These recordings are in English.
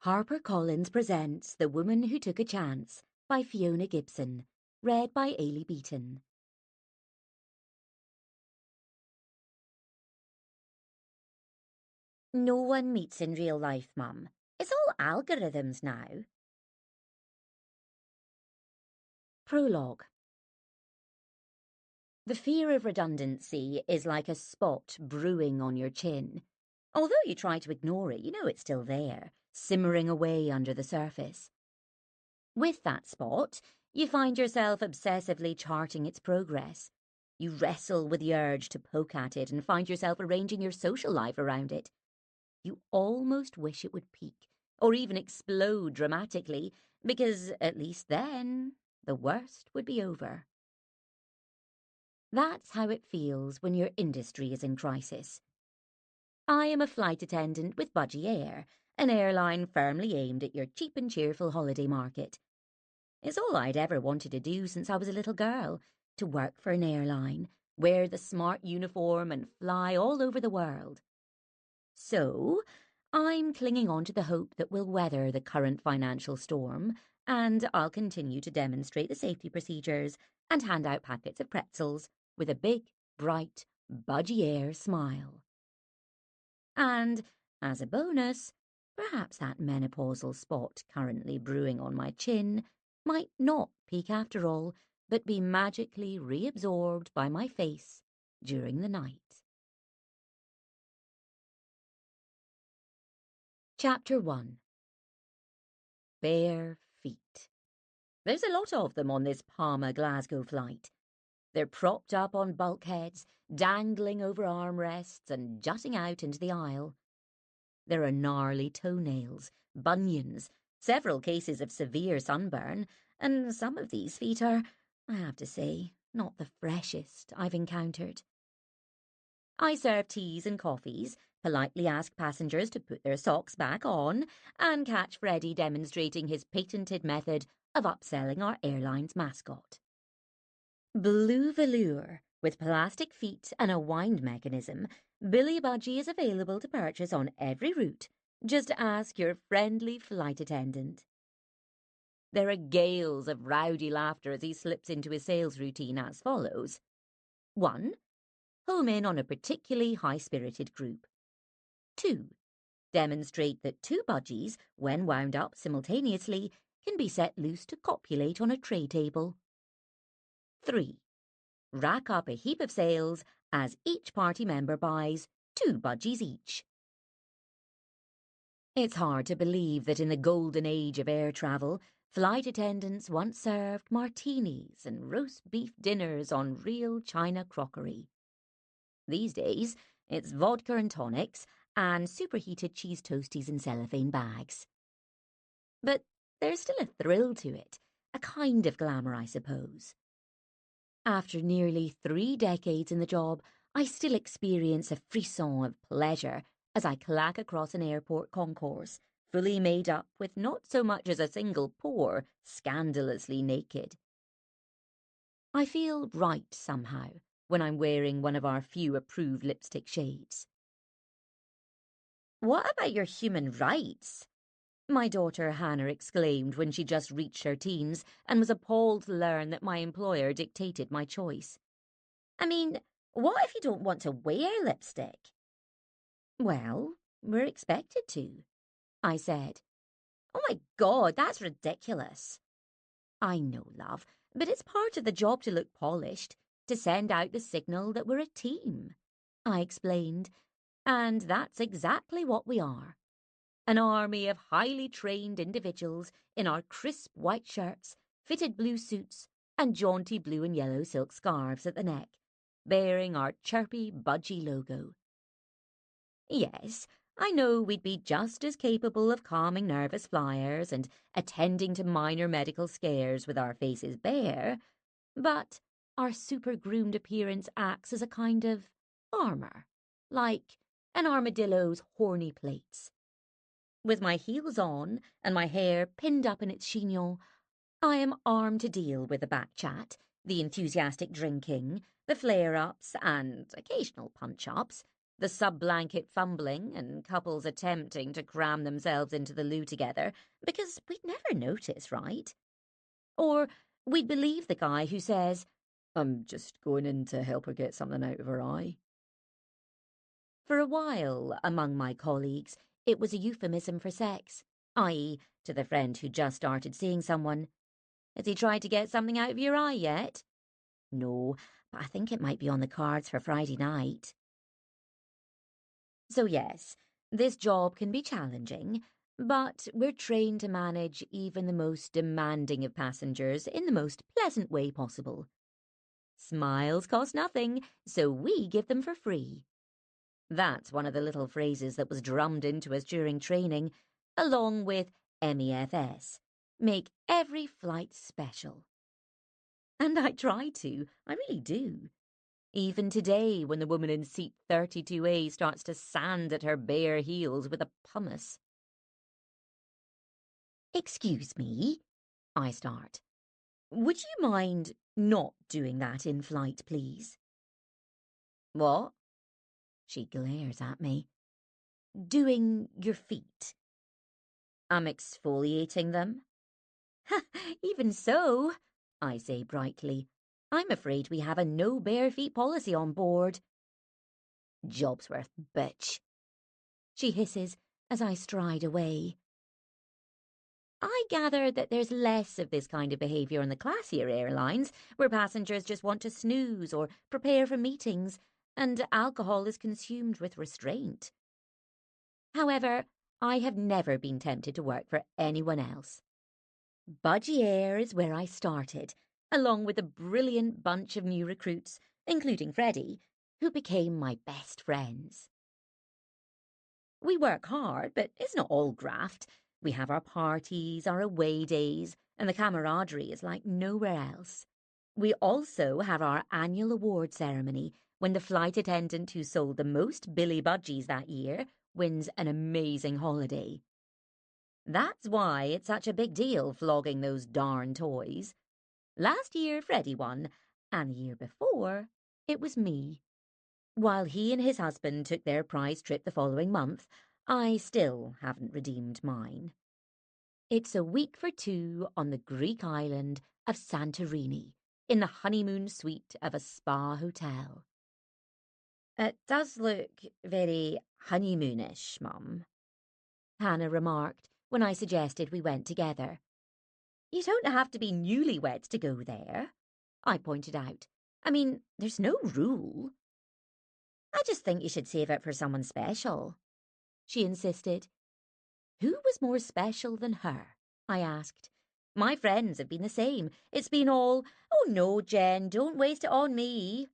HarperCollins presents The Woman Who Took a Chance by Fiona Gibson, read by Ailey Beaton. No one meets in real life, Mum. It's all algorithms now. Prologue. The fear of redundancy is like a spot brewing on your chin. Although you try to ignore it, you know it's still there, simmering away under the surface. With that spot, you find yourself obsessively charting its progress. You wrestle with the urge to poke at it and find yourself arranging your social life around it. You almost wish it would peak, or even explode dramatically, because at least then the worst would be over. That's how it feels when your industry is in crisis. I am a flight attendant with Budgie Air, an airline firmly aimed at your cheap and cheerful holiday market. It's all I'd ever wanted to do since I was a little girl, to work for an airline, wear the smart uniform and fly all over the world. So, I'm clinging on to the hope that we'll weather the current financial storm, and I'll continue to demonstrate the safety procedures and hand out packets of pretzels with a big, bright, Budgie Air smile. And, as a bonus, perhaps that menopausal spot currently brewing on my chin might not peak after all, but be magically reabsorbed by my face during the night. Chapter 1. Bare feet. There's a lot of them on this Palma-Glasgow flight. They're propped up on bulkheads, dangling over armrests and jutting out into the aisle. There are gnarly toenails, bunions, several cases of severe sunburn, and some of these feet are, I have to say, not the freshest I've encountered. I serve teas and coffees, politely ask passengers to put their socks back on, and catch Freddie demonstrating his patented method of upselling our airline's mascot. Blue velour, with plastic feet and a wind mechanism, Billy Budgie is available to purchase on every route. Just ask your friendly flight attendant. There are gales of rowdy laughter as he slips into his sales routine as follows. 1. Home in on a particularly high-spirited group. 2. Demonstrate that two budgies, when wound up simultaneously, can be set loose to copulate on a tray table. 3. Rack up a heap of sales as each party member buys 2 budgies each. It's hard to believe that in the golden age of air travel, flight attendants once served martinis and roast beef dinners on real china crockery. These days, it's vodka and tonics and superheated cheese toasties in cellophane bags. But there's still a thrill to it, a kind of glamour, I suppose. After nearly 3 decades in the job, I still experience a frisson of pleasure as I clack across an airport concourse, fully made up with not so much as a single pore, scandalously naked. I feel right somehow when I'm wearing one of our few approved lipstick shades. "What about your human rights?" my daughter Hannah exclaimed when she just reached her teens and was appalled to learn that my employer dictated my choice. "I mean, what if you don't want to wear lipstick?" "Well, we're expected to," I said. "Oh my God, that's ridiculous." "I know, love, but it's part of the job to look polished, to send out the signal that we're a team," I explained, and that's exactly what we are. An army of highly trained individuals in our crisp white shirts, fitted blue suits, and jaunty blue and yellow silk scarves at the neck, bearing our chirpy Budgie logo. Yes, I know we'd be just as capable of calming nervous flyers and attending to minor medical scares with our faces bare, but our super-groomed appearance acts as a kind of armour, like an armadillo's horny plates. With my heels on and my hair pinned up in its chignon, I am armed to deal with the back chat, the enthusiastic drinking, the flare-ups and occasional punch-ups The sub-blanket fumbling and couples attempting to cram themselves into the loo together because we'd never notice, right? Or we'd believe the guy who says, "I'm just going in to help her get something out of her eye." For a while, among my colleagues, it was a euphemism for sex, i.e., to the friend who just started seeing someone. "Has he tried to get something out of your eye yet?" "No, but I think it might be on the cards for Friday night." So yes, this job can be challenging, but we're trained to manage even the most demanding of passengers in the most pleasant way possible. Smiles cost nothing, so we give them for free. That's one of the little phrases that was drummed into us during training, along with MEFS. Make every flight special. And I try to, I really do. Even today, when the woman in seat 32A starts to sand at her bare heels with a pumice. "Excuse me," I start. "Would you mind not doing that in flight, please?" "What?" She glares at me. "Doing your feet." "I'm exfoliating them." "Even so," I say brightly, "I'm afraid we have a no bare feet policy on board." "Jobsworth, bitch," she hisses as I stride away. I gather that there's less of this kind of behaviour on the classier airlines, where passengers just want to snooze or prepare for meetings, and alcohol is consumed with restraint. However, I have never been tempted to work for anyone else. Budgie Air is where I started, along with a brilliant bunch of new recruits, including Freddie, who became my best friends. We work hard, but it's not all graft. We have our parties, our away days, and the camaraderie is like nowhere else. We also have our annual award ceremony, when the flight attendant who sold the most Billy Budgies that year wins an amazing holiday. That's why it's such a big deal flogging those darn toys. Last year, Freddie won, and the year before, it was me. While he and his husband took their prize trip the following month, I still haven't redeemed mine. It's a week for two on the Greek island of Santorini, in the honeymoon suite of a spa hotel. "It does look very honeymoonish, Mum," Hannah remarked when I suggested we went together. "You don't have to be newlyweds to go there," I pointed out. "I mean, there's no rule." "I just think you should save it for someone special," she insisted. Who was more special than her? I asked. My friends have been the same. It's been all, "Oh no, Jen, don't waste it on me."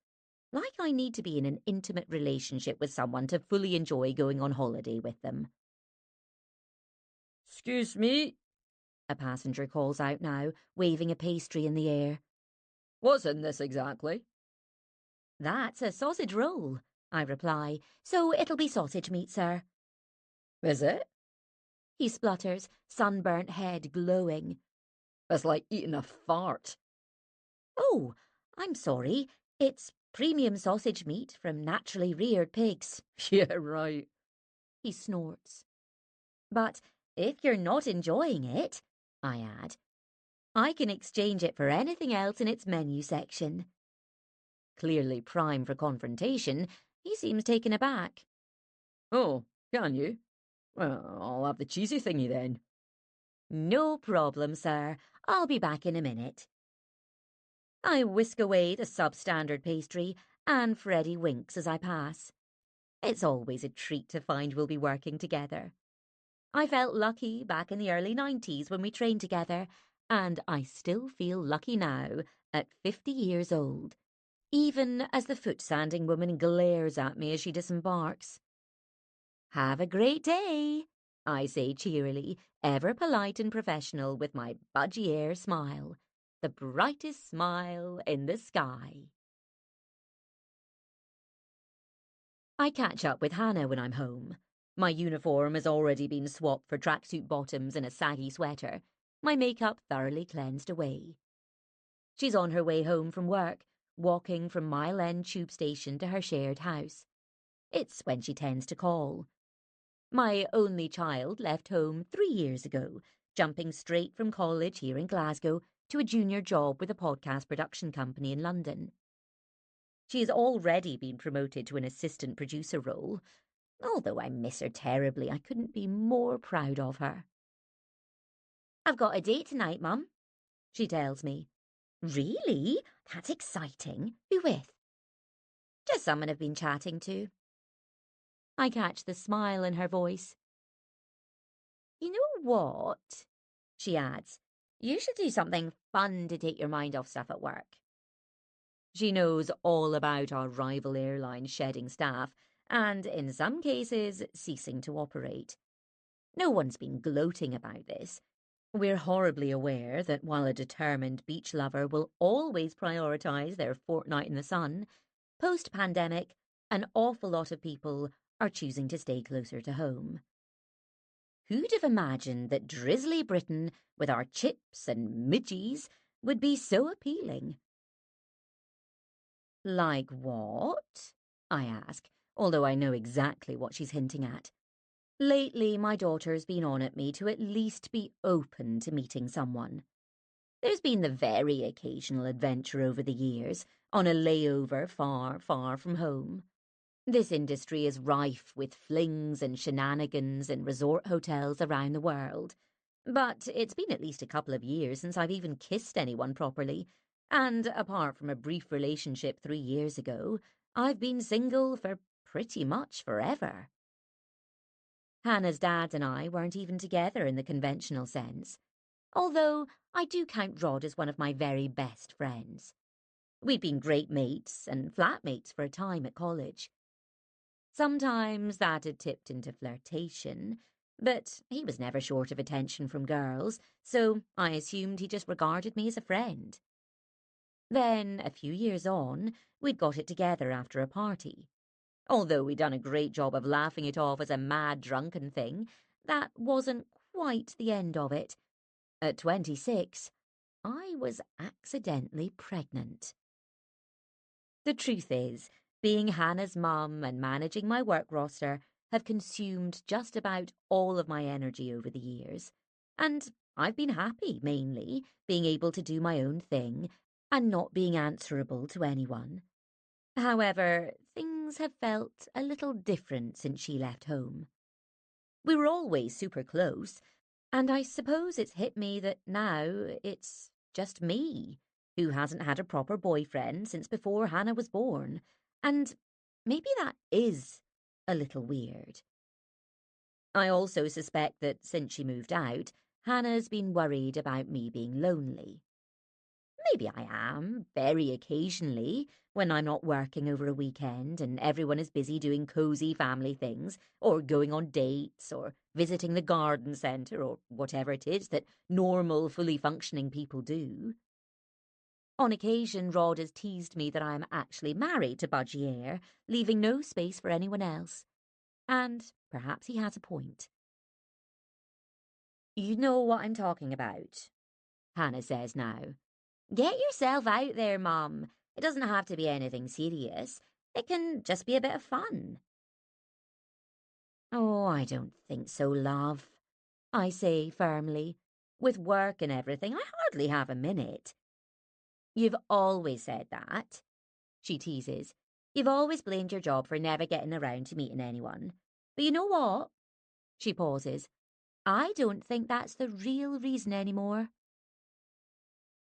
Like I need to be in an intimate relationship with someone to fully enjoy going on holiday with them. "Excuse me," a passenger calls out now, waving a pastry in the air. "What's in this exactly?" "That's a sausage roll," I reply, "so it'll be sausage meat, sir." "Is it?" he splutters, sunburnt head glowing. "It's like eating a fart." "Oh, I'm sorry. It's premium sausage meat from naturally reared pigs." "Yeah, right," he snorts. "But if you're not enjoying it," I add, "I can exchange it for anything else in its menu section." Clearly prime for confrontation, he seems taken aback. "Oh, can you? Well, I'll have the cheesy thingy then." "No problem, sir. I'll be back in a minute." I whisk away the substandard pastry, and Freddie winks as I pass. It's always a treat to find we'll be working together. I felt lucky back in the early 90s when we trained together, and I still feel lucky now at 50 years old, even as the foot-sanding woman glares at me as she disembarks. "Have a great day," I say cheerily, ever polite and professional with my budgie air smile, the brightest smile in the sky. I catch up with Hannah when I'm home. My uniform has already been swapped for tracksuit bottoms and a saggy sweater, my makeup thoroughly cleansed away. She's on her way home from work, walking from Mile End Tube Station to her shared house. It's when she tends to call. My only child left home 3 years ago, jumping straight from college here in Glasgow to a junior job with a podcast production company in London. She has already been promoted to an assistant producer role. Although I miss her terribly, I couldn't be more proud of her. "I've got a date tonight, Mum," she tells me. "Really? That's exciting. Who with?" "Just someone I've been chatting to." I catch the smile in her voice. "You know what?" she adds. "You should do something fun to take your mind off stuff at work." She knows all about our rival airline shedding staff and, in some cases, ceasing to operate. No one's been gloating about this. We're horribly aware that while a determined beach lover will always prioritise their fortnight in the sun, post-pandemic, an awful lot of people are choosing to stay closer to home. Who'd have imagined that drizzly Britain, with our chips and midgies, would be so appealing? "Like what?" I ask, although I know exactly what she's hinting at. Lately, my daughter's been on at me to at least be open to meeting someone. There's been the very occasional adventure over the years, on a layover far, far from home. This industry is rife with flings and shenanigans in resort hotels around the world. But it's been at least a couple of years since I've even kissed anyone properly, and apart from a brief relationship 3 years ago, I've been single for pretty much forever. Hannah's dad and I weren't even together in the conventional sense, although I do count Rod as one of my very best friends. We'd been great mates and flatmates for a time at college. Sometimes that had tipped into flirtation, but he was never short of attention from girls, so I assumed he just regarded me as a friend. Then, a few years on, we'd got it together after a party. Although we'd done a great job of laughing it off as a mad drunken thing, that wasn't quite the end of it. At 26, I was accidentally pregnant. The truth is, being Hannah's mum and managing my work roster have consumed just about all of my energy over the years. And I've been happy, mainly, being able to do my own thing and not being answerable to anyone. However, things have felt a little different since she left home. We were always super close, and I suppose it's hit me that now it's just me, who hasn't had a proper boyfriend since before Hannah was born, and maybe that is a little weird. I also suspect that since she moved out, Hannah's been worried about me being lonely. Maybe I am, very occasionally, when I'm not working over a weekend and everyone is busy doing cosy family things, or going on dates, or visiting the garden centre, or whatever it is that normal, fully functioning people do. On occasion, Rod has teased me that I am actually married to Budgie Eyre, leaving no space for anyone else. And perhaps he has a point. "You know what I'm talking about," Hannah says now. "Get yourself out there, Mum. It doesn't have to be anything serious. It can just be a bit of fun." "Oh, I don't think so, love," I say firmly. "With work and everything, I hardly have a minute." "You've always said that," she teases. "You've always blamed your job for never getting around to meeting anyone. But you know what?" She pauses. "I don't think that's the real reason anymore."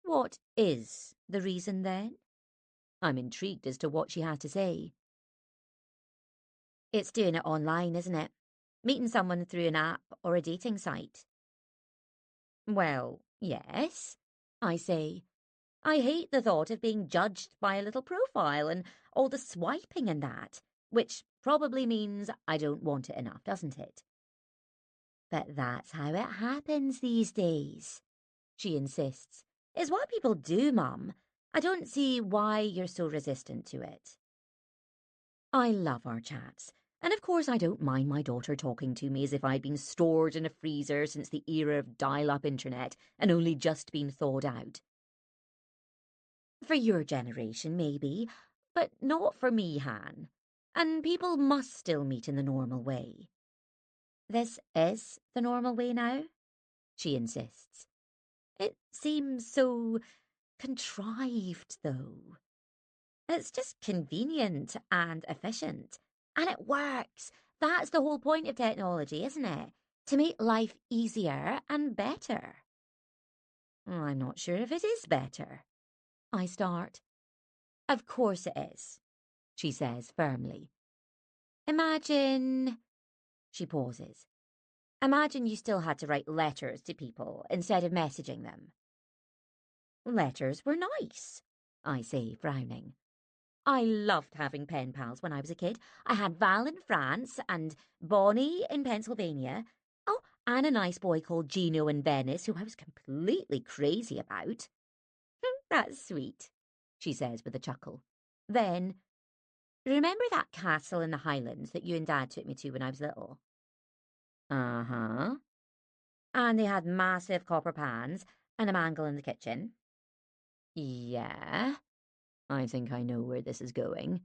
"What is the reason then?" I'm intrigued as to what she has to say. "It's doing it online, isn't it? Meeting someone through an app or a dating site." "Well, yes," I say. "I hate the thought of being judged by a little profile and all the swiping and that, which probably means I don't want it enough, doesn't it?" "But that's how it happens these days," she insists. "It's what people do, Mum. I don't see why you're so resistant to it." I love our chats, and of course I don't mind my daughter talking to me as if I'd been stored in a freezer since the era of dial-up internet and only just been thawed out. "For your generation, maybe, but not for me, Han. and people must still meet in the normal way. This is the normal way now, she insists. It seems so contrived, though. It's just convenient and efficient. And it works. That's the whole point of technology, isn't it? To make life easier and better. I'm not sure if it is better. I start. Of course it is, she says firmly. Imagine... She pauses. Imagine you still had to write letters to people instead of messaging them. Letters were nice, I say, frowning. I loved having pen pals when I was a kid. I had Val in France and Bonnie in Pennsylvania. Oh, and a nice boy called Gino in Venice who I was completely crazy about. That's sweet, she says with a chuckle. Then, remember that castle in the Highlands that you and Dad took me to when I was little? Uh-huh. And they had massive copper pans and a mangle in the kitchen. Yeah, I think I know where this is going.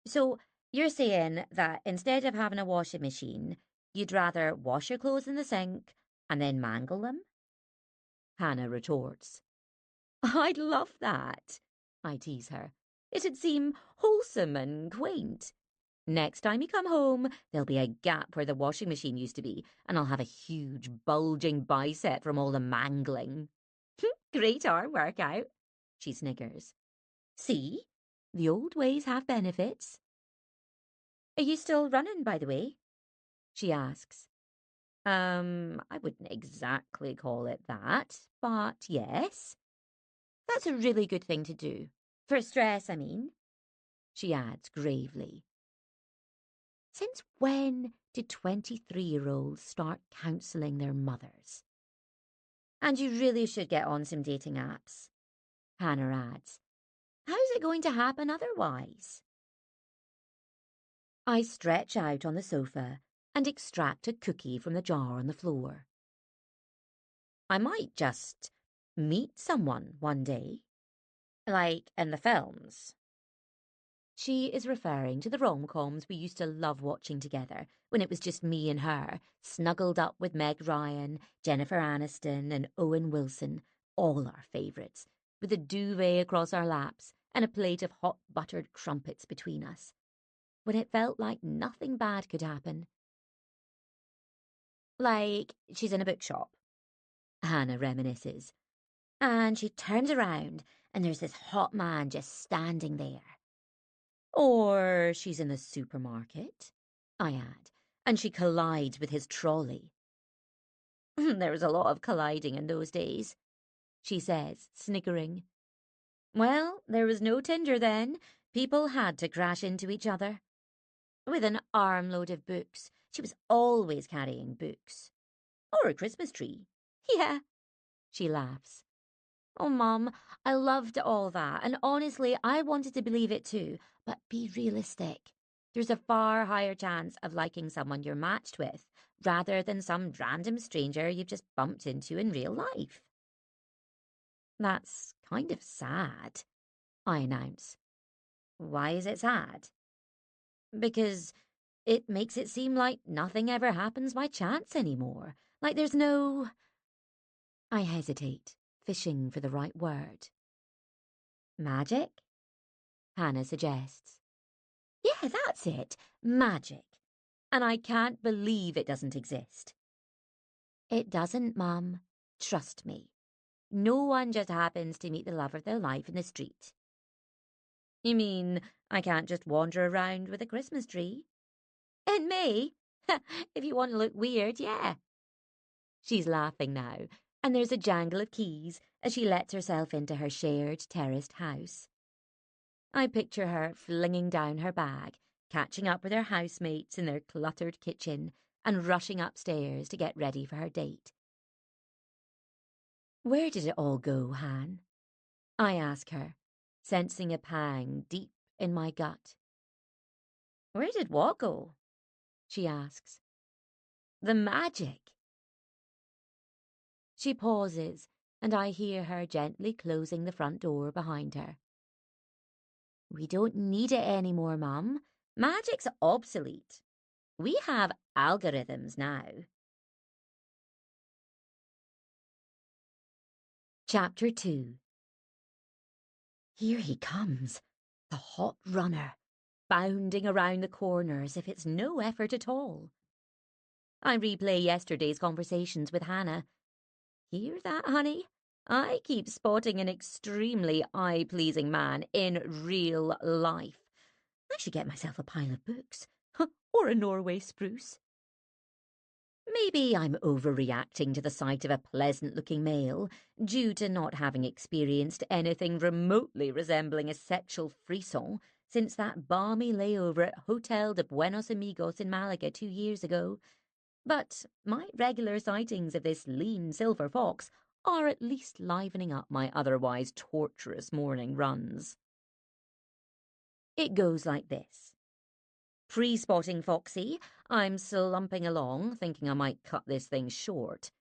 So, you're saying that instead of having a washing machine, you'd rather wash your clothes in the sink and then mangle them? Hannah retorts. I'd love that, I tease her. It'd seem wholesome and quaint. Next time you come home, there'll be a gap where the washing machine used to be, and I'll have a huge bulging bicep from all the mangling. Great arm workout, she sniggers. See? The old ways have benefits. Are you still running, by the way? She asks. I wouldn't exactly call it that, but yes. That's a really good thing to do. For stress, I mean, she adds gravely. Since when did 23-year-olds start counselling their mothers? And you really should get on some dating apps, Hannah adds. How's it going to happen otherwise? I stretch out on the sofa and extract a cookie from the jar on the floor. I might just meet someone one day. Like in the films. She is referring to the RomComs we used to love watching together when it was just me and her, snuggled up with Meg Ryan, Jennifer Aniston and Owen Wilson, all our favourites, with a duvet across our laps and a plate of hot buttered crumpets between us, when it felt like nothing bad could happen. Like she's in a bookshop, Hannah reminisces, and she turns around and there's this hot man just standing there. Or she's in the supermarket, I add, and she collides with his trolley. There was a lot of colliding in those days, she says, sniggering. Well, there was no Tinder then. People had to crash into each other. With an armload of books. She was always carrying books. Or a Christmas tree. Yeah, she laughs. Oh, Mum, I loved all that, and honestly, I wanted to believe it too, but be realistic. There's a far higher chance of liking someone you're matched with, rather than some random stranger you've just bumped into in real life. That's kind of sad, I announce. Why is it sad? Because it makes it seem like nothing ever happens by chance anymore. Like there's no... I hesitate, fishing for the right word. Magic? Hannah suggests. Yeah, that's it. Magic. And I can't believe it doesn't exist. It doesn't, Mum. Trust me. No one just happens to meet the love of their life in the street. You mean I can't just wander around with a Christmas tree? It may. If you want to look weird, yeah. She's laughing now, and there's a jangle of keys as she lets herself into her shared terraced house. I picture her flinging down her bag, catching up with her housemates in their cluttered kitchen, and rushing upstairs to get ready for her date. Where did it all go, Han? I ask her, sensing a pang deep in my gut. Where did what go? She asks. The magic. She pauses, and I hear her gently closing the front door behind her. We don't need it anymore, Mum. Magic's obsolete. We have algorithms now. Chapter 2. Here he comes, the hot runner, bounding around the corner as if it's no effort at all. I replay yesterday's conversations with Hannah. Hear that, honey? I keep spotting an extremely eye-pleasing man in real life. I should get myself a pile of books. Or a Norway spruce. Maybe I'm overreacting to the sight of a pleasant-looking male, due to not having experienced anything remotely resembling a sexual frisson since that balmy layover at Hotel de Buenos Amigos in Malaga 2 years ago. But my regular sightings of this lean silver fox are at least livening up my otherwise torturous morning runs. It goes like this. Pre-spotting Foxy, I'm slumping along, thinking I might cut this thing short.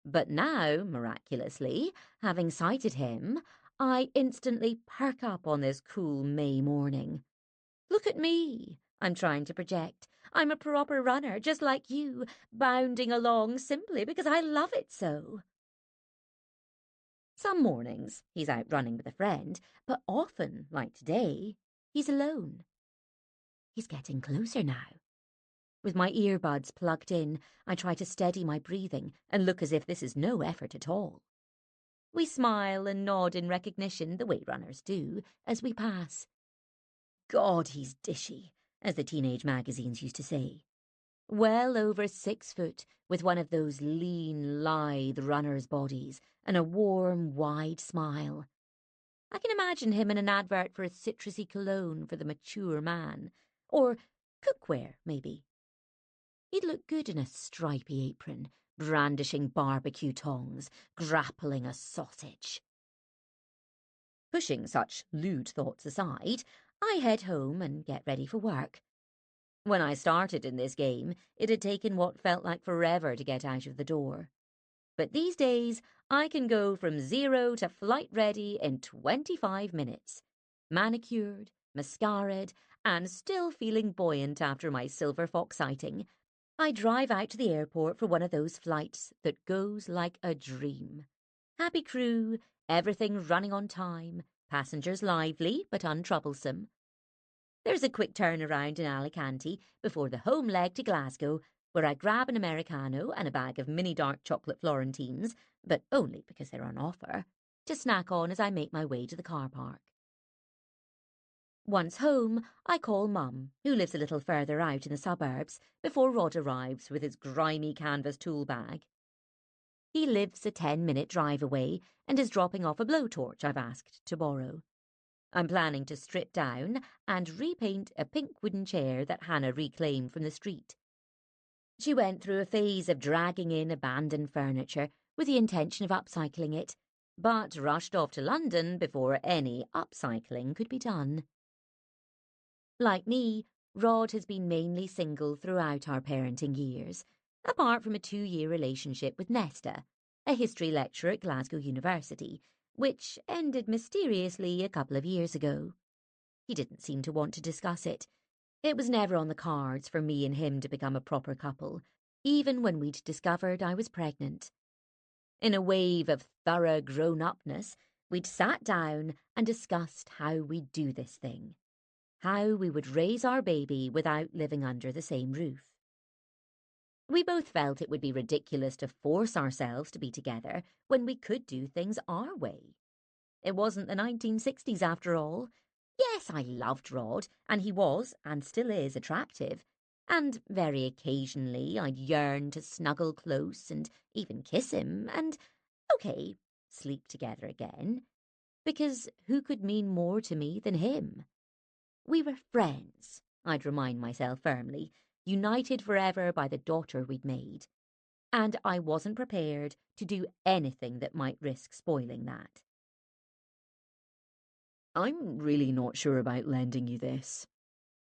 But now, miraculously, having sighted him, I instantly perk up on this cool May morning. Look at me, I'm trying to project. I'm a proper runner, just like you, bounding along simply because I love it so. Some mornings he's out running with a friend, but often, like today, he's alone. He's getting closer now. With my earbuds plugged in, I try to steady my breathing and look as if this is no effort at all. We smile and nod in recognition, the way runners do, as we pass. God, he's dishy, as the teenage magazines used to say. Well over 6 foot, with one of those lean, lithe runner's bodies, and a warm, wide smile. I can imagine him in an advert for a citrusy cologne for the mature man, or cookware, maybe. He'd look good in a stripy apron, brandishing barbecue tongs, grappling a sausage. Pushing such lewd thoughts aside, I head home and get ready for work. When I started in this game, it had taken what felt like forever to get out of the door. But these days, I can go from 0 to flight ready in 25 minutes. Manicured, mascaraed, and still feeling buoyant after my silver fox sighting, I drive out to the airport for one of those flights that goes like a dream. Happy crew, everything running on time, passengers lively but untroublesome. There's a quick turnaround in Alicante before the home leg to Glasgow, where I grab an Americano and a bag of mini dark chocolate Florentines, but only because they're on offer, to snack on as I make my way to the car park. Once home, I call Mum, who lives a little further out in the suburbs, before Rod arrives with his grimy canvas tool bag. He lives a 10-minute drive away and is dropping off a blowtorch I've asked to borrow. I'm planning to strip down and repaint a pink wooden chair that Hannah reclaimed from the street. She went through a phase of dragging in abandoned furniture with the intention of upcycling it, but rushed off to London before any upcycling could be done. Like me, Rod has been mainly single throughout our parenting years, apart from a 2-year relationship with Nesta, a history lecturer at Glasgow University, which ended mysteriously a couple of years ago. He didn't seem to want to discuss it. It was never on the cards for me and him to become a proper couple, even when we'd discovered I was pregnant. In a wave of thorough grown-upness, we'd sat down and discussed how we'd do this thing. How we would raise our baby without living under the same roof. We both felt it would be ridiculous to force ourselves to be together when we could do things our way. It wasn't the 1960s after all. Yes, I loved Rod, and he was, and still is, attractive. And very occasionally I'd yearn to snuggle close and even kiss him and, okay, sleep together again. Because who could mean more to me than him? We were friends, I'd remind myself firmly, united forever by the daughter we'd made. And I wasn't prepared to do anything that might risk spoiling that. I'm really not sure about lending you this,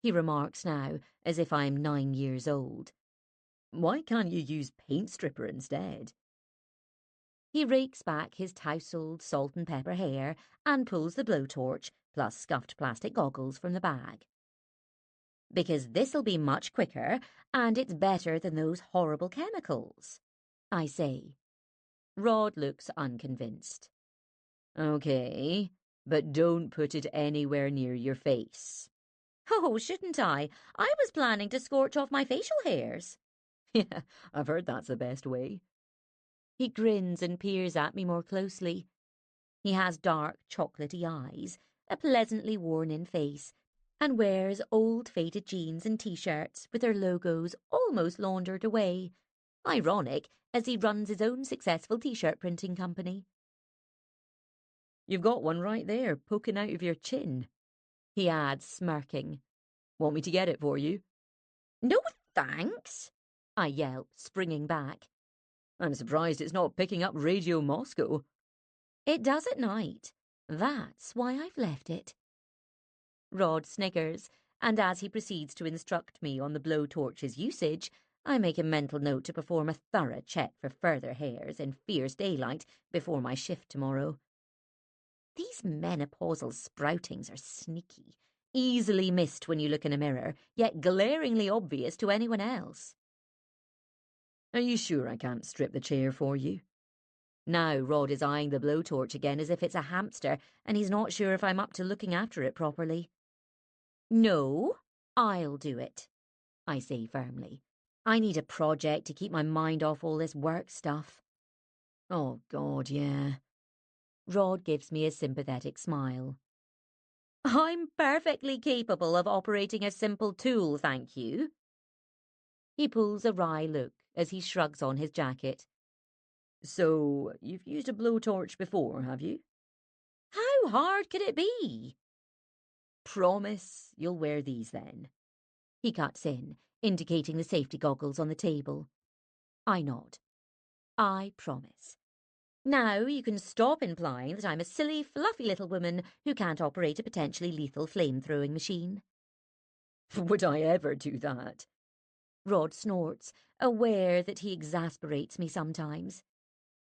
he remarks now, as if I'm 9 years old. Why can't you use paint stripper instead? He rakes back his tousled salt and pepper hair and pulls the blowtorch, plus scuffed plastic goggles, from the bag. Because this'll be much quicker, and it's better than those horrible chemicals, I say. Rod looks unconvinced. Okay, but don't put it anywhere near your face. Oh, shouldn't I? I was planning to scorch off my facial hairs. Yeah, I've heard that's the best way. He grins and peers at me more closely. He has dark, chocolatey eyes, a pleasantly worn-in face, and wears old faded jeans and t-shirts with their logos almost laundered away. Ironic, as he runs his own successful t-shirt printing company. You've got one right there, poking out of your chin, he adds, smirking. Want me to get it for you? No, thanks, I yelp, springing back. I'm surprised it's not picking up Radio Moscow. It does at night. That's why I've left it. Rod sniggers, and as he proceeds to instruct me on the blowtorch's usage, I make a mental note to perform a thorough check for further hairs in fierce daylight before my shift tomorrow. These menopausal sproutings are sneaky, easily missed when you look in a mirror, yet glaringly obvious to anyone else. Are you sure I can't strip the chair for you? Now Rod is eyeing the blowtorch again as if it's a hamster, and he's not sure if I'm up to looking after it properly. No, I'll do it, I say firmly. I need a project to keep my mind off all this work stuff. Oh, God, yeah. Rod gives me a sympathetic smile. I'm perfectly capable of operating a simple tool, thank you. He pulls a wry look as he shrugs on his jacket. So, you've used a blowtorch before, have you? How hard could it be? Promise you'll wear these then. He cuts in, indicating the safety goggles on the table. I nod. I promise. Now you can stop implying that I'm a silly, fluffy little woman who can't operate a potentially lethal flame-throwing machine. Would I ever do that? Rod snorts, aware that he exasperates me sometimes.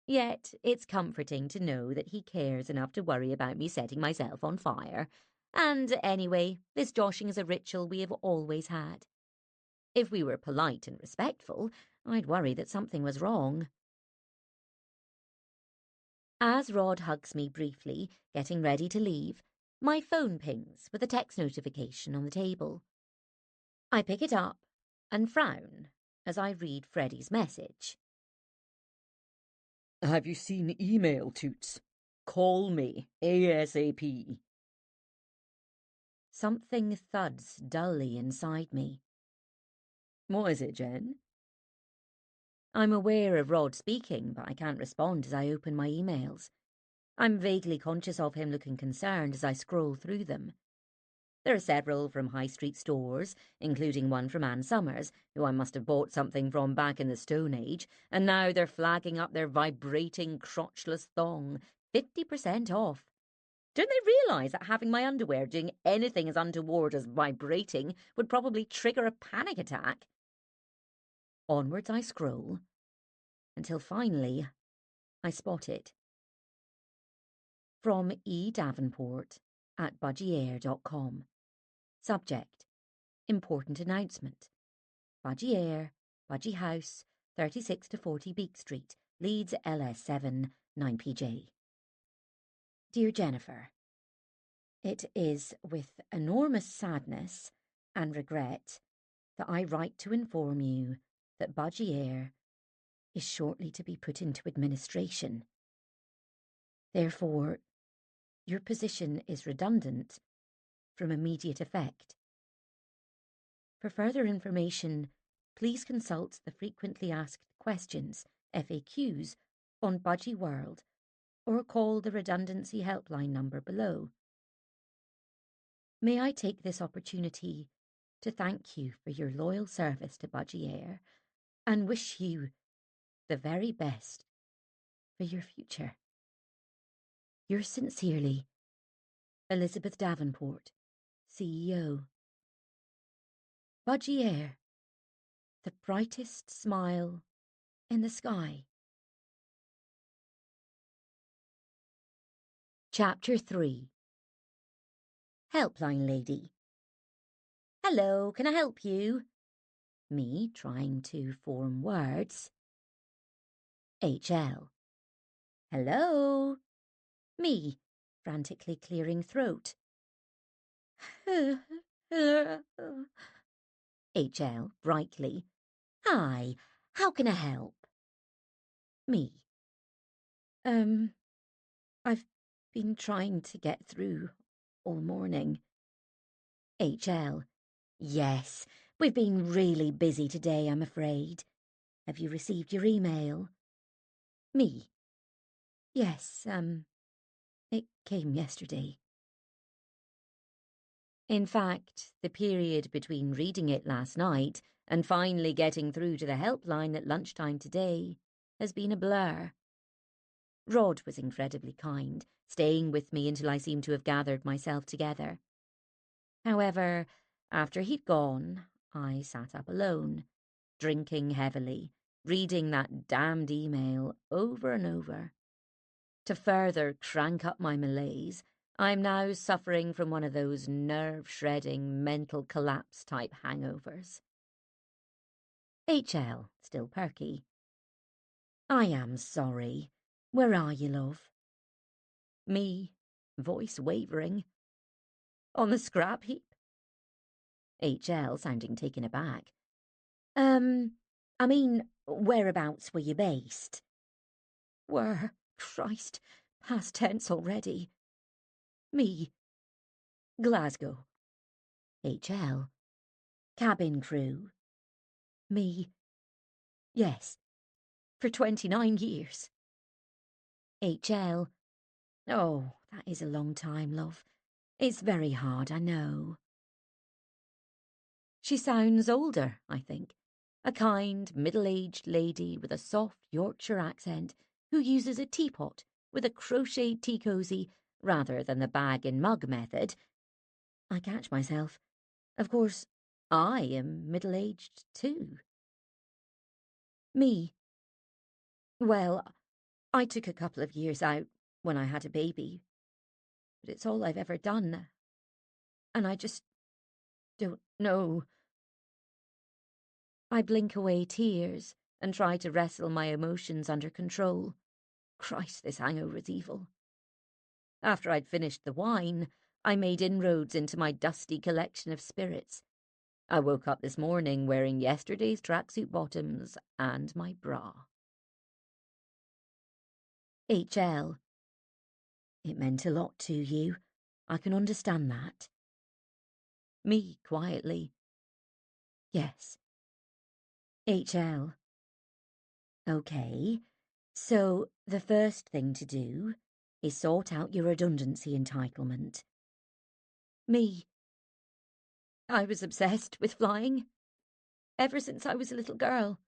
Yet it's comforting to know that he cares enough to worry about me setting myself on fire. And anyway, this joshing is a ritual we have always had. If we were polite and respectful, I'd worry that something was wrong. As Rod hugs me briefly, getting ready to leave, my phone pings with a text notification on the table. I pick it up and frown as I read Freddie's message. Have you seen email, Toots? Call me ASAP. Something thuds dully inside me. What is it, Jen? I'm aware of Rod speaking, but I can't respond as I open my emails. I'm vaguely conscious of him looking concerned as I scroll through them. There are several from high street stores, including one from Ann Summers, who I must have bought something from back in the Stone Age, and now they're flagging up their vibrating crotchless thong, 50% off. Don't they realise that having my underwear doing anything as untoward as vibrating would probably trigger a panic attack? Onwards I scroll, until finally I spot it. From E. Davenport at budgieair.com. Subject: Important announcement. Budgie Air, Budgie House, 36 to 40 Beak Street, Leeds LS7, 9PJ. Dear Jennifer, it is with enormous sadness and regret that I write to inform you that Budgie Air is shortly to be put into administration. Therefore, your position is redundant from immediate effect. For further information, please consult the frequently asked questions, FAQs, on Budgie World, or call the redundancy helpline number below. May I take this opportunity to thank you for your loyal service to Budgie Air and wish you the very best for your future. Yours sincerely, Elizabeth Davenport, CEO. Budgie Air, the brightest smile in the sky. Chapter 3. Helpline Lady. Hello, can I help you? Me, trying to form words. HL. Hello? Me, frantically clearing throat. HL, brightly. Hi, how can I help? Me. I've been trying to get through all morning. HL. Yes, we've been really busy today, I'm afraid. Have you received your email? Me. Yes, it came yesterday. In fact, the period between reading it last night and finally getting through to the helpline at lunchtime today has been a blur. Rod was incredibly kind, staying with me until I seemed to have gathered myself together. However, after he'd gone, I sat up alone, drinking heavily, reading that damned email over and over. To further crank up my malaise, I'm now suffering from one of those nerve-shredding mental collapse type hangovers. HL, still perky. I am sorry. Where are you, love? Me, voice wavering. On the scrap heap? HL, sounding taken aback. I mean, whereabouts were you based? Were, Christ, past tense already. Me, Glasgow. HL, cabin crew. Me, yes, for 29 years. HL, oh, that is a long time, love. It's very hard, I know. She sounds older, I think. A kind, middle-aged lady with a soft Yorkshire accent who uses a teapot with a crocheted tea cosy rather than the bag and mug method. I catch myself. Of course, I am middle-aged too. Me. Well, I took a couple of years out when I had a baby, but it's all I've ever done, and I just don't know. I blink away tears and try to wrestle my emotions under control. Christ, this hangover's evil. After I'd finished the wine, I made inroads into my dusty collection of spirits. I woke up this morning wearing yesterday's tracksuit bottoms and my bra. HL. It meant a lot to you. I can understand that. Me, quietly. Yes. HL. Okay. So, the first thing to do is sort out your redundancy entitlement. Me. I was obsessed with flying. Ever since I was a little girl.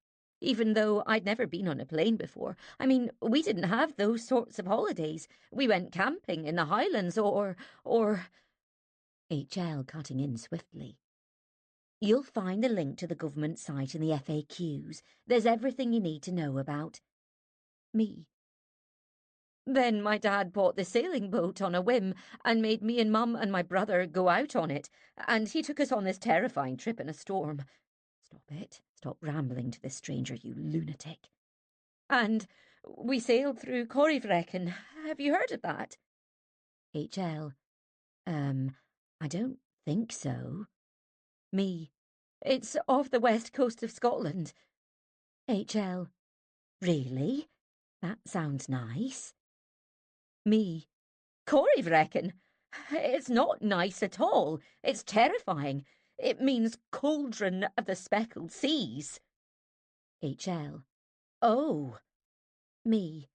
Even though I'd never been on a plane before. I mean, we didn't have those sorts of holidays. We went camping in the Highlands or... HL cutting in swiftly. You'll find the link to the government site in the FAQs. There's everything you need to know about me. Then my dad bought the sailing boat on a whim and made me and Mum and my brother go out on it, and he took us on this terrifying trip in a storm. Stop it. Stop rambling to this stranger, you lunatic. And we sailed through Corryvreckan. Have you heard of that? HL. I don't think so. Me. It's off the west coast of Scotland. HL. Really? That sounds nice. Me. Corryvreckan? It's not nice at all. It's terrifying. It means cauldron of the speckled seas. HL. Oh. Me.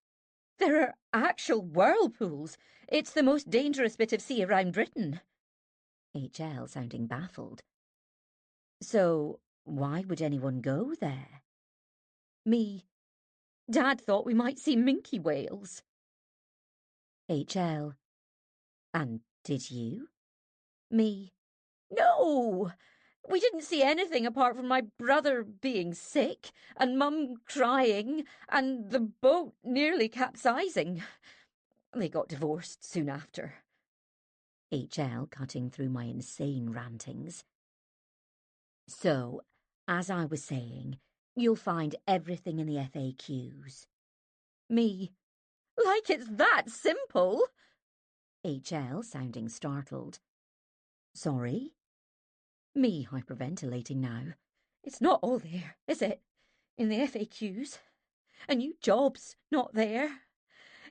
There are actual whirlpools. It's the most dangerous bit of sea around Britain. HL sounding baffled. So, why would anyone go there? Me. Dad thought we might see minke whales. HL. And did you? Me. No! We didn't see anything apart from my brother being sick, and Mum crying, and the boat nearly capsizing. They got divorced soon after. HL cutting through my insane rantings. So, as I was saying, you'll find everything in the FAQs. Me, like it's that simple? HL, sounding startled. Sorry? Me, hyperventilating now. It's not all there, is it? In the FAQs? A new job's not there.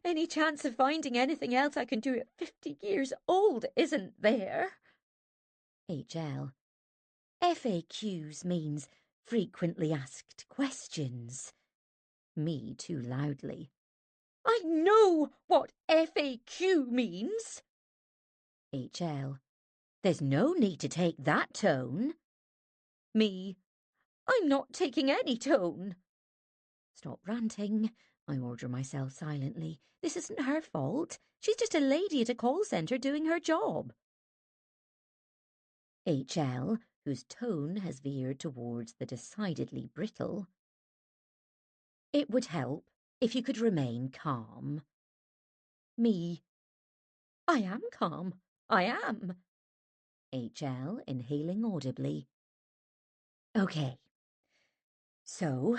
Any chance of finding anything else I can do at 50 years old isn't there. HL. FAQs means frequently asked questions. Me too loudly. I know what FAQ means. HL. There's no need to take that tone. Me. I'm not taking any tone. Stop ranting. I order myself silently. This isn't her fault. She's just a lady at a call centre doing her job. HL, whose tone has veered towards the decidedly brittle. It would help if you could remain calm. Me. I am calm. I am. HL, inhaling audibly. Okay. So,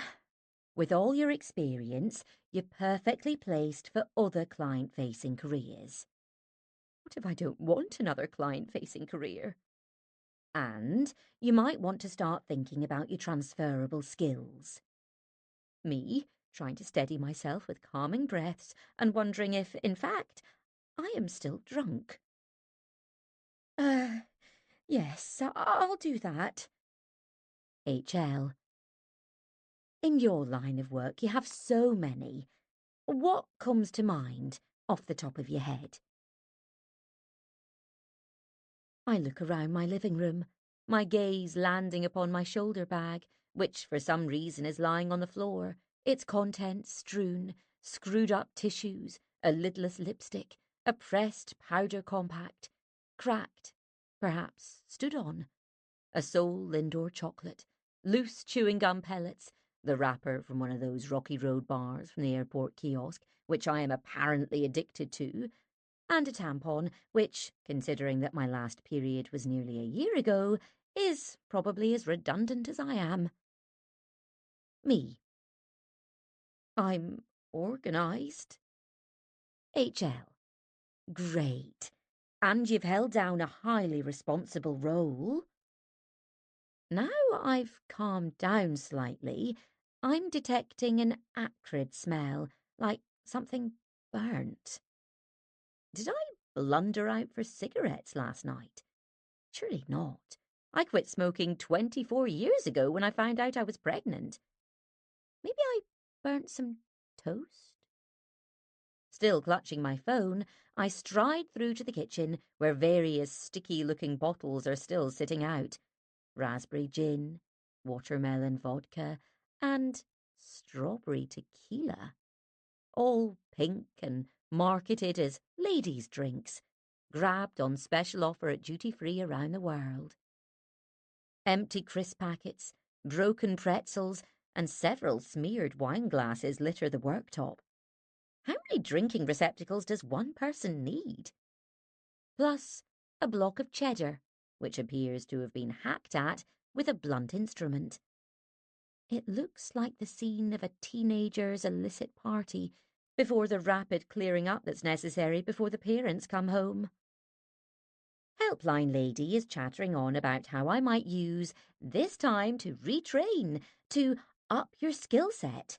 with all your experience, you're perfectly placed for other client-facing careers. What if I don't want another client-facing career? And you might want to start thinking about your transferable skills. Me, trying to steady myself with calming breaths and wondering if, in fact, I am still drunk. Yes, I'll do that. HL. In your line of work, you have so many. What comes to mind off the top of your head? I look around my living room, my gaze landing upon my shoulder bag, which for some reason is lying on the floor, its contents strewn, screwed up tissues, a lidless lipstick, a pressed powder compact, cracked, perhaps stood on, a sole Lindor chocolate, loose chewing gum pellets, the wrapper from one of those Rocky Road bars from the airport kiosk, which I am apparently addicted to, and a tampon, which, considering that my last period was nearly a year ago, is probably as redundant as I am. Me. I'm organised. HL. Great. And you've held down a highly responsible role. Now I've calmed down slightly, I'm detecting an acrid smell, like something burnt. Did I blunder out for cigarettes last night? Surely not. I quit smoking 24 years ago when I found out I was pregnant. Maybe I burnt some toast? Still clutching my phone, I stride through to the kitchen where various sticky-looking bottles are still sitting out. Raspberry gin, watermelon vodka, and strawberry tequila. All pink and marketed as ladies' drinks, grabbed on special offer at duty-free around the world. Empty crisp packets, broken pretzels, and several smeared wine glasses litter the worktop. How many drinking receptacles does one person need? Plus a block of cheddar, which appears to have been hacked at with a blunt instrument. It looks like the scene of a teenager's illicit party before the rapid clearing up that's necessary before the parents come home. Helpline lady is chattering on about how I might use this time to retrain, to up your skill set.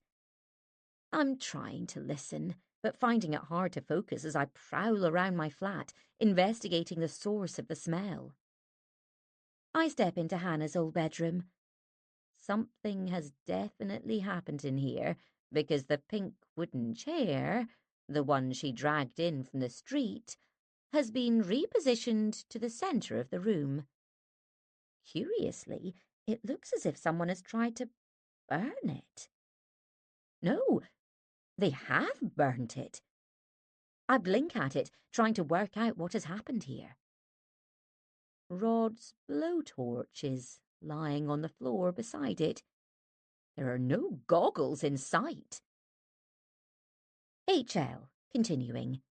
I'm trying to listen, but finding it hard to focus as I prowl around my flat, investigating the source of the smell. I step into Hannah's old bedroom. Something has definitely happened in here, because the pink wooden chair, the one she dragged in from the street, has been repositioned to the centre of the room. Curiously, it looks as if someone has tried to burn it. No, they have burnt it. I blink at it, trying to work out what has happened here. Rod's blowtorch is lying on the floor beside it. There are no goggles in sight. HL, continuing.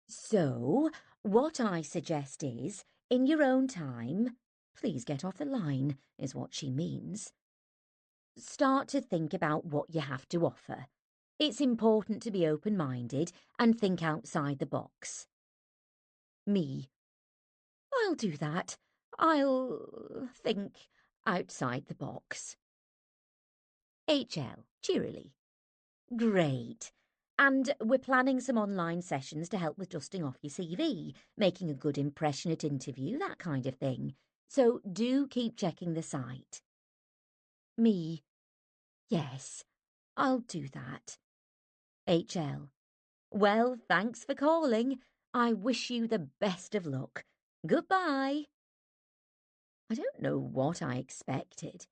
So, what I suggest is, in your own time, Please get off the line, is what she means. Start to think about what you have to offer. It's important to be open-minded and think outside the box. Me. I'll do that. I'll think outside the box. HL, cheerily. Great. And we're planning some online sessions to help with dusting off your CV, making a good impression at interview, that kind of thing. So do keep checking the site. Me. Yes, I'll do that. HL. Well, thanks for calling. I wish you the best of luck. Goodbye. I don't know what I expected.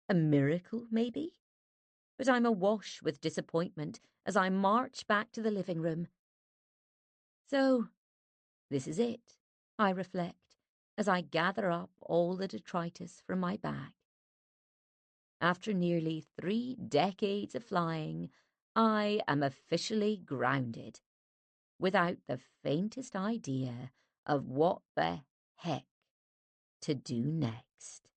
A miracle, maybe? But I'm awash with disappointment as I march back to the living room. So, this is it, I reflect, as I gather up all the detritus from my bag. After nearly 3 decades of flying, I am officially grounded, without the faintest idea of what the heck to do next.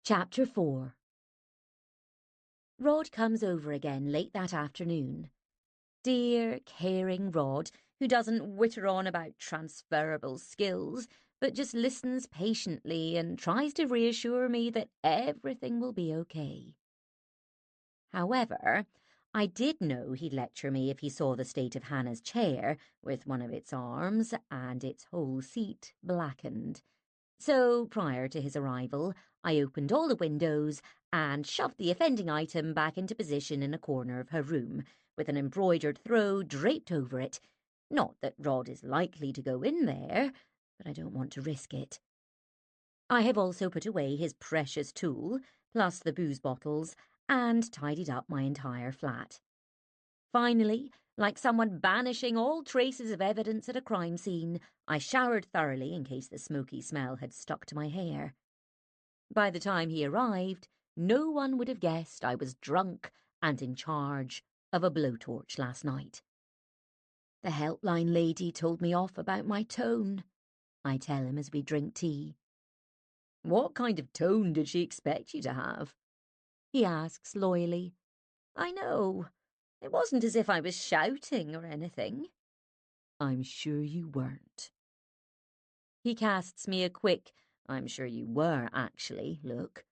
Chapter 4. Rod comes over again late that afternoon. Dear, caring Rod, who doesn't witter on about transferable skills, but just listens patiently and tries to reassure me that everything will be okay. However, I did know he'd lecture me if he saw the state of Hannah's chair, with one of its arms and its whole seat blackened. So, prior to his arrival, I opened all the windows and shoved the offending item back into position in a corner of her room, with an embroidered throw draped over it. Not that Rod is likely to go in there, but I don't want to risk it. I have also put away his precious tool, plus the booze bottles, and tidied up my entire flat. Finally, like someone banishing all traces of evidence at a crime scene, I showered thoroughly in case the smoky smell had stuck to my hair. By the time he arrived, no one would have guessed I was drunk and in charge of a blowtorch last night. The helpline lady told me off about my tone, I tell him as we drink tea. What kind of tone did she expect you to have? He asks loyally. I know. It wasn't as if I was shouting or anything. I'm sure you weren't. He casts me a quick, I'm sure you were actually, look.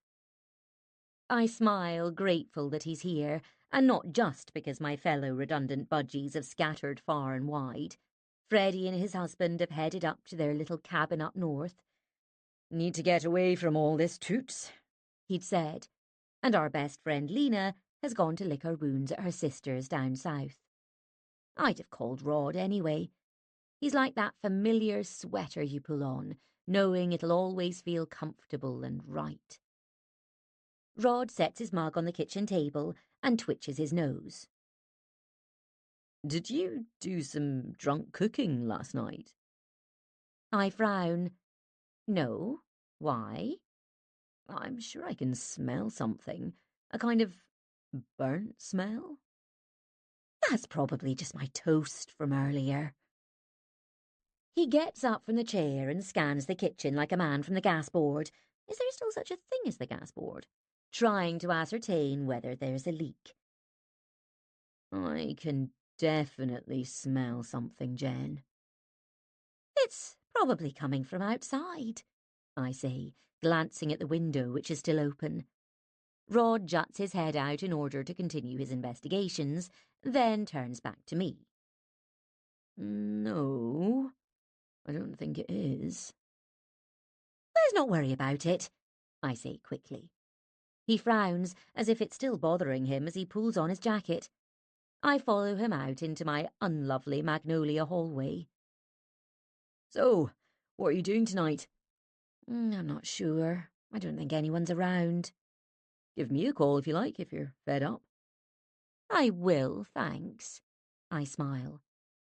I smile, grateful that he's here, and not just because my fellow redundant budgies have scattered far and wide. Freddie and his husband have headed up to their little cabin up north. Need to get away from all this, Toots, he'd said, and our best friend Lena has gone to lick her wounds at her sister's down south. I'd have called Rod anyway. He's like that familiar sweater you pull on, knowing it'll always feel comfortable and right. Rod sets his mug on the kitchen table and twitches his nose. Did you do some drunk cooking last night? I frown. No. Why? I'm sure I can smell something. A kind of burnt smell? That's probably just my toast from earlier. He gets up from the chair and scans the kitchen like a man from the gas board. Is there still such a thing as the gas board? Trying to ascertain whether there's a leak. I can definitely smell something, Jen. It's probably coming from outside, I say, glancing at the window which is still open. Rod juts his head out in order to continue his investigations, then turns back to me. No, I don't think it is. Let's not worry about it, I say quickly. He frowns, as if it's still bothering him as he pulls on his jacket. I follow him out into my unlovely magnolia hallway. So, what are you doing tonight? I'm not sure. I don't think anyone's around. Give me a call if you like, if you're fed up. I will, thanks. I smile.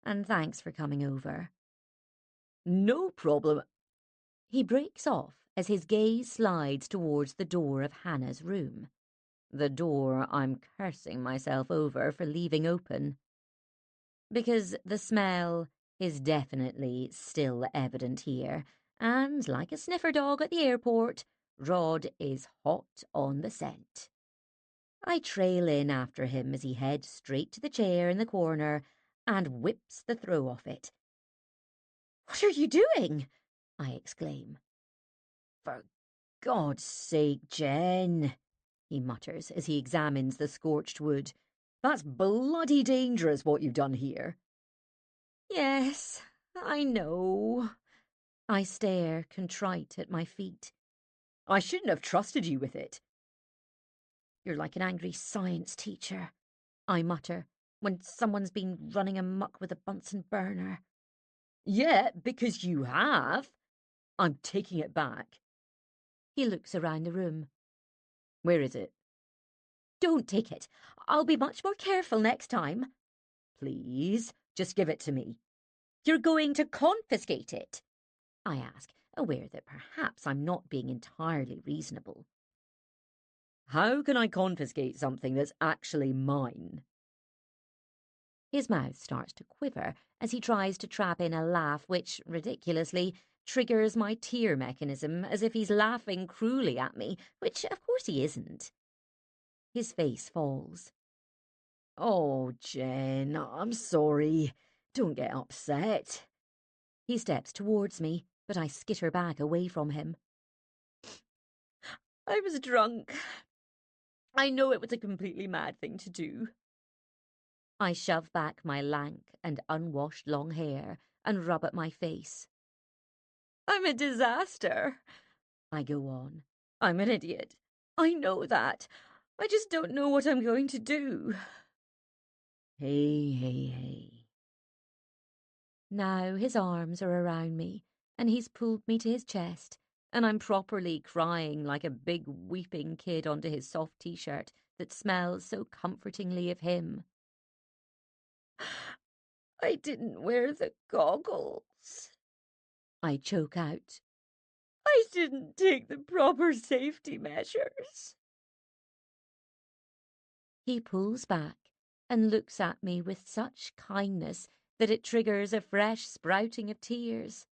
And thanks for coming over. No problem. He breaks off as his gaze slides towards the door of Hannah's room. The door I'm cursing myself over for leaving open. Because the smell is definitely still evident here, and like a sniffer dog at the airport, Rod is hot on the scent. I trail in after him as he heads straight to the chair in the corner and whips the throw off it. "What are you doing?" I exclaim. "For God's sake, Jen," he mutters as he examines the scorched wood. "That's bloody dangerous what you've done here." "Yes, I know." I stare, contrite, at my feet. "I shouldn't have trusted you with it." "You're like an angry science teacher," I mutter, "when someone's been running amok with a Bunsen burner." "Yeah, because you have." "I'm taking it back." He looks around the room. "Where is it?" "Don't take it. I'll be much more careful next time." "Please, just give it to me." "You're going to confiscate it?" I ask, aware that perhaps I'm not being entirely reasonable. "How can I confiscate something that's actually mine?" His mouth starts to quiver as he tries to trap in a laugh which, ridiculously, triggers my tear mechanism as if he's laughing cruelly at me, which of course he isn't. His face falls. "Oh, Jen, I'm sorry. Don't get upset." He steps towards me, but I skitter back away from him. "I was drunk. I know it was a completely mad thing to do." I shove back my lank and unwashed long hair and rub at my face. "I'm a disaster," I go on. "I'm an idiot. I know that. I just don't know what I'm going to do." Hey. Now his arms are around me, and he's pulled me to his chest, and I'm properly crying like a big weeping kid onto his soft t-shirt that smells so comfortingly of him. "I didn't wear the goggles," I choke out. "I didn't take the proper safety measures." He pulls back and looks at me with such kindness that it triggers a fresh sprouting of tears.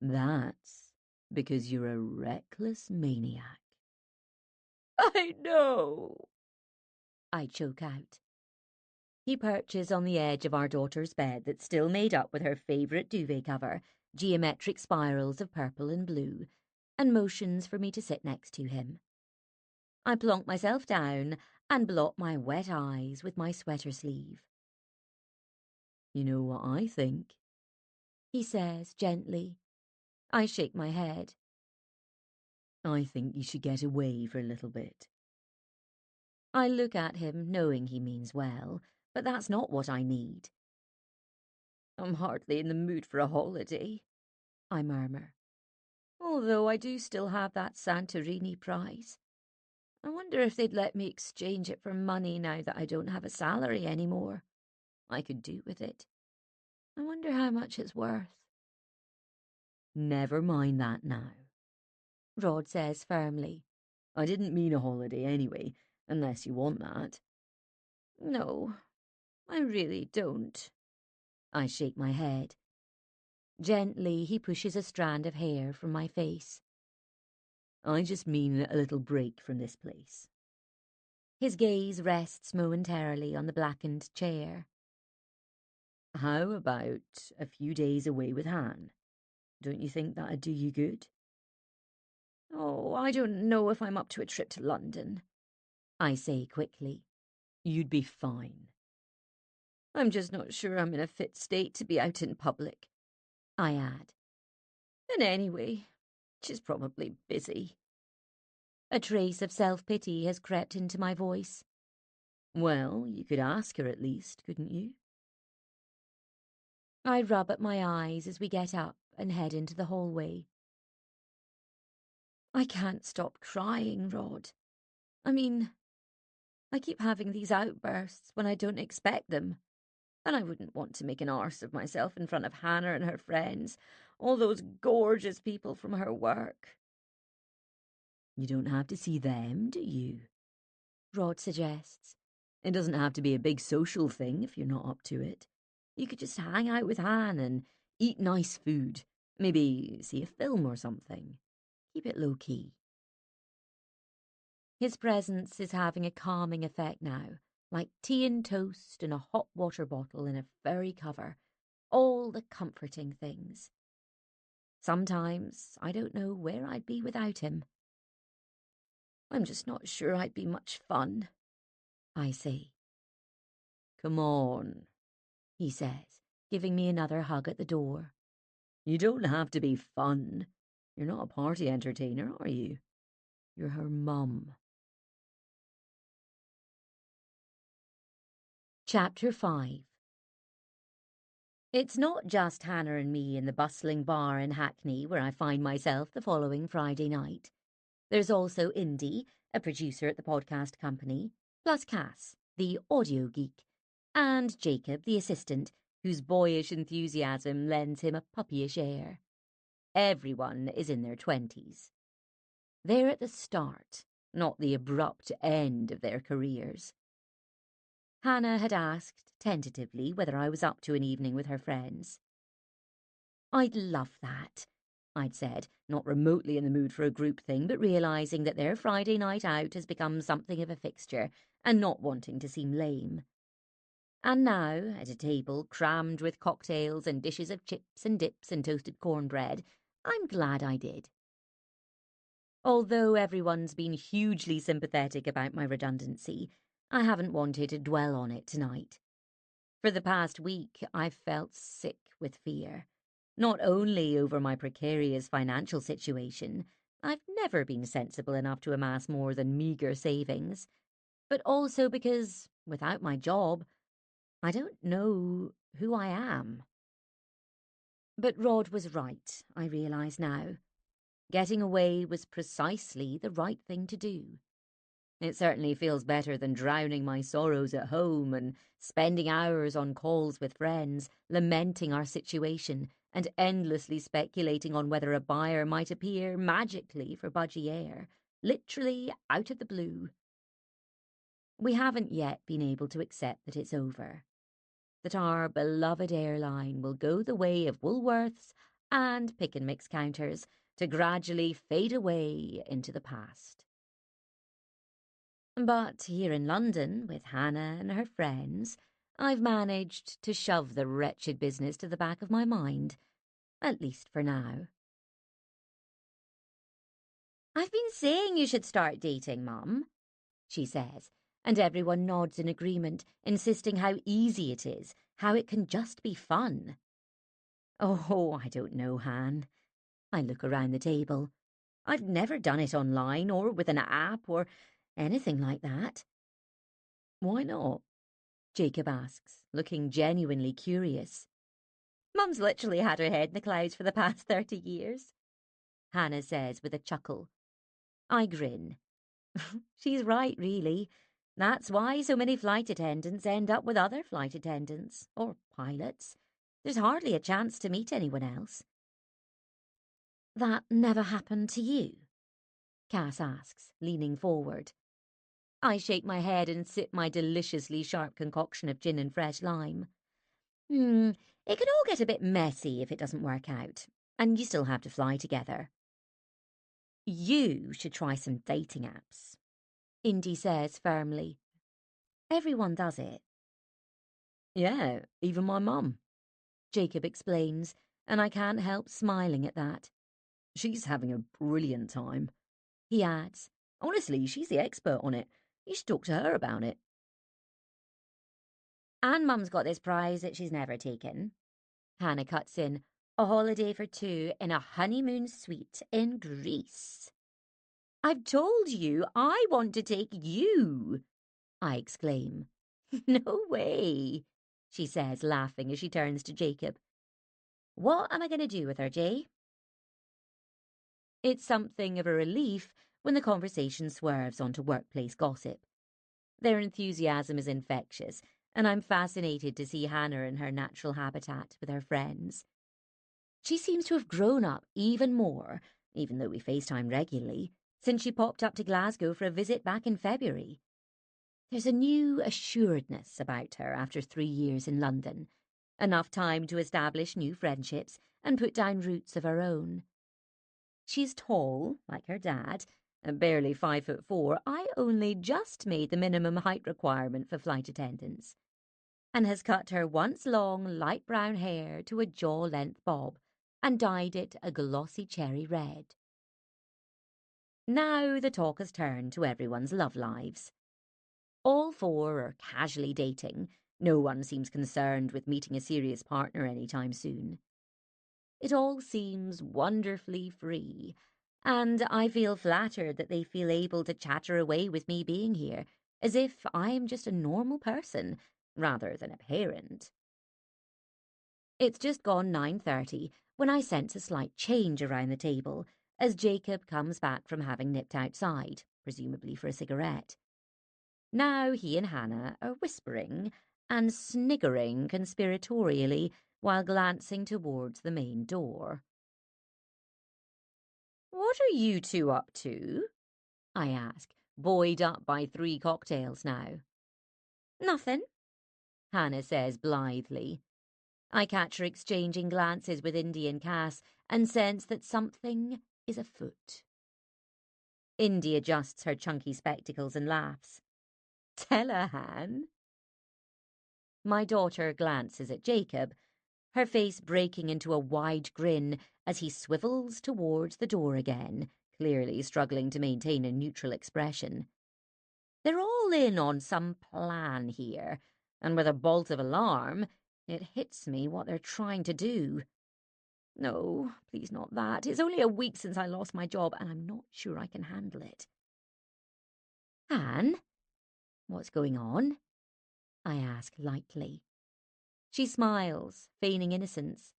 "That's because you're a reckless maniac." "I know," I choke out. He perches on the edge of our daughter's bed that's still made up with her favourite duvet cover, geometric spirals of purple and blue, and motions for me to sit next to him. I plonk myself down and blot my wet eyes with my sweater sleeve. "You know what I think?" he says gently. I shake my head. "I think you should get away for a little bit." I look at him, knowing he means well, but that's not what I need. "I'm hardly in the mood for a holiday," I murmur. "Although I do still have that Santorini prize. I wonder if they'd let me exchange it for money now that I don't have a salary anymore. I could do with it. I wonder how much it's worth." "Never mind that now," Rod says firmly. "I didn't mean a holiday anyway, unless you want that." "No, I really don't." I shake my head. Gently, he pushes a strand of hair from my face. "I just mean a little break from this place." His gaze rests momentarily on the blackened chair. "How about a few days away with Han? Don't you think that'd do you good?" "Oh, I don't know if I'm up to a trip to London," I say quickly. "You'd be fine." "I'm just not sure I'm in a fit state to be out in public," I add. "And anyway, she's probably busy." A trace of self-pity has crept into my voice. "Well, you could ask her at least, couldn't you?" I rub at my eyes as we get up and head into the hallway. "I can't stop crying, Rod. I mean, I keep having these outbursts when I don't expect them. And I wouldn't want to make an arse of myself in front of Hannah and her friends, all those gorgeous people from her work." "You don't have to see them, do you?" Rod suggests. "It doesn't have to be a big social thing if you're not up to it. You could just hang out with Han and eat nice food. Maybe see a film or something. Keep it low-key. His presence is having a calming effect now, like tea and toast and a hot water bottle in a furry cover. All the comforting things. Sometimes I don't know where I'd be without him. I'm just not sure I'd be much fun, I say. Come on, he says, giving me another hug at the door. You don't have to be fun. You're not a party entertainer, are you? You're her mum. Chapter 5. It's not just Hannah and me in the bustling bar in Hackney where I find myself the following Friday night. There's also Indy, a producer at the podcast company, plus Cass, the audio geek, and Jacob, the assistant, whose boyish enthusiasm lends him a puppyish air. Everyone is in their 20s. They're at the start, not the abrupt end of their careers. Hannah had asked, tentatively, whether I was up to an evening with her friends. I'd love that, I'd said, not remotely in the mood for a group thing, but realising that their Friday night out has become something of a fixture, and not wanting to seem lame. And now, at a table crammed with cocktails and dishes of chips and dips and toasted cornbread, I'm glad I did. Although everyone's been hugely sympathetic about my redundancy, I haven't wanted to dwell on it tonight. For the past week, I've felt sick with fear. Not only over my precarious financial situation, I've never been sensible enough to amass more than meagre savings, but also because, without my job, I don't know who I am. But Rod was right, I realise now. Getting away was precisely the right thing to do. It certainly feels better than drowning my sorrows at home and spending hours on calls with friends, lamenting our situation and endlessly speculating on whether a buyer might appear magically for Budgie Air, literally out of the blue. We haven't yet been able to accept that it's over, that our beloved airline will go the way of Woolworths and pick and mix counters to gradually fade away into the past. But here in London, with Hannah and her friends, I've managed to shove the wretched business to the back of my mind, at least for now. I've been saying you should start dating, Mum, she says, and everyone nods in agreement, insisting how easy it is, how it can just be fun. Oh, I don't know, Han. I look around the table. I've never done it online or with an app or anything like that. Why not? Jacob asks, looking genuinely curious. Mum's literally had her head in the clouds for the past 30 years, Hannah says with a chuckle. I grin. She's right, really. That's why so many flight attendants end up with other flight attendants, or pilots. There's hardly a chance to meet anyone else. That never happened to you? Cass asks, leaning forward. I shake my head and sip my deliciously sharp concoction of gin and fresh lime. It could all get a bit messy if it doesn't work out, and you still have to fly together. You should try some dating apps, Indy says firmly. Everyone does it. Yeah, even my mum, Jacob explains, and I can't help smiling at that. She's having a brilliant time. He adds, honestly, she's the expert on it. You should talk to her about it. And Mum's got this prize that she's never taken. Hannah cuts in, a holiday for two in a honeymoon suite in Greece. I've told you I want to take you, I exclaim. No way, she says, laughing as she turns to Jacob. What am I going to do with her, Jay? It's something of a relief when the conversation swerves onto workplace gossip. Their enthusiasm is infectious, and I'm fascinated to see Hannah in her natural habitat with her friends. She seems to have grown up even more, even though we FaceTime regularly, since she popped up to Glasgow for a visit back in February. There's a new assuredness about her after 3 years in London, enough time to establish new friendships and put down roots of her own. She's tall, like her dad, and barely 5'4". I only just made the minimum height requirement for flight attendants, and has cut her once long light brown hair to a jaw-length bob and dyed it a glossy cherry red. Now the talk has turned to everyone's love lives. All four are casually dating. No one seems concerned with meeting a serious partner anytime soon. It all seems wonderfully free, and I feel flattered that they feel able to chatter away with me being here, as if I'm just a normal person, rather than a parent. It's just gone 9:30 when I sense a slight change around the table, as Jacob comes back from having nipped outside, presumably for a cigarette. Now he and Hannah are whispering and sniggering conspiratorially while glancing towards the main door. "What are you two up to?" I ask, buoyed up by 3 cocktails now. "Nothing," Hannah says blithely. I catch her exchanging glances with Indy and Cass and sense that something is afoot. Indy adjusts her chunky spectacles and laughs. "Tell her, Han." My daughter glances at Jacob, her face breaking into a wide grin as he swivels towards the door again, clearly struggling to maintain a neutral expression. They're all in on some plan here, and with a bolt of alarm, it hits me what they're trying to do. No, please not that. It's only a week since I lost my job, and I'm not sure I can handle it. "Han, what's going on?" I ask lightly. She smiles, feigning innocence.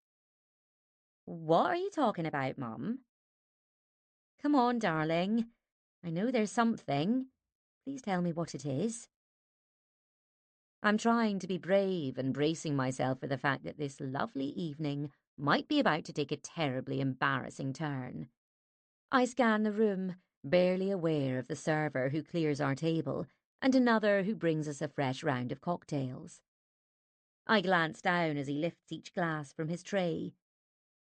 "What are you talking about, Mum?" "Come on, darling. I know there's something. Please tell me what it is." I'm trying to be brave and bracing myself for the fact that this lovely evening might be about to take a terribly embarrassing turn. I scan the room, barely aware of the server who clears our table and another who brings us a fresh round of cocktails. I glance down as he lifts each glass from his tray.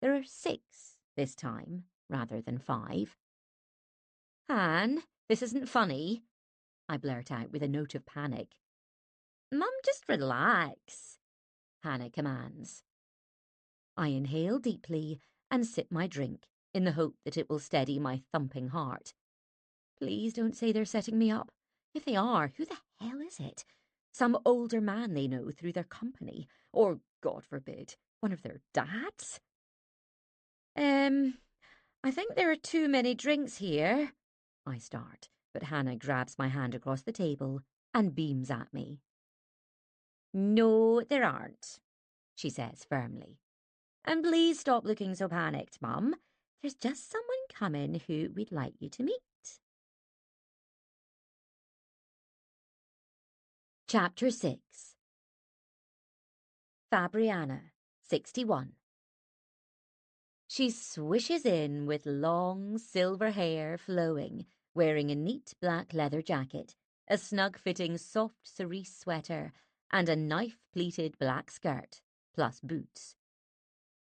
There are 6 this time, rather than 5. "Han, this isn't funny," I blurt out with a note of panic. "Mum, just relax," Hannah commands. I inhale deeply and sip my drink in the hope that it will steady my thumping heart. Please don't say they're setting me up. If they are, who the hell is it? Some older man they know through their company, or, God forbid, one of their dads? I think there are too many drinks here," I start, but Hannah grabs my hand across the table and beams at me. "No, there aren't," she says firmly. "And please stop looking so panicked, Mum. There's just someone coming who we'd like you to meet." Chapter 6. Fabriana, 61. She swishes in with long silver hair flowing, wearing a neat black leather jacket, a snug-fitting soft cerise sweater, and a knife-pleated black skirt, plus boots.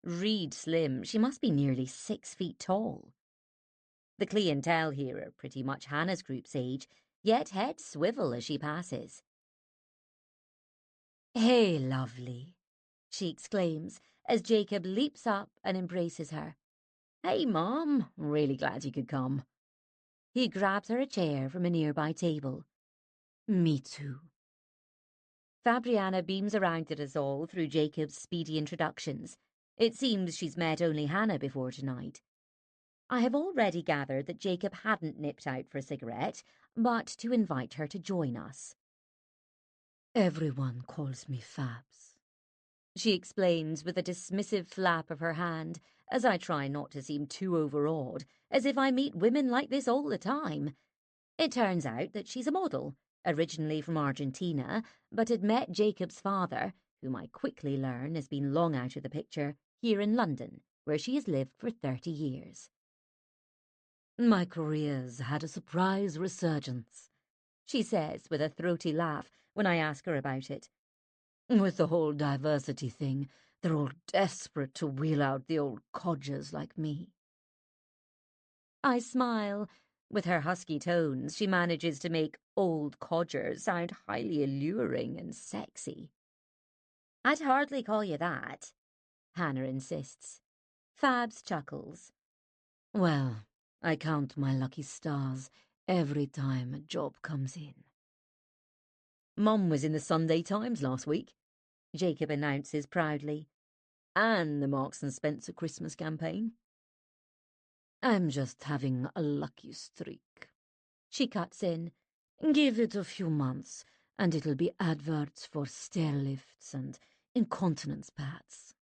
Reed slim, she must be nearly 6 feet tall. The clientele here are pretty much Hannah's group's age, yet heads swivel as she passes. "Hey, lovely," she exclaims as Jacob leaps up and embraces her. "Hey, Mom, really glad you could come." He grabs her a chair from a nearby table. "Me too." Fabriana beams around at us all through Jacob's speedy introductions. It seems she's met only Hannah before tonight. I have already gathered that Jacob hadn't nipped out for a cigarette, but to invite her to join us. "Everyone calls me Fabs," she explains with a dismissive flap of her hand, as I try not to seem too overawed, as if I meet women like this all the time. It turns out that she's a model, originally from Argentina, but had met Jacob's father, whom I quickly learn has been long out of the picture, here in London, where she has lived for 30 years. "My career's had a surprise resurgence," she says with a throaty laugh when I ask her about it. With the whole diversity thing, they're all desperate to wheel out the old codgers like me. I smile. With her husky tones, she manages to make old codgers sound highly alluring and sexy. I'd hardly call you that, Hannah insists. Fabs chuckles. Well, I count my lucky stars every time a job comes in. Mum was in the Sunday Times last week, Jacob announces proudly. And the Marks and Spencer Christmas campaign. I'm just having a lucky streak. She cuts in. Give it a few months, and it'll be adverts for stair lifts and incontinence pads.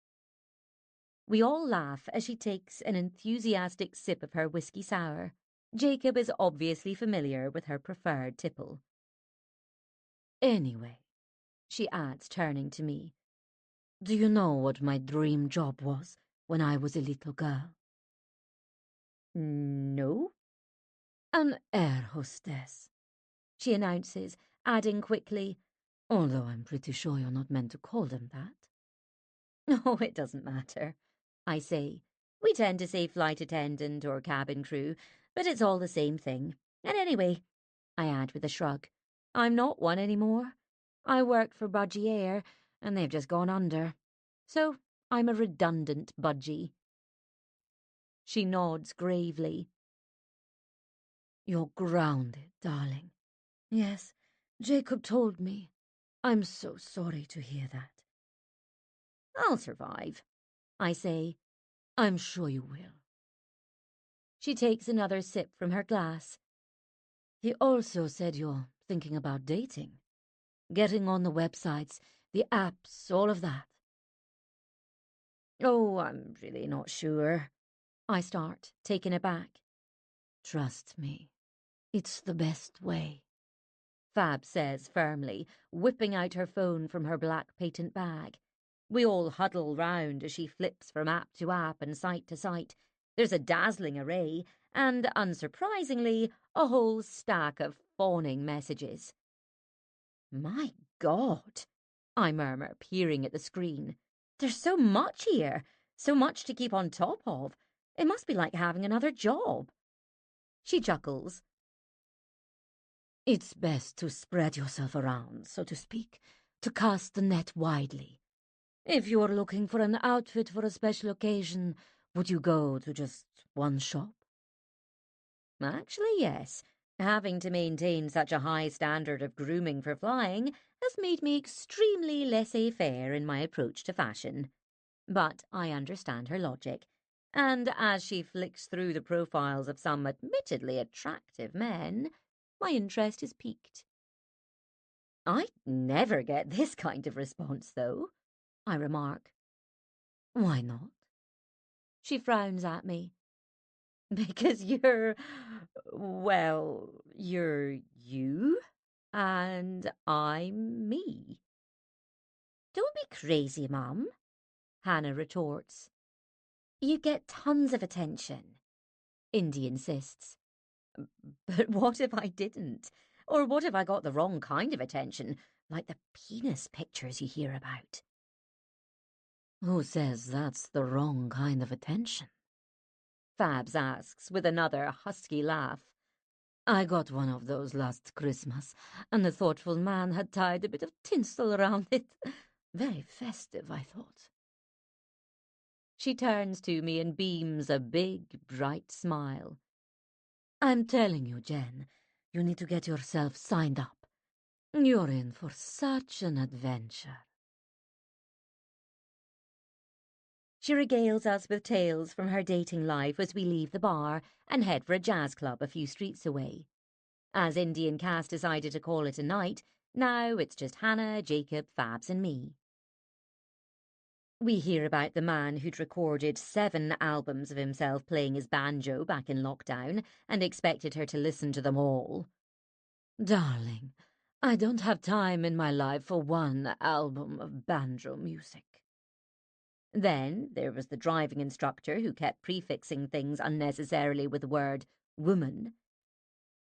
We all laugh as she takes an enthusiastic sip of her whiskey sour. Jacob is obviously familiar with her preferred tipple. Anyway, she adds, turning to me, do you know what my dream job was when I was a little girl? No. An air hostess, she announces, adding quickly, although I'm pretty sure you're not meant to call them that. Oh, it doesn't matter, I say. We tend to say flight attendant or cabin crew, but it's all the same thing. And anyway, I add with a shrug, I'm not one anymore. I worked for Budgie Air, and they've just gone under. So I'm a redundant budgie. She nods gravely. You're grounded, darling. Yes, Jacob told me. I'm so sorry to hear that. I'll survive, I say. I'm sure you will. She takes another sip from her glass. He also said you're thinking about dating. Getting on the websites, the apps, all of that. Oh, I'm really not sure. I start, taken aback. Trust me, it's the best way, Fab says firmly, whipping out her phone from her black patent bag. We all huddle round as she flips from app to app and site to site. There's a dazzling array, and, unsurprisingly, a whole stack of fawning messages. My God, I murmur, peering at the screen. There's so much here, so much to keep on top of. It must be like having another job. She chuckles. It's best to spread yourself around, so to speak, to cast the net widely. If you are looking for an outfit for a special occasion, would you go to just one shop? Actually, yes. Having to maintain such a high standard of grooming for flying has made me extremely laissez-faire in my approach to fashion. But I understand her logic, and as she flicks through the profiles of some admittedly attractive men, my interest is piqued. I never get this kind of response, though, I remark. Why not? She frowns at me. Because you're you, and I'm me. Don't be crazy, Mum, Hannah retorts. You get tons of attention, Indy insists. But what if I didn't? Or what if I got the wrong kind of attention, like the penis pictures you hear about? Who says that's the wrong kind of attention? Fabs asks with another husky laugh. I got one of those last Christmas, and the thoughtful man had tied a bit of tinsel around it. Very festive, I thought. She turns to me and beams a big, bright smile. I'm telling you, Jen, you need to get yourself signed up. You're in for such an adventure. She regales us with tales from her dating life as we leave the bar and head for a jazz club a few streets away. As Indy and Cass decided to call it a night, now it's just Hannah, Jacob, Fabs and me. We hear about the man who'd recorded 7 albums of himself playing his banjo back in lockdown and expected her to listen to them all. Darling, I don't have time in my life for one album of banjo music. Then there was the driving instructor who kept prefixing things unnecessarily with the word woman.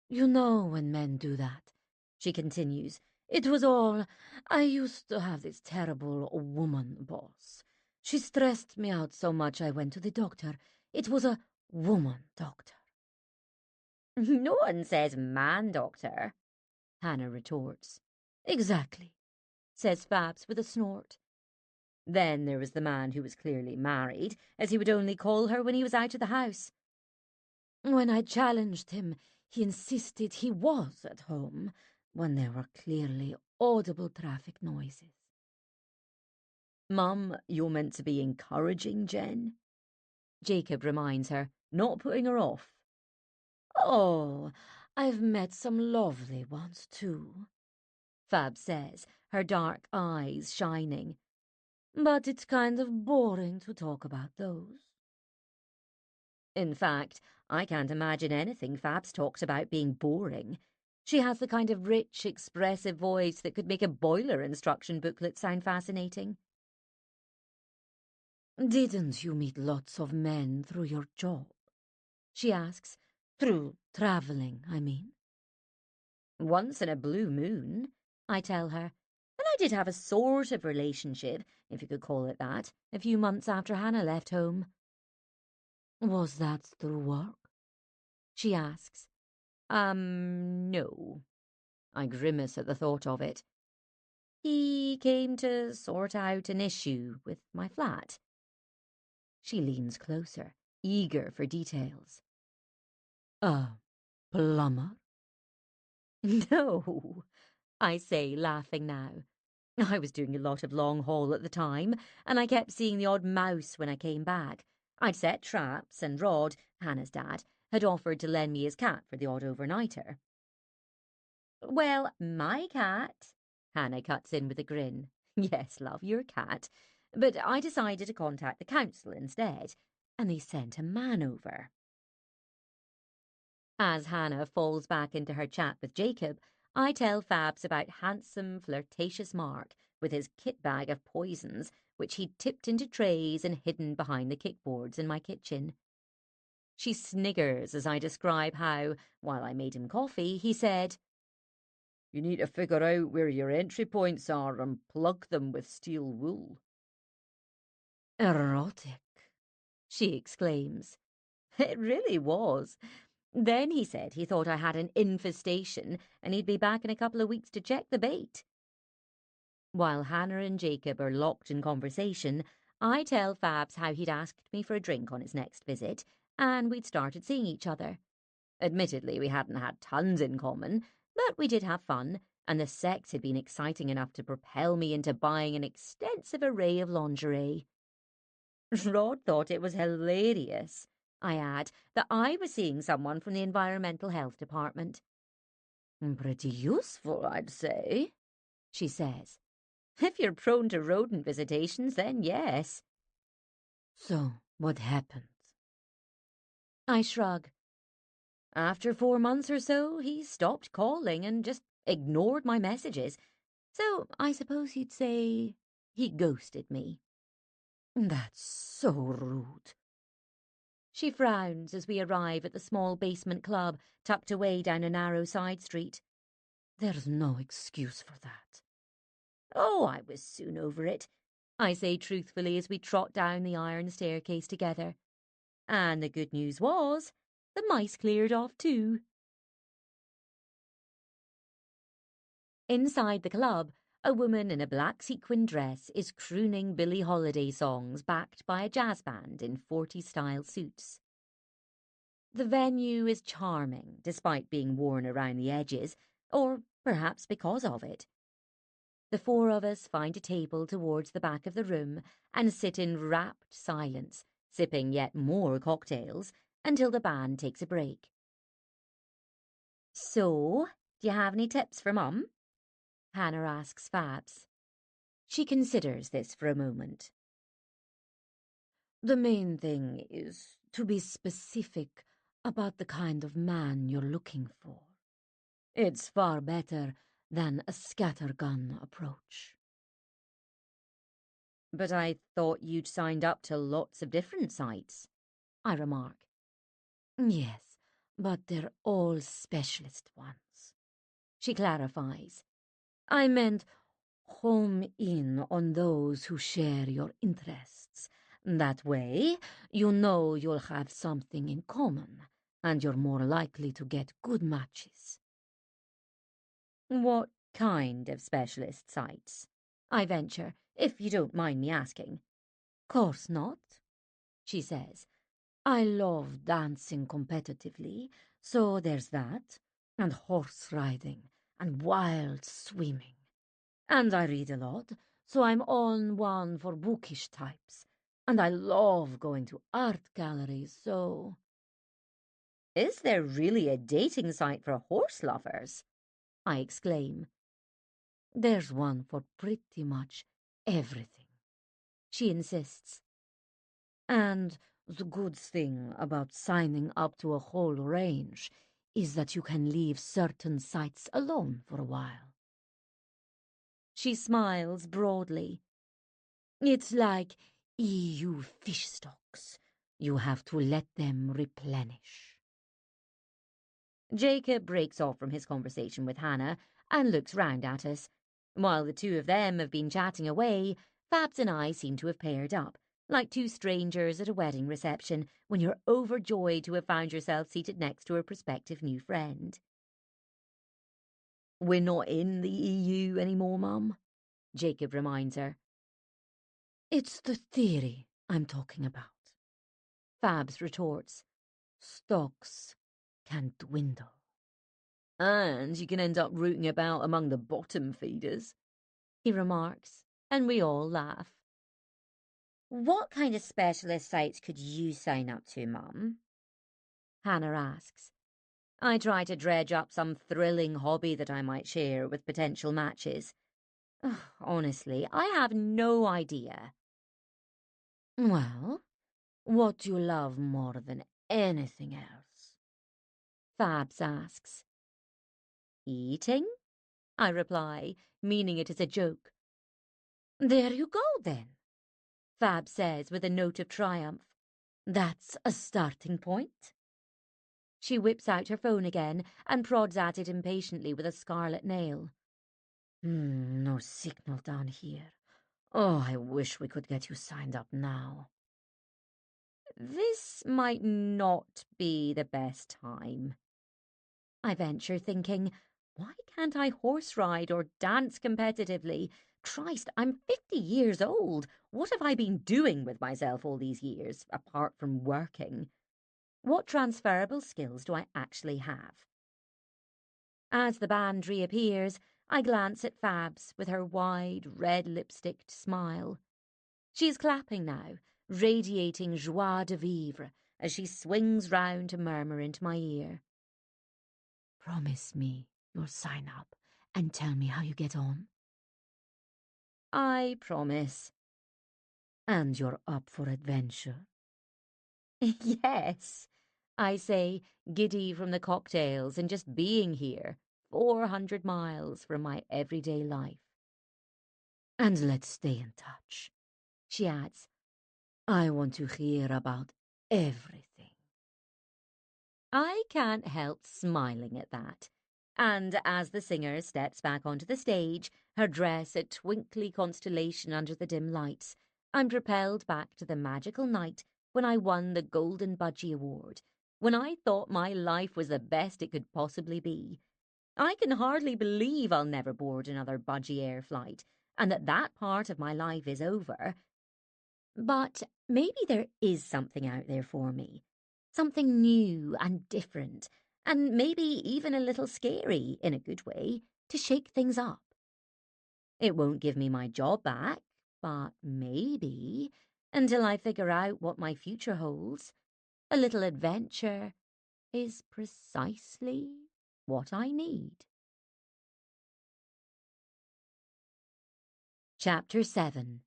You know when men do that, she continues, It was all, I used to have this terrible woman boss. She stressed me out so much I went to the doctor. It was a woman doctor. No one says man doctor, Hannah retorts. Exactly, says Fabs with a snort. Then there was the man who was clearly married, as he would only call her when he was out of the house. When I challenged him, he insisted he was at home when there were clearly audible traffic noises. Mum, you're meant to be encouraging Jen, Jacob reminds her, not putting her off. Oh, I've met some lovely ones too, Fab says, her dark eyes shining. But it's kind of boring to talk about those. In fact, I can't imagine anything Fab's talked about being boring. She has the kind of rich, expressive voice that could make a boiler instruction booklet sound fascinating. Didn't you meet lots of men through your job? She asks. Through travelling, I mean. Once in a blue moon, I tell her, and I did have a sort of relationship, if you could call it that, a few months after Hannah left home. Was that through work? She asks. No. I grimace at the thought of it. He came to sort out an issue with my flat. She leans closer, eager for details. A plumber? No, I say, laughing now. I was doing a lot of long haul at the time, and I kept seeing the odd mouse when I came back. I'd set traps, and Rod, Hannah's dad, had offered to lend me his cat for the odd overnighter. Well, my cat, Hannah cuts in with a grin. Yes, love, your cat. But I decided to contact the council instead, and they sent a man over. As Hannah falls back into her chat with Jacob, I tell Fabs about handsome, flirtatious Mark with his kit bag of poisons, which he'd tipped into trays and hidden behind the kickboards in my kitchen. She sniggers as I describe how, while I made him coffee, he said, You need to figure out where your entry points are and plug them with steel wool. Erotic, she exclaims. It really was. Then he said he thought I had an infestation and he'd be back in a couple of weeks to check the bait. While Hannah and Jacob are locked in conversation, I tell Fabs how he'd asked me for a drink on his next visit, and we'd started seeing each other. Admittedly, we hadn't had tons in common, but we did have fun, and the sex had been exciting enough to propel me into buying an extensive array of lingerie. Rod thought it was hilarious, I add, that I was seeing someone from the Environmental Health Department. Pretty useful, I'd say, she says. If you're prone to rodent visitations, then yes. So, what happened? I shrug. After 4 months or so, he stopped calling and just ignored my messages. So, I suppose you'd say he ghosted me. That's so rude. She frowns as we arrive at the small basement club tucked away down a narrow side street. There's no excuse for that. Oh, I was soon over it, I say truthfully as we trot down the iron staircase together. And the good news was, the mice cleared off too. Inside the club, a woman in a black sequin dress is crooning Billie Holiday songs backed by a jazz band in 40s-style suits. The venue is charming, despite being worn around the edges, or perhaps because of it. The 4 of us find a table towards the back of the room and sit in rapt silence, sipping yet more cocktails, until the band takes a break. So, do you have any tips for Mum? Hannah asks Fabs. She considers this for a moment. The main thing is to be specific about the kind of man you're looking for. It's far better than a scattergun approach. But I thought you'd signed up to lots of different sites, I remark. Yes, but they're all specialist ones, she clarifies. I meant home in on those who share your interests. That way, you know you'll have something in common, and you're more likely to get good matches. What kind of specialist sites? I venture, if you don't mind me asking. Course not, she says. I love dancing competitively, so there's that, and horse riding, and wild swimming. And I read a lot, so I'm on one for bookish types. And I love going to art galleries, so... Is there really a dating site for horse lovers? I exclaim. There's one for pretty much everything, she insists. And the good thing about signing up to a whole range is that you can leave certain sites alone for a while. She smiles broadly. It's like EU fish stocks. You have to let them replenish. Jacob breaks off from his conversation with Hannah and looks round at us. While the two of them have been chatting away, Fabs and I seem to have paired up, like two strangers at a wedding reception when you're overjoyed to have found yourself seated next to a prospective new friend. We're not in the EU anymore, Mum, Jacob reminds her. It's the theory I'm talking about. Fabs retorts. Stocks can dwindle. And you can end up rooting about among the bottom feeders, he remarks, and we all laugh. What kind of specialist sites could you sign up to, Mum? Hannah asks. I try to dredge up some thrilling hobby that I might share with potential matches. Ugh, honestly, I have no idea. Well, what do you love more than anything else? Fabs asks. Eating? I reply, meaning it as a joke. There you go, then, Fab says with a note of triumph. That's a starting point. She whips out her phone again and prods at it impatiently with a scarlet nail. No signal down here. Oh, I wish we could get you signed up now. This might not be the best time, I venture, thinking, why can't I horse ride or dance competitively? Christ, I'm 50 years old. What have I been doing with myself all these years, apart from working? What transferable skills do I actually have? As the band reappears, I glance at Fabs with her wide, red lipsticked smile. She is clapping now, radiating joie de vivre as she swings round to murmur into my ear. Promise me you'll sign up and tell me how you get on. I promise. And you're up for adventure? Yes, I say, giddy from the cocktails and just being here, 400 miles from my everyday life. And let's stay in touch, she adds. I want to hear about everything. I can't help smiling at that. And as the singer steps back onto the stage, her dress a twinkly constellation under the dim lights, I'm propelled back to the magical night when I won the Golden Budgie Award, when I thought my life was the best it could possibly be. I can hardly believe I'll never board another Budgie Air flight, and that part of my life is over. But maybe there is something out there for me. Something new and different, and maybe even a little scary, in a good way, to shake things up. It won't give me my job back, but maybe, until I figure out what my future holds, a little adventure is precisely what I need. Chapter 7.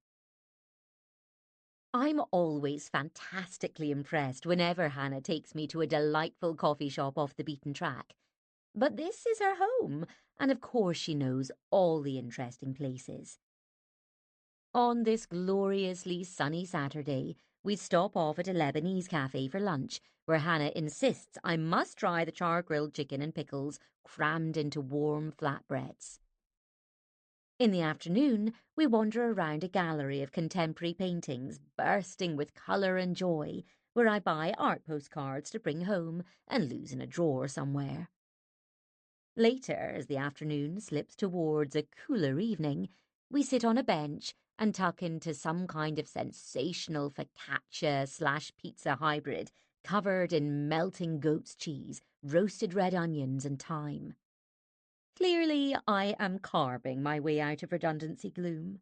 I'm always fantastically impressed whenever Hannah takes me to a delightful coffee shop off the beaten track. But this is her home, and of course she knows all the interesting places. On this gloriously sunny Saturday, we stop off at a Lebanese cafe for lunch, where Hannah insists I must try the char-grilled chicken and pickles crammed into warm flatbreads. In the afternoon, we wander around a gallery of contemporary paintings bursting with colour and joy, where I buy art postcards to bring home and lose in a drawer somewhere. Later, as the afternoon slips towards a cooler evening, we sit on a bench and tuck into some kind of sensational focaccia/pizza hybrid covered in melting goat's cheese, roasted red onions, and thyme. Clearly, I am carving my way out of redundancy gloom.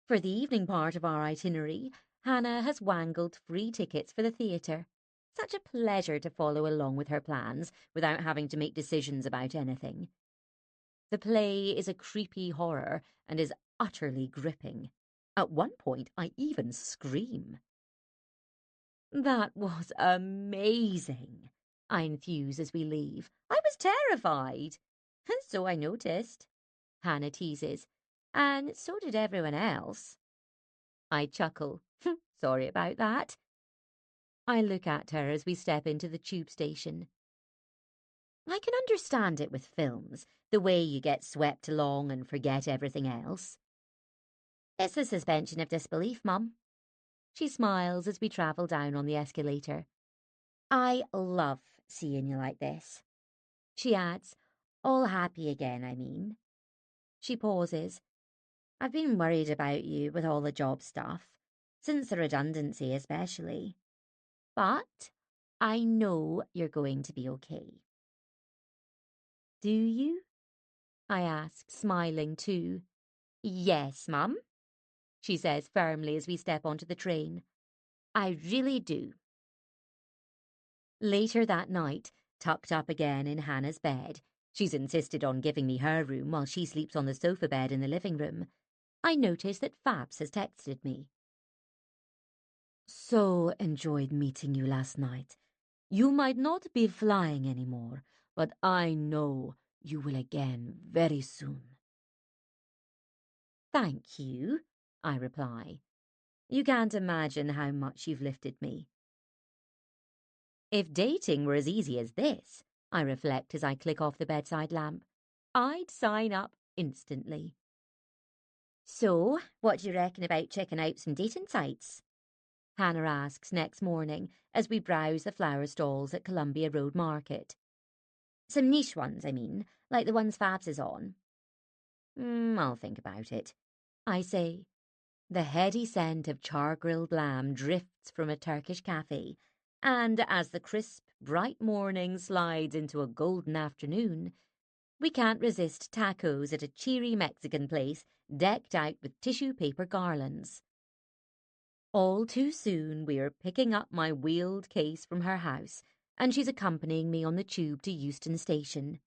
For the evening part of our itinerary, Hannah has wangled free tickets for the theatre. Such a pleasure to follow along with her plans without having to make decisions about anything. The play is a creepy horror and is utterly gripping. At one point, I even scream. That was amazing, I enthuse as we leave. I was terrified. So I noticed, Hannah teases, and so did everyone else. I chuckle. Sorry about that. I look at her as we step into the tube station. I can understand it with films, the way you get swept along and forget everything else. It's a suspension of disbelief, Mum. She smiles as we travel down on the escalator. I love seeing you like this. She adds, all happy again, I mean. She pauses. I've been worried about you with all the job stuff, since the redundancy especially. But I know you're going to be okay. Do you? I ask, smiling too. Yes, Mum, she says firmly as we step onto the train. I really do. Later that night, tucked up again in Hannah's bed, she's insisted on giving me her room while she sleeps on the sofa bed in the living room, I notice that Fabs has texted me. So enjoyed meeting you last night. You might not be flying anymore, but I know you will again very soon. Thank you, I reply. You can't imagine how much you've lifted me. If dating were as easy as this, I reflect as I click off the bedside lamp, I'd sign up instantly. So, what do you reckon about checking out some dating sites? Hannah asks next morning as we browse the flower stalls at Columbia Road Market. Some niche ones, I mean, like the ones Fabs is on. I'll think about it, I say. The heady scent of char-grilled lamb drifts from a Turkish cafe, and as the crisp, bright morning slides into a golden afternoon, we can't resist tacos at a cheery Mexican place decked out with tissue paper garlands. All too soon, we are picking up my wheeled case from her house, and she's accompanying me on the tube to Euston Station.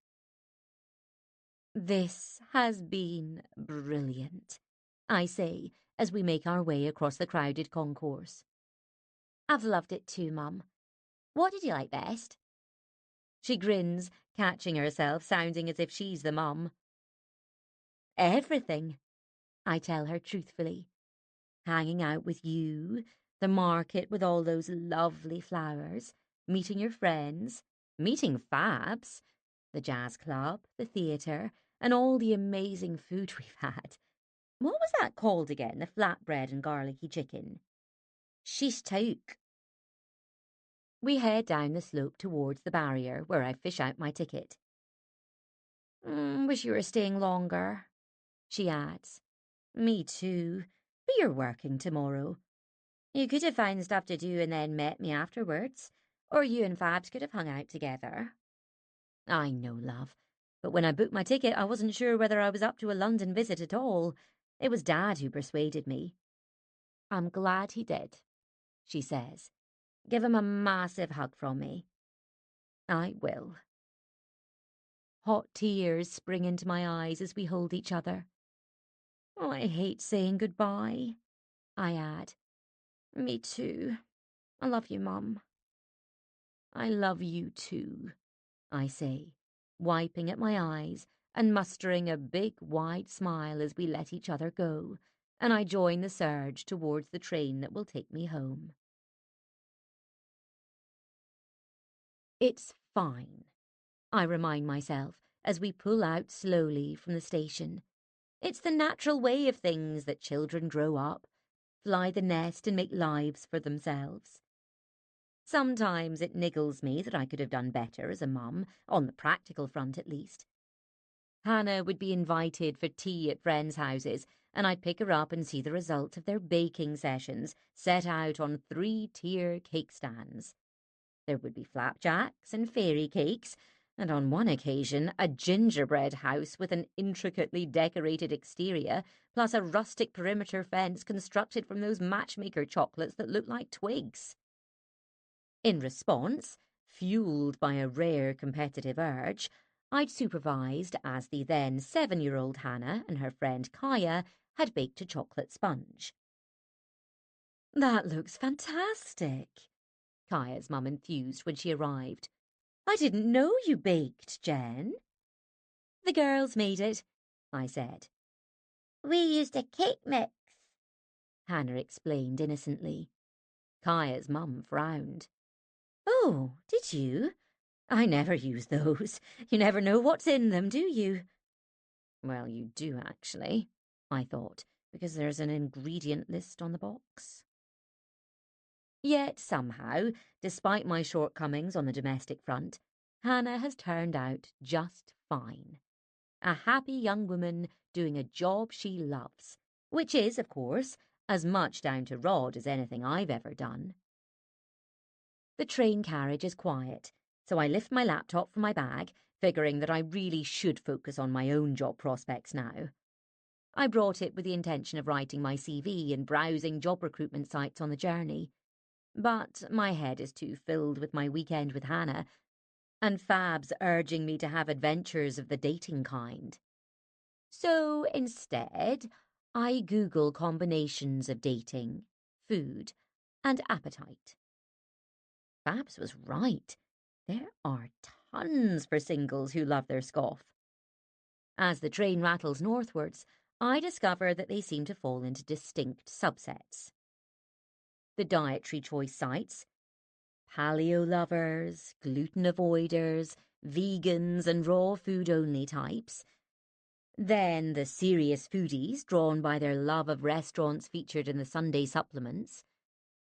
This has been brilliant, I say, as we make our way across the crowded concourse. I've loved it too, Mum. What did you like best? She grins, catching herself, sounding as if she's the mum. Everything, I tell her truthfully. Hanging out with you, the market with all those lovely flowers, meeting your friends, meeting Fabs, the jazz club, the theatre, and all the amazing food we've had. What was that called again, the flatbread and garlicky chicken? Shish taouk. We head down the slope towards the barrier, where I fish out my ticket. Wish you were staying longer, she adds. Me too, but you're working tomorrow. You could have found stuff to do and then met me afterwards, or you and Fabs could have hung out together. I know, love, but when I booked my ticket I wasn't sure whether I was up to a London visit at all. It was Dad who persuaded me. I'm glad he did, she says. Give him a massive hug from me. I will. Hot tears spring into my eyes as we hold each other. Oh, I hate saying goodbye, I add. Me too. I love you, Mum. I love you too, I say, wiping at my eyes and mustering a big, wide smile as we let each other go, and I join the surge towards the train that will take me home. It's fine, I remind myself as we pull out slowly from the station. It's the natural way of things that children grow up, fly the nest and make lives for themselves. Sometimes it niggles me that I could have done better as a mum, on the practical front at least. Hannah would be invited for tea at friends' houses, and I'd pick her up and see the result of their baking sessions set out on 3-tier cake stands. There would be flapjacks and fairy cakes, and on one occasion a gingerbread house with an intricately decorated exterior, plus a rustic perimeter fence constructed from those matchmaker chocolates that look like twigs. In response, fueled by a rare competitive urge, I'd supervised as the then 7-year-old Hannah and her friend Kaya had baked a chocolate sponge. "That looks fantastic," Kaya's mum enthused when she arrived. "I didn't know you baked, Jen." "The girls made it," I said. "We used a cake mix," Hannah explained innocently. Kaya's mum frowned. "Oh, did you? I never use those. You never know what's in them, do you?" Well, you do actually, I thought, because there's an ingredient list on the box. Yet somehow, despite my shortcomings on the domestic front, Hannah has turned out just fine. A happy young woman doing a job she loves, which is, of course, as much down to Rod as anything I've ever done. The train carriage is quiet, so I lift my laptop from my bag, figuring that I really should focus on my own job prospects now. I brought it with the intention of writing my CV and browsing job recruitment sites on the journey. But my head is too filled with my weekend with Hannah, and Fab's urging me to have adventures of the dating kind. So instead, I Google combinations of dating, food, and appetite. Babs was right. There are tons for singles who love their scoff. As the train rattles northwards, I discover that they seem to fall into distinct subsets. The dietary choice sites: paleo lovers, gluten avoiders, vegans and raw food only types. Then the serious foodies, drawn by their love of restaurants featured in the Sunday supplements.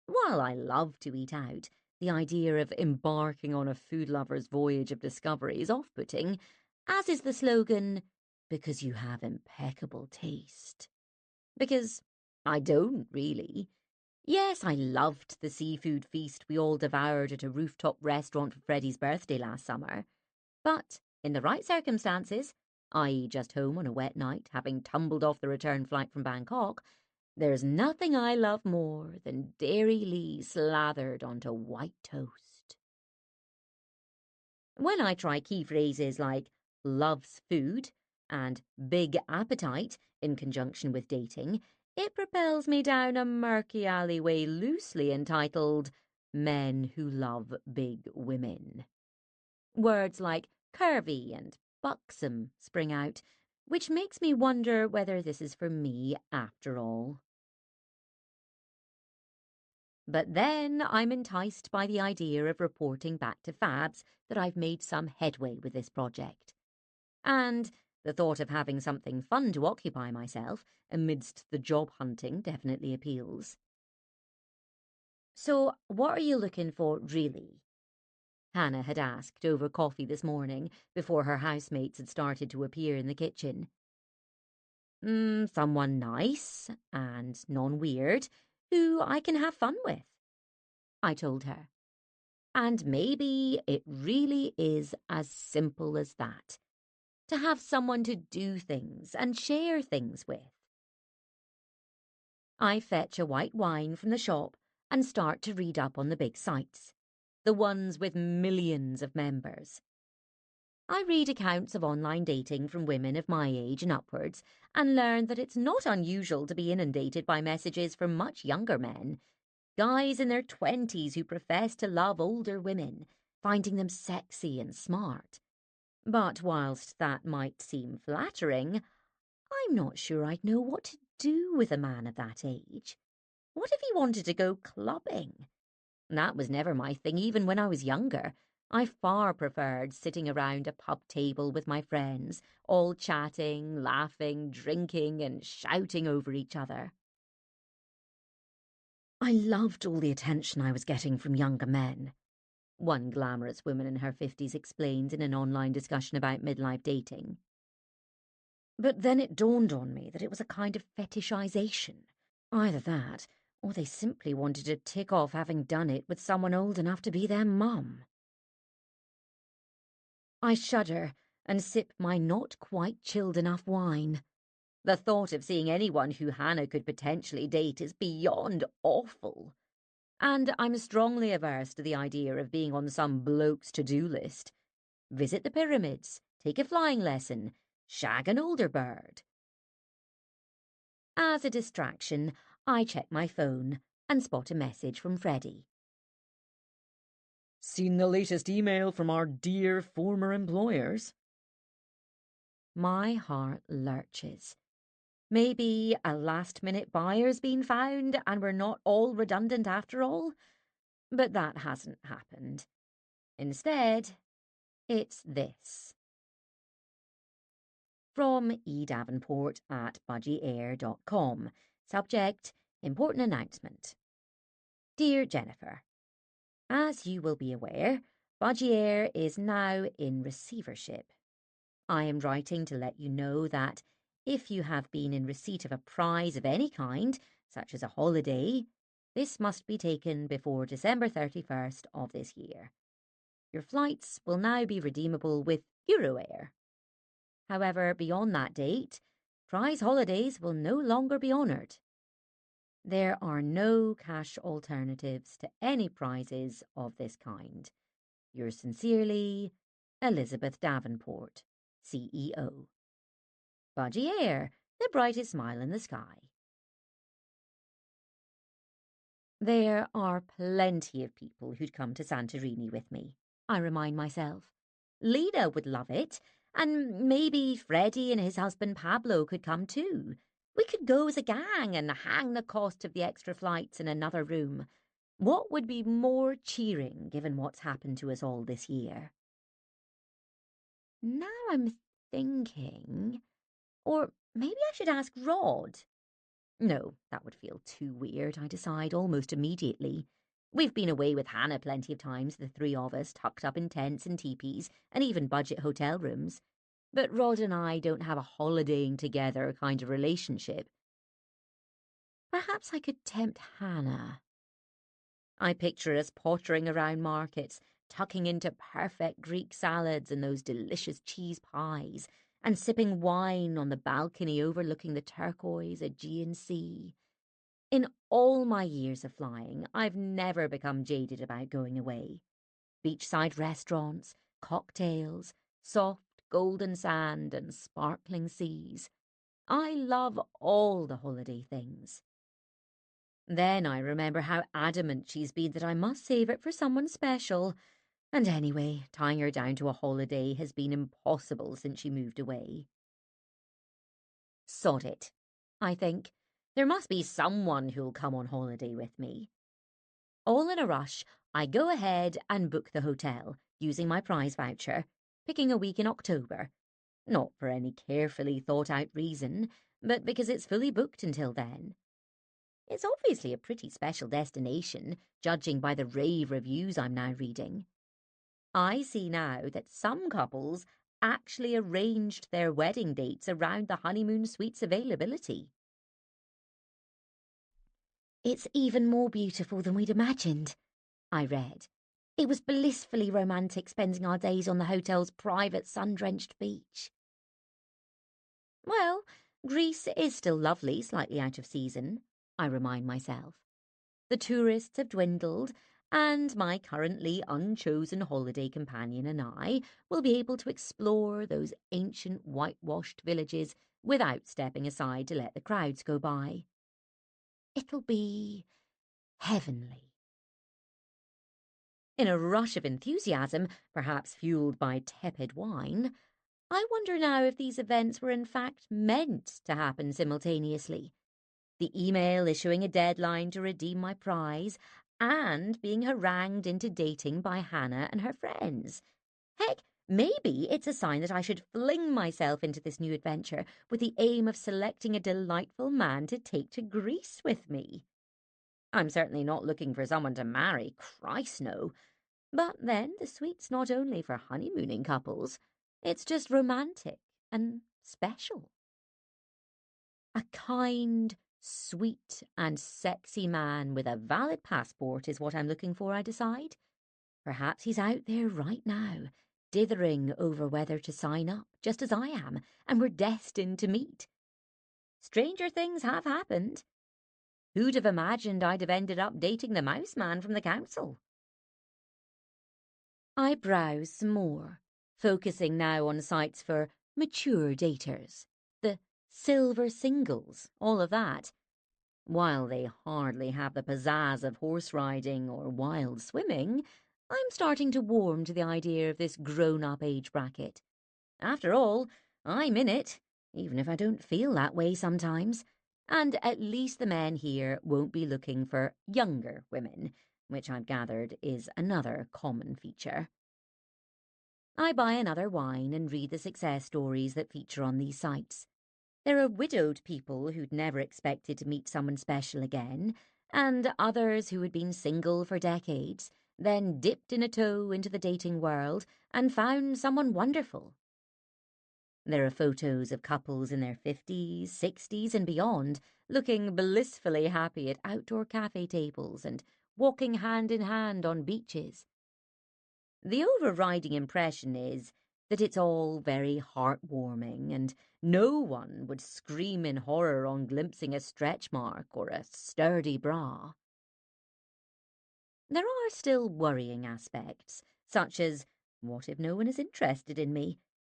While I love to eat out, the idea of embarking on a food lover's voyage of discovery is off-putting, as is the slogan, "because you have impeccable taste." Because I don't, really. Yes, I loved the seafood feast we all devoured at a rooftop restaurant for Freddie's birthday last summer. But in the right circumstances, i.e. just home on a wet night, having tumbled off the return flight from Bangkok, there's nothing I love more than Dairy Lee slathered onto white toast. When I try key phrases like loves food and big appetite in conjunction with dating, it propels me down a murky alleyway loosely entitled Men Who Love Big Women. Words like curvy and buxom spring out, which makes me wonder whether this is for me after all. But then I'm enticed by the idea of reporting back to Fabs that I've made some headway with this project. And the thought of having something fun to occupy myself amidst the job hunting definitely appeals. "So, what are you looking for, really?" Hannah had asked over coffee this morning before her housemates had started to appear in the kitchen. Someone nice and non-weird who I can have fun with," I told her. And maybe it really is as simple as that. To have someone to do things and share things with. I fetch a white wine from the shop and start to read up on the big sites, the ones with millions of members. I read accounts of online dating from women of my age and upwards and learn that it's not unusual to be inundated by messages from much younger men, guys in their 20s who profess to love older women, finding them sexy and smart. But whilst that might seem flattering, I'm not sure I'd know what to do with a man of that age. What if he wanted to go clubbing? That was never my thing even when I was younger, I far preferred sitting around a pub table with my friends, all chatting, laughing, drinking, and shouting over each other. I loved all the attention I was getting from younger men. One glamorous woman in her 50s explained in an online discussion about midlife dating. But then it dawned on me that it was a kind of fetishization. Either that, or they simply wanted to tick off having done it with someone old enough to be their mum. I shudder and sip my not quite chilled enough wine. The thought of seeing anyone who Hannah could potentially date is beyond awful. And I'm strongly averse to the idea of being on some bloke's to-do list. Visit the pyramids, take a flying lesson, shag an older bird. As a distraction, I check my phone and spot a message from Freddie. Seen the latest email from our dear former employers? My heart lurches. Maybe a last-minute buyer's been found and we're not all redundant after all? But that hasn't happened. Instead, it's this. From E. Davenport at budgyair.com. Subject, important announcement. Dear Jennifer, as you will be aware, Budgie Air is now in receivership. I am writing to let you know that if you have been in receipt of a prize of any kind, such as a holiday, this must be taken before December 31st of this year. Your flights will now be redeemable with EuroAir. However, beyond that date, prize holidays will no longer be honoured. There are no cash alternatives to any prizes of this kind. Yours sincerely, Elizabeth Davenport, CEO. Budgie Air, the brightest smile in the sky. There are plenty of people who'd come to Santorini with me, I remind myself. Lena would love it, and maybe Freddie and his husband Pablo could come too. We could go as a gang and hang the cost of the extra flights in another room. What would be more cheering given what's happened to us all this year? Now I'm thinking, or maybe I should ask Rod. No, that would feel too weird, I decide almost immediately. We've been away with Hannah plenty of times, the three of us, tucked up in tents and teepees, and even budget hotel rooms. But Rod and I don't have a holidaying together kind of relationship. Perhaps I could tempt Hannah. I picture us pottering around markets, tucking into perfect Greek salads and those delicious cheese pies, and sipping wine on the balcony overlooking the turquoise Aegean Sea. In all my years of flying, I've never become jaded about going away. Beachside restaurants, cocktails, soft golden sand and sparkling seas. I love all the holiday things. Then I remember how adamant she's been that I must save it for someone special. And anyway, tying her down to a holiday has been impossible since she moved away. Sod it, I think. There must be someone who'll come on holiday with me. All in a rush, I go ahead and book the hotel, using my prize voucher, picking a week in October. Not for any carefully thought-out reason, but because it's fully booked until then. It's obviously a pretty special destination, judging by the rave reviews I'm now reading. I see now that some couples actually arranged their wedding dates around the honeymoon suite's availability. It's even more beautiful than we'd imagined, I read. It was blissfully romantic spending our days on the hotel's private sun-drenched beach. Well, Greece is still lovely, slightly out of season, I remind myself. The tourists have dwindled, and my currently unchosen holiday companion and I will be able to explore those ancient whitewashed villages without stepping aside to let the crowds go by. It'll be heavenly. In a rush of enthusiasm, perhaps fueled by tepid wine, I wonder now if these events were in fact meant to happen simultaneously. The email issuing a deadline to redeem my prize, and being harangued into dating by Hannah and her friends. Heck, maybe it's a sign that I should fling myself into this new adventure with the aim of selecting a delightful man to take to Greece with me. I'm certainly not looking for someone to marry, Christ no. But then the suite's not only for honeymooning couples, it's just romantic and special. A kind, sweet, and sexy man with a valid passport is what I'm looking for, I decide. Perhaps he's out there right now, dithering over whether to sign up, just as I am, and we're destined to meet. Stranger things have happened. Who'd have imagined I'd have ended up dating the mouse man from the council? I browse some more, focusing now on sites for mature daters, the silver singles, all of that. While they hardly have the pizzazz of horse riding or wild swimming, I'm starting to warm to the idea of this grown-up age bracket. After all, I'm in it, even if I don't feel that way sometimes. And at least the men here won't be looking for younger women, which I've gathered is another common feature. I buy another wine and read the success stories that feature on these sites. There are widowed people who'd never expected to meet someone special again, and others who had been single for decades, then dipped in a toe into the dating world and found someone wonderful. There are photos of couples in their 50s, 60s, and beyond, looking blissfully happy at outdoor cafe tables and walking hand in hand on beaches. The overriding impression is that it's all very heartwarming, and no one would scream in horror on glimpsing a stretch mark or a sturdy bra. There are still worrying aspects, such as, what if no one is interested in me?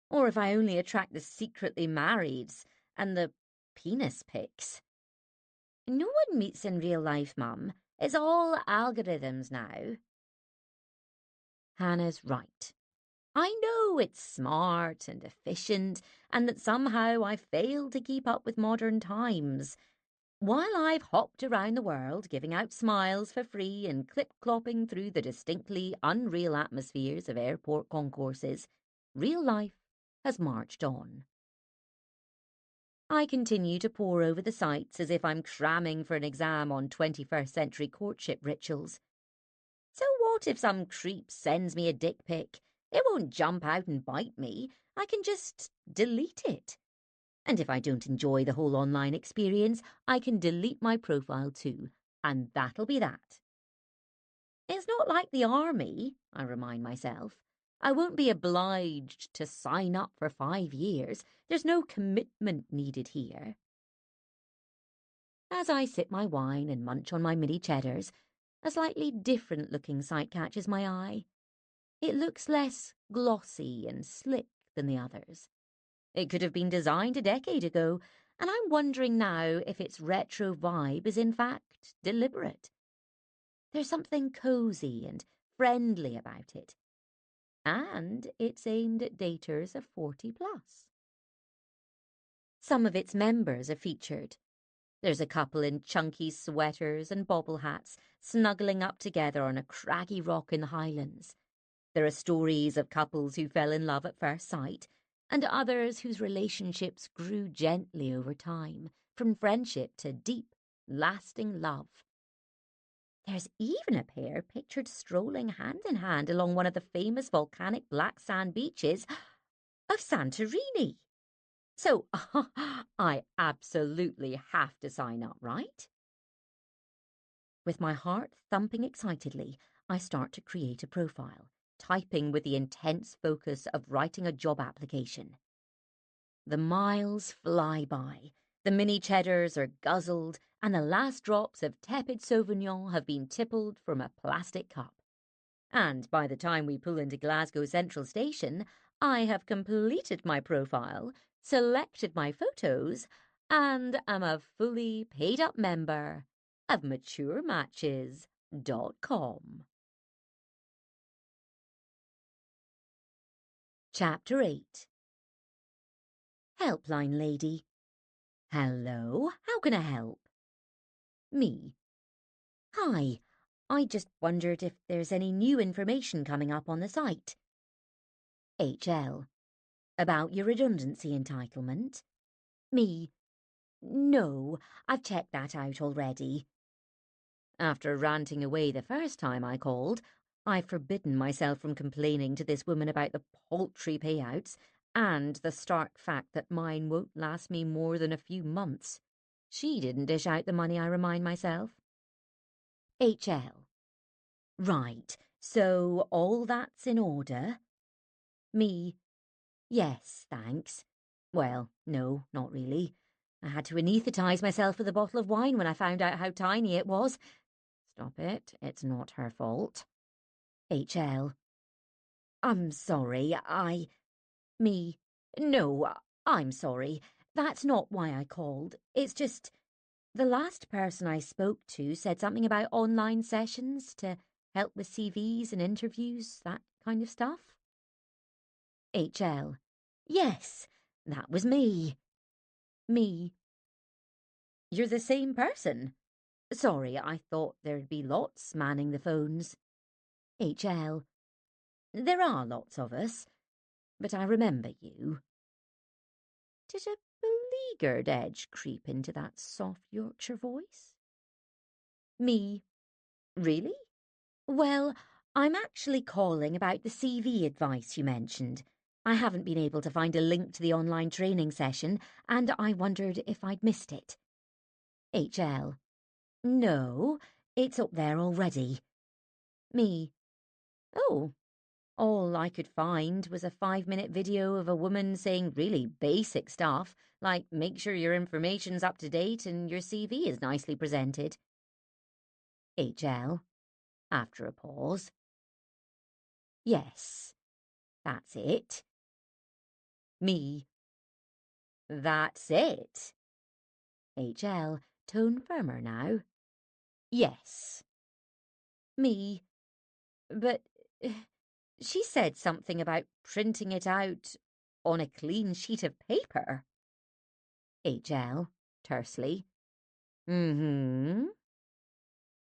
Or if I only attract the secretly marrieds and the penis pics? No one meets in real life, Mum. It's all algorithms now. Hannah's right. I know it's smart and efficient, and that somehow I failed to keep up with modern times. While I've hopped around the world giving out smiles for free and clip-clopping through the distinctly unreal atmospheres of airport concourses, real life has marched on. I continue to pore over the sites as if I'm cramming for an exam on 21st century courtship rituals. So what if some creep sends me a dick pic? It won't jump out and bite me. I can just delete it. And if I don't enjoy the whole online experience, I can delete my profile too, and that'll be that. It's not like the army, I remind myself. I won't be obliged to sign up for 5 years. There's no commitment needed here. As I sip my wine and munch on my mini cheddars, a slightly different-looking sight catches my eye. It looks less glossy and slick than the others. It could have been designed a decade ago, and I'm wondering now if its retro vibe is in fact deliberate. There's something cozy and friendly about it, and it's aimed at daters of 40 plus. Some of its members are featured. There's a couple in chunky sweaters and bobble hats snuggling up together on a craggy rock in the Highlands. There are stories of couples who fell in love at first sight, and others whose relationships grew gently over time, from friendship to deep, lasting love. There's even a pair pictured strolling hand in hand along one of the famous volcanic black sand beaches of Santorini. So, I absolutely have to sign up, right? With my heart thumping excitedly, I start to create a profile, typing with the intense focus of writing a job application. The miles fly by, the mini cheddars are guzzled, and the last drops of tepid Sauvignon have been tippled from a plastic cup. And by the time we pull into Glasgow Central Station, I have completed my profile, selected my photos, and am a fully paid-up member of MatureMatches.com. Chapter 8. Helpline Lady. Hello, how can I help? Me. Hi, I just wondered if there's any new information coming up on the site. HL. About your redundancy entitlement? Me. No, I've checked that out already. After ranting away the first time I called, I've forbidden myself from complaining to this woman about the paltry payouts and the stark fact that mine won't last me more than a few months. She didn't dish out the money, I remind myself. HL. Right, so all that's in order? Me. Yes, thanks. Well, no, not really. I had to anaesthetise myself with a bottle of wine when I found out how tiny it was. Stop it, it's not her fault. HL. I'm sorry, Me. No, I'm sorry. That's not why I called. It's just the last person I spoke to said something about online sessions to help with CVs and interviews, that kind of stuff. HL. Yes, that was me. Me. You're the same person. Sorry, I thought there'd be lots manning the phones. HL. There are lots of us, but I remember you. Did a beleaguered edge creep into that soft Yorkshire voice? Me. Really? Well, I'm actually calling about the CV advice you mentioned. I haven't been able to find a link to the online training session, and I wondered if I'd missed it. HL. No, it's up there already. Me. Oh, all I could find was a 5-minute video of a woman saying really basic stuff, like make sure your information's up to date and your CV is nicely presented. HL. After a pause. Yes, that's it. Me. That's it. HL. Tone firmer now. Yes. Me. But she said something about printing it out on a clean sheet of paper. HL. Tersely. Mm-hmm.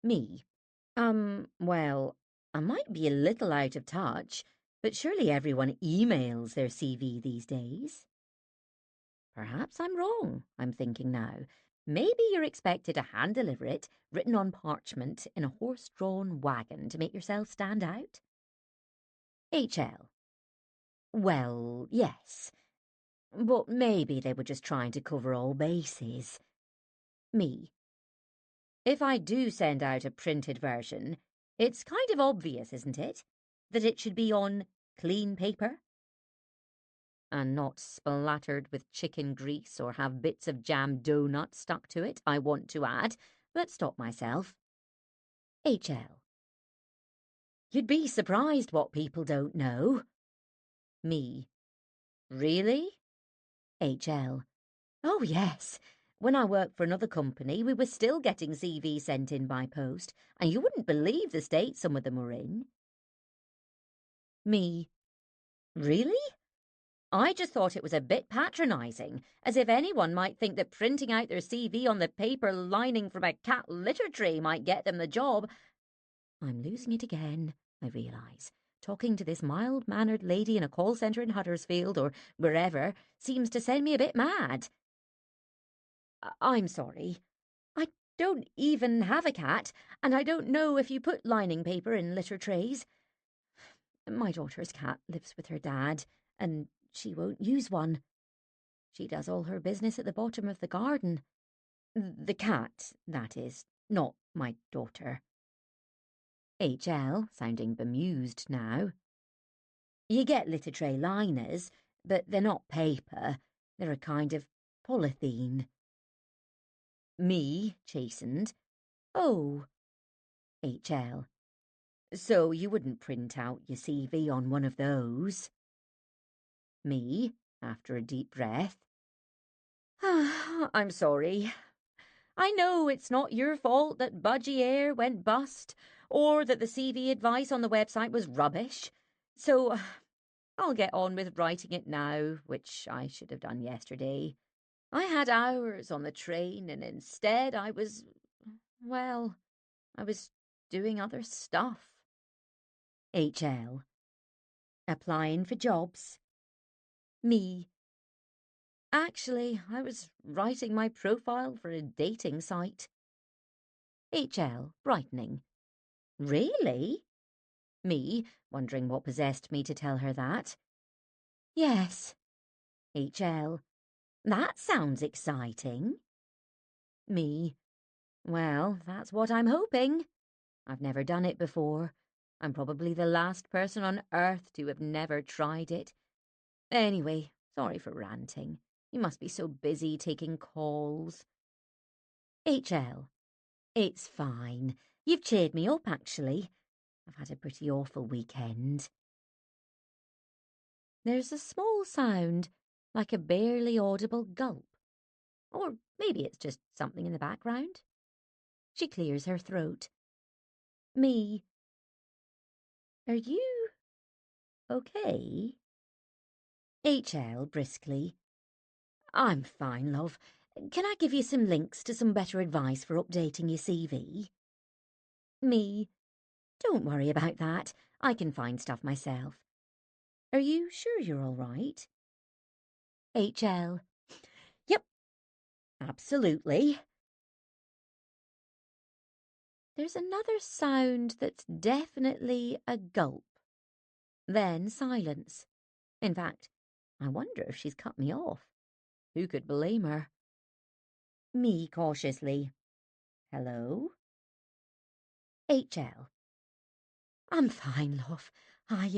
Me. Well, I might be a little out of touch, but surely everyone emails their CV these days. Perhaps I'm wrong, I'm thinking now. Maybe you're expected to hand-deliver it, written on parchment, in a horse-drawn wagon to make yourself stand out? HL. Well, yes. But maybe they were just trying to cover all bases. Me. If I do send out a printed version, it's kind of obvious, isn't it, that it should be on clean paper? And not splattered with chicken grease or have bits of jam donut stuck to it, I want to add, but stop myself. HL. You'd be surprised what people don't know. Me. Really? HL. Oh, yes. When I worked for another company, we were still getting CVs sent in by post, and you wouldn't believe the state some of them were in. Me. Really? I just thought it was a bit patronising, as if anyone might think that printing out their CV on the paper lining from a cat litter tray might get them the job. I'm losing it again, I realise. Talking to this mild-mannered lady in a call centre in Huddersfield or wherever seems to send me a bit mad. I'm sorry. I don't even have a cat, and I don't know if you put lining paper in litter trays. My daughter's cat lives with her dad, and she won't use one. She does all her business at the bottom of the garden. The cat, that is, not my daughter. HL, sounding bemused now. You get litter tray liners, but they're not paper. They're a kind of polythene. Me, chastened. Oh. HL. So you wouldn't print out your CV on one of those? Me, after a deep breath. I'm sorry. I know it's not your fault that Budgie Air went bust, or that the CV advice on the website was rubbish. So I'll get on with writing it now, which I should have done yesterday. I had hours on the train, and instead I was doing other stuff. HL. Applying for jobs. Me. Actually, I was writing my profile for a dating site. HL, brightening. Really? Me, wondering what possessed me to tell her that. Yes. HL. That sounds exciting. Me. Well, that's what I'm hoping. I've never done it before. I'm probably the last person on earth to have never tried it. Anyway, sorry for ranting. You must be so busy taking calls. HL. It's fine. You've cheered me up, actually. I've had a pretty awful weekend. There's a small sound, like a barely audible gulp. Or maybe it's just something in the background. She clears her throat. Me. Are you okay? HL briskly. I'm fine, love. Can I give you some links to some better advice for updating your CV? Me. Don't worry about that. I can find stuff myself. Are you sure you're all right? HL. Yep. Absolutely. There's another sound that's definitely a gulp. Then silence. In fact, I wonder if she's cut me off. Who could blame her? Me cautiously. Hello? HL. I'm fine, love. I've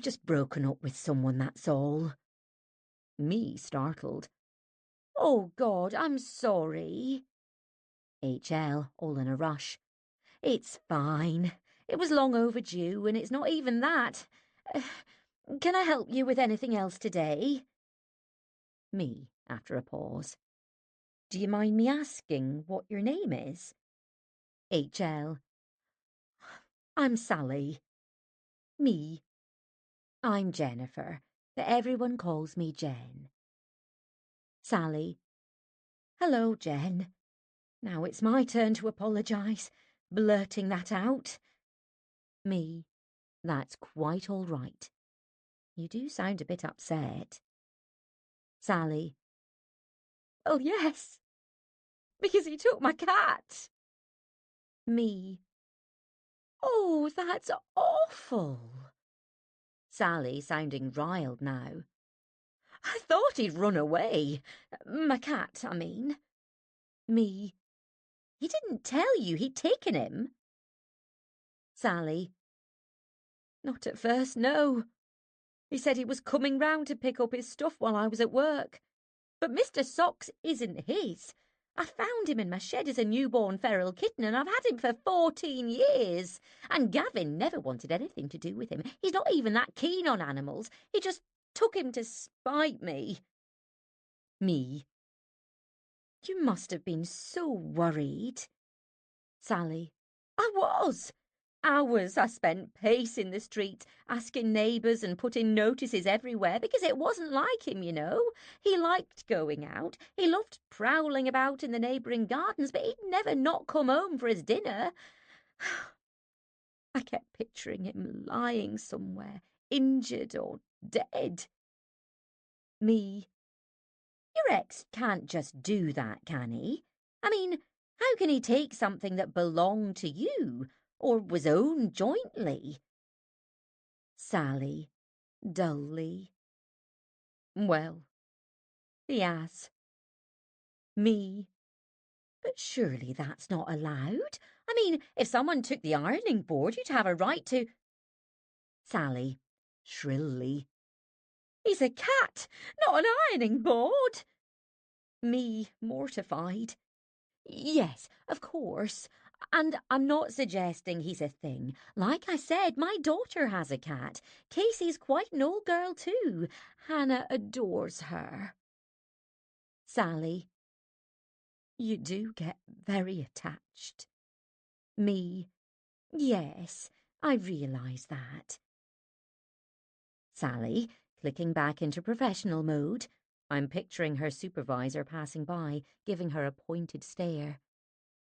just broken up with someone, that's all. Me startled. Oh, God, I'm sorry. HL, all in a rush. It's fine. It was long overdue, and it's not even that. Can I help you with anything else today? Me, after a pause. Do you mind me asking what your name is? HL. I'm Sally. Me. I'm Jennifer, but everyone calls me Jen. Sally. Hello, Jen. Now it's my turn to apologise, blurting that out. Me. That's quite all right. You do sound a bit upset. Sally. Oh, yes, because he took my cat. Me. Oh, that's awful. Sally, sounding riled now. I thought he'd run away. My cat, I mean. Me. He didn't tell you he'd taken him? Sally. Not at first, no. He said he was coming round to pick up his stuff while I was at work. But Mr. Socks isn't his. I found him in my shed as a newborn feral kitten, and I've had him for 14 years. And Gavin never wanted anything to do with him. He's not even that keen on animals. He just took him to spite me. Me. You must have been so worried. Sally. I was. Hours I spent pacing the streets, asking neighbours and putting notices everywhere because it wasn't like him, you know. He liked going out. He loved prowling about in the neighbouring gardens, but he'd never not come home for his dinner. I kept picturing him lying somewhere, injured or dead. Me. Your ex can't just do that, can he? I mean, how can he take something that belonged to you or was owned jointly? Sally, dully. Well, he has. Me. But surely that's not allowed. I mean, if someone took the ironing board, you'd have a right to... Sally, shrilly. He's a cat, not an ironing board. Me, mortified. Yes, of course. And I'm not suggesting he's a thing. Like I said, my daughter has a cat. Casey's quite an old girl too. Hannah adores her. Sally. You do get very attached. Me. Yes, I realise that. Sally, clicking back into professional mode. I'm picturing her supervisor passing by, giving her a pointed stare.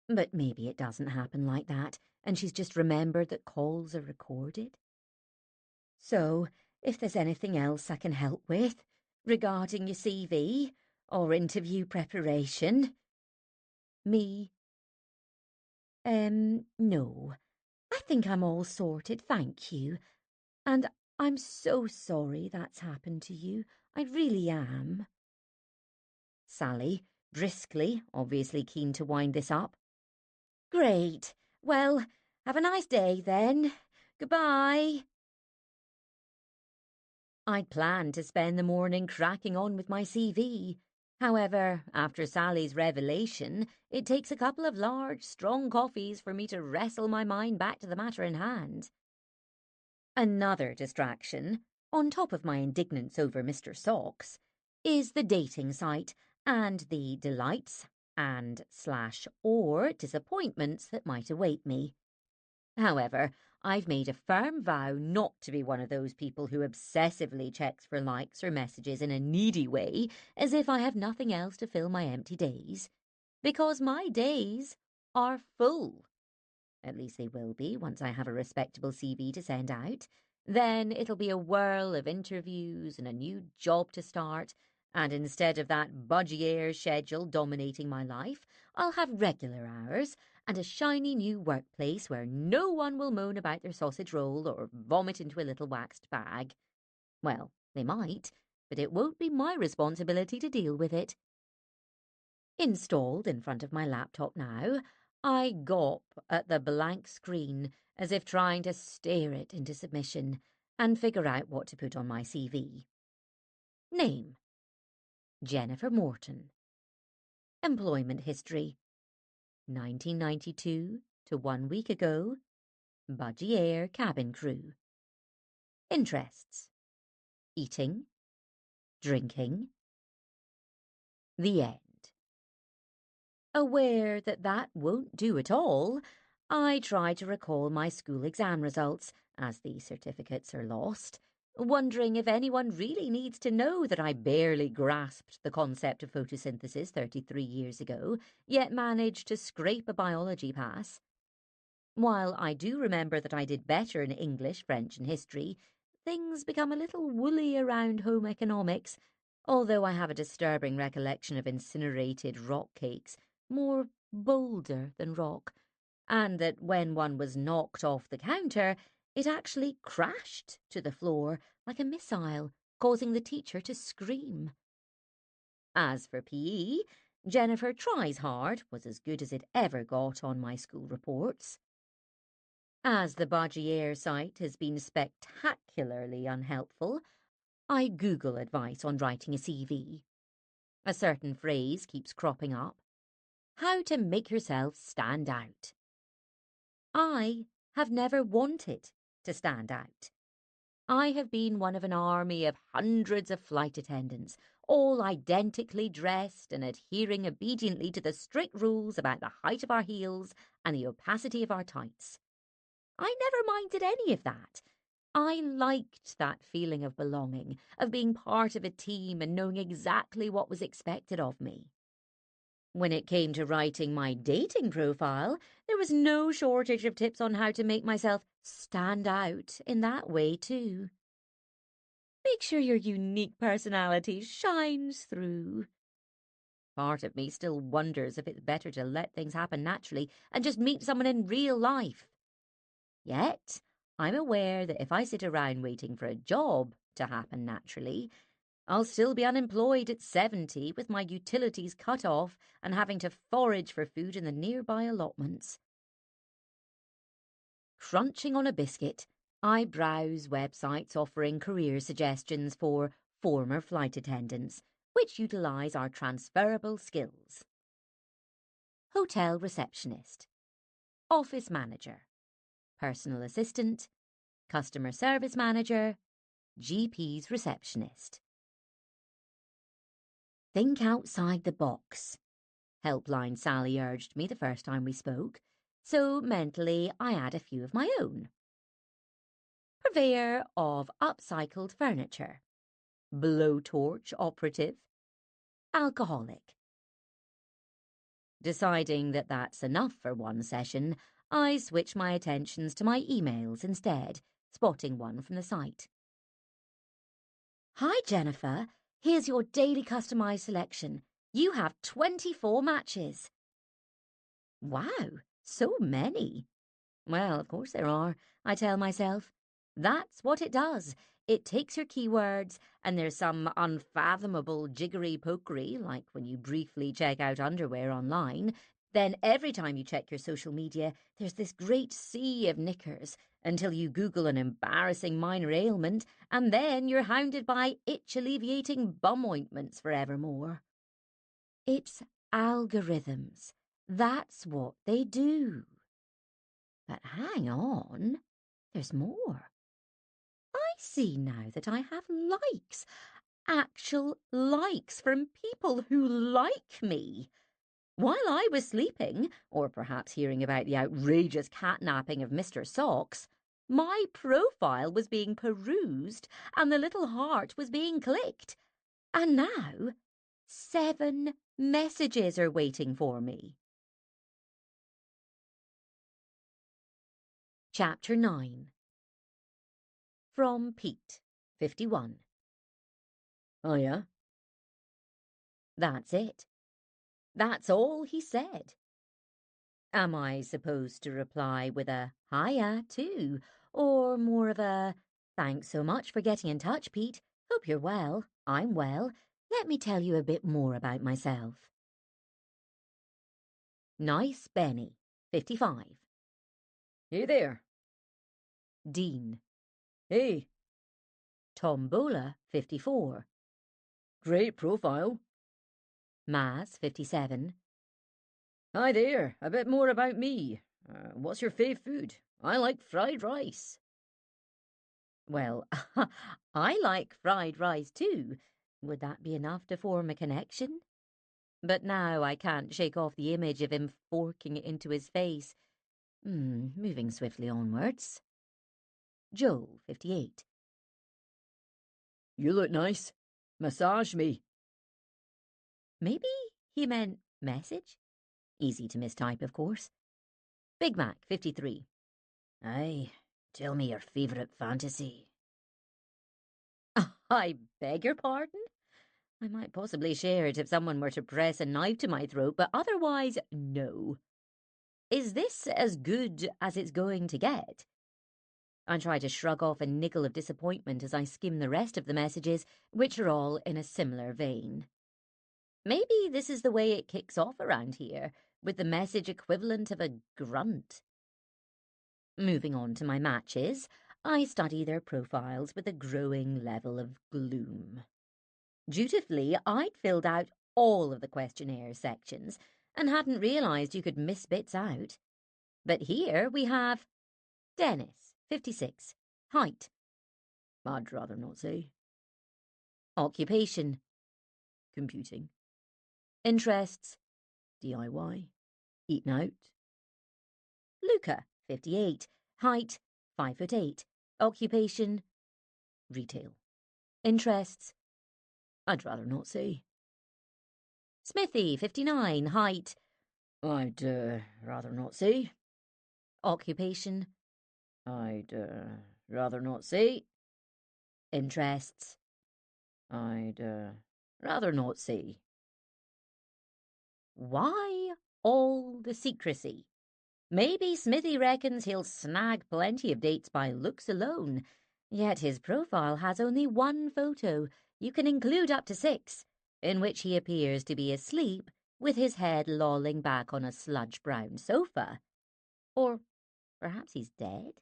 But maybe it doesn't happen like that, and she's just remembered that calls are recorded. So, if there's anything else I can help with regarding your CV or interview preparation. Me? No. I think I'm all sorted, thank you. And I'm so sorry that's happened to you. I really am. Sally, briskly, obviously keen to wind this up. Great. Well, have a nice day then. Goodbye. I'd planned to spend the morning cracking on with my CV. However, after Sally's revelation, it takes a couple of large, strong coffees for me to wrestle my mind back to the matter in hand. Another distraction, on top of my indignance over Mr. Socks, is the dating site and the delights and/or disappointments that might await me. However, I've made a firm vow not to be one of those people who obsessively checks for likes or messages in a needy way as if I have nothing else to fill my empty days. Because my days are full. At least they will be once I have a respectable CV to send out. Then it'll be a whirl of interviews and a new job to start, and instead of that budgie schedule dominating my life, I'll have regular hours and a shiny new workplace where no one will moan about their sausage roll or vomit into a little waxed bag. Well, they might, but it won't be my responsibility to deal with it. Installed in front of my laptop now, I gawp at the blank screen as if trying to stare it into submission and figure out what to put on my CV. Name: Jennifer Morton. Employment history: 1992 to 1 week ago, Budgie Air cabin crew. Interests: eating, drinking. The end. Aware that that won't do at all, I try to recall my school exam results, as the certificates are lost, wondering if anyone really needs to know that I barely grasped the concept of photosynthesis 33 years ago, yet managed to scrape a biology pass. While I do remember that I did better in English, French and history, things become a little woolly around home economics, although I have a disturbing recollection of incinerated rock cakes, more boulder than rock, and that when one was knocked off the counter, it actually crashed to the floor like a missile, causing the teacher to scream. As for PE, Jennifer Tries Hard was as good as it ever got on my school reports. As the Budgie Air site has been spectacularly unhelpful, I Google advice on writing a CV. A certain phrase keeps cropping up: how to make yourself stand out. I have never wanted to stand out. I have been one of an army of hundreds of flight attendants, all identically dressed and adhering obediently to the strict rules about the height of our heels and the opacity of our tights. I never minded any of that. I liked that feeling of belonging, of being part of a team and knowing exactly what was expected of me. When it came to writing my dating profile, there was no shortage of tips on how to make myself stand out in that way too. Make sure your unique personality shines through. Part of me still wonders if it's better to let things happen naturally and just meet someone in real life. Yet, I'm aware that if I sit around waiting for a job to happen naturally, I'll still be unemployed at 70 with my utilities cut off and having to forage for food in the nearby allotments. Crunching on a biscuit, I browse websites offering career suggestions for former flight attendants, which utilise our transferable skills. Hotel receptionist, office manager, personal assistant, customer service manager, GP's receptionist. Think outside the box, Helpline Sally urged me the first time we spoke, so mentally I add a few of my own. Purveyor of upcycled furniture, blowtorch operative, alcoholic. Deciding that that's enough for one session, I switch my attentions to my emails instead, spotting one from the site. Hi, Jennifer. Here's your daily customized selection. You have 24 matches. Wow, so many. Well, of course there are, I tell myself. That's what it does. It takes your keywords, and there's some unfathomable jiggery-pokery, like when you briefly check out underwear online. Then every time you check your social media, there's this great sea of knickers, until you Google an embarrassing minor ailment, and then you're hounded by itch-alleviating bum ointments forevermore. It's algorithms. That's what they do. But hang on, there's more. I see now that I have likes, actual likes from people who like me. While I was sleeping, or perhaps hearing about the outrageous catnapping of Mr. Socks, my profile was being perused and the little heart was being clicked. And now, 7 messages are waiting for me. Chapter 9. From Pete, 51. Oh, yeah? That's it. That's all he said. Am I supposed to reply with a hiya too, or more of a thanks so much for getting in touch, Pete. Hope you're well. I'm well. Let me tell you a bit more about myself. Nice Benny, 55. Hey there. Dean. Hey. Tombola, 54. Great profile. Maz, 57. Hi there. A bit more about me. What's your fave food? I like fried rice. Well, I like fried rice too. Would that be enough to form a connection? But now I can't shake off the image of him forking it into his face. Moving swiftly onwards. Joe, 58. You look nice. Massage me. Maybe he meant message? Easy to mistype, of course. Big Mac, 53. Aye, tell me your favourite fantasy. I beg your pardon? I might possibly share it if someone were to press a knife to my throat, but otherwise, no. Is this as good as it's going to get? I try to shrug off a niggle of disappointment as I skim the rest of the messages, which are all in a similar vein. Maybe this is the way it kicks off around here, with the message equivalent of a grunt. Moving on to my matches, I study their profiles with a growing level of gloom. Dutifully, I'd filled out all of the questionnaire sections and hadn't realised you could miss bits out. But here we have Dennis, 56, height. I'd rather not say. Occupation, Computing. interests, DIY. eaten out. Luca, 58, height, 5'8", occupation, Retail. interests. I'd rather not say. Smithy, 59, height, I'd rather not say. occupation, I'd rather not say. interests. I'd rather not say. Why all the secrecy? Maybe Smithy reckons he'll snag plenty of dates by looks alone, yet his profile has only one photo. You can include up to 6, in which he appears to be asleep with his head lolling back on a sludge-brown sofa. Or perhaps he's dead?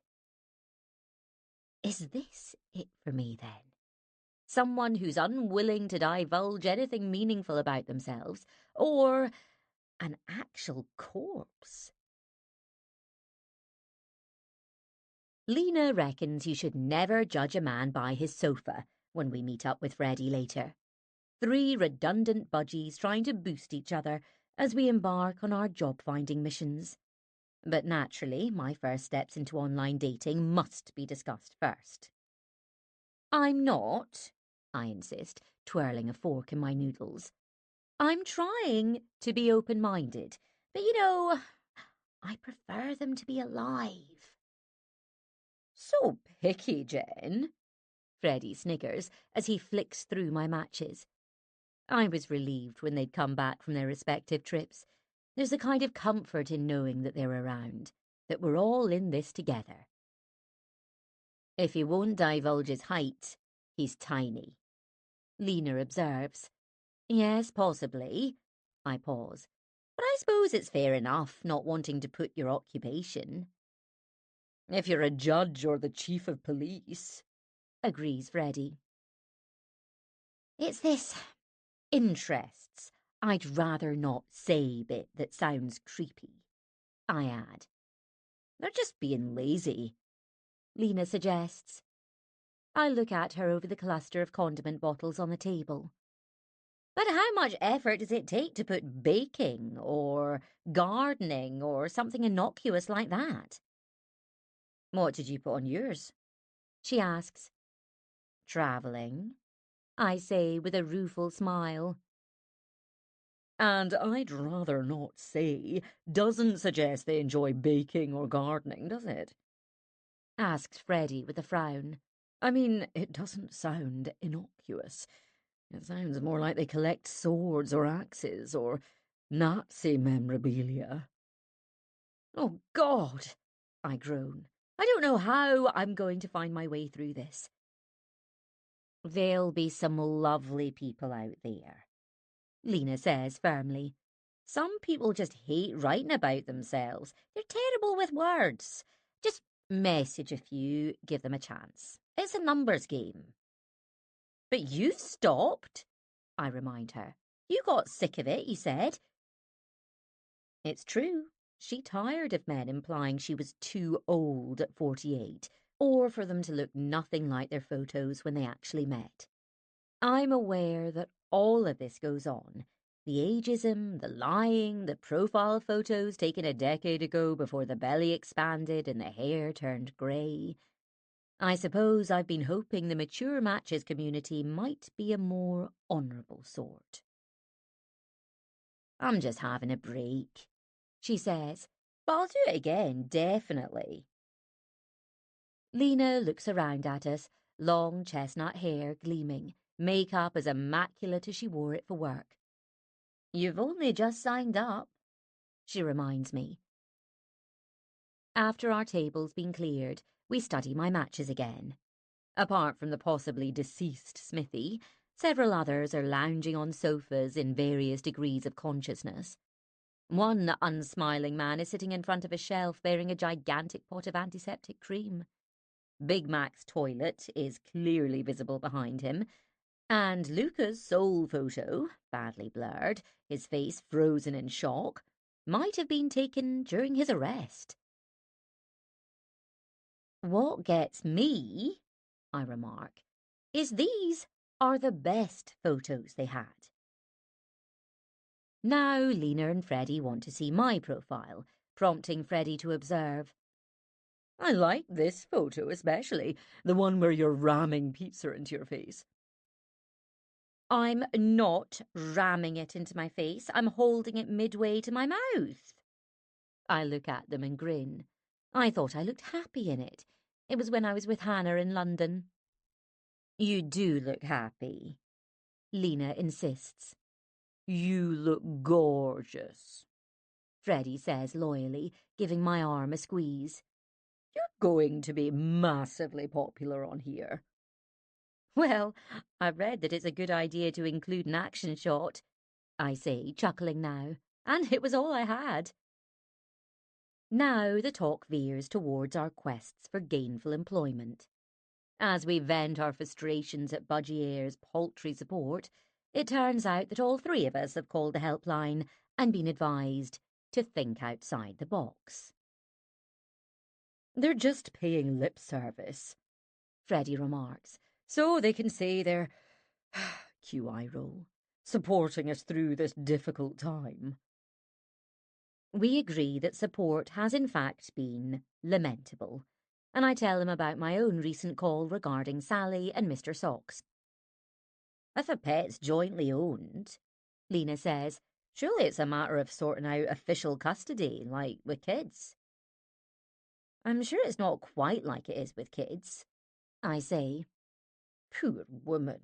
Is this it for me, then? Someone who's unwilling to divulge anything meaningful about themselves, or an actual corpse? Lena reckons you should never judge a man by his sofa when we meet up with Freddie later. 3 redundant budgies trying to boost each other as we embark on our job-finding missions. But naturally, my first steps into online dating must be discussed first. I'm not, I insist, twirling a fork in my noodles. I'm trying to be open-minded, but I prefer them to be alive. So picky, Jen. Freddie sniggers as he flicks through my matches. I was relieved when they'd come back from their respective trips. There's a kind of comfort in knowing that they're around, that we're all in this together. If he won't divulge his height, he's tiny. Lena observes. Yes, possibly. I pause. But I suppose it's fair enough not wanting to put your occupation. If you're a judge or the chief of police, agrees Freddie. It's this interests I'd rather not say bit that sounds creepy, I add. they're just being lazy, Lena suggests. I look at her over the cluster of condiment bottles on the table. But how much effort does it take to put baking or gardening or something innocuous like that? What did you put on yours? She asks. Travelling, I say with a rueful smile. And I'd rather not say doesn't suggest they enjoy baking or gardening, does it? Asked Freddie with a frown. I mean, it doesn't sound innocuous. It sounds more like they collect swords or axes or Nazi memorabilia. Oh, God, I groan. I don't know how I'm going to find my way through this. There'll be some lovely people out there, Lena says firmly. Some people just hate writing about themselves. They're terrible with words. Just message a few, give them a chance. It's a numbers game. But you've stopped, I remind her. You got sick of it, you said. It's true. She tired of men implying she was too old at 48, or for them to look nothing like their photos when they actually met. I'm aware that all of this goes on. The ageism, the lying, the profile photos taken a decade ago before the belly expanded and the hair turned grey. I suppose I've been hoping the mature matches community might be a more honourable sort. I'm just having a break, she says, but I'll do it again, definitely. Lena looks around at us, long chestnut hair gleaming, makeup as immaculate as she wore it for work. You've only just signed up, she reminds me. After our table's been cleared, we study my matches again. Apart from the possibly deceased Smithy, several others are lounging on sofas in various degrees of consciousness. One unsmiling man is sitting in front of a shelf bearing a gigantic pot of antiseptic cream. Big Mac's toilet is clearly visible behind him, and Luca's sole photo, badly blurred, his face frozen in shock, might have been taken during his arrest. What gets me, I remark, is these are the best photos they had. Now Lena and Freddie want to see my profile, prompting Freddie to observe. I like this photo especially, the one where you're ramming pizza into your face. I'm not ramming it into my face. I'm holding it midway to my mouth. I look at them and grin. I thought I looked happy in it. It was when I was with Hannah in London. You do look happy, Lena insists. You look gorgeous, Freddie says loyally, giving my arm a squeeze. You're going to be massively popular on here. Well, I've read that it's a good idea to include an action shot, I say, chuckling now, and it was all I had. Now the talk veers towards our quests for gainful employment. As we vent our frustrations at Budgier's paltry support, it turns out that all three of us have called the helpline and been advised to think outside the box. They're just paying lip service, Freddie remarks, so they can say they're, QI roll, supporting us through this difficult time. We agree that support has in fact been lamentable, and I tell him about my own recent call regarding Sally and Mr. Socks. If a pet's jointly owned, Lena says. Surely it's a matter of sorting out official custody, like with kids. I'm sure it's not quite like it is with kids, I say. Poor woman,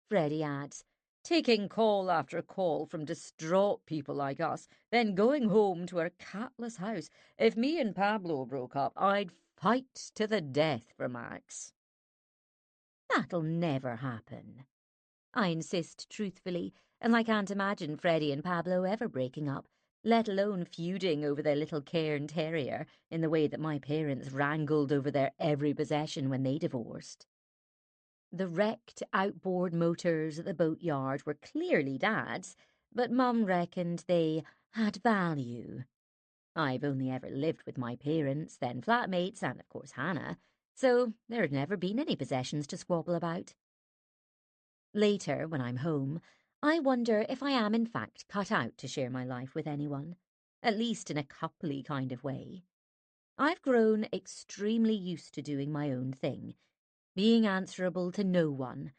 Freddie adds. taking call after call from distraught people like us, then going home to her catless house. If me and Pablo broke up, I'd fight to the death for Max. That'll never happen, I insist truthfully, and I can't imagine Freddie and Pablo ever breaking up, let alone feuding over their little cairn terrier in the way that my parents wrangled over their every possession when they divorced. The wrecked outboard motors at the boatyard were clearly Dad's, but Mum reckoned they had value. I've only ever lived with my parents, then flatmates, and of course Hannah, so there had never been any possessions to squabble about. Later, when I'm home, I wonder if I am in fact cut out to share my life with anyone, at least in a coupley kind of way. I've grown extremely used to doing my own thing, being answerable to no one,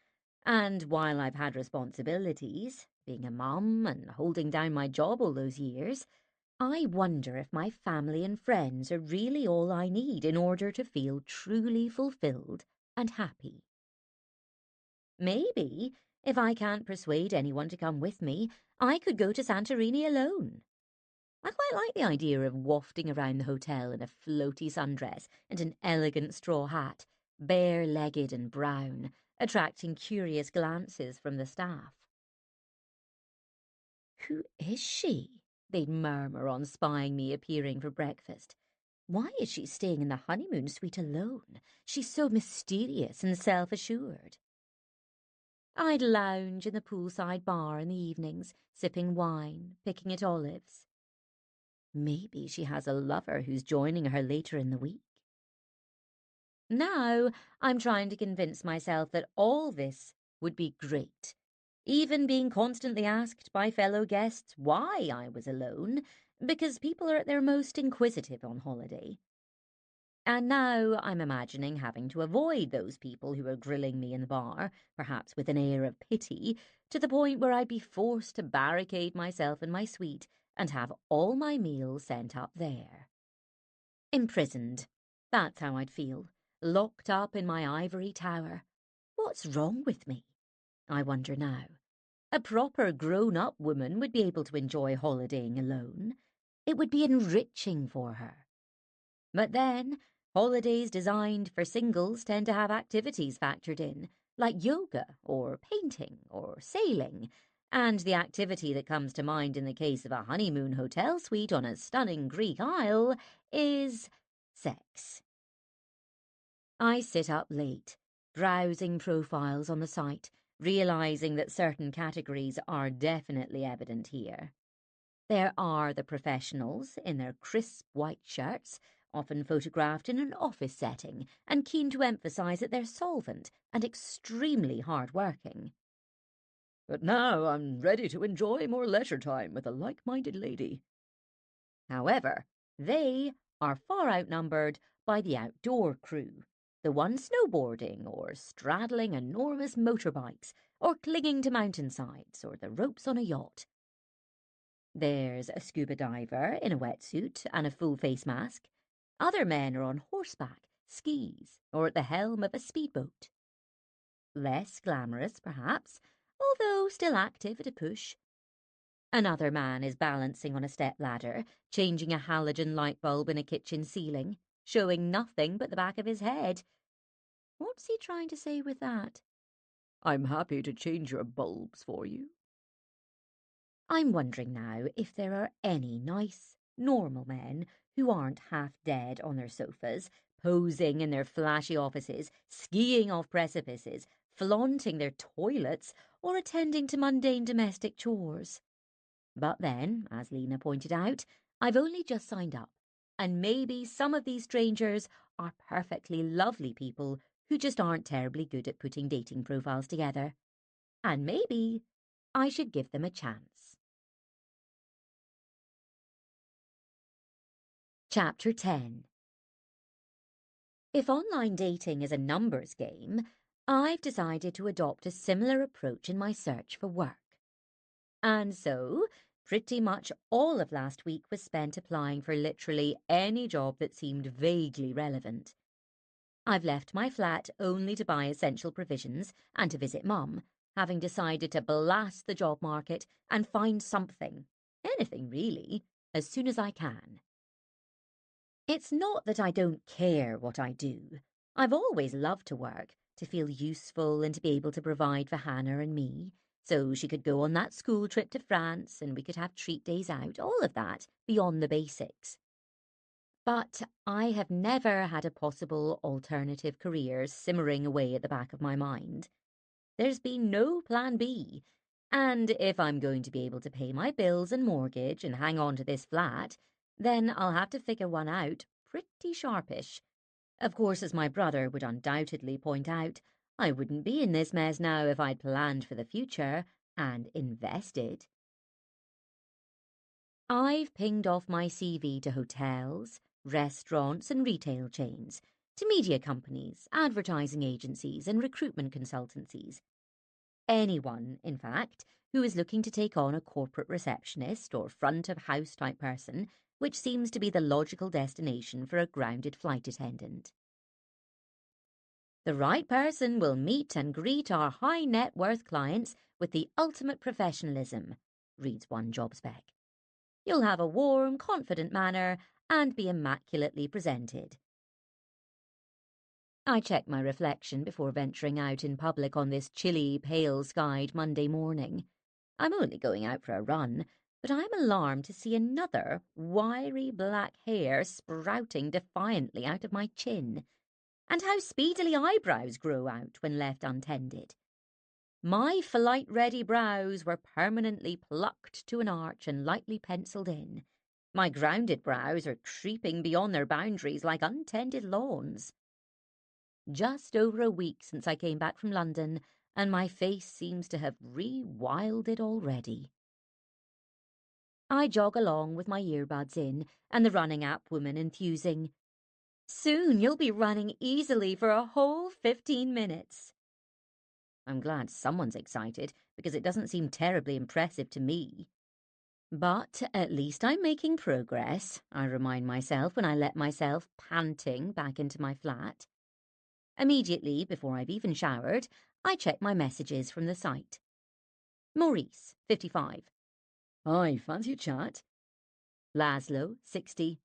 and while I've had responsibilities, being a mum and holding down my job all those years, I wonder if my family and friends are really all I need in order to feel truly fulfilled and happy. Maybe, if I can't persuade anyone to come with me, I could go to Santorini alone. I quite like the idea of wafting around the hotel in a floaty sundress and an elegant straw hat, bare-legged and brown, attracting curious glances from the staff. Who is she? They'd murmur on spying me appearing for breakfast. Why is she staying in the honeymoon suite alone? She's so mysterious and self-assured. I'd lounge in the poolside bar in the evenings, sipping wine, picking at olives. Maybe she has a lover who's joining her later in the week. Now I'm trying to convince myself that all this would be great, even being constantly asked by fellow guests why I was alone, because people are at their most inquisitive on holiday. And now I'm imagining having to avoid those people who are grilling me in the bar, perhaps with an air of pity, to the point where I'd be forced to barricade myself in my suite and have all my meals sent up there. Imprisoned. That's how I'd feel. Locked up in my ivory tower. What's wrong with me? I wonder now. A proper grown-up woman would be able to enjoy holidaying alone. It would be enriching for her. But then, holidays designed for singles tend to have activities factored in, like yoga or painting or sailing, and the activity that comes to mind in the case of a honeymoon hotel suite on a stunning Greek isle is sex. I sit up late, browsing profiles on the site, realizing that certain categories are definitely evident here. There are the professionals in their crisp white shirts, often photographed in an office setting, and keen to emphasize that they're solvent and extremely hard-working. but now I'm ready to enjoy more leisure time with a like-minded lady. However, they are far outnumbered by the outdoor crew, the ones snowboarding or straddling enormous motorbikes or clinging to mountainsides or the ropes on a yacht. There's a scuba diver in a wetsuit and a full face mask. Other men are on horseback, skis, or at the helm of a speedboat. Less glamorous, perhaps, although still active at a push. Another man is balancing on a stepladder, changing a halogen light bulb in a kitchen ceiling, showing nothing but the back of his head. What's he trying to say with that? I'm happy to change your bulbs for you. I'm wondering now if there are any nice, normal men who aren't half dead on their sofas, posing in their flashy offices, skiing off precipices, flaunting their toilets, or attending to mundane domestic chores. But then, as Lena pointed out, I've only just signed up, and maybe some of these strangers are perfectly lovely people who just aren't terribly good at putting dating profiles together. And maybe I should give them a chance. Chapter 10. If online dating is a numbers game, I've decided to adopt a similar approach in my search for work. And so, pretty much all of last week was spent applying for literally any job that seemed vaguely relevant. I've left my flat only to buy essential provisions and to visit Mum, having decided to blast the job market and find something, anything really, as soon as I can. It's not that I don't care what I do. I've always loved to work, to feel useful and to be able to provide for Hannah and me, so she could go on that school trip to France and we could have treat days out, all of that, beyond the basics. But I have never had a possible alternative career simmering away at the back of my mind. There's been no plan B, and if I'm going to be able to pay my bills and mortgage and hang on to this flat, then I'll have to figure one out pretty sharpish. Of course, as my brother would undoubtedly point out, I wouldn't be in this mess now if I'd planned for the future and invested. I've pinged off my CV to hotels, restaurants and retail chains, to media companies, advertising agencies and recruitment consultancies. Anyone, in fact, who is looking to take on a corporate receptionist or front of house type person, which seems to be the logical destination for a grounded flight attendant. The right person will meet and greet our high net worth clients with the ultimate professionalism, reads one job spec. You'll have a warm, confident manner and be immaculately presented. I check my reflection before venturing out in public on this chilly, pale-skied Monday morning. I'm only going out for a run, but I'm alarmed to see another wiry black hair sprouting defiantly out of my chin, and how speedily eyebrows grow out when left untended. My flight-ready brows were permanently plucked to an arch and lightly penciled in. My grounded brows are creeping beyond their boundaries like untended lawns. Just over a week since I came back from London, and my face seems to have rewilded already. I jog along with my earbuds in, and the running app woman enthusing, "Soon you'll be running easily for a whole 15 minutes. I'm glad someone's excited, because it doesn't seem terribly impressive to me. But at least I'm making progress, I remind myself when I let myself, panting, back into my flat. Immediately, before I've even showered, I check my messages from the site. Maurice, 55. Hi, fancy a chat? Laszlo, 60.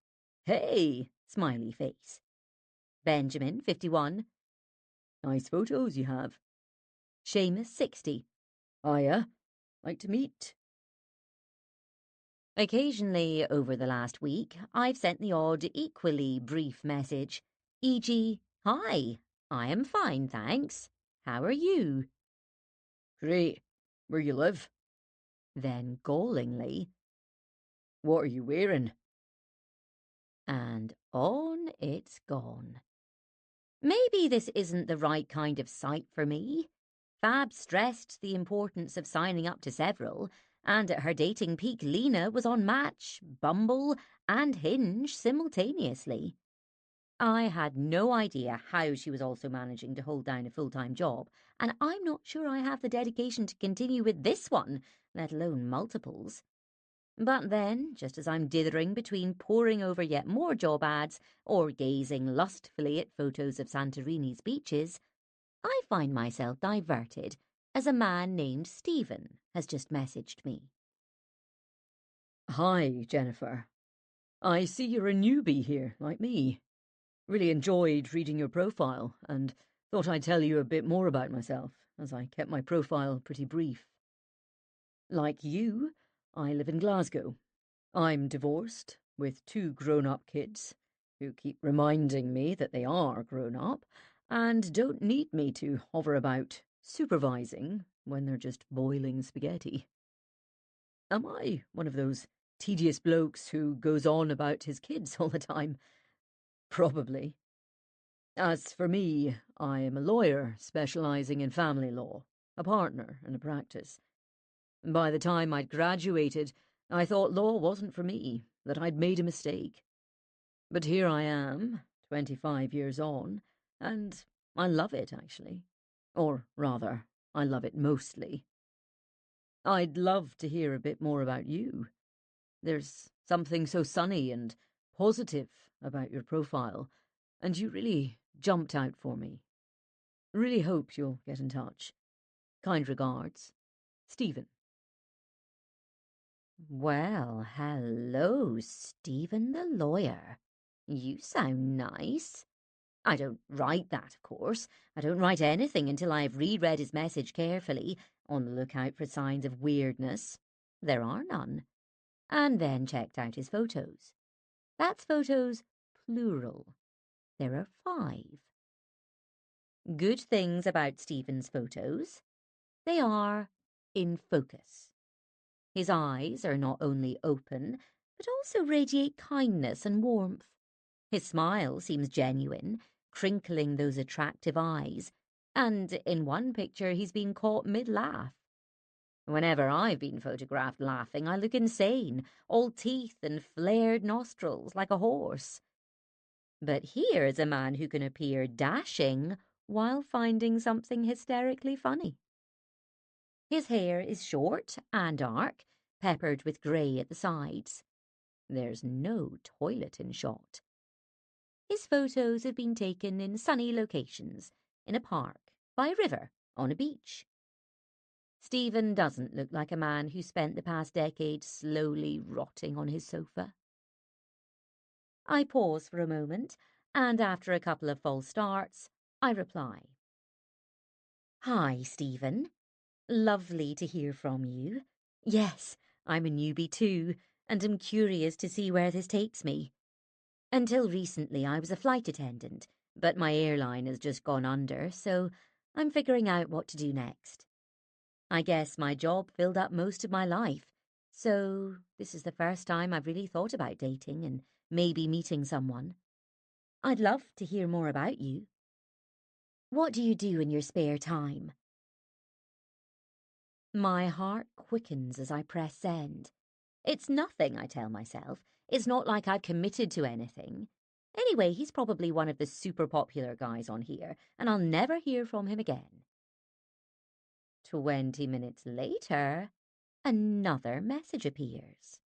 Hey, Smiley face. Benjamin, 51. nice photos you have. Seamus, 60. Hiya, like to meet. Occasionally, over the last week, I've sent the odd, equally brief message, e.g., "Hi, I am fine, thanks. How are you?" Great, where you live? Then, gallingly, What are you wearing? and on it's gone. Maybe this isn't the right kind of site for me. Fab stressed the importance of signing up to several, and at her dating peak, Lena was on Match, Bumble, and Hinge simultaneously. I had no idea how she was also managing to hold down a full-time job, and I'm not sure I have the dedication to continue with this one, let alone multiples. But then, just as I'm dithering between poring over yet more job ads or gazing lustfully at photos of Santorini's beaches, I find myself diverted as a man named Stephen has just messaged me. Hi, Jennifer. I see you're a newbie here, like me. Really enjoyed reading your profile and thought I'd tell you a bit more about myself, as I kept my profile pretty brief. Like you, I live in Glasgow. I'm divorced, with 2 grown-up kids, who keep reminding me that they are grown-up, and don't need me to hover about, supervising, when they're just boiling spaghetti. Am I one of those tedious blokes who goes on about his kids all the time? Probably. As for me, I am a lawyer specialising in family law, a partner in a practice. By the time I'd graduated, I thought law wasn't for me, that I'd made a mistake. But here I am, 25 years on, and I love it, actually. Or rather, I love it mostly. I'd love to hear a bit more about you. There's something so sunny and positive about your profile, and you really jumped out for me. Really hope you'll get in touch. Kind regards, Stephen. Well, hello, Stephen the lawyer. You sound nice. I don't write that, of course. I don't write anything until I've reread his message carefully, on the lookout for signs of weirdness. There are none. And then checked out his photos. That's photos plural. There are 5. Good things about Stephen's photos. They are in focus. His eyes are not only open, but also radiate kindness and warmth. His smile seems genuine, crinkling those attractive eyes, and in one picture he's been caught mid-laugh. Whenever I've been photographed laughing, I look insane, all teeth and flared nostrils like a horse. But here is a man who can appear dashing while finding something hysterically funny. His hair is short and dark, peppered with grey at the sides. There's no toilet in shot. His photos have been taken in sunny locations, in a park, by a river, on a beach. Stephen doesn't look like a man who spent the past decade slowly rotting on his sofa. I pause for a moment, and after a couple of false starts, I reply. Hi, Stephen. Lovely to hear from you. Yes, I'm a newbie too, and am curious to see where this takes me. Until recently, I was a flight attendant, but my airline has just gone under, so I'm figuring out what to do next. I guess my job filled up most of my life, so this is the first time I've really thought about dating and maybe meeting someone. I'd love to hear more about you. What do you do in your spare time? My heart quickens as I press send. It's nothing, I tell myself. It's not like I've committed to anything. Anyway, he's probably one of the super popular guys on here, and I'll never hear from him again. 20 minutes later, another message appears.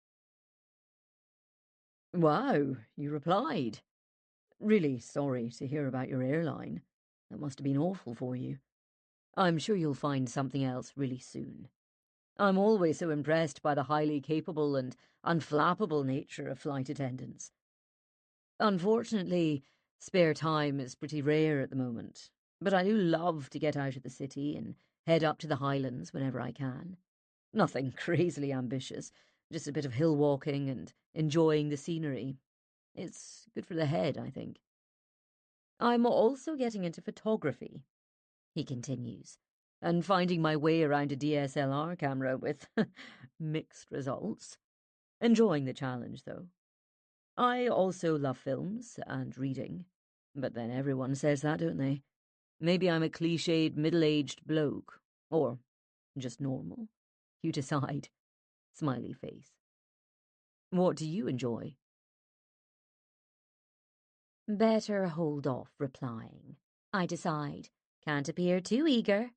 Wow, you replied. Really sorry to hear about your airline. That must have been awful for you. I'm sure you'll find something else really soon. I'm always so impressed by the highly capable and unflappable nature of flight attendants. Unfortunately, spare time is pretty rare at the moment, but I do love to get out of the city and head up to the Highlands whenever I can. Nothing crazily ambitious, just a bit of hill walking and enjoying the scenery. It's good for the head, I think. I'm also getting into photography, he continues, and finding my way around a DSLR camera with mixed results. Enjoying the challenge, though. I also love films and reading, but then everyone says that, don't they? Maybe I'm a cliched middle-aged bloke, or just normal. You decide. Smiley face. What do you enjoy? Better hold off replying. I decide. Can't appear too eager.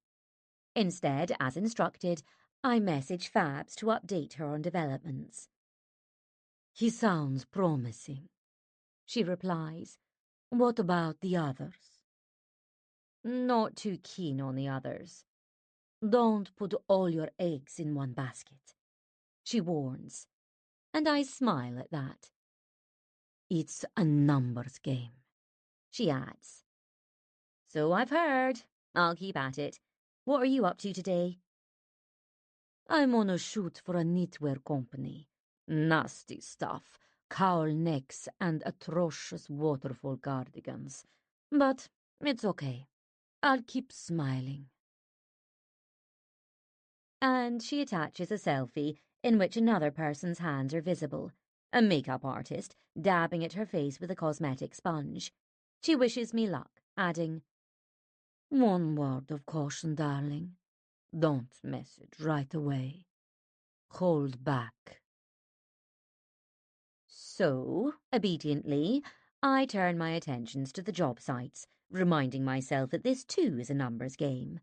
Instead, as instructed, I message Fabs to update her on developments. He sounds promising, she replies. What about the others? Not too keen on the others. Don't put all your eggs in one basket, she warns, and I smile at that. It's a numbers game, she adds. So I've heard. I'll keep at it. What are you up to today? I'm on a shoot for a knitwear company. Nasty stuff. Cowl necks and atrocious waterfall cardigans. But it's okay. I'll keep smiling. And she attaches a selfie in which another person's hands are visible, a makeup artist dabbing at her face with a cosmetic sponge. She wishes me luck, adding, One word of caution, darling. Don't message right away. Hold back. So, obediently, I turn my attentions to the job sites, reminding myself that this too is a numbers game.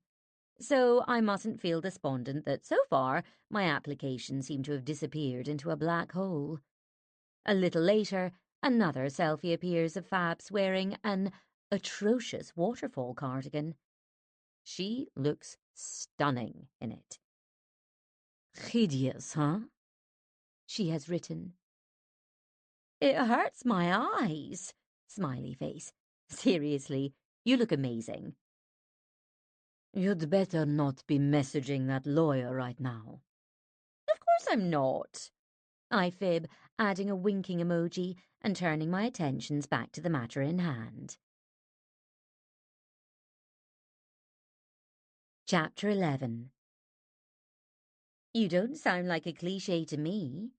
So I mustn't feel despondent that so far my application seemed to have disappeared into a black hole. A little later, another selfie appears of Fabs wearing an atrocious waterfall cardigan. She looks stunning in it. Hideous, huh? She has written. It hurts my eyes. Smiley face. Seriously, you look amazing. You'd better not be messaging that lawyer right now. Of course I'm not. I fib, adding a winking emoji and turning my attentions back to the matter in hand. Chapter 11. You don't sound like a cliché to me,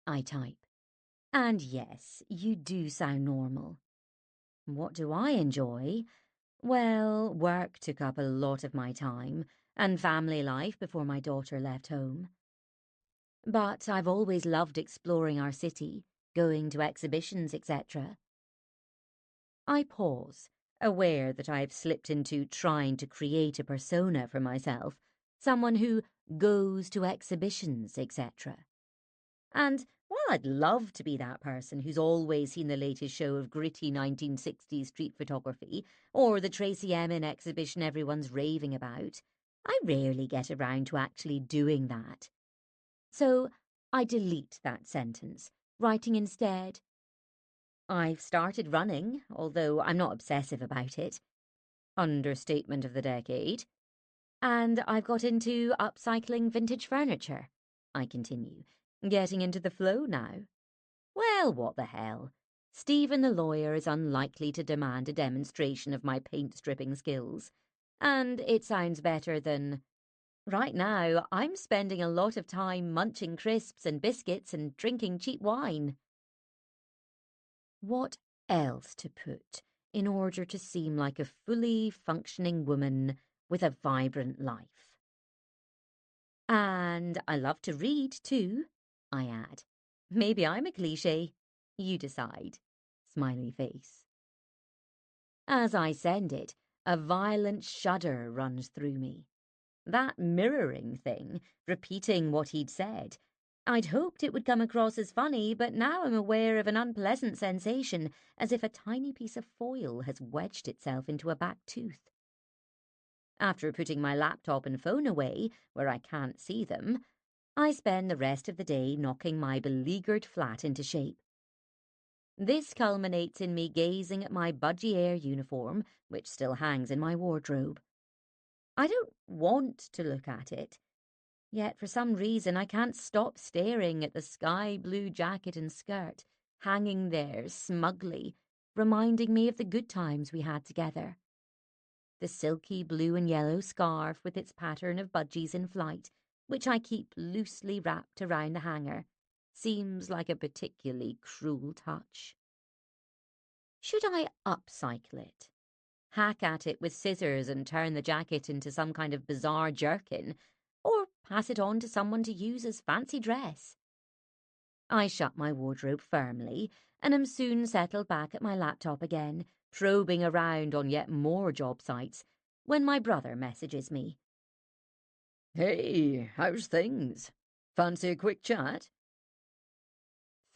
I type. And yes, you do sound normal. What do I enjoy? Well, work took up a lot of my time, and family life before my daughter left home. But I've always loved exploring our city, going to exhibitions, etc. I pause, aware that I've slipped into trying to create a persona for myself, someone who goes to exhibitions, etc. And while I'd love to be that person who's always seen the latest show of gritty 1960s street photography or the Tracy Emin exhibition everyone's raving about, I rarely get around to actually doing that. So I delete that sentence, writing instead, I've started running, although I'm not obsessive about it. Understatement of the decade. And I've got into upcycling vintage furniture, I continue, getting into the flow now. Well, what the hell? Stephen the lawyer is unlikely to demand a demonstration of my paint-stripping skills. And it sounds better than... Right now, I'm spending a lot of time munching crisps and biscuits and drinking cheap wine. What else to put in order to seem like a fully functioning woman with a vibrant life? And I love to read too, I add. Maybe I'm a cliché. You decide. Smiley face. As I send it, a violent shudder runs through me. That mirroring thing, repeating what he'd said. I'd hoped it would come across as funny, but now I'm aware of an unpleasant sensation, as if a tiny piece of foil has wedged itself into a back tooth. After putting my laptop and phone away, where I can't see them, I spend the rest of the day knocking my beleaguered flat into shape. This culminates in me gazing at my Budgie Air uniform, which still hangs in my wardrobe. I don't want to look at it, yet for some reason I can't stop staring at the sky blue jacket and skirt, hanging there smugly, reminding me of the good times we had together. The silky blue and yellow scarf with its pattern of budgies in flight, which I keep loosely wrapped around the hanger, seems like a particularly cruel touch. Should I upcycle it? Hack at it with scissors and turn the jacket into some kind of bizarre jerkin, or pass it on to someone to use as fancy dress? I shut my wardrobe firmly and am soon settled back at my laptop again, probing around on yet more job sites, when my brother messages me. Hey, how's things? Fancy a quick chat?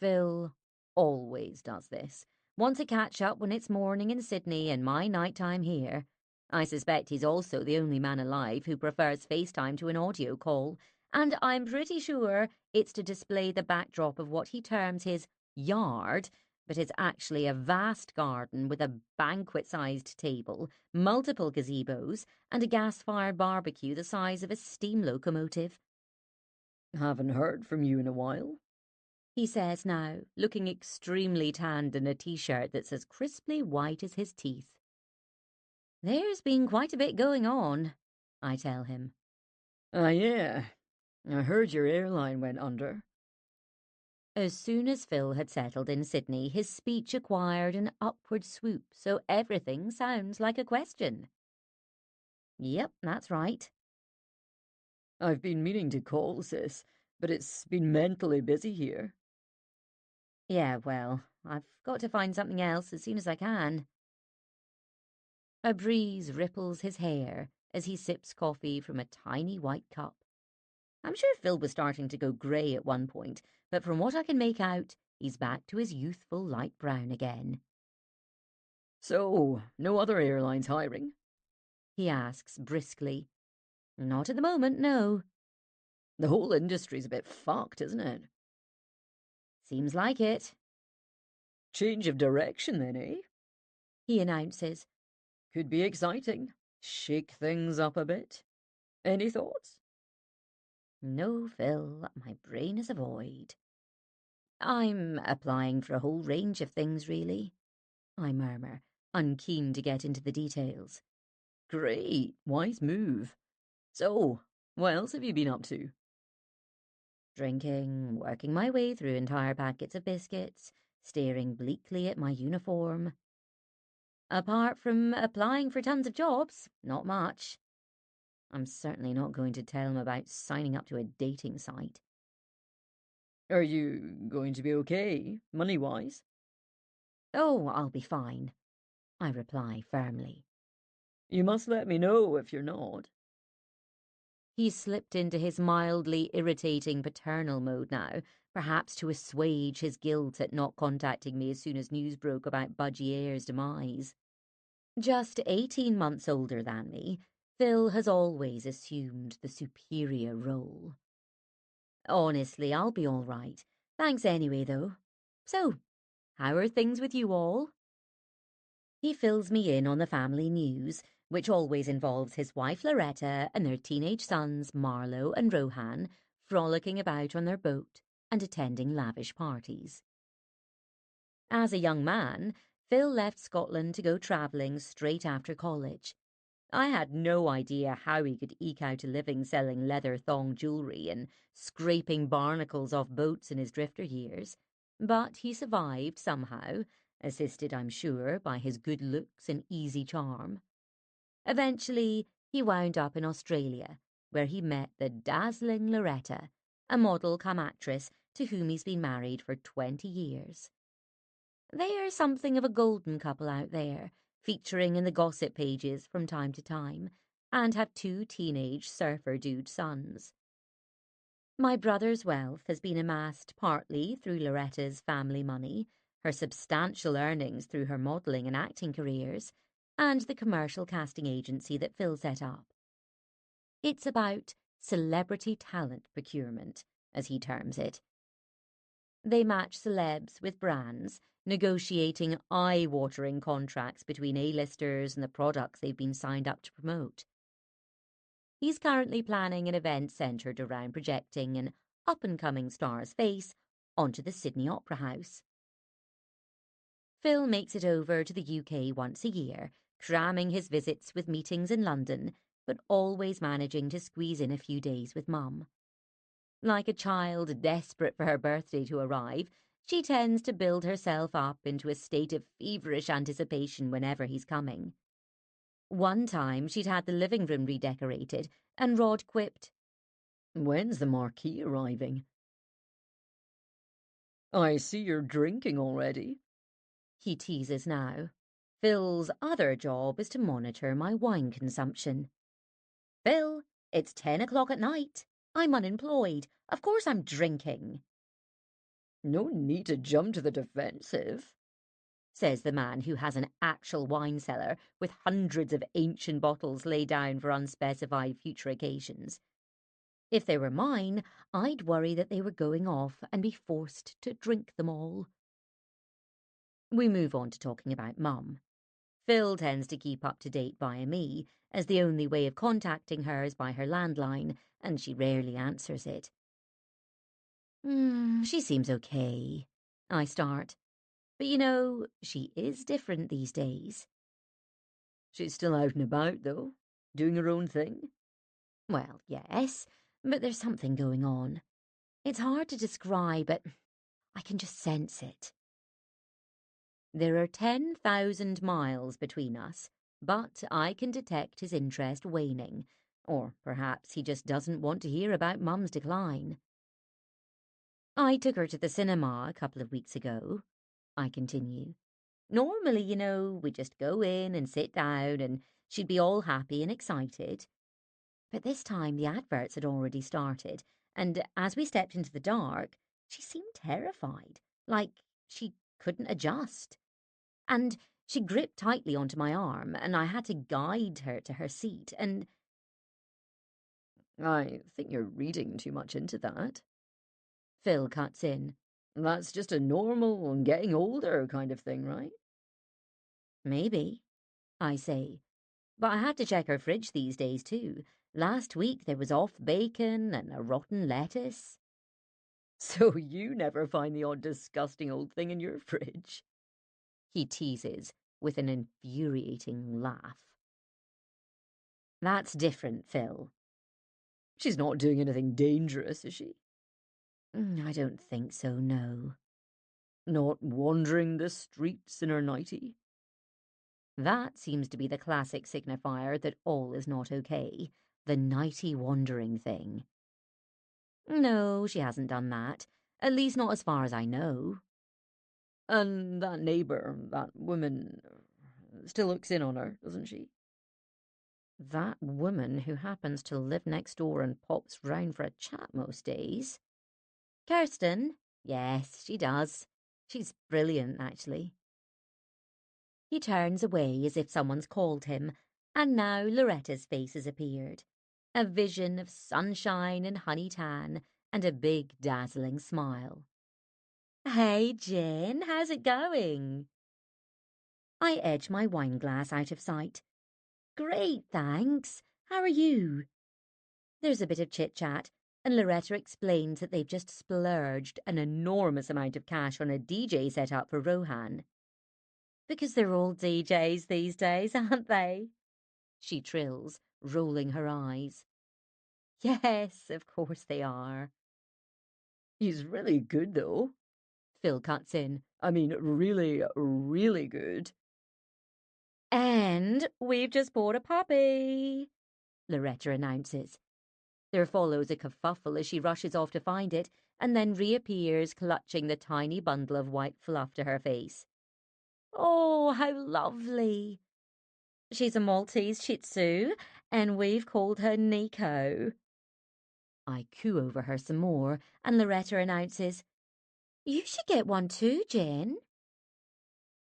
Phil always does this. Wants a catch-up when it's morning in Sydney and my nighttime here. I suspect he's also the only man alive who prefers FaceTime to an audio call, and I'm pretty sure it's to display the backdrop of what he terms his yard, but it's actually a vast garden with a banquet-sized table, multiple gazebos, and a gas-fired barbecue the size of a steam locomotive. Haven't heard from you in a while, He says now, looking extremely tanned in a t-shirt that's as crisply white as his teeth. There's been quite a bit going on, I tell him. Yeah. I heard your airline went under. As soon as Phil had settled in Sydney, his speech acquired an upward swoop, so everything sounds like a question. Yep, that's right. I've been meaning to call, sis, but it's been mentally busy here. Yeah, well, I've got to find something else as soon as I can. A breeze ripples his hair, as he sips coffee from a tiny white cup. I'm sure Phil was starting to go grey at one point, but from what I can make out, he's back to his youthful light brown again. So, no other airlines hiring? He asks briskly. Not at the moment, no. The whole industry's a bit fucked, isn't it? Seems like it, Change of direction then, eh? he announces. Could be exciting. Shake things up a bit. Any thoughts? No, Phil, my brain is a void. I'm applying for a whole range of things, really, I murmur, unkeen to get into the details. Great, wise move. So, what else have you been up to? Drinking, working my way through entire packets of biscuits, staring bleakly at my uniform. Apart from applying for tons of jobs, not much. I'm certainly not going to tell him about signing up to a dating site. Are you going to be okay, money-wise? Oh, I'll be fine, I reply firmly. You must let me know if you're not. He's slipped into his mildly irritating paternal mode now, perhaps to assuage his guilt at not contacting me as soon as news broke about Budgie Air's demise. Just 18 months older than me, Phil has always assumed the superior role. Honestly, I'll be all right. Thanks anyway, though. So, how are things with you all? He fills me in on the family news, which always involves his wife Loretta and their teenage sons Marlowe and Rohan frolicking about on their boat and attending lavish parties. As a young man, Phil left Scotland to go travelling straight after college. I had no idea how he could eke out a living selling leather thong jewellery and scraping barnacles off boats in his drifter years, but he survived somehow, assisted, I'm sure, by his good looks and easy charm. Eventually, he wound up in Australia, where he met the dazzling Loretta, a model come actress to whom he's been married for 20 years. They are something of a golden couple out there, featuring in the gossip pages from time to time, and have 2 teenage surfer dude sons. My brother's wealth has been amassed partly through Loretta's family money, her substantial earnings through her modelling and acting careers, and the commercial casting agency that Phil set up. It's about celebrity talent procurement, as he terms it. They match celebs with brands, negotiating eye-watering contracts between A-listers and the products they've been signed up to promote. He's currently planning an event centred around projecting an up-and-coming star's face onto the Sydney Opera House. Phil makes it over to the UK once a year, cramming his visits with meetings in London, but always managing to squeeze in a few days with Mum. Like a child desperate for her birthday to arrive, she tends to build herself up into a state of feverish anticipation whenever he's coming. One time she'd had the living room redecorated, and Rod quipped, When's the marquee arriving? I see you're drinking already. He teases now. Phil's other job is to monitor my wine consumption. Phil, it's 10 o'clock at night. I'm unemployed. Of course I'm drinking. No need to jump to the defensive, says the man who has an actual wine cellar with hundreds of ancient bottles laid down for unspecified future occasions. If they were mine, I'd worry that they were going off and be forced to drink them all. We move on to talking about Mum. Phil tends to keep up to date via me, as the only way of contacting her is by her landline, and she rarely answers it. She seems okay, I start. But you know, she is different these days. She's still out and about, though, doing her own thing. Well, yes, but there's something going on. It's hard to describe, but I can just sense it. There are 10,000 miles between us, but I can detect his interest waning, or perhaps he just doesn't want to hear about Mum's decline. I took her to the cinema a couple of weeks ago, I continue. Normally, you know, we just go in and sit down and she'd be all happy and excited. But this time the adverts had already started, and as we stepped into the dark, she seemed terrified, like she couldn't adjust. And she gripped tightly onto my arm, and I had to guide her to her seat, and I think you're reading too much into that. Phil cuts in. That's just a normal getting older kind of thing, right? Maybe, I say. But I have to check her fridge these days too. Last week there was off bacon and a rotten lettuce. So you never find the odd disgusting old thing in your fridge? He teases with an infuriating laugh. That's different, Phil. She's not doing anything dangerous, is she? I don't think so, no. Not wandering the streets in her nightie? That seems to be the classic signifier that all is not okay. The nighty wandering thing. No, she hasn't done that. At least not as far as I know. And that neighbour, that woman, still looks in on her, doesn't she? That woman who happens to live next door and pops round for a chat most days. Kirsten? Yes, she does. She's brilliant, actually. He turns away as if someone's called him, and now Loretta's face has appeared. A vision of sunshine and honey tan, and a big, dazzling smile. Hey, Jen, how's it going? I edge my wine glass out of sight. Great, thanks. How are you? There's a bit of chit-chat, and Loretta explains that they've just splurged an enormous amount of cash on a DJ set up for Rohan. Because they're all DJs these days, aren't they? She trills, rolling her eyes. Yes, of course they are. He's really good, though. Phil cuts in. I mean, really, really good. And we've just bought a puppy, Loretta announces. There follows a kerfuffle as she rushes off to find it, and then reappears clutching the tiny bundle of white fluff to her face. Oh, how lovely! She's a Maltese Shih Tzu, and we've called her Nico. I coo over her some more, and Loretta announces, You should get one too, Jen.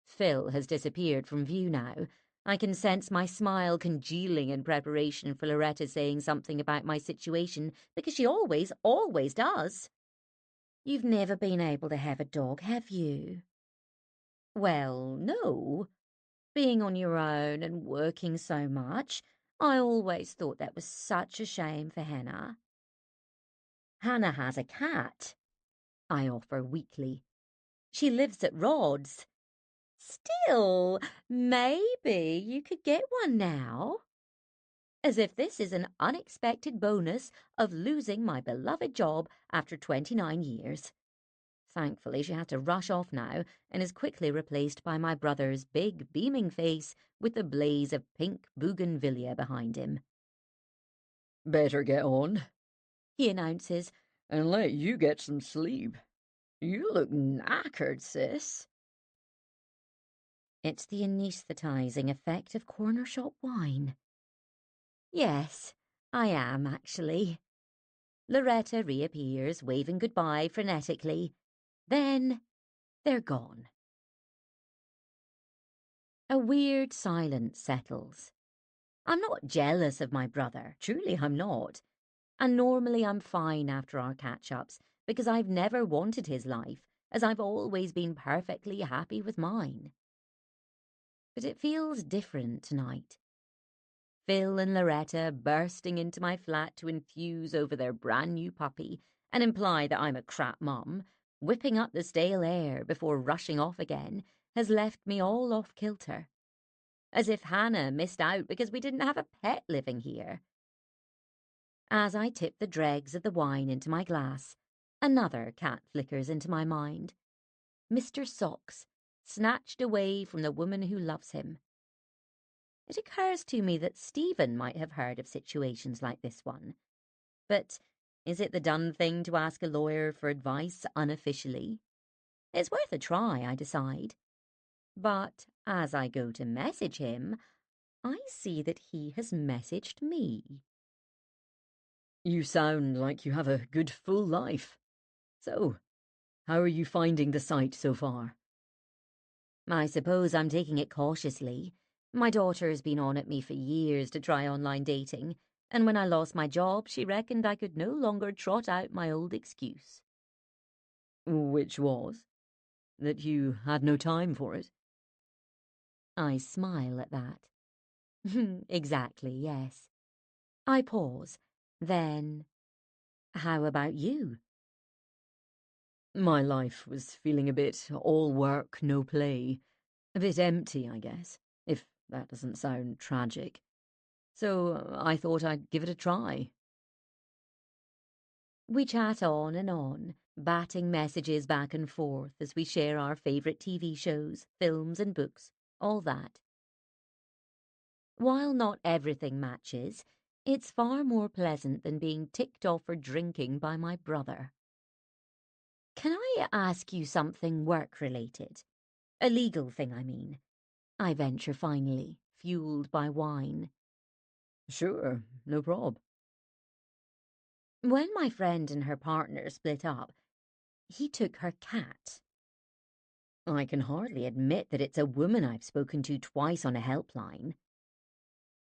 Phil has disappeared from view now. I can sense my smile congealing in preparation for Loretta saying something about my situation, because she always does. You've never been able to have a dog, have you? Well, no. Being on your own and working so much, I always thought that was such a shame for Hannah. Hannah has a cat, I offer weakly. She lives at Rod's. Still, maybe you could get one now. As if this is an unexpected bonus of losing my beloved job after 29 years. Thankfully, she had to rush off now and is quickly replaced by my brother's big, beaming face with the blaze of pink bougainvillea behind him. Better get on, He announces, and let you get some sleep. You look knackered, sis. It's the anaesthetising effect of corner shop wine. Yes, I am, actually. Loretta reappears, waving goodbye frenetically. Then they're gone. A weird silence settles. I'm not jealous of my brother, truly I'm not. And normally I'm fine after our catch-ups, because I've never wanted his life, as I've always been perfectly happy with mine. But it feels different tonight. Phil and Loretta bursting into my flat to enthuse over their brand new puppy and imply that I'm a crap mum, whipping up the stale air before rushing off again, has left me all off kilter. As if Hannah missed out because we didn't have a pet living here. As I tip the dregs of the wine into my glass, another cat flickers into my mind. Mr. Socks, snatched away from the woman who loves him. It occurs to me that Stephen might have heard of situations like this one. But is it the done thing to ask a lawyer for advice unofficially? It's worth a try, I decide. But as I go to message him, I see that he has messaged me. You sound like you have a good full life. So, how are you finding the site so far? I suppose I'm taking it cautiously. My daughter has been on at me for years to try online dating, and when I lost my job, she reckoned I could no longer trot out my old excuse. Which was? That you had no time for it? I smile at that. Exactly, yes. I pause. Then, how about you? My life was feeling a bit all work, no play. A bit empty, I guess, if that doesn't sound tragic. So I thought I'd give it a try. We chat on, batting messages back and forth as we share our favourite TV shows, films and books, all that. While not everything matches, it's far more pleasant than being ticked off for drinking by my brother. Can I ask you something work-related? A legal thing, I mean. I venture finally, fueled by wine. Sure, no prob. When my friend and her partner split up, he took her cat. I can hardly admit that it's a woman I've spoken to twice on a helpline.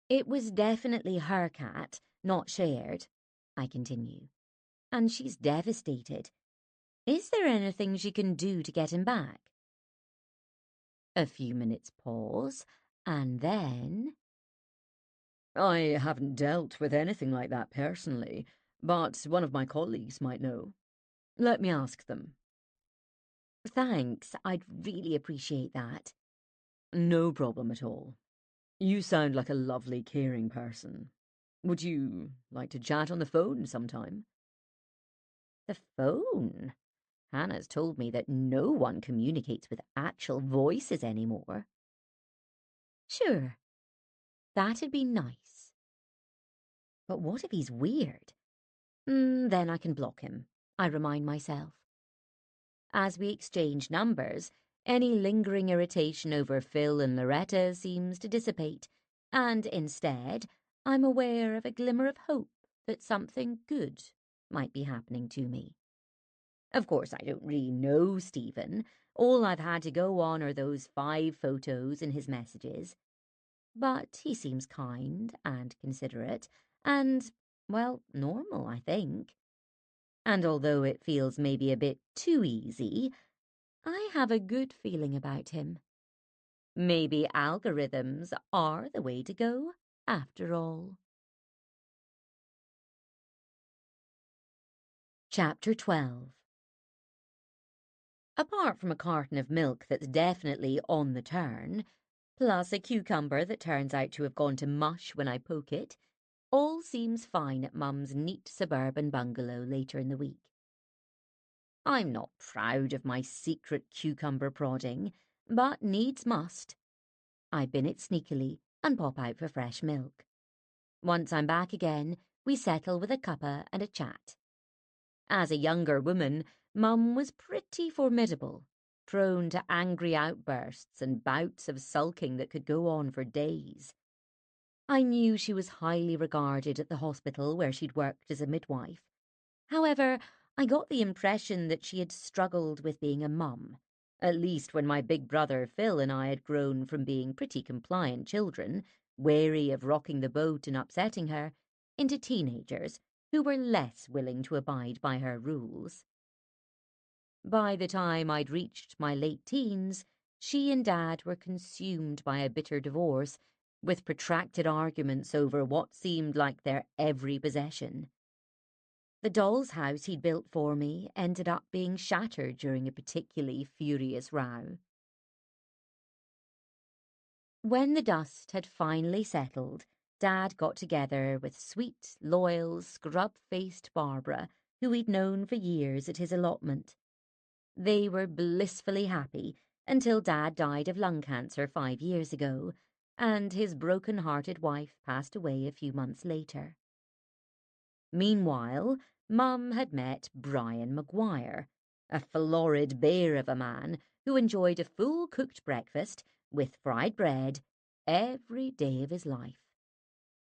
It was definitely her cat, not shared, I continue, and she's devastated. Is there anything she can do to get him back? A few minutes pause, and then... I haven't dealt with anything like that personally, but one of my colleagues might know. Let me ask them. Thanks, I'd really appreciate that. No problem at all. You sound like a lovely, caring person. Would you like to chat on the phone sometime? The phone? Hannah's told me that no one communicates with actual voices anymore. Sure, that'd be nice. But what if he's weird? Then I can block him, I remind myself. As we exchange numbers, any lingering irritation over Phil and Loretta seems to dissipate, and instead, I'm aware of a glimmer of hope that something good might be happening to me. Of course, I don't really know Stephen. All I've had to go on are those 5 photos in his messages. But he seems kind and considerate and, well, normal, I think. And although it feels maybe a bit too easy, I have a good feeling about him. Maybe algorithms are the way to go, after all. Chapter 12. Apart from a carton of milk that's definitely on the turn, plus a cucumber that turns out to have gone to mush when I poke it, all seems fine at Mum's neat suburban bungalow later in the week. I'm not proud of my secret cucumber prodding, but needs must. I bin it sneakily and pop out for fresh milk. Once I'm back again, we settle with a cuppa and a chat. As a younger woman, Mum was pretty formidable, prone to angry outbursts and bouts of sulking that could go on for days. I knew she was highly regarded at the hospital where she'd worked as a midwife. However, I got the impression that she had struggled with being a mum, at least when my big brother Phil and I had grown from being pretty compliant children, wary of rocking the boat and upsetting her, into teenagers who were less willing to abide by her rules. By the time I'd reached my late teens, she and Dad were consumed by a bitter divorce, with protracted arguments over what seemed like their every possession. The doll's house he'd built for me ended up being shattered during a particularly furious row. When the dust had finally settled, Dad got together with sweet, loyal, scrub-faced Barbara, who he'd known for years at his allotment. They were blissfully happy until Dad died of lung cancer 5 years ago, and his broken-hearted wife passed away a few months later. Meanwhile, Mum had met Brian Maguire, a florid bear of a man who enjoyed a full-cooked breakfast with fried bread, every day of his life.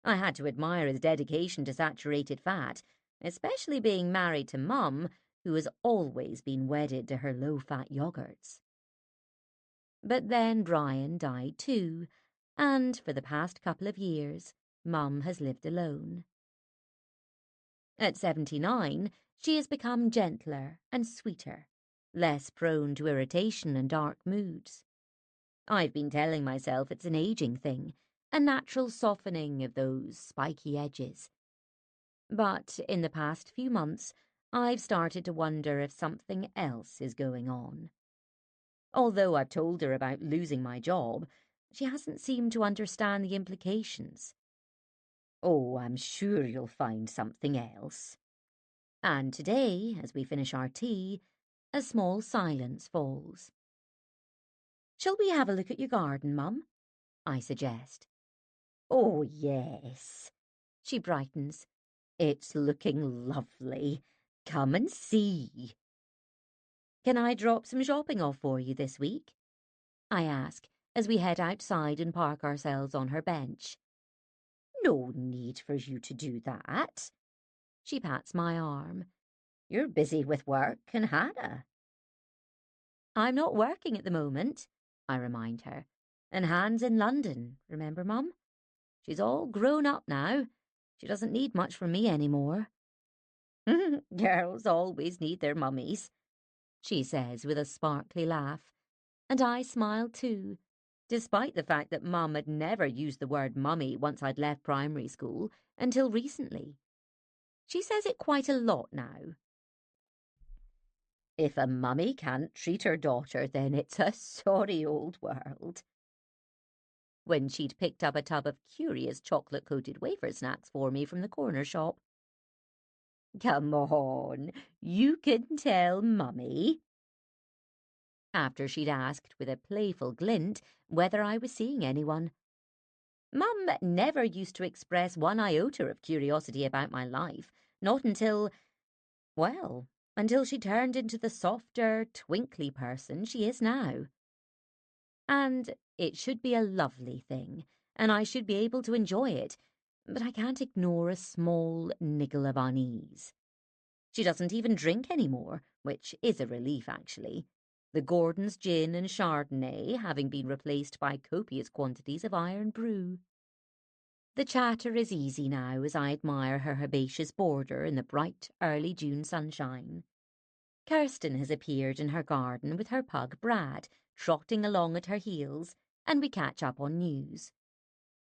I had to admire his dedication to saturated fat, especially being married to Mum, who has always been wedded to her low-fat yogurts. But then Brian died too, and for the past couple of years, Mum has lived alone. At 79, she has become gentler and sweeter, less prone to irritation and dark moods. I've been telling myself it's an aging thing, a natural softening of those spiky edges. But in the past few months, I've started to wonder if something else is going on. Although I've told her about losing my job, she hasn't seemed to understand the implications. Oh, I'm sure you'll find something else. And today, as we finish our tea, a small silence falls. Shall we have a look at your garden, Mum? I suggest. Oh, yes. She brightens. It's looking lovely. Come and see. Can I drop some shopping off for you this week? I ask as we head outside and park ourselves on her bench. No need for you to do that. She pats my arm. You're busy with work and Hannah. I'm not working at the moment, I remind her. And Han's in London, remember, Mum? She's all grown up now. She doesn't need much from me anymore. Girls always need their mummies, she says with a sparkly laugh. And I smile too, despite the fact that Mum had never used the word mummy once I'd left primary school until recently. She says it quite a lot now. If a mummy can't treat her daughter, then it's a sorry old world. When she'd picked up a tub of curious chocolate-coated wafer snacks for me from the corner shop. Come on, you can tell Mummy. After she'd asked with a playful glint whether I was seeing anyone. Mum never used to express one iota of curiosity about my life, not until she turned into the softer, twinkly person she is now. And it should be a lovely thing, and I should be able to enjoy it, but I can't ignore a small niggle of unease. She doesn't even drink anymore, which is a relief, actually. The Gordon's gin and Chardonnay having been replaced by copious quantities of iron brew. The chatter is easy now as I admire her herbaceous border in the bright early June sunshine. Kirsten has appeared in her garden with her pug Brad, trotting along at her heels, and we catch up on news.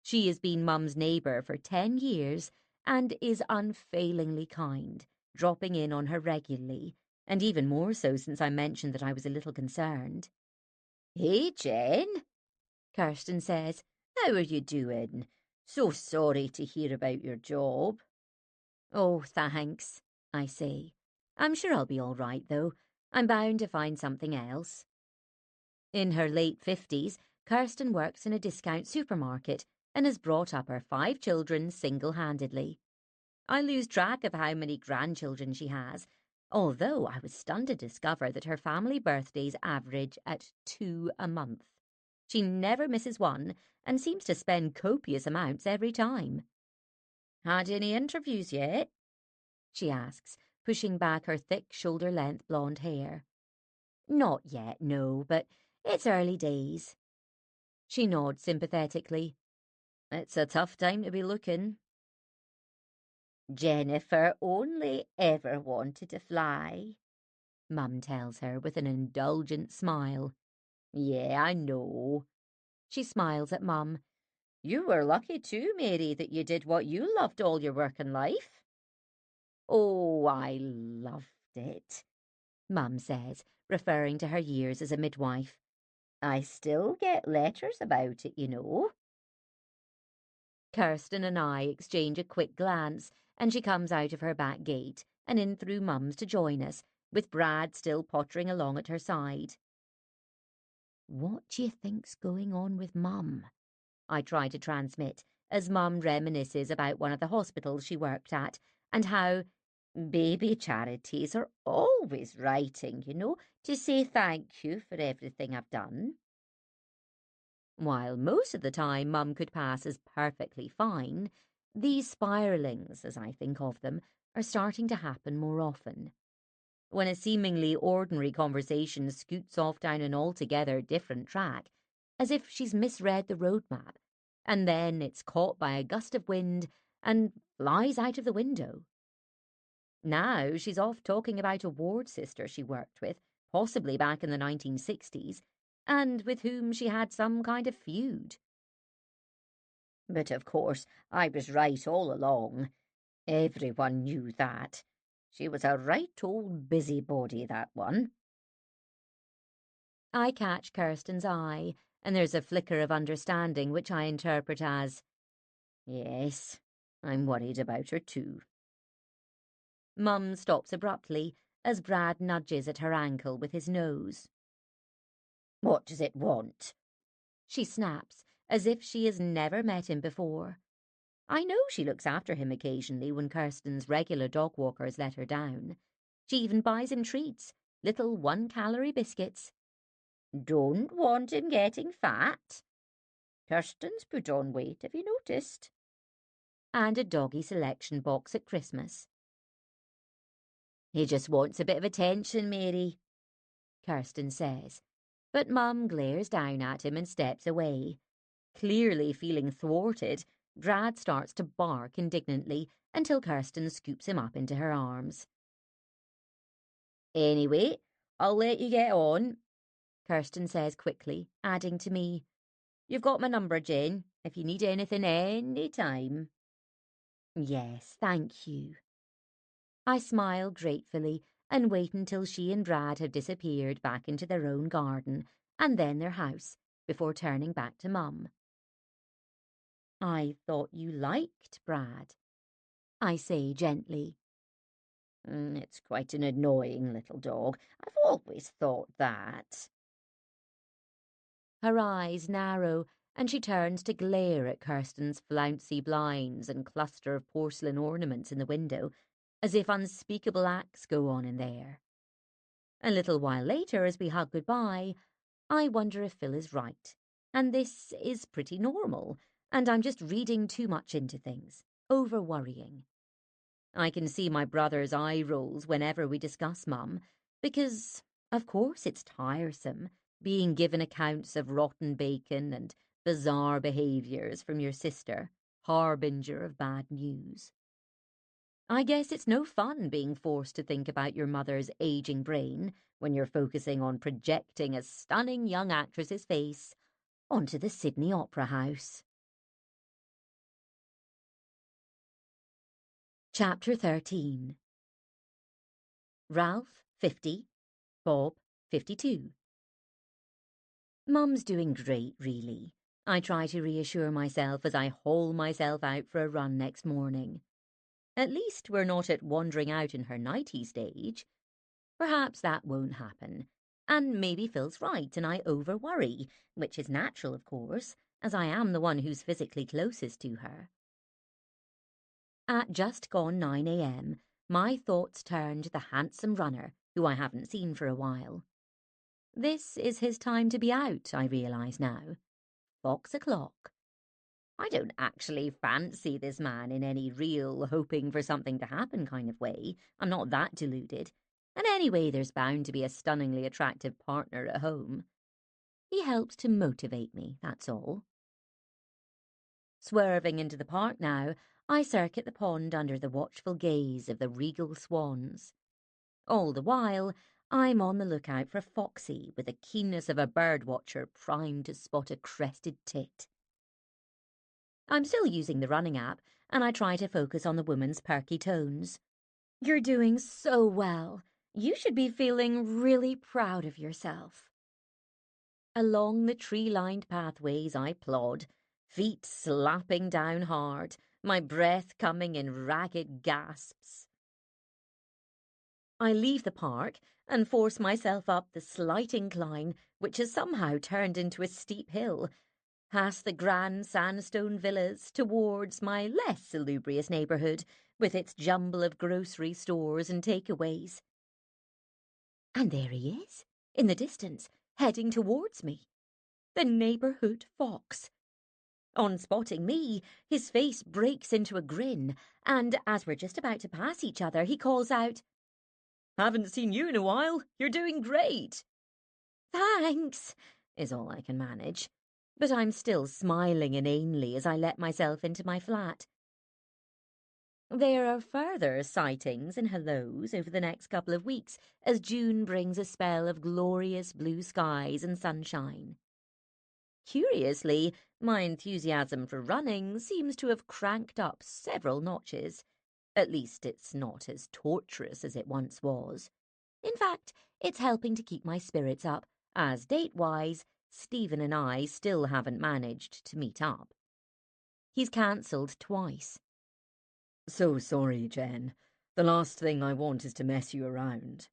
She has been Mum's neighbour for 10 years and is unfailingly kind, dropping in on her regularly, and even more so since I mentioned that I was a little concerned. Hey, Jen, Kirsten says. How are you doing? So sorry to hear about your job. Oh, thanks, I say. I'm sure I'll be all right, though. I'm bound to find something else. In her late 50s, Kirsten works in a discount supermarket and has brought up her 5 children single-handedly. I lose track of how many grandchildren she has, although I was stunned to discover that her family birthdays average at 2 a month. She never misses one and seems to spend copious amounts every time. Had any interviews yet? She asks, pushing back her thick shoulder-length blonde hair. Not yet, no, but it's early days. She nods sympathetically. It's a tough time to be looking. Jennifer only ever wanted to fly, Mum tells her with an indulgent smile. Yeah, I know. She smiles at Mum. You were lucky too, Mary, that you did what you loved all your working life. Oh, I loved it, Mum says, referring to her years as a midwife. I still get letters about it, you know. Kirsten and I exchange a quick glance, and she comes out of her back gate and in through Mum's to join us, with Brad still pottering along at her side. What do you think's going on with Mum? I try to transmit, as Mum reminisces about one of the hospitals she worked at, and how baby charities are always writing, you know, to say thank you for everything I've done. While most of the time Mum could pass as perfectly fine, these spiralings, as I think of them, are starting to happen more often. When a seemingly ordinary conversation scoots off down an altogether different track, as if she's misread the road map, and then it's caught by a gust of wind and flies out of the window. Now she's off talking about a ward sister she worked with, possibly back in the 1960s, and with whom she had some kind of feud. But of course, I was right all along. Everyone knew that. She was a right old busybody, that one. I catch Kirsten's eye, and there's a flicker of understanding which I interpret as, yes, I'm worried about her too. Mum stops abruptly as Brad nudges at her ankle with his nose. What does it want? She snaps, as if she has never met him before. I know she looks after him occasionally when Kirsten's regular dog walkers let her down. She even buys him treats, little 1-calorie biscuits. Don't want him getting fat. Kirsten's put on weight, have you noticed? And a doggy selection box at Christmas. He just wants a bit of attention, Mary, Kirsten says, but Mum glares down at him and steps away. Clearly feeling thwarted, Brad starts to bark indignantly until Kirsten scoops him up into her arms. Anyway, I'll let you get on, Kirsten says quickly, adding to me, You've got my number, Jane, if you need anything any time. Yes, thank you. I smile gratefully and wait until she and Brad have disappeared back into their own garden and then their house before turning back to Mum. I thought you liked Brad, I say gently. It's quite an annoying little dog. I've always thought that. Her eyes narrow, and she turns to glare at Kirsten's flouncy blinds and cluster of porcelain ornaments in the window, as if unspeakable acts go on in there. A little while later, as we hug goodbye, I wonder if Phil is right, and this is pretty normal, and I'm just reading too much into things, over-worrying. I can see my brother's eye rolls whenever we discuss Mum, because, of course, it's tiresome being given accounts of rotten bacon and bizarre behaviours from your sister, harbinger of bad news. I guess it's no fun being forced to think about your mother's aging brain when you're focusing on projecting a stunning young actress's face onto the Sydney Opera House. Chapter 13. Ralph, 50, Bob, 52. Mum's doing great, really. I try to reassure myself as I haul myself out for a run next morning. At least we're not at wandering out in her nighty stage. Perhaps that won't happen. And maybe Phil's right and I over-worry, which is natural, of course, as I am the one who's physically closest to her. At just gone 9 a.m, my thoughts turn to the handsome runner, who I haven't seen for a while. This is his time to be out, I realise now. Fox o'clock. I don't actually fancy this man in any real hoping for something to happen kind of way. I'm not that deluded. And anyway, there's bound to be a stunningly attractive partner at home. He helps to motivate me, that's all. Swerving into the park now, I circuit the pond under the watchful gaze of the regal swans. All the while, I'm on the lookout for Foxy with the keenness of a bird-watcher primed to spot a crested tit. I'm still using the running app, and I try to focus on the woman's perky tones. You're doing so well. You should be feeling really proud of yourself. Along the tree-lined pathways I plod, feet slapping down hard, my breath coming in ragged gasps. I leave the park and force myself up the slight incline, which has somehow turned into a steep hill, past the grand sandstone villas towards my less salubrious neighbourhood, with its jumble of grocery stores and takeaways. And there he is, in the distance, heading towards me. The neighbourhood fox. On spotting me, his face breaks into a grin, and as we're just about to pass each other, he calls out, "Haven't seen you in a while. You're doing great." "Thanks," is all I can manage, but I'm still smiling inanely as I let myself into my flat. There are further sightings and hellos over the next couple of weeks as June brings a spell of glorious blue skies and sunshine. Curiously, my enthusiasm for running seems to have cranked up several notches. At least it's not as torturous as it once was. In fact, it's helping to keep my spirits up, as date-wise, Stephen and I still haven't managed to meet up. He's cancelled twice. So sorry, Jen. The last thing I want is to mess you around.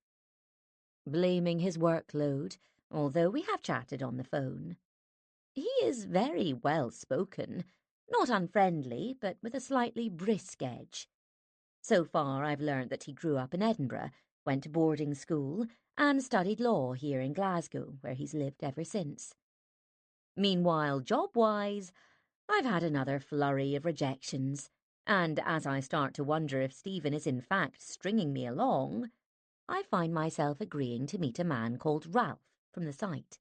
Blaming his workload, although we have chatted on the phone. He is very well-spoken, not unfriendly, but with a slightly brisk edge. So far, I've learned that he grew up in Edinburgh, went to boarding school, and studied law here in Glasgow, where he's lived ever since. Meanwhile, job-wise, I've had another flurry of rejections, and as I start to wonder if Stephen is in fact stringing me along, I find myself agreeing to meet a man called Ralph from the site.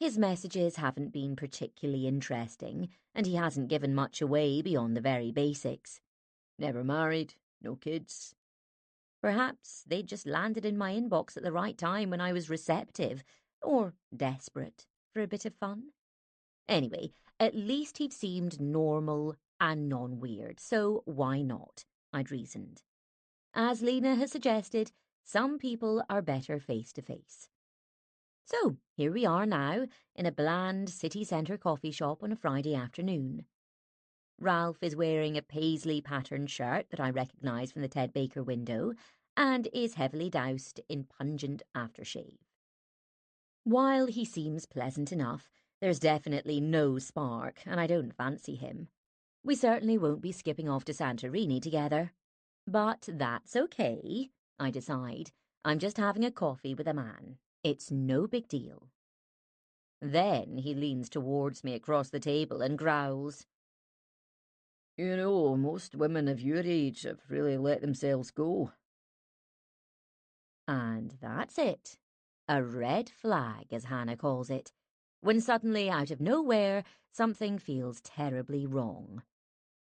His messages haven't been particularly interesting, and he hasn't given much away beyond the very basics. Never married, no kids. Perhaps they just landed in my inbox at the right time when I was receptive, or desperate, for a bit of fun. Anyway, at least he'd seemed normal and non-weird, so why not? I'd reasoned. As Lena has suggested, some people are better face-to-face. So, here we are now, in a bland city centre coffee shop on a Friday afternoon. Ralph is wearing a paisley-patterned shirt that I recognise from the Ted Baker window, and is heavily doused in pungent aftershave. While he seems pleasant enough, there's definitely no spark, and I don't fancy him. We certainly won't be skipping off to Santorini together. But that's okay, I decide. I'm just having a coffee with a man. It's no big deal. Then he leans towards me across the table and growls, You know, most women of your age have really let themselves go. And that's it. A red flag, as Hannah calls it, when suddenly, out of nowhere, something feels terribly wrong.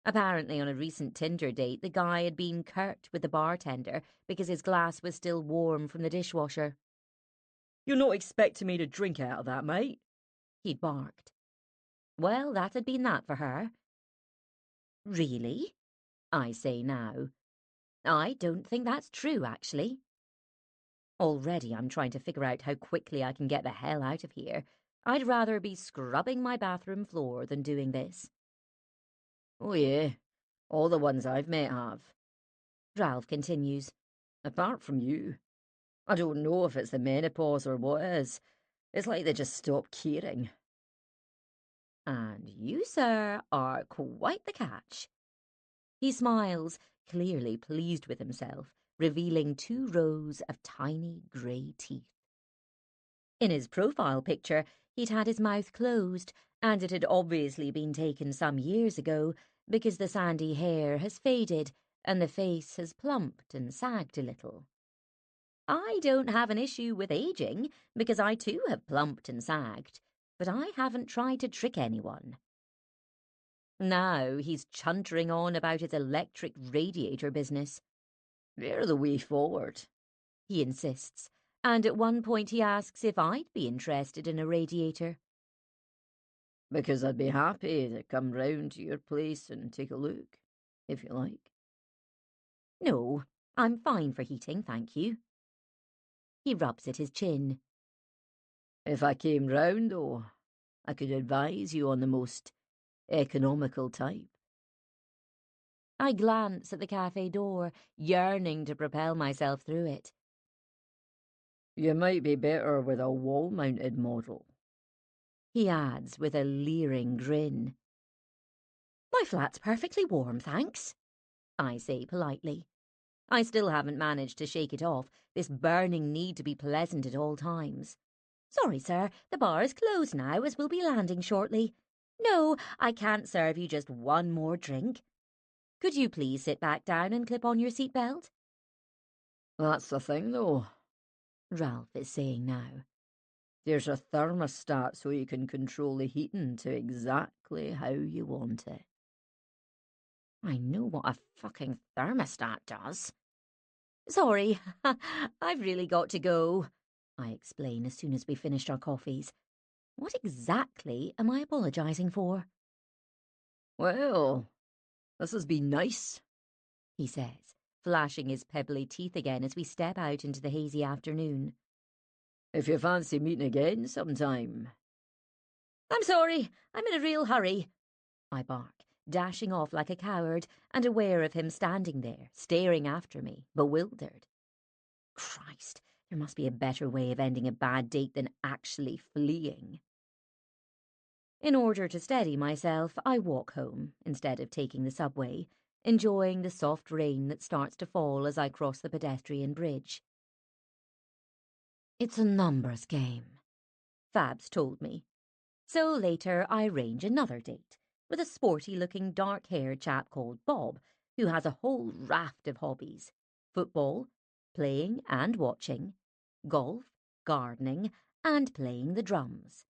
Apparently, on a recent Tinder date, the guy had been curt with the bartender because his glass was still warm from the dishwasher. You're not expecting me to drink out of that, mate? He'd barked. Well, that had been that for her. Really? I say now. I don't think that's true, actually. Already I'm trying to figure out how quickly I can get the hell out of here. I'd rather be scrubbing my bathroom floor than doing this. Oh yeah, all the ones I've met have. Ralph continues. Apart from you. I don't know if it's the menopause or what is. It's like they just stop caring. And you, sir, are quite the catch. He smiles, clearly pleased with himself, revealing 2 rows of tiny grey teeth. In his profile picture, he'd had his mouth closed, and it had obviously been taken some years ago because the sandy hair has faded and the face has plumped and sagged a little. I don't have an issue with aging because I too have plumped and sagged, but I haven't tried to trick anyone. Now he's chuntering on about his electric radiator business. They're the way forward, He insists, and at one point he asks if I'd be interested in a radiator. because I'd be happy to come round to your place and take a look, if you like. No, I'm fine for heating, thank you. He rubs at his chin. If I came round, though, I could advise you on the most economical type. I glance at the cafe door, yearning to propel myself through it. You might be better with a wall-mounted model. He adds with a leering grin. My flat's perfectly warm, thanks, I say politely. I still haven't managed to shake it off, this burning need to be pleasant at all times. Sorry, sir, the bar is closed now as we'll be landing shortly. No, I can't serve you just one more drink. Could you please sit back down and clip on your seatbelt? That's the thing, though, Ralph is saying now. there's a thermostat so you can control the heating to exactly how you want it. I know what a fucking thermostat does. Sorry, I've really got to go, I explain as soon as we finished our coffees. What exactly am I apologising for? Well, this has been nice, he says, flashing his pebbly teeth again as we step out into the hazy afternoon. If you fancy meeting again sometime. I'm sorry, I'm in a real hurry, I bark, dashing off like a coward and aware of him standing there, staring after me, bewildered. Christ, there must be a better way of ending a bad date than actually fleeing. In order to steady myself, I walk home instead of taking the subway, enjoying the soft rain that starts to fall as I cross the pedestrian bridge. It's a numbers game, Fabs told me. So later I arrange another date with a sporty-looking dark-haired chap called Bob, who has a whole raft of hobbies: football, playing and watching, golf, gardening, and playing the drums.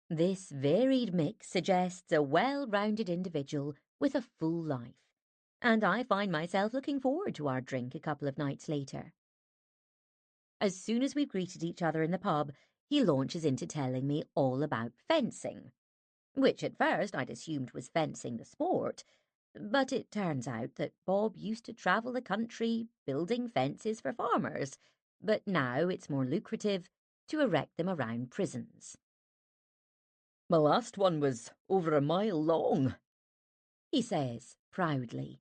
This varied mix suggests a well-rounded individual with a full life, and I find myself looking forward to our drink a couple of nights later. As soon as we've greeted each other in the pub, he launches into telling me all about fencing, which at first I'd assumed was fencing the sport, but it turns out that Bob used to travel the country building fences for farmers, but now it's more lucrative to erect them around prisons. My last one was over a mile long, he says proudly.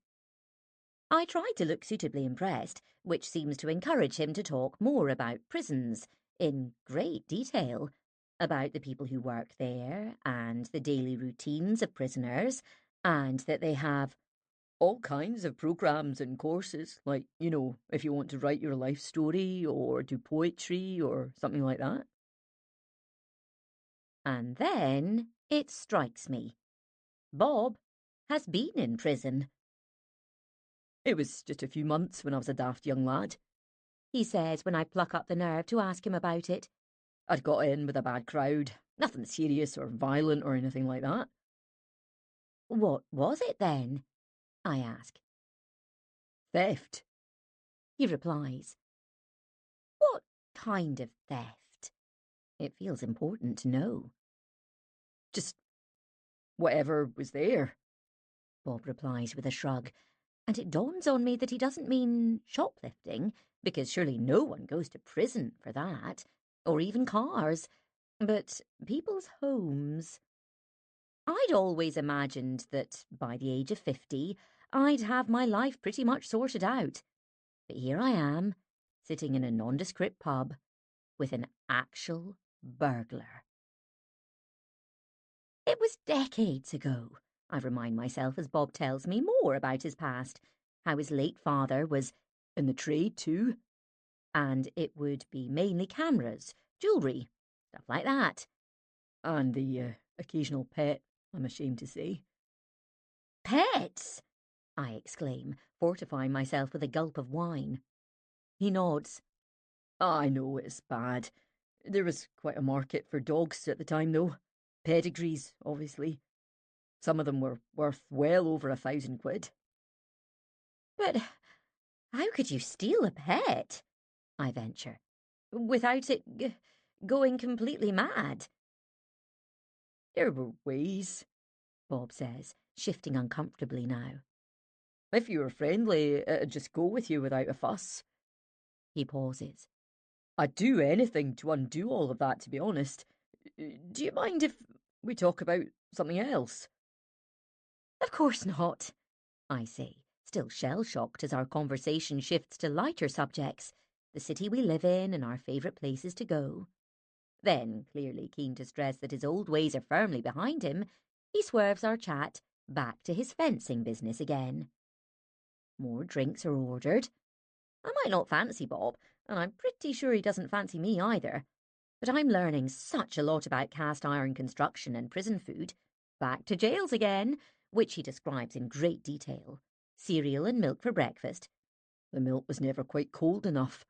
I try to look suitably impressed, which seems to encourage him to talk more about prisons, in great detail, about the people who work there, and the daily routines of prisoners, and that they have all kinds of programs and courses, like, if you want to write your life story or do poetry or something like that. And then it strikes me. Bob has been in prison. It was just a few months when I was a daft young lad, he says when I pluck up the nerve to ask him about it. I'd got in with a bad crowd, nothing serious or violent or anything like that. What was it then? I ask. Theft, he replies. What kind of theft? It feels important to know. Just whatever was there, Bob replies with a shrug, and it dawns on me that he doesn't mean shoplifting, because surely no one goes to prison for that, or even cars, but people's homes. I'd always imagined that by the age of 50, I'd have my life pretty much sorted out. But here I am, sitting in a nondescript pub with an actual burglar. It was decades ago, I remind myself as Bob tells me more about his past, how his late father was in the trade too, and it would be mainly cameras, jewellery, stuff like that. And the occasional pet, I'm ashamed to say. Pets! I exclaim, fortifying myself with a gulp of wine. He nods. I know it's bad. There was quite a market for dogs at the time, though. Pedigrees, obviously. Some of them were worth well over £1,000. But how could you steal a pet? I venture, without it going completely mad. There were ways, Bob says, shifting uncomfortably now. If you were friendly, it'd just go with you without a fuss. He pauses. I'd do anything to undo all of that, to be honest. Do you mind if we talk about something else? Of course not, I say, still shell-shocked as our conversation shifts to lighter subjects, the city we live in and our favourite places to go. Then, clearly keen to stress that his old ways are firmly behind him, he swerves our chat back to his fencing business again. More drinks are ordered. I might not fancy Bob, and I'm pretty sure he doesn't fancy me either. But I'm learning such a lot about cast iron construction and prison food. Back to jails again, which he describes in great detail. Cereal and milk for breakfast. The milk was never quite cold enough.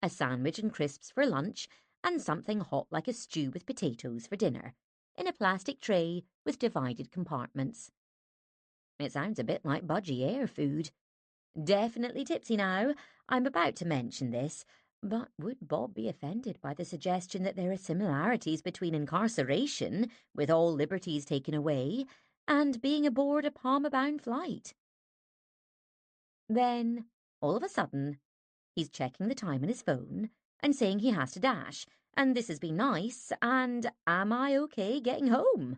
A sandwich and crisps for lunch, and something hot like a stew with potatoes for dinner, in a plastic tray with divided compartments. It sounds a bit like budgie air food. Definitely tipsy now. I'm about to mention this, but would Bob be offended by the suggestion that there are similarities between incarceration, with all liberties taken away, and being aboard a Palma-bound flight? Then, all of a sudden, he's checking the time on his phone and saying he has to dash, and this has been nice, and am I okay getting home?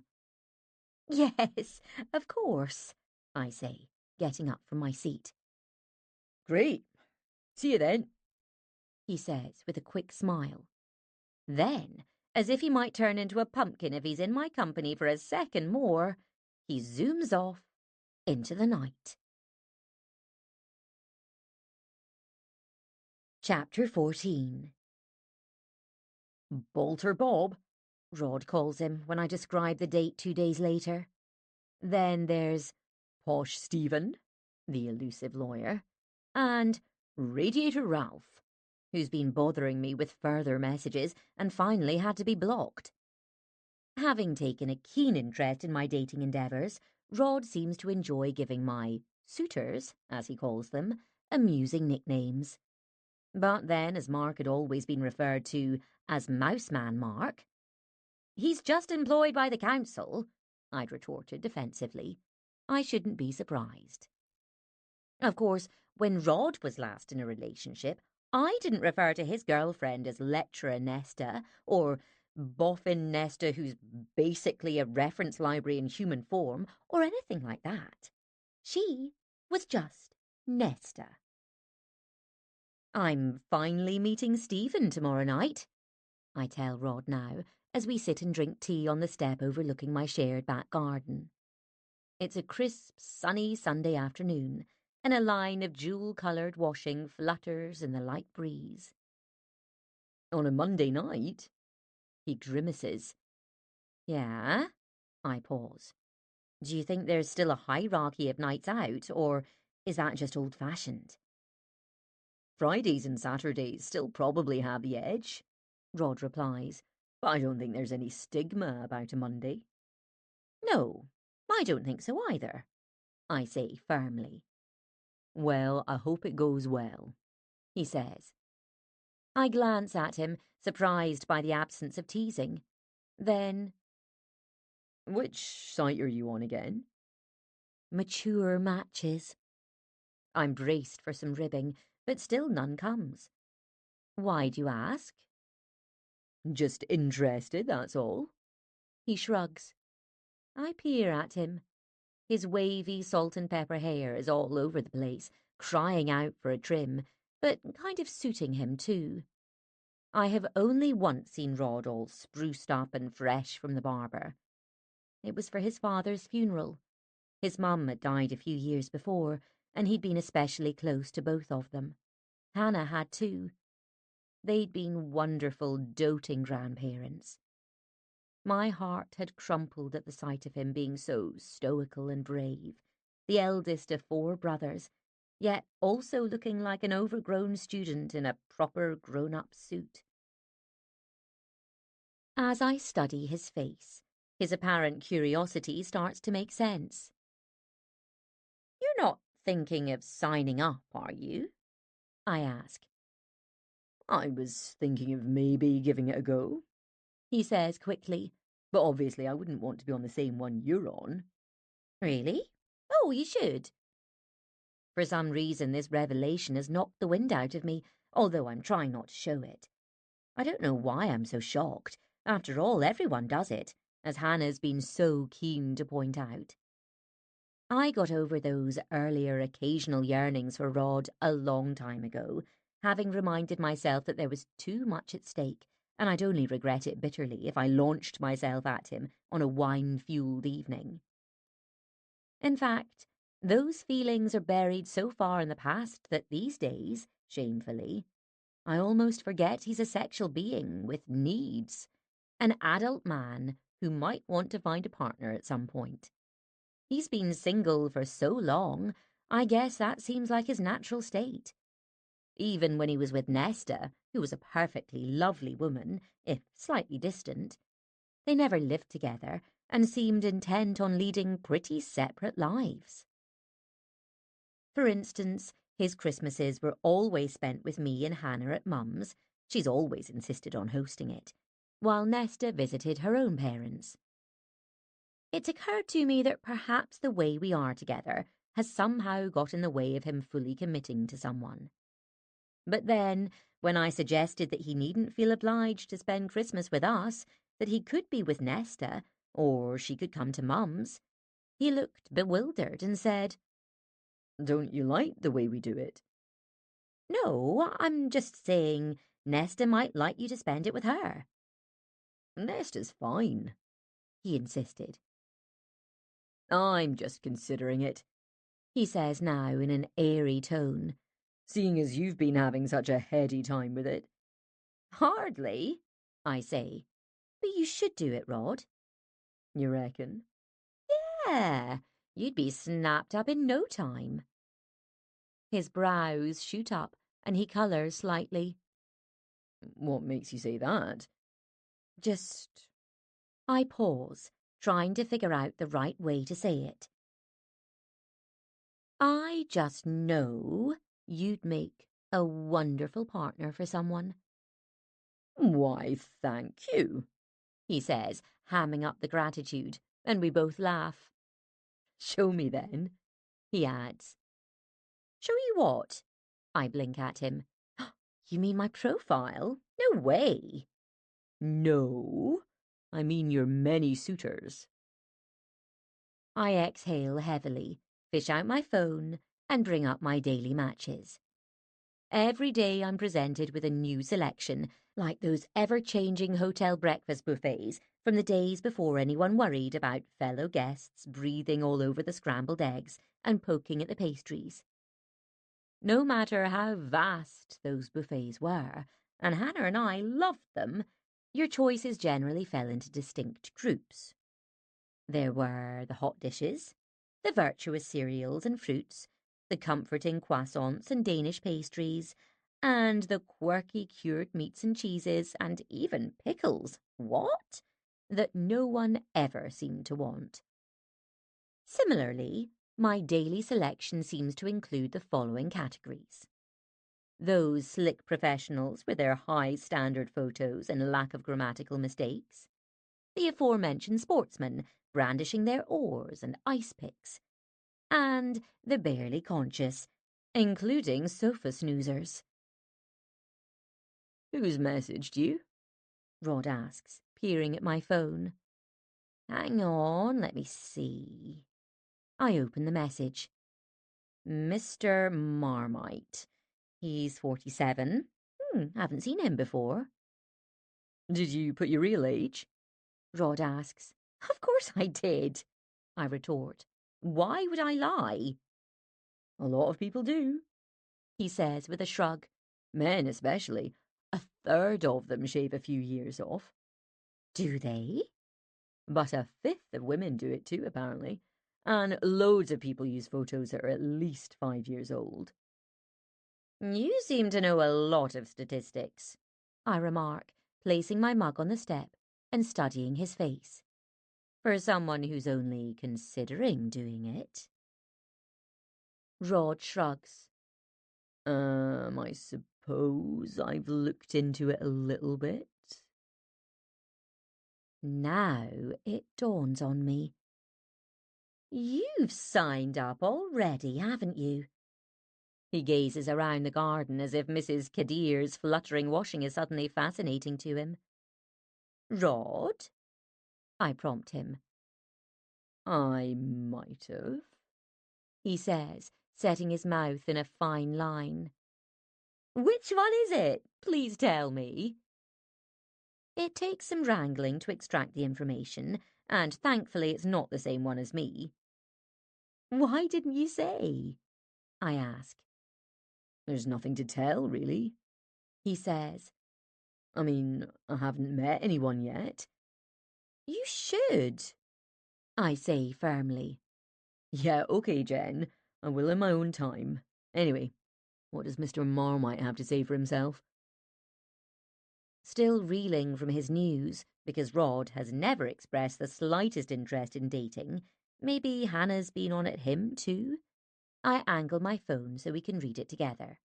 Yes, of course, I say, getting up from my seat. Great. See you then, He says with a quick smile. Then, as if he might turn into a pumpkin if he's in my company for a second more, he zooms off into the night. Chapter 14. Bolter Bob. Rod calls him when I describe the date 2 days later. Then there's Posh Stephen, the elusive lawyer, and Radiator Ralph, who's been bothering me with further messages and finally had to be blocked. Having taken a keen interest in my dating endeavours, Rod seems to enjoy giving my suitors, as he calls them, amusing nicknames. But then, as Mark had always been referred to as Mouseman Mark, "He's just employed by the council," I'd retorted defensively. I shouldn't be surprised. Of course, when Rod was last in a relationship, I didn't refer to his girlfriend as Lecturer Nesta or Boffin Nesta, who's basically a reference library in human form, or anything like that. She was just Nesta. "I'm finally meeting Stephen tomorrow night," I tell Rod now, as we sit and drink tea on the step overlooking my shared back garden. It's a crisp, sunny Sunday afternoon, and a line of jewel-coloured washing flutters in the light breeze. On a Monday night? He grimaces. Yeah? I pause. Do you think there's still a hierarchy of nights out, or is that just old-fashioned? Fridays and Saturdays still probably have the edge, Rod replies, but I don't think there's any stigma about a Monday. No, I don't think so either, I say firmly. Well, I hope it goes well, he says. I glance at him, surprised by the absence of teasing. Then, which site are you on again? Mature matches. I'm braced for some ribbing, but still none comes. Why do you ask? Just interested, that's all. He shrugs. I peer at him. His wavy salt and pepper hair is all over the place, crying out for a trim, but kind of suiting him too. I have only once seen Rod all spruced up and fresh from the barber. It was for his father's funeral. His mum had died a few years before, and he'd been especially close to both of them. Hannah had too. They'd been wonderful, doting grandparents. My heart had crumpled at the sight of him being so stoical and brave, the eldest of 4 brothers, yet also looking like an overgrown student in a proper grown-up suit. As I study his face, his apparent curiosity starts to make sense. "You're not thinking of signing up, are you?" I ask. I was thinking of maybe giving it a go, he says quickly. but obviously I wouldn't want to be on the same one you're on. Really? Oh, you should. For some reason, this revelation has knocked the wind out of me, although I'm trying not to show it. I don't know why I'm so shocked. After all, everyone does it, as Hannah's been so keen to point out. I got over those earlier occasional yearnings for Rod a long time ago, having reminded myself that there was too much at stake, and I'd only regret it bitterly if I launched myself at him on a wine-fueled evening. In fact, those feelings are buried so far in the past that these days, shamefully, I almost forget he's a sexual being with needs, an adult man who might want to find a partner at some point. He's been single for so long, I guess that seems like his natural state. Even when he was with Nesta, who was a perfectly lovely woman, if slightly distant, they never lived together and seemed intent on leading pretty separate lives. For instance, his Christmases were always spent with me and Hannah at Mum's. She's always insisted on hosting it, while Nesta visited her own parents. It's occurred to me that perhaps the way we are together has somehow got in the way of him fully committing to someone. But then, when I suggested that he needn't feel obliged to spend Christmas with us, that he could be with Nesta, or she could come to Mum's, he looked bewildered and said, "Don't you like the way we do it?" "No, I'm just saying Nesta might like you to spend it with her." "Nesta's fine," he insisted. "I'm just considering it," he says now in an airy tone, "seeing as you've been having such a heady time with it." "Hardly," I say. "But you should do it, Rod." "You reckon?" "Yeah, you'd be snapped up in no time." His brows shoot up and he colours slightly. "What makes you say that?" Just... I pause, trying to figure out the right way to say it. "I just know you'd make a wonderful partner for someone." "Why, thank you," he says, hamming up the gratitude, and we both laugh. "Show me then," he adds. "Show you what?" I blink at him. "You mean my profile? No way." "No, I mean your many suitors." I exhale heavily, fish out my phone, and bring up my daily matches. Every day I'm presented with a new selection, like those ever-changing hotel breakfast buffets from the days before anyone worried about fellow guests breathing all over the scrambled eggs and poking at the pastries. No matter how vast those buffets were, and Hannah and I loved them, your choices generally fell into distinct groups. There were the hot dishes, the virtuous cereals and fruits, the comforting croissants and Danish pastries, and the quirky cured meats and cheeses, and even pickles, what? That no one ever seemed to want. Similarly, my daily selection seems to include the following categories: those slick professionals with their high standard photos and lack of grammatical mistakes, the aforementioned sportsmen brandishing their oars and ice picks, and the barely conscious, including sofa snoozers. "Who's messaged you?" Rod asks, peering at my phone. Hang on, let me see. I open the message. Mr. Marmite. He's 47. Haven't seen him before. "Did you put your real age?" Rod asks. Of course I did, I retort. Why would I lie? "A lot of people do," he says with a shrug. "Men especially. A third of them shave a few years off." Do they? But a fifth of women do it too, apparently. And loads of people use photos that are at least 5 years old. You seem to know a lot of statistics, I remark, placing my mug on the step and studying his face. For someone who's only considering doing it. Rod shrugs. I suppose I've looked into it a little bit." Now it dawns on me. You've signed up already, haven't you? He gazes around the garden as if Mrs. Kadir's fluttering washing is suddenly fascinating to him. Rod? I prompt him. "I might have," he says, setting his mouth in a fine line. Which one is it? Please tell me. It takes some wrangling to extract the information, and thankfully it's not the same one as me. Why didn't you say? I ask. "There's nothing to tell, really." he says. I mean, I haven't met anyone yet. You should, I say firmly. Yeah, okay, Jen. I will in my own time. Anyway, what does Mr. Marmite have to say for himself? Still reeling from his news, because Rod has never expressed the slightest interest in dating, maybe Hannah's been on at him too? I angle my phone so we can read it together.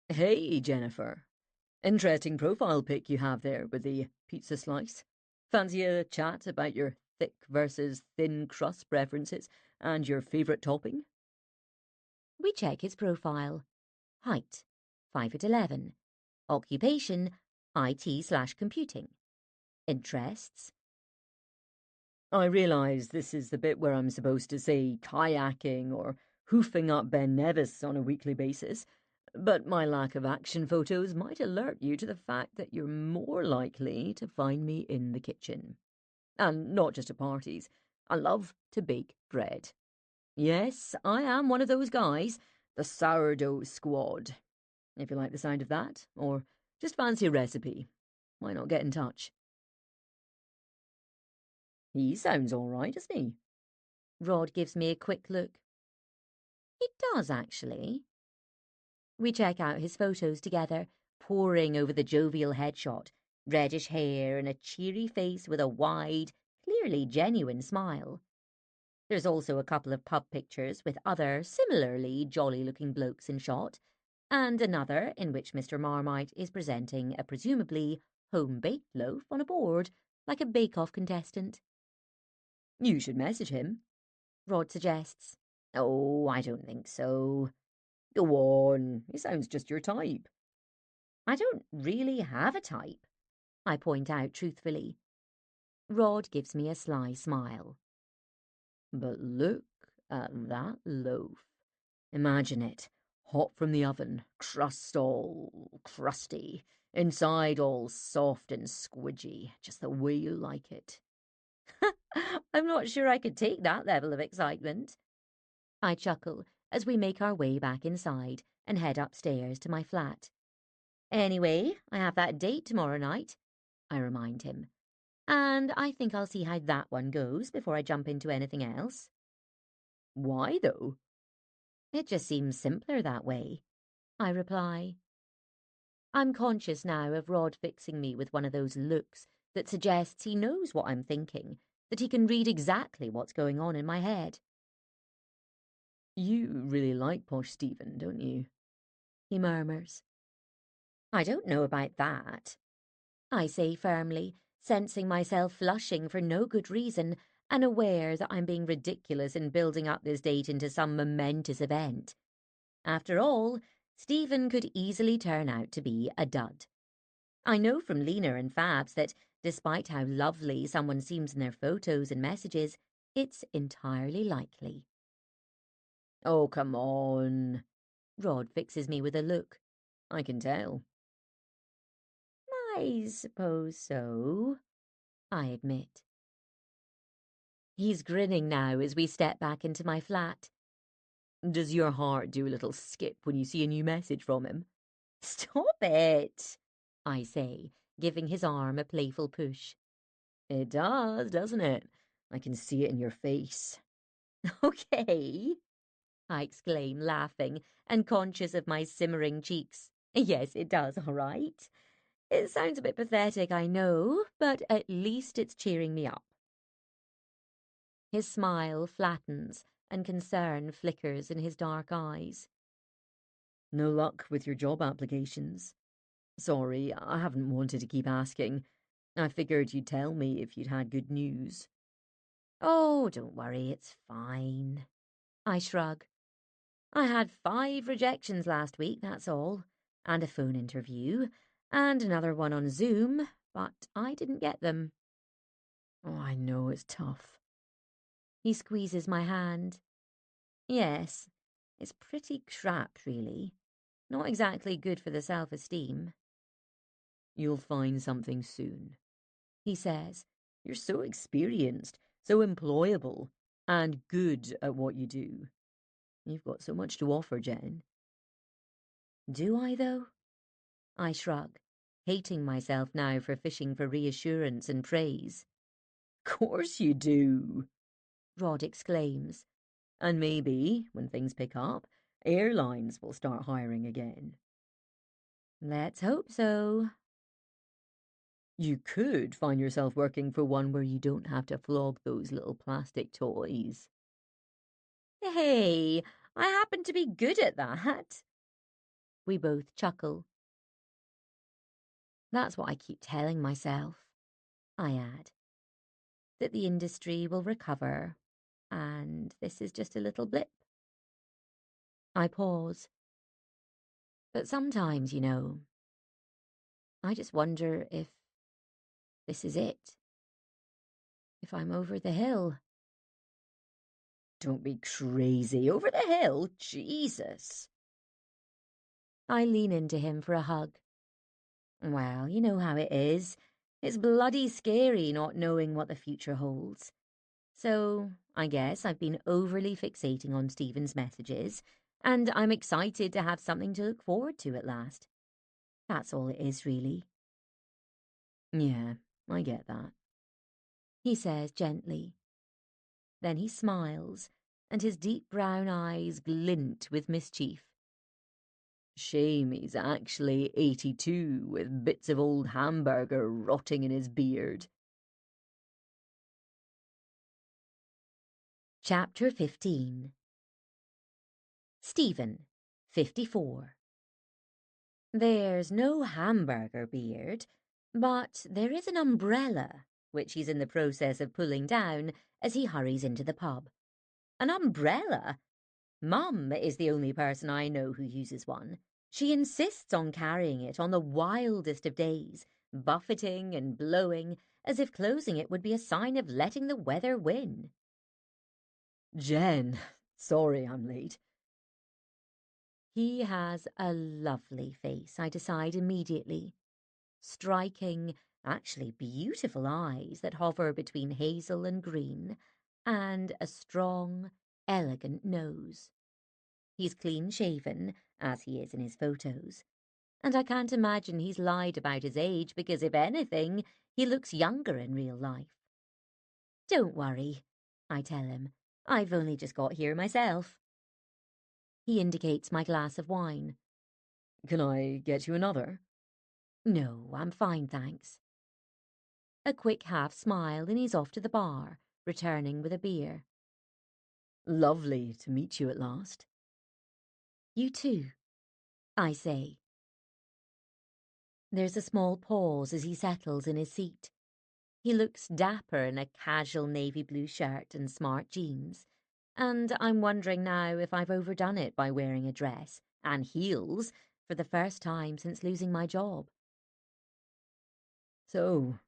Hey, Jennifer. Interesting profile pic you have there with the pizza slice. Fancy a chat about your thick versus thin crust preferences and your favourite topping? We check his profile. Height, 5'11". Occupation, IT/computing. Interests. I realise this is the bit where I'm supposed to say kayaking or hoofing up Ben Nevis on a weekly basis, but my lack of action photos might alert you to the fact that you're more likely to find me in the kitchen. And not just at parties. I love to bake bread. Yes, I am one of those guys, the sourdough squad. If you like the sound of that, or just fancy a recipe, why not get in touch? He sounds all right, doesn't he? Rod gives me a quick look. He does, actually. We check out his photos together, poring over the jovial headshot, reddish hair and a cheery face with a wide, clearly genuine smile. There's also a couple of pub pictures with other similarly jolly-looking blokes in shot, and another in which Mr. Marmite is presenting a presumably home-baked loaf on a board, like a bake-off contestant. You should message him, Rod suggests. Oh, I don't think so. Go on, he sounds just your type. I don't really have a type, I point out truthfully. Rod gives me a sly smile. But look at that loaf. Imagine it, hot from the oven, crust all crusty, inside all soft and squidgy, just the way you like it. I'm not sure I could take that level of excitement. I chuckle as we make our way back inside and head upstairs to my flat. Anyway, I have that date tomorrow night, I remind him, and I think I'll see how that one goes before I jump into anything else. Why, though? It just seems simpler that way, I reply. I'm conscious now of Rod fixing me with one of those looks that suggests he knows what I'm thinking, that he can read exactly what's going on in my head. You really like posh Stephen, don't you? He murmurs. I don't know about that, I say firmly, sensing myself flushing for no good reason and aware that I'm being ridiculous in building up this date into some momentous event. After all, Stephen could easily turn out to be a dud. I know from Lena and Fabs that, despite how lovely someone seems in their photos and messages, it's entirely likely. Oh, come on. Rod fixes me with a look. I can tell. I suppose so, I admit. He's grinning now as we step back into my flat. Does your heart do a little skip when you see a new message from him? Stop it, I say, giving his arm a playful push. It does, doesn't it? I can see it in your face. Okay, I exclaim, laughing and conscious of my simmering cheeks. Yes, it does, all right. It sounds a bit pathetic, I know, but at least it's cheering me up. His smile flattens and concern flickers in his dark eyes. No luck with your job applications? Sorry, I haven't wanted to keep asking. I figured you'd tell me if you'd had good news. Oh, don't worry, it's fine. I shrug. I had 5 rejections last week, that's all, and a phone interview, and another one on Zoom, but I didn't get them. Oh, I know it's tough. He squeezes my hand. Yes, it's pretty crap, really. Not exactly good for the self-esteem. You'll find something soon, he says. You're so experienced, so employable, and good at what you do. You've got so much to offer, Jen. Do I, though? I shrug, hating myself now for fishing for reassurance and praise. Course you do, Rod exclaims. and maybe, when things pick up, airlines will start hiring again. Let's hope so. You could find yourself working for one where you don't have to flog those little plastic toys. Hey, I happen to be good at that. We both chuckle. That's what I keep telling myself, I add. That the industry will recover, and this is just a little blip. I pause. But sometimes, I just wonder if this is it. If I'm over the hill. Don't be crazy. Over the hill? Jesus. I lean into him for a hug. Well, you know how it is. It's bloody scary not knowing what the future holds. So, I guess I've been overly fixating on Stephen's messages, and I'm excited to have something to look forward to at last. That's all it is, really. Yeah, I get that, He says gently. Then he smiles, and his deep brown eyes glint with mischief. Shame he's actually 82 with bits of old hamburger rotting in his beard. Chapter 15. Stephen, 54. There's no hamburger beard, but there is an umbrella, which he's in the process of pulling down as he hurries into the pub. An umbrella? Mum is the only person I know who uses one. She insists on carrying it on the wildest of days, buffeting and blowing, as if closing it would be a sign of letting the weather win. Jen, sorry I'm late. He has a lovely face, I decide immediately. Striking, actually beautiful eyes that hover between hazel and green, and a strong, elegant nose. He's clean-shaven, as he is in his photos, and I can't imagine he's lied about his age because, if anything, he looks younger in real life. Don't worry, I tell him. I've only just got here myself. He indicates my glass of wine. Can I get you another? No, I'm fine, thanks. A quick half-smile and he's off to the bar, returning with a beer. Lovely to meet you at last. You too, I say. There's a small pause as he settles in his seat. He looks dapper in a casual navy blue shirt and smart jeans, and I'm wondering now if I've overdone it by wearing a dress and heels for the first time since losing my job. So,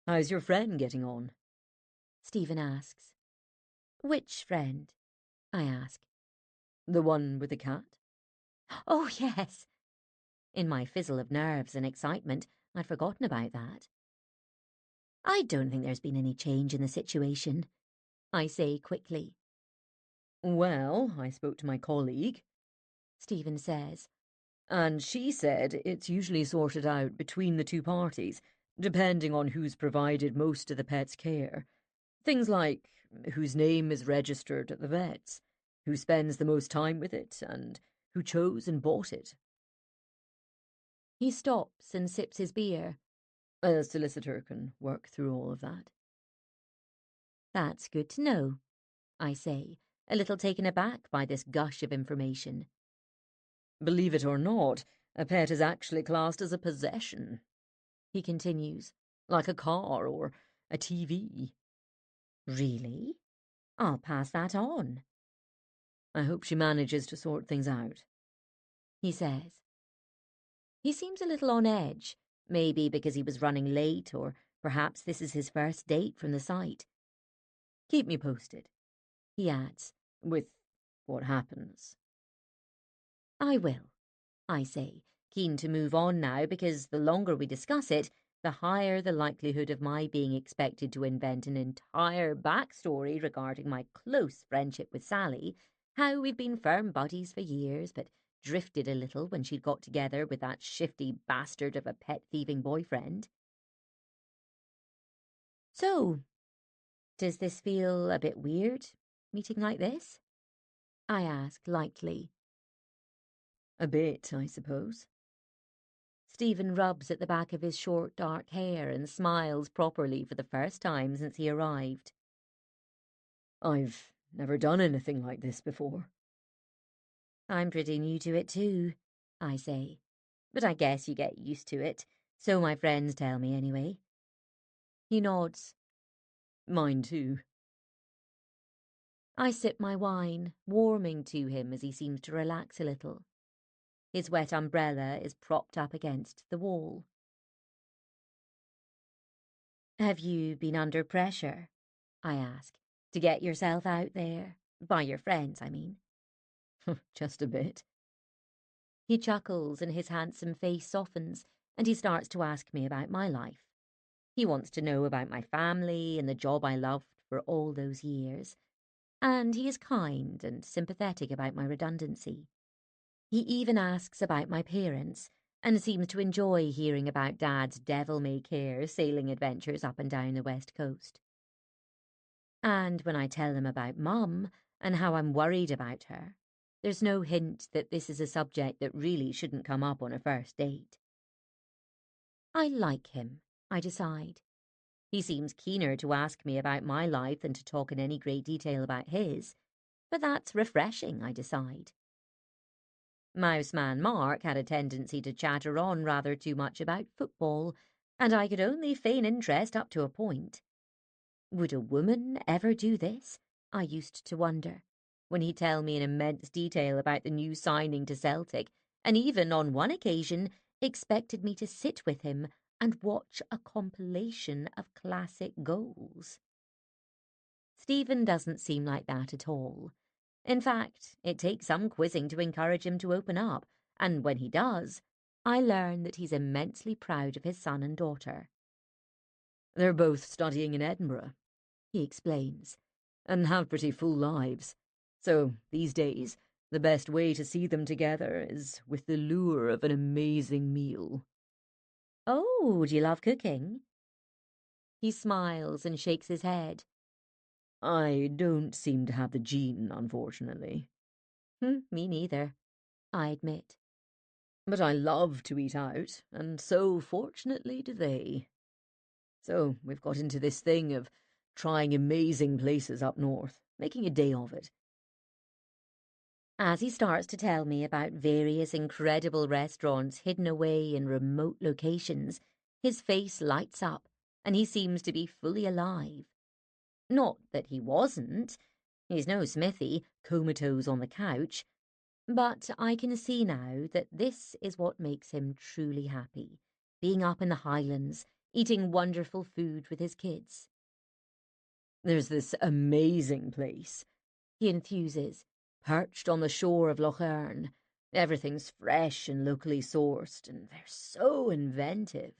how's your friend getting on? Stephen asks. Which friend? I ask. The one with the cat? Oh, yes. In my fizzle of nerves and excitement, I'd forgotten about that. I don't think there's been any change in the situation, I say quickly. Well, I spoke to my colleague, Stephen says. and she said it's usually sorted out between the two parties, depending on who's provided most of the pet's care. Things like whose name is registered at the vet's, who spends the most time with it, and who chose and bought it. He stops and sips his beer. A solicitor can work through all of that. That's good to know, I say, a little taken aback by this gush of information. Believe it or not, a pet is actually classed as a possession, He continues. like a car or a TV. Really? I'll pass that on, I hope she manages to sort things out. he says. He seems a little on edge, maybe because he was running late, or perhaps this is his first date from the site. Keep me posted, He adds. with what happens. I will, I say, keen to move on now because the longer we discuss it, the higher the likelihood of my being expected to invent an entire backstory regarding my close friendship with Sally, how we've been firm buddies for years, but drifted a little when she'd got together with that shifty bastard of a pet-thieving boyfriend. So, does this feel a bit weird, meeting like this? I asked lightly. A bit, I suppose. Stephen rubs at the back of his short dark hair and smiles properly for the first time since he arrived. I've never done anything like this before. I'm pretty new to it too, I say, but I guess you get used to it, so my friends tell me anyway. He nods. Mine too. I sip my wine, warming to him as he seems to relax a little. His wet umbrella is propped up against the wall. Have you been under pressure, I ask, to get yourself out there? By your friends, I mean. Just a bit. He chuckles and his handsome face softens, and he starts to ask me about my life. He wants to know about my family and the job I loved for all those years. And he is kind and sympathetic about my redundancy. He even asks about my parents, and seems to enjoy hearing about Dad's devil-may-care sailing adventures up and down the West Coast. And when I tell him about Mum and how I'm worried about her, there's no hint that this is a subject that really shouldn't come up on a first date. I like him, I decide. He seems keener to ask me about my life than to talk in any great detail about his, but that's refreshing, I decide. Mouseman Mark had a tendency to chatter on rather too much about football, and I could only feign interest up to a point. Would a woman ever do this? I used to wonder, when he'd tell me in immense detail about the new signing to Celtic, and even on one occasion expected me to sit with him and watch a compilation of classic goals. Stephen doesn't seem like that at all. In fact, it takes some quizzing to encourage him to open up, and when he does, I learn that he's immensely proud of his son and daughter. They're both studying in Edinburgh, he explains, and have pretty full lives. So, these days, the best way to see them together is with the lure of an amazing meal. Oh, do you love cooking? He smiles and shakes his head. I don't seem to have the gene, unfortunately. Me neither, I admit. But I love to eat out, and so fortunately do they. So we've got into this thing of trying amazing places up north, making a day of it. As he starts to tell me about various incredible restaurants hidden away in remote locations, his face lights up, and he seems to be fully alive. Not that he wasn't. He's no Smithy, comatose on the couch. But I can see now that this is what makes him truly happy, being up in the Highlands, eating wonderful food with his kids. There's this amazing place, He enthuses, perched on the shore of Loch Earn. Everything's fresh and locally sourced, and they're so inventive.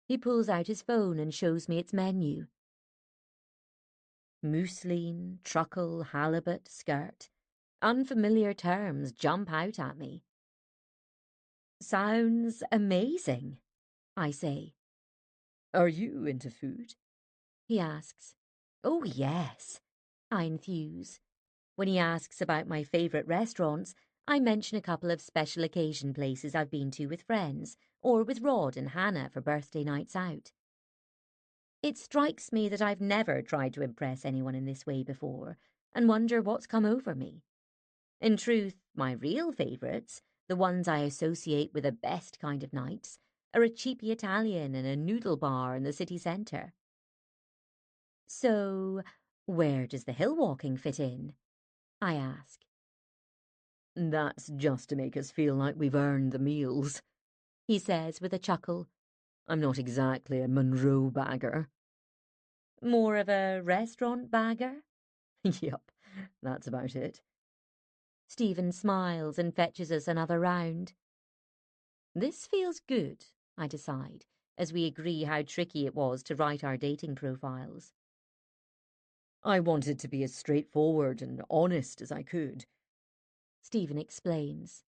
He pulls out his phone and shows me its menu. Mousseline, truckle, halibut, skirt. Unfamiliar terms jump out at me. Sounds amazing, I say. Are you into food? He asks. Oh, yes, I enthuse. When he asks about my favourite restaurants, I mention a couple of special occasion places I've been to with friends, or with Rod and Hannah for birthday nights out. It strikes me that I've never tried to impress anyone in this way before, and wonder what's come over me. In truth, my real favourites, the ones I associate with the best kind of nights, are a cheapy Italian and a noodle bar in the city centre. So, where does the hill walking fit in? I ask. That's just to make us feel like we've earned the meals, He says with a chuckle. I'm not exactly a Monroe bagger. More of a restaurant bagger? Yep, that's about it. Stephen smiles and fetches us another round. This feels good, I decide, as we agree how tricky it was to write our dating profiles. I wanted to be as straightforward and honest as I could. Stephen exclaims.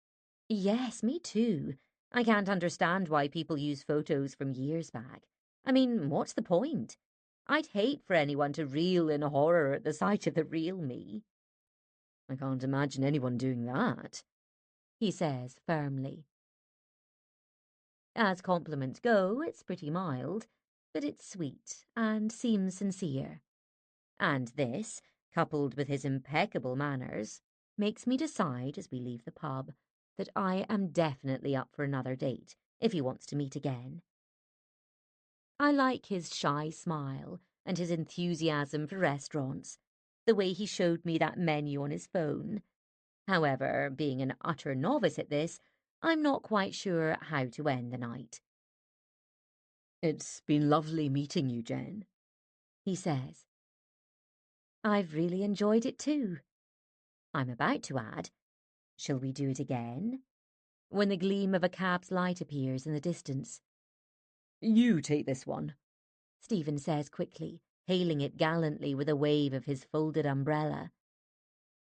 Yes, me too. I can't understand why people use photos from years back. I mean, what's the point? I'd hate for anyone to reel in horror at the sight of the real me. I can't imagine anyone doing that, he says firmly. As compliments go, it's pretty mild, but it's sweet and seems sincere. And this, coupled with his impeccable manners, makes me decide as we leave the pub that I am definitely up for another date if he wants to meet again. I like his shy smile and his enthusiasm for restaurants, the way he showed me that menu on his phone. However, being an utter novice at this, I'm not quite sure how to end the night. It's been lovely meeting you, Jen, he says. I've really enjoyed it too. I'm about to add, shall we do it again? When the gleam of a cab's light appears in the distance. You take this one, Stephen says quickly, hailing it gallantly with a wave of his folded umbrella.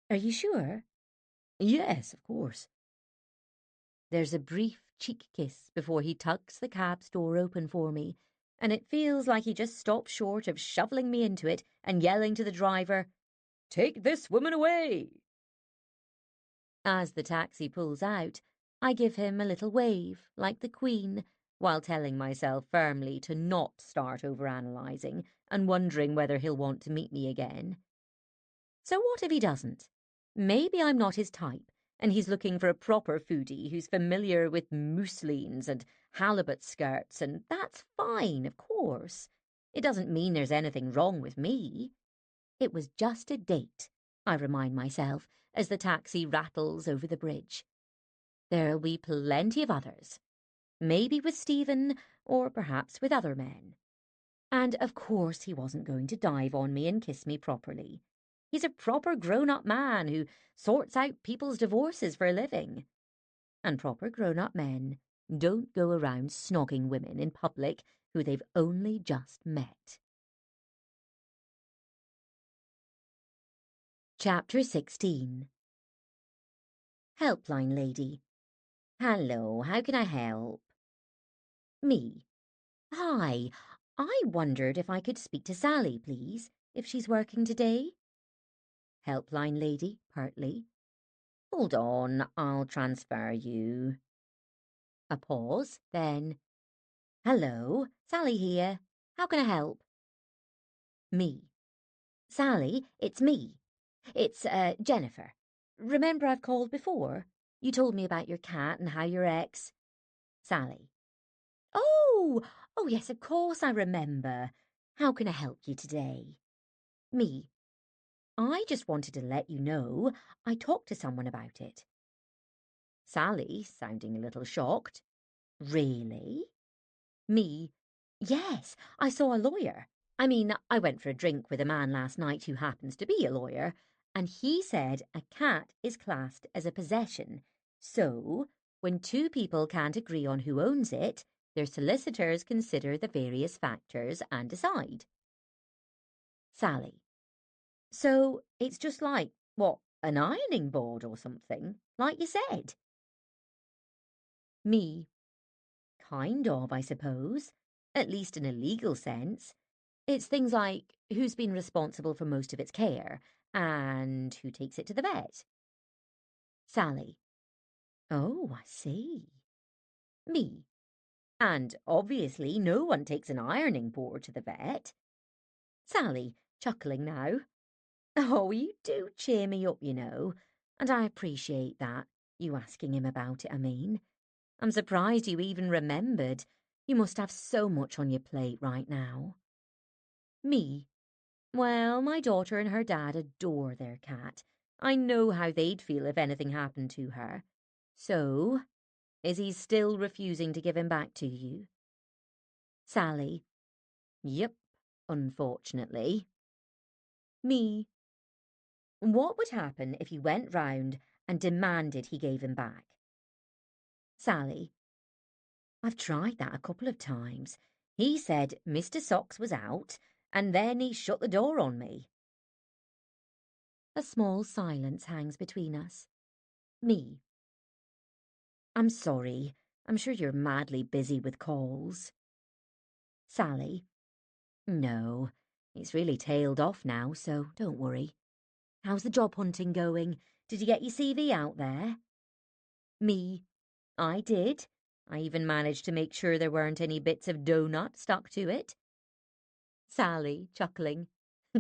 Are you sure? Yes, of course. There's a brief cheek kiss before he tucks the cab's door open for me, and it feels like he just stopped short of shoveling me into it and yelling to the driver, "Take this woman away!" As the taxi pulls out, I give him a little wave, like the Queen, while telling myself firmly to not start overanalyzing and wondering whether he'll want to meet me again. So what if he doesn't? Maybe I'm not his type, and he's looking for a proper foodie who's familiar with mousselines and halibut skirts, and that's fine, of course. It doesn't mean there's anything wrong with me. It was just a date, I remind myself, as the taxi rattles over the bridge. There'll be plenty of others. Maybe with Stephen, or perhaps with other men. And of course he wasn't going to dive on me and kiss me properly. He's a proper grown-up man who sorts out people's divorces for a living. And proper grown-up men don't go around snogging women in public who they've only just met. Chapter 16. Helpline lady. Hello, how can I help? Me. Hi, I wondered if I could speak to Sally, please, if she's working today. Helpline lady, pertly. Hold on, I'll transfer you. A pause, then. Hello, Sally here. How can I help? Me. Sally, it's me. It's, Jennifer. Remember I've called before? You told me about your cat and how your ex... Sally. Oh, yes, of course I remember. How can I help you today? Me. I just wanted to let you know I talked to someone about it. Sally, sounding a little shocked. Really? Me. Yes, I saw a lawyer. I mean, I went for a drink with a man last night who happens to be a lawyer, and he said a cat is classed as a possession. So, when two people can't agree on who owns it, their solicitors consider the various factors and decide. Sally. So, it's just like, what, an ironing board or something, like you said? Me. Kind of, I suppose. At least in a legal sense. It's things like who's been responsible for most of its care and who takes it to the vet. Sally. Oh, I see. Me. And obviously no one takes an ironing board to the vet. Sally, chuckling now. Oh, you do cheer me up, you know, and I appreciate that, you asking him about it, I mean. I'm surprised you even remembered. You must have so much on your plate right now. Me. Well, my daughter and her dad adore their cat. I know how they'd feel if anything happened to her. So, is he still refusing to give him back to you? Sally. Yep, unfortunately. Me. What would happen if you went round and demanded he gave him back? Sally. I've tried that a couple of times. He said Mr. Socks was out, and then he shut the door on me. A small silence hangs between us. Me. I'm sorry. I'm sure you're madly busy with calls. Sally. No, it's really tailed off now, so don't worry. How's the job hunting going? Did you get your CV out there? Me. I did. I even managed to make sure there weren't any bits of donut stuck to it. Sally, chuckling.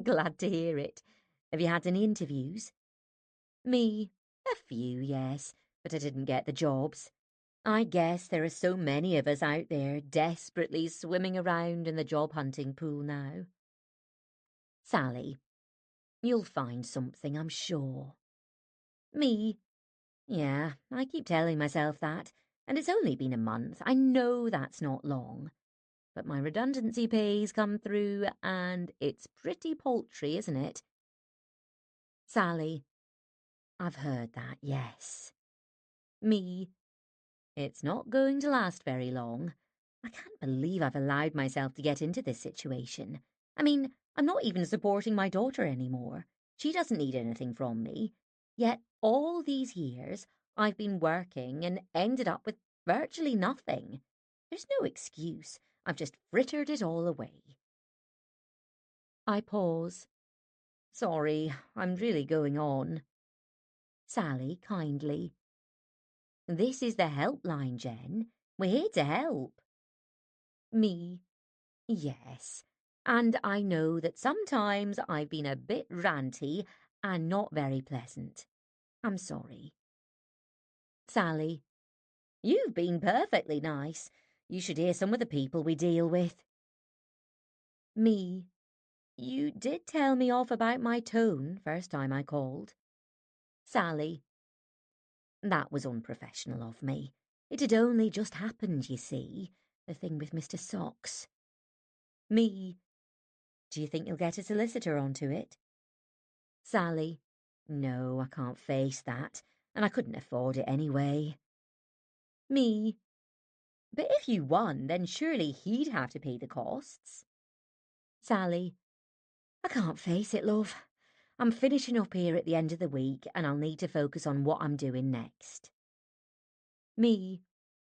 Glad to hear it. Have you had any interviews? Me. A few, yes, but I didn't get the jobs. I guess there are so many of us out there desperately swimming around in the job hunting pool now. Sally. You'll find something, I'm sure. Me. Yeah, I keep telling myself that, and it's only been a month. I know that's not long. But my redundancy pay's come through, and it's pretty paltry, isn't it? Sally. I've heard that, yes. Me. It's not going to last very long. I can't believe I've allowed myself to get into this situation. I mean, I'm not even supporting my daughter anymore. She doesn't need anything from me. Yet all these years I've been working and ended up with virtually nothing. There's no excuse. I've just frittered it all away. I pause. Sorry, I'm really going on. Sally, kindly. This is the helpline, Jen. We're here to help. Me. Yes. And I know that sometimes I've been a bit ranty and not very pleasant. I'm sorry. Sally. You've been perfectly nice. You should hear some of the people we deal with. Me. You did tell me off about my tone first time I called. Sally. That was unprofessional of me. It had only just happened, you see, the thing with Mr. Socks. Me. Do you think you'll get a solicitor onto it? Sally. No, I can't face that, and I couldn't afford it anyway. Me. But if you won, then surely he'd have to pay the costs. Sally. I can't face it, love. I'm finishing up here at the end of the week, and I'll need to focus on what I'm doing next. Me.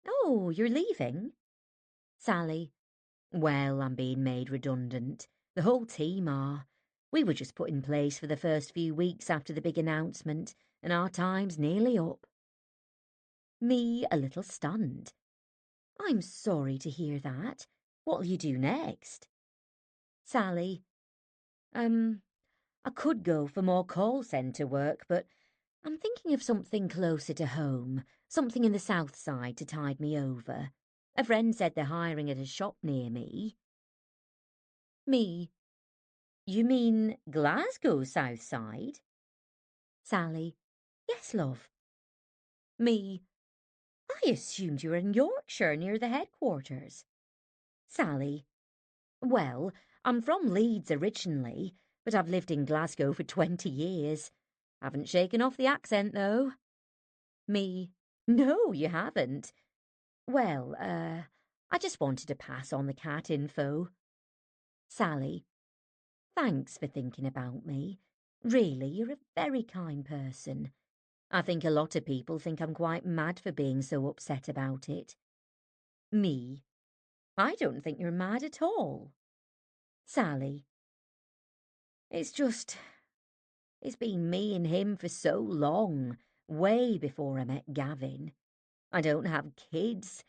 Oh, you're leaving? Sally. Well, I'm being made redundant. The whole team are. We were just put in place for the first few weeks after the big announcement, and our time's nearly up. Me a little stunned. I'm sorry to hear that. What'll you do next? Sally. I could go for more call centre work, but I'm thinking of something closer to home, something in the south side to tide me over. A friend said they're hiring at a shop near me. Me. You mean Glasgow south side? Sally. Yes, love. Me. I assumed you were in Yorkshire near the headquarters. Sally. Well, I'm from Leeds originally, but I've lived in Glasgow for 20 years. Haven't shaken off the accent, though. Me. No, you haven't. Well, I just wanted to pass on the cat info. Sally. Thanks for thinking about me. Really, you're a very kind person. I think a lot of people think I'm quite mad for being so upset about it. Me. I don't think you're mad at all. Sally. It's been me and him for so long, way before I met Gavin. I don't have kids.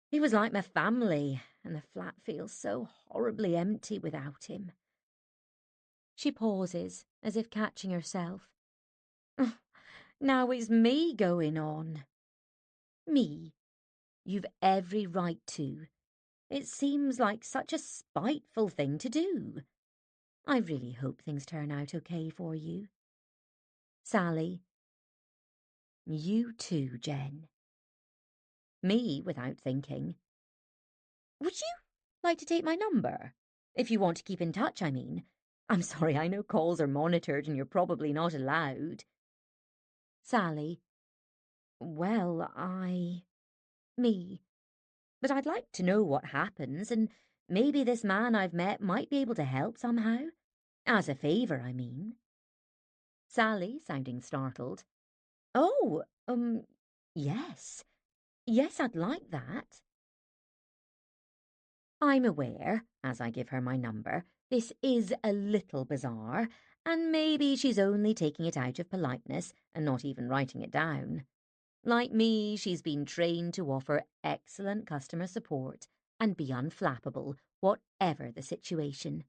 He was like my family, and the flat feels so horribly empty without him. She pauses, as if catching herself. Now it's me going on. Me? You've every right to. It seems like such a spiteful thing to do. I really hope things turn out okay for you. Sally. You too, Jen. Me, without thinking. Would you like to take my number? If you want to keep in touch, I mean. I'm sorry, I know calls are monitored and you're probably not allowed. Sally. Well, Me. But I'd like to know what happens, and maybe this man I've met might be able to help somehow. As a favour, I mean. Sally, sounding startled. Oh, yes. Yes, I'd like that. I'm aware, as I give her my number, this is a little bizarre, and maybe she's only taking it out of politeness and not even writing it down. Like me, she's been trained to offer excellent customer support and be unflappable, whatever the situation.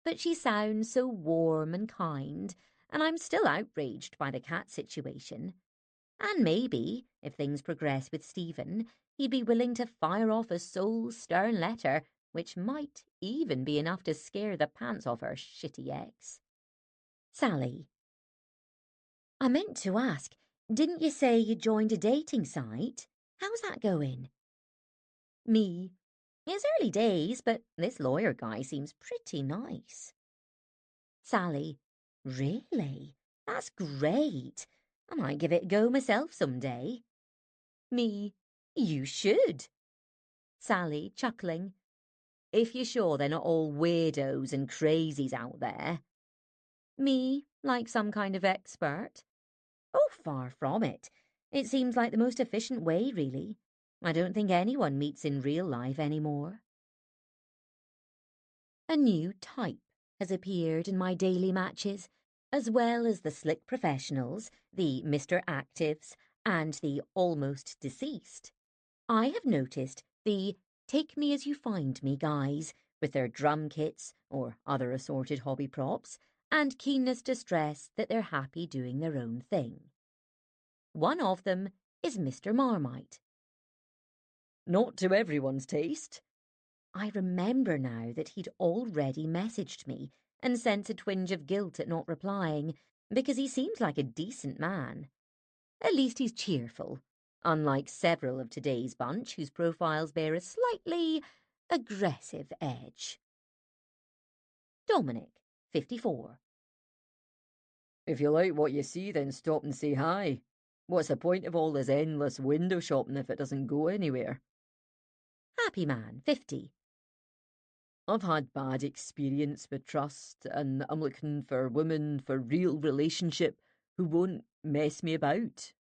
But she sounds so warm and kind, and I'm still outraged by the cat situation. And maybe, if things progress with Stephen, he'd be willing to fire off a soul-stern letter, which might even be enough to scare the pants off her shitty ex. Sally. I meant to ask, didn't you say you joined a dating site? How's that going? Me. It's early days, but this lawyer guy seems pretty nice. Sally. Really? That's great. I might give it a go myself someday. Me. You should. Sally, chuckling. If you're sure they're not all weirdos and crazies out there. Me, like some kind of expert. Oh, far from it. It seems like the most efficient way, really. I don't think anyone meets in real life anymore. A new type has appeared in my daily matches, as well as the slick professionals, the Mr. Actives, and the almost deceased. I have noticed the take me as you find me guys with their drum kits or other assorted hobby props and keenness to stress that they're happy doing their own thing. One of them is Mr. Marmite. Not to everyone's taste. I remember now that he'd already messaged me and sensed a twinge of guilt at not replying because he seems like a decent man. At least he's cheerful, unlike several of today's bunch whose profiles bear a slightly aggressive edge. Dominic, 54. If you like what you see, then stop and say hi. What's the point of all this endless window shopping if it doesn't go anywhere? Happy Man, 50. I've had bad experience with trust, and I'm looking for women for real relationship who won't mess me about.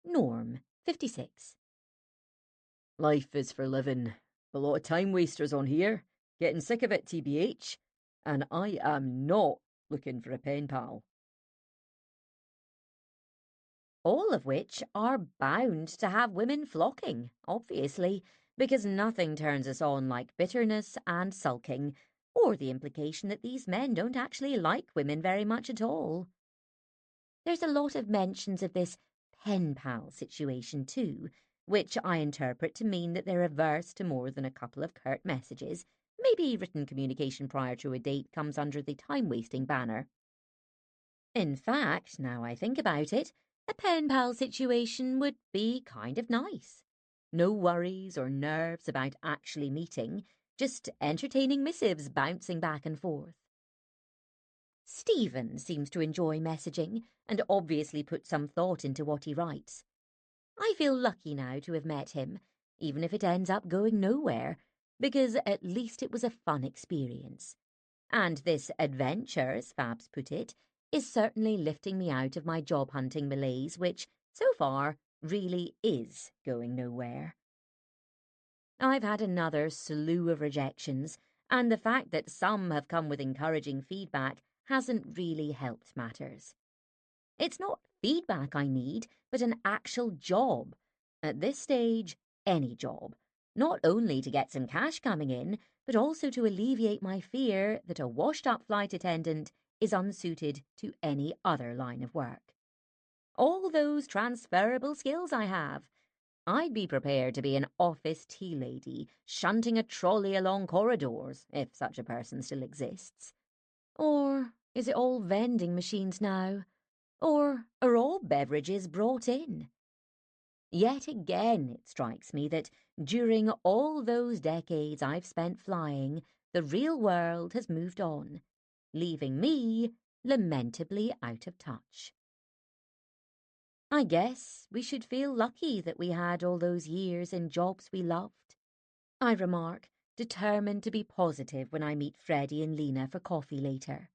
Norm, 56. Life is for living. A lot of time wasters on here. Getting sick of it, TBH. And I am not looking for a pen pal. All of which are bound to have women flocking, obviously, because nothing turns us on like bitterness and sulking, or the implication that these men don't actually like women very much at all. There's a lot of mentions of this pen pal situation too, which I interpret to mean that they're averse to more than a couple of curt messages. Maybe written communication prior to a date comes under the time-wasting banner. In fact, now I think about it, a pen pal situation would be kind of nice. No worries or nerves about actually meeting, just entertaining missives bouncing back and forth. Stephen seems to enjoy messaging and obviously put some thought into what he writes. I feel lucky now to have met him, even if it ends up going nowhere, because at least it was a fun experience. And this adventure, as Fabs put it, is certainly lifting me out of my job hunting malaise, which, so far, really is going nowhere. I've had another slew of rejections, and the fact that some have come with encouraging feedback hasn't really helped matters. It's not feedback I need, but an actual job. At this stage, any job. Not only to get some cash coming in, but also to alleviate my fear that a washed-up flight attendant is unsuited to any other line of work. All those transferable skills I have. I'd be prepared to be an office tea lady, shunting a trolley along corridors, if such a person still exists. Or is it all vending machines now? Or are all beverages brought in? Yet again, it strikes me that during all those decades I've spent flying, the real world has moved on, leaving me lamentably out of touch. I guess we should feel lucky that we had all those years in jobs we loved. I remark, determined to be positive when I meet Freddie and Lena for coffee later.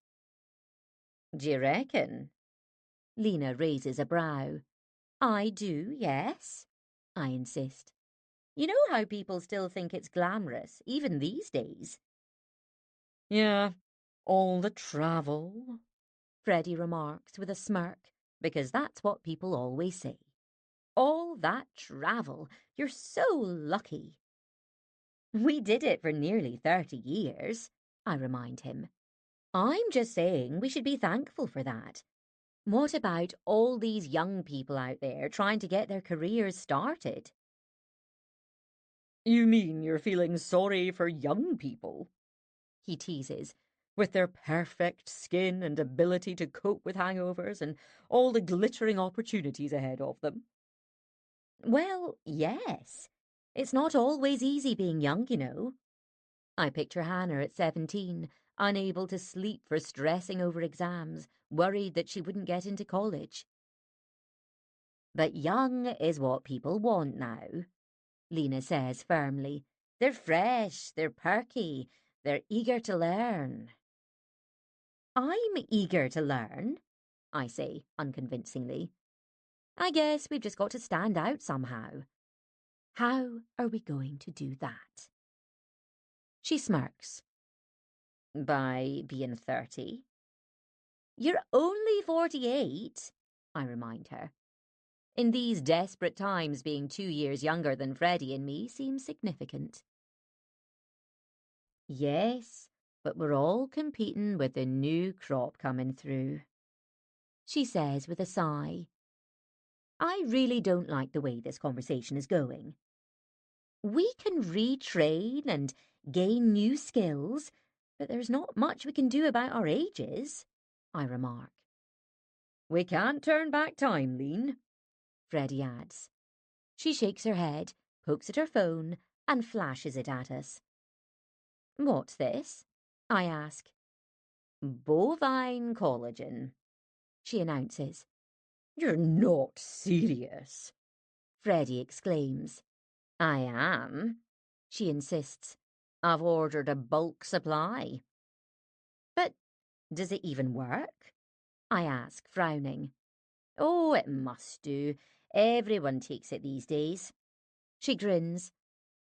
Do you reckon? Lena raises a brow. I do, yes, I insist. You know how people still think it's glamorous, even these days? Yeah, all the travel. Freddie remarks with a smirk, because that's what people always say. All that travel, you're so lucky. We did it for nearly 30 years, I remind him. I'm just saying we should be thankful for that. What about all these young people out there trying to get their careers started? You mean you're feeling sorry for young people? He teases. With their perfect skin and ability to cope with hangovers and all the glittering opportunities ahead of them? Well, yes. It's not always easy being young, you know. I picture Hannah at 17, unable to sleep for stressing over exams, worried that she wouldn't get into college. But young is what people want now, Lena says firmly. They're fresh, they're perky, they're eager to learn. I'm eager to learn, I say unconvincingly. I guess we've just got to stand out somehow. How are we going to do that? She smirks. By being 30. You're only 48, I remind her. In these desperate times, being 2 years younger than Freddie and me seems significant. Yes, but we're all competing with the new crop coming through, she says with a sigh. I really don't like the way this conversation is going. We can retrain and gain new skills, but there's not much we can do about our ages, I remark. We can't turn back time, Lean, Freddie adds. She shakes her head, pokes at her phone, and flashes it at us. What's this? I ask. Bovine collagen, she announces. You're not serious, Freddie exclaims. I am, she insists. I've ordered a bulk supply. But does it even work? I ask, frowning. Oh, it must do. Everyone takes it these days. She grins.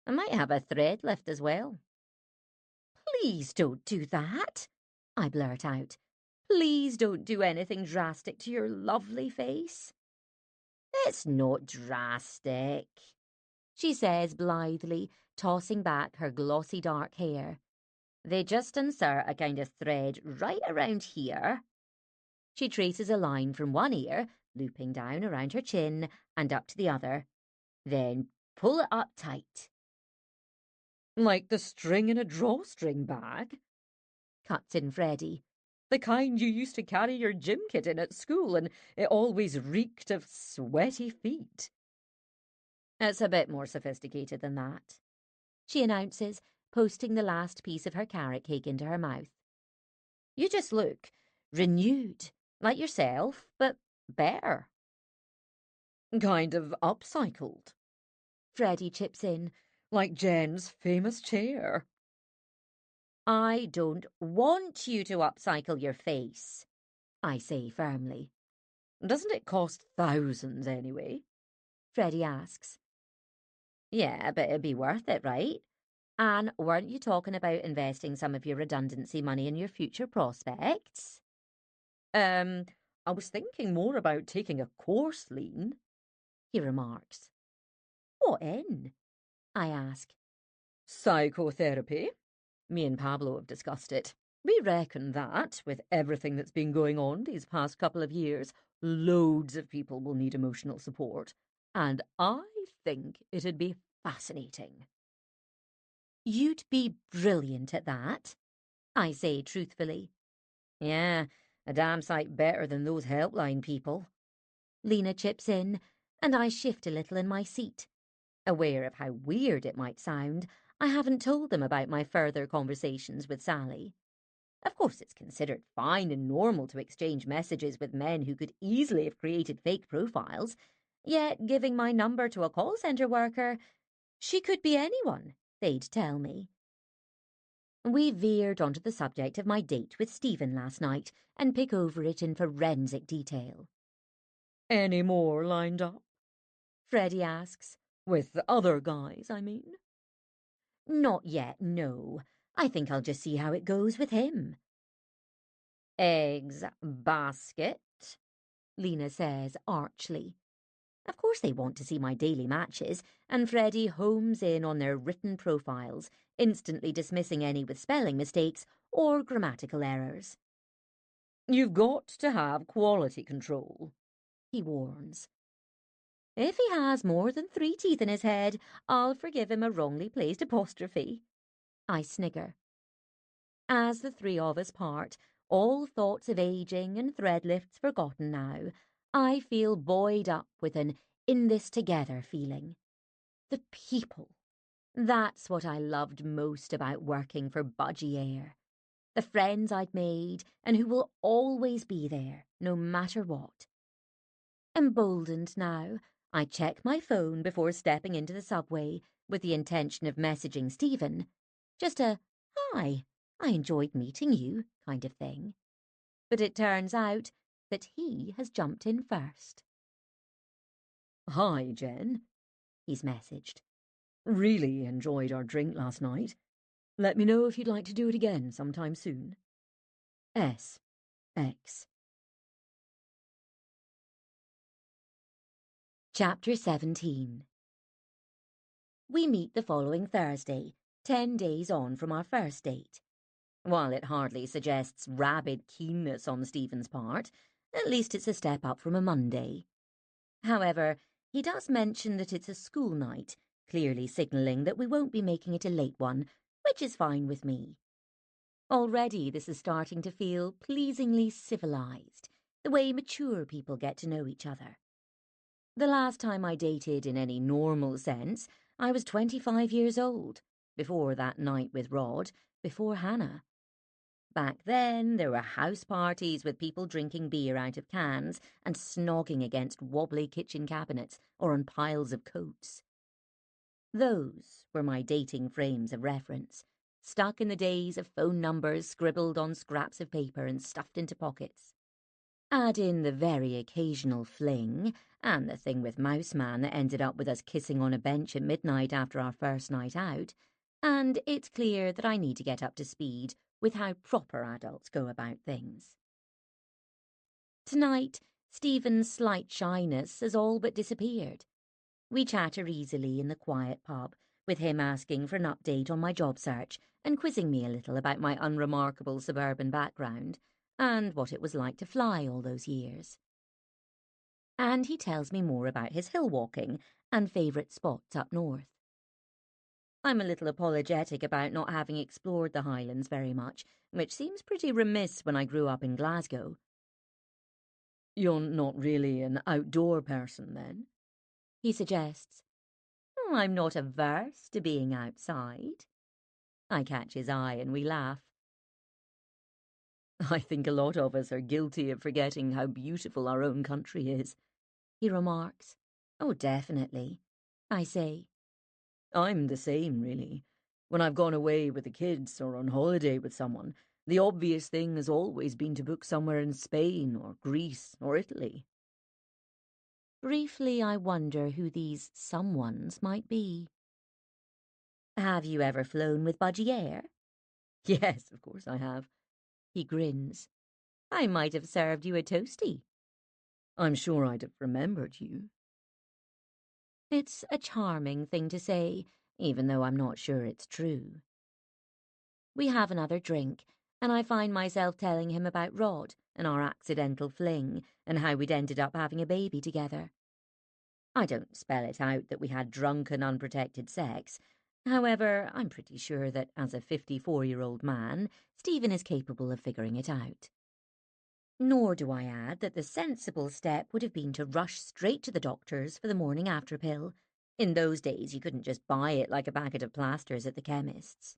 I might have a thread left as well. Please don't do that, I blurt out. Please don't do anything drastic to your lovely face. It's not drastic, she says blithely, tossing back her glossy dark hair. They just insert a kind of thread right around here. She traces a line from one ear, looping down around her chin and up to the other. Then pull it up tight. like the string in a drawstring bag, Cuts in Freddie. the kind you used to carry your gym kit in at school and it always reeked of sweaty feet. It's a bit more sophisticated than that, she announces, posting the last piece of her carrot cake into her mouth. You just look renewed, like yourself, but better. Kind of upcycled, Freddie chips in. like Jen's famous chair. I don't want you to upcycle your face, I say firmly. Doesn't it cost thousands anyway? Freddie asks. Yeah, but it'd be worth it, right? And weren't you talking about investing some of your redundancy money in your future prospects? I was thinking more about taking a course, Lean, He remarks. What in? I ask. Psychotherapy. Me and Pablo have discussed it. We reckon that, with everything that's been going on these past couple of years, loads of people will need emotional support. And I think it'd be fascinating. You'd be brilliant at that, I say truthfully. Yeah, a damn sight better than those helpline people. Lena chips in, and I shift a little in my seat. Aware of how weird it might sound, I haven't told them about my further conversations with Sally. Of course, it's considered fine and normal to exchange messages with men who could easily have created fake profiles, yet giving my number to a call centre worker, she could be anyone, they'd tell me. We veered onto the subject of my date with Stephen last night and pick over it in forensic detail. Any more lined up? Freddie asks. With the other guys, I mean. Not yet, no. I think I'll just see how it goes with him. Eggs basket, Lena says archly. Of course they want to see my daily matches, and Freddie homes in on their written profiles, instantly dismissing any with spelling mistakes or grammatical errors. You've got to have quality control, he warns. If he has more than 3 teeth in his head, I'll forgive him a wrongly placed apostrophe. I snigger. As the 3 of us part, all thoughts of aging and thread lifts forgotten now, I feel buoyed up with an in this together feeling. The people. That's what I loved most about working for Budgie Air. The friends I'd made and who will always be there, no matter what. Emboldened now, I check my phone before stepping into the subway with the intention of messaging Stephen. Just a, hi, I enjoyed meeting you kind of thing. But it turns out that he has jumped in first. Hi, Jen, he's messaged. Really enjoyed our drink last night. Let me know if you'd like to do it again sometime soon. S. X. Chapter 17. We meet the following Thursday, 10 days on from our first date. While it hardly suggests rabid keenness on Stephen's part, at least it's a step up from a Monday. However, he does mention that it's a school night, clearly signalling that we won't be making it a late one, which is fine with me. Already this is starting to feel pleasingly civilized, the way mature people get to know each other. The last time I dated in any normal sense, I was 25 years old, before that night with Rod, before Hannah. Back then, there were house parties with people drinking beer out of cans and snogging against wobbly kitchen cabinets or on piles of coats. Those were my dating frames of reference, stuck in the days of phone numbers scribbled on scraps of paper and stuffed into pockets. Add in the very occasional fling, and the thing with Mouseman that ended up with us kissing on a bench at midnight after our first night out, and it's clear that I need to get up to speed with how proper adults go about things. Tonight, Stephen's slight shyness has all but disappeared. We chatter easily in the quiet pub, with him asking for an update on my job search and quizzing me a little about my unremarkable suburban background and what it was like to fly all those years. And he tells me more about his hill walking and favourite spots up north. I'm a little apologetic about not having explored the Highlands very much, which seems pretty remiss when I grew up in Glasgow. You're not really an outdoor person, then? He suggests. I'm not averse to being outside. I catch his eye and we laugh. I think a lot of us are guilty of forgetting how beautiful our own country is, he remarks. Oh, definitely, I say. I'm the same, really. When I've gone away with the kids or on holiday with someone, the obvious thing has always been to book somewhere in Spain or Greece or Italy. Briefly, I wonder who these someones might be. Have you ever flown with Budgie Air? Yes, of course I have. He grins. I might have served you a toastie. I'm sure I'd have remembered you. It's a charming thing to say, even though I'm not sure it's true. We have another drink, and I find myself telling him about Rod and our accidental fling and how we'd ended up having a baby together. I don't spell it out that we had drunken, unprotected sex. However, I'm pretty sure that as a 54-year-old man, Stephen is capable of figuring it out. Nor do I add that the sensible step would have been to rush straight to the doctor's for the morning after pill. In those days, you couldn't just buy it like a packet of plasters at the chemist's.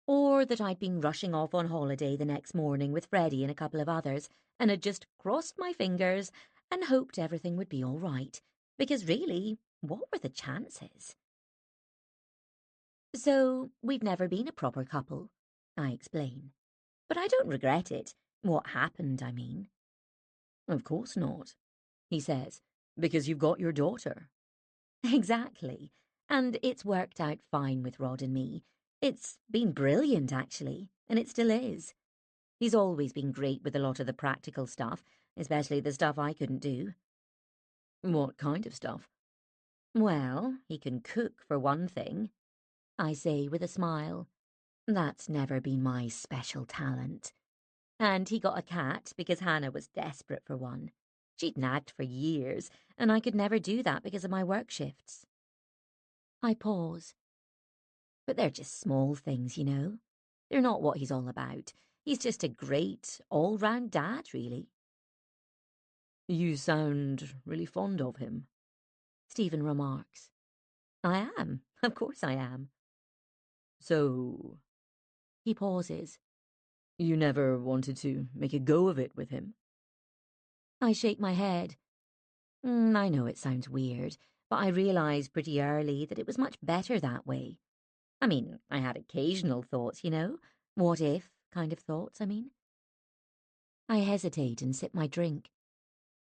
Or that I'd been rushing off on holiday the next morning with Freddie and a couple of others and had just crossed my fingers and hoped everything would be all right, because really, what were the chances? So, we've never been a proper couple, I explain. But I don't regret it. What happened, I mean. Of course not, he says. Because you've got your daughter. Exactly. And it's worked out fine with Rod and me. It's been brilliant, actually, and it still is. He's always been great with a lot of the practical stuff, especially the stuff I couldn't do. What kind of stuff? Well, he can cook, for one thing, I say with a smile. That's never been my special talent. And he got a cat because Hannah was desperate for one. She'd nagged for years, and I could never do that because of my work shifts. I pause. But they're just small things, you know. They're not what he's all about. He's just a great, all-round dad, really. You sound really fond of him, Stephen remarks. I am. Of course I am. So He pauses. you never wanted to make a go of it with him? I shake my head. I know it sounds weird, but I realised pretty early that it was much better that way. I mean, I had occasional thoughts, you know. What if kind of thoughts, I mean. I hesitate and sip my drink.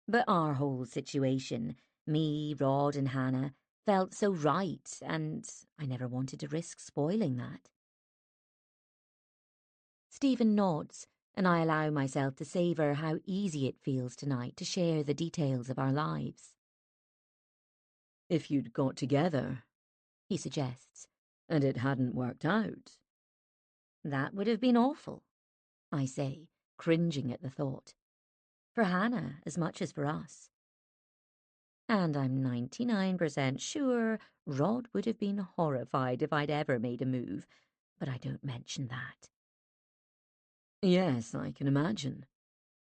But our whole situation, me, Rod and Hannah, felt so right, and I never wanted to risk spoiling that. Stephen nods, and I allow myself to savour how easy it feels tonight to share the details of our lives. If you'd got together, He suggests. and it hadn't worked out. That would have been awful, I say, cringing at the thought. For Hannah as much as for us. And I'm 99% sure Rod would have been horrified if I'd ever made a move, but I don't mention that. Yes, I can imagine.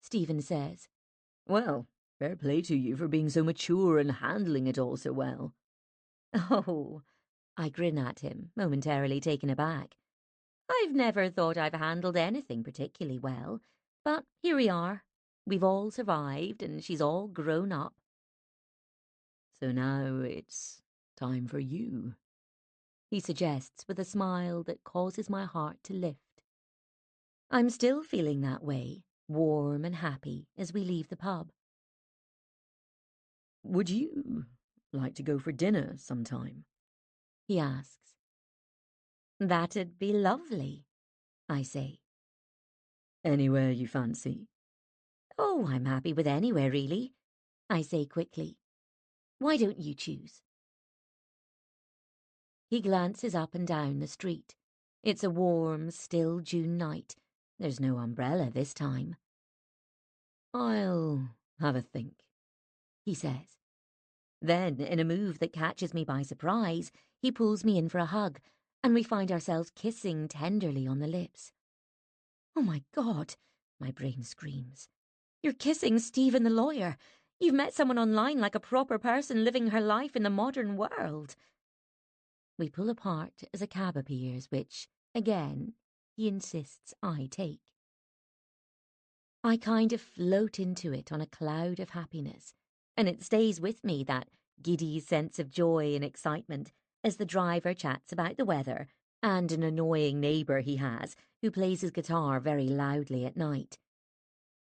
Stephen says. Well, fair play to you for being so mature and handling it all so well. Oh, I grin at him, momentarily taken aback. I've never thought I've handled anything particularly well, but here we are. We've all survived, and she's all grown up. So now it's time for you, He suggests with a smile that causes my heart to lift. I'm still feeling that way, warm and happy, as we leave the pub. Would you like to go for dinner sometime? He asks. That'd be lovely, I say. Anywhere you fancy? Oh, I'm happy with anywhere, really, I say quickly. Why don't you choose? He glances up and down the street. It's a warm, still June night. There's no umbrella this time. I'll have a think, He says. Then, in a move that catches me by surprise, he pulls me in for a hug, and we find ourselves kissing tenderly on the lips. Oh my God, my brain screams. You're kissing Stephen the lawyer. You've met someone online like a proper person living her life in the modern world. We pull apart as a cab appears, which, again, he insists I take. I kind of float into it on a cloud of happiness, and it stays with me, that giddy sense of joy and excitement, as the driver chats about the weather and an annoying neighbour he has who plays his guitar very loudly at night.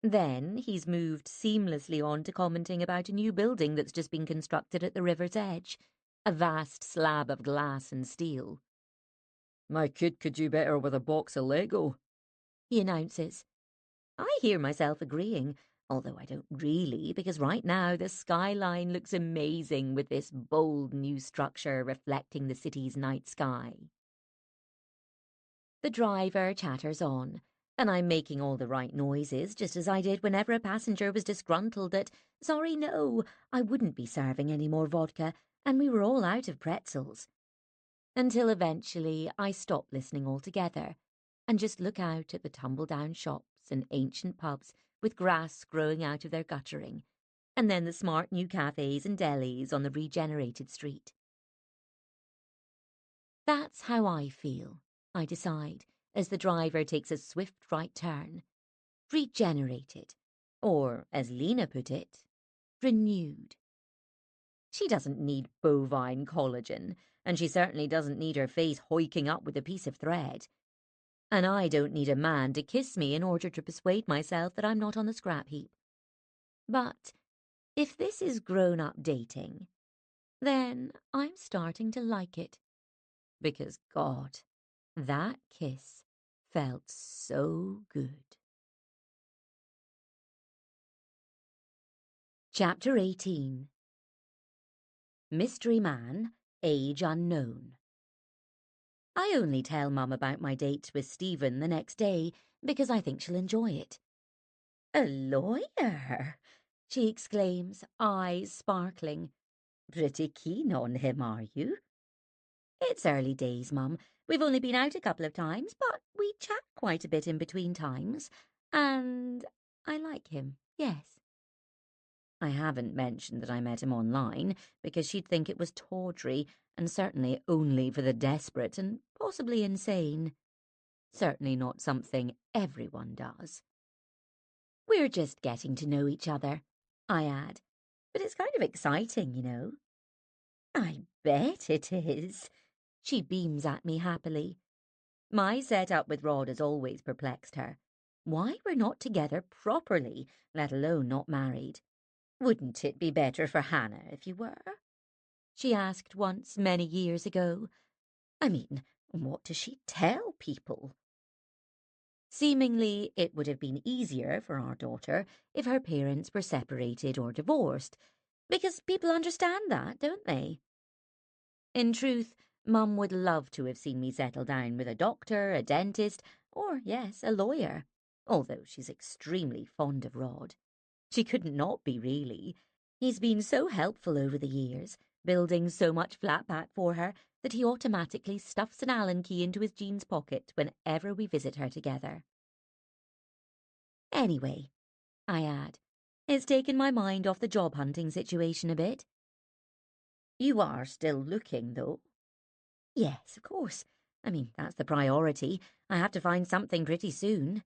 Then he's moved seamlessly on to commenting about a new building that's just been constructed at the river's edge, a vast slab of glass and steel. My kid could do better with a box of Lego, He announces. I hear myself agreeing, although I don't really, because right now the skyline looks amazing with this bold new structure reflecting the city's night sky. The driver chatters on, and I'm making all the right noises, just as I did whenever a passenger was disgruntled that, sorry, no, I wouldn't be serving any more vodka, and we were all out of pretzels. Until eventually I stop listening altogether and just look out at the tumble-down shops and ancient pubs with grass growing out of their guttering, and then the smart new cafes and delis on the regenerated street. That's how I feel, I decide, as the driver takes a swift right turn. Regenerated, or, as Lena put it, renewed. She doesn't need bovine collagen, and she certainly doesn't need her face hoiking up with a piece of thread. And I don't need a man to kiss me in order to persuade myself that I'm not on the scrap heap. But If this is grown-up dating, then I'm starting to like it. Because, God, that kiss felt so good. Chapter 18. Mystery Man, Age Unknown. I only tell Mum about my date with Stephen the next day because I think she'll enjoy it. "A lawyer?" she exclaims, eyes sparkling. "Pretty keen on him, are you?" "It's early days, Mum. We've only been out a couple of times, but we chat quite a bit in between times. And I like him, yes." I haven't mentioned that I met him online because she'd think it was tawdry and certainly only for the desperate and possibly insane. Certainly not something everyone does. "We're just getting to know each other," I add. "But it's kind of exciting, you know." "I bet it is." She beams at me happily. My setup with Rod has always perplexed her. Why we're not together properly, let alone not married. "Wouldn't it be better for Hannah if you were?" she asked once many years ago. I mean, what does she tell people? Seemingly, it would have been easier for our daughter if her parents were separated or divorced, because people understand that, don't they? In truth, Mum would love to have seen me settle down with a doctor, a dentist, or, yes, a lawyer, although she's extremely fond of Rod. She couldn't not be, really. He's been so helpful over the years, building so much flatback for her that he automatically stuffs an Allen key into his jeans pocket whenever we visit her together. Anyway, I add, it's taken my mind off the job hunting situation a bit. "You are still looking, though?" "Yes, of course. I mean, that's the priority. I have to find something pretty soon."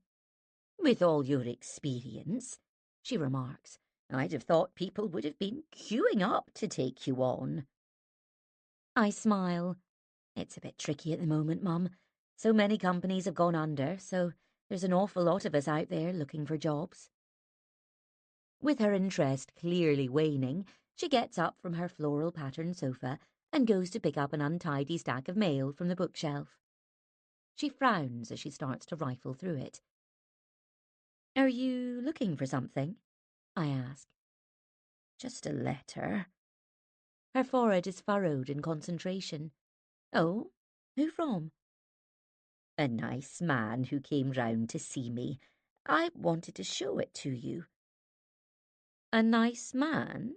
"With all your experience," she remarks, "I'd have thought people would have been queuing up to take you on." I smile. It's a bit tricky at the moment, Mum. So many companies have gone under, so there's an awful lot of us out there looking for jobs. With her interest clearly waning, she gets up from her floral-patterned sofa and goes to pick up an untidy stack of mail from the bookshelf. She frowns as she starts to rifle through it. "Are you looking for something?" I ask. "Just a letter." Her forehead is furrowed in concentration. "Oh? Who from?" "A nice man who came round to see me. I wanted to show it to you." "A nice man?"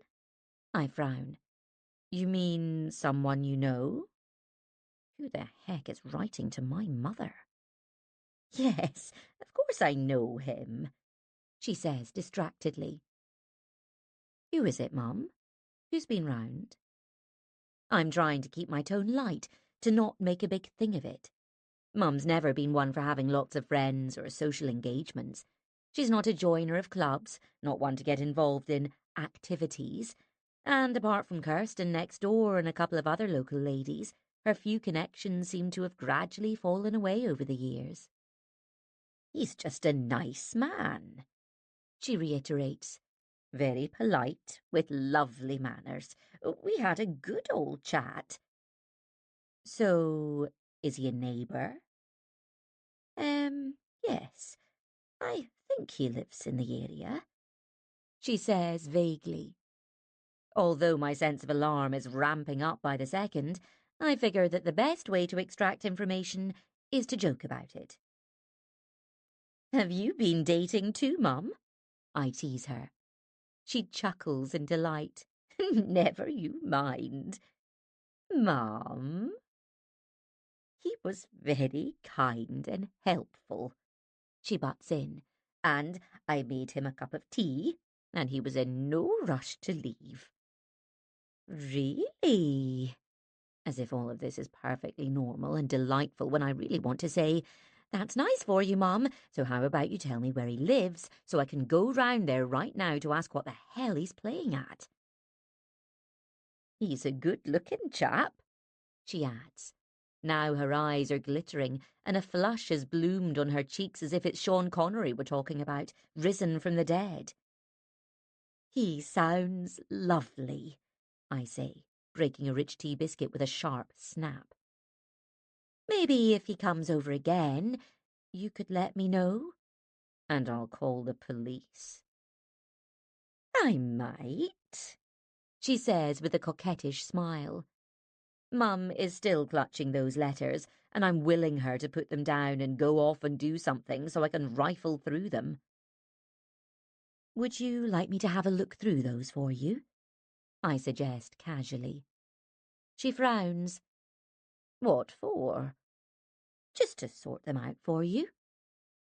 I frown. "You mean someone you know?" Who the heck is writing to my mother? "Yes, of course I know him," she says distractedly. "Who is it, Mum? Who's been round?" I'm trying to keep my tone light, to not make a big thing of it. Mum's never been one for having lots of friends or social engagements. She's not a joiner of clubs, not one to get involved in activities. And apart from Kirsten next door and a couple of other local ladies, her few connections seem to have gradually fallen away over the years. "He's just a nice man," she reiterates. "Very polite, with lovely manners. We had a good old chat." "So, is he a neighbour?" Yes. I think he lives in the area," she says vaguely. Although my sense of alarm is ramping up by the second, I figure that the best way to extract information is to joke about it. "Have you been dating too, Mum?" I tease her. She chuckles in delight. "Never you mind." "Mum?" "He was very kind and helpful," she butts in, "and I made him a cup of tea, and he was in no rush to leave." "Really?" As if all of this is perfectly normal and delightful when I really want to say, "That's nice for you, Mum, so how about you tell me where he lives so I can go round there right now to ask what the hell he's playing at?" "He's a good-looking chap," she adds. Now her eyes are glittering, and a flush has bloomed on her cheeks as if it's Sean Connery we're talking about, risen from the dead. He sounds lovely, I say, breaking a rich tea biscuit with a sharp snap. Maybe if he comes over again, you could let me know, and I'll call the police. I might, she says with a coquettish smile. Mum is still clutching those letters, and I'm willing her to put them down and go off and do something so I can rifle through them. Would you like me to have a look through those for you? I suggest casually. She frowns. What for? Just to sort them out for you,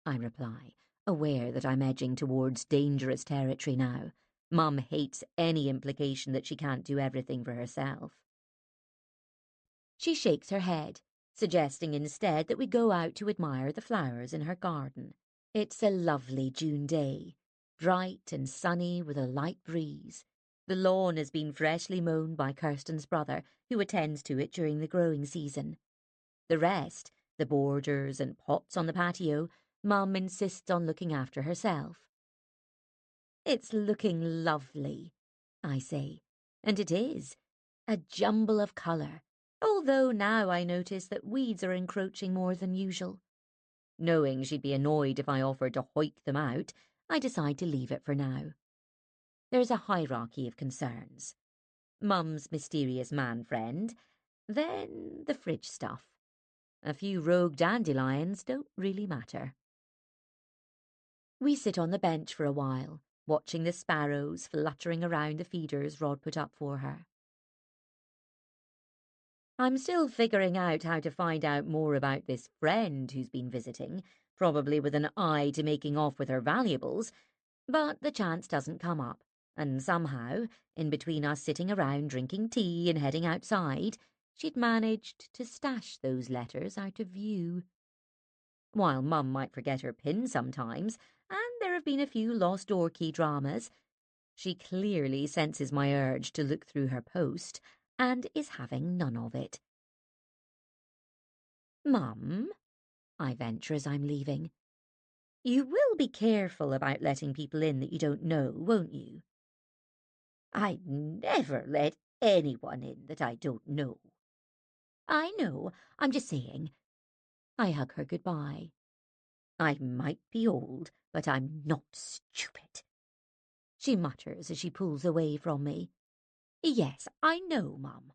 I reply, aware that I'm edging towards dangerous territory now. Mum hates any implication that she can't do everything for herself. She shakes her head, suggesting instead that we go out to admire the flowers in her garden. It's a lovely June day, bright and sunny with a light breeze. The lawn has been freshly mown by Kirsten's brother, who attends to it during the growing season. The rest, the borders and pots on the patio, Mum insists on looking after herself. It's looking lovely, I say, and it is, a jumble of colour, although now I notice that weeds are encroaching more than usual. Knowing she'd be annoyed if I offered to hoik them out, I decide to leave it for now. There's a hierarchy of concerns. Mum's mysterious man friend, then the fridge stuff. A few rogue dandelions don't really matter. We sit on the bench for a while, watching the sparrows fluttering around the feeders Rod put up for her. I'm still figuring out how to find out more about this friend who's been visiting, probably with an eye to making off with her valuables, but the chance doesn't come up, and somehow, in between us sitting around drinking tea and heading outside, she'd managed to stash those letters out of view. While Mum might forget her pin sometimes, and there have been a few lost door key dramas, she clearly senses my urge to look through her post, and is having none of it. Mum, I venture as I'm leaving, you will be careful about letting people in that you don't know, won't you? I'd never let anyone in that I don't know. I know, I'm just saying. I hug her goodbye. I might be old, but I'm not stupid, she mutters as she pulls away from me. Yes, I know, Mum.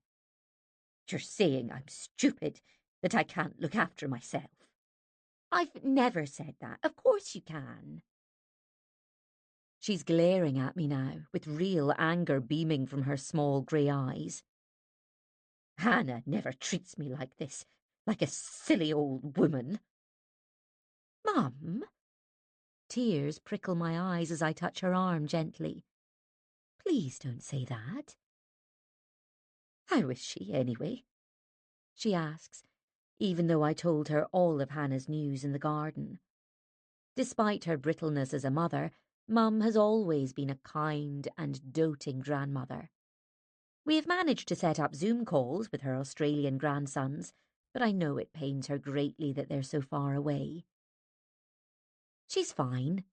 You're saying I'm stupid, that I can't look after myself. I've never said that. Of course you can. She's glaring at me now, with real anger beaming from her small grey eyes. Hannah never treats me like this, like a silly old woman. Mum? Tears prickle my eyes as I touch her arm gently. Please don't say that. How is she, anyway? She asks, even though I told her all of Hannah's news in the garden. Despite her brittleness as a mother, Mum has always been a kind and doting grandmother. We have managed to set up Zoom calls with her Australian grandsons, but I know it pains her greatly that they're so far away. She's fine,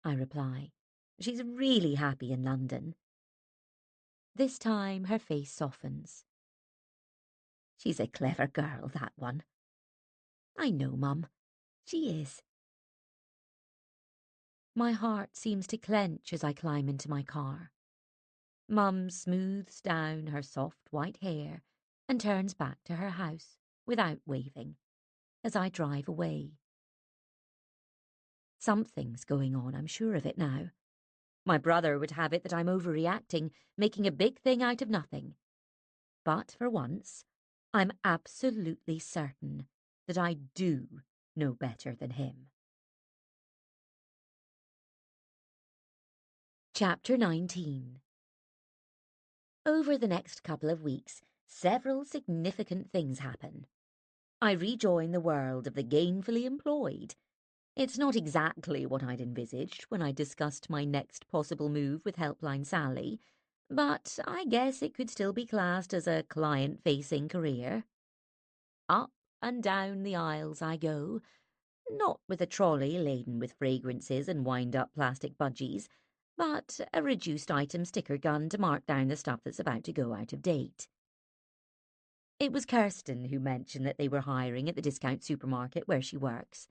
I reply. She's really happy in London. This time her face softens. She's a clever girl, that one. I know, Mum. She is. My heart seems to clench as I climb into my car. Mum smooths down her soft white hair and turns back to her house without waving as I drive away. Something's going on, I'm sure of it now. My brother would have it that I'm overreacting, making a big thing out of nothing. But for once, I'm absolutely certain that I do know better than him. Chapter 19. Over the next couple of weeks, several significant things happen. I rejoin the world of the gainfully employed. It's not exactly what I'd envisaged when I discussed my next possible move with Helpline Sally, but I guess it could still be classed as a client-facing career. Up and down the aisles I go, not with a trolley laden with fragrances and wind-up plastic budgies, but a reduced item sticker gun to mark down the stuff that's about to go out of date. It was Kirsten who mentioned that they were hiring at the discount supermarket where she works.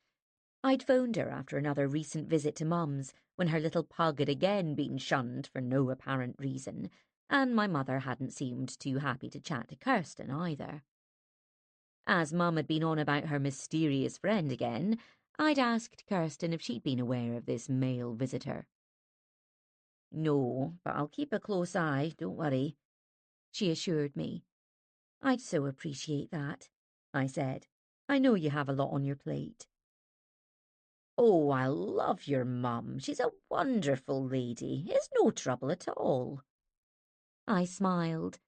I'd phoned her after another recent visit to Mum's when her little pug had again been shunned for no apparent reason, and my mother hadn't seemed too happy to chat to Kirsten either. As Mum had been on about her mysterious friend again, I'd asked Kirsten if she'd been aware of this male visitor. "No, but I'll keep a close eye, don't worry," she assured me. "I'd so appreciate that," I said. "I know you have a lot on your plate." "Oh, I love your mum. She's a wonderful lady. It's no trouble at all." I smiled.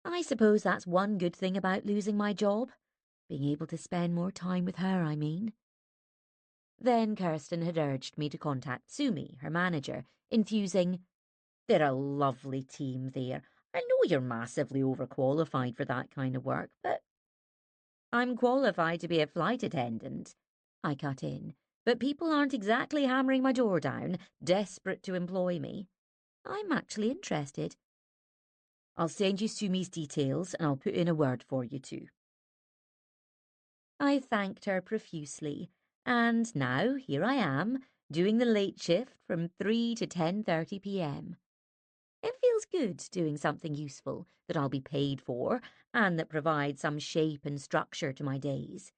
I suppose that's one good thing about losing my job. Being able to spend more time with her, I mean. Then Kirsten had urged me to contact Sumi, her manager, infusing, "They're a lovely team there. I know you're massively overqualified for that kind of work, but—" "I'm qualified to be a flight attendant," I cut in, "but people aren't exactly hammering my door down, desperate to employ me. I'm actually interested. I'll send you Sumi's details and I'll put in a word for you too." I thanked her profusely, and now here I am, doing the late shift from 3 to 10:30 p.m. It feels good doing something useful that I'll be paid for and that provides some shape and structure to my days.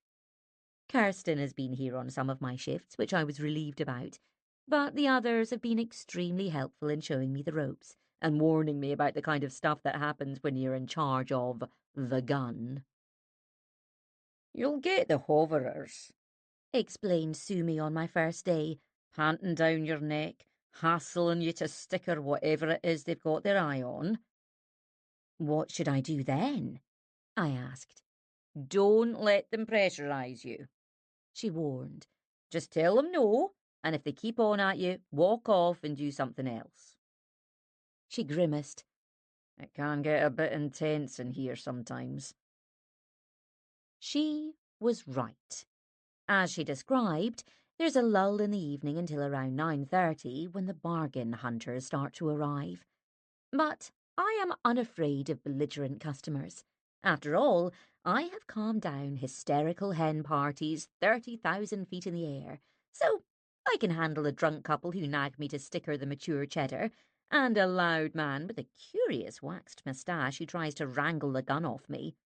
Kirsten has been here on some of my shifts, which I was relieved about, but the others have been extremely helpful in showing me the ropes and warning me about the kind of stuff that happens when you're in charge of the gun. "You'll get the hoverers," explained Sumi on my first day, "panting down your neck, hassling you to sticker whatever it is they've got their eye on." "What should I do then?" I asked. "Don't let them pressurise you," she warned. "Just tell them no, and if they keep on at you, walk off and do something else." She grimaced. "It can get a bit intense in here sometimes." She was right. As she described, there's a lull in the evening until around 9:30 when the bargain hunters start to arrive. But I am unafraid of belligerent customers. After all, I have calmed down hysterical hen parties 30,000 feet in the air, so I can handle a drunk couple who nag me to sticker the mature cheddar, and a loud man with a curious waxed moustache who tries to wrangle the gun off me.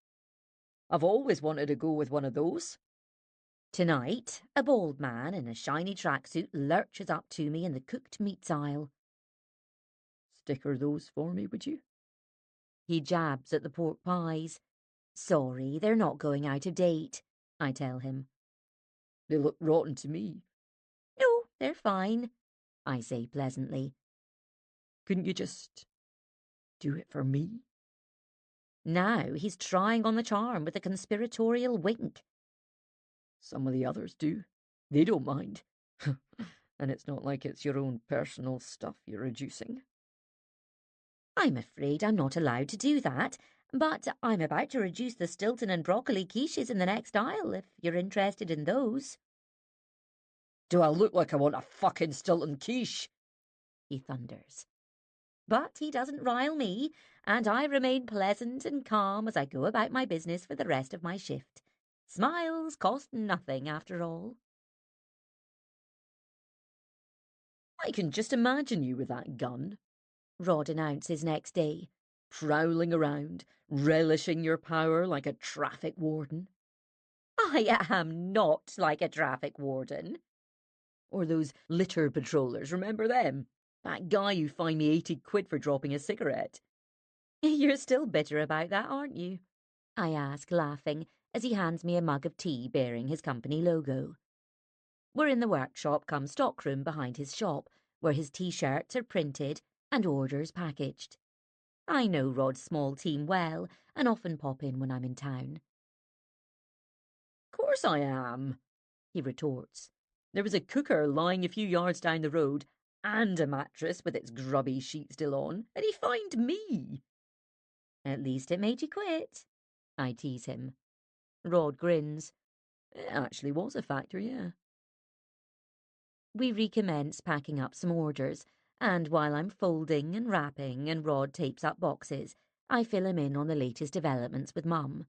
I've always wanted to go with one of those. Tonight, a bald man in a shiny tracksuit lurches up to me in the cooked meats aisle. "Sticker those for me, would you?" He jabs at the pork pies. "Sorry, they're not going out of date," I tell him. "They look rotten to me." "No, they're fine," I say pleasantly. "Couldn't you just do it for me?" Now he's trying on the charm with a conspiratorial wink. "Some of the others do. They don't mind. And it's not like it's your own personal stuff you're reducing." I'm afraid I'm not allowed to do that, but I'm about to reduce the Stilton and broccoli quiches in the next aisle if you're interested in those. "Do I look like I want a fucking Stilton quiche?" he thunders. But he doesn't rile me, and I remain pleasant and calm as I go about my business for the rest of my shift. Smiles cost nothing, after all. "I can just imagine you with that gun," Rod announces next day, "prowling around, relishing your power like a traffic warden." "I am not like a traffic warden." "Or those litter patrollers, remember them? That guy who fined me 80 quid for dropping a cigarette." "You're still bitter about that, aren't you?" I ask, laughing, as he hands me a mug of tea bearing his company logo. We're in the workshop come stockroom behind his shop, where his T-shirts are printed and orders packaged. I know Rod's small team well and often pop in when I'm in town. "Course I am," he retorts. "There was a cooker lying a few yards down the road and a mattress with its grubby sheet still on, and he fined me." "At least it made you quit," I tease him. Rod grins. "It actually was a factor, yeah." We recommence packing up some orders, And while I'm folding and wrapping and Rod tapes up boxes, I fill him in on the latest developments with Mum.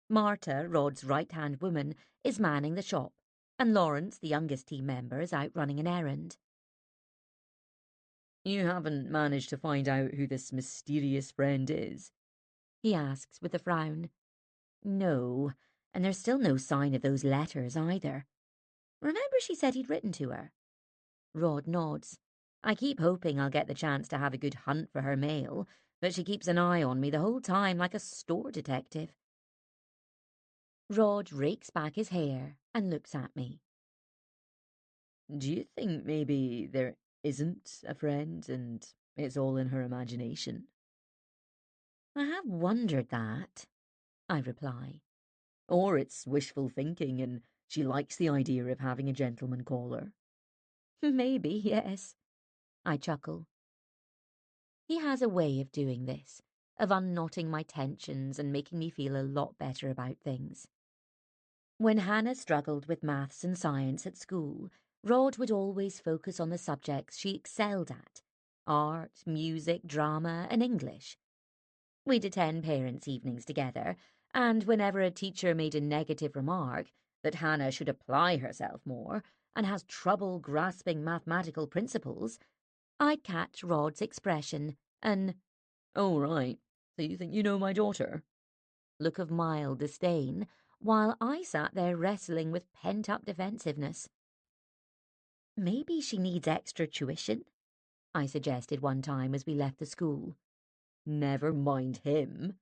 Marta, Rod's right-hand woman, is manning the shop, and Lawrence, the youngest team member, is out running an errand. You haven't managed to find out who this mysterious friend is? He asks with a frown. No, and there's still no sign of those letters either. Remember she said he'd written to her? Rod nods. I keep hoping I'll get the chance to have a good hunt for her mail, but she keeps an eye on me the whole time like a store detective. Rod rakes back his hair and looks at me. Do you think maybe there isn't a friend and it's all in her imagination? I have wondered that, I reply. Or it's wishful thinking and she likes the idea of having a gentleman caller? Maybe, yes. I chuckle. He has a way of doing this, of unknotting my tensions and making me feel a lot better about things. When Hannah struggled with maths and science at school, Rod would always focus on the subjects she excelled at: art, music, drama, and English. We'd attend parents' evenings together, and whenever a teacher made a negative remark that Hannah should apply herself more and has trouble grasping mathematical principles, I'd catch Rod's expression, an Oh, right. So you think you know my daughter? look of mild disdain, while I sat there wrestling with pent-up defensiveness. Maybe she needs extra tuition, I suggested one time as we left the school. Never mind him,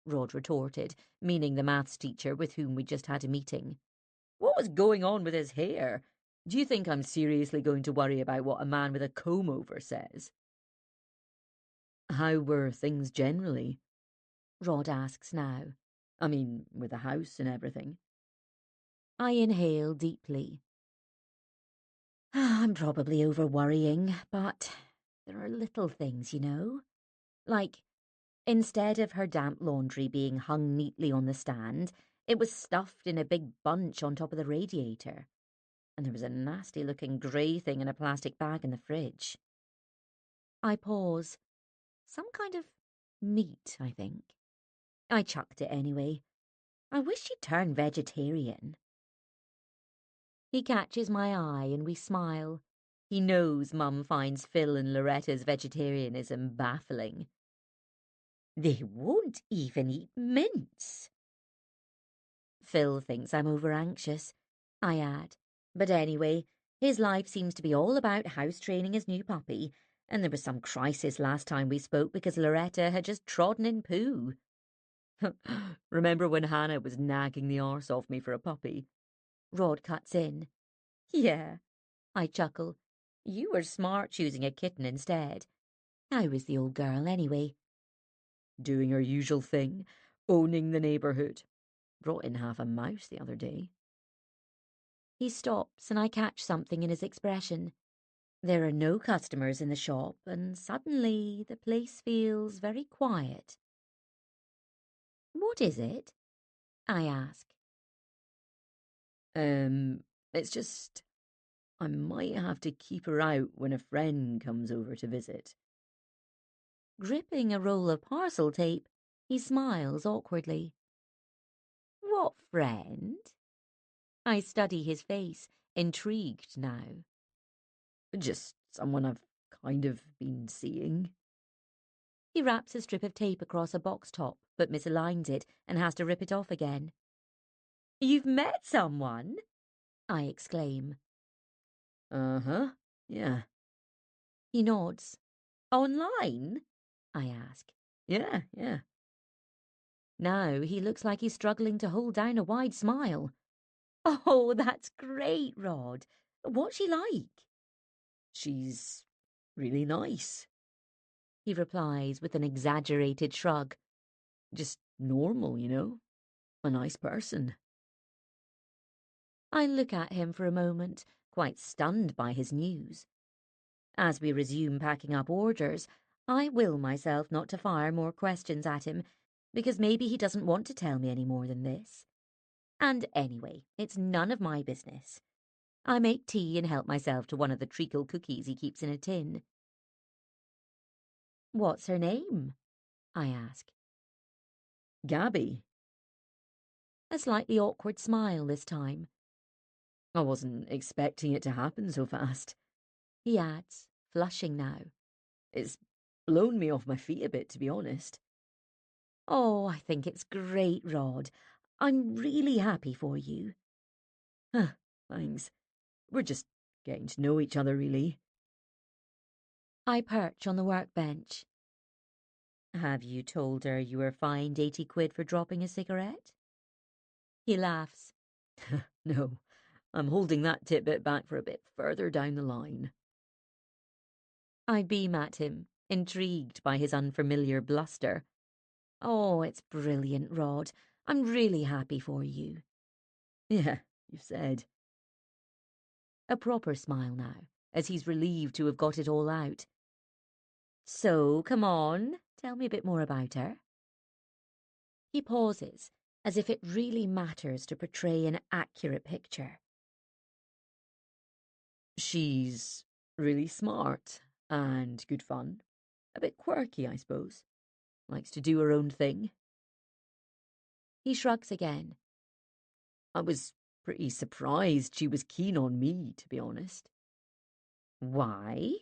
Rod retorted, meaning the maths teacher with whom we'd just had a meeting. What was going on with his hair? Do you think I'm seriously going to worry about what a man with a comb-over says? How were things generally? Rod asks now. I mean, with the house and everything. I inhale deeply. I'm probably over-worrying, but there are little things, you know. Like, instead of her damp laundry being hung neatly on the stand, it was stuffed in a big bunch on top of the radiator. And there was a nasty-looking grey thing in a plastic bag in the fridge. I pause. Some kind of meat, I think. I chucked it anyway. I wish she'd turn vegetarian. He catches my eye and we smile. He knows Mum finds Phil and Loretta's vegetarianism baffling. They won't even eat mince. Phil thinks I'm over-anxious, I add. But anyway, his life seems to be all about house training his new puppy, and there was some crisis last time we spoke because Loretta had just trodden in poo. Remember when Hannah was nagging the arse off me for a puppy? Rod cuts in. Yeah, I chuckle. You were smart choosing a kitten instead. I was the old girl anyway. Doing her usual thing, owning the neighbourhood. Brought in half a mouse the other day. He stops and I catch something in his expression. There are no customers in the shop and suddenly the place feels very quiet. What is it? I ask. It's just I might have to keep her out when a friend comes over to visit. Gripping a roll of parcel tape, he smiles awkwardly. What friend? I study his face, intrigued now. Just someone I've kind of been seeing. He wraps a strip of tape across a box top, but misaligns it and has to rip it off again. You've met someone? I exclaim. Uh-huh, yeah. He nods. Online? I ask. Yeah, yeah. Now he looks like he's struggling to hold down a wide smile. Oh, that's great, Rod. What's she like? She's really nice. He replies with an exaggerated shrug. Just normal, you know? A nice person. I look at him for a moment, quite stunned by his news. As we resume packing up orders, I will myself not to fire more questions at him, because maybe he doesn't want to tell me any more than this. And anyway, it's none of my business. I make tea and help myself to one of the treacle cookies he keeps in a tin. What's her name? I ask. Gabby. A slightly awkward smile this time. I wasn't expecting it to happen so fast. He adds, flushing now. It's blown me off my feet a bit, to be honest. Oh, I think it's great, Rod. I'm really happy for you. Huh, thanks. We're just getting to know each other, really. I perch on the workbench. Have you told her you were fined 80 quid for dropping a cigarette? He laughs. No, I'm holding that tidbit back for a bit further down the line. I beam at him, intrigued by his unfamiliar bluster. Oh, it's brilliant, Rod. I'm really happy for you. Yeah, you've said. A proper smile now, as he's relieved to have got it all out. So, come on, tell me a bit more about her. He pauses, as if it really matters to portray an accurate picture. She's really smart and good fun. A bit quirky, I suppose. Likes to do her own thing. He shrugs again. I was pretty surprised she was keen on me, to be honest. Why?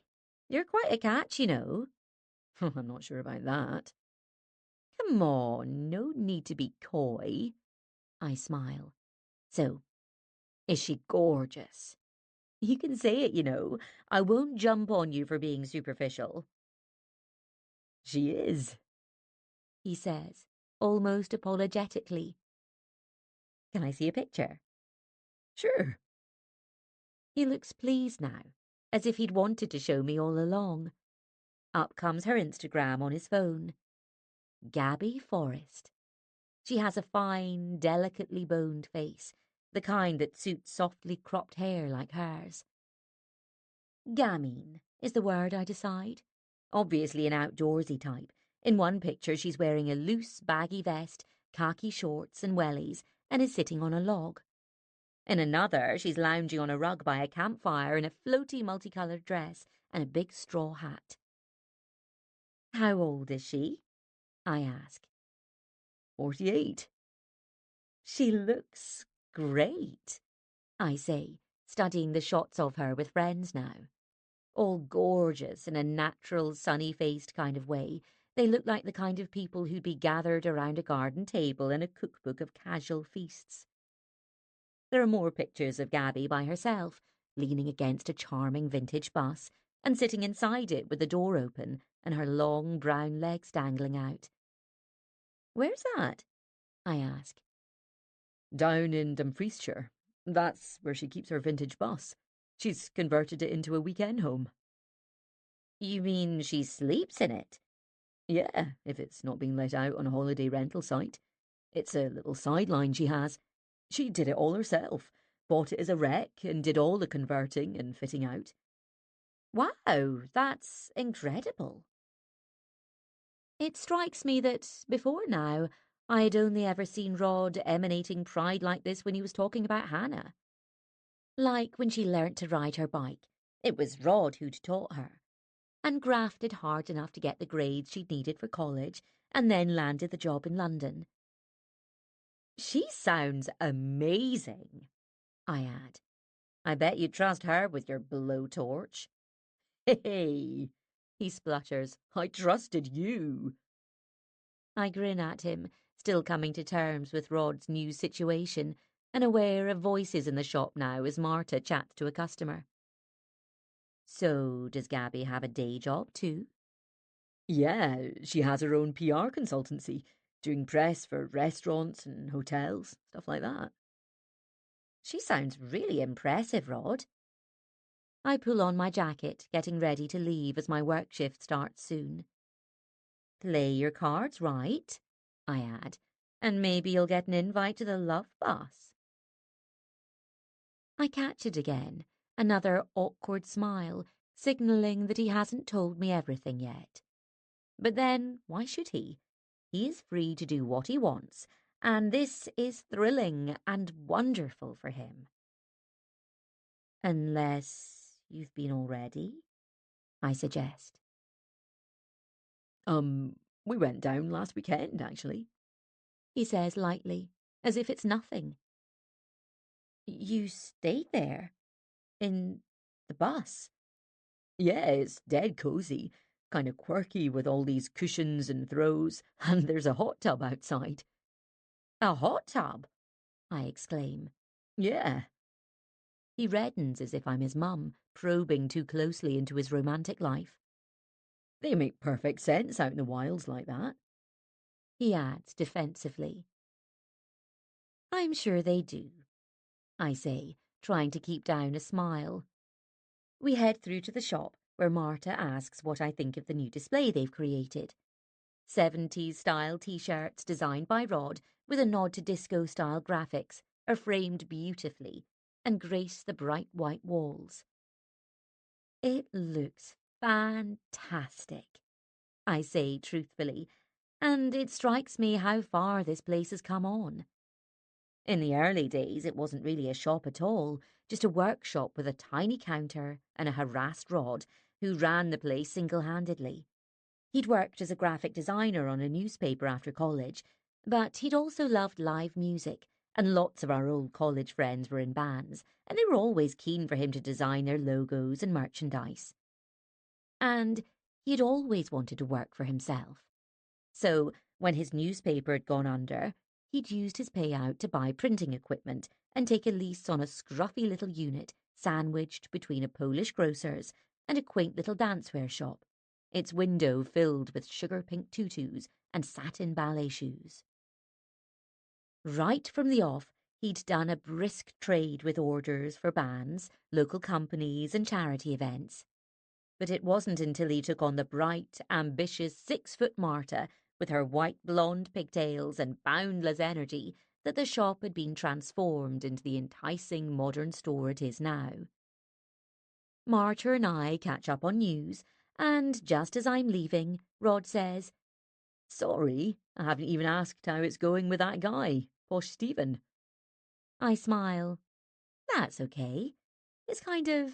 You're quite a catch, you know. I'm not sure about that. Come on, no need to be coy. I smile. So, is she gorgeous? You can say it, you know. I won't jump on you for being superficial. She is, He says, almost apologetically. Can I see a picture? sure. He looks pleased now, as if he'd wanted to show me all along. Up comes her Instagram on his phone. Gabby Forrest. She has a fine, delicately boned face, the kind that suits softly cropped hair like hers. Gamine is the word, I decide. Obviously an outdoorsy type. In one picture she's wearing a loose, baggy vest, khaki shorts and wellies, and is sitting on a log. In another, she's lounging on a rug by a campfire in a floaty multicoloured dress and a big straw hat. How old is she? I ask. 48. She looks great, I say, studying the shots of her with friends now. All gorgeous in a natural, sunny-faced kind of way. They look like the kind of people who'd be gathered around a garden table in a cookbook of casual feasts. There are more pictures of Gabby by herself, leaning against a charming vintage bus, and sitting inside it with the door open and her long brown legs dangling out. Where's that? I ask. Down in Dumfriesshire. That's where she keeps her vintage bus. She's converted it into a weekend home. You mean she sleeps in it? Yeah, if it's not being let out on a holiday rental site. It's a little sideline she has. She did it all herself. Bought it as a wreck and did all the converting and fitting out. Wow, that's incredible. It strikes me that, before now, I'd only ever seen Rod emanating pride like this when he was talking about Hannah. Like when she learnt to ride her bike. It was Rod who'd taught her. And grafted hard enough to get the grades she'd needed for college, and then landed the job in London. She sounds amazing, I add. I bet you trust her with your blowtorch. Hey, he splutters. I trusted you. I grin at him, still coming to terms with Rod's new situation, and aware of voices in the shop now as Marta chats to a customer. So, does Gabby have a day job too? Yeah, she has her own PR consultancy, doing press for restaurants and hotels, stuff like that. She sounds really impressive, Rod. I pull on my jacket, getting ready to leave as my work shift starts soon. Play your cards right, I add, and maybe you'll get an invite to the Love Bus. I catch it again, another awkward smile, signalling that he hasn't told me everything yet. But then, why should he? He is free to do what he wants, and this is thrilling and wonderful for him. Unless you've been already, I suggest. We went down last weekend, actually, he says lightly, as if it's nothing. You stayed there? In the bus? Yeah, it's dead cozy, kind of quirky with all these cushions and throws, and there's a hot tub outside. A hot tub? I exclaim. Yeah. He reddens as if I'm his mum, probing too closely into his romantic life. They make perfect sense out in the wilds like that. He adds defensively. I'm sure they do, I say, trying to keep down a smile. We head through to the shop, where Marta asks what I think of the new display they've created. 70s style t-shirts designed by Rod with a nod to disco style graphics are framed beautifully and grace the bright white walls. It looks fantastic, I say truthfully, and it strikes me how far this place has come on. In the early days, it wasn't really a shop at all, just a workshop with a tiny counter and a harassed Rod who ran the place single-handedly. He'd worked as a graphic designer on a newspaper after college, but he'd also loved live music, and lots of our old college friends were in bands, and they were always keen for him to design their logos and merchandise. And he'd always wanted to work for himself. So, when his newspaper had gone under, he'd used his payout to buy printing equipment and take a lease on a scruffy little unit sandwiched between a Polish grocer's and a quaint little dancewear shop, its window filled with sugar-pink tutus and satin ballet shoes. Right from the off, he'd done a brisk trade with orders for bands, local companies and charity events. But it wasn't until he took on the bright, ambitious 6-foot Marta with her white blonde pigtails and boundless energy that the shop had been transformed into the enticing modern store it is now. Marta and I catch up on news, and just as I'm leaving, Rod says, Sorry, I haven't even asked how it's going with that guy, Posh Stephen. I smile. That's okay. It's kind of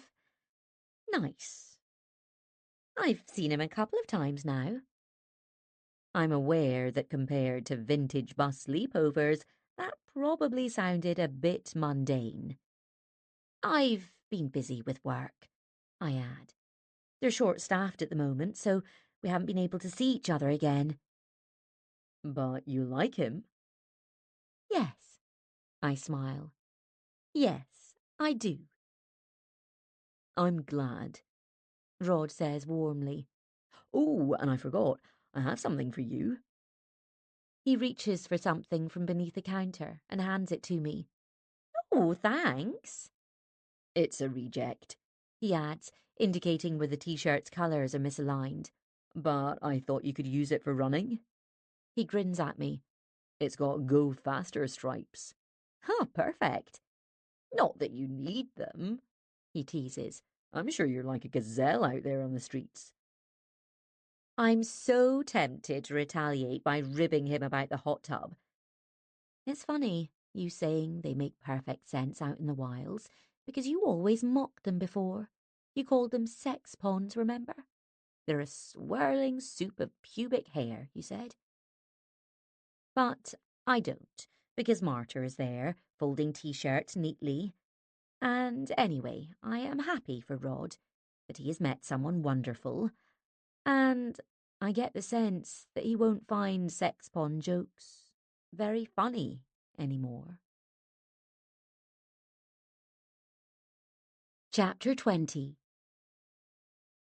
nice. I've seen him a couple of times now. I'm aware that compared to vintage bus sleepovers, that probably sounded a bit mundane. I've been busy with work, I add. They're short-staffed at the moment, so we haven't been able to see each other again. But you like him? Yes, I smile. Yes, I do. I'm glad, Rod says warmly. Oh, and I forgot, I have something for you. He reaches for something from beneath the counter and hands it to me. Oh, thanks. It's a reject, He adds, indicating where the t-shirt's colours are misaligned. but I thought you could use it for running. He grins at me. It's got go faster stripes. Huh, perfect. Not that you need them, He teases. I'm sure you're like a gazelle out there on the streets. I'm so tempted to retaliate by ribbing him about the hot tub. It's funny, you saying they make perfect sense out in the wilds, because you always mocked them before. You called them sex ponds, remember? They're a swirling soup of pubic hair, you said. But I don't, because Marta is there, folding t-shirts neatly. And anyway, I am happy for Rod, that he has met someone wonderful, and I get the sense that he won't find sex pond jokes very funny anymore. Chapter 20.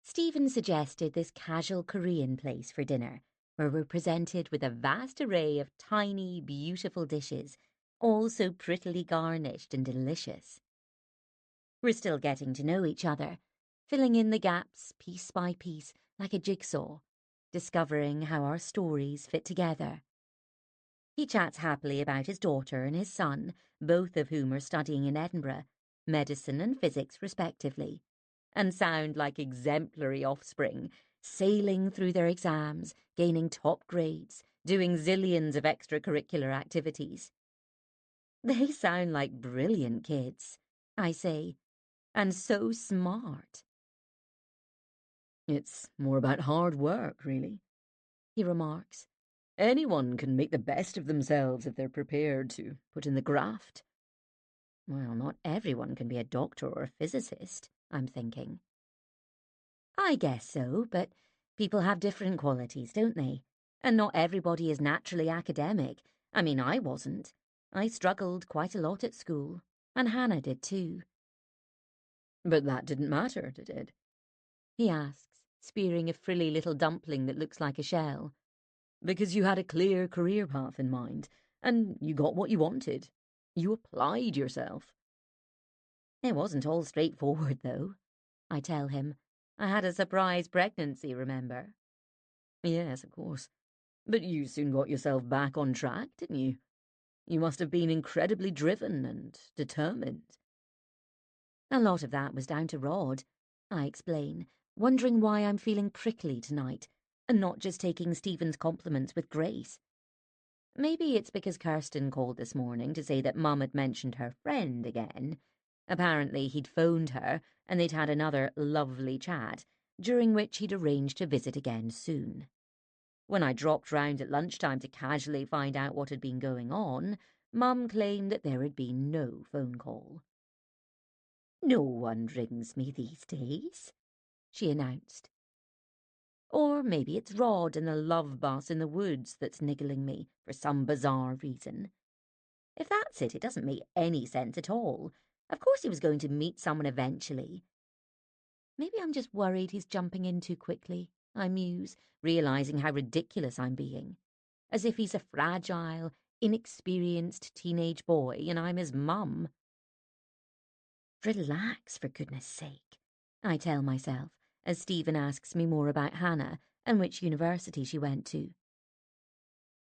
Stephen suggested this casual Korean place for dinner, where we're presented with a vast array of tiny, beautiful dishes, all so prettily garnished and delicious. We're still getting to know each other, filling in the gaps piece by piece like a jigsaw, discovering how our stories fit together. He chats happily about his daughter and his son, both of whom are studying in Edinburgh, medicine and physics respectively, and sound like exemplary offspring, sailing through their exams, gaining top grades, doing zillions of extracurricular activities. They sound like brilliant kids, I say, and so smart. It's more about hard work, really. he remarks. Anyone can make the best of themselves if they're prepared to put in the graft. Well, not everyone can be a doctor or a physicist, I'm thinking. I guess so, but people have different qualities, don't they? And not everybody is naturally academic. I mean, I wasn't. I struggled quite a lot at school, and Hannah did too. But that didn't matter, did it? He asks, spearing a frilly little dumpling that looks like a shell. Because you had a clear career path in mind, and you got what you wanted. You applied yourself. It wasn't all straightforward, though, I tell him. I had a surprise pregnancy, remember? Yes, of course. But you soon got yourself back on track, didn't you? You must have been incredibly driven and determined. A lot of that was down to Rod, I explain, wondering why I'm feeling prickly tonight, and not just taking Stephen's compliments with grace. Maybe it's because Kirsten called this morning to say that Mum had mentioned her friend again. Apparently he'd phoned her, and they'd had another lovely chat, during which he'd arranged to visit again soon. When I dropped round at lunchtime to casually find out what had been going on, Mum claimed that there had been no phone call. "No one rings me these days," she announced. Or maybe it's Rod and the love bus in the woods that's niggling me for some bizarre reason. If that's it, it doesn't make any sense at all. Of course he was going to meet someone eventually. Maybe I'm just worried he's jumping in too quickly, I muse, realising how ridiculous I'm being. As if he's a fragile, inexperienced teenage boy and I'm his mum. Relax, for goodness sake, I tell myself, as Stephen asks me more about Hannah and which university she went to.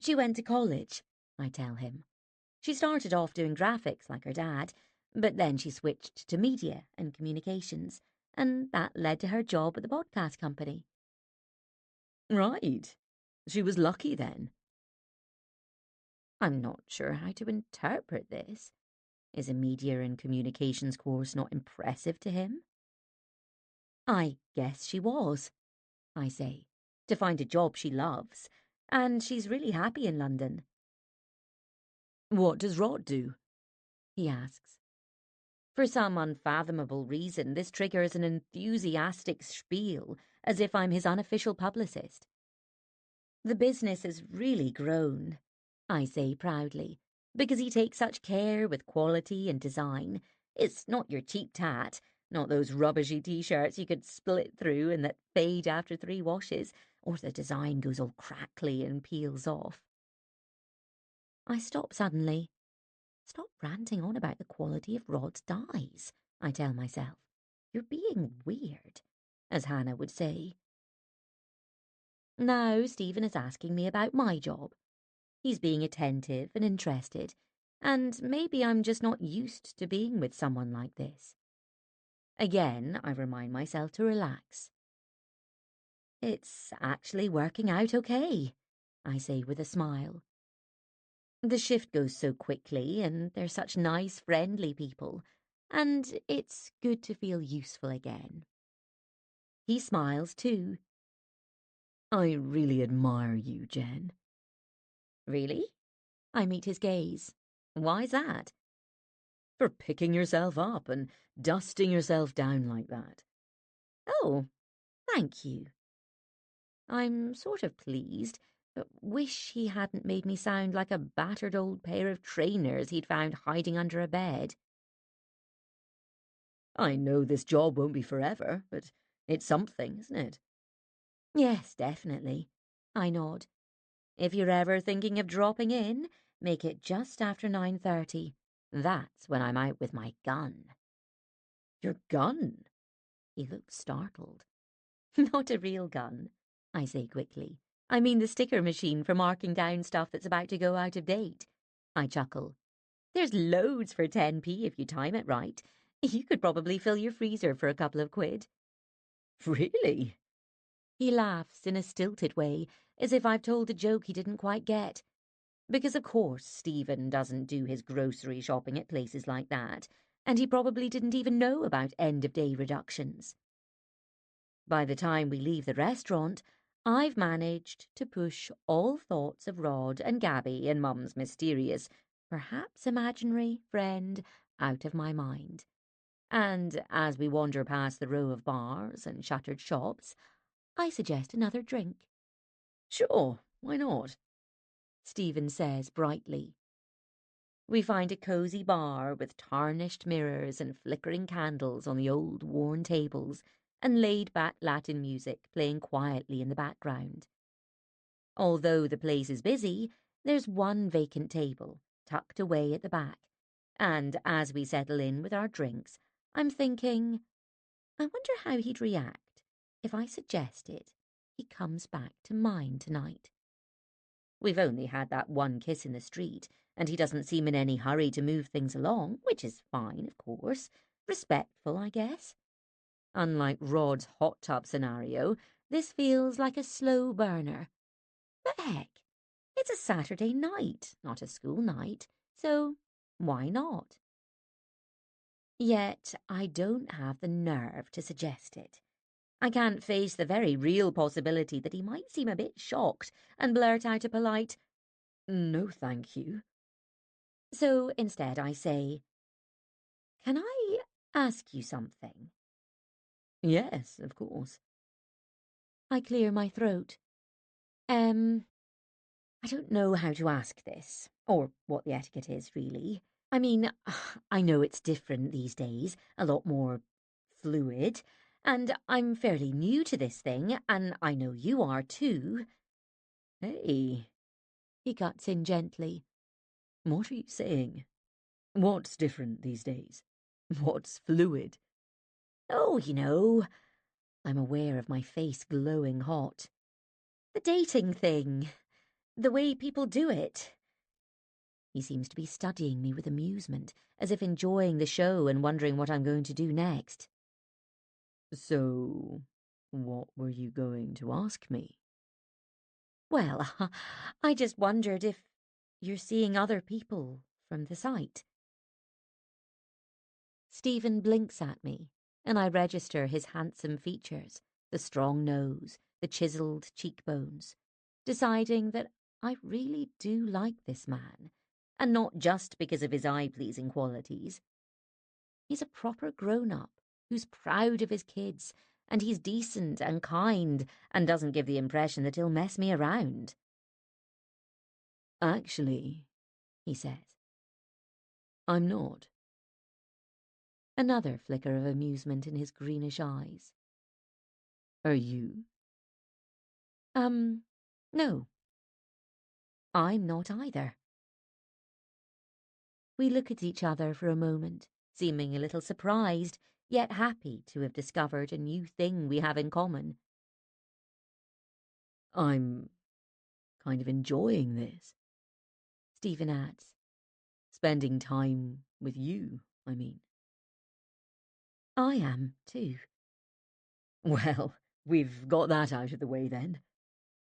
She went to college, I tell him. She started off doing graphics like her dad, but then she switched to media and communications, and that led to her job at the podcast company. Right. She was lucky then. I'm not sure how to interpret this. Is a media and communications course not impressive to him? I guess she was, I say, to find a job she loves, and she's really happy in London. What does Rod do? He asks. For some unfathomable reason, this triggers an enthusiastic spiel, as if I'm his unofficial publicist. The business has really grown, I say proudly, because he takes such care with quality and design. It's not your cheap tat, not those rubbishy t-shirts you could split through and that fade after 3 washes, or the design goes all crackly and peels off. I stop suddenly. Stop ranting on about the quality of Rod's dyes, I tell myself. You're being weird, as Hannah would say. Now Stephen is asking me about my job. He's being attentive and interested, and maybe I'm just not used to being with someone like this. Again, I remind myself to relax. It's actually working out okay, I say with a smile. The shift goes so quickly, and they're such nice, friendly people, and it's good to feel useful again. He smiles too. I really admire you, Jen. Really? I meet his gaze. Why's that? For picking yourself up and dusting yourself down like that. Oh, thank you. I'm sort of pleased, but wish he hadn't made me sound like a battered old pair of trainers he'd found hiding under a bed. I know this job won't be forever, but it's something, isn't it? Yes, definitely. I nod. If you're ever thinking of dropping in, make it just after 9:30. That's when I'm out with my gun. Your gun? He looks startled. Not a real gun, I say quickly. I mean the sticker machine for marking down stuff that's about to go out of date. I chuckle. There's loads for 10p if you time it right. You could probably fill your freezer for a couple of quid. Really? He laughs in a stilted way, as if I've told a joke he didn't quite get. Because of course Stephen doesn't do his grocery shopping at places like that, and he probably didn't even know about end-of-day reductions. By the time we leave the restaurant, I've managed to push all thoughts of Rod and Gabby and Mum's mysterious, perhaps imaginary, friend out of my mind. And as we wander past the row of bars and shuttered shops, I suggest another drink. Sure, why not? Stephen says brightly. We find a cosy bar with tarnished mirrors and flickering candles on the old worn tables and laid-back Latin music playing quietly in the background. Although the place is busy, there's one vacant table tucked away at the back, and as we settle in with our drinks, I'm thinking, I wonder how he'd react if I suggested he comes back to mine tonight. We've only had that one kiss in the street, and he doesn't seem in any hurry to move things along, which is fine, of course. Respectful, I guess. Unlike Rod's hot tub scenario, this feels like a slow burner. But heck, it's a Saturday night, not a school night, so why not? Yet I don't have the nerve to suggest it. I can't face the very real possibility that he might seem a bit shocked and blurt out a polite, "No, thank you." So instead I say, can I ask you something? Yes, of course. I clear my throat. I don't know how to ask this, or what the etiquette is, really. I mean, I know it's different these days, a lot more fluid, and I'm fairly new to this thing, and I know you are too. Hey, He cuts in gently. what are you saying? What's different these days? What's fluid? Oh, you know, I'm aware of my face glowing hot. The dating thing. The way people do it. He seems to be studying me with amusement, as if enjoying the show and wondering what I'm going to do next. So, what were you going to ask me? Well, I just wondered if you're seeing other people from the site. Stephen blinks at me, and I register his handsome features, the strong nose, the chiselled cheekbones, deciding that I really do like this man, and not just because of his eye-pleasing qualities. He's a proper grown-up who's proud of his kids, and he's decent and kind and doesn't give the impression that he'll mess me around. Actually, He says. I'm not. Another flicker of amusement in his greenish eyes. Are you? No. I'm not either. We look at each other for a moment, seeming a little surprised, yet happy to have discovered a new thing we have in common. I'm kind of enjoying this. Stephen adds. Spending time with you, I mean. I am, too. Well, we've got that out of the way then.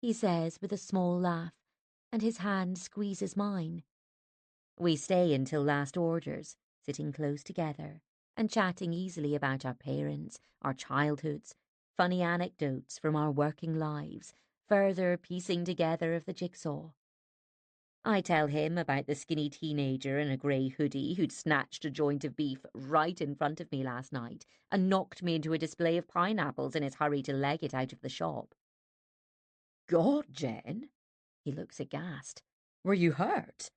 He says with a small laugh, and his hand squeezes mine. We stay until last orders, sitting close together and chatting easily about our parents, our childhoods, funny anecdotes from our working lives, further piecing together of the jigsaw. I tell him about the skinny teenager in a grey hoodie who'd snatched a joint of beef right in front of me last night and knocked me into a display of pineapples in his hurry to leg it out of the shop. God, Jen, He looks aghast. were you hurt?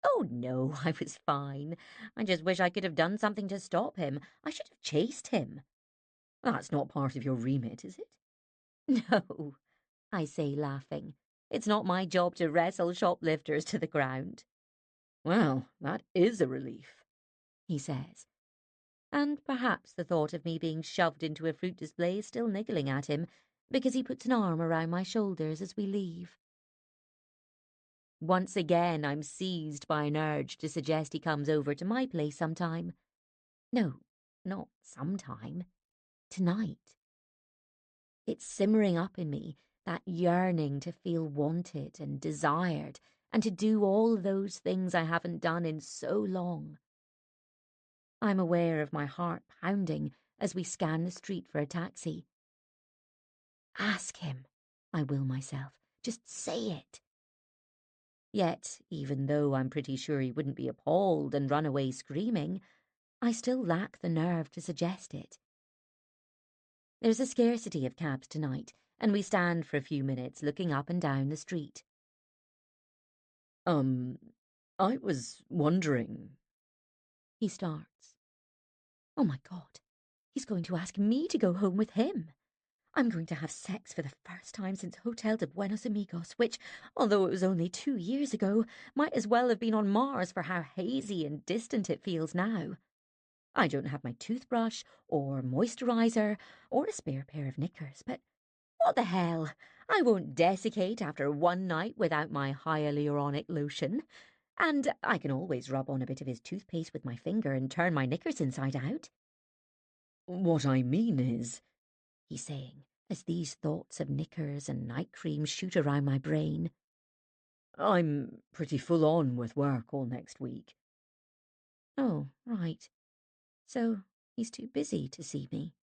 Oh, no, I was fine. I just wish I could have done something to stop him. I should have chased him. That's not part of your remit, is it? No, I say, laughing. It's not my job to wrestle shoplifters to the ground. Well, that is a relief, He says. And perhaps the thought of me being shoved into a fruit display is still niggling at him, because he puts an arm around my shoulders as we leave. Once again, I'm seized by an urge to suggest he comes over to my place sometime. No, not sometime. Tonight. It's simmering up in me, that yearning to feel wanted and desired, and to do all those things I haven't done in so long. I'm aware of my heart pounding as we scan the street for a taxi. Ask him, I will myself. Just say it. Yet, even though I'm pretty sure he wouldn't be appalled and run away screaming, I still lack the nerve to suggest it. There's a scarcity of cabs tonight, and we stand for a few minutes looking up and down the street. I was wondering. He starts. Oh my God, he's going to ask me to go home with him. I'm going to have sex for the first time since Hotel de Buenos Amigos, which, although it was only 2 years ago, might as well have been on Mars for how hazy and distant it feels now. I don't have my toothbrush, or moisturiser, or a spare pair of knickers, but what the hell? I won't desiccate after one night without my hyaluronic lotion. And I can always rub on a bit of his toothpaste with my finger and turn my knickers inside out. What I mean is, He's saying, as these thoughts of knickers and night cream shoot around my brain. I'm pretty full on with work all next week. Oh, right. So he's too busy to see me.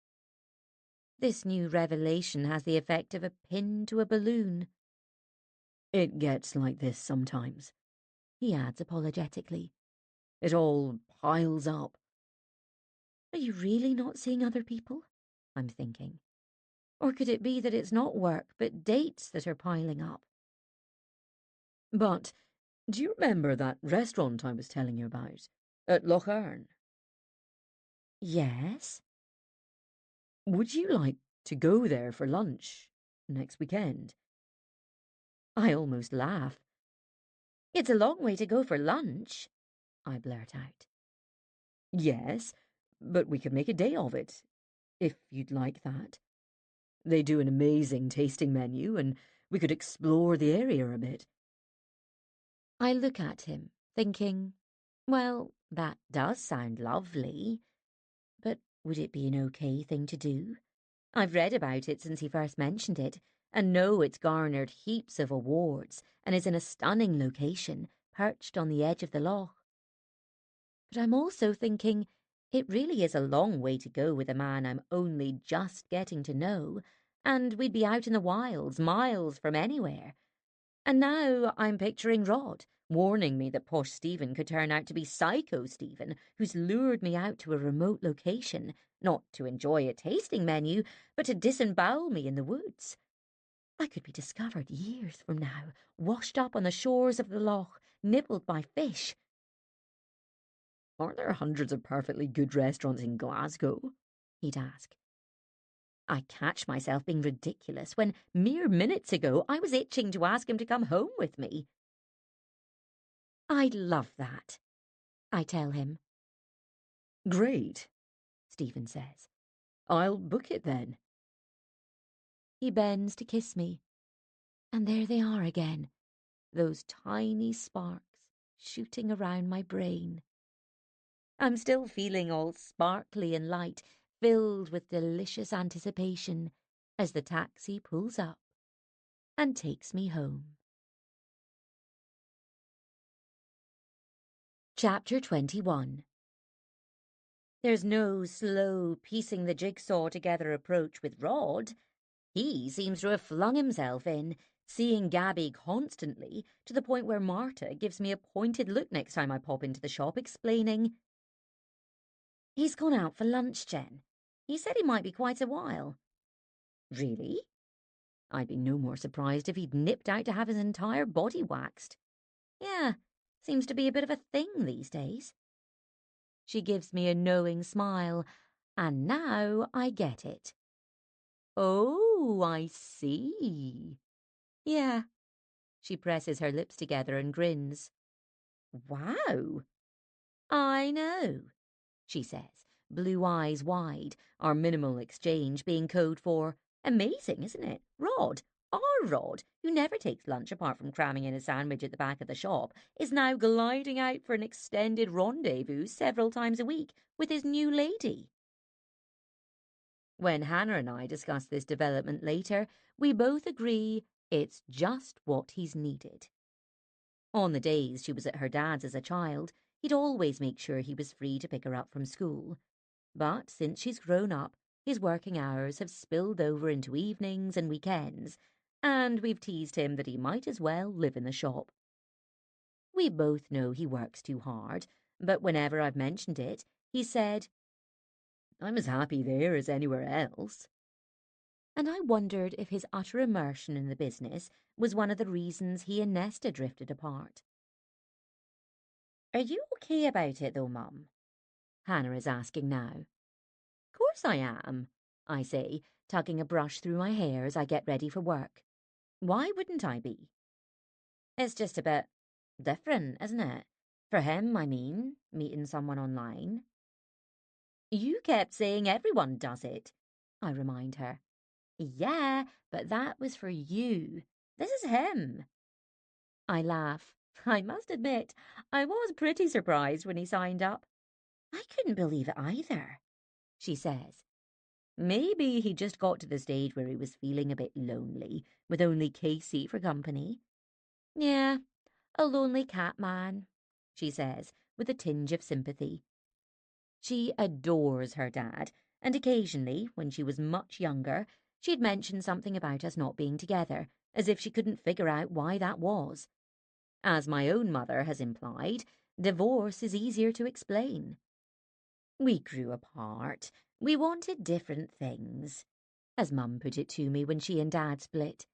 This new revelation has the effect of a pin to a balloon. It gets like this sometimes, He adds apologetically. it all piles up. Are you really not seeing other people? I'm thinking. Or could it be that it's not work, but dates that are piling up? But do you remember that restaurant I was telling you about at Loch Earn? Yes. Would you like to go there for lunch next weekend? I almost laugh. It's a long way to go for lunch, I blurt out. Yes, but we could make a day of it, if you'd like that. They do an amazing tasting menu, and we could explore the area a bit. I look at him, thinking, well, that does sound lovely, but would it be an okay thing to do? I've read about it since he first mentioned it, and know it's garnered heaps of awards and is in a stunning location, perched on the edge of the loch. But I'm also thinking it really is a long way to go with a man I'm only just getting to know, and we'd be out in the wilds, miles from anywhere. And now I'm picturing Rod, warning me that posh Stephen could turn out to be Psycho Stephen, who's lured me out to a remote location, not to enjoy a tasting menu, but to disembowel me in the woods. I could be discovered years from now, washed up on the shores of the loch, nibbled by fish. Aren't there hundreds of perfectly good restaurants in Glasgow? He'd ask. I catch myself being ridiculous when mere minutes ago I was itching to ask him to come home with me. I'd love that, I tell him. Great, Stephen says. I'll book it then. He bends to kiss me, and there they are again, those tiny sparks shooting around my brain. I'm still feeling all sparkly and light, filled with delicious anticipation, as the taxi pulls up and takes me home. Chapter 21. There's no slow piecing the jigsaw together approach with Rod. He seems to have flung himself in, seeing Gabby constantly, to the point where Marta gives me a pointed look next time I pop into the shop, explaining, "He's gone out for lunch, Jen. He said he might be quite a while." Really? I'd be no more surprised if he'd nipped out to have his entire body waxed. Yeah, seems to be a bit of a thing these days. She gives me a knowing smile, and now I get it. Oh, I see. Yeah. She presses her lips together and grins. Wow. I know, she says, blue eyes wide, our minimal exchange being code for amazing, isn't it? Rod, our Rod, who never takes lunch apart from cramming in a sandwich at the back of the shop, is now gliding out for an extended rendezvous several times a week with his new lady. When Hannah and I discuss this development later, we both agree it's just what he's needed. On the days she was at her dad's as a child, he'd always make sure he was free to pick her up from school. But since she's grown up, his working hours have spilled over into evenings and weekends, and we've teased him that he might as well live in the shop. We both know he works too hard, but whenever I've mentioned it, he said, "I'm as happy there as anywhere else." And I wondered if his utter immersion in the business was one of the reasons he and Nesta drifted apart. "Are you okay about it, though, Mum?" Hannah is asking now. "Course I am," I say, tugging a brush through my hair as I get ready for work. "Why wouldn't I be?" "It's just a bit different, isn't it? For him, I mean, meeting someone online." "You kept saying everyone does it," I remind her. "Yeah, but that was for you. This is him." I laugh. I must admit, I was pretty surprised when he signed up. "I couldn't believe it either," she says. "Maybe he just got to the stage where he was feeling a bit lonely, with only Casey for company." "Yeah, a lonely cat man," she says, with a tinge of sympathy. She adores her dad, and occasionally, when she was much younger, she'd mention something about us not being together, as if she couldn't figure out why that was. As my own mother has implied, divorce is easier to explain. We grew apart. We wanted different things, as Mum put it to me when she and Dad split.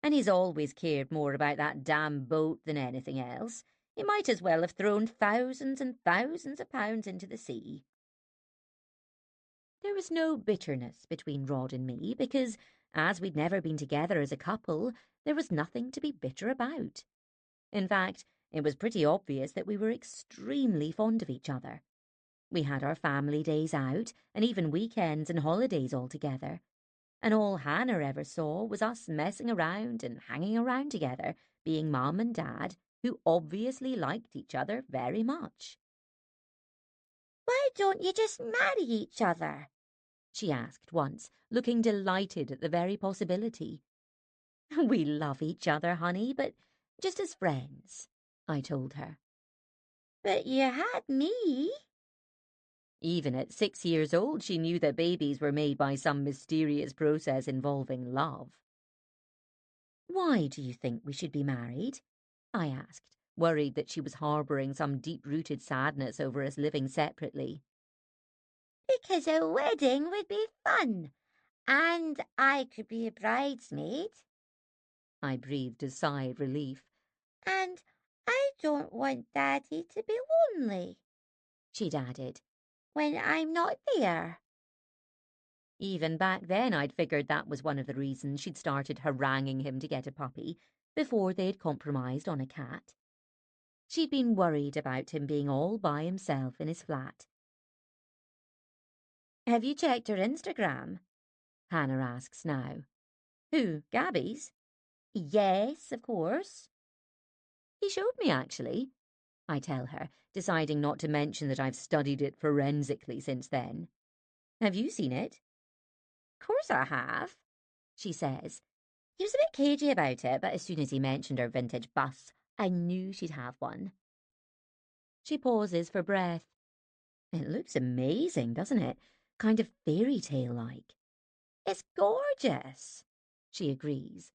And he's always cared more about that damn boat than anything else. He might as well have thrown thousands and thousands of pounds into the sea. There was no bitterness between Rod and me because, as we'd never been together as a couple, there was nothing to be bitter about. In fact, it was pretty obvious that we were extremely fond of each other. We had our family days out, and even weekends and holidays all together. And all Hannah ever saw was us messing around and hanging around together, being Mum and Dad, who obviously liked each other very much. Why don't you just marry each other? She asked once, looking delighted at the very possibility. "We love each other, honey, but just as friends," I told her. But you had me. Even at 6 years old, she knew that babies were made by some mysterious process involving love. "Why do you think we should be married?" I asked, worried that she was harbouring some deep-rooted sadness over us living separately. Because a wedding would be fun, and I could be a bridesmaid. I breathed a sigh of relief. And I don't want Daddy to be lonely, She'd added. when I'm not there. Even back then, I'd figured that was one of the reasons she'd started haranguing him to get a puppy, before they'd compromised on a cat. She'd been worried about him being all by himself in his flat. "Have you checked her Instagram?" Hannah asks now. "Who, Gabby's?" "Yes, of course." "He showed me, actually," I tell her, deciding not to mention that I've studied it forensically since then. "Have you seen it?" "Course I have," she says. He was a bit cagey about it, but as soon as he mentioned her vintage bus, I knew she'd have one. She pauses for breath. "It looks amazing, doesn't it? Kind of fairy tale-like." "It's gorgeous," she agrees.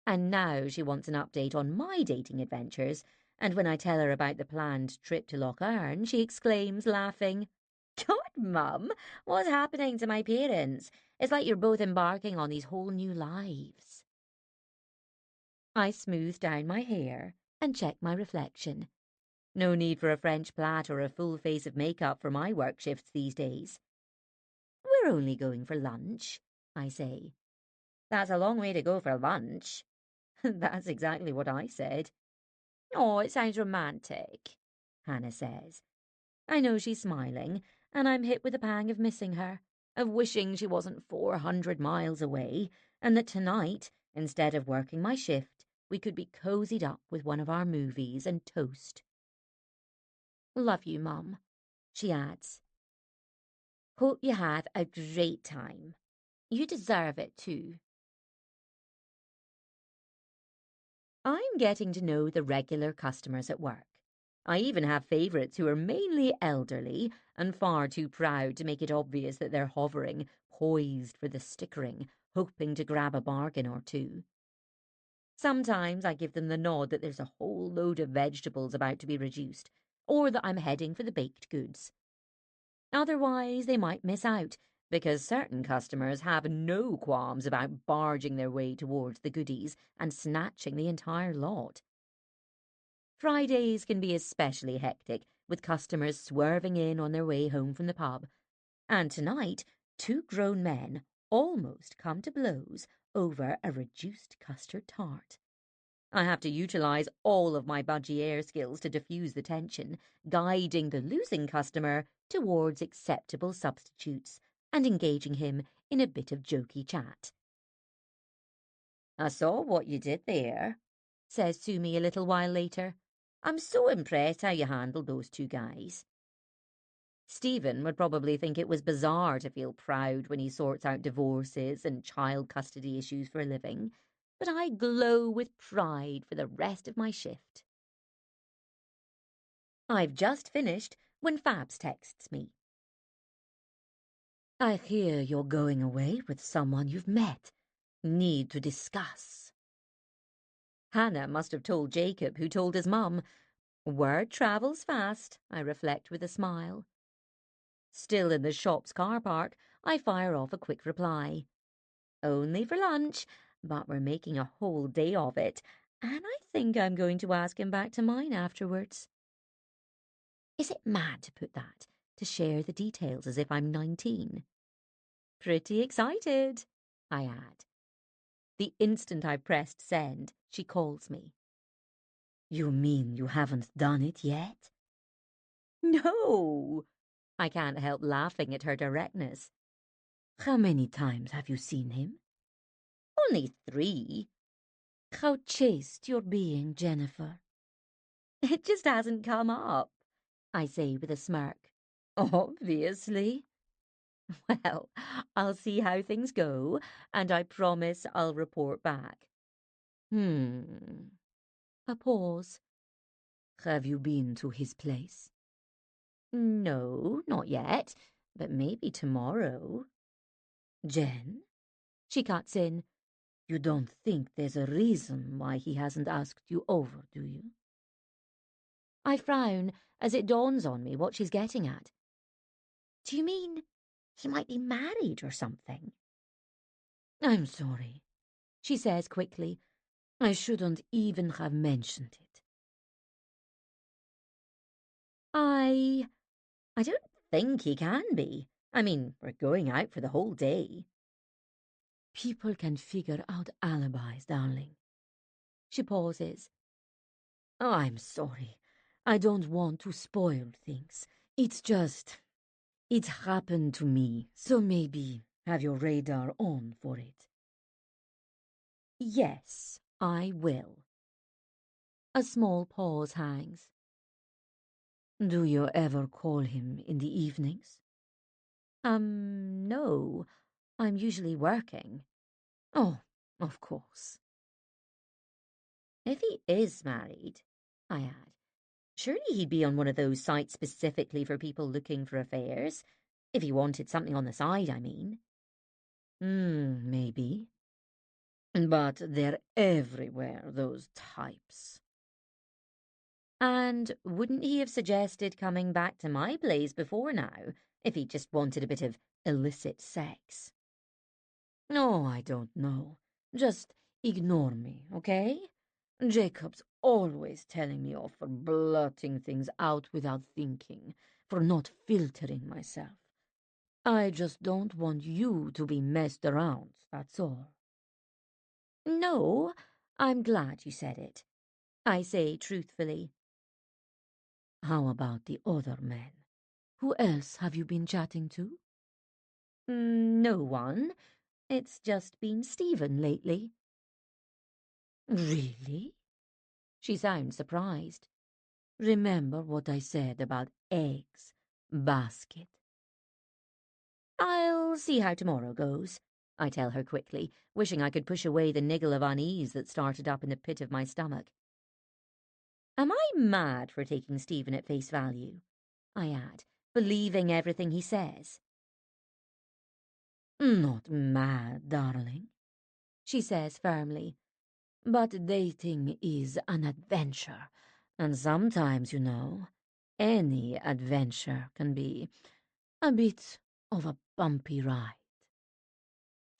And now she wants an update on my dating adventures, and when I tell her about the planned trip to Loch Earn, she exclaims, laughing, "God, Mum, what's happening to my parents? It's like you're both embarking on these whole new lives." I smooth down my hair and check my reflection. No need for a French plait or a full face of makeup for my work shifts these days. "We're only going for lunch," I say. "That's a long way to go for lunch." That's exactly what I said. "Oh, it sounds romantic," Hannah says. I know she's smiling, and I'm hit with a pang of missing her, of wishing she wasn't 400 miles away, and that tonight, instead of working my shift, we could be cozied up with one of our movies and toast. "Love you, Mum," she adds. "Hope you had a great time. You deserve it too." I'm getting to know the regular customers at work. I even have favourites who are mainly elderly and far too proud to make it obvious that they're hovering, poised for the stickering, hoping to grab a bargain or two. Sometimes I give them the nod that there's a whole load of vegetables about to be reduced, or that I'm heading for the baked goods. Otherwise, they might miss out, because certain customers have no qualms about barging their way towards the goodies and snatching the entire lot. Fridays can be especially hectic, with customers swerving in on their way home from the pub. And tonight, two grown men almost come to blows over a reduced custard tart. I have to utilise all of my budgie air skills to diffuse the tension, guiding the losing customer towards acceptable substitutes and engaging him in a bit of jokey chat. "I saw what you did there," says Sumi a little while later. "I'm so impressed how you handled those two guys." Stephen would probably think it was bizarre to feel proud when he sorts out divorces and child custody issues for a living, but I glow with pride for the rest of my shift. I've just finished when Fabs texts me. "I hear you're going away with someone you've met. Need to discuss." Hannah must have told Jacob, who told his mum. Word travels fast, I reflect with a smile. Still in the shop's car park, I fire off a quick reply. "Only for lunch, but we're making a whole day of it, and I think I'm going to ask him back to mine afterwards." Is it mad to put that, to share the details as if I'm 19? Pretty excited, I add. The instant I pressed send, she calls me. "You mean you haven't done it yet?" "No!" I can't help laughing at her directness. "How many times have you seen him?" "Only 3. How chaste you're being, Jennifer." "It just hasn't come up," I say with a smirk. "Obviously." "Well, I'll see how things go, and I promise I'll report back." A pause. "Have you been to his place?" "No, not yet, but maybe tomorrow." "Jen," she cuts in, "you don't think there's a reason why he hasn't asked you over, do you?" I frown as it dawns on me what she's getting at. "Do you mean he might be married or something?" "I'm sorry," she says quickly. "I shouldn't even have mentioned it." I don't think he can be. I mean, we're going out for the whole day." "People can figure out alibis, darling." She pauses. "Oh, I'm sorry. I don't want to spoil things. It's just, it happened to me, so maybe have your radar on for it." "Yes, I will." A small pause hangs. "Do you ever call him in the evenings?" No. I'm usually working." "Oh, of course." "If he is married," I add, "surely he'd be on one of those sites specifically for people looking for affairs. If he wanted something on the side, I mean." Maybe. But they're everywhere, those types." "And wouldn't he have suggested coming back to my place before now, if he just wanted a bit of illicit sex?" "Oh, I don't know. Just ignore me, okay? Jacob's always telling me off for blurting things out without thinking, for not filtering myself. I just don't want you to be messed around, that's all." "No, I'm glad you said it," I say truthfully. "How about the other men? Who else have you been chatting to?" "No one. It's just been Stephen lately." "Really?" She sounds surprised. "Remember what I said about eggs, basket?" "I'll see how tomorrow goes," I tell her quickly, wishing I could push away the niggle of unease that started up in the pit of my stomach. "Am I mad for taking Stephen at face value?" I add, believing everything he says. "Not mad, darling," she says firmly. But dating is an adventure, and sometimes, any adventure can be a bit of a bumpy ride.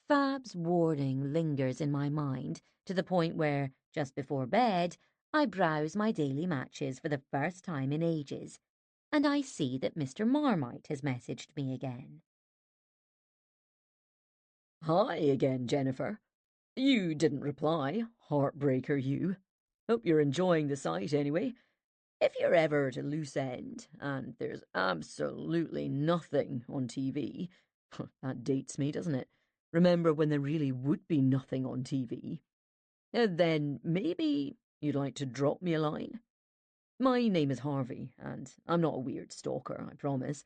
Fab's warning lingers in my mind to the point where, just before bed, I browse my daily matches for the first time in ages, and I see that Mr. Marmite has messaged me again. Hi again, Jennifer. You didn't reply, heartbreaker you. Hope you're enjoying the site anyway. If you're ever at a loose end, and there's absolutely nothing on TV, that dates me, doesn't it? Remember when there really would be nothing on TV? Then maybe you'd like to drop me a line? My name is Harvey, and I'm not a weird stalker, I promise.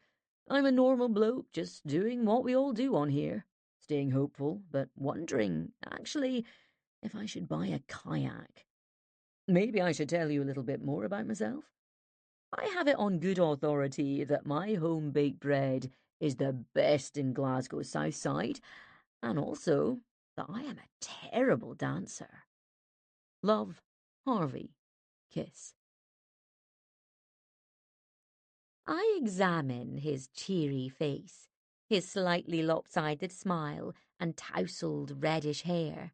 I'm a normal bloke just doing what we all do on here. Staying hopeful, but wondering, actually, if I should buy a kayak. Maybe I should tell you a little bit more about myself. I have it on good authority that my home-baked bread is the best in Glasgow's South Side, and also that I am a terrible dancer. Love, Harvey. Kiss. I examine his cheery face, his slightly lopsided smile and tousled reddish hair.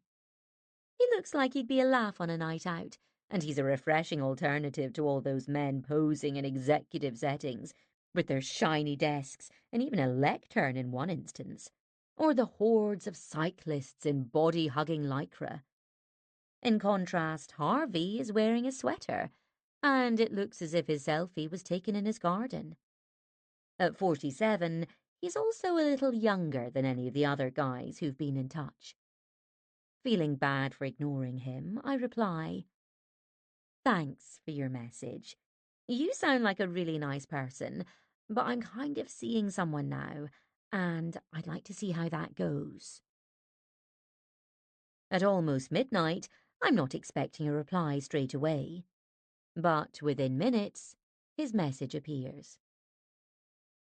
He looks like he'd be a laugh on a night out, and he's a refreshing alternative to all those men posing in executive settings, with their shiny desks and even a lectern in one instance, or the hordes of cyclists in body-hugging lycra. In contrast, Harvey is wearing a sweater, and it looks as if his selfie was taken in his garden. At 47, he's also a little younger than any of the other guys who've been in touch. Feeling bad for ignoring him, I reply, "Thanks for your message. You sound like a really nice person, but I'm kind of seeing someone now, and I'd like to see how that goes." At almost midnight, I'm not expecting a reply straight away. But within minutes, his message appears.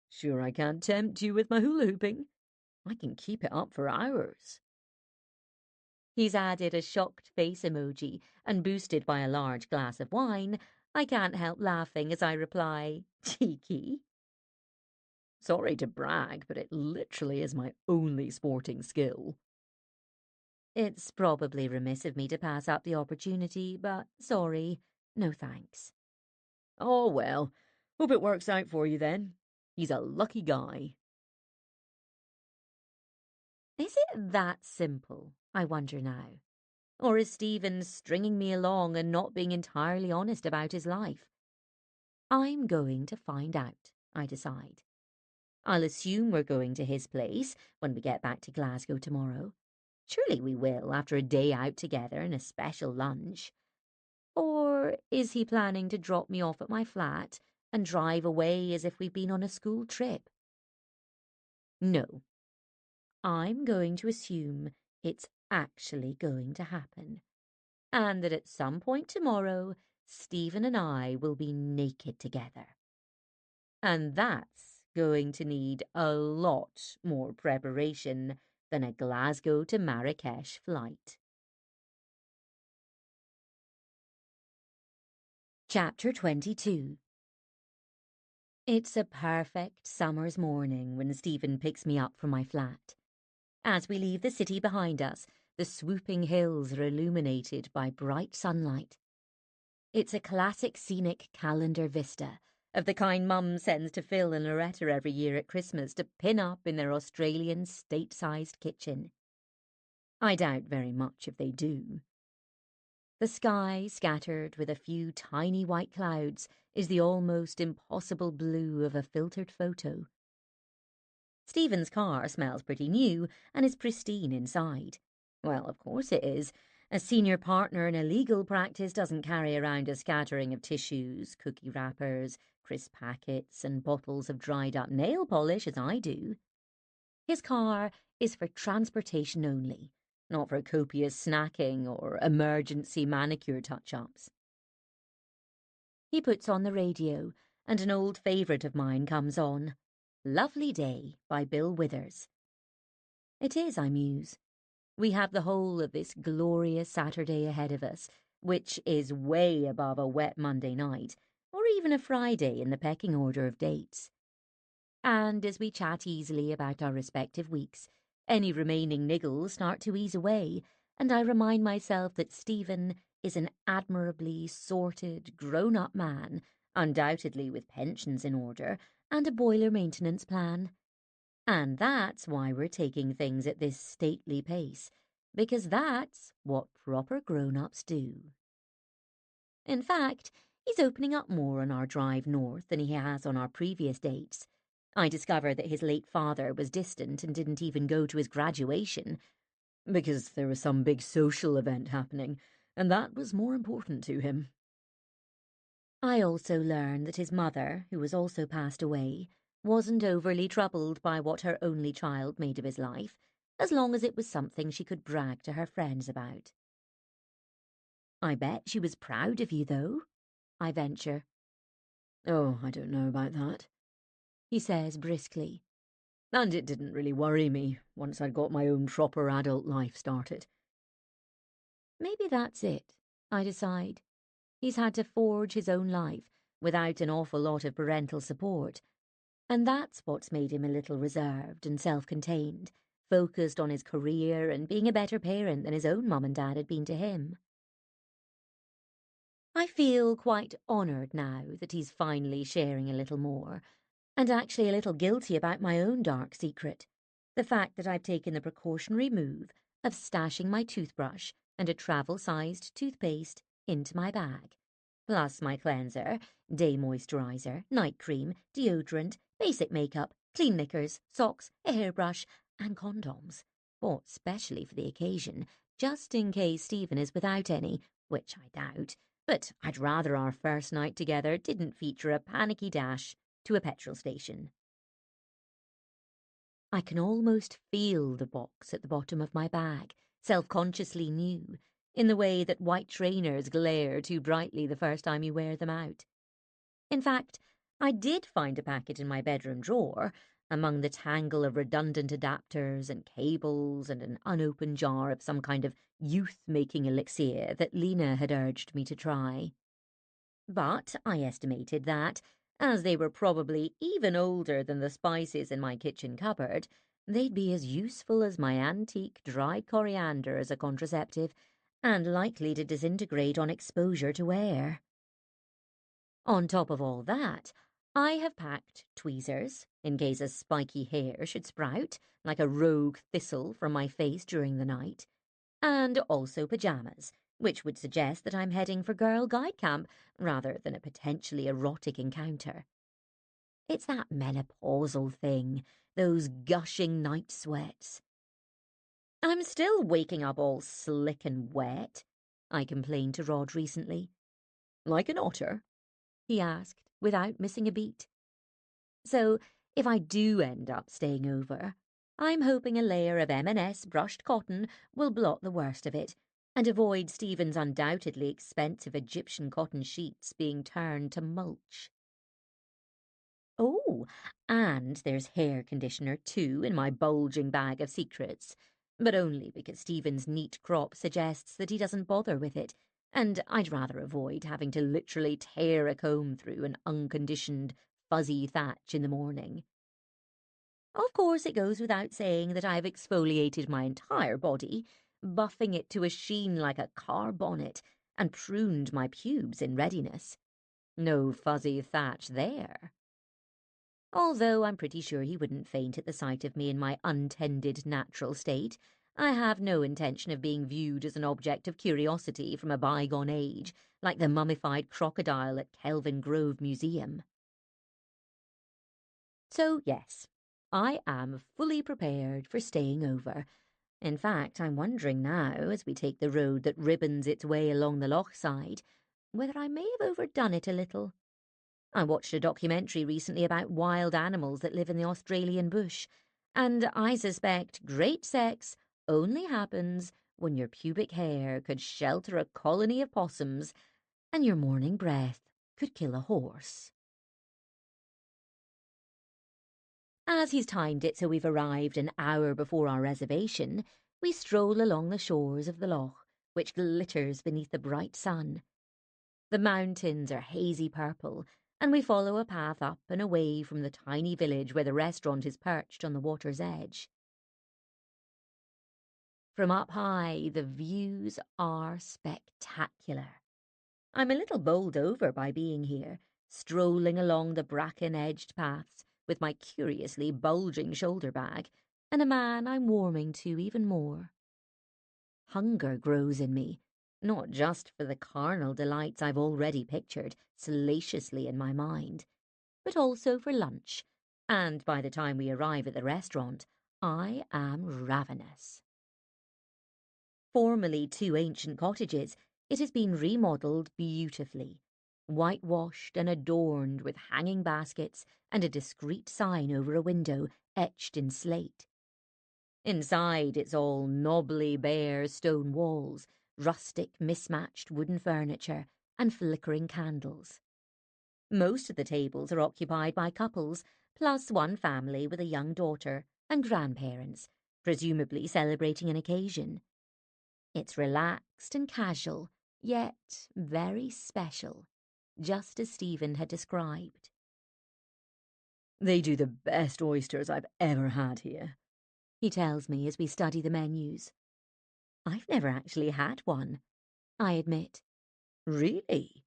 Sure I can't tempt you with my hula hooping. I can keep it up for hours. He's added a shocked face emoji, and boosted by a large glass of wine, I can't help laughing as I reply, "Cheeky." Sorry to brag, but it literally is my only sporting skill. It's probably remiss of me to pass up the opportunity, but sorry, no thanks. Oh well, hope it works out for you then. He's a lucky guy. Is it that simple, I wonder now? Or is Stephen stringing me along and not being entirely honest about his life? I'm going to find out, I decide. I'll assume we're going to his place when we get back to Glasgow tomorrow. Surely we will, after a day out together and a special lunch. Or is he planning to drop me off at my flat and drive away as if we've been on a school trip? No. I'm going to assume it's actually going to happen, and that at some point tomorrow, Stephen and I will be naked together. And that's going to need a lot more preparation than a Glasgow to Marrakesh flight. Chapter 22. It's a perfect summer's morning when Stephen picks me up from my flat. As we leave the city behind us, the swooping hills are illuminated by bright sunlight. It's a classic scenic calendar vista, of the kind Mum sends to Phil and Loretta every year at Christmas to pin up in their Australian state-sized kitchen. I doubt very much if they do. The sky, scattered with a few tiny white clouds, is the almost impossible blue of a filtered photo. Stephen's car smells pretty new and is pristine inside. Well, of course it is. A senior partner in a legal practice doesn't carry around a scattering of tissues, cookie wrappers, crisp packets, and bottles of dried-up nail polish as I do. His car is for transportation only, not for copious snacking or emergency manicure touch-ups. He puts on the radio, and an old favourite of mine comes on, "Lovely Day" by Bill Withers. It is, I muse. We have the whole of this glorious Saturday ahead of us, which is way above a wet Monday night, or even a Friday in the pecking order of dates. And as we chat easily about our respective weeks, any remaining niggles start to ease away, and I remind myself that Stephen is an admirably sorted, grown-up man, undoubtedly with pensions in order and a boiler maintenance plan. And that's why we're taking things at this stately pace, because that's what proper grown-ups do. In fact, he's opening up more on our drive north than he has on our previous dates. I discovered that his late father was distant and didn't even go to his graduation, because there was some big social event happening, and that was more important to him. I also learned that his mother, who was also passed away, wasn't overly troubled by what her only child made of his life, as long as it was something she could brag to her friends about. I bet she was proud of you, though, I venture. Oh, I don't know about that, he says briskly. And it didn't really worry me once I'd got my own proper adult life started. Maybe that's it, I decide. He's had to forge his own life without an awful lot of parental support, and that's what's made him a little reserved and self-contained, focused on his career and being a better parent than his own mum and dad had been to him. I feel quite honoured now that he's finally sharing a little more, and actually a little guilty about my own dark secret, the fact that I've taken the precautionary move of stashing my toothbrush and a travel-sized toothpaste into my bag, plus my cleanser, day moisturiser, night cream, deodorant, basic makeup, clean knickers, socks, a hairbrush, and condoms, bought specially for the occasion, just in case Stephen is without any, which I doubt, but I'd rather our first night together didn't feature a panicky dash to a petrol station. I can almost feel the box at the bottom of my bag, self-consciously new, in the way that white trainers glare too brightly the first time you wear them out. In fact, I did find a packet in my bedroom drawer, among the tangle of redundant adapters and cables and an unopened jar of some kind of youth-making elixir that Lena had urged me to try. But I estimated that, as they were probably even older than the spices in my kitchen cupboard, they'd be as useful as my antique dried coriander as a contraceptive, and likely to disintegrate on exposure to air. On top of all that, I have packed tweezers, in case a spiky hair should sprout, like a rogue thistle, from my face during the night, and also pyjamas, which would suggest that I'm heading for Girl Guide Camp rather than a potentially erotic encounter. It's that menopausal thing, those gushing night sweats. I'm still waking up all slick and wet, I complained to Rod recently. Like an otter? He asked, without missing a beat. So, if I do end up staying over, I'm hoping a layer of M&S brushed cotton will blot the worst of it, and avoid Stephen's undoubtedly expensive Egyptian cotton sheets being turned to mulch. Oh, and there's hair conditioner too in my bulging bag of secrets, but only because Stephen's neat crop suggests that he doesn't bother with it, and I'd rather avoid having to literally tear a comb through an unconditioned, fuzzy thatch in the morning. Of course, it goes without saying that I've exfoliated my entire body, buffing it to a sheen like a car bonnet, and pruned my pubes in readiness. No fuzzy thatch there. Although I'm pretty sure he wouldn't faint at the sight of me in my untended natural state, I have no intention of being viewed as an object of curiosity from a bygone age, like the mummified crocodile at Kelvin Grove Museum. So, yes, I am fully prepared for staying over. In fact, I'm wondering now, as we take the road that ribbons its way along the loch side, whether I may have overdone it a little. I watched a documentary recently about wild animals that live in the Australian bush, and I suspect great sex only happens when your pubic hair could shelter a colony of possums and your morning breath could kill a horse. As he's timed it so we've arrived an hour before our reservation, we stroll along the shores of the loch, which glitters beneath the bright sun. The mountains are hazy purple, and we follow a path up and away from the tiny village where the restaurant is perched on the water's edge. From up high, the views are spectacular. I'm a little bowled over by being here, strolling along the bracken-edged paths with my curiously bulging shoulder bag, and a man I'm warming to even more. Hunger grows in me, not just for the carnal delights I've already pictured salaciously in my mind, but also for lunch, and by the time we arrive at the restaurant, I am ravenous. Formerly two ancient cottages, it has been remodelled beautifully, whitewashed and adorned with hanging baskets and a discreet sign over a window etched in slate. Inside, it's all knobbly bare stone walls, rustic mismatched wooden furniture, and flickering candles. Most of the tables are occupied by couples, plus one family with a young daughter and grandparents, presumably celebrating an occasion. It's relaxed and casual, yet very special, just as Stephen had described. They do the best oysters I've ever had here, he tells me as we study the menus. I've never actually had one, I admit. Really?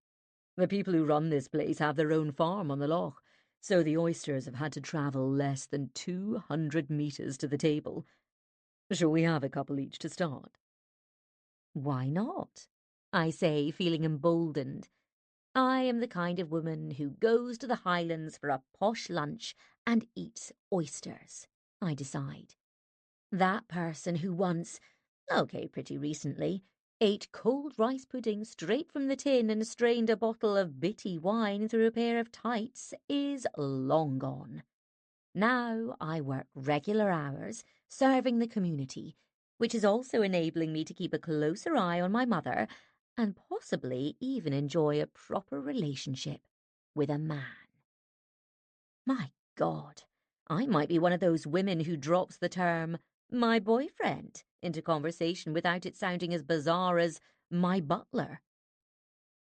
The people who run this place have their own farm on the loch, so the oysters have had to travel less than 200 metres to the table. Shall we have a couple each to start? Why not? I say, feeling emboldened. I am the kind of woman who goes to the Highlands for a posh lunch and eats oysters, I decide. That person who once, pretty recently, ate cold rice pudding straight from the tin and strained a bottle of bitty wine through a pair of tights is long gone. Now I work regular hours, serving the community, which is also enabling me to keep a closer eye on my mother and possibly even enjoy a proper relationship with a man. My God, I might be one of those women who drops the term my boyfriend into conversation without it sounding as bizarre as my butler.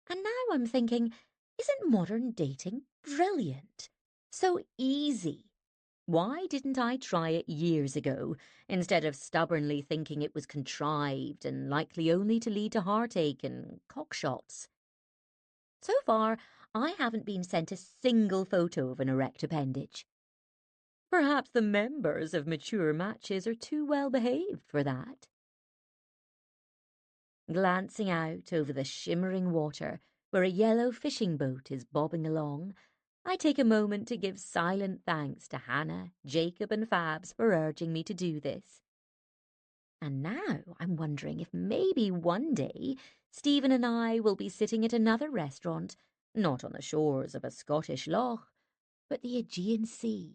And now I'm thinking, isn't modern dating brilliant? So easy. Why didn't I try it years ago, instead of stubbornly thinking it was contrived and likely only to lead to heartache and cockshots? So far, I haven't been sent a single photo of an erect appendage. Perhaps the members of mature matches are too well behaved for that. Glancing out over the shimmering water where a yellow fishing boat is bobbing along, I take a moment to give silent thanks to Hannah, Jacob and Fabs for urging me to do this. And now I'm wondering if maybe one day Stephen and I will be sitting at another restaurant, not on the shores of a Scottish loch, but the Aegean Sea,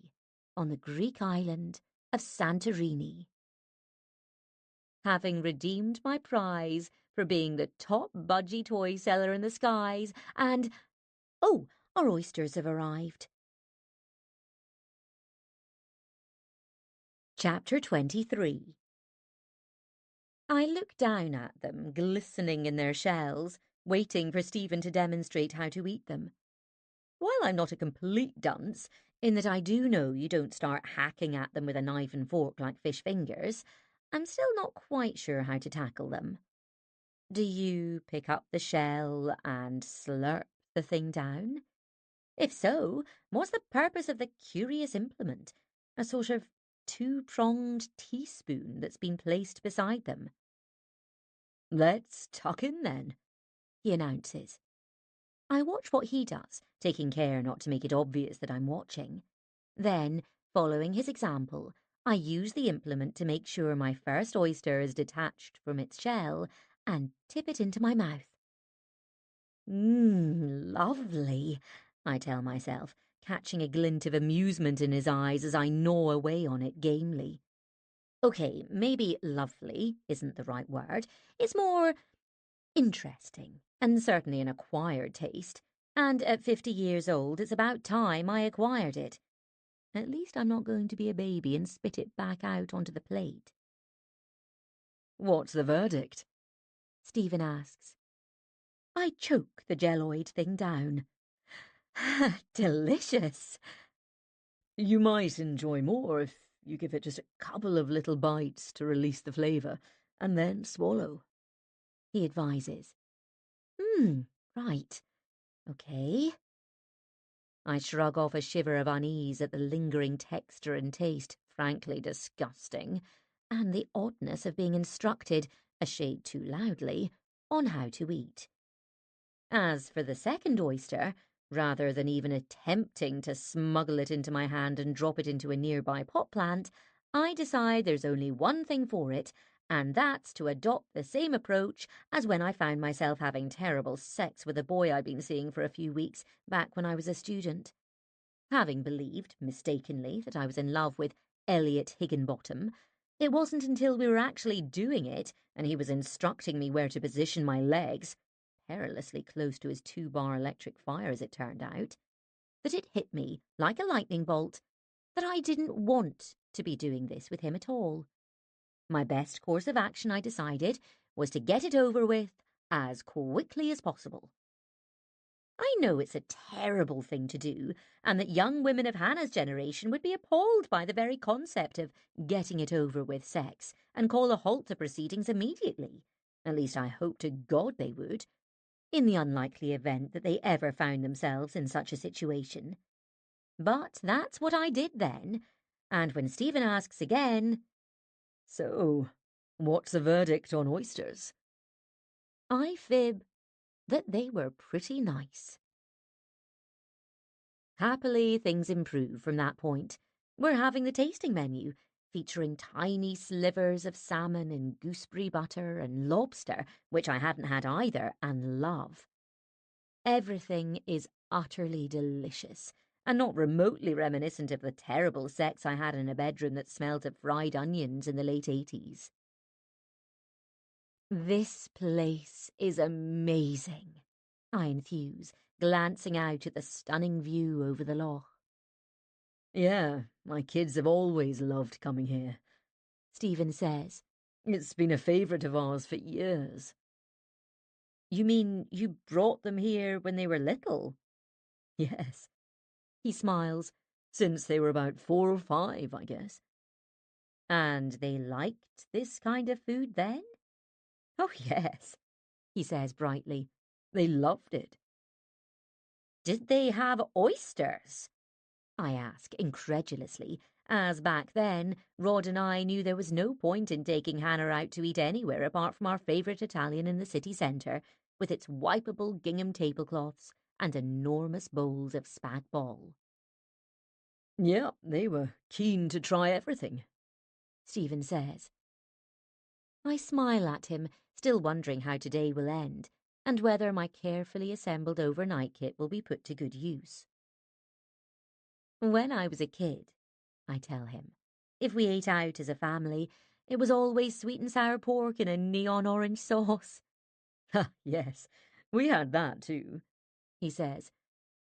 on the Greek island of Santorini. Having redeemed my prize for being the top budgie toy seller in the skies, and, oh, our oysters have arrived. Chapter 23. I look down at them, glistening in their shells, waiting for Stephen to demonstrate how to eat them. While I'm not a complete dunce, in that I do know you don't start hacking at them with a knife and fork like fish fingers, I'm still not quite sure how to tackle them. Do you pick up the shell and slurp the thing down? If so, what's the purpose of the curious implement, a sort of two-pronged teaspoon that's been placed beside them? Let's tuck in then, he announces. I watch what he does, taking care not to make it obvious that I'm watching. Then, following his example, I use the implement to make sure my first oyster is detached from its shell and tip it into my mouth. Lovely, I tell myself, catching a glint of amusement in his eyes as I gnaw away on it gamely. Okay, maybe lovely isn't the right word. It's more interesting, and certainly an acquired taste. And at 50 years old, it's about time I acquired it. At least I'm not going to be a baby and spit it back out onto the plate. What's the verdict? Stephen asks. I choke the jelloid thing down. Delicious. You might enjoy more if you give it just a couple of little bites to release the flavour, and then swallow, he advises. Right. Okay. I shrug off a shiver of unease at the lingering texture and taste, frankly disgusting, and the oddness of being instructed, a shade too loudly, on how to eat. As for the second oyster, rather than even attempting to smuggle it into my hand and drop it into a nearby pot plant, I decide there's only one thing for it, and that's to adopt the same approach as when I found myself having terrible sex with a boy I'd been seeing for a few weeks back when I was a student. Having believed, mistakenly, that I was in love with Elliot Higginbottom, it wasn't until we were actually doing it and he was instructing me where to position my legs, perilously close to his 2-bar electric fire as it turned out, that it hit me, like a lightning bolt, that I didn't want to be doing this with him at all. My best course of action, I decided, was to get it over with as quickly as possible. I know it's a terrible thing to do, and that young women of Hannah's generation would be appalled by the very concept of getting it over with sex and call a halt to proceedings immediately. At least I hope to God they would, in the unlikely event that they ever found themselves in such a situation. But that's what I did then, and when Stephen asks again, So, what's the verdict on oysters? I fib that they were pretty nice. Happily, things improve from that point. We're having the tasting menu, featuring tiny slivers of salmon and gooseberry butter and lobster, which I hadn't had either and love. Everything is utterly delicious, and not remotely reminiscent of the terrible sex I had in a bedroom that smelled of fried onions in the late 80s. This place is amazing, I enthuse, glancing out at the stunning view over the loch. Yeah, my kids have always loved coming here, Stephen says. It's been a favourite of ours for years. You mean you brought them here when they were little? Yes. He smiles. Since they were about 4 or 5, I guess. And they liked this kind of food then? Oh, yes, he says brightly. They loved it. Did they have oysters? I ask incredulously, as back then Rod and I knew there was no point in taking Hannah out to eat anywhere apart from our favourite Italian in the city centre, with its wipeable gingham tablecloths and enormous bowls of spag bol. Yeah, they were keen to try everything, Stephen says. I smile at him, still wondering how today will end, and whether my carefully assembled overnight kit will be put to good use. When I was a kid, I tell him, if we ate out as a family, it was always sweet and sour pork in a neon orange sauce. Ha, yes, we had that too, He says.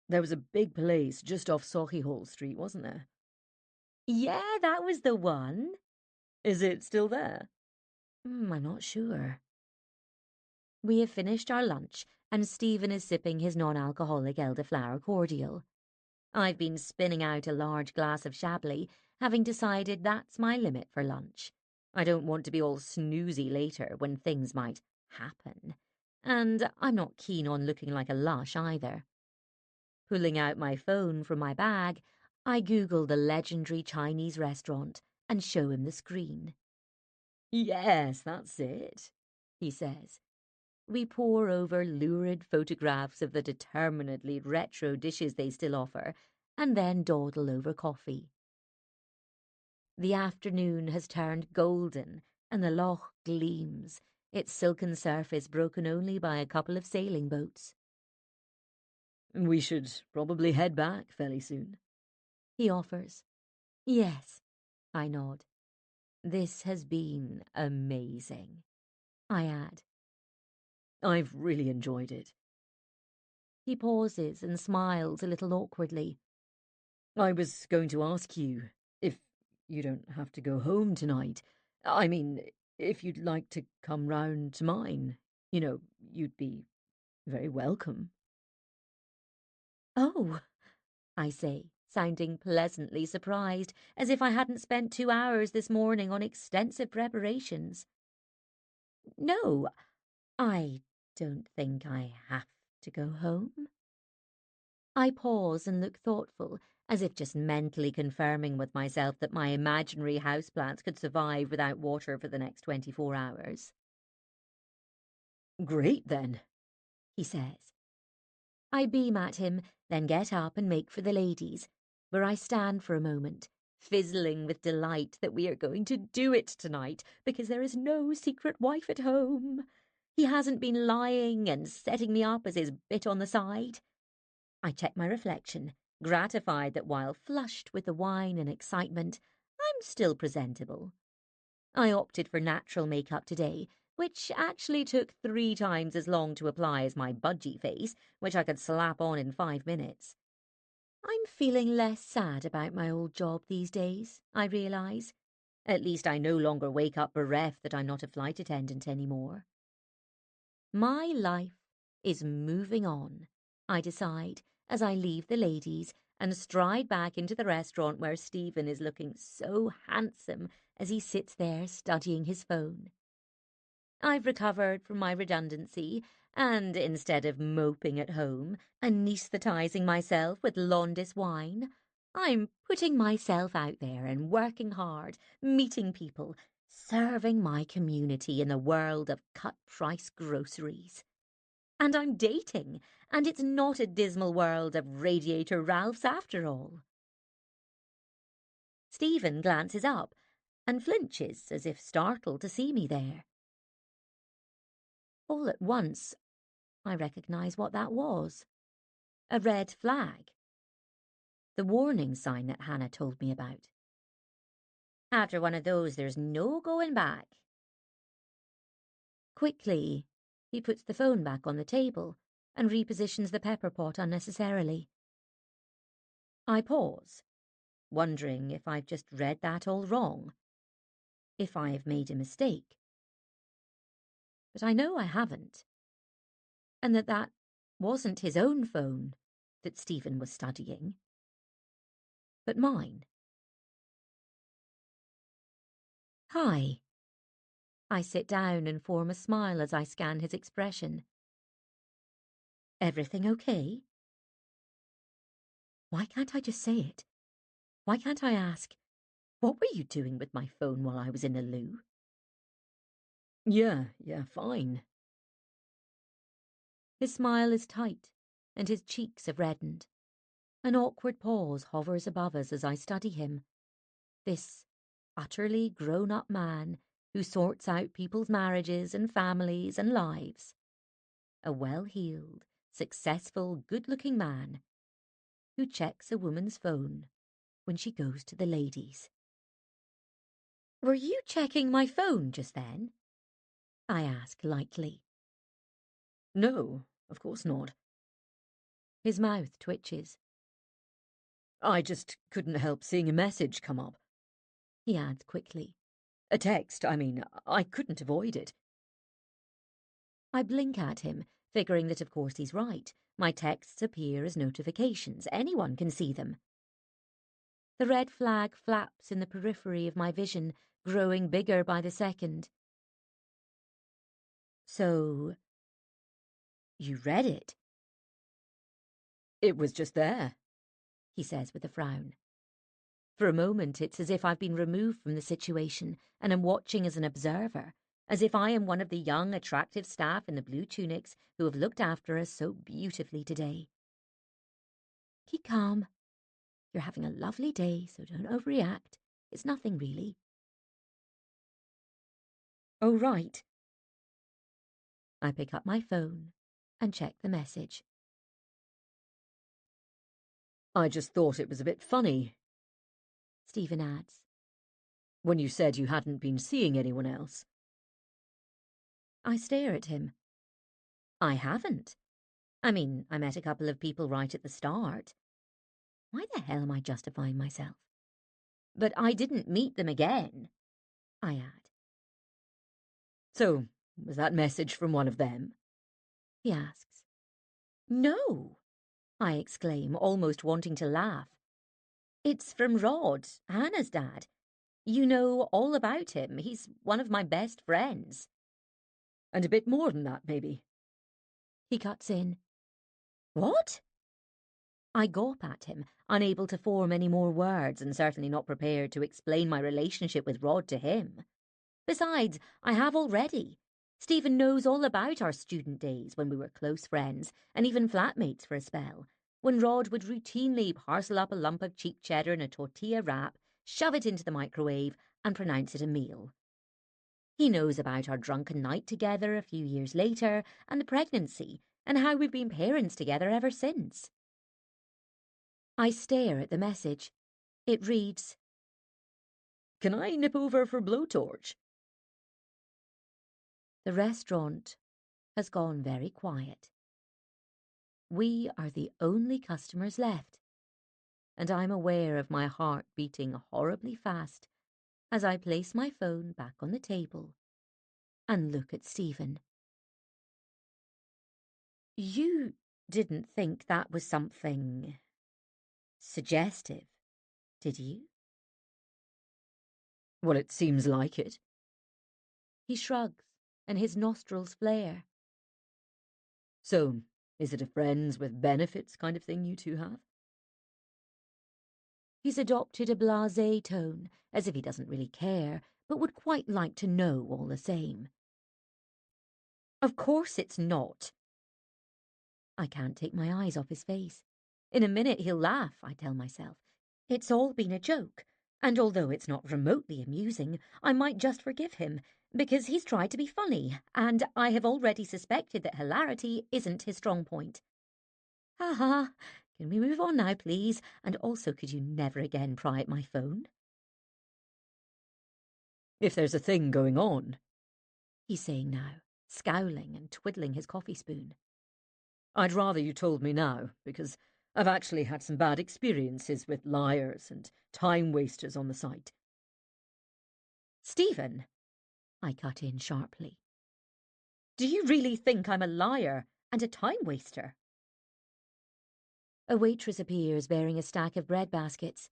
There was a big place just off Sauchiehall Street, wasn't there? Yeah, that was the one. Is it still there? I'm not sure. We have finished our lunch, and Stephen is sipping his non-alcoholic elderflower cordial. I've been spinning out a large glass of Chablis, having decided that's my limit for lunch. I don't want to be all snoozy later when things might happen. And I'm not keen on looking like a lush either. Pulling out my phone from my bag, I Google the legendary Chinese restaurant and show him the screen. Yes, that's it, he says. We pore over lurid photographs of the determinedly retro dishes they still offer, and then dawdle over coffee. The afternoon has turned golden, and the loch gleams, its silken surface broken only by a couple of sailing boats. We should probably head back fairly soon, he offers. Yes, I nod. This has been amazing, I add. I've really enjoyed it. He pauses and smiles a little awkwardly. I was going to ask you if you don't have to go home tonight. I mean, if you'd like to come round to mine, you'd be very welcome. Oh, I say, sounding pleasantly surprised, as if I hadn't spent 2 hours this morning on extensive preparations. No, I don't think I have to go home. I pause and look thoughtful, as if just mentally confirming with myself that my imaginary houseplants could survive without water for the next 24 hours. Great, then, He says. I beam at him, then get up and make for the ladies, where I stand for a moment, fizzling with delight that we are going to do it tonight because there is no secret wife at home. He hasn't been lying and setting me up as his bit on the side. I check my reflection, gratified that while flushed with the wine and excitement, I'm still presentable. I opted for natural makeup today, which actually took 3 times as long to apply as my budgie face, which I could slap on in 5 minutes. I'm feeling less sad about my old job these days, I realise. At least I no longer wake up bereft that I'm not a flight attendant anymore. My life is moving on, I decide, as I leave the ladies and stride back into the restaurant where Stephen is looking so handsome as he sits there studying his phone. I've recovered from my redundancy, and instead of moping at home, anaesthetising myself with Londis wine, I'm putting myself out there and working hard, meeting people, serving my community in the world of cut-price groceries. And I'm dating, and it's not a dismal world of Radiator Ralphs after all. Stephen glances up and flinches as if startled to see me there. All at once, I recognise what that was. A red flag. The warning sign that Hannah told me about. After one of those, there's no going back. Quickly, he puts the phone back on the table and repositions the pepper pot unnecessarily. I pause, wondering if I've just read that all wrong, if I have made a mistake. But I know I haven't, and that wasn't his own phone that Stephen was studying, but mine. Hi. I sit down and form a smile as I scan his expression. Everything okay? Why can't I just say it? Why can't I ask, what were you doing with my phone while I was in the loo? Yeah, fine. His smile is tight, and his cheeks have reddened. An awkward pause hovers above us as I study him. This utterly grown-up man who sorts out people's marriages and families and lives. A well-heeled, successful, good-looking man who checks a woman's phone when she goes to the ladies. Were you checking my phone just then? I ask lightly. No, of course not. His mouth twitches. I just couldn't help seeing a message come up. He adds quickly. A text, I mean, I couldn't avoid it. I blink at him, figuring that of course he's right. My texts appear as notifications. Anyone can see them. The red flag flaps in the periphery of my vision, growing bigger by the second. So, you read it? It was just there, He says with a frown. For a moment, it's as if I've been removed from the situation and am watching as an observer, as if I am one of the young, attractive staff in the blue tunics who have looked after us so beautifully today. Keep calm. You're having a lovely day, so don't overreact. It's nothing really. Oh, right. I pick up my phone and check the message. I just thought it was a bit funny Stephen adds. when you said you hadn't been seeing anyone else. I stare at him. I haven't. I mean, I met a couple of people right at the start. Why the hell am I justifying myself? But I didn't meet them again, I add. So, was that message from one of them? He asks. No, I exclaim, almost wanting to laugh. It's from Rod, Hannah's dad. You know all about him. He's one of my best friends. And a bit more than that, maybe. He cuts in. What? I gawp at him, unable to form any more words and certainly not prepared to explain my relationship with Rod to him. Besides, I have already. Stephen knows all about our student days when we were close friends and even flatmates for a spell, when Rod would routinely parcel up a lump of cheap cheddar in a tortilla wrap, shove it into the microwave, and pronounce it a meal. He knows about our drunken night together a few years later and the pregnancy and how we've been parents together ever since. I stare at the message. It reads, Can I nip over for blowtorch? The restaurant has gone very quiet. We are the only customers left, and I'm aware of my heart beating horribly fast as I place my phone back on the table and look at Stephen. You didn't think that was something suggestive, did you? Well, it seems like it. He shrugs, and his nostrils flare. So, is it a friends with benefits kind of thing you two have? He's adopted a blasé tone, as if he doesn't really care, but would quite like to know all the same. Of course it's not. I can't take my eyes off his face. In a minute he'll laugh, I tell myself. It's all been a joke, and although it's not remotely amusing, I might just forgive him, because he's tried to be funny, and I have already suspected that hilarity isn't his strong point. Ha ha. Can we move on now, please? And also, could you never again pry at my phone? If there's a thing going on, He's saying now, scowling and twiddling his coffee spoon. I'd rather you told me now, because I've actually had some bad experiences with liars and time wasters on the site. Stephen, I cut in sharply. Do you really think I'm a liar and a time waster? A waitress appears bearing a stack of bread baskets.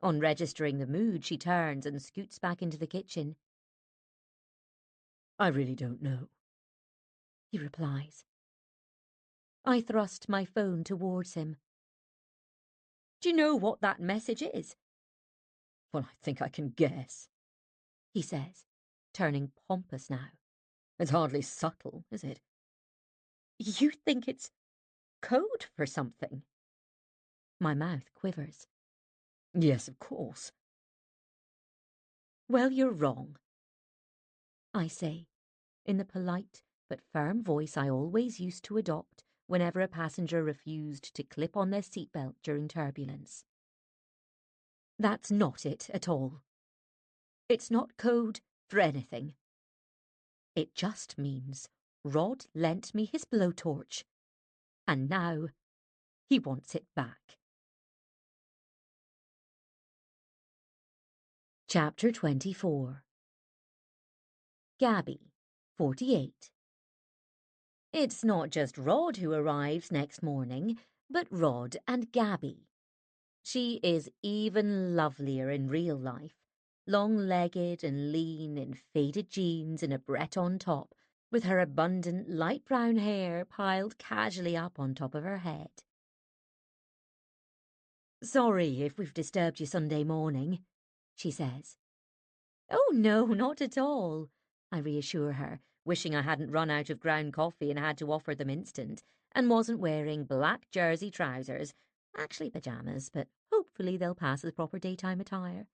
On registering the mood, she turns and scoots back into the kitchen. I really don't know, He replies. I thrust my phone towards him. Do you know what that message is? Well, I think I can guess. He says, turning pompous now. It's hardly subtle, is it? You think it's code for something? My mouth quivers. Yes, of course. Well, you're wrong, I say, in the polite but firm voice I always used to adopt whenever a passenger refused to clip on their seatbelt during turbulence. That's not it at all. It's not code for anything. It just means Rod lent me his blowtorch, and now he wants it back. Chapter 24. Gabby, 48. It's not just Rod who arrives next morning, but Rod and Gabby. She is even lovelier in real life, long-legged and lean in faded jeans and a Breton top, with her abundant light brown hair piled casually up on top of her head. Sorry if we've disturbed you Sunday morning, she says. Oh, no, not at all, I reassure her, wishing I hadn't run out of ground coffee and had to offer them instant, and wasn't wearing black jersey trousers, actually pyjamas, but hopefully they'll pass as proper daytime attire,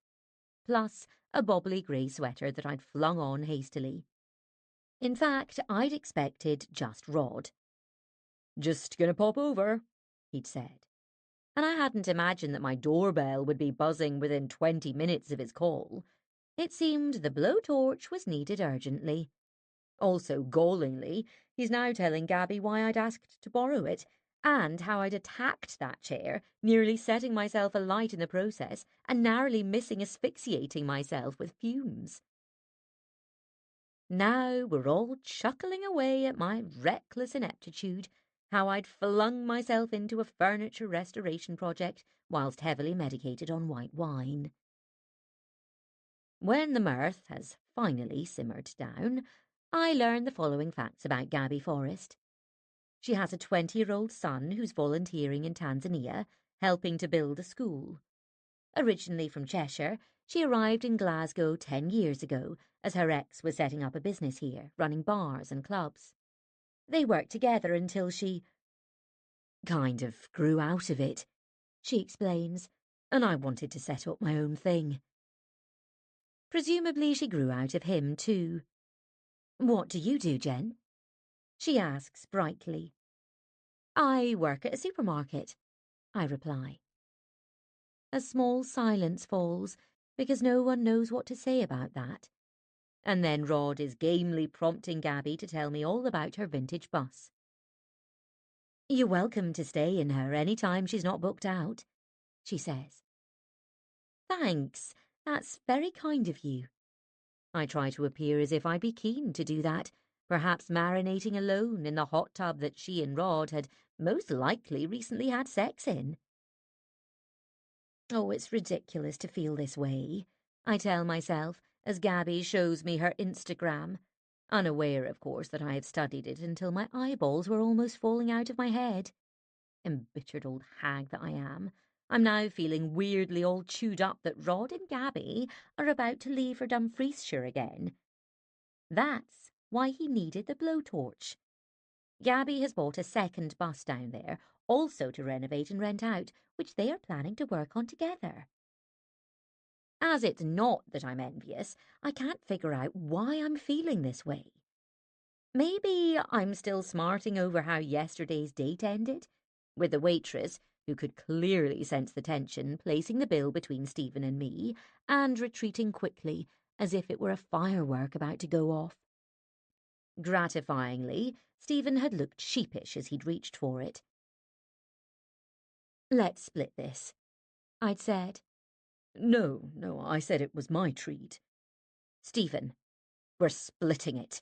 plus a bobbly grey sweater that I'd flung on hastily. In fact, I'd expected just Rod. Just gonna pop over, He'd said, and I hadn't imagined that my doorbell would be buzzing within 20 minutes of his call. It seemed the blowtorch was needed urgently. Also, gallingly, he's now telling Gabby why I'd asked to borrow it, and how I'd attacked that chair, nearly setting myself alight in the process, and narrowly missing asphyxiating myself with fumes. Now we're all chuckling away at my reckless ineptitude, how I'd flung myself into a furniture restoration project whilst heavily medicated on white wine. When the mirth has finally simmered down, I learn the following facts about Gabby Forrest. She has a 20-year-old son who's volunteering in Tanzania, helping to build a school. Originally from Cheshire, she arrived in Glasgow 10 years ago as her ex was setting up a business here, running bars and clubs. They worked together until she kind of grew out of it, she explains, and I wanted to set up my own thing. Presumably she grew out of him too. What do you do, Jen? She asks brightly. I work at a supermarket, I reply. A small silence falls because no one knows what to say about that. And then Rod is gamely prompting Gabby to tell me all about her vintage bus. You're welcome to stay in her any time she's not booked out, she says. Thanks, that's very kind of you. I try to appear as if I'd be keen to do that, perhaps marinating alone in the hot tub that she and Rod had most likely recently had sex in. Oh, it's ridiculous to feel this way, I tell myself as Gabby shows me her Instagram, unaware, of course, that I have studied it until my eyeballs were almost falling out of my head. Embittered old hag that I am, I'm now feeling weirdly all chewed up that Rod and Gabby are about to leave for Dumfriesshire again. That's why he needed the blowtorch. Gabby has bought a second bus down there, also to renovate and rent out, which they are planning to work on together. As it's not that I'm envious, I can't figure out why I'm feeling this way. Maybe I'm still smarting over how yesterday's date ended, with the waitress, who could clearly sense the tension, placing the bill between Stephen and me, and retreating quickly, as if it were a firework about to go off. Gratifyingly, Stephen had looked sheepish as he'd reached for it. Let's split this, I'd said. No, I said it was my treat. Stephen, we're splitting it,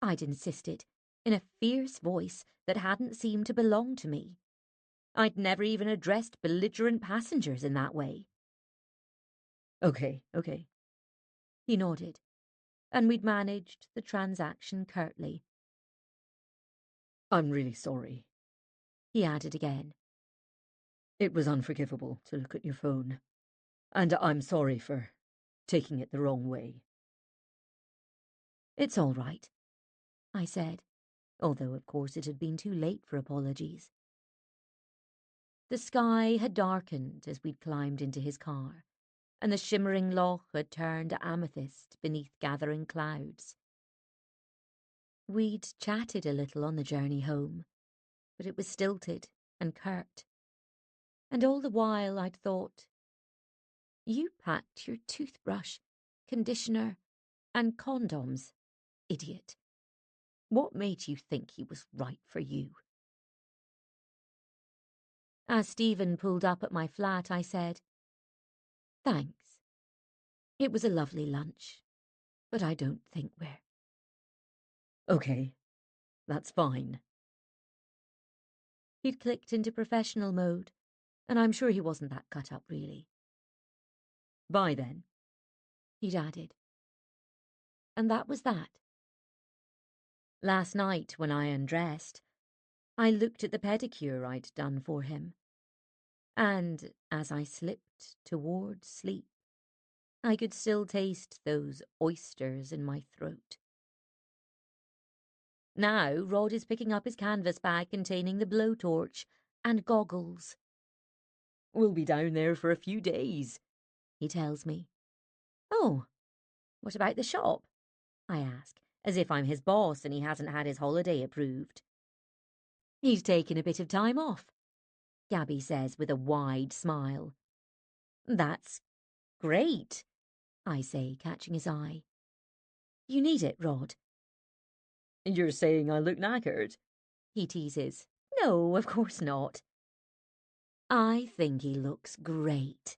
I'd insisted, in a fierce voice that hadn't seemed to belong to me. I'd never even addressed belligerent passengers in that way. Okay. He nodded, and we'd managed the transaction curtly. I'm really sorry, He added again. It was unforgivable to look at your phone, and I'm sorry for taking it the wrong way. It's all right, I said, although of course it had been too late for apologies. The sky had darkened as we'd climbed into his car, and the shimmering loch had turned amethyst beneath gathering clouds. We'd chatted a little on the journey home, but it was stilted and curt. And all the while I'd thought, you packed your toothbrush, conditioner, and condoms, idiot. What made you think he was right for you? As Stephen pulled up at my flat, I said, thanks. It was a lovely lunch, but I don't think we're... Okay, that's fine. He'd clicked into professional mode, and I'm sure he wasn't that cut up, really. Bye then, He'd added. And that was that. Last night, when I undressed, I looked at the pedicure I'd done for him. And as I slipped towards sleep, I could still taste those oysters in my throat. Now Rod is picking up his canvas bag containing the blowtorch and goggles. we'll be down there for a few days, He tells me. Oh, what about the shop? I ask, as if I'm his boss and he hasn't had his holiday approved. He's taken a bit of time off, Gabby says with a wide smile. That's great, I say, catching his eye. You need it, Rod. You're saying I look knackered? He teases. No, of course not. I think he looks great,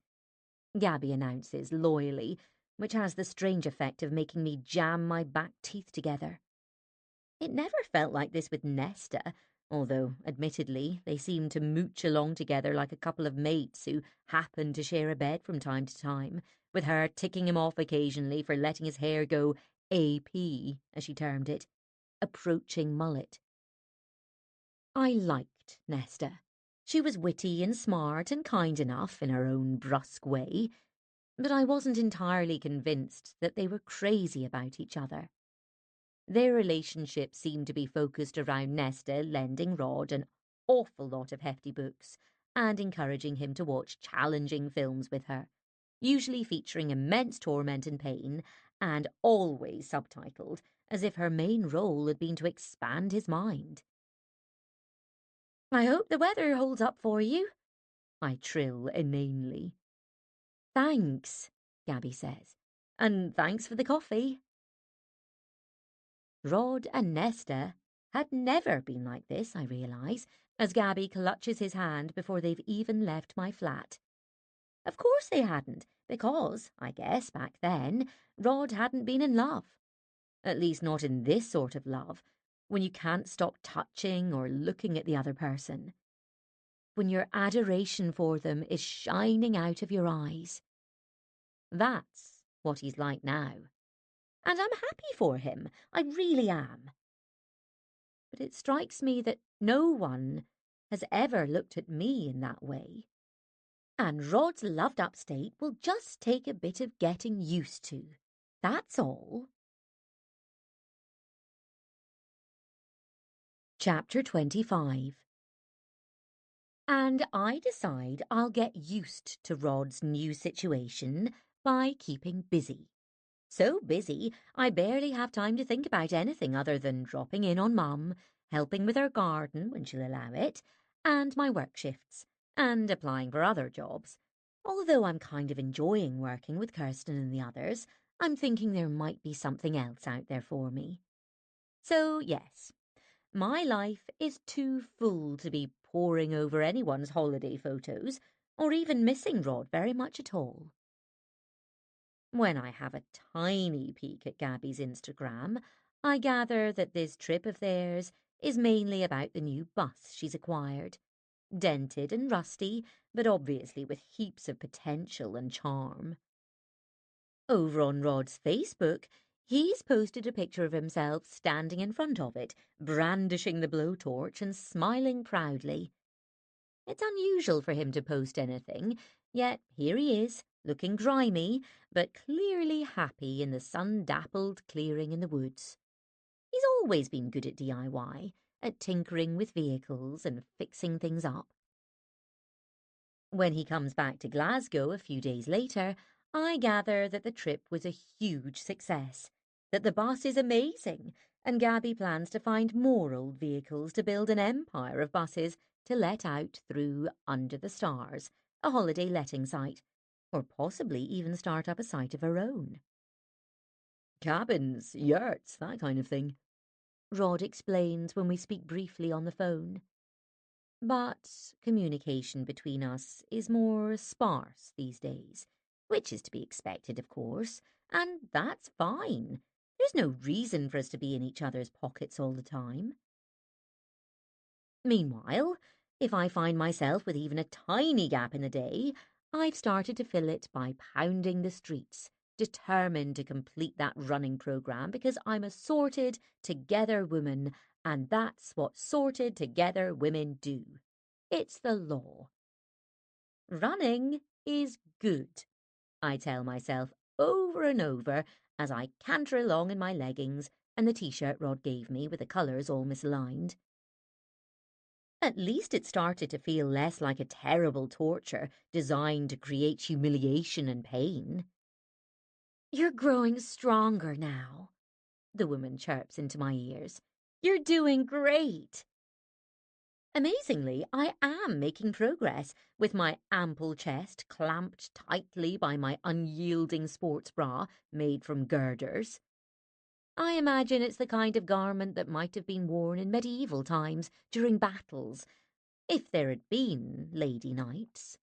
Gabby announces loyally, which has the strange effect of making me jam my back teeth together. It never felt like this with Nesta, although, admittedly, they seemed to mooch along together like a couple of mates who happened to share a bed from time to time, with her ticking him off occasionally for letting his hair go AP, as she termed it, approaching mullet. I liked Nesta. She was witty and smart and kind enough in her own brusque way, but I wasn't entirely convinced that they were crazy about each other. Their relationship seemed to be focused around Nesta lending Rod an awful lot of hefty books and encouraging him to watch challenging films with her, usually featuring immense torment and pain, and always subtitled, as if her main role had been to expand his mind. "I hope the weather holds up for you," I trill inanely. "Thanks," Gabby says, "and thanks for the coffee." Rod and Nesta had never been like this, I realise, as Gabby clutches his hand before they've even left my flat. Of course they hadn't, because, I guess, back then, Rod hadn't been in love. At least not in this sort of love, when you can't stop touching or looking at the other person. When your adoration for them is shining out of your eyes. That's what he's like now. And I'm happy for him, I really am. But it strikes me that no one has ever looked at me in that way. And Rod's loved upstate will just take a bit of getting used to. That's all. Chapter 25. And I decide I'll get used to Rod's new situation by keeping busy. So busy, I barely have time to think about anything other than dropping in on Mum, helping with her garden when she'll allow it, and my work shifts, and applying for other jobs. Although I'm kind of enjoying working with Kirsten and the others, I'm thinking there might be something else out there for me. So, yes, my life is too full to be poring over anyone's holiday photos, or even missing Rod very much at all. When I have a tiny peek at Gabby's Instagram, I gather that this trip of theirs is mainly about the new bus she's acquired. Dented and rusty, but obviously with heaps of potential and charm. Over on Rod's Facebook, he's posted a picture of himself standing in front of it, brandishing the blowtorch and smiling proudly. It's unusual for him to post anything, yet here he is, looking grimy, but clearly happy in the sun-dappled clearing in the woods. He's always been good at DIY, at tinkering with vehicles and fixing things up. When he comes back to Glasgow a few days later, I gather that the trip was a huge success, that the bus is amazing, and Gabby plans to find more old vehicles to build an empire of buses to let out through Under the Stars, a holiday letting site, or possibly even start up a site of her own. Cabins, yurts, that kind of thing. Rod explains when we speak briefly on the phone. But communication between us is more sparse these days, which is to be expected, of course, and that's fine. There's no reason for us to be in each other's pockets all the time. Meanwhile, if I find myself with even a tiny gap in the day, I've started to fill it by pounding the streets, determined to complete that running programme because I'm a sorted together woman, and that's what sorted together women do. It's the law. Running is good, I tell myself over and over as I canter along in my leggings and the t-shirt Rod gave me with the colours all misaligned. At least it started to feel less like a terrible torture designed to create humiliation and pain. "You're growing stronger now," the woman chirps into my ears. "You're doing great." Amazingly, I am making progress, with my ample chest clamped tightly by my unyielding sports bra made from girders. I imagine it's the kind of garment that might have been worn in medieval times during battles, if there had been lady knights.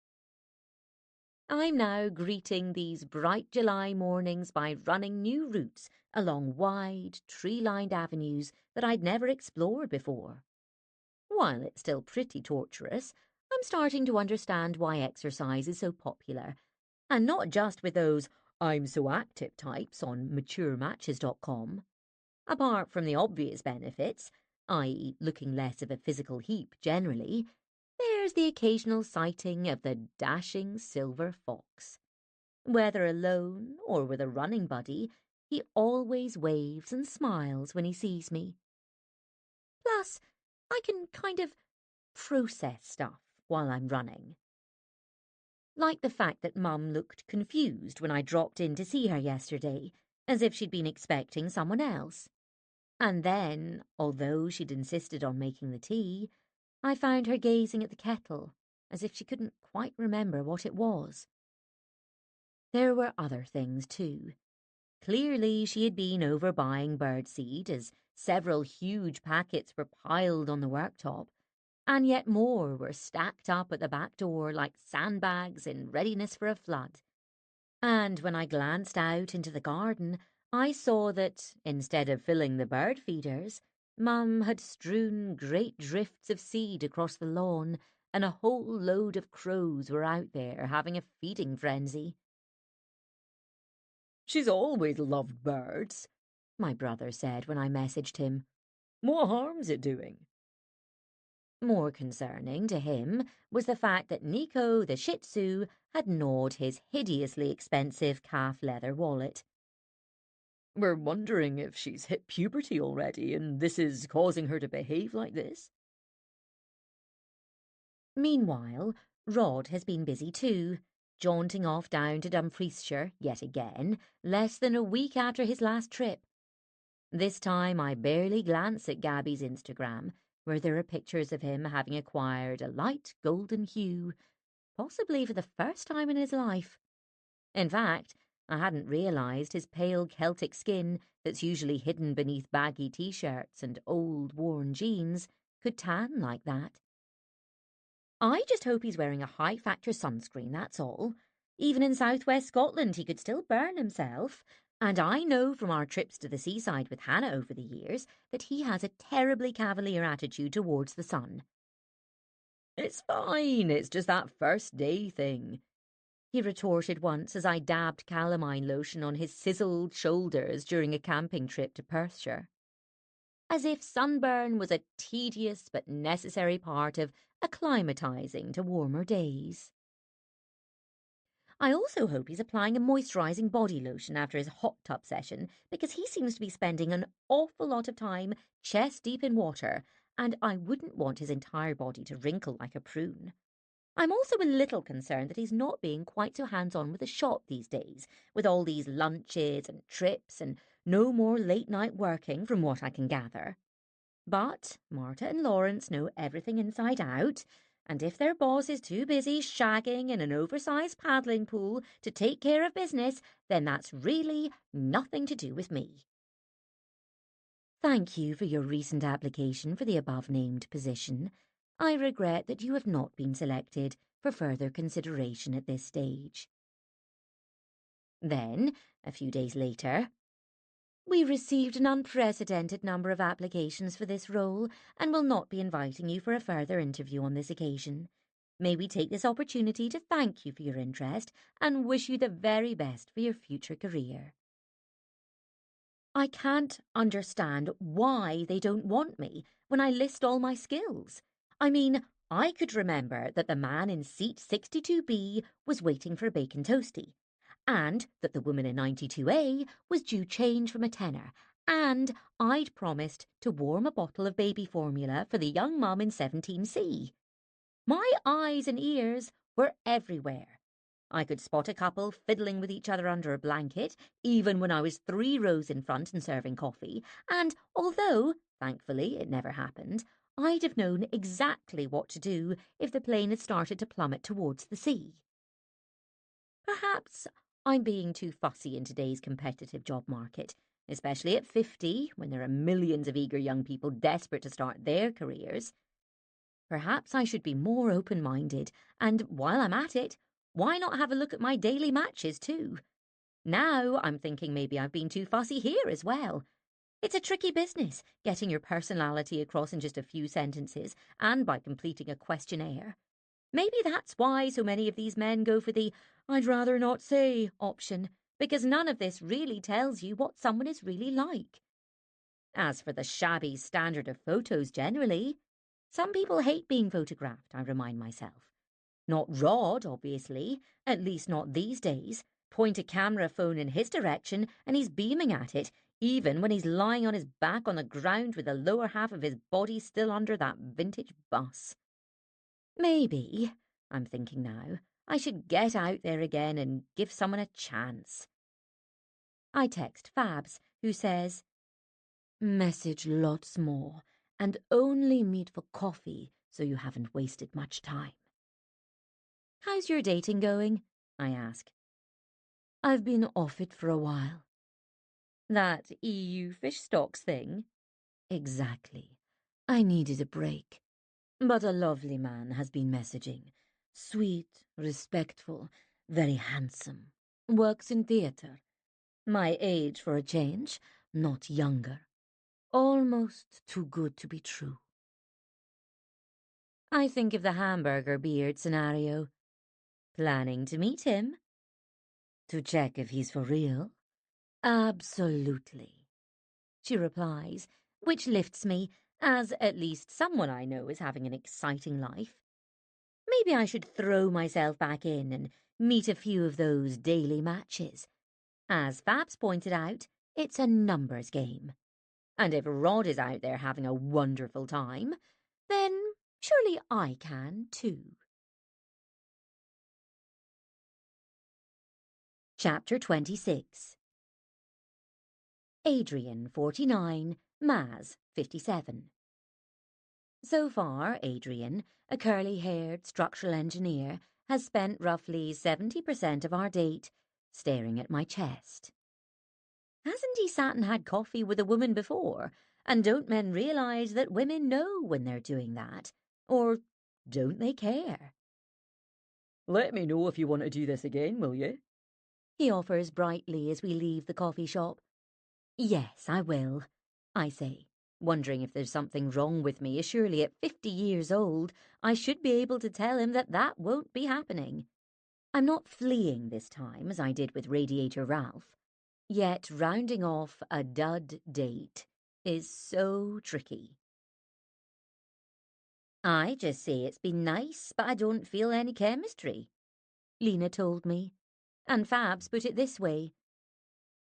I'm now greeting these bright July mornings by running new routes along wide, tree-lined avenues that I'd never explored before. While it's still pretty torturous, I'm starting to understand why exercise is so popular, and not just with those "I'm so active" types on maturematches.com. Apart from the obvious benefits, i.e. looking less of a physical heap generally, there's the occasional sighting of the dashing silver fox. Whether alone or with a running buddy, he always waves and smiles when he sees me. Plus, I can kind of process stuff while I'm running. Like the fact that Mum looked confused when I dropped in to see her yesterday, as if she'd been expecting someone else. And then, although she'd insisted on making the tea, I found her gazing at the kettle, as if she couldn't quite remember what it was. There were other things, too. Clearly she had been overbuying birdseed, as several huge packets were piled on the worktop, and yet more were stacked up at the back door like sandbags in readiness for a flood. And when I glanced out into the garden, I saw that, instead of filling the bird feeders, Mum had strewn great drifts of seed across the lawn, and a whole load of crows were out there having a feeding frenzy. "She's always loved birds," my brother said when I messaged him. "What harm's it doing?" More concerning to him was the fact that Nico the Shih Tzu had gnawed his hideously expensive calf leather wallet. "We're wondering if she's hit puberty already and this is causing her to behave like this." Meanwhile, Rod has been busy too, jaunting off down to Dumfriesshire yet again, less than a week after his last trip. This time I barely glance at Gabby's Instagram, where there are pictures of him having acquired a light golden hue, possibly for the first time in his life. In fact, I hadn't realised his pale Celtic skin, that's usually hidden beneath baggy t-shirts and old worn jeans, could tan like that. I just hope he's wearing a high-factor sunscreen, that's all. Even in southwest Scotland he could still burn himself, and I know from our trips to the seaside with Hannah over the years that he has a terribly cavalier attitude towards the sun. "It's fine, it's just that first day thing," he retorted once as I dabbed calamine lotion on his sizzled shoulders during a camping trip to Perthshire. As if sunburn was a tedious but necessary part of acclimatising to warmer days. I also hope he's applying a moisturising body lotion after his hot tub session, because he seems to be spending an awful lot of time chest deep in water, and I wouldn't want his entire body to wrinkle like a prune. I'm also a little concerned that he's not being quite so hands-on with the shop these days, with all these lunches and trips and no more late-night working from what I can gather. But Marta and Lawrence know everything inside out, and if their boss is too busy shagging in an oversized paddling pool to take care of business, then that's really nothing to do with me. Thank you for your recent application for the above-named position. I regret that you have not been selected for further consideration at this stage. Then, a few days later, we received an unprecedented number of applications for this role and will not be inviting you for a further interview on this occasion. May we take this opportunity to thank you for your interest and wish you the very best for your future career. I can't understand why they don't want me when I list all my skills. I mean, I could remember that the man in seat 62B was waiting for a bacon toastie, and that the woman in 92A was due change from a tenner, and I'd promised to warm a bottle of baby formula for the young mum in 17C. My eyes and ears were everywhere. I could spot a couple fiddling with each other under a blanket, even when I was 3 rows in front and serving coffee, and although, thankfully, it never happened, I'd have known exactly what to do if the plane had started to plummet towards the sea. Perhaps I'm being too fussy in today's competitive job market, especially at 50, when there are millions of eager young people desperate to start their careers. Perhaps I should be more open-minded, and while I'm at it, why not have a look at my daily matches too? Now I'm thinking maybe I've been too fussy here as well. It's a tricky business, getting your personality across in just a few sentences and by completing a questionnaire. Maybe that's why so many of these men go for the "I'd rather not say" option, because none of this really tells you what someone is really like. As for the shabby standard of photos generally, some people hate being photographed, I remind myself. Not Rod, obviously, at least not these days. Point a camera phone in his direction and he's beaming at it, even when he's lying on his back on the ground with the lower half of his body still under that vintage bus. Maybe, I'm thinking now, I should get out there again and give someone a chance. I text Fabs, who says, "Message lots more, and only meet for coffee so you haven't wasted much time." "How's your dating going?" I ask. "I've been off it for a while." "That EU fish stocks thing?" "Exactly. I needed a break. But a lovely man has been messaging. Sweet, respectful, very handsome. Works in theatre. My age for a change, not younger. Almost too good to be true." I think of the hamburger beard scenario. Planning to meet him? To check if he's for real? Absolutely, she replies, which lifts me, as at least someone I know is having an exciting life. Maybe I should throw myself back in and meet a few of those daily matches. As Fabs pointed out, it's a numbers game. And if Rod is out there having a wonderful time, then surely I can too. Chapter 26. Adrian, 49, Maz, 57. So far, Adrian, a curly-haired structural engineer, has spent roughly 70% of our date staring at my chest. Hasn't he sat and had coffee with a woman before? And don't men realise that women know when they're doing that? Or don't they care? Let me know if you want to do this again, will you? He offers brightly as we leave the coffee shop. Yes, I will, I say, wondering if there's something wrong with me. Surely at 50 years old, I should be able to tell him that that won't be happening. I'm not fleeing this time, as I did with Radiator Ralph. Yet rounding off a dud date is so tricky. "I just say it's been nice, but I don't feel any chemistry," Lena told me. And Fabs put it this way: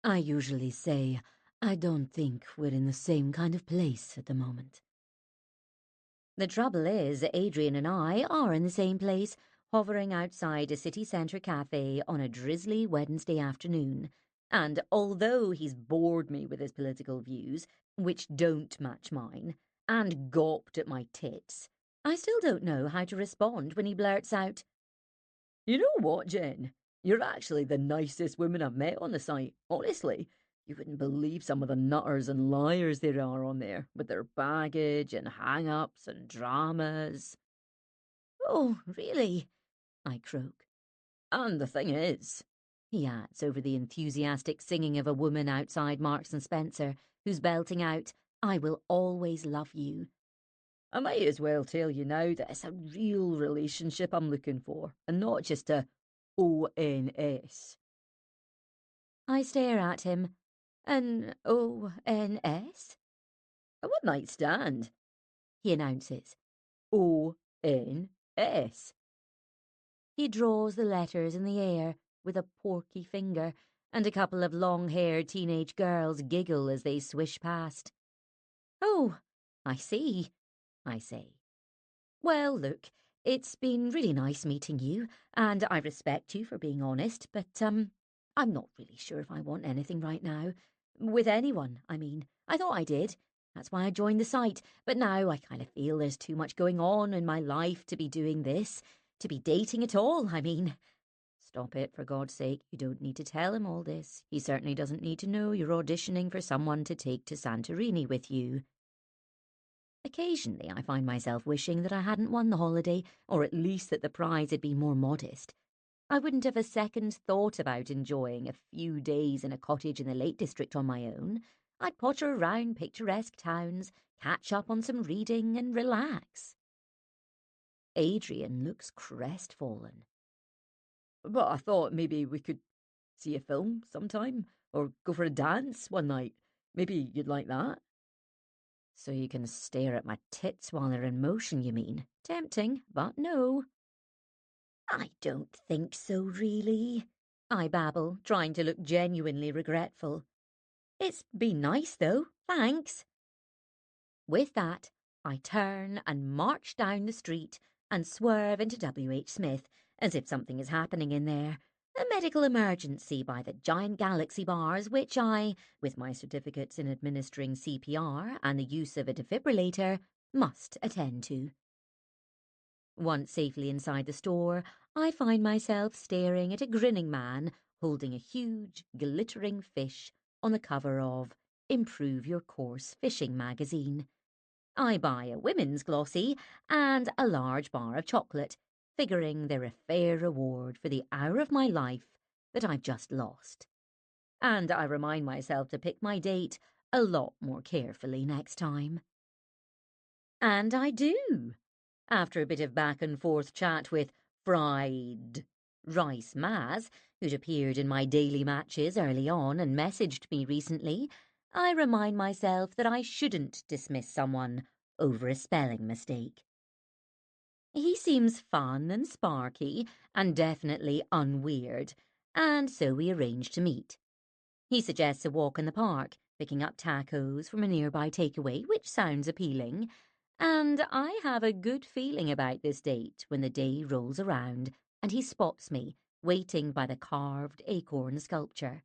"I usually say I don't think we're in the same kind of place at the moment." The trouble is, Adrian and I are in the same place, hovering outside a city centre cafe on a drizzly Wednesday afternoon. And although he's bored me with his political views, which don't match mine, and gawped at my tits, I still don't know how to respond when he blurts out, "You know what, Jen? You're actually the nicest woman I've met on the site, honestly. You wouldn't believe some of the nutters and liars there are on there, with their baggage and hang-ups and dramas." "Oh, really?" I croak. "And the thing is," he adds over the enthusiastic singing of a woman outside Marks and Spencer, who's belting out, "I will always love you." "I might as well tell you now that it's a real relationship I'm looking for, and not just a ONS. I stare at him. "An ONS?" "A one-night stand," he announces. ONS. He draws the letters in the air with a porky finger, and a couple of long-haired teenage girls giggle as they swish past. "Oh, I see," I say. "Well, look, it's been really nice meeting you, and I respect you for being honest, but, I'm not really sure if I want anything right now. With anyone, I mean. I thought I did. That's why I joined the site, but now I kind of feel there's too much going on in my life to be doing this, to be dating at all, I mean." "Stop it, for God's sake. You don't need to tell him all this. He certainly doesn't need to know you're auditioning for someone to take to Santorini with you." Occasionally I find myself wishing that I hadn't won the holiday, or at least that the prize had been more modest. I wouldn't have a second thought about enjoying a few days in a cottage in the Lake District on my own. I'd potter around picturesque towns, catch up on some reading, and relax. Adrian looks crestfallen. But I thought maybe we could see a film sometime, or go for a dance one night. Maybe you'd like that. So you can stare at my tits while they're in motion, you mean? Tempting, but no. I don't think so, really, I babble, trying to look genuinely regretful. It's been nice, though, thanks. With that, I turn and march down the street and swerve into W.H. Smith, as if something is happening in there. A medical emergency by the giant galaxy bars, which I, with my certificates in administering CPR and the use of a defibrillator, must attend to. Once safely inside the store, I find myself staring at a grinning man holding a huge, glittering fish on the cover of Improve Your Course Fishing magazine. I buy a women's glossy and a large bar of chocolate, figuring they're a fair reward for the hour of my life that I've just lost. And I remind myself to pick my date a lot more carefully next time. And I do. After a bit of back and forth chat with fried rice Maz, who'd appeared in my daily matches early on and messaged me recently, I remind myself that I shouldn't dismiss someone over a spelling mistake. He seems fun and sparky and definitely unweird, and so we arrange to meet. He suggests a walk in the park, picking up tacos from a nearby takeaway, which sounds appealing, and I have a good feeling about this date when the day rolls around and he spots me waiting by the carved acorn sculpture.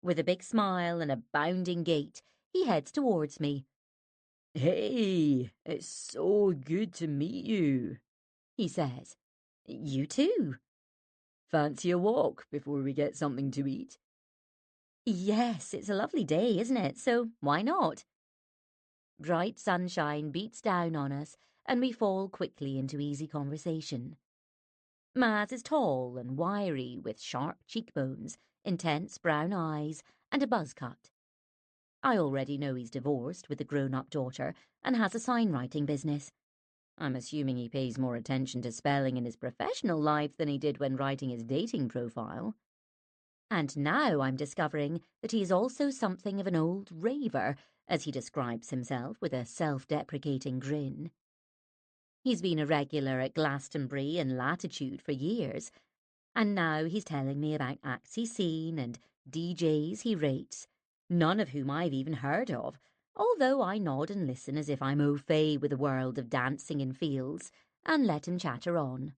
With a big smile and a bounding gait, he heads towards me. Hey, it's so good to meet you, He says. You too. Fancy a walk before we get something to eat? Yes, it's a lovely day, isn't it? So why not? Bright sunshine beats down on us, and we fall quickly into easy conversation. Maz is tall and wiry, with sharp cheekbones, intense brown eyes, and a buzz cut. I already know he's divorced with a grown-up daughter and has a sign-writing business. I'm assuming he pays more attention to spelling in his professional life than he did when writing his dating profile. And now I'm discovering that he is also something of an old raver, as he describes himself with a self-deprecating grin. He's been a regular at Glastonbury and Latitude for years, and now he's telling me about acts he's seen and DJs he rates, none of whom I've even heard of, although I nod and listen as if I'm au fait with the world of dancing in fields, and let him chatter on.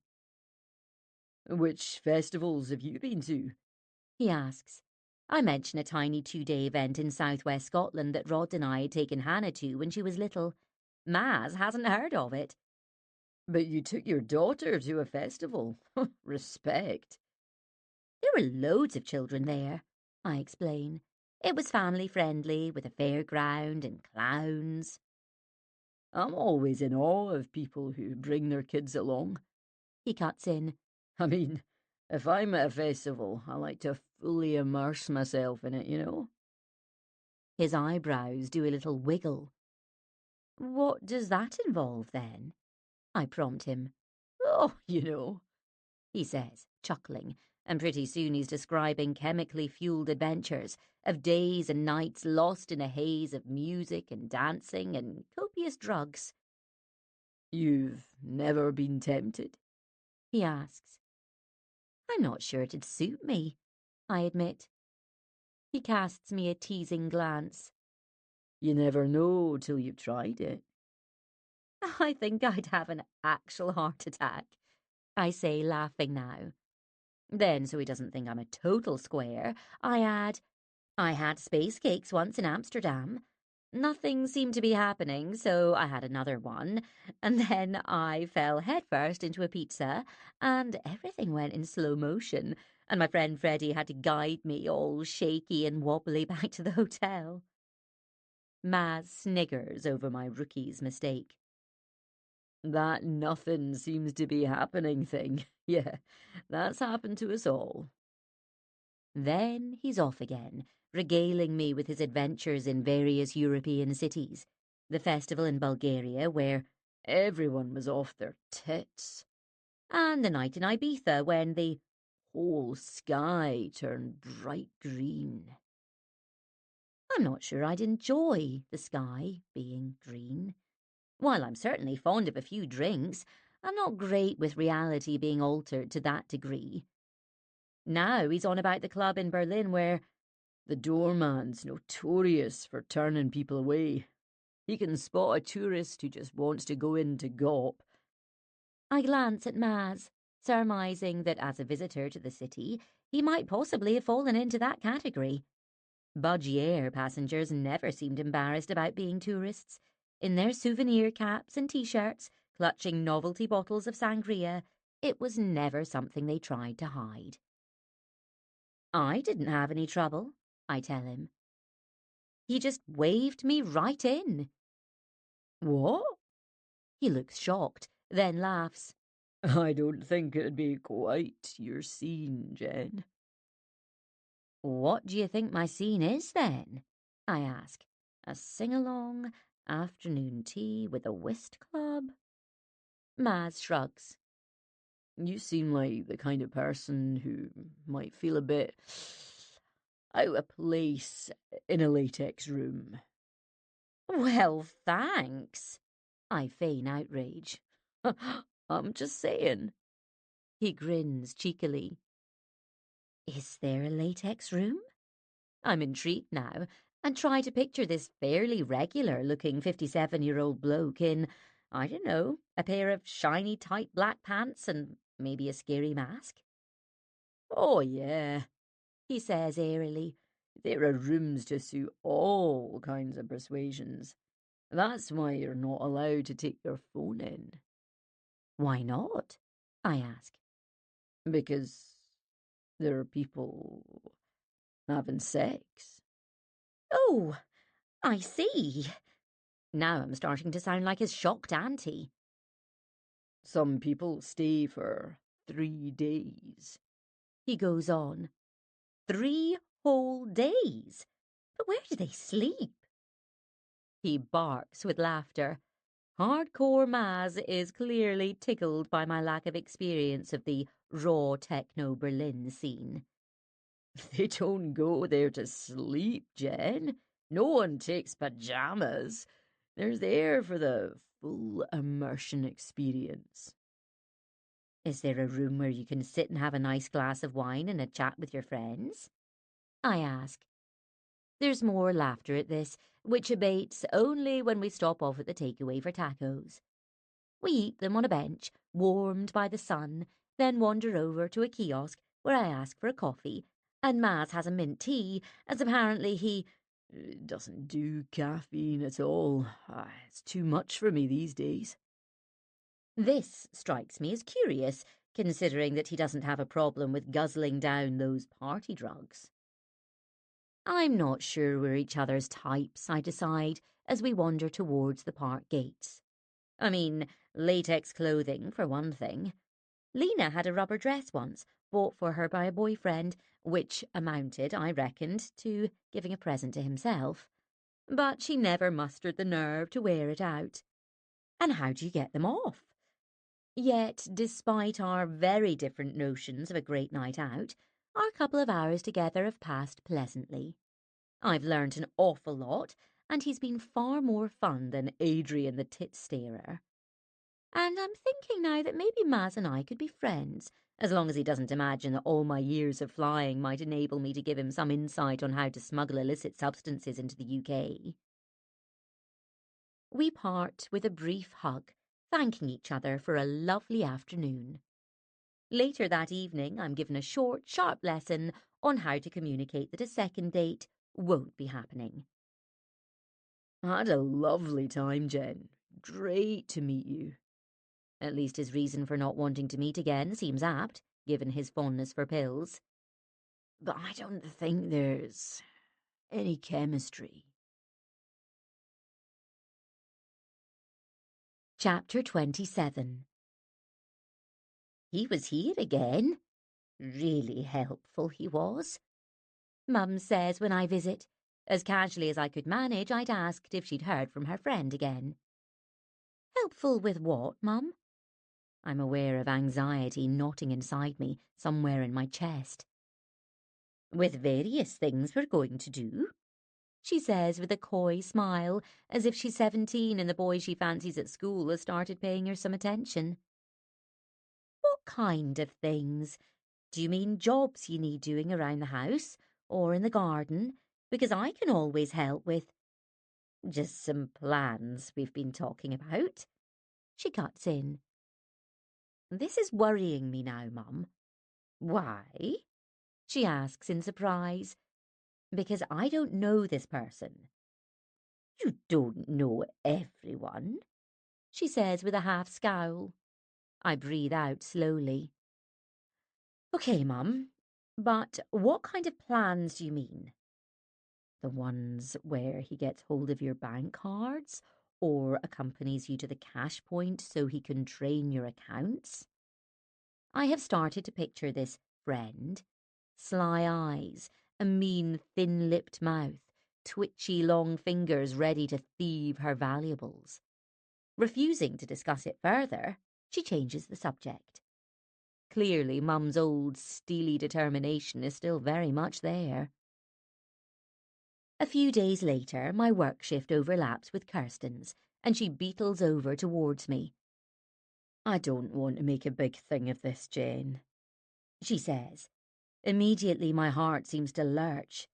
Which festivals have you been to? He asks. I mention a tiny 2-day event in southwest Scotland that Rod and I had taken Hannah to when she was little. Maz hasn't heard of it. But you took your daughter to a festival. Respect. There were loads of children there, I explain. It was family-friendly, with a fairground and clowns. I'm always in awe of people who bring their kids along. He cuts in. I mean, if I'm at a festival, I like to fully immerse myself in it, you know? His eyebrows do a little wiggle. What does that involve, then? I prompt him. Oh, you know, He says, chuckling, and pretty soon he's describing chemically fueled adventures of days and nights lost in a haze of music and dancing and copious drugs. you've never been tempted? He asks. I'm not sure it'd suit me, I admit. He casts me a teasing glance. You never know till you've tried it. I think I'd have an actual heart attack, I say, laughing now. Then, so he doesn't think I'm a total square, I add, I had space cakes once in Amsterdam. Nothing seemed to be happening, so I had another one, and then I fell headfirst into a pizza, and everything went in slow motion, and my friend Freddie had to guide me all shaky and wobbly back to the hotel. Maz sniggers over my rookie's mistake. That nothing seems to be happening thing. Yeah, that's happened to us all. Then he's off again, regaling me with his adventures in various European cities, the festival in Bulgaria where Everyone was off their tits. and the night in Ibiza when the Whole sky turned bright green. I'm not sure I'd enjoy the sky being green. While I'm certainly fond of a few drinks, I'm not great with reality being altered to that degree. Now he's on about the club in Berlin where The doorman's notorious for turning people away. He can spot a tourist who just wants to go in to gawp. I glance at Maz, surmising that as a visitor to the city, he might possibly have fallen into that category. Budgie Air passengers never seemed embarrassed about being tourists. In their souvenir caps and t-shirts, clutching novelty bottles of sangria, it was never something they tried to hide. I didn't have any trouble, I tell him. He just waved me right in. What? He looks shocked, then laughs. I don't think it'd be quite your scene, Jen. What do you think my scene is, then? I ask. A sing-along, afternoon tea with a whist club? Maz shrugs. You seem like the kind of person who might feel a bit out of place in a latex room. Well, thanks. I feign outrage. I'm just saying. He grins cheekily. Is there a latex room? I'm intrigued now, and try to picture this fairly regular-looking 57-year-old bloke in, I don't know, a pair of shiny tight black pants and maybe a scary mask. Oh, yeah. He says airily. There are rooms to suit all kinds of persuasions. That's why you're not allowed to take your phone in. Why not? I ask. Because there are people having sex. Oh, I see. Now I'm starting to sound like his shocked auntie. Some people stay for 3 days. He goes on. 3 whole days? But where do they sleep? He barks with laughter. Hardcore Maz is clearly tickled by my lack of experience of the raw techno Berlin scene. They don't go there to sleep, Jen. No one takes pajamas. They're there for the full immersion experience. Is there a room where you can sit and have a nice glass of wine and a chat with your friends? I ask. There's more laughter at this, which abates only when we stop off at the takeaway for tacos. We eat them on a bench, warmed by the sun, then wander over to a kiosk where I ask for a coffee, and Maz has a mint tea, as apparently he doesn't do caffeine at all. It's too much for me these days. This strikes me as curious, considering that he doesn't have a problem with guzzling down those party drugs. I'm not sure we're each other's types, I decide, as we wander towards the park gates. I mean, latex clothing, for one thing. Lena had a rubber dress once, bought for her by a boyfriend, which amounted, I reckoned, to giving a present to himself. But she never mustered the nerve to wear it out. And how do you get them off? Yet, despite our very different notions of a great night out, our couple of hours together have passed pleasantly. I've learnt an awful lot, and he's been far more fun than Adrian the tit-starer. And I'm thinking now that maybe Maz and I could be friends, as long as he doesn't imagine that all my years of flying might enable me to give him some insight on how to smuggle illicit substances into the UK. We part with a brief hug, thanking each other for a lovely afternoon. Later that evening, I'm given a short, sharp lesson on how to communicate that a second date won't be happening. I had a lovely time, Jen. Great to meet you. At least his reason for not wanting to meet again seems apt, given his fondness for pills. But I don't think there's any chemistry. Chapter 27. He was here again. Really helpful he was. Mum says when I visit. As casually as I could manage, I'd asked if she'd heard from her friend again. Helpful with what, Mum? I'm aware of anxiety knotting inside me, somewhere in my chest. With various things we're going to do, she says with a coy smile, as if she's 17 and the boy she fancies at school has started paying her some attention. What kind of things? Do you mean jobs you need doing around the house or in the garden? Because I can always help with just some plans we've been talking about. She cuts in. This is worrying me now, Mum. Why? She asks in surprise. Because I don't know this person. You don't know everyone, she says with a half scowl. I breathe out slowly. Okay, Mum, but what kind of plans do you mean? The ones where he gets hold of your bank cards or accompanies you to the cash point so he can drain your accounts? I have started to picture this friend. Sly eyes, a mean thin-lipped mouth, twitchy long fingers ready to thieve her valuables. Refusing to discuss it further, she changes the subject. Clearly, Mum's old steely determination is still very much there. A few days later, my work shift overlaps with Kirsten's, and she beetles over towards me. I don't want to make a big thing of this, Jane, she says. Immediately my heart seems to lurch.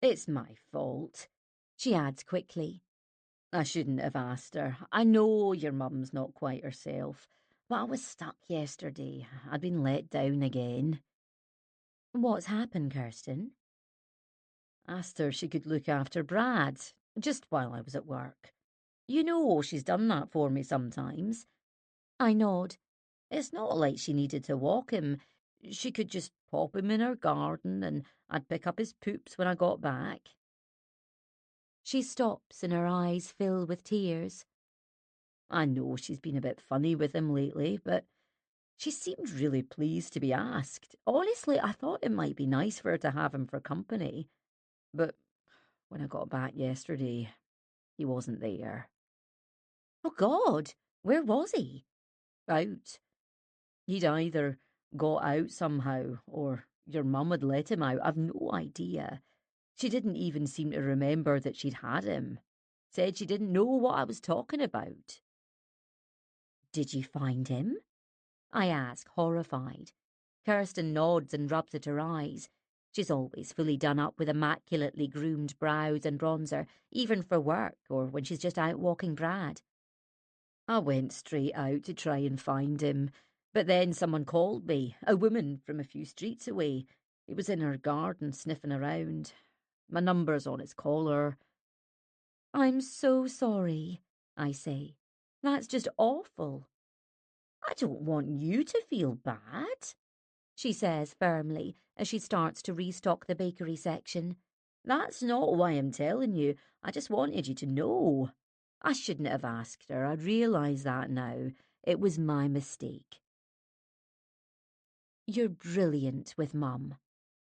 It's my fault, she adds quickly. I shouldn't have asked her. I know your mum's not quite herself, but I was stuck yesterday. I'd been let down again. What's happened, Kirsten? Asked her if she could look after Brad, just while I was at work. You know she's done that for me sometimes. I nod. It's not like she needed to walk him. She could just pop him in her garden and I'd pick up his poops when I got back. She stops and her eyes fill with tears. I know she's been a bit funny with him lately, but she seemed really pleased to be asked. Honestly, I thought it might be nice for her to have him for company. But when I got back yesterday, he wasn't there. Oh, God, where was he? Out. He'd either got out somehow, or your mum had let him out. I've no idea. She didn't even seem to remember that she'd had him. Said she didn't know what I was talking about. Did you find him? I ask, horrified. Kirsten nods and rubs at her eyes. She's always fully done up with immaculately groomed brows and bronzer, even for work or when she's just out walking Brad. I went straight out to try and find him, but then someone called me, a woman from a few streets away. He was in her garden sniffing around. My number's on his collar. I'm so sorry, I say. That's just awful. I don't want you to feel bad, she says firmly as she starts to restock the bakery section. That's not why I'm telling you. I just wanted you to know. I shouldn't have asked her. I realise that now. It was my mistake. You're brilliant with Mum,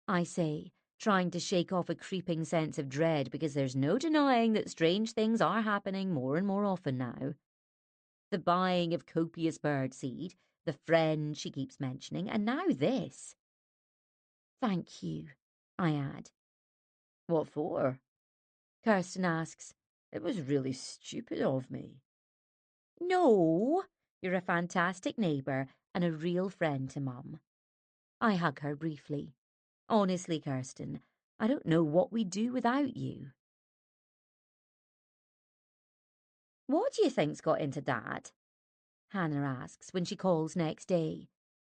I say, trying to shake off a creeping sense of dread because there's no denying that strange things are happening more and more often now. The buying of copious birdseed, the friend she keeps mentioning, and now this. Thank you, I add. What for? Kirsten asks. It was really stupid of me. No, you're a fantastic neighbour and a real friend to Mum. I hug her briefly. Honestly, Kirsten, I don't know what we'd do without you. What do you think's got into Dad? Hannah asks when she calls next day.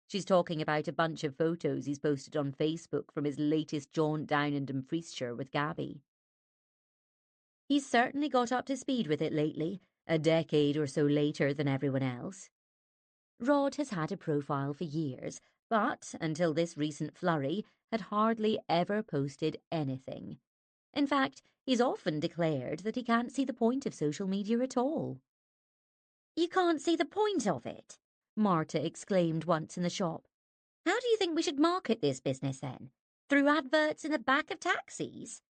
She's talking about a bunch of photos he's posted on Facebook from his latest jaunt down in Dumfriesshire with Gabby. He's certainly got up to speed with it lately, a decade or so later than everyone else. Rod has had a profile for years, but, until this recent flurry, had hardly ever posted anything. In fact, he's often declared that he can't see the point of social media at all. You can't see the point of it, Marta exclaimed once in the shop. How do you think we should market this business then? Through adverts in the back of taxis?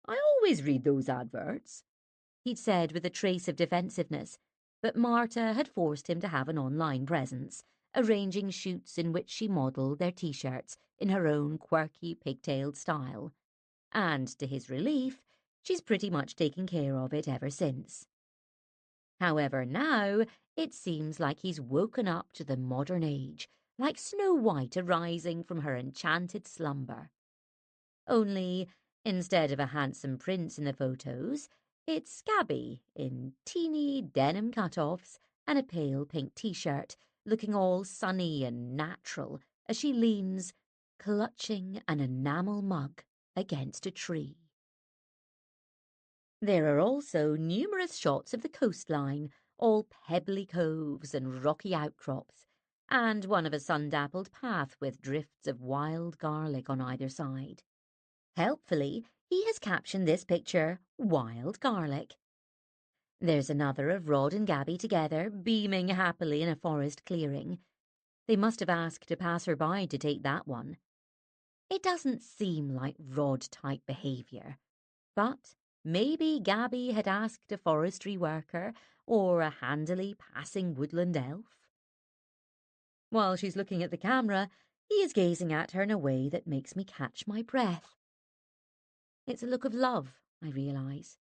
I always read those adverts, he'd said with a trace of defensiveness, but Marta had forced him to have an online presence, arranging shoots in which she modelled their T-shirts in her own quirky pigtailed style. And to his relief, she's pretty much taken care of it ever since. However, now it seems like he's woken up to the modern age, like Snow White arising from her enchanted slumber. Only, instead of a handsome prince in the photos, it's Gabby in teeny denim cut-offs and a pale pink T-shirt, looking all sunny and natural as she leans, clutching an enamel mug against a tree. There are also numerous shots of the coastline, all pebbly coves and rocky outcrops, and one of a sun-dappled path with drifts of wild garlic on either side. Helpfully, he has captioned this picture, Wild Garlic. There's another of Rod and Gabby together, beaming happily in a forest clearing. They must have asked a passer-by to take that one. It doesn't seem like Rod-type behaviour, but maybe Gabby had asked a forestry worker or a handily passing woodland elf. While she's looking at the camera, he is gazing at her in a way that makes me catch my breath. It's a look of love, I realise.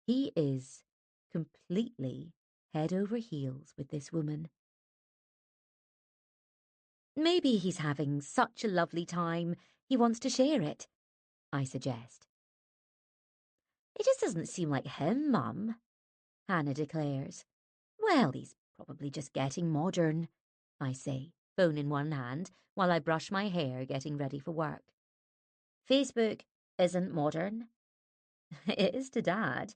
He is completely head over heels with this woman. Maybe he's having such a lovely time, he wants to share it, I suggest. It just doesn't seem like him, Mum, Hannah declares. Well, he's probably just getting modern, I say, phone in one hand, while I brush my hair getting ready for work. Facebook isn't modern. It is to Dad.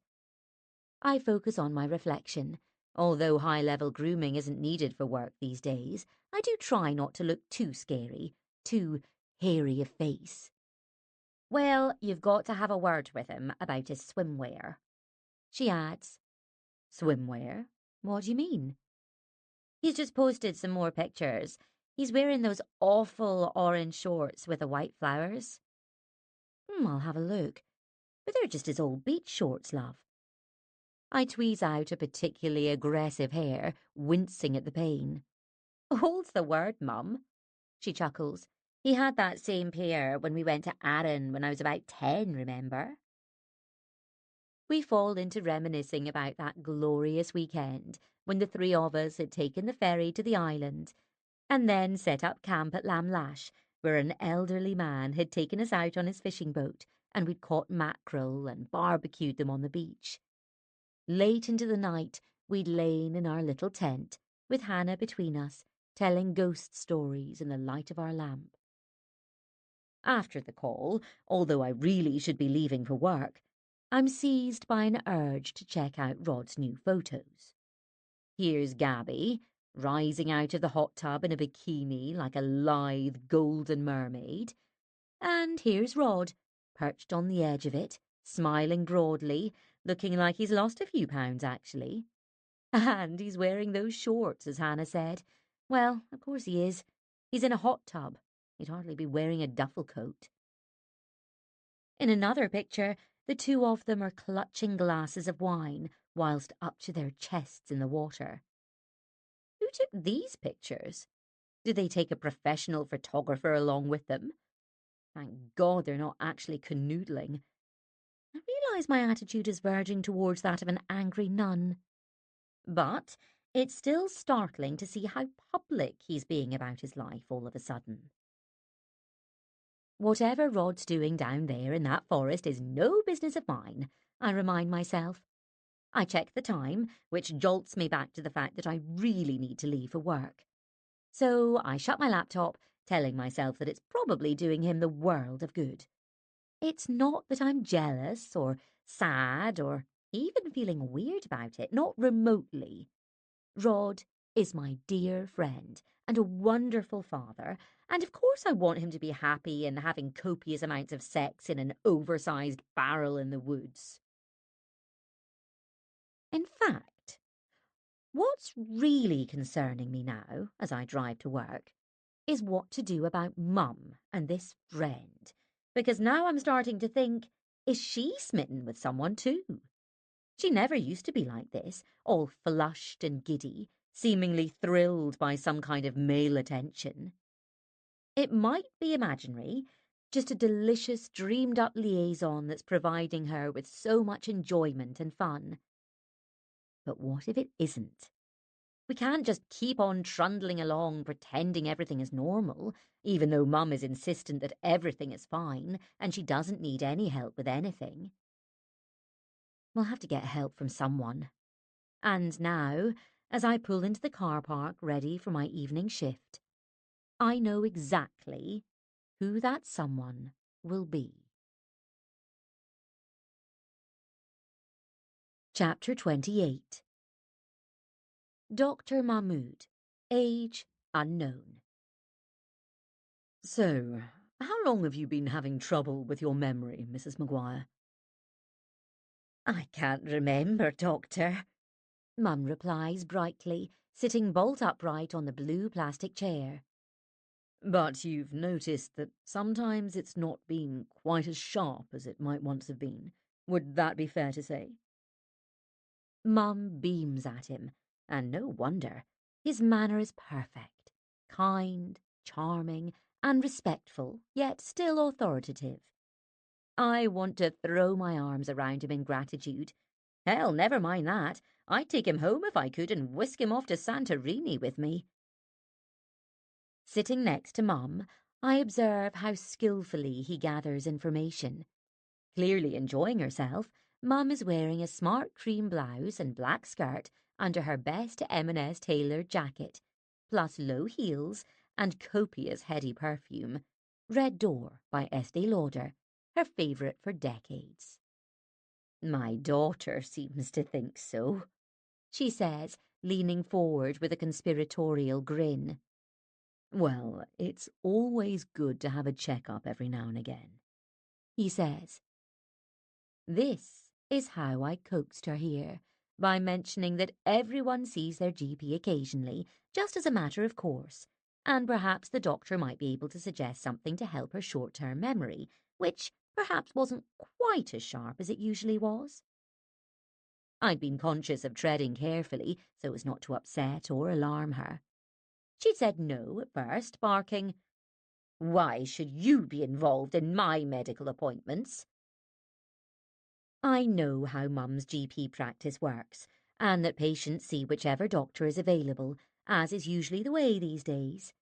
I focus on my reflection. Although high-level grooming isn't needed for work these days, I do try not to look too scary, too hairy of face. Well, you've got to have a word with him about his swimwear. She adds. Swimwear? What do you mean? He's just posted some more pictures. He's wearing those awful orange shorts with the white flowers. I'll have a look. But they're just his old beach shorts, love. I tweeze out a particularly aggressive hair, wincing at the pain. Old's the word, Mum, she chuckles. He had that same pair when we went to Arran when I was about 10, remember? We fall into reminiscing about that glorious weekend when the three of us had taken the ferry to the island and then set up camp at Lamlash, where an elderly man had taken us out on his fishing boat and we'd caught mackerel and barbecued them on the beach. Late into the night, we'd lain in our little tent, with Hannah between us, telling ghost stories in the light of our lamp. After the call, although I really should be leaving for work, I'm seized by an urge to check out Rod's new photos. Here's Gabby, rising out of the hot tub in a bikini like a lithe golden mermaid. And here's Rod, perched on the edge of it, smiling broadly, looking like he's lost a few pounds, actually. And he's wearing those shorts, as Hannah said. Well, of course he is. He's in a hot tub. He'd hardly be wearing a duffel coat. In another picture, the two of them are clutching glasses of wine whilst up to their chests in the water. Who took these pictures? Did they take a professional photographer along with them? Thank God they're not actually canoodling. I realise my attitude is verging towards that of an angry nun. But it's still startling to see how public he's being about his life all of a sudden. Whatever Rod's doing down there in that forest is no business of mine, I remind myself. I check the time, which jolts me back to the fact that I really need to leave for work. So I shut my laptop, telling myself that it's probably doing him the world of good. It's not that I'm jealous or sad or even feeling weird about it, not remotely. Rod is my dear friend and a wonderful father, and of course I want him to be happy and having copious amounts of sex in an oversized barrel in the woods. In fact, What's really concerning me now, as I drive to work, is what to do about Mum and this friend. Because now I'm starting to think, is she smitten with someone too? She never used to be like this, all flushed and giddy, seemingly thrilled by some kind of male attention. It might be imaginary, just a delicious, dreamed-up liaison that's providing her with so much enjoyment and fun. But what if it isn't? We can't just keep on trundling along pretending everything is normal, even though Mum is insistent that everything is fine and she doesn't need any help with anything. We'll have to get help from someone. And now, as I pull into the car park ready for my evening shift, I know exactly who that someone will be. Chapter 28. Dr. Mahmood, age unknown. So, how long have you been having trouble with your memory, Mrs. Maguire? I can't remember, Doctor, Mum replies brightly, sitting bolt upright on the blue plastic chair. But you've noticed that sometimes it's not been quite as sharp as it might once have been. Would that be fair to say? Mum beams at him, and no wonder. His manner is perfect, kind, charming, and respectful, yet still authoritative. I want to throw my arms around him in gratitude. Hell, never mind that. I'd take him home if I could and whisk him off to Santorini with me. Sitting next to Mum, I observe how skillfully he gathers information. Clearly enjoying herself, Mum is wearing a smart cream blouse and black skirt under her best M&S tailored jacket, plus low heels and copious heady perfume. Red Door by Estee Lauder, her favourite for decades. My daughter seems to think so, she says, leaning forward with a conspiratorial grin. Well, it's always good to have a check-up every now and again, he says. This is how I coaxed her here, by mentioning that everyone sees their GP occasionally, just as a matter of course, and perhaps the doctor might be able to suggest something to help her short-term memory, which perhaps wasn't quite as sharp as it usually was. I'd been conscious of treading carefully so as not to upset or alarm her. She'd said no at first, barking, "Why should you be involved in my medical appointments?" I know how Mum's GP practice works, and that patients see whichever doctor is available, as is usually the way these days.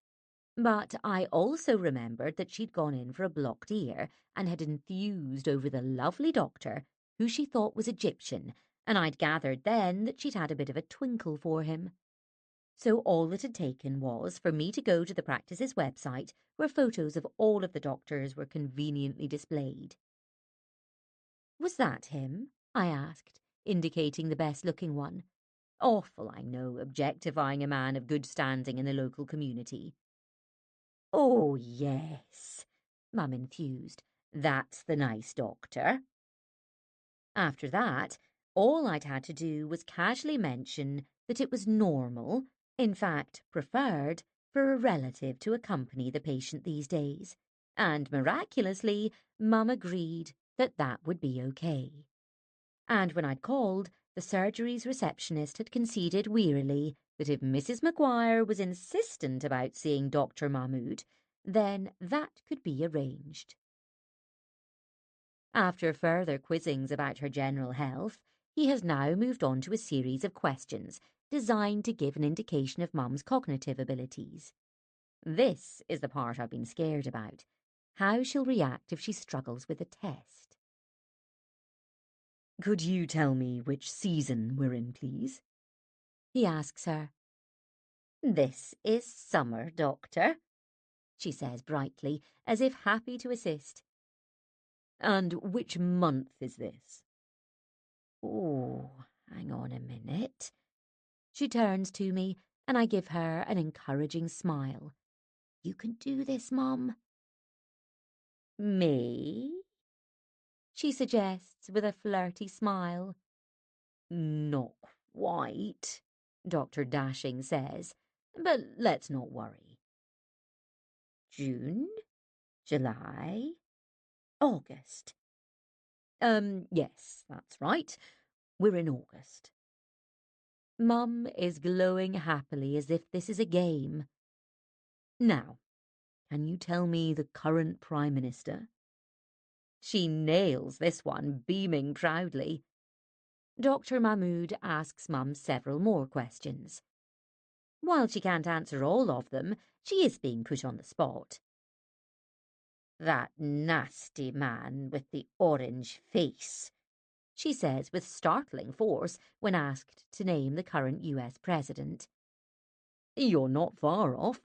But I also remembered that she'd gone in for a blocked ear and had enthused over the lovely doctor, who she thought was Egyptian, and I'd gathered then that she'd had a bit of a twinkle for him. So all it had taken was for me to go to the practice's website, where photos of all of the doctors were conveniently displayed. Was that him? I asked, indicating the best-looking one. Awful, I know, objectifying a man of good standing in the local community. Oh, yes, Mum enthused. That's the nice doctor. After that, all I'd had to do was casually mention that it was normal, in fact preferred, for a relative to accompany the patient these days, and miraculously, Mum agreed that that would be okay. And when I'd called, the surgery's receptionist had conceded wearily that if Mrs. Maguire was insistent about seeing Dr. Mahmood, then that could be arranged. After further quizzings about her general health, he has now moved on to a series of questions designed to give an indication of Mum's cognitive abilities. This is the part I've been scared about. How she'll react if she struggles with the test. Could you tell me which season we're in, please? He asks her. This is summer, Doctor, she says brightly, as if happy to assist. And which month is this? Oh, hang on a minute. She turns to me, and I give her an encouraging smile. You can do this, Mum. May? She suggests with a flirty smile. Not quite. Dr. Dashing says, but let's not worry. June, July, August. Yes, that's right. We're in August. Mum is glowing happily as if this is a game. Now, can you tell me the current Prime Minister? She nails this one, beaming proudly. Dr. Mahmood asks Mum several more questions. While she can't answer all of them, she is being put on the spot. That nasty man with the orange face, she says with startling force when asked to name the current US president. You're not far off,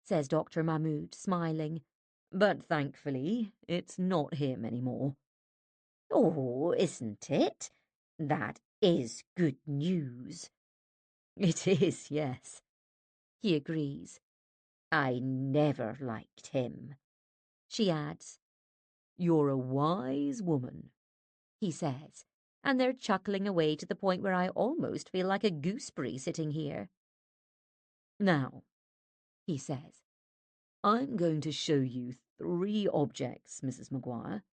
says Dr. Mahmood, smiling. But thankfully, it's not him anymore. Oh, isn't it? That is good news. It is, yes. He agrees. I never liked him. She adds, You're a wise woman, he says, and they're chuckling away to the point where I almost feel like a gooseberry sitting here. Now, He says, I'm going to show you 3 objects, Mrs. Maguire.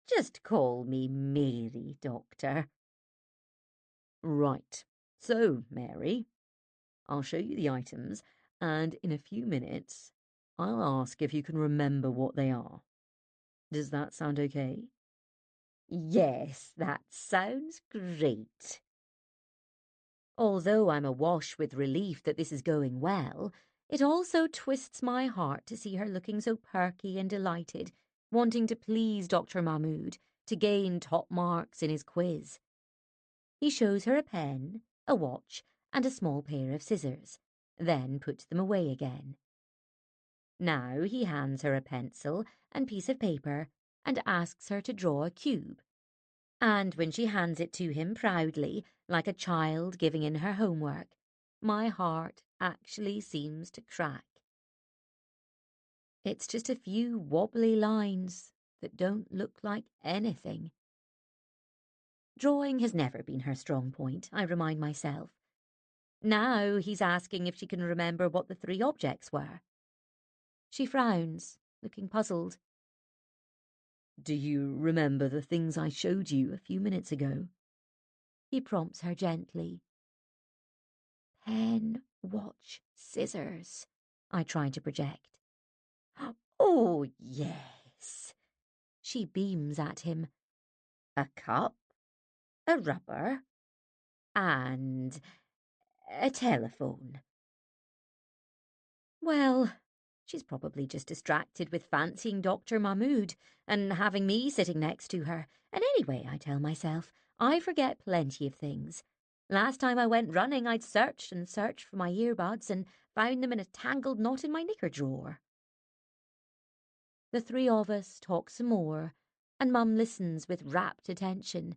just call me Mary, Doctor. Right. So, Mary, I'll show you the items, and in a few minutes, I'll ask if you can remember what they are. Does that sound okay? Yes, that sounds great. Although I'm awash with relief that this is going well, it also twists my heart to see her looking so perky and delighted, wanting to please Dr. Mahmood, to gain top marks in his quiz. He shows her a pen, a watch, and a small pair of scissors, then puts them away again. Now he hands her a pencil and piece of paper and asks her to draw a cube. And when she hands it to him proudly, like a child giving in her homework, my heart actually seems to crack. It's just a few wobbly lines that don't look like anything. Drawing has never been her strong point, I remind myself. Now he's asking if she can remember what the 3 objects were. She frowns, looking puzzled. Do you remember the things I showed you a few minutes ago? He prompts her gently. Pen, watch, scissors, I try to project. Oh, yes. She beams at him. A cup, a rubber, and a telephone. Well, she's probably just distracted with fancying Dr. Mahmood and having me sitting next to her. And anyway, I tell myself, I forget plenty of things. Last time I went running, I'd searched and searched for my earbuds and found them in a tangled knot in my knicker drawer. The 3 of us talk some more, and Mum listens with rapt attention,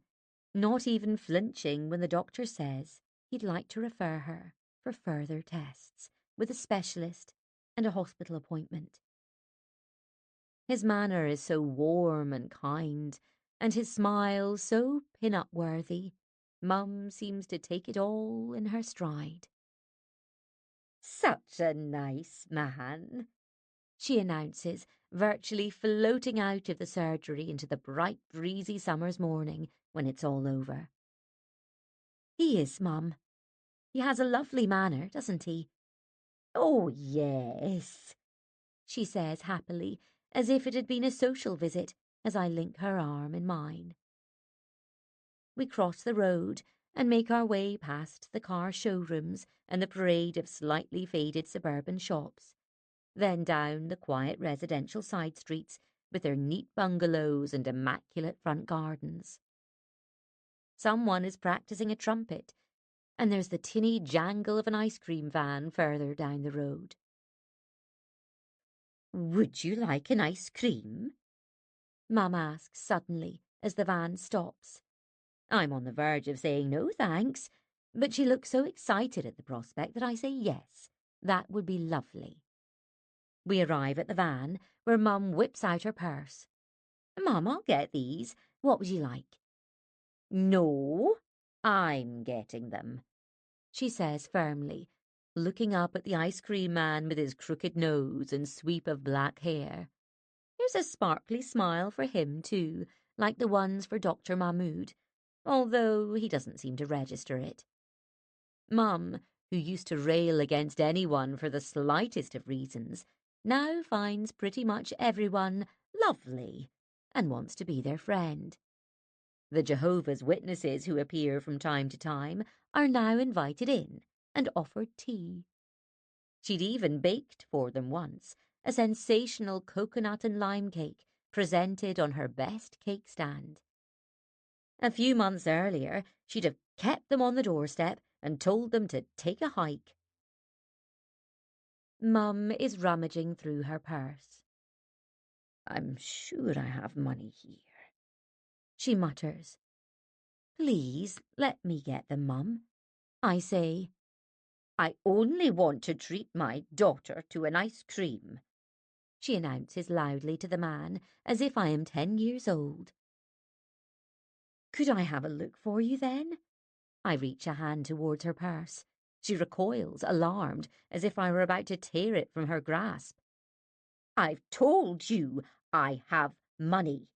not even flinching when the doctor says he'd like to refer her for further tests with a specialist and a hospital appointment. His manner is so warm and kind, and his smile so pin-up worthy, Mum seems to take it all in her stride. Such a nice man, she announces, virtually floating out of the surgery into the bright, breezy summer's morning when it's all over. He is, Mum. He has a lovely manner, doesn't he? Oh, yes, she says happily, as if it had been a social visit, as I link her arm in mine. We cross the road and make our way past the car showrooms and the parade of slightly faded suburban shops, then down the quiet residential side streets with their neat bungalows and immaculate front gardens. Someone is practicing a trumpet, and there's the tinny jangle of an ice cream van further down the road. Would you like an ice cream? Mum asks suddenly as the van stops. I'm on the verge of saying no thanks, but she looks so excited at the prospect that I say yes, that would be lovely. We arrive at the van, where Mum whips out her purse. Mum, I'll get these. What would you like? No, I'm getting them. she says firmly, looking up at the ice cream man with his crooked nose and sweep of black hair. There's a sparkly smile for him, too, like the ones for Dr. Mahmood, although he doesn't seem to register it. Mum, who used to rail against anyone for the slightest of reasons, now finds pretty much everyone lovely and wants to be their friend. The Jehovah's Witnesses who appear from time to time are now invited in and offered tea. She'd even baked for them once a sensational coconut and lime cake presented on her best cake stand. A few months earlier, she'd have kept them on the doorstep and told them to take a hike. Mum is rummaging through her purse. I'm sure I have money here, she mutters. Please let me get them, Mum, I say. I only want to treat my daughter to an ice cream, she announces loudly to the man, as if I am 10 years old. Could I have a look for you then? I reach a hand towards her purse. She recoils, alarmed, as if I were about to tear it from her grasp. I've told you I have money.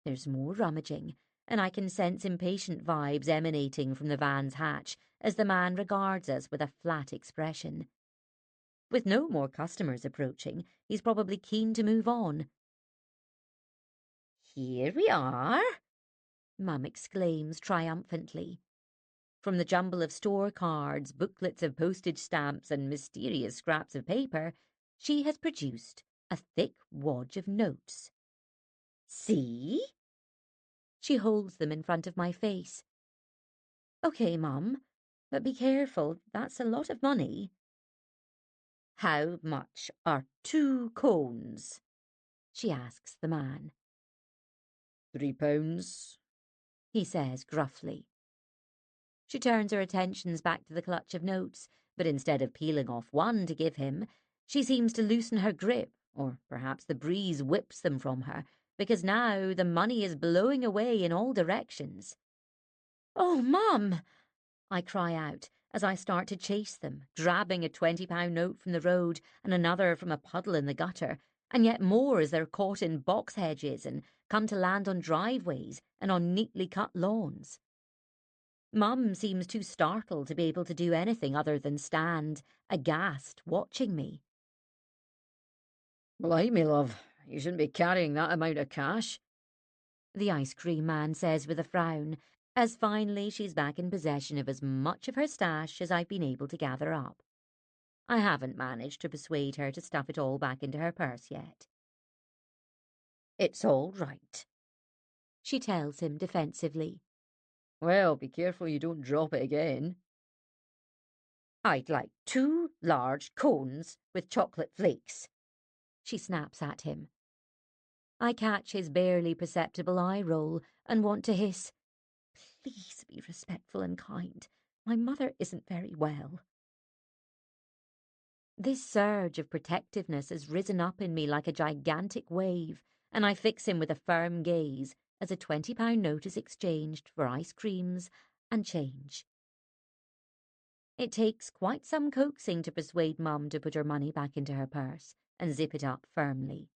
There's more rummaging, and I can sense impatient vibes emanating from the van's hatch as the man regards us with a flat expression. With no more customers approaching, he's probably keen to move on. Here we are, Mum exclaims triumphantly. From the jumble of store cards, booklets of postage stamps, and mysterious scraps of paper, she has produced a thick wad of notes. See? She holds them in front of my face. Okay, Mum, but be careful, that's a lot of money. How much are 2 cones? She asks the man. £3, he says gruffly. She turns her attentions back to the clutch of notes, but instead of peeling off one to give him, she seems to loosen her grip, or perhaps the breeze whips them from her, because now the money is blowing away in all directions. Oh, Mum! I cry out as I start to chase them, grabbing a £20 note from the road and another from a puddle in the gutter, and yet more as they're caught in box hedges and come to land on driveways and on neatly cut lawns. Mum seems too startled to be able to do anything other than stand, aghast, watching me. Blimey, love, you shouldn't be carrying that amount of cash, the ice cream man says with a frown, as finally she's back in possession of as much of her stash as I've been able to gather up. I haven't managed to persuade her to stuff it all back into her purse yet. It's all right, she tells him defensively. Well, be careful you don't drop it again. I'd like 2 large cones with chocolate flakes, she snaps at him. I catch his barely perceptible eye roll and want to hiss, please be respectful and kind. My mother isn't very well. This surge of protectiveness has risen up in me like a gigantic wave, and I fix him with a firm gaze as a £20 note is exchanged for ice creams and change. It takes quite some coaxing to persuade Mum to put her money back into her purse and zip it up firmly.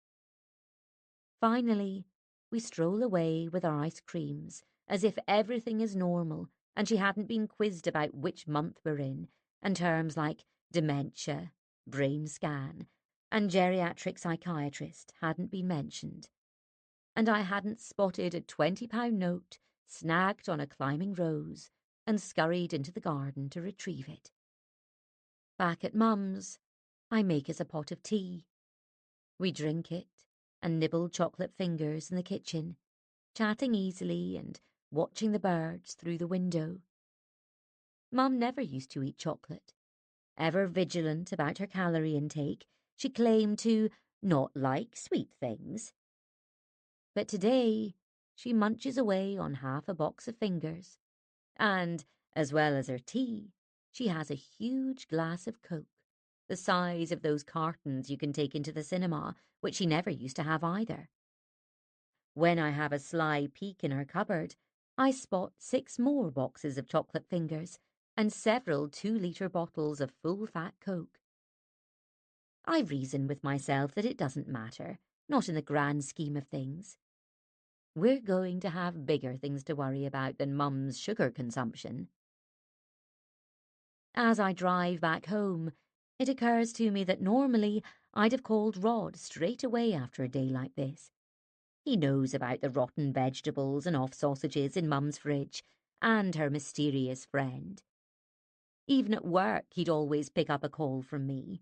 Finally, we stroll away with our ice creams, as if everything is normal and she hadn't been quizzed about which month we're in, and terms like dementia, brain scan, and geriatric psychiatrist hadn't been mentioned. And I hadn't spotted a £20 note snagged on a climbing rose and scurried into the garden to retrieve it. Back at Mum's, I make us a pot of tea. We drink it and nibble chocolate fingers in the kitchen, chatting easily and watching the birds through the window. Mum never used to eat chocolate. Ever vigilant about her calorie intake, she claimed to not like sweet things. But today, she munches away on half a box of fingers, and, as well as her tea, she has a huge glass of Coke, the size of those cartons you can take into the cinema, which she never used to have either. When I have a sly peek in her cupboard, I spot 6 more boxes of chocolate fingers, and several 2-litre bottles of full-fat Coke. I reason with myself that it doesn't matter, not in the grand scheme of things. We're going to have bigger things to worry about than Mum's sugar consumption. As I drive back home, it occurs to me that normally I'd have called Rod straight away after a day like this. He knows about the rotten vegetables and off sausages in Mum's fridge, and her mysterious friend. Even at work, he'd always pick up a call from me.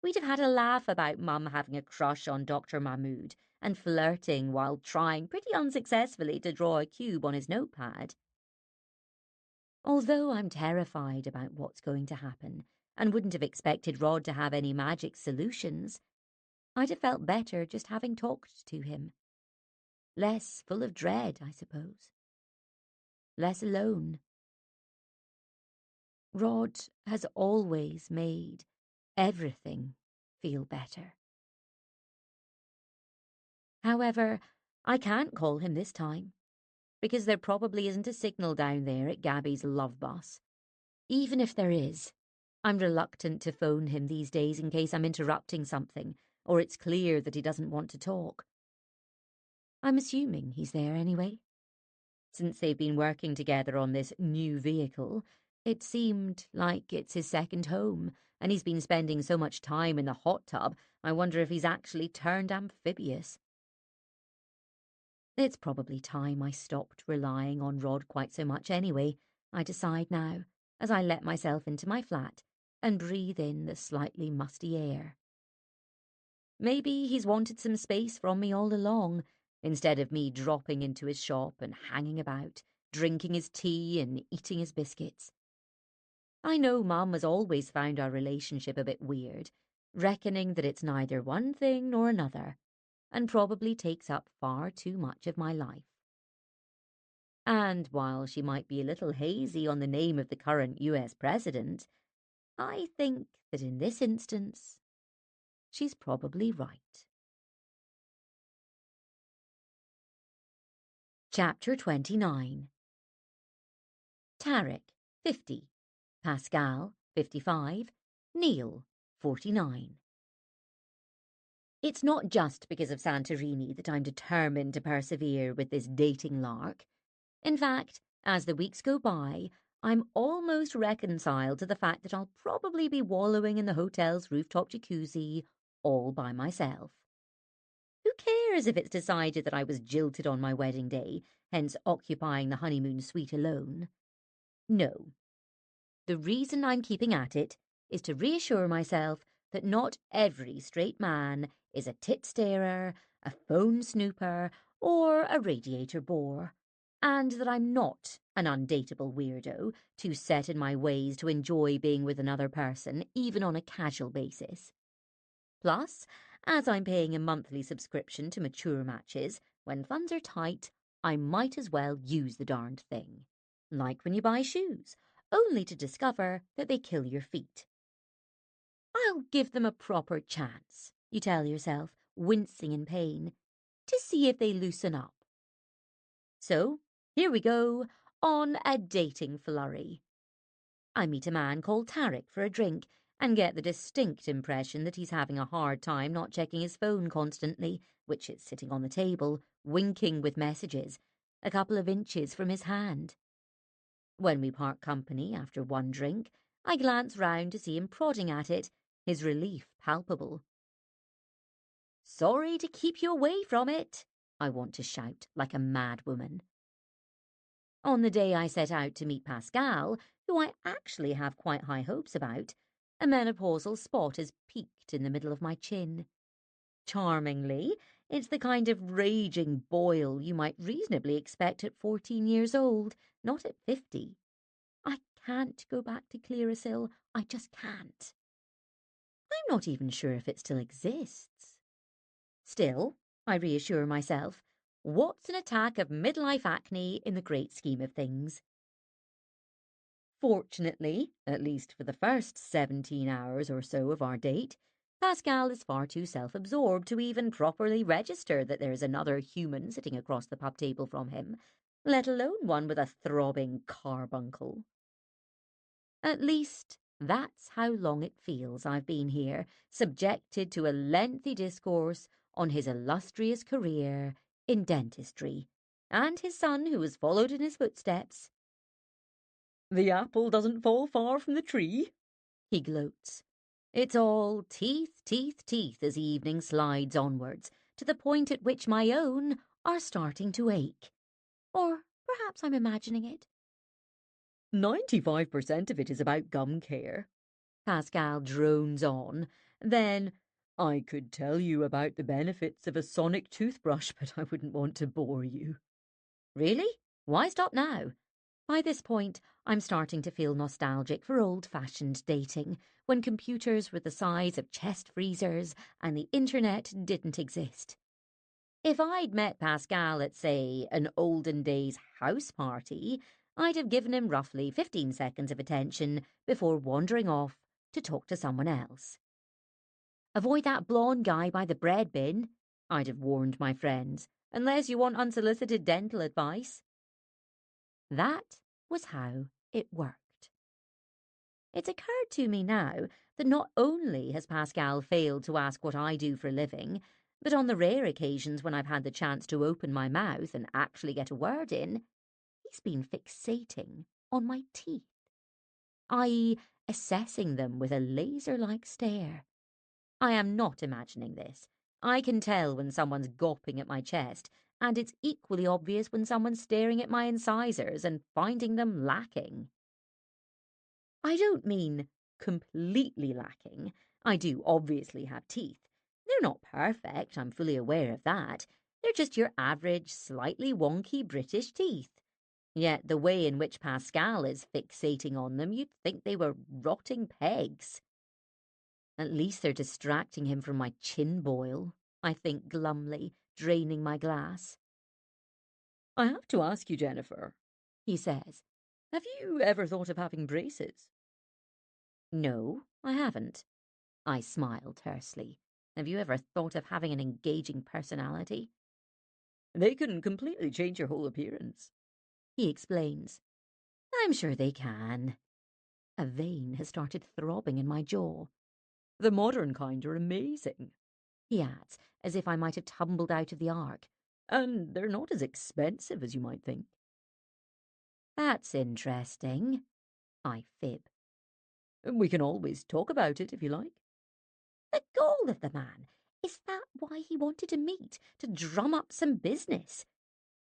We'd have had a laugh about Mum having a crush on Dr. Mahmood and flirting while trying pretty unsuccessfully to draw a cube on his notepad. Although I'm terrified about what's going to happen and wouldn't have expected Rod to have any magic solutions, I'd have felt better just having talked to him. Less full of dread, I suppose. Less alone. Rod has always made everything feel better. However, I can't call him this time, because there probably isn't a signal down there at Gabby's love bus. Even if there is, I'm reluctant to phone him these days in case I'm interrupting something, or it's clear that he doesn't want to talk. I'm assuming he's there anyway. Since they've been working together on this new vehicle, it seemed like it's his second home, and he's been spending so much time in the hot tub, I wonder if he's actually turned amphibious. It's probably time I stopped relying on Rod quite so much anyway, I decide now, as I let myself into my flat and breathe in the slightly musty air. Maybe he's wanted some space from me all along, instead of me dropping into his shop and hanging about, drinking his tea and eating his biscuits. I know Mum has always found our relationship a bit weird, reckoning that it's neither one thing nor another, and probably takes up far too much of my life. And while she might be a little hazy on the name of the current US president, I think that in this instance, she's probably right. Chapter 29. Tarek, 50. Pascal, 55. Neil, 49. It's not just because of Santorini that I'm determined to persevere with this dating lark. In fact, as the weeks go by, I'm almost reconciled to the fact that I'll probably be wallowing in the hotel's rooftop jacuzzi all by myself. Who cares if it's decided that I was jilted on my wedding day, hence occupying the honeymoon suite alone? No. The reason I'm keeping at it is to reassure myself that not every straight man is a tit-starer, a phone snooper, or a radiator bore, and that I'm not an undateable weirdo too set in my ways to enjoy being with another person, even on a casual basis. Plus, as I'm paying a monthly subscription to Mature Matches, when funds are tight, I might as well use the darned thing. Like when you buy shoes, only to discover that they kill your feet. I'll give them a proper chance, you tell yourself, wincing in pain, to see if they loosen up. So, here we go, on a dating flurry. I meet a man called Tarek for a drink and get the distinct impression that he's having a hard time not checking his phone constantly, which is sitting on the table, winking with messages, a couple of inches from his hand. When we part company after one drink, I glance round to see him prodding at it, his relief palpable. "Sorry to keep you away from it," I want to shout like a mad woman. On the day I set out to meet Pascal, who I actually have quite high hopes about, a menopausal spot has peaked in the middle of my chin. Charmingly, it's the kind of raging boil you might reasonably expect at 14 years old, not at 50. I can't go back to Clearasil. I just can't. I'm not even sure if it still exists. Still, I reassure myself, what's an attack of midlife acne in the great scheme of things? Fortunately, at least for the first 17 hours or so of our date, Pascal is far too self-absorbed to even properly register that there is another human sitting across the pub table from him, let alone one with a throbbing carbuncle. At least that's how long it feels I've been here, subjected to a lengthy discourse on his illustrious career in dentistry, and his son who has followed in his footsteps. The apple doesn't fall far from the tree, He gloats. It's all teeth, teeth, teeth as evening slides onwards, to the point at which my own are starting to ache. Or perhaps I'm imagining it. 95% of it is about gum care. Pascal drones on. Then, I could tell you about the benefits of a sonic toothbrush, but I wouldn't want to bore you. Really? Why stop now? By this point, I'm starting to feel nostalgic for old-fashioned dating, when computers were the size of chest freezers and the internet didn't exist. If I'd met Pascal at, say, an olden days house party, I'd have given him roughly 15 seconds of attention before wandering off to talk to someone else. Avoid that blonde guy by the bread bin, I'd have warned my friends, unless you want unsolicited dental advice. That was how it worked. It's occurred to me now that not only has Pascal failed to ask what I do for a living, but on the rare occasions when I've had the chance to open my mouth and actually get a word in, he's been fixating on my teeth, i.e., assessing them with a laser-like stare. I am not imagining this. I can tell when someone's gawping at my chest, and it's equally obvious when someone's staring at my incisors and finding them lacking. I don't mean completely lacking. I do obviously have teeth. They're not perfect, I'm fully aware of that. They're just your average, slightly wonky British teeth. Yet the way in which Pascal is fixating on them, you'd think they were rotting pegs. At least they're distracting him from my chin boil, I think glumly, draining my glass. I have to ask you, Jennifer, He says. have you ever thought of having braces? No, I haven't. I smile tersely. Have you ever thought of having an engaging personality? They can completely change your whole appearance. He explains. I'm sure they can. A vein has started throbbing in my jaw. The modern kind are amazing. He adds, as if I might have tumbled out of the ark. And they're not as expensive as you might think. That's interesting. I fib. We can always talk about it if you like. The goal of the man. Is that why he wanted to meet? To drum up some business?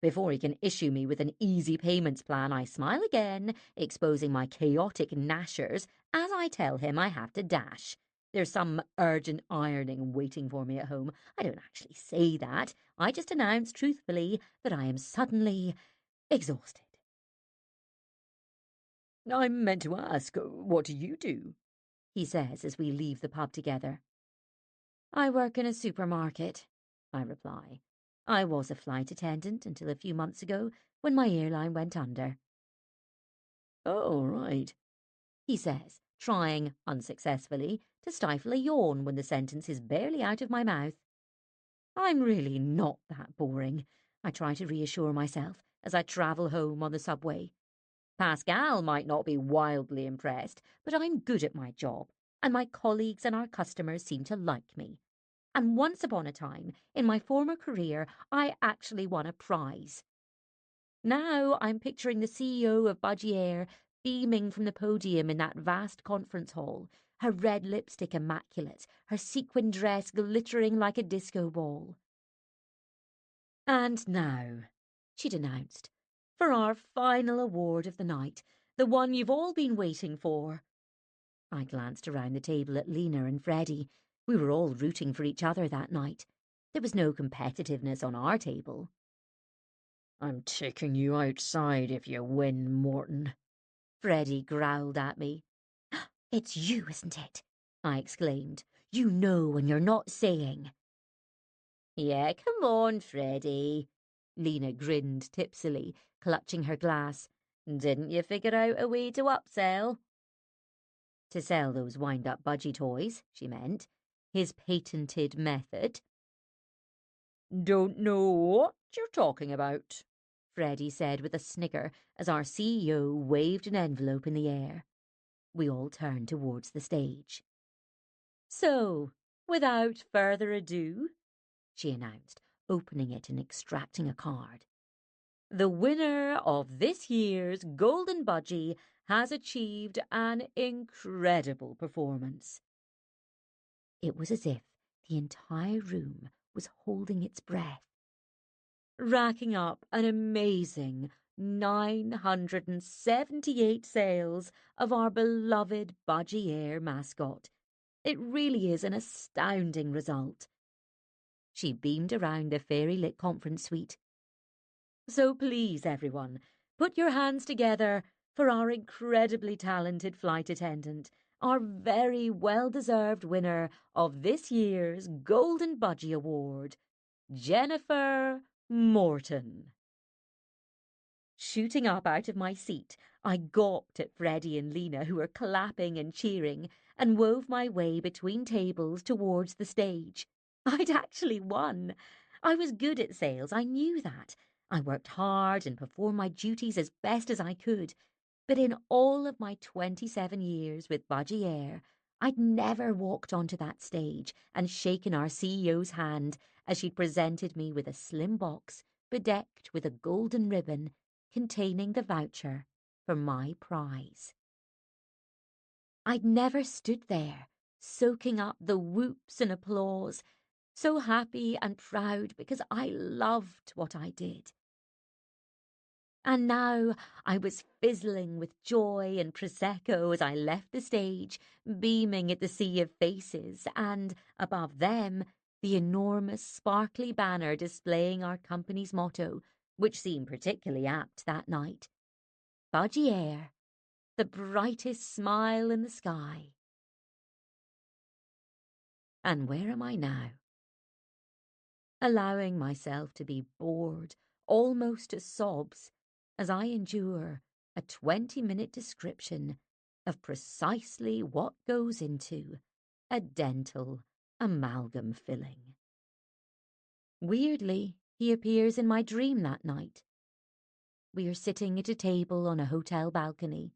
Before he can issue me with an easy payments plan, I smile again, exposing my chaotic gnashers as I tell him I have to dash. There's some urgent ironing waiting for me at home. I don't actually say that. I just announce truthfully that I am suddenly exhausted. I meant to ask, what do you do? He says as we leave the pub together. I work in a supermarket, I reply. I was a flight attendant until a few months ago when my airline went under. Oh, right, He says, trying, unsuccessfully, to stifle a yawn when the sentence is barely out of my mouth. I'm really not that boring, I try to reassure myself as I travel home on the subway. Pascal might not be wildly impressed, but I'm good at my job, and my colleagues and our customers seem to like me. And once upon a time, in my former career, I actually won a prize. Now I'm picturing the CEO of Budgie Air beaming from the podium in that vast conference hall, her red lipstick immaculate, her sequin dress glittering like a disco ball. And now, she'd announced, for our final award of the night, the one you've all been waiting for. I glanced around the table at Lena and Freddie. We were all rooting for each other that night. There was no competitiveness on our table. I'm taking you outside if you win, Morton. Freddie growled at me. It's you, isn't it? I exclaimed. You know when you're not saying. Yeah, come on, Freddie. Lena grinned tipsily, clutching her glass. Didn't you figure out a way to upsell? To sell those wind-up budgie toys, she meant. His patented method. Don't know what you're talking about, Freddie said with a snigger as our CEO waved an envelope in the air. We all turned towards the stage. "So, without further ado," she announced, opening it and extracting a card, "the winner of this year's Golden Budgie has achieved an incredible performance." It was as if the entire room was holding its breath. Racking up an amazing 978 sales of our beloved Budgie Air mascot. It really is an astounding result. She beamed around the fairy-lit conference suite. "So please, everyone, put your hands together for our incredibly talented flight attendant, our very well-deserved winner of this year's Golden Budgie Award, Jennifer Morton." Shooting up out of my seat, I gawped at Freddie and Lena, who were clapping and cheering, and wove my way between tables towards the stage. I'd actually won. I was good at sales, I knew that. I worked hard and performed my duties as best as I could. But in all of my 27 years with Budgie Air, I'd never walked onto that stage and shaken our CEO's hand as she'd presented me with a slim box bedecked with a golden ribbon containing the voucher for my prize. I'd never stood there, soaking up the whoops and applause, so happy and proud because I loved what I did. And now I was fizzling with joy and Prosecco as I left the stage, beaming at the sea of faces, and, above them, the enormous sparkly banner displaying our company's motto, which seemed particularly apt that night. Budgie Air, the brightest smile in the sky. And where am I now? Allowing myself to be bored, almost to sobs, as I endure a 20-minute description of precisely what goes into a dental amalgam filling. Weirdly, he appears in my dream that night. We are sitting at a table on a hotel balcony.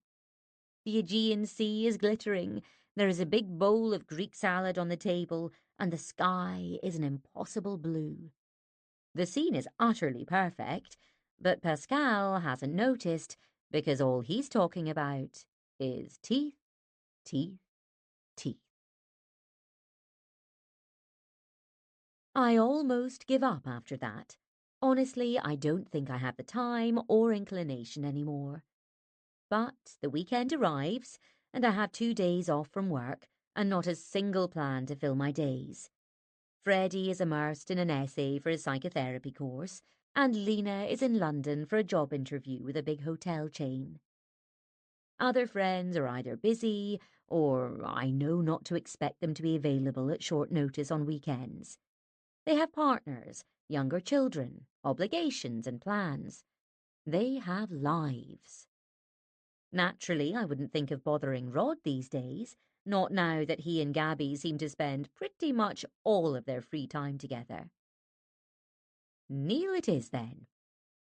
The Aegean Sea is glittering, there is a big bowl of Greek salad on the table, and the sky is an impossible blue. The scene is utterly perfect, but Pascal hasn't noticed because all he's talking about is teeth, teeth, teeth. I almost give up after that. Honestly, I don't think I have the time or inclination anymore. But the weekend arrives, and I have 2 days off from work, and not a single plan to fill my days. Freddie is immersed in an essay for his psychotherapy course, and Lena is in London for a job interview with a big hotel chain. Other friends are either busy, or I know not to expect them to be available at short notice on weekends. They have partners, younger children, obligations and plans. They have lives. Naturally, I wouldn't think of bothering Rod these days, not now that he and Gabby seem to spend pretty much all of their free time together. Neil it is, then.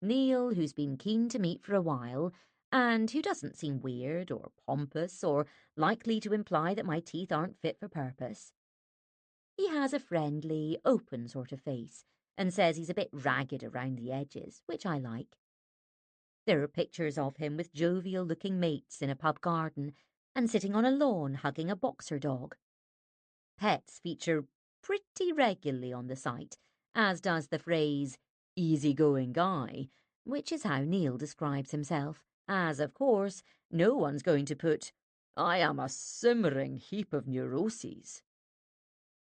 Neil, who's been keen to meet for a while, and who doesn't seem weird or pompous or likely to imply that my teeth aren't fit for purpose. He has a friendly, open sort of face, and says he's a bit ragged around the edges, which I like. There are pictures of him with jovial-looking mates in a pub garden and sitting on a lawn hugging a boxer dog. Pets feature pretty regularly on the site, as does the phrase, easygoing guy, which is how Neil describes himself, as, of course, no one's going to put, I am a simmering heap of neuroses.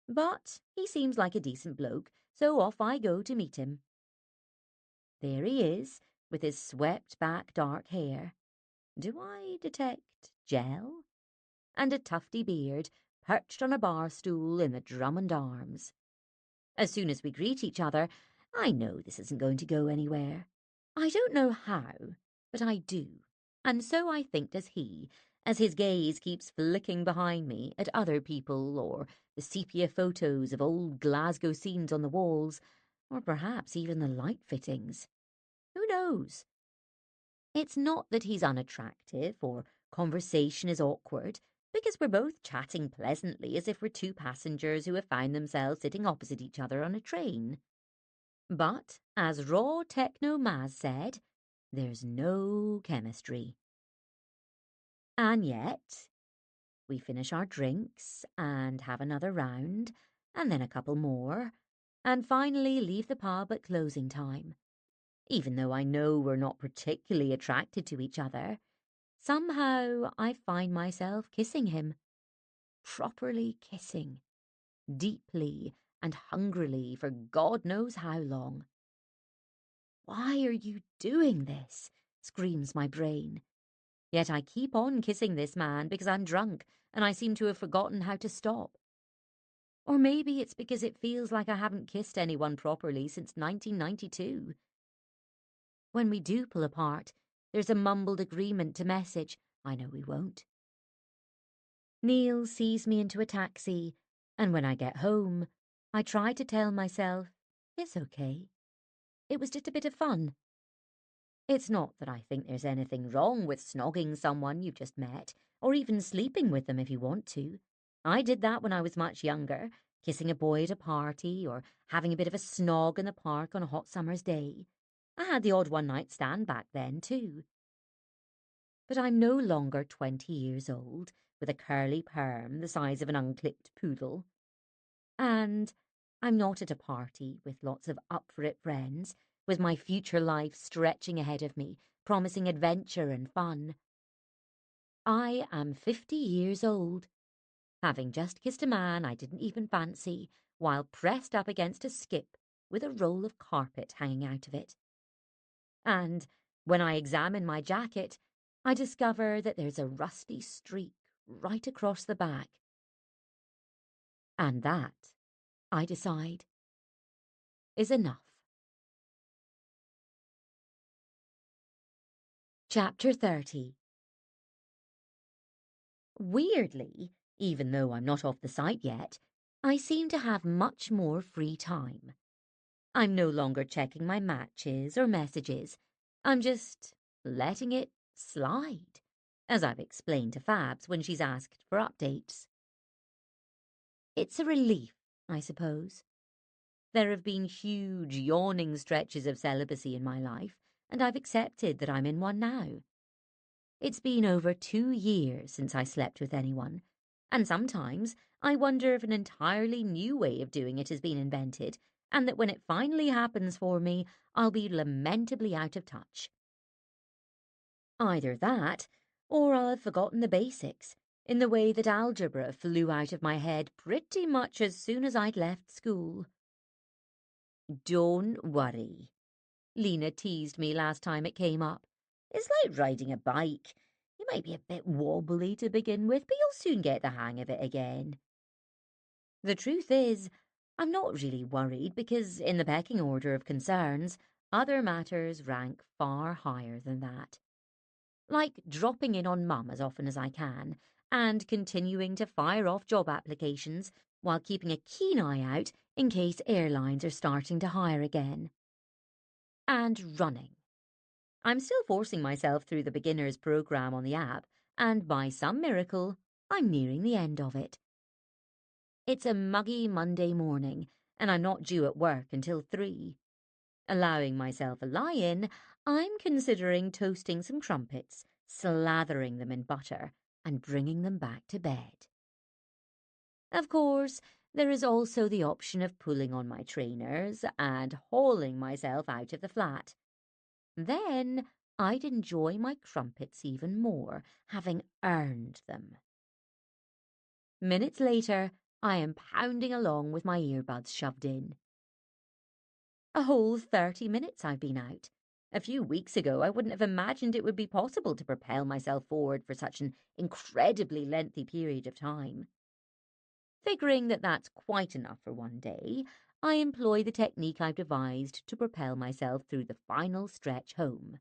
But he seems like a decent bloke, so off I go to meet him. There he is, with his swept-back dark hair. Do I detect gel? And a tufty beard, perched on a bar stool in the Drummond Arms. As soon as we greet each other, I know this isn't going to go anywhere. I don't know how, but I do. And so I think does he, as his gaze keeps flicking behind me at other people or the sepia photos of old Glasgow scenes on the walls, or perhaps even the light fittings. Who knows? It's not that he's unattractive or Conversation is awkward because we're both chatting pleasantly as if we're two passengers who have found themselves sitting opposite each other on a train. But, as Raw Techno Maz said, there's no chemistry. And yet, we finish our drinks and have another round, and then a couple more, and finally leave the pub at closing time. Even though I know we're not particularly attracted to each other, somehow I find myself kissing him. Properly kissing. Deeply and hungrily for God knows how long. Why are you doing this? Screams my brain. Yet I keep on kissing this man because I'm drunk and I seem to have forgotten how to stop. Or maybe it's because it feels like I haven't kissed anyone properly since 1992. When we do pull apart, there's a mumbled agreement to message, "I know we won't." Neil sees me into a taxi, and when I get home, I try to tell myself, it's okay. It was just a bit of fun. It's not that I think there's anything wrong with snogging someone you've just met, or even sleeping with them if you want to. I did that when I was much younger, kissing a boy at a party, or having a bit of a snog in the park on a hot summer's day. I had the odd one-night stand back then, too. But I'm no longer 20 years old, with a curly perm the size of an unclipped poodle. And I'm not at a party with lots of up-for-it friends, with my future life stretching ahead of me, promising adventure and fun. I am 50 years old, having just kissed a man I didn't even fancy, while pressed up against a skip with a roll of carpet hanging out of it. And when I examine my jacket, I discover that there's a rusty streak right across the back. And that, I decide, is enough. Chapter 30. Weirdly, even though I'm not off the site yet, I seem to have much more free time. I'm no longer checking my matches or messages. I'm just letting it slide, as I've explained to Fabs when she's asked for updates. It's a relief, I suppose. There have been huge, yawning stretches of celibacy in my life, and I've accepted that I'm in one now. It's been over 2 years since I slept with anyone, and sometimes I wonder if an entirely new way of doing it has been invented, and that when it finally happens for me, I'll be lamentably out of touch. Either that, or I'll have forgotten the basics, in the way that algebra flew out of my head pretty much as soon as I'd left school. "Don't worry," Lena teased me last time it came up. "It's like riding a bike. You might be a bit wobbly to begin with, but you'll soon get the hang of it again." The truth is, I'm not really worried because, in the pecking order of concerns, other matters rank far higher than that. Like dropping in on Mum as often as I can, and continuing to fire off job applications while keeping a keen eye out in case airlines are starting to hire again. And running. I'm still forcing myself through the beginner's program on the app, and by some miracle, I'm nearing the end of it. It's a muggy Monday morning, and I'm not due at work until 3. Allowing myself a lie-in, I'm considering toasting some crumpets, slathering them in butter, and bringing them back to bed. Of course, there is also the option of pulling on my trainers and hauling myself out of the flat. Then I'd enjoy my crumpets even more, having earned them. Minutes later, I am pounding along with my earbuds shoved in. A whole 30 minutes I've been out. A few weeks ago, I wouldn't have imagined it would be possible to propel myself forward for such an incredibly lengthy period of time. Figuring that that's quite enough for one day, I employ the technique I've devised to propel myself through the final stretch home.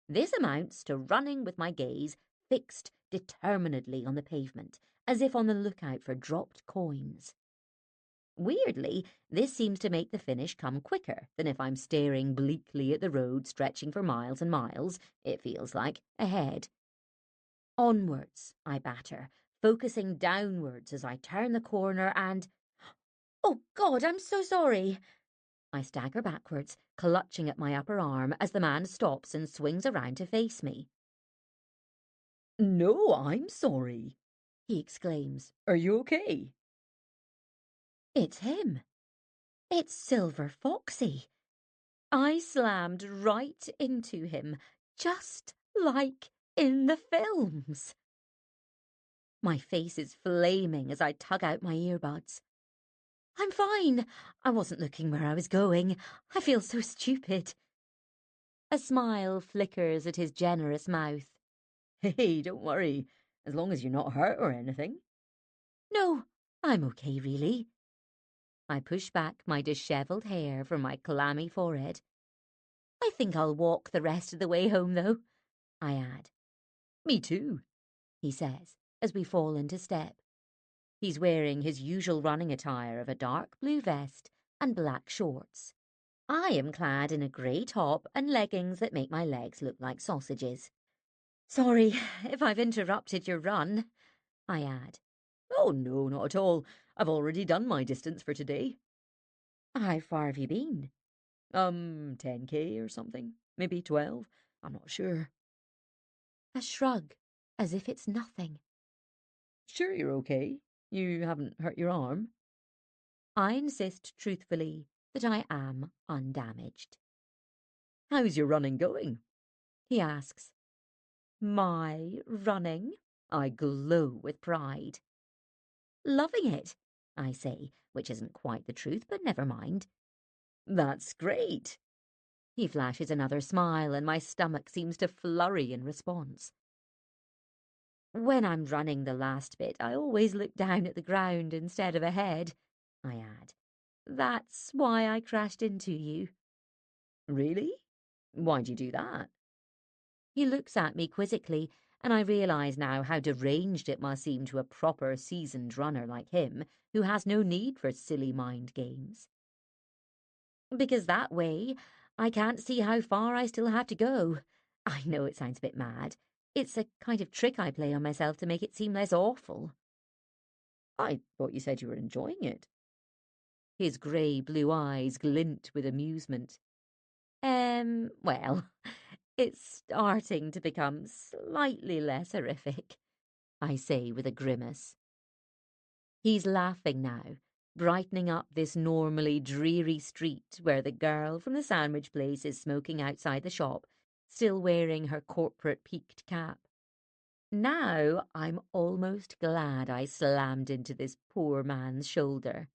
This amounts to running with my gaze fixed determinedly on the pavement, as if on the lookout for dropped coins. Weirdly, this seems to make the finish come quicker than if I'm staring bleakly at the road stretching for miles and miles, it feels like, ahead. Onwards, I batter, focusing downwards as I turn the corner and... Oh, God, I'm so sorry. I stagger backwards, clutching at my upper arm as the man stops and swings around to face me. No, I'm sorry, He exclaims. Are you okay? It's him. It's Silver Foxy. I slammed right into him, just like in the films. My face is flaming as I tug out my earbuds. I'm fine. I wasn't looking where I was going. I feel so stupid. A smile flickers at his generous mouth. Hey, don't worry, as long as you're not hurt or anything. No, I'm okay, really. I push back my dishevelled hair from my clammy forehead. I think I'll walk the rest of the way home, though, I add. Me too, He says, as we fall into step. He's wearing his usual running attire of a dark blue vest and black shorts. I am clad in a grey top and leggings that make my legs look like sausages. Sorry if I've interrupted your run, I add. Oh, no, not at all. I've already done my distance for today. How far have you been? 10K or something. Maybe 12. I'm not sure. A shrug, as if it's nothing. Sure you're okay? You haven't hurt your arm? I insist truthfully that I am undamaged. How's your running going? He asks. My running? I glow with pride. Loving it, I say, which isn't quite the truth, but never mind. That's great. He flashes another smile, and my stomach seems to flurry in response. When I'm running the last bit, I always look down at the ground instead of ahead, I add. That's why I crashed into you. Really? Why'd you do that? He looks at me quizzically, and I realise now how deranged it must seem to a proper seasoned runner like him, who has no need for silly mind games. Because that way, I can't see how far I still have to go. I know it sounds a bit mad. It's a kind of trick I play on myself to make it seem less awful. I thought you said you were enjoying it. His grey-blue eyes glint with amusement. Well, it's starting to become slightly less horrific, I say with a grimace. He's laughing now, brightening up this normally dreary street where the girl from the sandwich place is smoking outside the shop, still wearing her corporate peaked cap. Now I'm almost glad I slammed into this poor man's shoulder.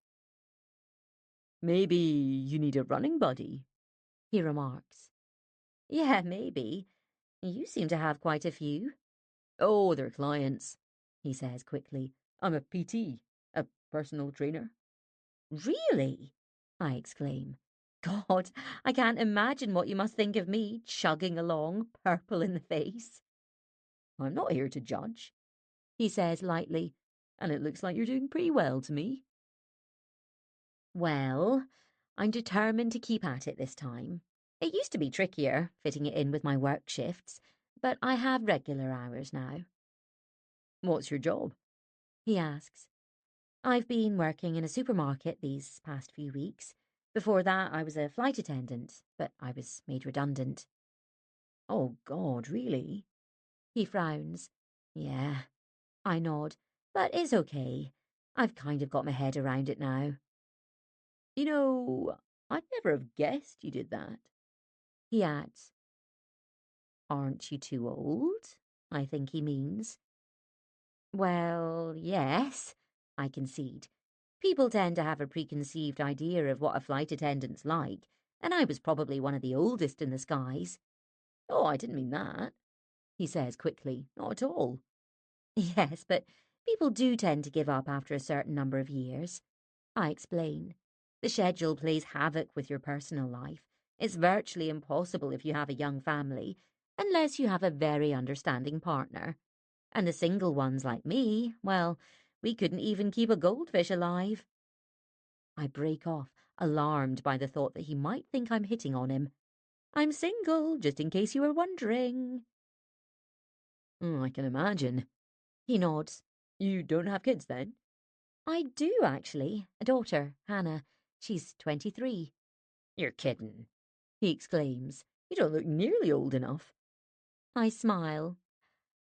Maybe you need a running buddy, He remarks. Yeah, maybe. You seem to have quite a few. Oh, they're clients, He says quickly. I'm a PT, a personal trainer. Really? I exclaim. God, I can't imagine what you must think of me, chugging along, purple in the face. I'm not here to judge, He says lightly. and it looks like you're doing pretty well to me. Well, I'm determined to keep at it this time. It used to be trickier, fitting it in with my work shifts, but I have regular hours now. What's your job? He asks. I've been working in a supermarket these past few weeks. Before that, I was a flight attendant, but I was made redundant. Oh, God, really? He frowns. Yeah, I nod, but it's okay. I've kind of got my head around it now. You know, I'd never have guessed you did that. He adds, Aren't you too old? I think he means. Well, yes, I concede. People tend to have a preconceived idea of what a flight attendant's like, and I was probably one of the oldest in the skies. Oh, I didn't mean that, He says quickly. not at all. Yes, but people do tend to give up after a certain number of years. I explain. The schedule plays havoc with your personal life. It's virtually impossible if you have a young family, unless you have a very understanding partner. And the single ones like me, well, we couldn't even keep a goldfish alive. I break off, alarmed by the thought that he might think I'm hitting on him. I'm single, just in case you were wondering. I can imagine. He nods. You don't have kids then? I do, actually. A daughter, Hannah. She's 23. You're kidding, he exclaims. You don't look nearly old enough. I smile.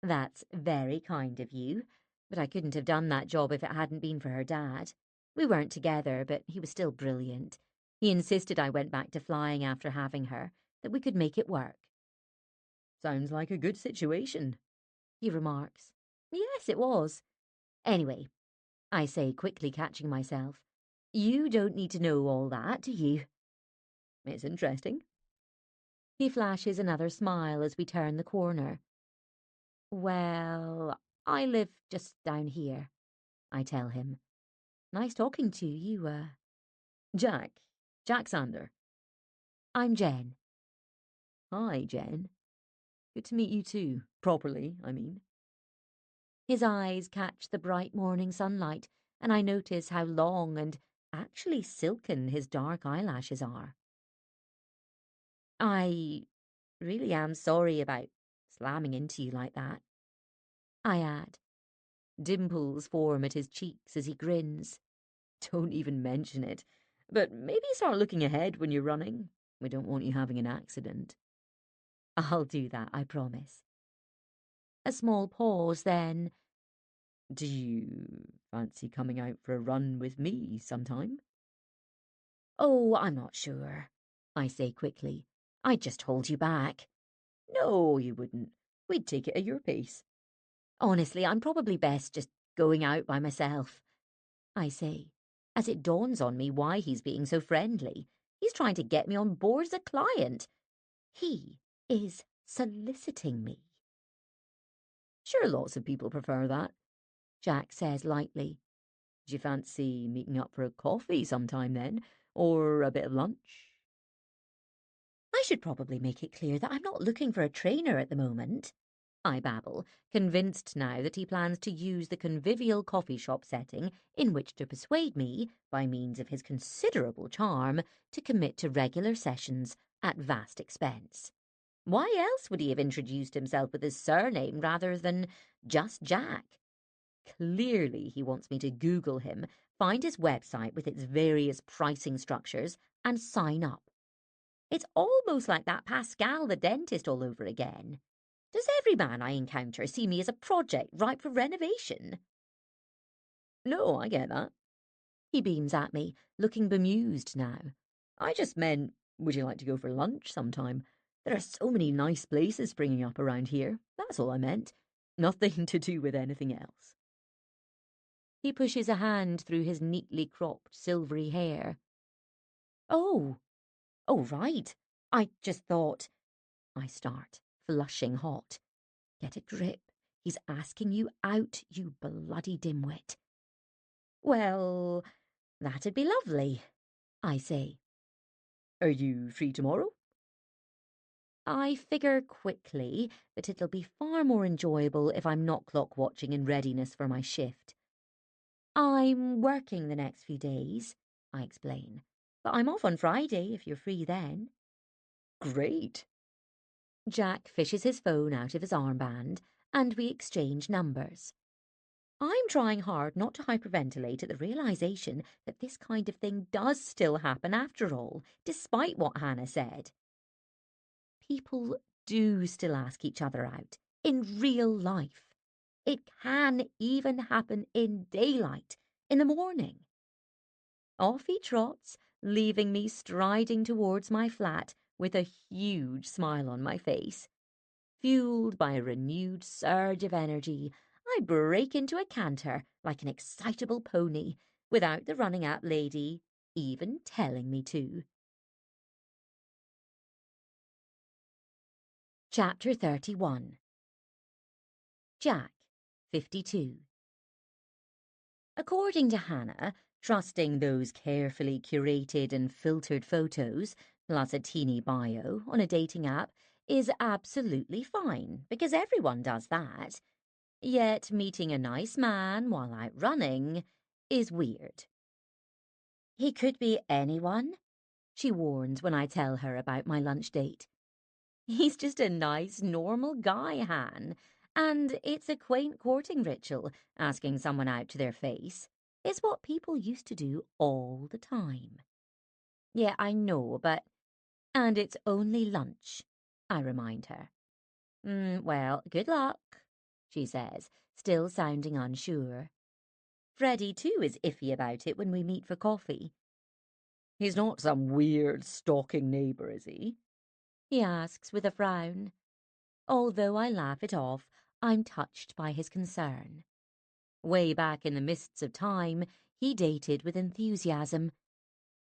That's very kind of you, but I couldn't have done that job if it hadn't been for her dad. We weren't together, but he was still brilliant. He insisted I went back to flying after having her, that we could make it work. Sounds like a good situation, He remarks. Yes, it was. Anyway, I say, quickly catching myself, you don't need to know all that, do you? It's interesting. He flashes another smile as we turn the corner. Well, I live just down here, I tell him. Nice talking to you, Jack Sander. I'm Jen. Hi, Jen. Good to meet you too. Properly, I mean. His eyes catch the bright morning sunlight, and I notice how long and actually silken his dark eyelashes are. I really am sorry about slamming into you like that, I add. Dimples form at his cheeks as he grins. Don't even mention it. But maybe start looking ahead when you're running. We don't want you having an accident. I'll do that, I promise. A small pause, then. Do you fancy coming out for a run with me sometime? Oh, I'm not sure, I say quickly. I'd just hold you back. No, you wouldn't. We'd take it at your pace. Honestly, I'm probably best just going out by myself, I say, as it dawns on me why he's being so friendly. He's trying to get me on board as a client. He is soliciting me. Sure, lots of people prefer that, Jack says lightly. Do you fancy meeting up for a coffee sometime then? Or a bit of lunch? I should probably make it clear that I'm not looking for a trainer at the moment, I babble, convinced now that he plans to use the convivial coffee shop setting in which to persuade me, by means of his considerable charm, to commit to regular sessions at vast expense. Why else would he have introduced himself with his surname rather than just Jack? Clearly he wants me to Google him, find his website with its various pricing structures, and sign up. It's almost like that Pascal the dentist all over again. Does every man I encounter see me as a project ripe for renovation? No, I get that. He beams at me, looking bemused now. I just meant, would you like to go for lunch sometime? There are so many nice places springing up around here. That's all I meant. Nothing to do with anything else. He pushes a hand through his neatly cropped silvery hair. Oh, right. I just thought. I start, flushing hot. Get a grip. He's asking you out, you bloody dimwit. Well, that'd be lovely, I say. Are you free tomorrow? I figure quickly that it'll be far more enjoyable if I'm not clock watching in readiness for my shift. I'm working the next few days, I explain, but I'm off on Friday if you're free then. Great. Jack fishes his phone out of his armband, and we exchange numbers. I'm trying hard not to hyperventilate at the realization that this kind of thing does still happen after all, despite what Hannah said. People do still ask each other out, in real life. It can even happen in daylight, in the morning. Off he trots, leaving me striding towards my flat with a huge smile on my face. Fueled by a renewed surge of energy, I break into a canter like an excitable pony, without the running app lady even telling me to. Chapter 31. Jack, 52. According to Hannah, trusting those carefully curated and filtered photos, plus a teeny bio on a dating app, is absolutely fine, because everyone does that. Yet meeting a nice man while out running is weird. He could be anyone, she warns when I tell her about my lunch date. He's just a nice, normal guy, Han, and it's a quaint courting ritual, asking someone out to their face. It's what people used to do all the time. Yeah, I know, but... And it's only lunch, I remind her. Well, good luck, she says, still sounding unsure. Freddie, too, is iffy about it when we meet for coffee. He's not some weird stalking neighbour, is he? He asks with a frown. Although I laugh it off, I'm touched by his concern. Way back in the mists of time, he dated with enthusiasm.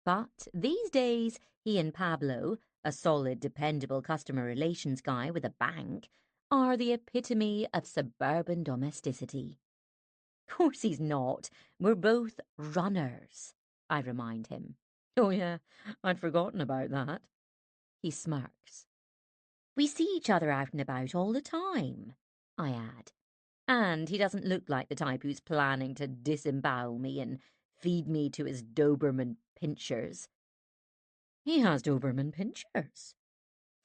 But these days, he and Pablo, a solid, dependable customer relations guy with a bank, are the epitome of suburban domesticity. Course he's not. We're both runners, I remind him. Oh, yeah, I'd forgotten about that. He smirks. We see each other out and about all the time, I add. And he doesn't look like the type who's planning to disembowel me and feed me to his Doberman pinchers. He has Doberman pinchers.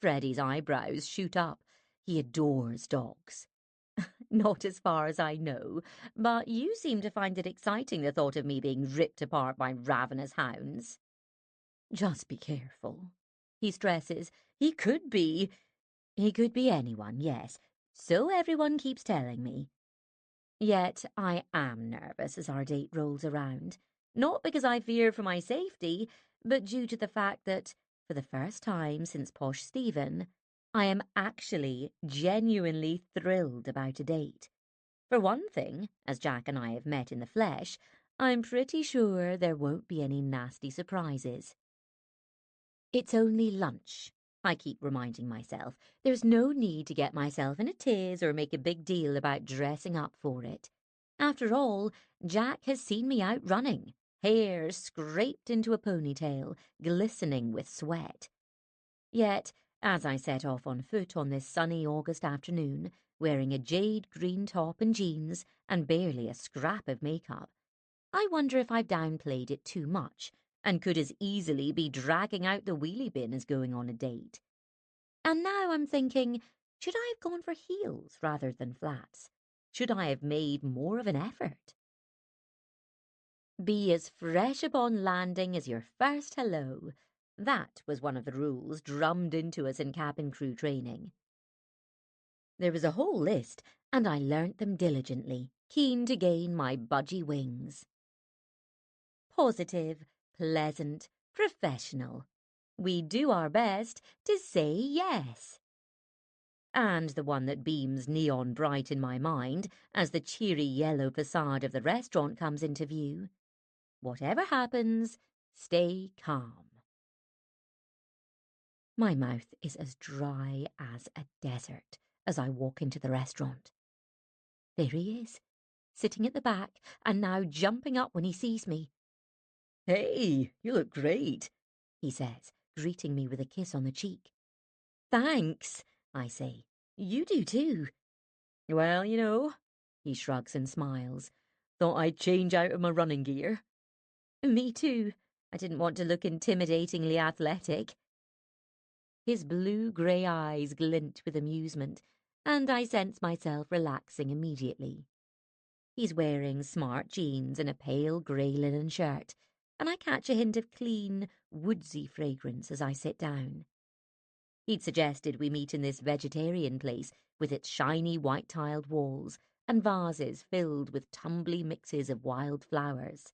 Freddie's eyebrows shoot up. He adores dogs. Not as far as I know, but you seem to find it exciting, the thought of me being ripped apart by ravenous hounds. Just be careful, he stresses. He could be anyone, yes. So everyone keeps telling me. Yet I am nervous as our date rolls around. Not because I fear for my safety, but due to the fact that, for the first time since Posh Stephen, I am actually genuinely thrilled about a date. For one thing, as Jack and I have met in the flesh, I'm pretty sure there won't be any nasty surprises. It's only lunch, I keep reminding myself. There's no need to get myself in a tiz or make a big deal about dressing up for it. After all, Jack has seen me out running, hair scraped into a ponytail, glistening with sweat. Yet, as I set off on foot on this sunny August afternoon, wearing a jade green top and jeans and barely a scrap of makeup, I wonder if I've downplayed it too much and could as easily be dragging out the wheelie bin as going on a date. And now I'm thinking, should I have gone for heels rather than flats? Should I have made more of an effort? Be as fresh upon landing as your first hello. That was one of the rules drummed into us in cabin crew training. There was a whole list, and I learnt them diligently, keen to gain my budgie wings. Positive, pleasant, professional. We do our best to say yes. And the one that beams neon bright in my mind as the cheery yellow facade of the restaurant comes into view. Whatever happens, stay calm. My mouth is as dry as a desert as I walk into the restaurant. There he is, sitting at the back and now jumping up when he sees me. Hey, you look great, he says, greeting me with a kiss on the cheek. Thanks, I say. You do too. Well, you know, he shrugs and smiles. Thought I'd change out of my running gear. Me too. I didn't want to look intimidatingly athletic. His blue-grey eyes glint with amusement, and I sense myself relaxing immediately. He's wearing smart jeans and a pale grey linen shirt, and I catch a hint of clean, woodsy fragrance as I sit down. He'd suggested we meet in this vegetarian place with its shiny white-tiled walls and vases filled with tumbly mixes of wild flowers.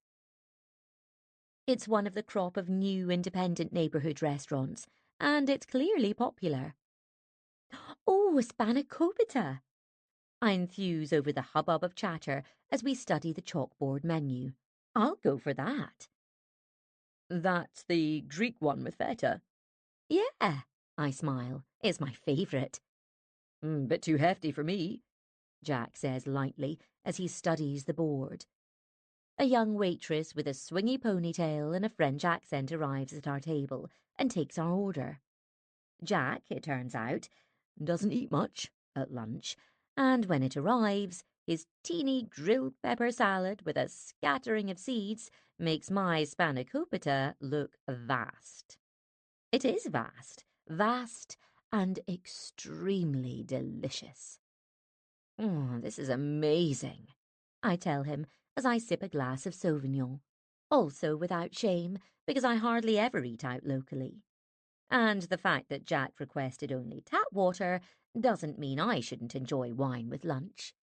It's one of the crop of new independent neighbourhood restaurants, and it's clearly popular. Oh, a spanakopita! I enthuse over the hubbub of chatter as we study the chalkboard menu. I'll go for that. That's the Greek one with feta? Yeah, I smile. It's my favourite. Bit too hefty for me, Jack says lightly as he studies the board. A young waitress with a swingy ponytail and a French accent arrives at our table and takes our order. Jack, it turns out, doesn't eat much at lunch, and when it arrives, his teeny grilled pepper salad with a scattering of seeds makes my spanakopita look vast. It is vast and extremely delicious. Oh, this is amazing, I tell him as I sip a glass of Sauvignon, also without shame, because I hardly ever eat out locally. And the fact that Jack requested only tap water doesn't mean I shouldn't enjoy wine with lunch.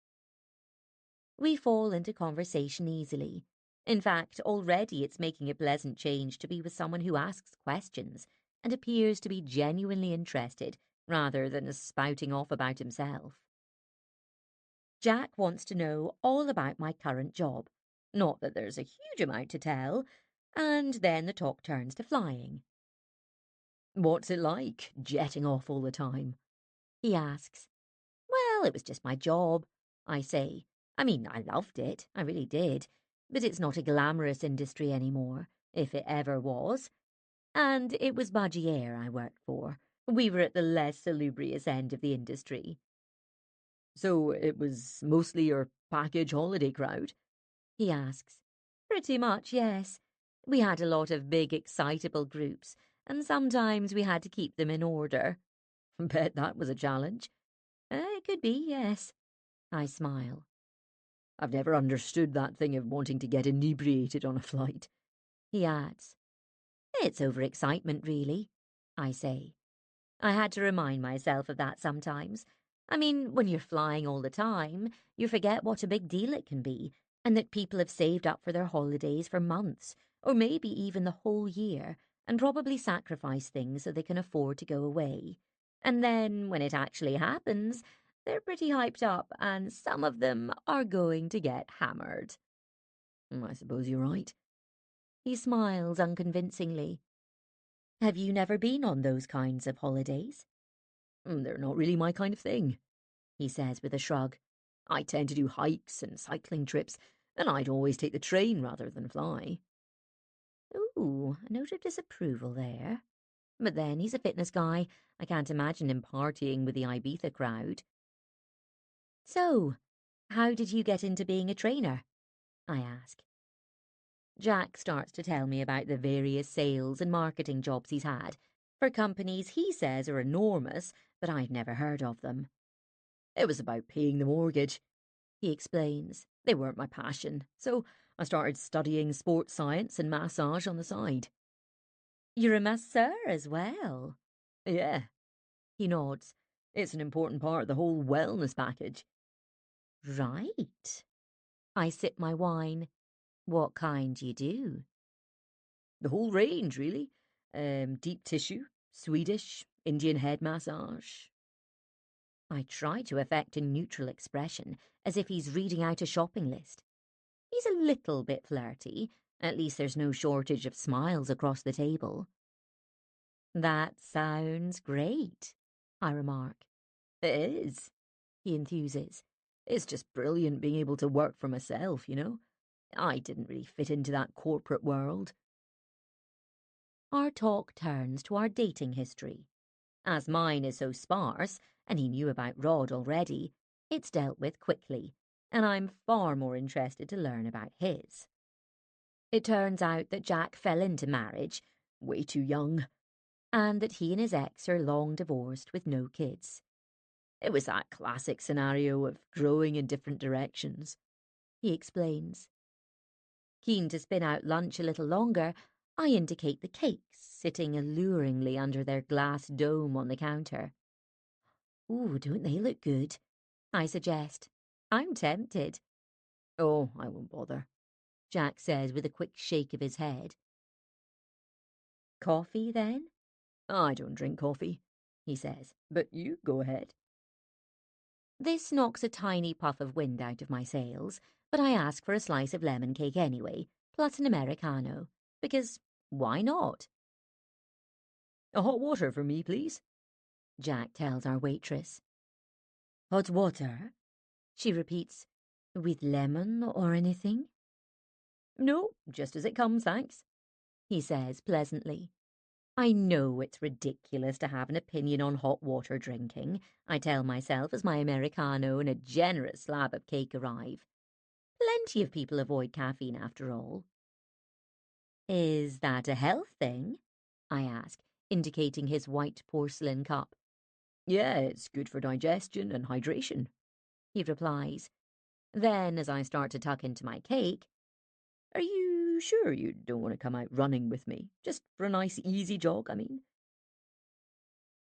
We fall into conversation easily. In fact, already it's making a pleasant change to be with someone who asks questions and appears to be genuinely interested rather than spouting off about himself. Jack wants to know all about my current job, not that there's a huge amount to tell, and then the talk turns to flying. What's it like, jetting off all the time? He asks. Well, it was just my job, I say. I mean, I loved it, I really did, but it's not a glamorous industry anymore, if it ever was. And it was Budgie Air I worked for. We were at the less salubrious end of the industry. So it was mostly your package holiday crowd? He asks. Pretty much, yes. We had a lot of big, excitable groups, and sometimes we had to keep them in order. Bet that was a challenge. It could be, yes. I smile. I've never understood that thing of wanting to get inebriated on a flight. He adds. It's overexcitement, really, I say. I had to remind myself of that sometimes. I mean, when you're flying all the time, you forget what a big deal it can be, and that people have saved up for their holidays for months, or maybe even the whole year, and probably sacrificed things so they can afford to go away. And then, when it actually happens, they're pretty hyped up, and some of them are going to get hammered. I suppose you're right. He smiles unconvincingly. Have you never been on those kinds of holidays? They're not really my kind of thing, He says with a shrug. I tend to do hikes and cycling trips, and I'd always take the train rather than fly. Ooh, a note of disapproval there. But then he's a fitness guy. I can't imagine him partying with the Ibiza crowd. So, how did you get into being a trainer? I ask. Jack starts to tell me about the various sales and marketing jobs he's had for companies he says are enormous, but I've never heard of them. It was about paying the mortgage, he explains. They weren't my passion, so I started studying sports science and massage on the side. You're a masseur as well? Yeah. He nods. It's an important part of the whole wellness package. Right. I sip my wine. What kind do you do? The whole range, really. Deep tissue, Swedish, Indian head massage. I try to affect a neutral expression, as if he's reading out a shopping list. He's a little bit flirty. At least there's no shortage of smiles across the table. That sounds great, I remark. It is, He enthuses. It's just brilliant being able to work for myself, I didn't really fit into that corporate world. Our talk turns to our dating history. As mine is so sparse, and he knew about Rod already, it's dealt with quickly, and I'm far more interested to learn about his. It turns out that Jack fell into marriage, Way too young. and that he and his ex are long divorced with no kids. It was that classic scenario of growing in different directions, He explains. Keen to spin out lunch a little longer, I indicate the cakes sitting alluringly under their glass dome on the counter. Ooh, don't they look good? I suggest. I'm tempted. Oh, I won't bother, Jack says with a quick shake of his head. Coffee, then? I don't drink coffee, He says. but you go ahead. This knocks a tiny puff of wind out of my sails, but I ask for a slice of lemon cake anyway, plus an Americano, because why not? A hot water for me, please, Jack tells our waitress. Hot water? She repeats, With lemon or anything? No, just as it comes, thanks, he says pleasantly. I know it's ridiculous to have an opinion on hot water drinking, I tell myself as my Americano and a generous slab of cake arrive. Plenty of people avoid caffeine after all. Is that a health thing? I ask, indicating his white porcelain cup. Yeah, it's good for digestion and hydration, he replies. Then, as I start to tuck into my cake, Are you sure you don't want to come out running with me? Just for a nice, easy jog, I mean?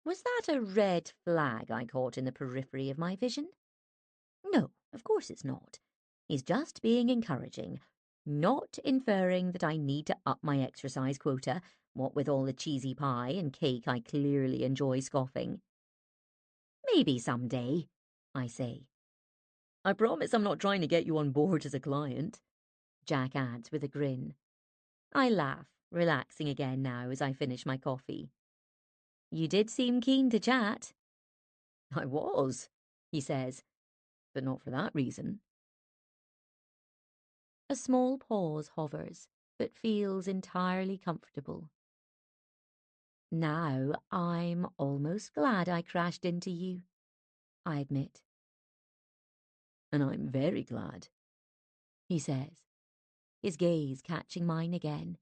was that a red flag I caught in the periphery of my vision? No, of course it's not. He's just being encouraging, not inferring that I need to up my exercise quota, what with all the cheesy pie and cake I clearly enjoy scoffing. Maybe someday, I say. I promise I'm not trying to get you on board as a client, Jack adds with a grin. I laugh, relaxing again now as I finish my coffee. You did seem keen to chat. I was, he says, but not for that reason. A small pause hovers, but feels entirely comfortable. Now I'm almost glad I crashed into you, I admit. And I'm very glad, he says, his gaze catching mine again.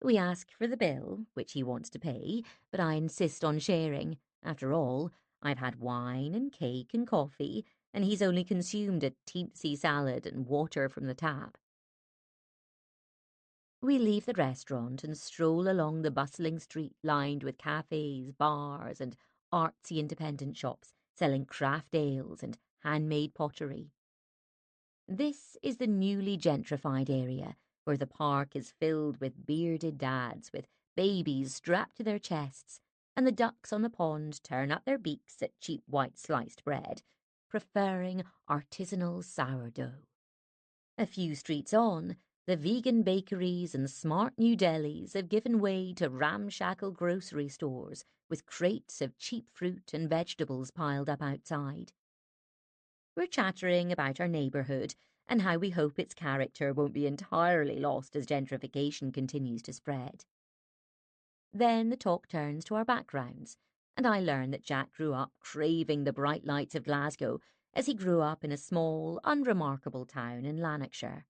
We ask for the bill, which he wants to pay, but I insist on sharing. After all, I've had wine and cake and coffee, and he's only consumed a teensy salad and water from the tap. We leave the restaurant and stroll along the bustling street lined with cafes, bars, and artsy independent shops selling craft ales and handmade pottery. This is the newly gentrified area, where the park is filled with bearded dads with babies strapped to their chests, and the ducks on the pond turn up their beaks at cheap white sliced bread, preferring artisanal sourdough. A few streets on, the vegan bakeries and smart new delis have given way to ramshackle grocery stores with crates of cheap fruit and vegetables piled up outside. We're chattering about our neighbourhood and how we hope its character won't be entirely lost as gentrification continues to spread. Then the talk turns to our backgrounds, and I learn that Jack grew up craving the bright lights of Glasgow as he grew up in a small, unremarkable town in Lanarkshire.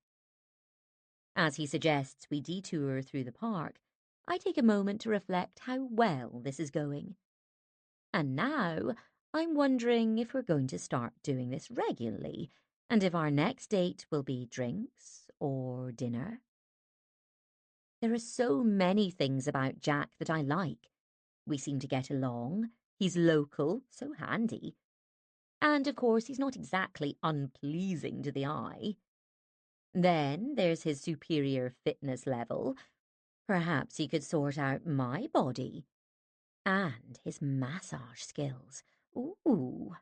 As he suggests we detour through the park, I take a moment to reflect how well this is going. And now I'm wondering if we're going to start doing this regularly, and if our next date will be drinks or dinner. There are so many things about Jack that I like. We seem to get along, he's local, so handy. And of course he's not exactly unpleasing to the eye. Then there's his superior fitness level. Perhaps he could sort out my body. And his massage skills. Ooh.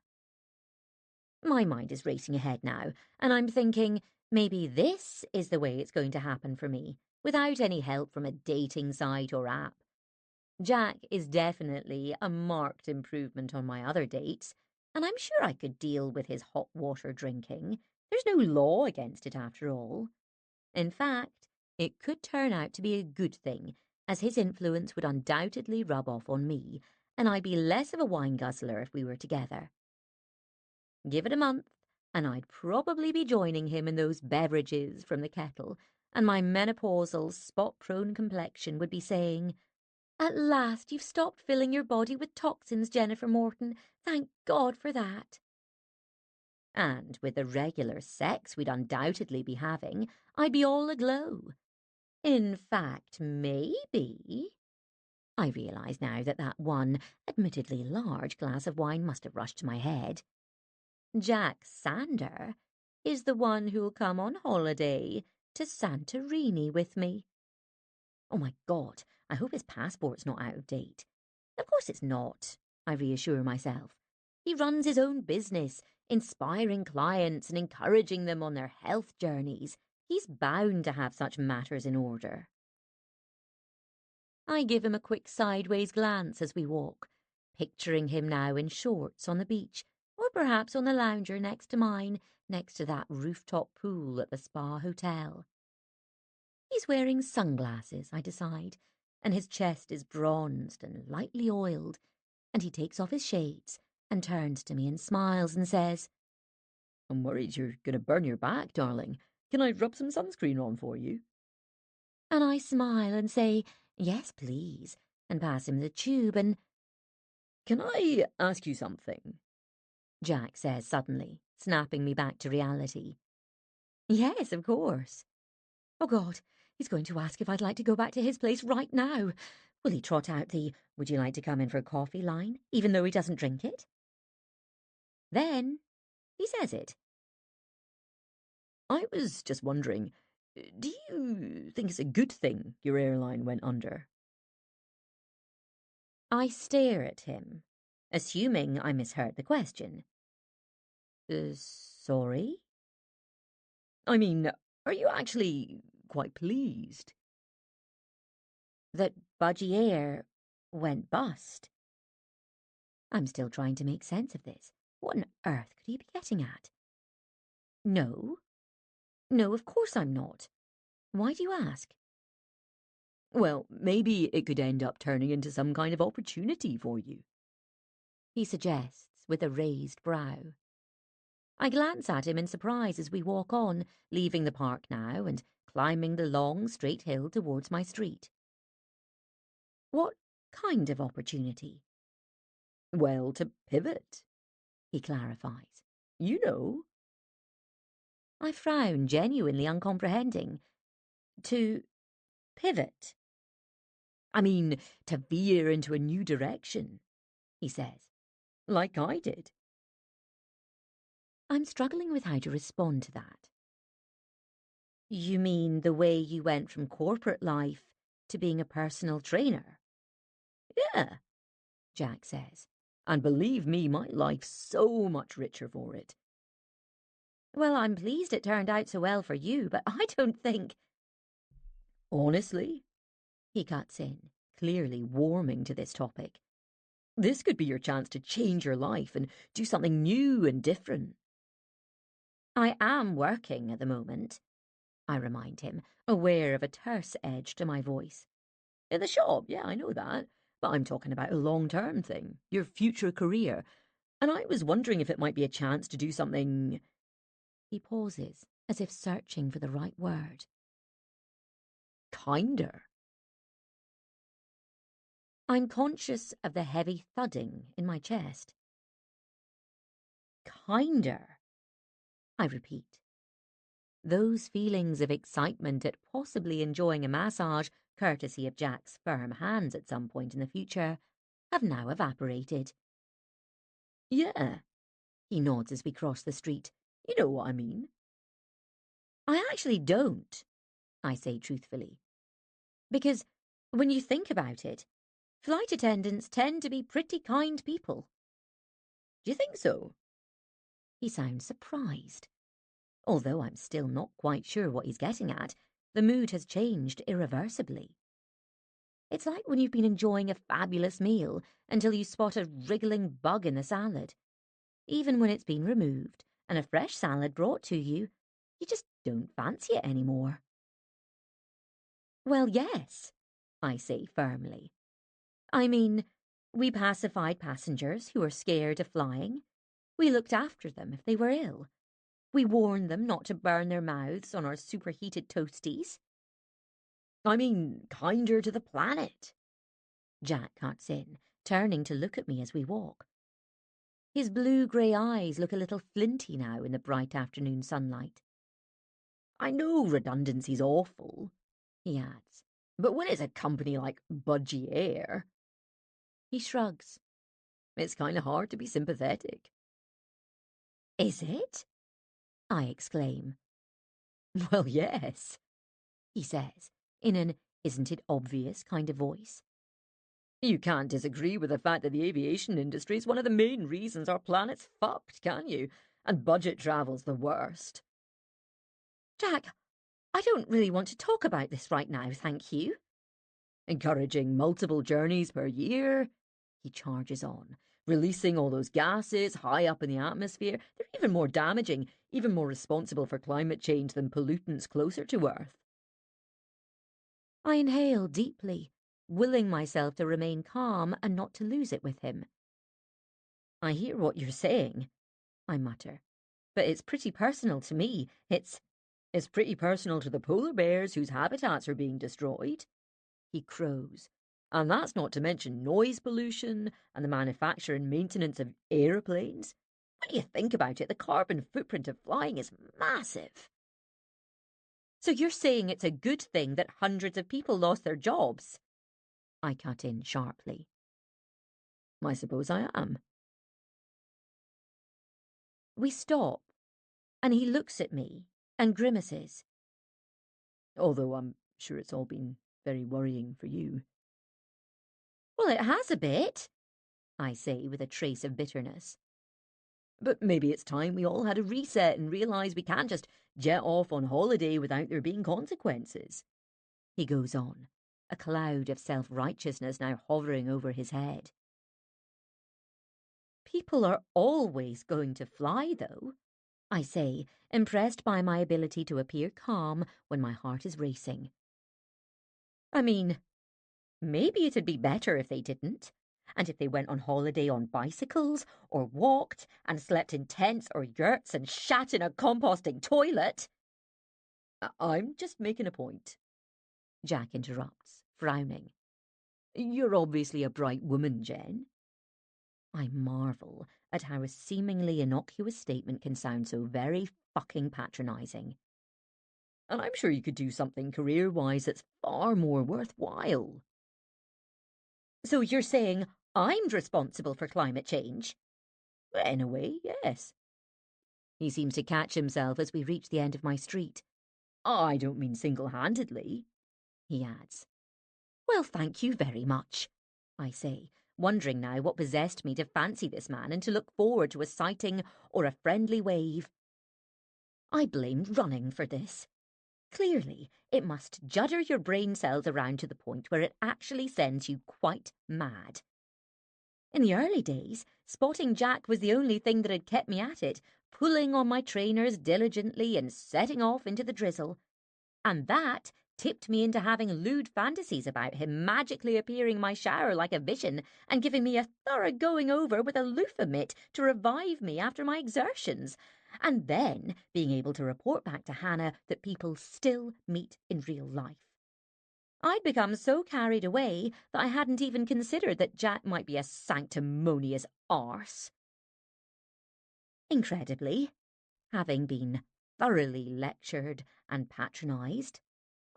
My mind is racing ahead now, and I'm thinking maybe this is the way it's going to happen for me, without any help from a dating site or app. Jack is definitely a marked improvement on my other dates, and I'm sure I could deal with his hot water drinking. There's no law against it after all. In fact, it could turn out to be a good thing, as his influence would undoubtedly rub off on me, and I'd be less of a wine guzzler if we were together. Give it a month, and I'd probably be joining him in those beverages from the kettle, and my menopausal, spot-prone complexion would be saying, "At last you've stopped filling your body with toxins, Jennifer Morton. Thank God for that." And with the regular sex we'd undoubtedly be having, I'd be all aglow. In fact, maybe... I realise now that one, admittedly large glass of wine must have rushed to my head. Jack Sander is the one who'll come on holiday to Santorini with me. Oh my God, I hope his passport's not out of date. Of course it's not, I reassure myself. He runs his own business, inspiring clients and encouraging them on their health journeys. He's bound to have such matters in order. I give him a quick sideways glance as we walk, picturing him now in shorts on the beach, or perhaps on the lounger next to mine, next to that rooftop pool at the spa hotel. He's wearing sunglasses, I decide, and his chest is bronzed and lightly oiled, and he takes off his shades and turns to me and smiles and says, I'm worried you're going to burn your back, darling. Can I rub some sunscreen on for you? And I smile and say, yes, please, and pass him the tube and... Can I ask you something? Jack says suddenly, snapping me back to reality. Yes, of course. Oh, God, he's going to ask if I'd like to go back to his place right now. Will he trot out the "would you like to come in for coffee" line, even though he doesn't drink it? Then he says it. I was just wondering, do you think it's a good thing your airline went under? I stare at him, assuming I misheard the question. Sorry? I mean, are you actually quite pleased? That Budgie Air went bust. I'm still trying to make sense of this. What on earth could he be getting at? No. No, of course I'm not. Why do you ask? Well, maybe it could end up turning into some kind of opportunity for you. He suggests, with a raised brow. I glance at him in surprise as we walk on, leaving the park now and climbing the long, straight hill towards my street. What kind of opportunity? Well, to pivot, He clarifies. you know. I frown, genuinely uncomprehending. To pivot? I mean, to veer into a new direction, He says. like I did. I'm struggling with how to respond to that. You mean the way you went from corporate life to being a personal trainer? Yeah, Jack says. and believe me, my life's so much richer for it. Well, I'm pleased it turned out so well for you, but I don't think... Honestly, He cuts in, clearly warming to this topic. this could be your chance to change your life and do something new and different. I am working at the moment, I remind him, aware of a terse edge to my voice. In the shop, yeah, I know that. But I'm talking about a long-term thing, your future career. And I was wondering if it might be a chance to do something... He pauses, as if searching for the right word. kinder. I'm conscious of the heavy thudding in my chest. Kinder, I repeat. Those feelings of excitement at possibly enjoying a massage, courtesy of Jack's firm hands at some point in the future, have now evaporated. Yeah, He nods as we cross the street. you know what I mean. I actually don't, I say truthfully. Because when you think about it, flight attendants tend to be pretty kind people. Do you think so? He sounds surprised. Although I'm still not quite sure what he's getting at, the mood has changed irreversibly. It's like when you've been enjoying a fabulous meal until you spot a wriggling bug in the salad. Even when it's been removed and a fresh salad brought to you, you just don't fancy it anymore. Well, yes, I say firmly. I mean, we pacified passengers who were scared of flying. We looked after them if they were ill. We warned them not to burn their mouths on our superheated toasties. I mean, kinder to the planet. Jack cuts in, turning to look at me as we walk. His blue-grey eyes look a little flinty now in the bright afternoon sunlight. I know redundancy's awful, He adds. but when it's a company like Budgie Air, He shrugs. it's kind of hard to be sympathetic. Is it? I exclaim. Well, yes. He says, in an "isn't it obvious" kind of voice. You can't disagree with the fact that the aviation industry is one of the main reasons our planet's fucked, can you? And budget travel's the worst. Jack, I don't really want to talk about this right now, thank you. Encouraging multiple journeys per year, he charges on, releasing all those gases high up in the atmosphere. They're even more damaging, even more responsible for climate change than pollutants closer to Earth. I inhale deeply, willing myself to remain calm and not to lose it with him. I hear what you're saying, I mutter, but it's pretty personal to me. It's pretty personal to the polar bears whose habitats are being destroyed, he crows. And that's not to mention noise pollution and the manufacture and maintenance of aeroplanes. When you think about it, the carbon footprint of flying is massive. So you're saying it's a good thing that hundreds of people lost their jobs? I cut in sharply. I suppose I am. We stop, and he looks at me and grimaces. Although I'm sure it's all been very worrying for you. Well, it has a bit, I say with a trace of bitterness. But maybe it's time we all had a reset and realised we can't just jet off on holiday without there being consequences. He goes on, a cloud of self-righteousness now hovering over his head. People are always going to fly, though, I say, impressed by my ability to appear calm when my heart is racing. I mean, maybe it'd be better if they didn't, and if they went on holiday on bicycles, or walked, and slept in tents or yurts and shat in a composting toilet. I'm just making a point, Jack interrupts, frowning. You're obviously a bright woman, Jen. I marvel at how a seemingly innocuous statement can sound so very fucking patronising. And I'm sure you could do something career-wise that's far more worthwhile. So you're saying I'm responsible for climate change? In a way, yes. He seems to catch himself as we reach the end of my street. I don't mean single-handedly, he adds. Well, thank you very much, I say, wondering now what possessed me to fancy this man and to look forward to a sighting or a friendly wave. I blamed running for this. Clearly, it must judder your brain cells around to the point where it actually sends you quite mad. In the early days, spotting Jack was the only thing that had kept me at it, pulling on my trainers diligently and setting off into the drizzle. And that tipped me into having lewd fantasies about him magically appearing in my shower like a vision and giving me a thorough going over with a loofah mitt to revive me after my exertions, and then being able to report back to Hannah that people still meet in real life. I'd become so carried away that I hadn't even considered that Jack might be a sanctimonious arse. Incredibly, having been thoroughly lectured and patronised,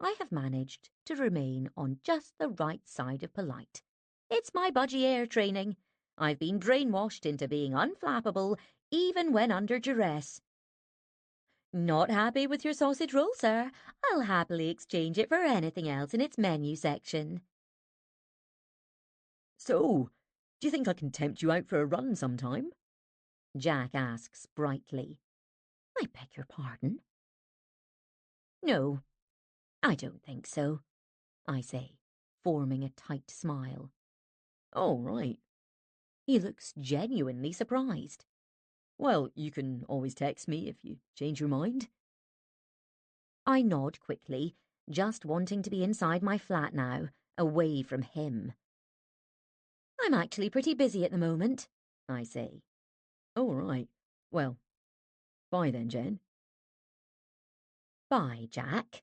I have managed to remain on just the right side of polite. It's my budgie air training. I've been brainwashed into being unflappable even when under duress. Not happy with your sausage roll, sir? I'll happily exchange it for anything else in its menu section. So, do you think I can tempt you out for a run sometime? Jack asks brightly. I beg your pardon? No, I don't think so, I say, forming a tight smile. Oh, right. He looks genuinely surprised. Well, you can always text me if you change your mind. I nod quickly, just wanting to be inside my flat now, away from him. I'm actually pretty busy at the moment, I say. Oh, right. Well, bye then, Jen. Bye, Jack.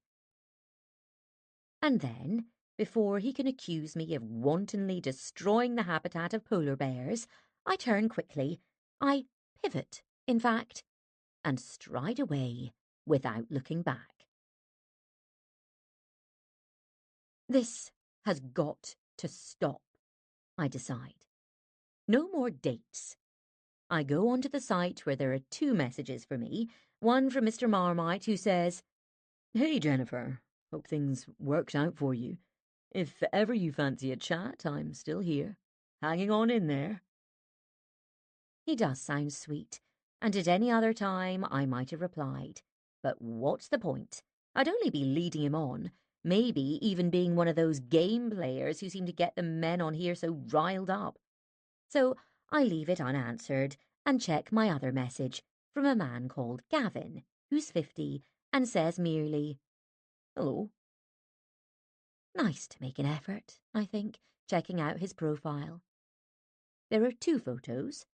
And then, before he can accuse me of wantonly destroying the habitat of polar bears, I turn quickly. I pivot, in fact, and stride away without looking back. This has got to stop, I decide. No more dates. I go onto the site where there are 2 messages for me, one from Mr. Marmite who says, Hey, Jennifer. Hope things worked out for you. If ever you fancy a chat, I'm still here. Hanging on in there. He does sound sweet, and at any other time I might have replied. But what's the point? I'd only be leading him on, maybe even being one of those game players who seem to get the men on here so riled up. So I leave it unanswered and check my other message from a man called Gavin, who's 50, and says merely, Hello. Nice to make an effort, I think, checking out his profile. There are 2 photos.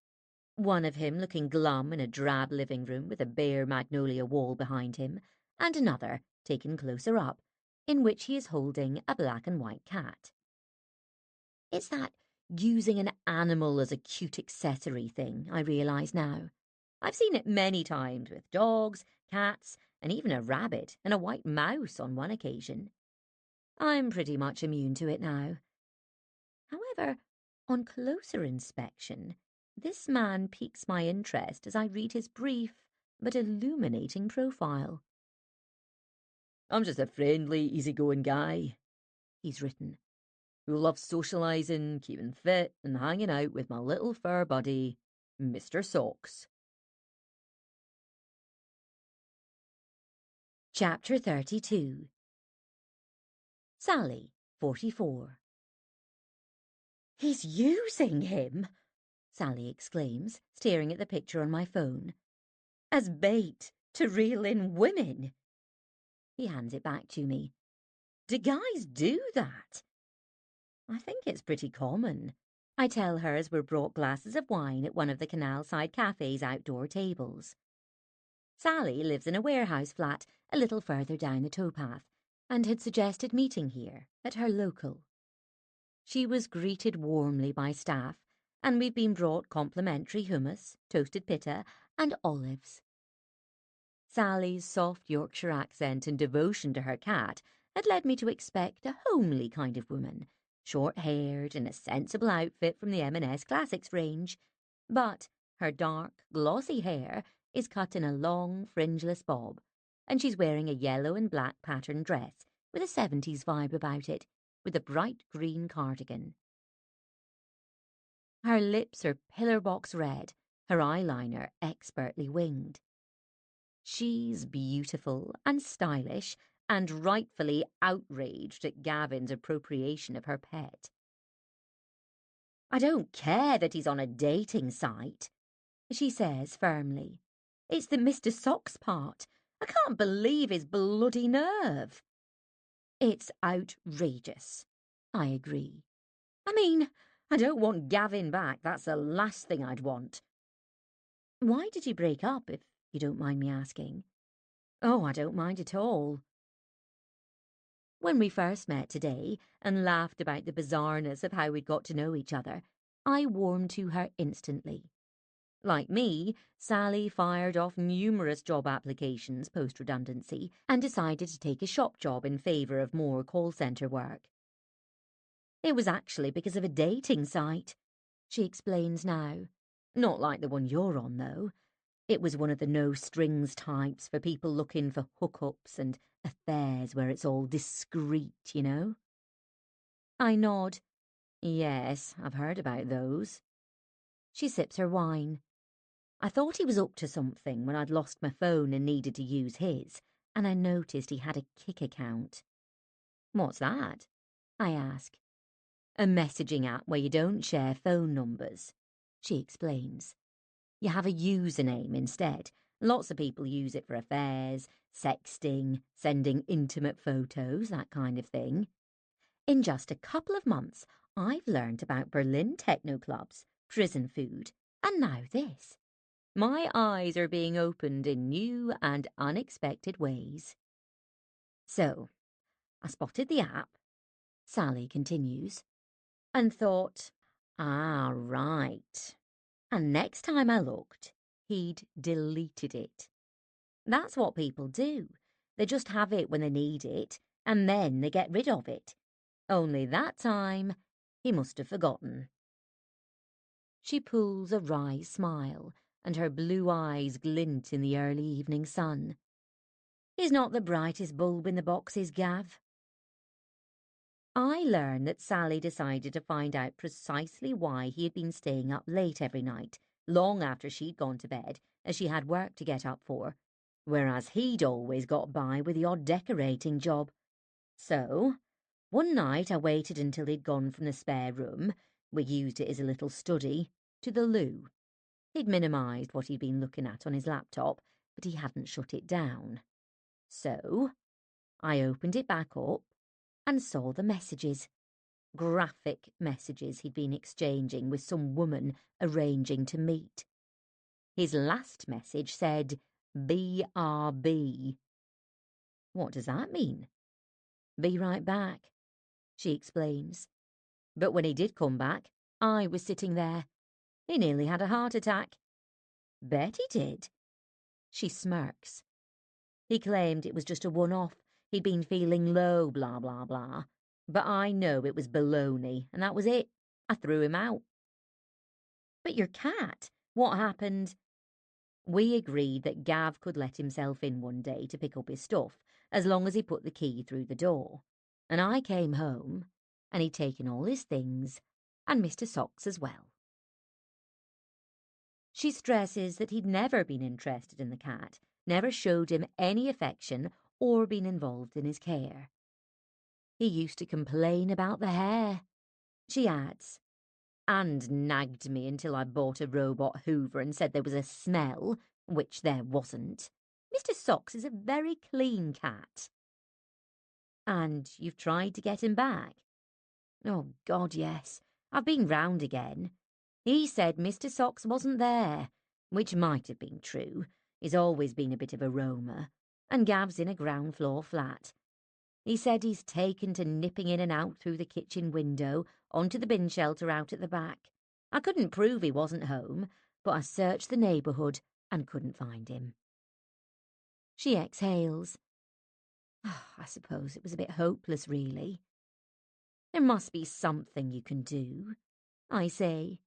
One of him looking glum in a drab living room with a bare magnolia wall behind him, and another, taken closer up, in which he is holding a black and white cat. It's that using an animal as a cute accessory thing, I realise now. I've seen it many times with dogs, cats, and even a rabbit and a white mouse on one occasion. I'm pretty much immune to it now. However, on closer inspection, this man piques my interest as I read his brief but illuminating profile. I'm just a friendly, easygoing guy, he's written, who loves socialising, keeping fit, and hanging out with my little fur buddy, Mr. Socks. Chapter 32. Sally, 44. "He's using him," Sally exclaims, staring at the picture on my phone, "as bait to reel in women." He hands it back to me. "Do guys do that?" "I think it's pretty common," I tell her as we're brought glasses of wine at one of the canal-side cafe's outdoor tables. Sally lives in a warehouse flat a little further down the towpath and had suggested meeting here at her local. She was greeted warmly by staff, and we've been brought complimentary hummus, toasted pita, and olives. Sally's soft Yorkshire accent and devotion to her cat had led me to expect a homely kind of woman, short-haired in a sensible outfit from the M&S Classics range, but her dark, glossy hair is cut in a long, fringeless bob, and she's wearing a yellow and black patterned dress with a 70s vibe about it, with a bright green cardigan. Her lips are pillar box red, her eyeliner expertly winged. She's beautiful and stylish and rightfully outraged at Gavin's appropriation of her pet. "I don't care that he's on a dating site," she says firmly. "It's the Mr. Socks part. I can't believe his bloody nerve." "It's outrageous," I agree. "I mean, I don't want Gavin back. That's the last thing I'd want." "Why did you break up, if you don't mind me asking?" "Oh, I don't mind at all." When we first met today and laughed about the bizarreness of how we'd got to know each other, I warmed to her instantly. Like me, Sally fired off numerous job applications post-redundancy and decided to take a shop job in favour of more call centre work. "It was actually because of a dating site," she explains now. "Not like the one you're on, though. It was one of the no-strings types for people looking for hookups and affairs where it's all discreet, you know?" I nod. "Yes, I've heard about those." She sips her wine. "I thought he was up to something when I'd lost my phone and needed to use his, and I noticed he had a Kik account." "What's that?" I ask. "A messaging app where you don't share phone numbers," she explains. "You have a username instead. Lots of people use it for affairs, sexting, sending intimate photos, that kind of thing. In just a couple of months, I've learned about Berlin techno clubs, prison food, and now this. My eyes are being opened in new and unexpected ways." "So, I spotted the app," Sally continues, "and thought, ah, right. And next time I looked, he'd deleted it. That's what people do. They just have it when they need it, and then they get rid of it. Only that time, he must have forgotten." She pulls a wry smile, and her blue eyes glint in the early evening sun. "He's not the brightest bulb in the boxes, Gav." I learn that Sally decided to find out precisely why he had been staying up late every night, long after she'd gone to bed, as she had work to get up for, whereas he'd always got by with the odd decorating job. So, one night I waited until he'd gone from the spare room — we used it as a little study — to the loo. He'd minimised what he'd been looking at on his laptop, but he hadn't shut it down. So, I opened it back up and saw the messages. Graphic messages he'd been exchanging with some woman arranging to meet. His last message said, "BRB." What does that mean? "Be right back," she explains. But when he did come back, I was sitting there. He nearly had a heart attack. Bet he did. She smirks. He claimed it was just a one-off. He'd been feeling low, blah, blah, blah. But I know it was baloney, and that was it. I threw him out. But your cat, what happened? We agreed that Gav could let himself in one day to pick up his stuff, as long as he put the key through the door. And I came home, and he'd taken all his things, and Mr. Socks as well. She stresses that he'd never been interested in the cat, never showed him any affection or been involved in his care. He used to complain about the hair, she adds, and nagged me until I bought a robot hoover and said there was a smell, which there wasn't. Mr. Socks is a very clean cat. And you've tried to get him back? Oh, God, yes. I've been round again. He said Mr. Socks wasn't there, which might have been true. He's always been a bit of a roamer, and Gav's in a ground floor flat. He said he's taken to nipping in and out through the kitchen window onto the bin shelter out at the back. I couldn't prove he wasn't home, but I searched the neighbourhood and couldn't find him. She exhales. I suppose it was a bit hopeless, really. There must be something you can do, I say.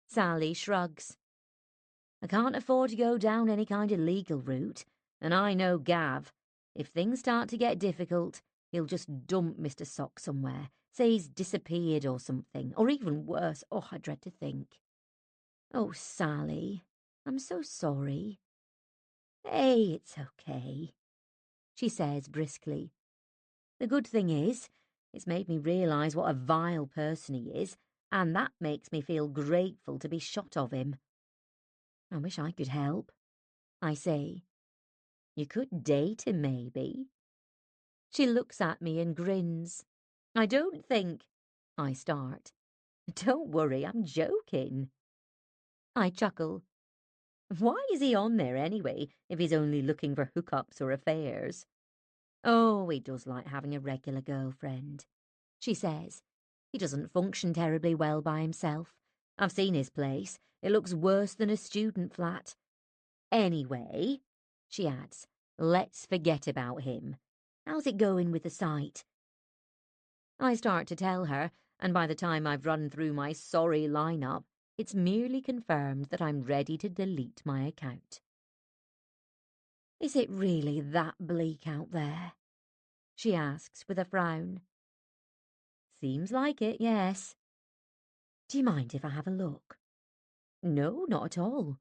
Sally shrugs. I can't afford to go down any kind of legal route, and I know Gav. If things start to get difficult, he'll just dump Mr. Sock somewhere, say he's disappeared or something, or even worse. Oh, I dread to think. Oh, Sally, I'm so sorry. Hey, it's okay, she says briskly. The good thing is, it's made me realise what a vile person he is, and that makes me feel grateful to be shot of him. I wish I could help, I say. You could date him, maybe. She looks at me and grins. I don't think, I start. Don't worry, I'm joking. I chuckle. Why is he on there anyway, if he's only looking for hookups or affairs? Oh, he does like having a regular girlfriend, she says. He doesn't function terribly well by himself. I've seen his place. It looks worse than a student flat. Anyway, she adds, let's forget about him. How's it going with the site? I start to tell her, and by the time I've run through my sorry lineup, it's merely confirmed that I'm ready to delete my account. Is it really that bleak out there? She asks with a frown. Seems like it, yes. Do you mind if I have a look? No, not at all.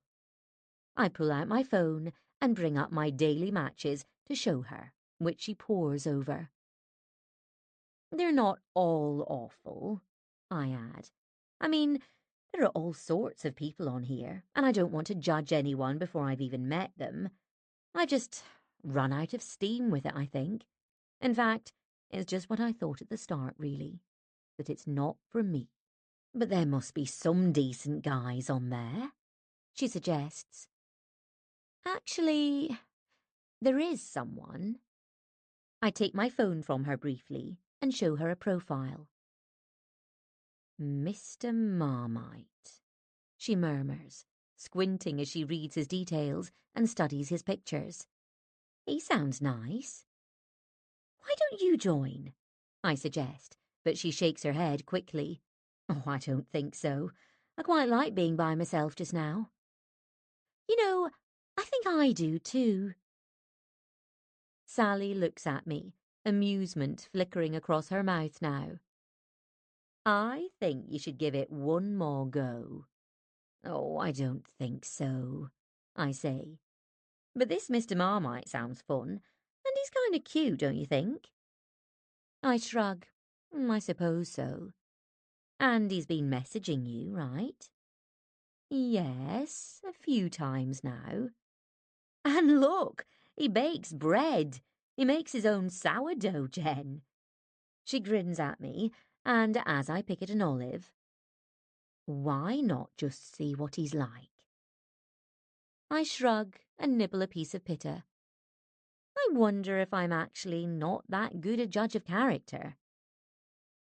I pull out my phone and bring up my daily matches to show her, which she pores over. They're not all awful, I add. I mean, there are all sorts of people on here, and I don't want to judge anyone before I've even met them. I just run out of steam with it, I think. In fact, it's just what I thought at the start, really, that it's not for me. But there must be some decent guys on there, she suggests. Actually, there is someone. I take my phone from her briefly and show her a profile. Mr. Marmite, she murmurs, squinting as she reads his details and studies his pictures. He sounds nice. Why don't you join? I suggest, but she shakes her head quickly. Oh, I don't think so. I quite like being by myself just now. You know, I think I do too. Sally looks at me, amusement flickering across her mouth now. I think you should give it one more go. Oh, I don't think so, I say. But this Mr. Marmite sounds fun, and he's kind of cute, don't you think? I shrug. I suppose so. And he's been messaging you, right? Yes, a few times now. And look, he bakes bread. He makes his own sourdough, Jen. She grins at me, and as I pick at an olive, why not just see what he's like? I shrug and nibble a piece of pitta. I wonder if I'm actually not that good a judge of character.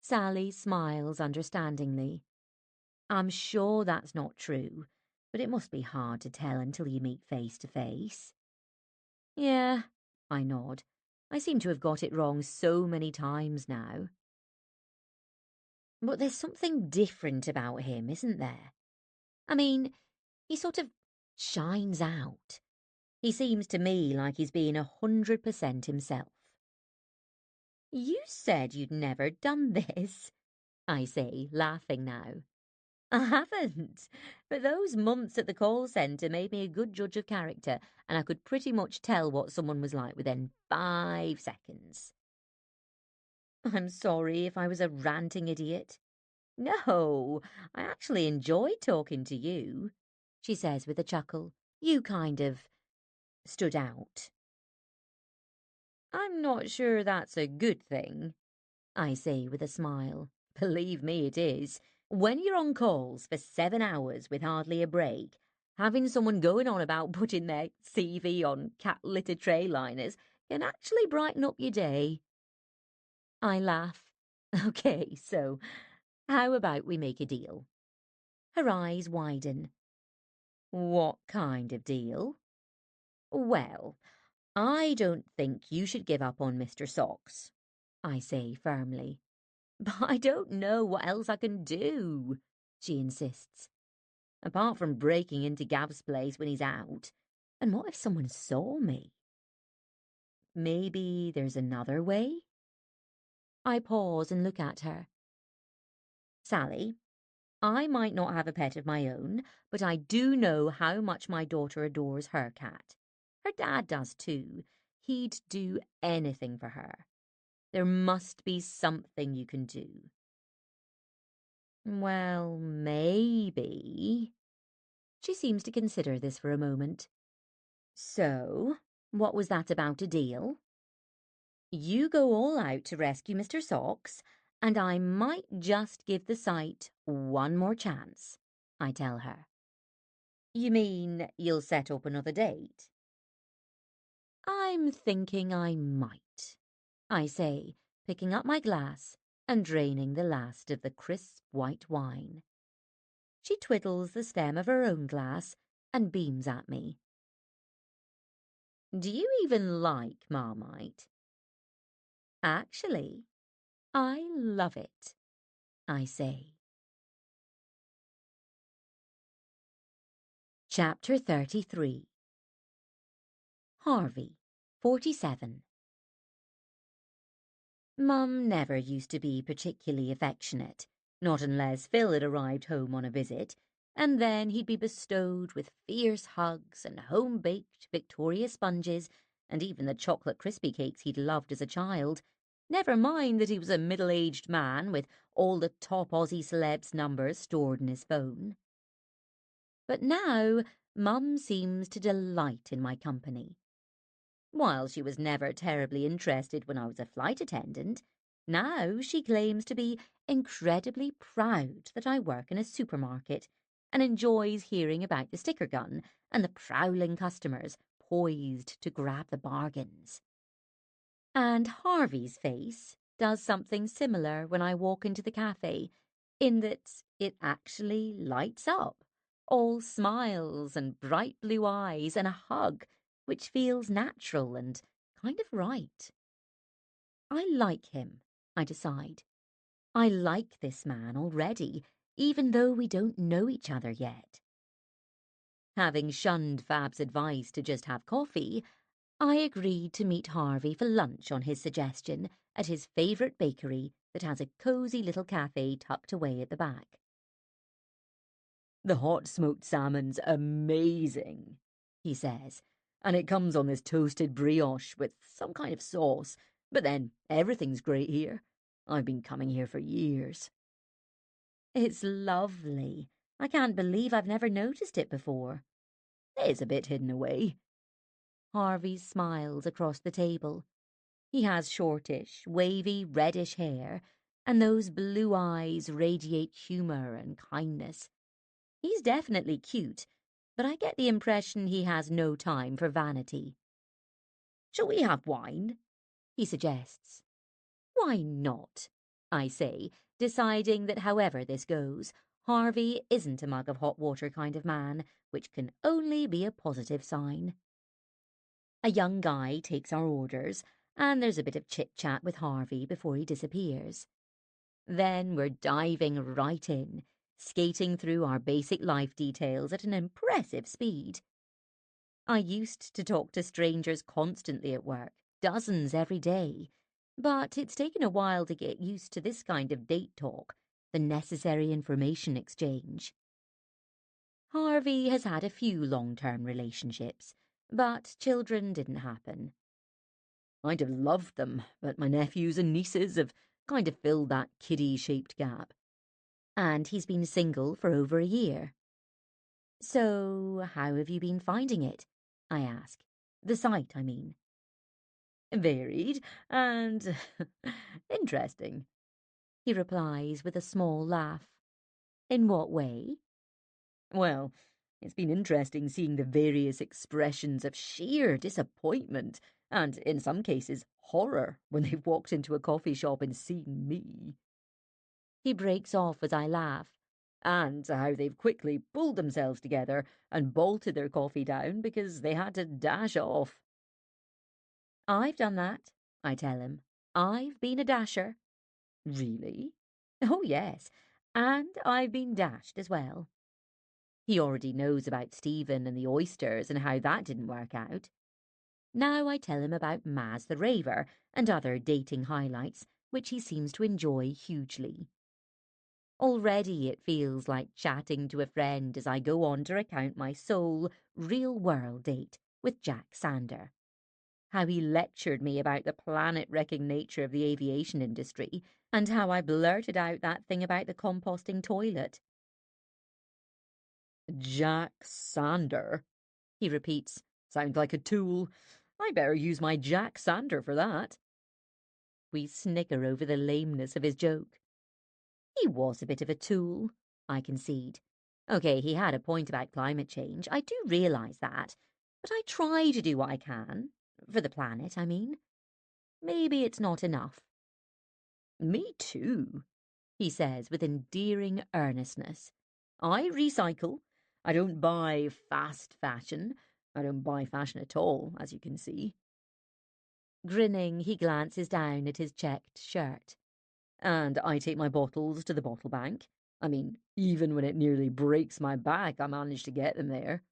Sally smiles understandingly. I'm sure that's not true, but it must be hard to tell until you meet face to face. Yeah, I nod. I seem to have got it wrong so many times now. But there's something different about him, isn't there? I mean, he sort of shines out. He seems to me like he's being 100% himself. You said you'd never done this, I say, laughing now. I haven't, but those months at the call centre made me a good judge of character, and I could pretty much tell what someone was like within 5 seconds. I'm sorry if I was a ranting idiot. No, I actually enjoyed talking to you, she says with a chuckle. You kind of stood out. I'm not sure that's a good thing, I say with a smile. Believe me, it is. When you're on calls for 7 hours with hardly a break, having someone going on about putting their CV on cat litter tray liners can actually brighten up your day. I laugh. Okay, so how about we make a deal? Her eyes widen. What kind of deal? Well, I don't think you should give up on Mr. Socks, I say firmly. But I don't know what else I can do, she insists. Apart from breaking into Gav's place when he's out. And what if someone saw me? Maybe there's another way? I pause and look at her. Sally, I might not have a pet of my own, but I do know how much my daughter adores her cat. Her dad does too. He'd do anything for her. There must be something you can do. Well, maybe. She seems to consider this for a moment. So, what was that about a deal? You go all out to rescue Mr. Socks, and I might just give the site one more chance, I tell her. You mean you'll set up another date? I'm thinking I might, I say, picking up my glass and draining the last of the crisp white wine. She twiddles the stem of her own glass and beams at me. Do you even like Marmite? Actually, I love it, I say. Chapter 33. Harvey, 47. Mum never used to be particularly affectionate, not unless Phil had arrived home on a visit, and then he'd be bestowed with fierce hugs and home-baked Victoria sponges and even the chocolate crispy cakes he'd loved as a child. Never mind that he was a middle-aged man with all the top Aussie celebs' numbers stored in his phone. But now, Mum seems to delight in my company. While she was never terribly interested when I was a flight attendant, now she claims to be incredibly proud that I work in a supermarket and enjoys hearing about the sticker gun and the prowling customers poised to grab the bargains. And Harvey's face does something similar when I walk into the cafe, in that it actually lights up, all smiles and bright blue eyes and a hug, which feels natural and kind of right. I like him, I decide. I like this man already, even though we don't know each other yet. Having shunned Fab's advice to just have coffee, I agreed to meet Harvey for lunch on his suggestion at his favourite bakery that has a cosy little cafe tucked away at the back. The hot smoked salmon's amazing, he says, and it comes on this toasted brioche with some kind of sauce, but then everything's great here. I've been coming here for years. It's lovely. I can't believe I've never noticed it before. It's a bit hidden away. Harvey smiles across the table. He has shortish, wavy, reddish hair, and those blue eyes radiate humour and kindness. He's definitely cute, but I get the impression he has no time for vanity. Shall we have wine? He suggests. Why not? I say, deciding that however this goes, Harvey isn't a mug of hot water kind of man, which can only be a positive sign. A young guy takes our orders, and there's a bit of chit-chat with Harvey before he disappears. Then we're diving right in, skating through our basic life details at an impressive speed. I used to talk to strangers constantly at work, dozens every day, but it's taken a while to get used to this kind of date talk, the necessary information exchange. Harvey has had a few long-term relationships, but children didn't happen. I'd have loved them, but my nephews and nieces have kind of filled that kiddie-shaped gap. And he's been single for over a year. So, how have you been finding it? I ask. The site, I mean. Varied and interesting, He replies with a small laugh. In what way? Well, it's been interesting seeing the various expressions of sheer disappointment and, in some cases, horror when they've walked into a coffee shop and seen me. He breaks off as I laugh. And how they've quickly pulled themselves together and bolted their coffee down because they had to dash off. I've done that, I tell him. I've been a dasher. Really? Oh, yes, and I've been dashed as well. He already knows about Stephen and the oysters and how that didn't work out. Now I tell him about Maz the Raver and other dating highlights, which he seems to enjoy hugely. Already it feels like chatting to a friend as I go on to recount my sole, real-world date with Jack Sander. How he lectured me about the planet-wrecking nature of the aviation industry, and how I blurted out that thing about the composting toilet. Jack Sander, He repeats. Sounds like a tool. I better use my Jack Sander for that. We snicker over the lameness of his joke. He was a bit of a tool, I concede. OK, he had a point about climate change. I do realise that. But I try to do what I can. For the planet, I mean. Maybe it's not enough. Me too, He says with endearing earnestness. I recycle. I don't buy fast fashion. I don't buy fashion at all, as you can see. Grinning, he glances down at his checked shirt. And I take my bottles to the bottle bank. I mean, even when it nearly breaks my back, I manage to get them there.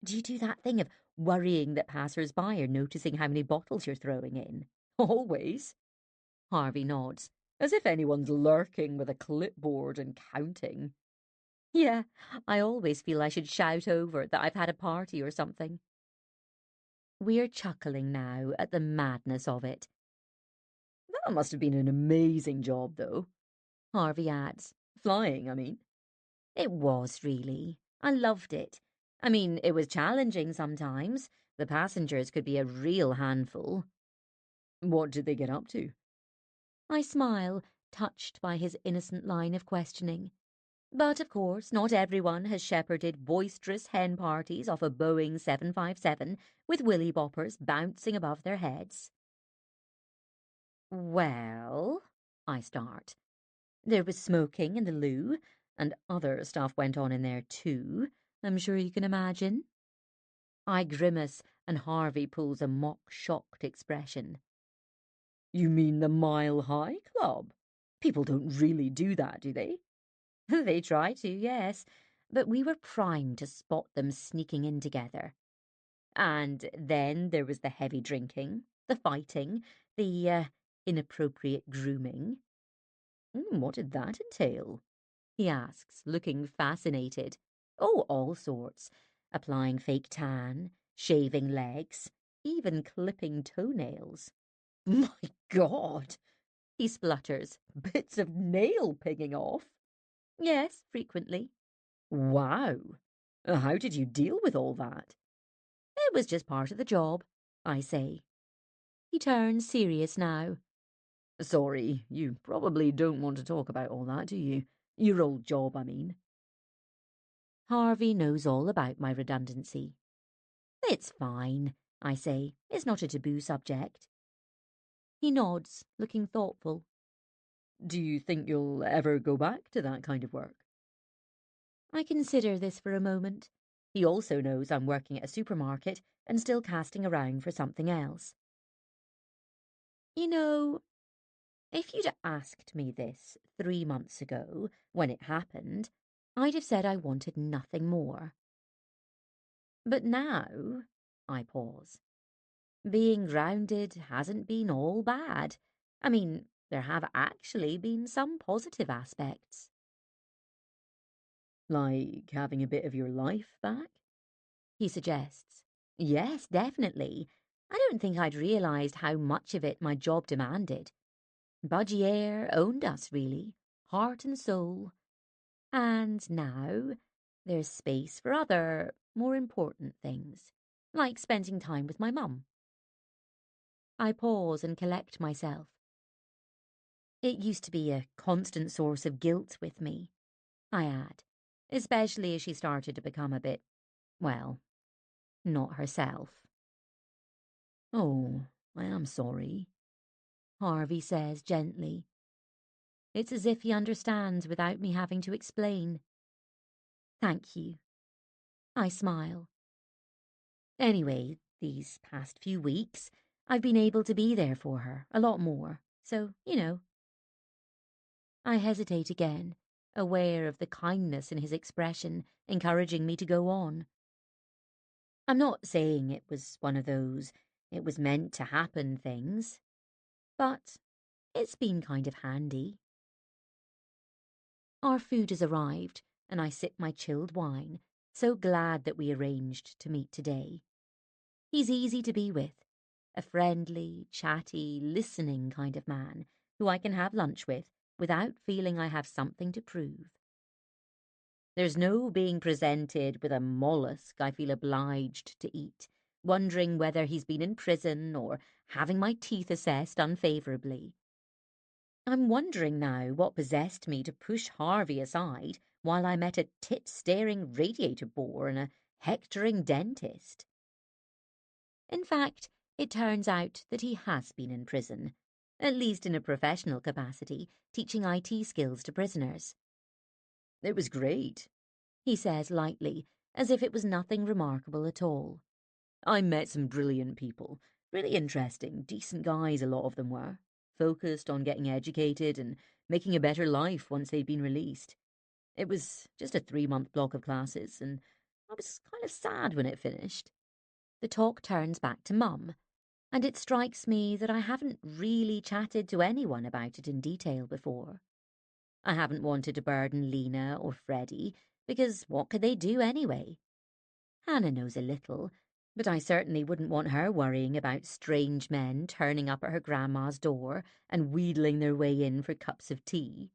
Do you do that thing of worrying that passers-by are noticing how many bottles you're throwing in? Always. Harvey nods. As if anyone's lurking with a clipboard and counting. Yeah, I always feel I should shout over that I've had a party or something. We're chuckling now at the madness of it. That must have been an amazing job, though. Harvey adds. Flying, I mean. It was, really. I loved it. I mean, it was challenging sometimes. The passengers could be a real handful. What did they get up to? I smile, touched by his innocent line of questioning. But, of course, not everyone has shepherded boisterous hen parties off a Boeing 757 with willy boppers bouncing above their heads. Well, I start. There was smoking in the loo, and other stuff went on in there too, I'm sure you can imagine. I grimace, and Harvey pulls a mock-shocked expression. You mean the Mile High Club? People don't really do that, do they? They try to, yes, but we were primed to spot them sneaking in together. And then there was the heavy drinking, the fighting, the inappropriate grooming. What did that entail? He asks, looking fascinated. Oh, all sorts. Applying fake tan, shaving legs, even clipping toenails. My God! He splutters. Bits of nail picking off? Yes, frequently. Wow! How did you deal with all that? It was just part of the job, I say. He turns serious now. Sorry, you probably don't want to talk about all that, do you? Your old job, I mean. Harvey knows all about my redundancy. It's fine, I say. It's not a taboo subject. He nods, looking thoughtful. Do you think you'll ever go back to that kind of work? I consider this for a moment. He also knows I'm working at a supermarket and still casting around for something else. You know, if you'd asked me this 3 months ago, when it happened, I'd have said I wanted nothing more. But now, I pause. Being grounded hasn't been all bad. I mean, there have actually been some positive aspects. Like having a bit of your life back? He suggests. Yes, definitely. I don't think I'd realised how much of it my job demanded. Budgier owned us, really, heart and soul. And now there's space for other, more important things, like spending time with my mum. I pause and collect myself. It used to be a constant source of guilt with me, I add, especially as she started to become a bit, well, not herself. Oh, I am sorry, Harvey says gently. It's as if he understands without me having to explain. Thank you. I smile. Anyway, these past few weeks, I've been able to be there for her a lot more, so, you know. I hesitate again, aware of the kindness in his expression, encouraging me to go on. I'm not saying it was one of those it was meant to happen things, but it's been kind of handy. Our food has arrived, and I sip my chilled wine, so glad that we arranged to meet today. He's easy to be with, a friendly, chatty, listening kind of man who I can have lunch with without feeling I have something to prove. There's no being presented with a mollusk I feel obliged to eat, wondering whether he's been in prison or having my teeth assessed unfavourably. I'm wondering now what possessed me to push Harvey aside while I met a tit-staring radiator bore and a hectoring dentist. In fact, it turns out that he has been in prison, at least in a professional capacity, teaching IT skills to prisoners. It was great, He says lightly, as if it was nothing remarkable at all. I met some brilliant people. Really interesting, decent guys, a lot of them were. Focused on getting educated and making a better life once they'd been released. It was just a 3-month block of classes, and I was kind of sad when it finished. The talk turns back to Mum, and it strikes me that I haven't really chatted to anyone about it in detail before. I haven't wanted to burden Lena or Freddie, because what could they do anyway? Hannah knows a little, but I certainly wouldn't want her worrying about strange men turning up at her grandma's door and wheedling their way in for cups of tea.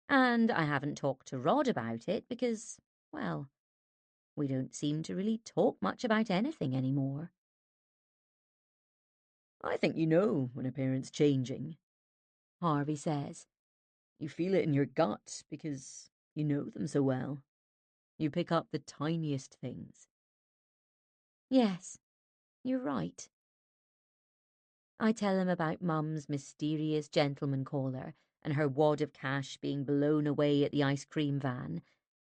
And I haven't talked to Rod about it because, well, we don't seem to really talk much about anything anymore. I think you know when a parent's changing. Harvey says. You feel it in your gut because you know them so well. You pick up the tiniest things. Yes, you're right. I tell him about Mum's mysterious gentleman caller and her wad of cash being blown away at the ice cream van,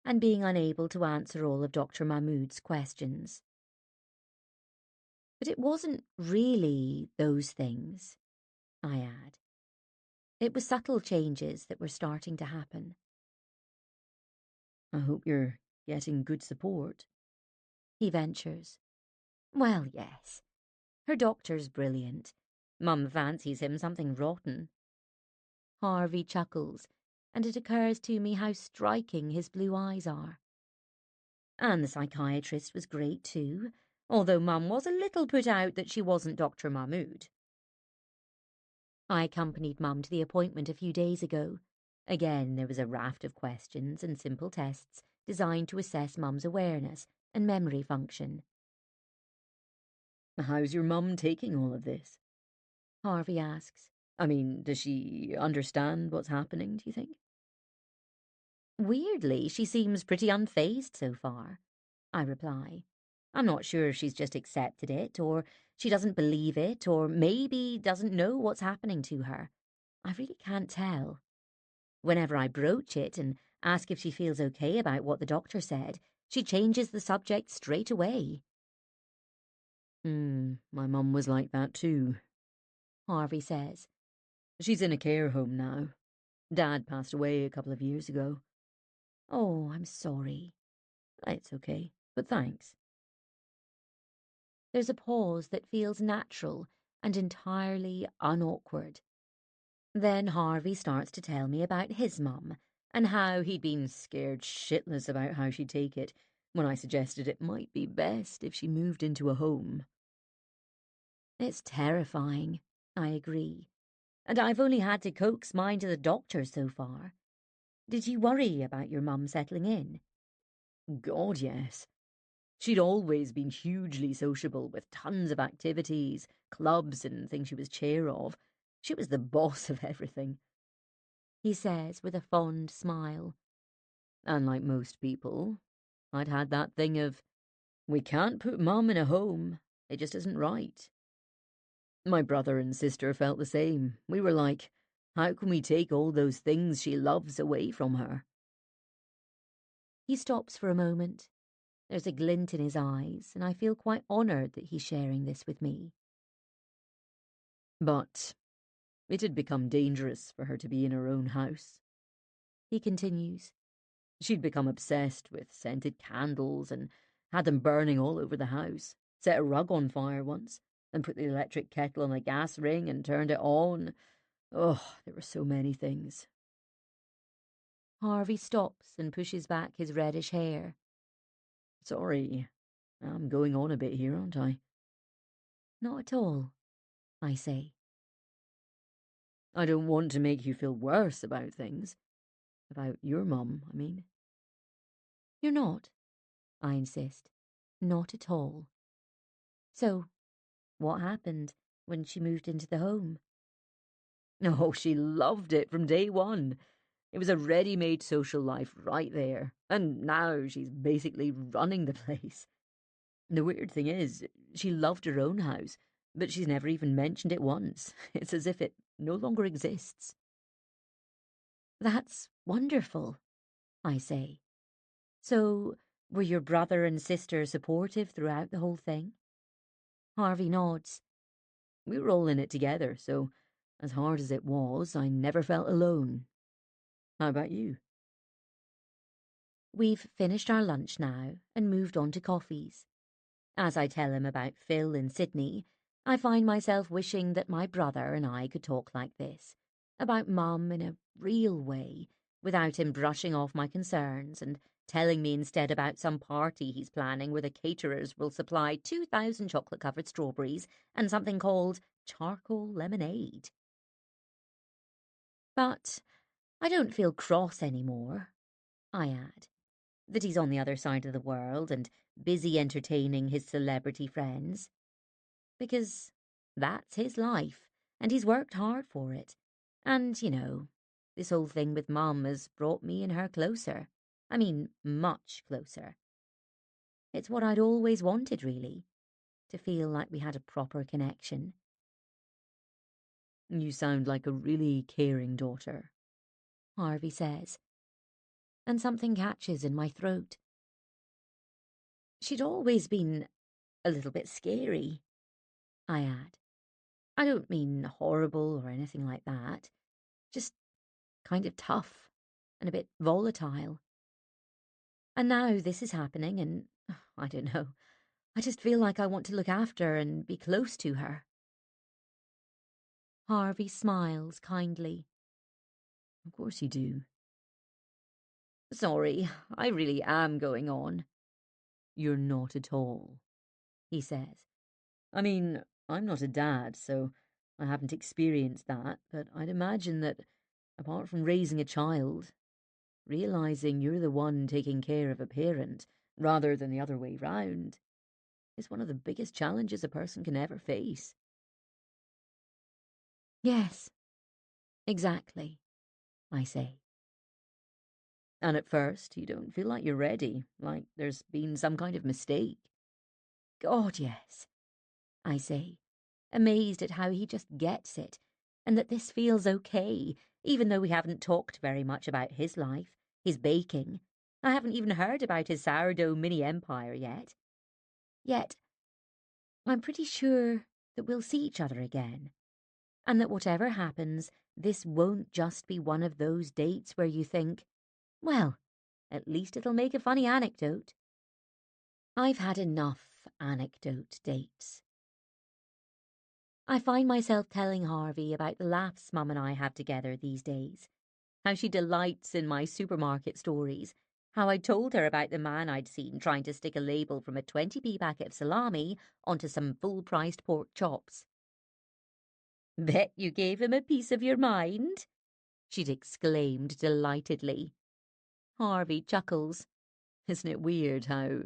and being unable to answer all of Dr. Mahmood's questions. But it wasn't really those things, I add. It was subtle changes that were starting to happen. I hope you're getting good support. He ventures. Well, yes. Her doctor's brilliant. Mum fancies him something rotten. Harvey chuckles, and it occurs to me how striking his blue eyes are. And the psychiatrist was great too, although Mum was a little put out that she wasn't Dr. Mahmood. I accompanied Mum to the appointment a few days ago. Again, there was a raft of questions and simple tests designed to assess Mum's awareness and memory function. How's your mum taking all of this? Harvey asks. I mean, does she understand what's happening, do you think? Weirdly, she seems pretty unfazed so far, I reply. I'm not sure if she's just accepted it, or she doesn't believe it, or maybe doesn't know what's happening to her. I really can't tell. Whenever I broach it and ask if she feels okay about what the doctor said, she changes the subject straight away. My mum was like that too, Harvey says. She's in a care home now. Dad passed away a couple of years ago. Oh, I'm sorry. It's okay, but thanks. There's a pause that feels natural and entirely unawkward. Then Harvey starts to tell me about his mum and how He'd been scared shitless about how she'd take it when I suggested it might be best if she moved into a home. It's terrifying, I agree, and I've only had to coax mine to the doctor so far. Did you worry about your mum settling in? God, yes. She'd always been hugely sociable with tons of activities, clubs, and things she was chair of. She was the boss of everything, He says with a fond smile. and like most people, I'd had that thing of, we can't put Mum in a home, it just isn't right. My brother and sister felt the same. We were like, how can we take all those things she loves away from her? He stops for a moment. There's a glint in his eyes, and I feel quite honoured that he's sharing this with me. But it had become dangerous for her to be in her own house. He continues. She'd become obsessed with scented candles and had them burning all over the house. Set a rug on fire once, and put the electric kettle on a gas ring and turned it on. Oh, there were so many things. Harvey stops and pushes back his reddish hair. Sorry, I'm going on a bit here, aren't I? Not at all, I say. I don't want to make you feel worse about things. About your mum, I mean. You're not, I insist. Not at all. So, what happened when she moved into the home? Oh, she loved it from day one. It was a ready-made social life right there. And now she's basically running the place. The weird thing is, she loved her own house, but she's never even mentioned it once. It's as if it no longer exists. That's wonderful, I say. So, were your brother and sister supportive throughout the whole thing? Harvey nods. We were all in it together, so as hard as it was, I never felt alone. How about you? We've finished our lunch now and moved on to coffees. As I tell him about Phil in Sydney, I find myself wishing that my brother and I could talk like this, about Mum in a real way, without him brushing off my concerns and telling me instead about some party he's planning where the caterers will supply 2,000 chocolate-covered strawberries and something called charcoal lemonade. But I don't feel cross anymore, I add, that he's on the other side of the world and busy entertaining his celebrity friends. Because that's his life, and he's worked hard for it. And, this whole thing with Mum has brought me and her closer. I mean, much closer. It's what I'd always wanted, really, to feel like we had a proper connection. You sound like a really caring daughter, Harvey says, and something catches in my throat. She'd always been a little bit scary, I add. I don't mean horrible or anything like that, just kind of tough and a bit volatile. And now this is happening, and I don't know, I just feel like I want to look after and be close to her. Harvey smiles kindly. Of course you do. Sorry, I really am going on. You're not at all, He says. I mean, I'm not a dad, so I haven't experienced that, but I'd imagine that, apart from raising a child, realizing you're the one taking care of a parent rather than the other way round is one of the biggest challenges a person can ever face. Yes, exactly, I say. And at first, you don't feel like you're ready, like there's been some kind of mistake. God, yes, I say, amazed at how he just gets it, and that this feels okay, even though we haven't talked very much about his life, his baking. I haven't even heard about his sourdough mini-empire yet. Yet, I'm pretty sure that we'll see each other again, and that whatever happens, this won't just be one of those dates where you think, well, at least it'll make a funny anecdote. I've had enough anecdote dates. I find myself telling Harvey about the laughs Mum and I have together these days, how she delights in my supermarket stories, how I told her about the man I'd seen trying to stick a label from a 20p packet of salami onto some full-priced pork chops. Bet you gave him a piece of your mind, she'd exclaimed delightedly. Harvey chuckles. Isn't it weird how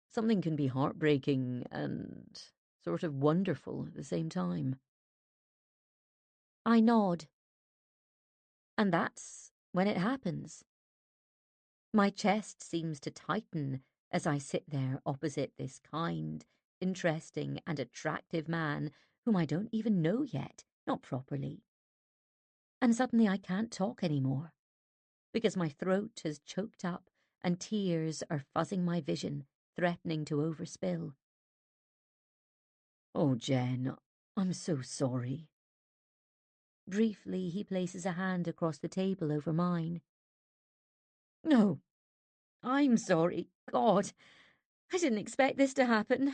something can be heartbreaking and sort of wonderful at the same time? I nod. And that's when it happens. My chest seems to tighten as I sit there opposite this kind, interesting, and attractive man whom I don't even know yet, not properly. And suddenly I can't talk anymore, because my throat has choked up and tears are fuzzing my vision, threatening to overspill. Oh, Jen, I'm so sorry. Briefly, he places a hand across the table over mine. No, I'm sorry. God, I didn't expect this to happen.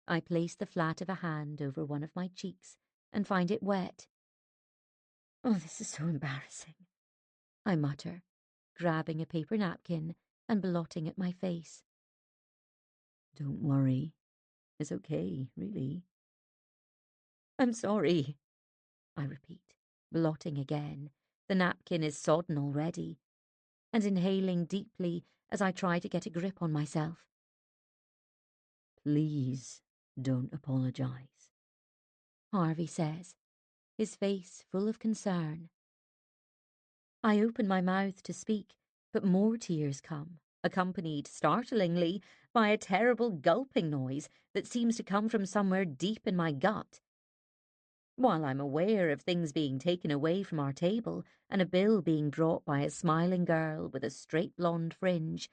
I place the flat of a hand over one of my cheeks and find it wet. Oh, this is so embarrassing, I mutter, grabbing a paper napkin and blotting at my face. Don't worry. It's okay, really. I'm sorry, I repeat, blotting again. The napkin is sodden already, and inhaling deeply as I try to get a grip on myself. Please don't apologise, Harvey says, his face full of concern. I open my mouth to speak, but more tears come, accompanied, startlingly, by a terrible gulping noise that seems to come from somewhere deep in my gut. While I'm aware of things being taken away from our table and a bill being brought by a smiling girl with a straight blonde fringe,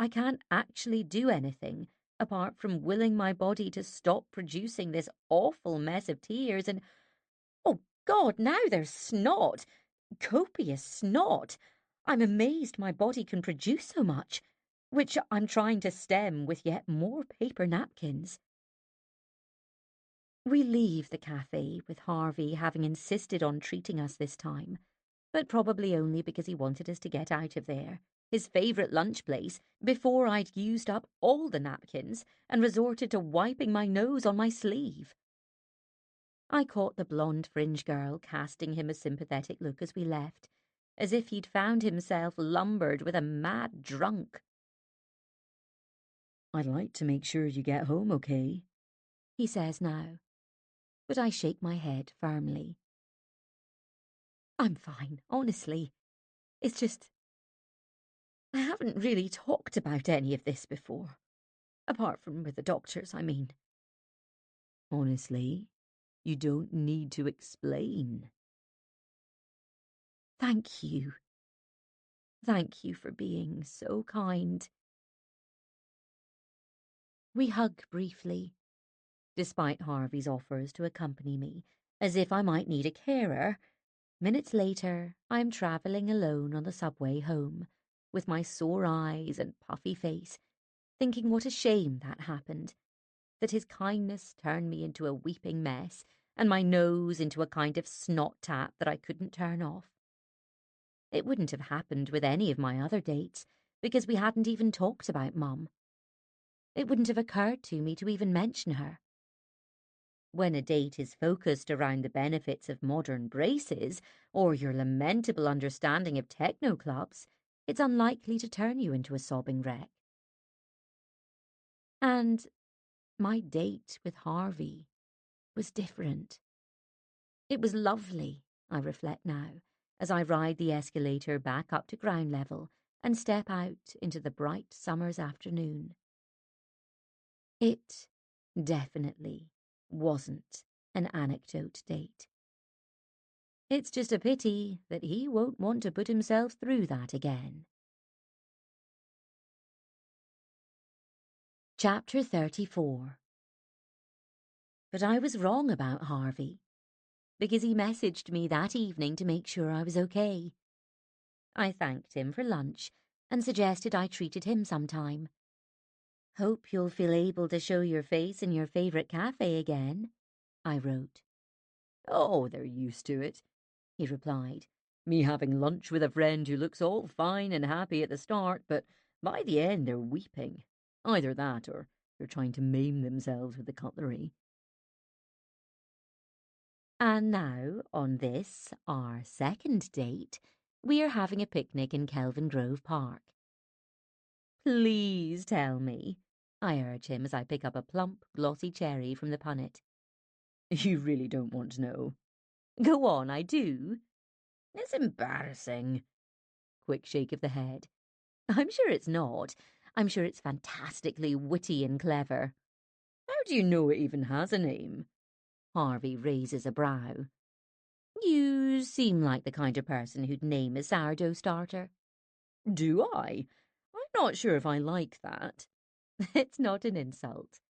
I can't actually do anything apart from willing my body to stop producing this awful mess of tears and, oh God, now there's snot! Copious snot! I'm amazed my body can produce so much, which I'm trying to stem with yet more paper napkins. We leave the cafe with Harvey having insisted on treating us this time, but probably only because he wanted us to get out of there, his favourite lunch place, before I'd used up all the napkins and resorted to wiping my nose on my sleeve. I caught the blonde fringe girl casting him a sympathetic look as we left, as if he'd found himself lumbered with a mad drunk. I'd like to make sure you get home okay, he says now, but I shake my head firmly. I'm fine, honestly. It's just, I haven't really talked about any of this before. Apart from with the doctors, I mean. Honestly, you don't need to explain. Thank you. Thank you for being so kind. We hug briefly, despite Harvey's offers to accompany me, as if I might need a carer. Minutes later, I am travelling alone on the subway home, with my sore eyes and puffy face, thinking what a shame that happened, that his kindness turned me into a weeping mess, and my nose into a kind of snot tap that I couldn't turn off. It wouldn't have happened with any of my other dates, because we hadn't even talked about Mum. It wouldn't have occurred to me to even mention her. When a date is focused around the benefits of modern braces or your lamentable understanding of techno clubs, it's unlikely to turn you into a sobbing wreck. And my date with Harvey was different. It was lovely, I reflect now, as I ride the escalator back up to ground level and step out into the bright summer's afternoon. It definitely wasn't an anecdote date. It's just a pity that he won't want to put himself through that again. Chapter 34. But I was wrong about Harvey, because he messaged me that evening to make sure I was okay. I thanked him for lunch and suggested I treated him sometime. Hope you'll feel able to show your face in your favourite cafe again, I wrote. Oh, they're used to it, he replied. Me having lunch with a friend who looks all fine and happy at the start, but by the end they're weeping. Either that or they're trying to maim themselves with the cutlery. And now, on this, our second date, we are having a picnic in Kelvin Grove Park. Please tell me, I urge him as I pick up a plump, glossy cherry from the punnet. You really don't want to know. Go on, I do. It's embarrassing. Quick shake of the head. I'm sure it's not. I'm sure it's fantastically witty and clever. How do you know it even has a name? Harvey raises a brow. You seem like the kind of person who'd name a sourdough starter. Do I? I'm not sure if I like that. It's not an insult,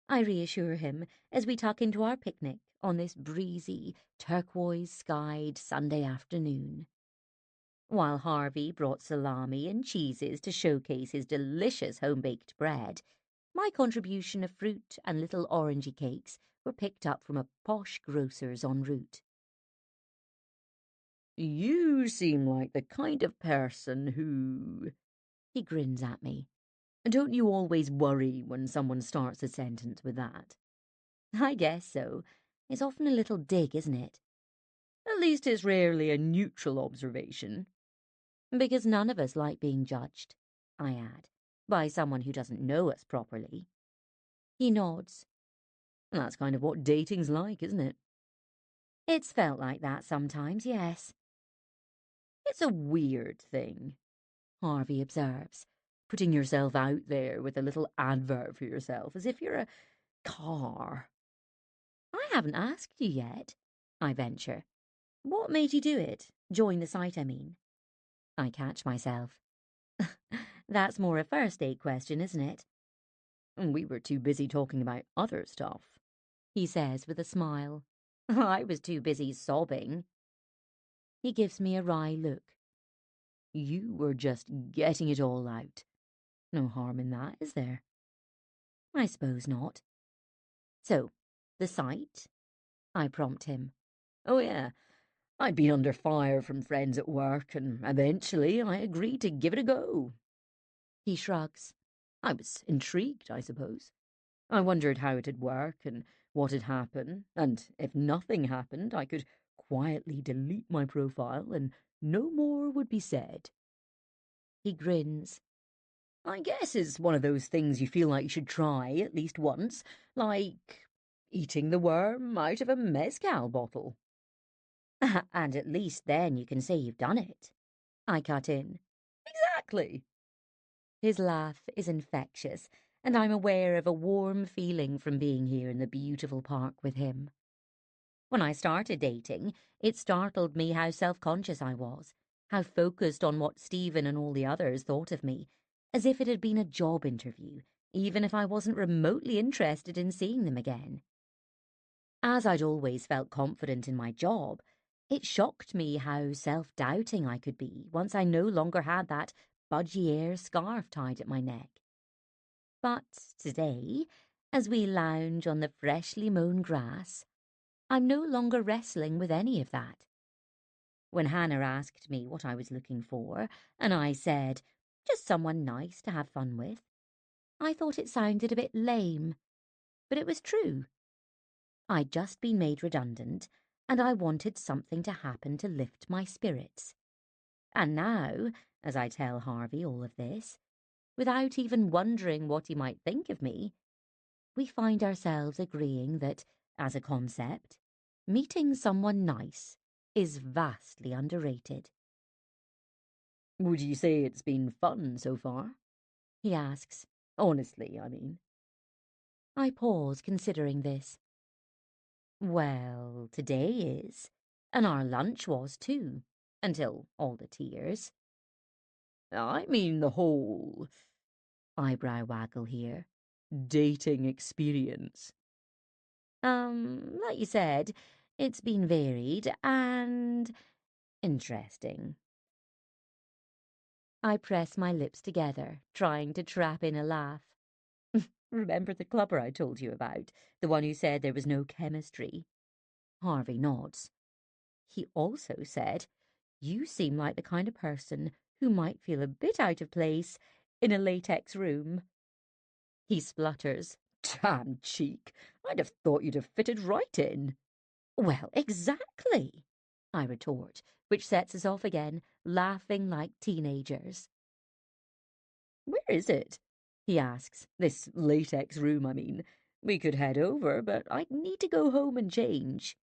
I reassure him as we tuck into our picnic on this breezy, turquoise-skied Sunday afternoon. While Harvey brought salami and cheeses to showcase his delicious home-baked bread, my contribution of fruit and little orangey cakes were picked up from a posh grocer's en route. You seem like the kind of person who... He grins at me. Don't you always worry when someone starts a sentence with that? I guess so. It's often a little dig, isn't it? At least it's rarely a neutral observation. Because none of us like being judged, I add, by someone who doesn't know us properly. He nods. That's kind of what dating's like, isn't it? It's felt like that sometimes, yes. It's a weird thing, Harvey observes, putting yourself out there with a little advert for yourself as if you're a car. I haven't asked you yet, I venture. What made you do it? Join the site, I mean. I catch myself. That's more a first date question, isn't it? We were too busy talking about other stuff, he says with a smile. I was too busy sobbing. He gives me a wry look. You were just getting it all out. No harm in that, is there? I suppose not. So, the site? I prompt him. Oh, yeah. I'd been under fire from friends at work, and eventually I agreed to give it a go. He shrugs. I was intrigued, I suppose. I wondered how it'd work and what'd happen, and if nothing happened, I could quietly delete my profile and no more would be said. He grins. I guess it's one of those things you feel like you should try at least once, like eating the worm out of a mezcal bottle. And at least then you can say you've done it. I cut in. Exactly. His laugh is infectious, and I'm aware of a warm feeling from being here in the beautiful park with him. When I started dating, it startled me how self-conscious I was, how focused on what Stephen and all the others thought of me, as if it had been a job interview, even if I wasn't remotely interested in seeing them again. As I'd always felt confident in my job, it shocked me how self-doubting I could be once I no longer had that budgie-air scarf tied at my neck. But today, as we lounge on the freshly mown grass, I'm no longer wrestling with any of that. When Hannah asked me what I was looking for, and I said, just someone nice to have fun with, I thought it sounded a bit lame, but it was true. I'd just been made redundant, and I wanted something to happen to lift my spirits. And now, as I tell Harvey all of this, without even wondering what he might think of me, we find ourselves agreeing that, as a concept, meeting someone nice is vastly underrated. Would you say it's been fun so far? He asks. Honestly, I mean. I pause, considering this. Well, today is. And our lunch was too, until all the tears. I mean the whole Eyebrow waggle here. dating experience. Like you said, it's been varied and interesting. I press my lips together, trying to trap in a laugh. Remember the clubber I told you about? The one who said there was no chemistry? Harvey nods. He also said, "You seem like the kind of person who might feel a bit out of place in a latex room." He splutters. Damn cheek. I'd have thought you'd have fitted right in. Well, exactly, I retort, which sets us off again, laughing like teenagers. Where is it? He asks. This latex room, I mean. We could head over, but I'd need to go home and change.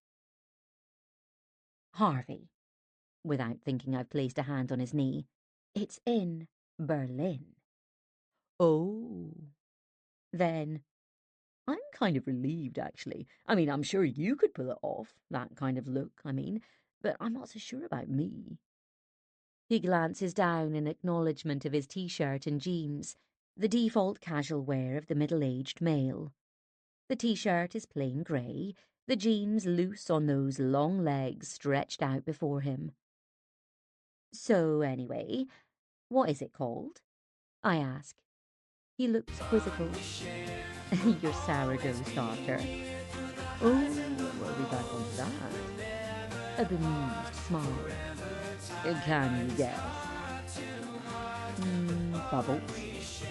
Harvey, without thinking I've placed a hand on his knee, it's in Berlin. Oh. Then, I'm kind of relieved, actually. I mean, I'm sure you could pull it off, that kind of look, I mean, but I'm not so sure about me. he glances down in acknowledgement of his t-shirt and jeans, the default casual wear of the middle-aged male. The t-shirt is plain grey, the jeans loose on those long legs stretched out before him. So anyway, what is it called? I ask. He looks quizzical. Your sourdough starter. Oh, are we back on that? A bemused smile. Can you guess? Bubbles.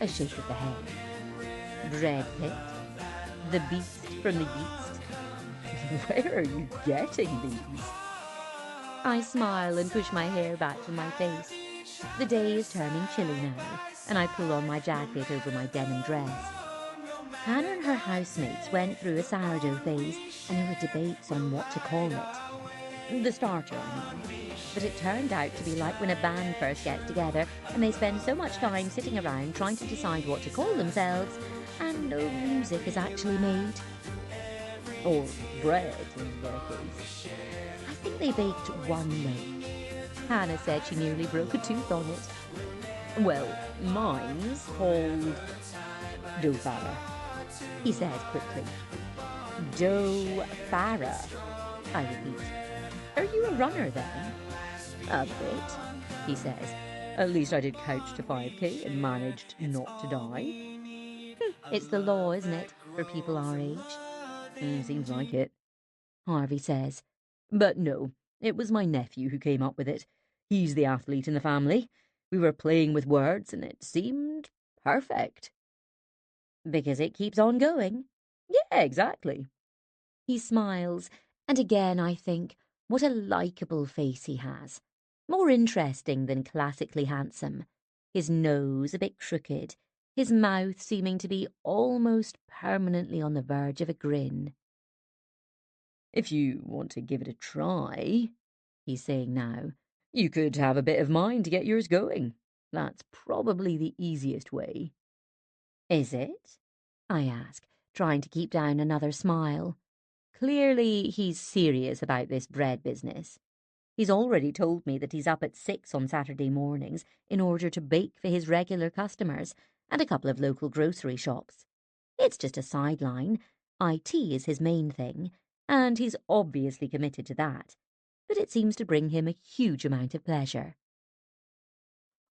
A shake of the head. Bread pit. The beast from the east. Where are you getting these? I smile and push my hair back from my face. The day is turning chilly now, and I pull on my jacket over my denim dress. Hannah and her housemates went through a sourdough phase, and there were debates on what to call it. The starter, I mean. But it turned out to be like when a band first gets together, and they spend so much time sitting around trying to decide what to call themselves, and no music is actually made. Or bread, in their case. I think they baked one loaf. Hannah said she nearly broke a tooth on it. Well, mine's called dough farah, He says quickly. dough farah. I repeat. Are you a runner then? A bit, He says. At least I did couch to 5k and managed not to die. It's the law, isn't it, for people our age? Seems like it. Harvey says. But no, it was my nephew who came up with it. He's the athlete in the family. We were playing with words and it seemed perfect. Because it keeps on going. Yeah, exactly. He smiles, and again I think, what a likeable face he has. More interesting than classically handsome. His nose a bit crooked, his mouth seeming to be almost permanently on the verge of a grin. If you want to give it a try, he's saying now, you could have a bit of mine to get yours going. That's probably the easiest way. Is it? I ask, trying to keep down another smile. Clearly he's serious about this bread business. He's already told me that he's up at 6 on Saturday mornings in order to bake for his regular customers and a couple of local grocery shops. It's just a sideline. IT is his main thing, and he's obviously committed to that. But it seems to bring him a huge amount of pleasure.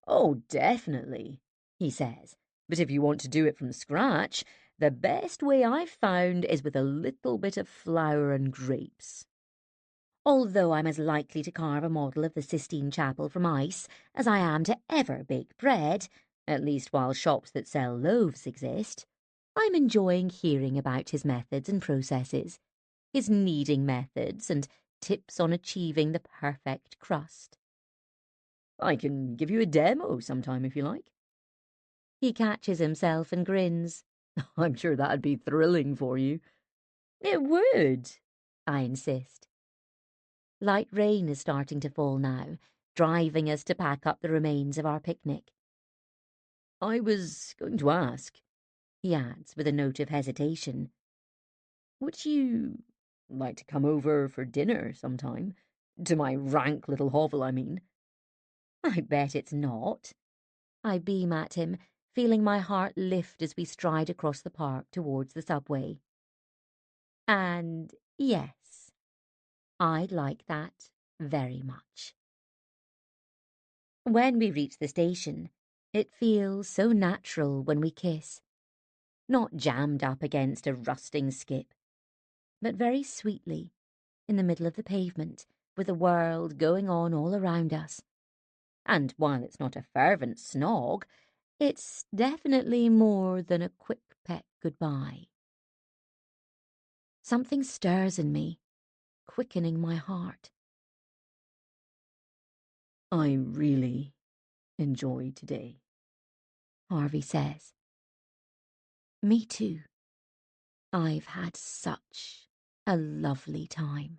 Oh, definitely, he says. But if you want to do it from scratch, the best way I've found is with a little bit of flour and grapes. Although I'm as likely to carve a model of the Sistine Chapel from ice as I am to ever bake bread, at least while shops that sell loaves exist, I'm enjoying hearing about his methods and processes, his kneading methods and tips on achieving the perfect crust. I can give you a demo sometime if you like. He catches himself and grins. I'm sure that'd be thrilling for you. It would, I insist. Light rain is starting to fall now, driving us to pack up the remains of our picnic. I was going to ask, He adds with a note of hesitation. would you like to come over for dinner sometime. To my rank little hovel, I mean. I bet it's not. I beam at him, feeling my heart lift as we stride across the park towards the subway. And yes, I'd like that very much. When we reach the station, it feels so natural when we kiss, not jammed up against a rusting skip, but very sweetly in the middle of the pavement, with the world going on all around us. And while it's not a fervent snog, it's definitely more than a quick peck goodbye. Something stirs in me, quickening my heart. I really enjoy today, Harvey says. Me too. I've had such a lovely time.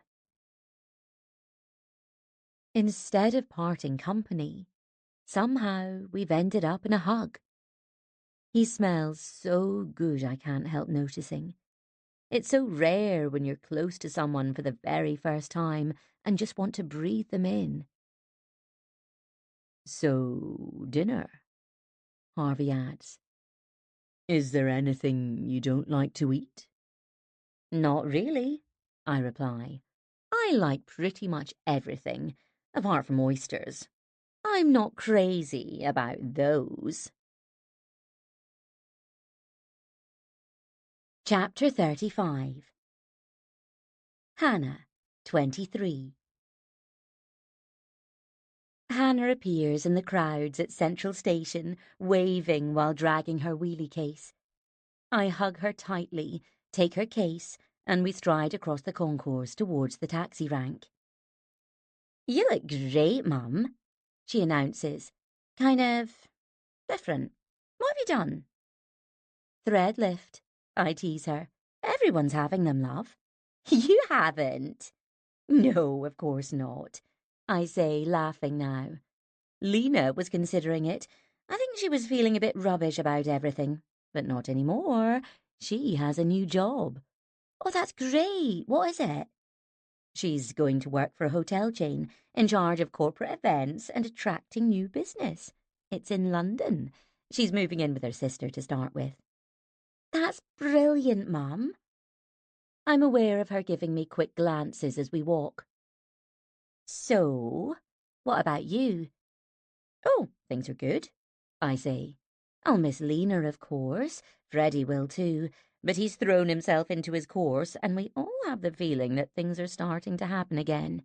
Instead of parting company, somehow we've ended up in a hug. He smells so good I can't help noticing. It's so rare when you're close to someone for the very first time and just want to breathe them in. So, dinner, Harvey adds. Is there anything you don't like to eat? Not really, I reply. I like pretty much everything, apart from oysters. I'm not crazy about those. Chapter 35. Hannah, 23. Hannah appears in the crowds at Central Station, waving while dragging her wheelie case. I hug her tightly, take her case, and we stride across the concourse towards the taxi rank. You look great, Mum, she announces. Kind of different. What have you done? Thread lift, I tease her. Everyone's having them, love. You haven't. No, of course not, I say, laughing now. Lena was considering it. I think she was feeling a bit rubbish about everything, but not anymore. She has a new job. Oh, that's great. What is it? She's going to work for a hotel chain, in charge of corporate events and attracting new business. It's in London. She's moving in with her sister to start with. That's brilliant, Mum. I'm aware of her giving me quick glances as we walk. So, what about you? Oh, things are good, I say. I'll miss Lena, of course. Freddie will too. But he's thrown himself into his course, and we all have the feeling that things are starting to happen again.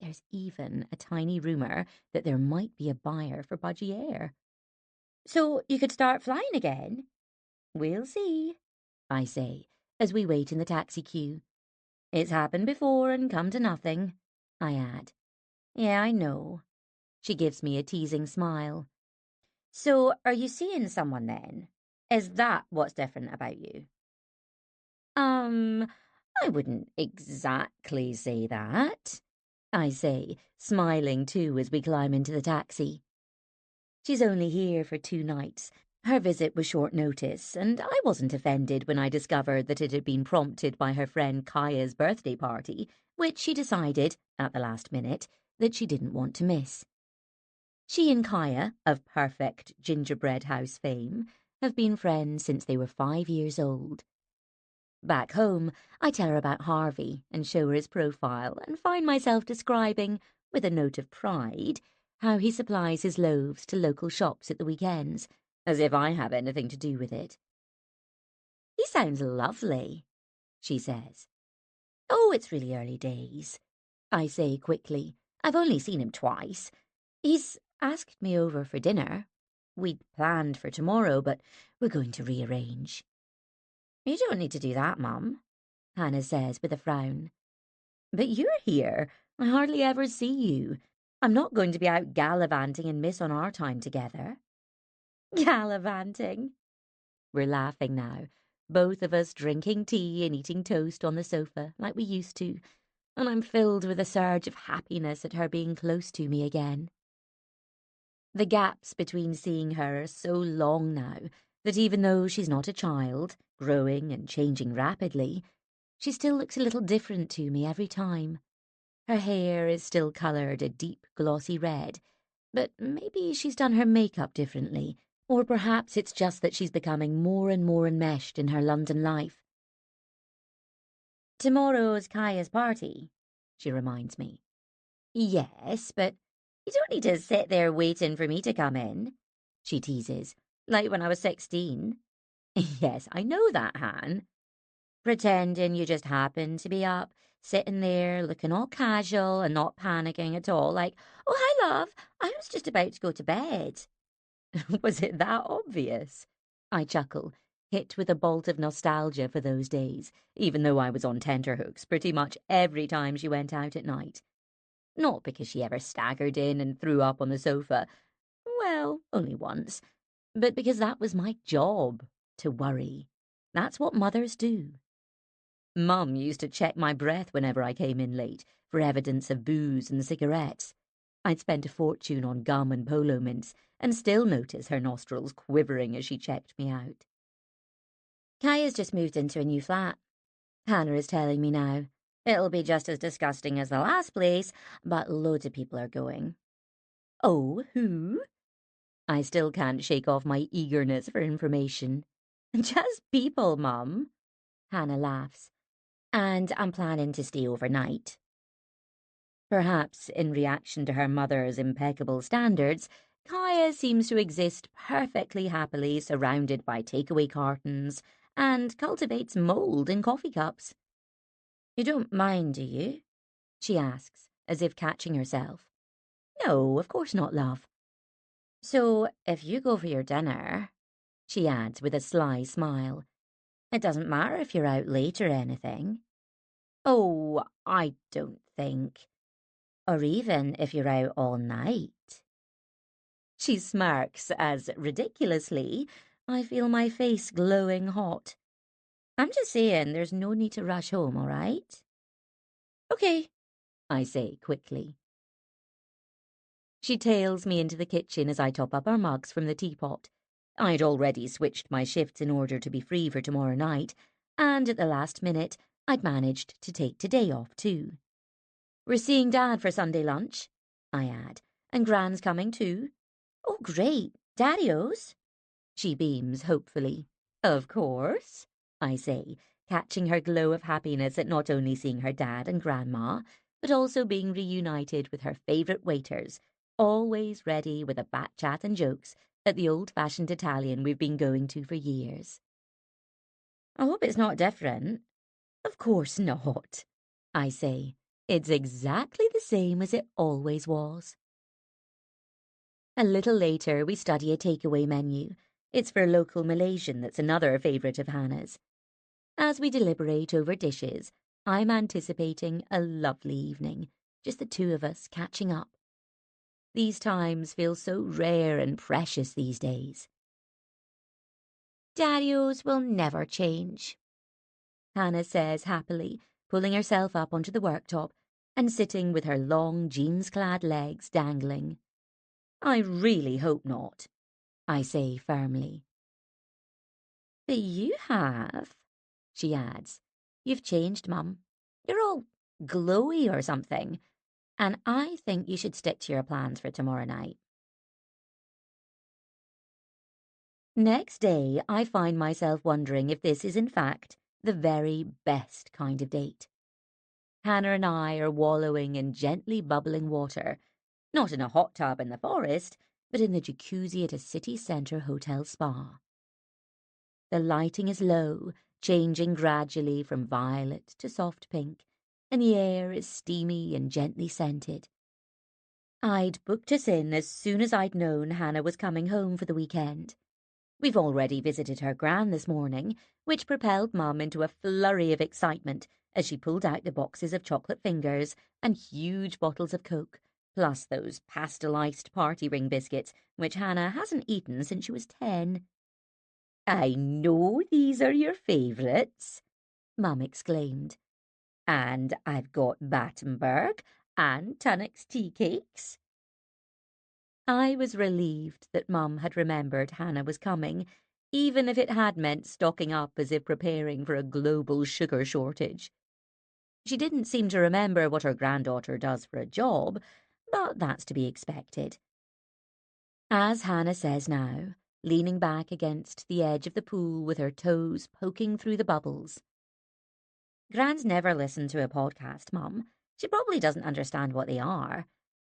There's even a tiny rumour that there might be a buyer for Budgie Air. So you could start flying again? We'll see, I say, as we wait in the taxi queue. It's happened before and come to nothing, I add. Yeah, I know. She gives me a teasing smile. So, are you seeing someone then? Is that what's different about you? I wouldn't exactly say that, I say, smiling too as we climb into the taxi. She's only here for 2 nights. Her visit was short notice, and I wasn't offended when I discovered that it had been prompted by her friend Kaya's birthday party, which she decided, at the last minute, that she didn't want to miss. She and Kaya, of perfect gingerbread house fame, have been friends since they were 5 years old. Back home, I tell her about Harvey and show her his profile and find myself describing, with a note of pride, how he supplies his loaves to local shops at the weekends, as if I have anything to do with it. He sounds lovely, she says. Oh, it's really early days, I say quickly. I've only seen him twice. He's asked me over for dinner. We'd planned for tomorrow, but we're going to rearrange. You don't need to do that, Mum, Hannah says with a frown. But you're here. I hardly ever see you. I'm not going to be out gallivanting and miss on our time together. Gallivanting? We're laughing now, both of us drinking tea and eating toast on the sofa like we used to, and I'm filled with a surge of happiness at her being close to me again. The gaps between seeing her are so long now that even though she's not a child, growing and changing rapidly, She still looks a little different to me every time. Her hair is still coloured a deep glossy red, but maybe she's done her makeup differently, or perhaps it's just that she's becoming more and more enmeshed in her London life. "Tomorrow's Kaya's party," she reminds me. "Yes, but you don't need to sit there waiting for me to come in," she teases, "like when I was 16. "Yes, I know that, Han. Pretending you just happened to be up, sitting there looking all casual and not panicking at all, like, 'Oh, hi, love, I was just about to go to bed.'" Was it that obvious? I chuckle, hit with a bolt of nostalgia for those days, even though I was on tenterhooks pretty much every time she went out at night. Not because she ever staggered in and threw up on the sofa. Well, only once. But because that was my job, to worry. That's what mothers do. Mum used to check my breath whenever I came in late for evidence of booze and cigarettes. I'd spent a fortune on gum and polo mints and still notice her nostrils quivering as she checked me out. "Kaya's just moved into a new flat," Hannah is telling me now. "It'll be just as disgusting as the last place, but loads of people are going." "Oh, who?" I still can't shake off my eagerness for information. "Just people, Mum," Hannah laughs. "And I'm planning to stay overnight." Perhaps in reaction to her mother's impeccable standards, Kaya seems to exist perfectly happily surrounded by takeaway cartons and cultivates mold in coffee cups. "You don't mind, do you?" she asks, as if catching herself. "No, of course not, love." "So, if you go for your dinner," she adds with a sly smile, "it doesn't matter if you're out late or anything." "Oh, I don't think. Or even if you're out all night." She smirks as, ridiculously, I feel my face glowing hot. "I'm just saying there's no need to rush home, all right?" "Okay," I say quickly. She tails me into the kitchen as I top up our mugs from the teapot. I'd already switched my shifts in order to be free for tomorrow night, and at the last minute I'd managed to take today off too. "We're seeing Dad for Sunday lunch," I add, "and Gran's coming too." "Oh, great. Daddy-O's?" She beams hopefully. "Of course," I say, catching her glow of happiness at not only seeing her dad and grandma, but also being reunited with her favourite waiters, always ready with a bat chat and jokes at the old-fashioned Italian we've been going to for years. "I hope it's not different." "Of course not," I say. "It's exactly the same as it always was." A little later, we study a takeaway menu. It's for local Malaysian that's another favourite of Hannah's. As we deliberate over dishes, I'm anticipating a lovely evening, just the two of us catching up. These times feel so rare and precious these days. "Daddy-O's will never change," Hannah says happily, pulling herself up onto the worktop and sitting with her long jeans-clad legs dangling. "I really hope not," I say firmly. "But you have," she adds. "You've changed, Mum. You're all glowy or something, and I think you should stick to your plans for tomorrow night." Next day, I find myself wondering if this is in fact the very best kind of date. Hannah and I are wallowing in gently bubbling water, not in a hot tub in the forest, but in the jacuzzi at a city centre hotel spa. The lighting is low, changing gradually from violet to soft pink, and the air is steamy and gently scented. I'd booked us in as soon as I'd known Hannah was coming home for the weekend. We've already visited her gran this morning, which propelled Mum into a flurry of excitement as she pulled out the boxes of chocolate fingers and huge bottles of Coke, plus those pasteurised party ring biscuits, which Hannah hasn't eaten since she was 10. "I know these are your favourites," Mum exclaimed. "And I've got Battenberg and Tunnock's tea cakes." I was relieved that Mum had remembered Hannah was coming, even if it had meant stocking up as if preparing for a global sugar shortage. She didn't seem to remember what her granddaughter does for a job, but that's to be expected. As Hannah says now, leaning back against the edge of the pool with her toes poking through the bubbles. Gran's never listened to a podcast, Mum. She probably doesn't understand what they are,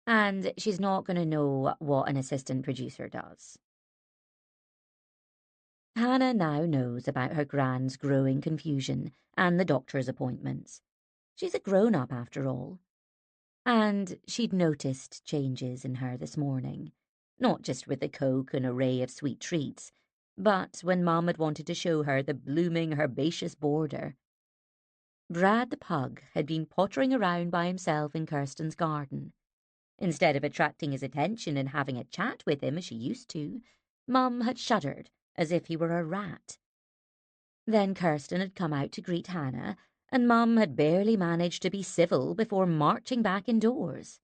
and she's not going to know what an assistant producer does. Hannah now knows about her Gran's growing confusion and the doctor's appointments. She's a grown-up after all. And she'd noticed changes in her this morning, not just with the Coke and array of sweet treats, but when Mum had wanted to show her the blooming herbaceous border. Brad the pug had been pottering around by himself in Kirsten's garden. Instead of attracting his attention and having a chat with him as she used to, Mum had shuddered as if he were a rat. Then Kirsten had come out to greet Hannah, and Mum had barely managed to be civil before marching back indoors.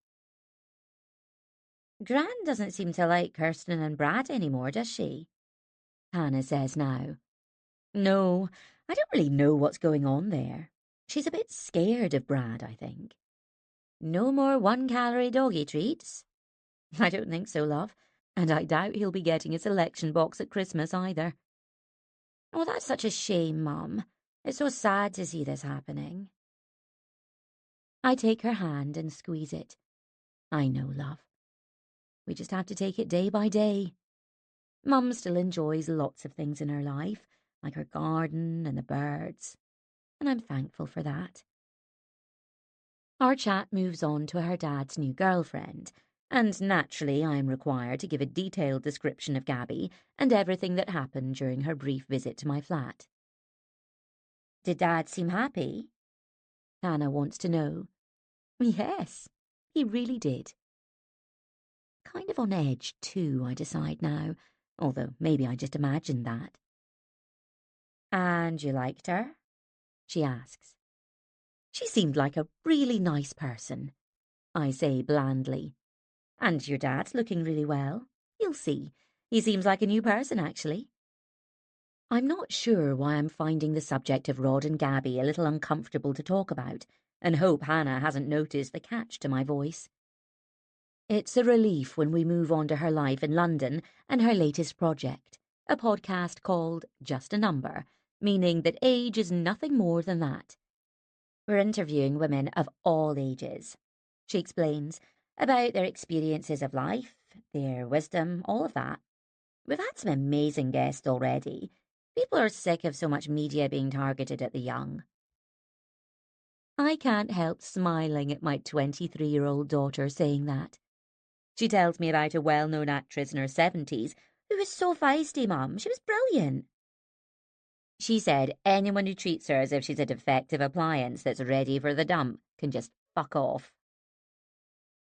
Gran doesn't seem to like Kirsten and Brad anymore, does she? Hannah says now. No, I don't really know what's going on there. She's a bit scared of Brad, I think. No more 1-calorie doggy treats? I don't think so, love, and I doubt he'll be getting a selection box at Christmas either. Oh, that's such a shame, Mum. It's so sad to see this happening. I take her hand and squeeze it. I know, love. We just have to take it day by day. Mum still enjoys lots of things in her life, like her garden and the birds, and I'm thankful for that. Our chat moves on to her dad's new girlfriend, and naturally I'm required to give a detailed description of Gabby and everything that happened during her brief visit to my flat. Did Dad seem happy? Hannah wants to know. Yes, he really did. Kind of on edge, too, I decide now, although maybe I just imagined that. And you liked her? She asks. She seemed like a really nice person, I say blandly. And your dad's looking really well. You'll see. He seems like a new person, actually. I'm not sure why I'm finding the subject of Rod and Gabby a little uncomfortable to talk about, and hope Hannah hasn't noticed the catch to my voice. It's a relief when we move on to her life in London and her latest project, a podcast called Just a Number, meaning that age is nothing more than that. We're interviewing women of all ages, she explains, about their experiences of life, their wisdom, all of that. We've had some amazing guests already. People are sick of so much media being targeted at the young. I can't help smiling at my 23-year-old daughter saying that. She tells me about a well-known actress in her 70s who was so feisty, Mum. She was brilliant. She said anyone who treats her as if she's a defective appliance that's ready for the dump can just fuck off.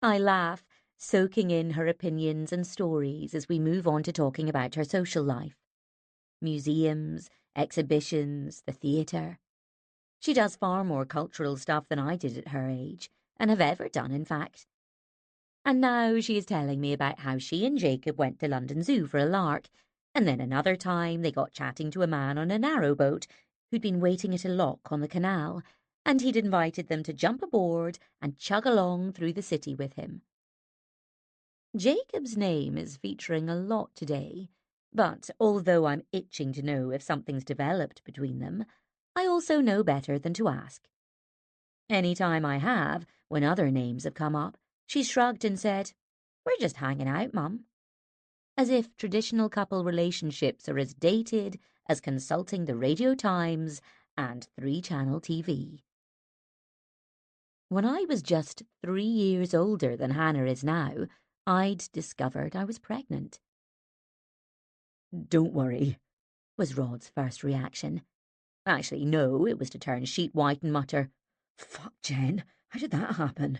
I laugh, soaking in her opinions and stories as we move on to talking about her social life. Museums, exhibitions, the theatre. She does far more cultural stuff than I did at her age, and have ever done, in fact. And now she is telling me about how she and Jacob went to London Zoo for a lark, and then another time they got chatting to a man on a narrowboat who'd been waiting at a lock on the canal, and he'd invited them to jump aboard and chug along through the city with him. Jacob's name is featuring a lot today, but although I'm itching to know if something's developed between them, I also know better than to ask. Any time I have, when other names have come up, she shrugged and said, "We're just hanging out, Mum." As if traditional couple relationships are as dated as consulting the Radio Times and 3-channel TV. When I was just 3 years older than Hannah is now, I'd discovered I was pregnant. Don't worry, was Rod's first reaction. Actually, no, it was to turn sheet white and mutter, "Fuck, Jen, how did that happen?"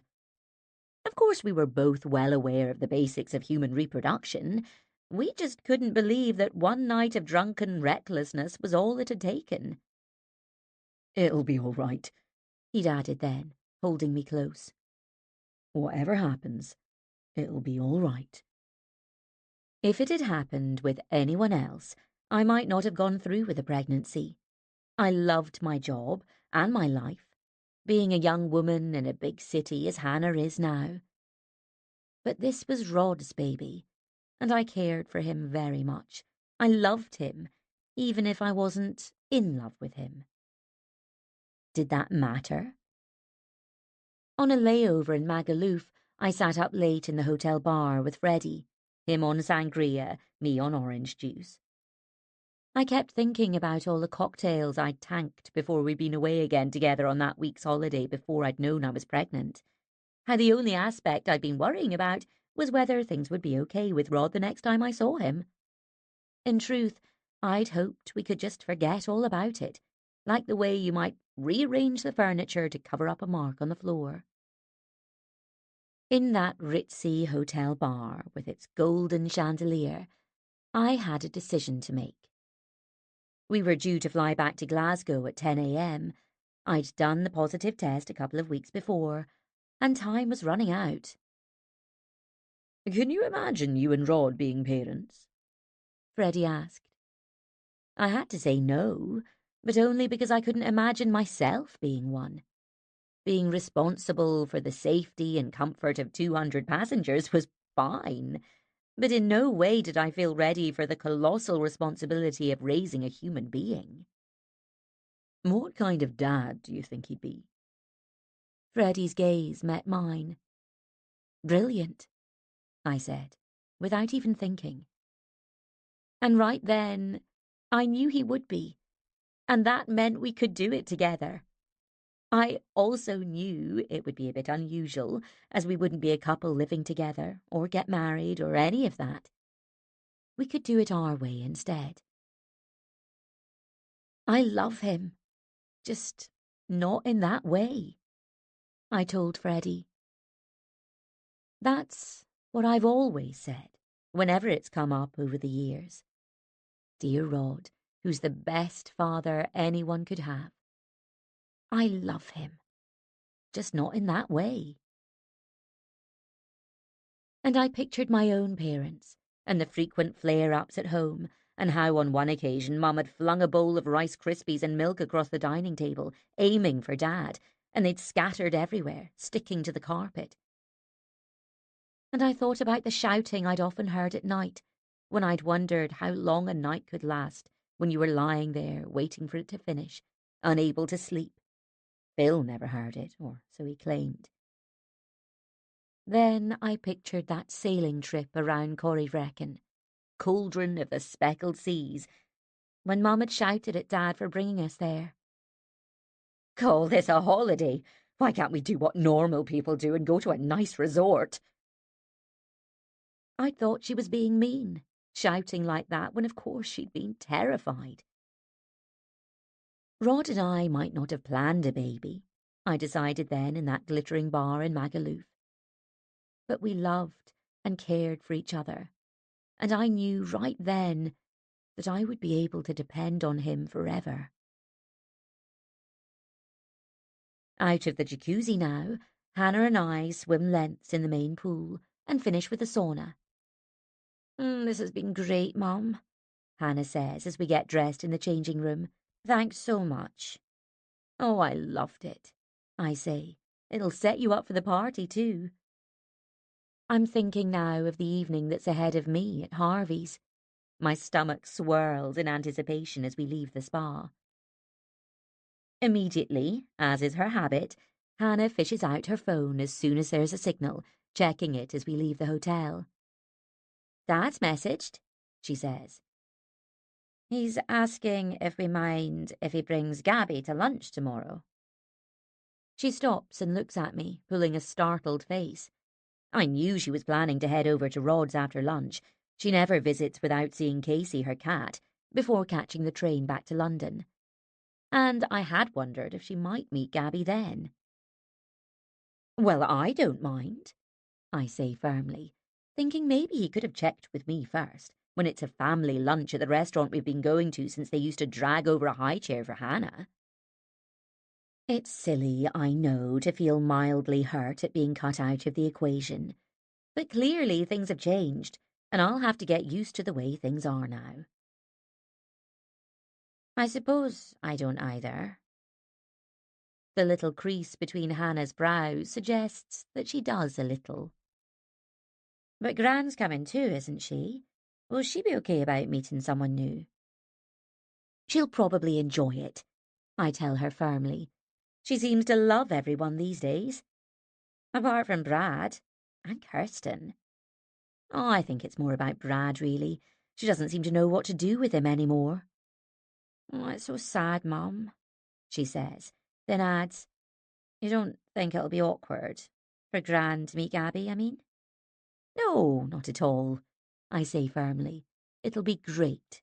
Of course, we were both well aware of the basics of human reproduction. We just couldn't believe that one night of drunken recklessness was all it had taken. "It'll be all right," he'd added then, holding me close. "Whatever happens, it'll be all right." If it had happened with anyone else, I might not have gone through with the pregnancy. I loved my job and my life, being a young woman in a big city as Hannah is now. But this was Rod's baby, and I cared for him very much. I loved him, even if I wasn't in love with him. Did that matter? On a layover in Magaluf, I sat up late in the hotel bar with Freddie, him on sangria, me on orange juice. I kept thinking about all the cocktails I'd tanked before we'd been away again together on that week's holiday before I'd known I was pregnant. How the only aspect I'd been worrying about was whether things would be okay with Rod the next time I saw him. In truth, I'd hoped we could just forget all about it, like the way you might rearrange the furniture to cover up a mark on the floor. In that ritzy hotel bar with its golden chandelier, I had a decision to make. We were due to fly back to Glasgow at 10 a.m. I'd done the positive test a couple of weeks before, and time was running out. Can you imagine you and Rod being parents? Freddie asked. I had to say no, but only because I couldn't imagine myself being one. Being responsible for the safety and comfort of 200 passengers was fine, but in no way did I feel ready for the colossal responsibility of raising a human being. What kind of dad do you think he'd be? Freddie's gaze met mine. Brilliant, I said, without even thinking. And right then, I knew he would be, and that meant we could do it together. I also knew it would be a bit unusual, as we wouldn't be a couple living together, or get married, or any of that. We could do it our way instead. I love him, just not in that way, I told Freddie. That's what I've always said, whenever it's come up over the years. Dear Rod, who's the best father anyone could have. I love him, just not in that way. And I pictured my own parents, and the frequent flare-ups at home, and how on one occasion Mum had flung a bowl of Rice Krispies and milk across the dining table, aiming for Dad, and they'd scattered everywhere, sticking to the carpet. And I thought about the shouting I'd often heard at night, when I'd wondered how long a night could last, when you were lying there waiting for it to finish, unable to sleep. Bill never heard it, or so he claimed. Then I pictured that sailing trip around Corryvreckan, cauldron of the speckled seas, when Mum had shouted at Dad for bringing us there. Call this a holiday? Why can't we do what normal people do and go to a nice resort? I thought she was being mean, shouting like that when of course she'd been terrified. Rod and I might not have planned a baby, I decided then in that glittering bar in Magaluf. But we loved and cared for each other, and I knew right then that I would be able to depend on him forever. Out of the jacuzzi now, Hannah and I swim lengths in the main pool and finish with the sauna. This has been great, Mum, Hannah says as we get dressed in the changing room. Thanks so much. Oh, I loved it, I say. It'll set you up for the party too. I'm thinking now of the evening that's ahead of me at Harvey's. My stomach swirls in anticipation as we leave the spa. Immediately, as is her habit, Hannah fishes out her phone as soon as there's a signal, checking it as we leave the hotel. Dad's messaged, she says. He's asking if we mind if he brings Gabby to lunch tomorrow. She stops and looks at me, pulling a startled face. I knew she was planning to head over to Rod's after lunch. She never visits without seeing Casey, her cat, before catching the train back to London. And I had wondered if she might meet Gabby then. Well, I don't mind, I say firmly, thinking maybe he could have checked with me first, when it's a family lunch at the restaurant we've been going to since they used to drag over a high chair for Hannah. It's silly, I know, to feel mildly hurt at being cut out of the equation, but clearly things have changed, and I'll have to get used to the way things are now. I suppose I don't either. The little crease between Hannah's brows suggests that she does a little. But Gran's coming too, isn't she? Will she be okay about meeting someone new? She'll probably enjoy it, I tell her firmly. She seems to love everyone these days. Apart from Brad and Kirsten. Oh, I think it's more about Brad, really. She doesn't seem to know what to do with him anymore. Oh, it's so sad, Mum, she says, then adds, You don't think it'll be awkward? For Gran to meet Gabby, I mean? No, not at all, I say firmly. It'll be great.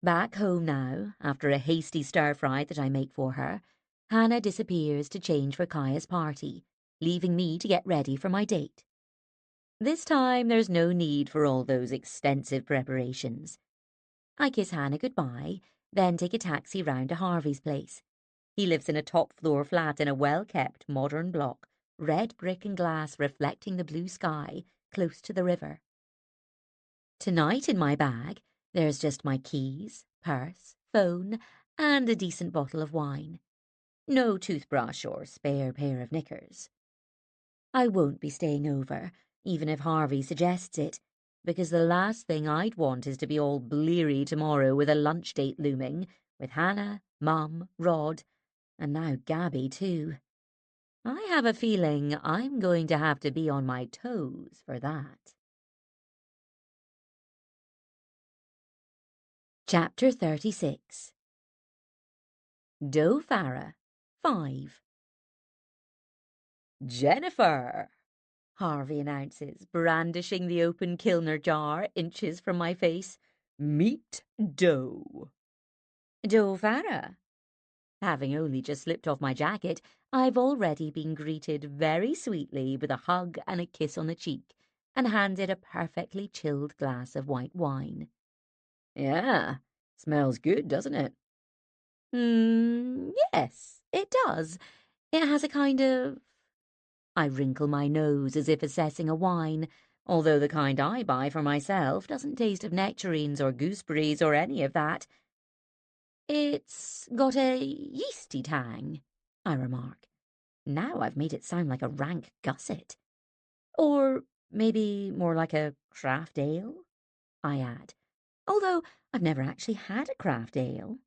Back home now, after a hasty stir-fry that I make for her, Hannah disappears to change for Kaya's party, leaving me to get ready for my date. This time there's no need for all those extensive preparations. I kiss Hannah goodbye, then take a taxi round to Harvey's place. He lives in a top-floor flat in a well-kept modern block, red brick and glass reflecting the blue sky, close to the river. Tonight in my bag, there's just my keys, purse, phone, and a decent bottle of wine. No toothbrush or spare pair of knickers. I won't be staying over, even if Harvey suggests it, because the last thing I'd want is to be all bleary tomorrow with a lunch date looming, with Hannah, Mum, Rod, and now Gabby too. I have a feeling I'm going to have to be on my toes for that. Chapter 36. Doe Farah, 5. Jennifer, Harvey announces, brandishing the open Kilner jar inches from my face. meet Doe. Doe Farah. Having only just slipped off my jacket, I've already been greeted very sweetly with a hug and a kiss on the cheek, and handed a perfectly chilled glass of white wine. Yeah, smells good, doesn't it? Yes, it does. It has a kind of... I wrinkle my nose as if assessing a wine, although the kind I buy for myself doesn't taste of nectarines or gooseberries or any of that. It's got a yeasty tang, I remark. Now I've made it sound like a rank gusset. Or maybe more like a craft ale, I add, although I've never actually had a craft ale.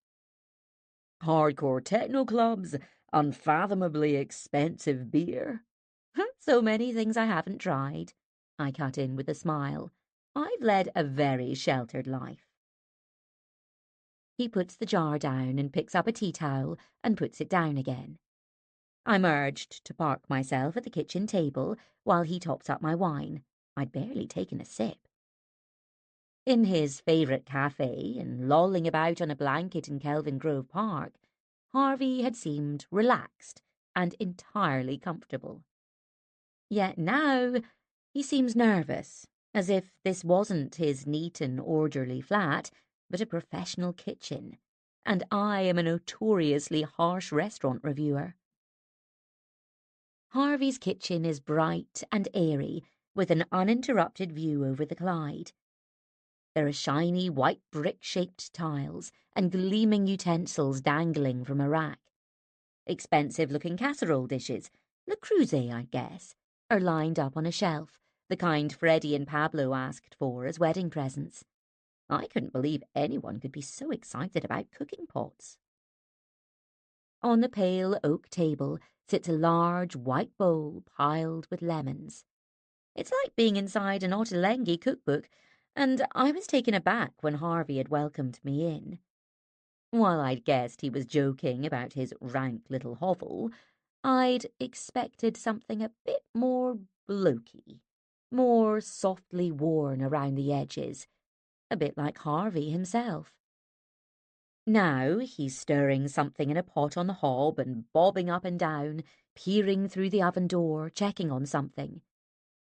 Hardcore techno clubs, unfathomably expensive beer. So many things I haven't tried, I cut in with a smile. I've led a very sheltered life. He puts the jar down and picks up a tea towel and puts it down again. I'm urged to park myself at the kitchen table while he tops up my wine. I'd barely taken a sip. In his favourite cafe and lolling about on a blanket in Kelvin Grove Park, Harvey had seemed relaxed and entirely comfortable. Yet now he seems nervous, as if this wasn't his neat and orderly flat, but a professional kitchen, and I am a notoriously harsh restaurant reviewer. Harvey's kitchen is bright and airy, with an uninterrupted view over the Clyde. There are shiny white brick-shaped tiles and gleaming utensils dangling from a rack. Expensive-looking casserole dishes, Le Creuset, I guess, are lined up on a shelf, the kind Freddie and Pablo asked for as wedding presents. I couldn't believe anyone could be so excited about cooking pots. On the pale oak table sits a large white bowl piled with lemons. It's like being inside an Ottolenghi cookbook, and I was taken aback when Harvey had welcomed me in. While I'd guessed he was joking about his rank little hovel, I'd expected something a bit more blokey, more softly worn around the edges, a bit like Harvey himself. Now he's stirring something in a pot on the hob and bobbing up and down, peering through the oven door, checking on something.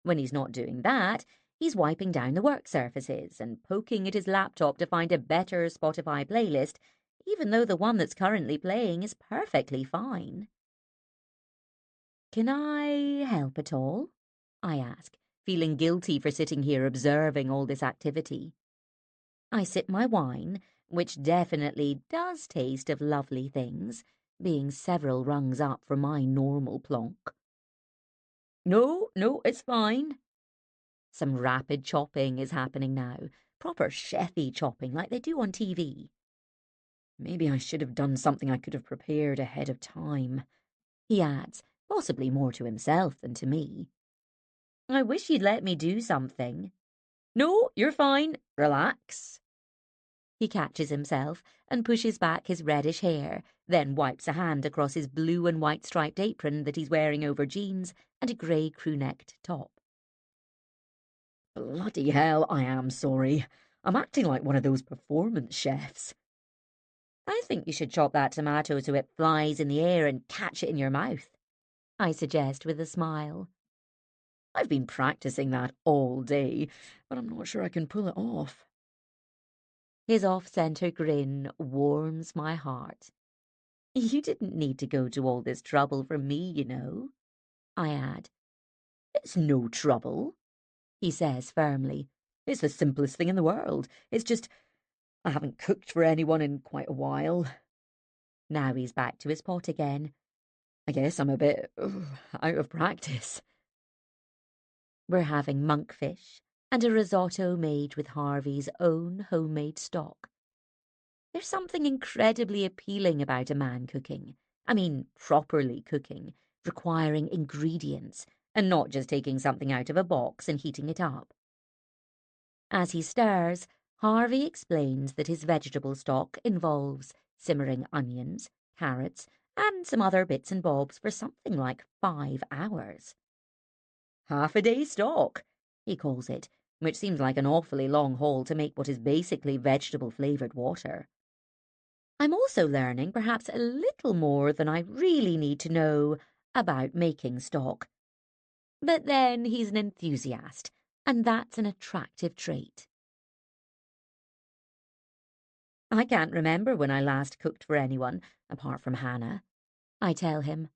When he's not doing that, he's wiping down the work surfaces and poking at his laptop to find a better Spotify playlist, even though the one that's currently playing is perfectly fine. Can I help at all? I ask, feeling guilty for sitting here observing all this activity. I sip my wine, which definitely does taste of lovely things, being several rungs up from my normal plonk. No, it's fine. Some rapid chopping is happening now, proper chefy chopping like they do on TV. Maybe I should have done something I could have prepared ahead of time, he adds, possibly more to himself than to me. I wish you'd let me do something. No, you're fine. Relax. He catches himself and pushes back his reddish hair, then wipes a hand across his blue and white striped apron that he's wearing over jeans and a grey crew-necked top. Bloody hell, I am sorry. I'm acting like one of those performance chefs. I think you should chop that tomato so it flies in the air and catch it in your mouth, I suggest with a smile. I've been practicing that all day, but I'm not sure I can pull it off. His off-centre grin warms my heart. You didn't need to go to all this trouble for me, you know, I add. It's no trouble, he says firmly. It's the simplest thing in the world. It's just, I haven't cooked for anyone in quite a while. Now he's back to his pot again. I guess I'm a bit out of practice. We're having monkfish and a risotto made with Harvey's own homemade stock. There's something incredibly appealing about a man cooking. I mean, properly cooking, requiring ingredients, and not just taking something out of a box and heating it up. As he stirs, Harvey explains that his vegetable stock involves simmering onions, carrots, and some other bits and bobs for something like 5 hours. Half a day's stock, he calls it, which seems like an awfully long haul to make what is basically vegetable-flavoured water. I'm also learning perhaps a little more than I really need to know about making stock. But then he's an enthusiast, and that's an attractive trait. I can't remember when I last cooked for anyone, apart from Hannah, I tell him.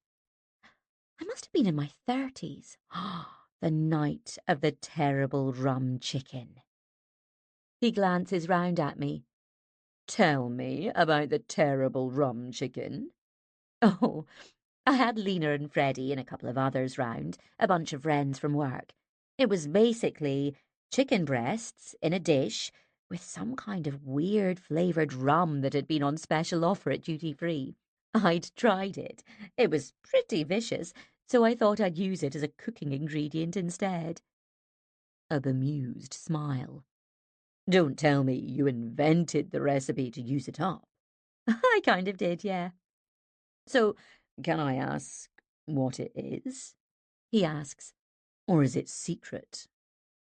I must have been in my 30s. The night of the terrible rum chicken. He glances round at me. Tell me about the terrible rum chicken. Oh, I had Lena and Freddie and a couple of others round, a bunch of friends from work. It was basically chicken breasts in a dish with some kind of weird flavoured rum that had been on special offer at duty free. I'd tried it. It was pretty vicious, so I thought I'd use it as a cooking ingredient instead. A bemused smile. Don't tell me you invented the recipe to use it up. I kind of did, yeah. So, can I ask what it is? He asks. Or is it secret?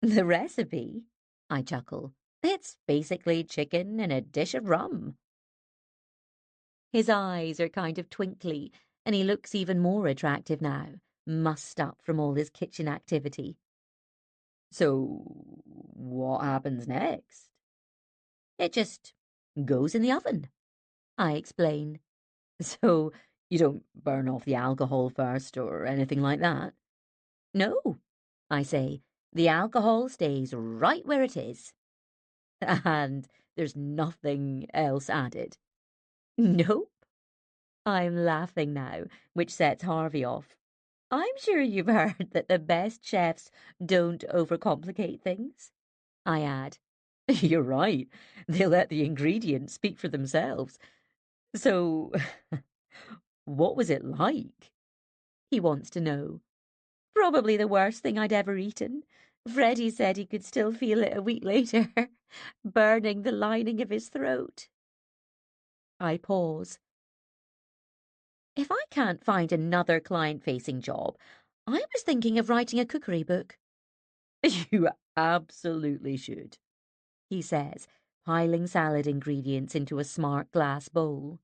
The recipe? I chuckle. It's basically chicken in a dish of rum. His eyes are kind of twinkly, and he looks even more attractive now, mussed up from all his kitchen activity. So, what happens next? It just goes in the oven, I explain. So, you don't burn off the alcohol first or anything like that? No, I say. The alcohol stays right where it is. And there's nothing else added? Nope. I'm laughing now, which sets Harvey off. I'm sure you've heard that the best chefs don't overcomplicate things, I add. You're right. They let the ingredients speak for themselves. So, what was it like? He wants to know. Probably the worst thing I'd ever eaten. Freddie said he could still feel it a week later, burning the lining of his throat. I pause. If I can't find another client-facing job, I was thinking of writing a cookery book. You absolutely should, he says, piling salad ingredients into a smart glass bowl.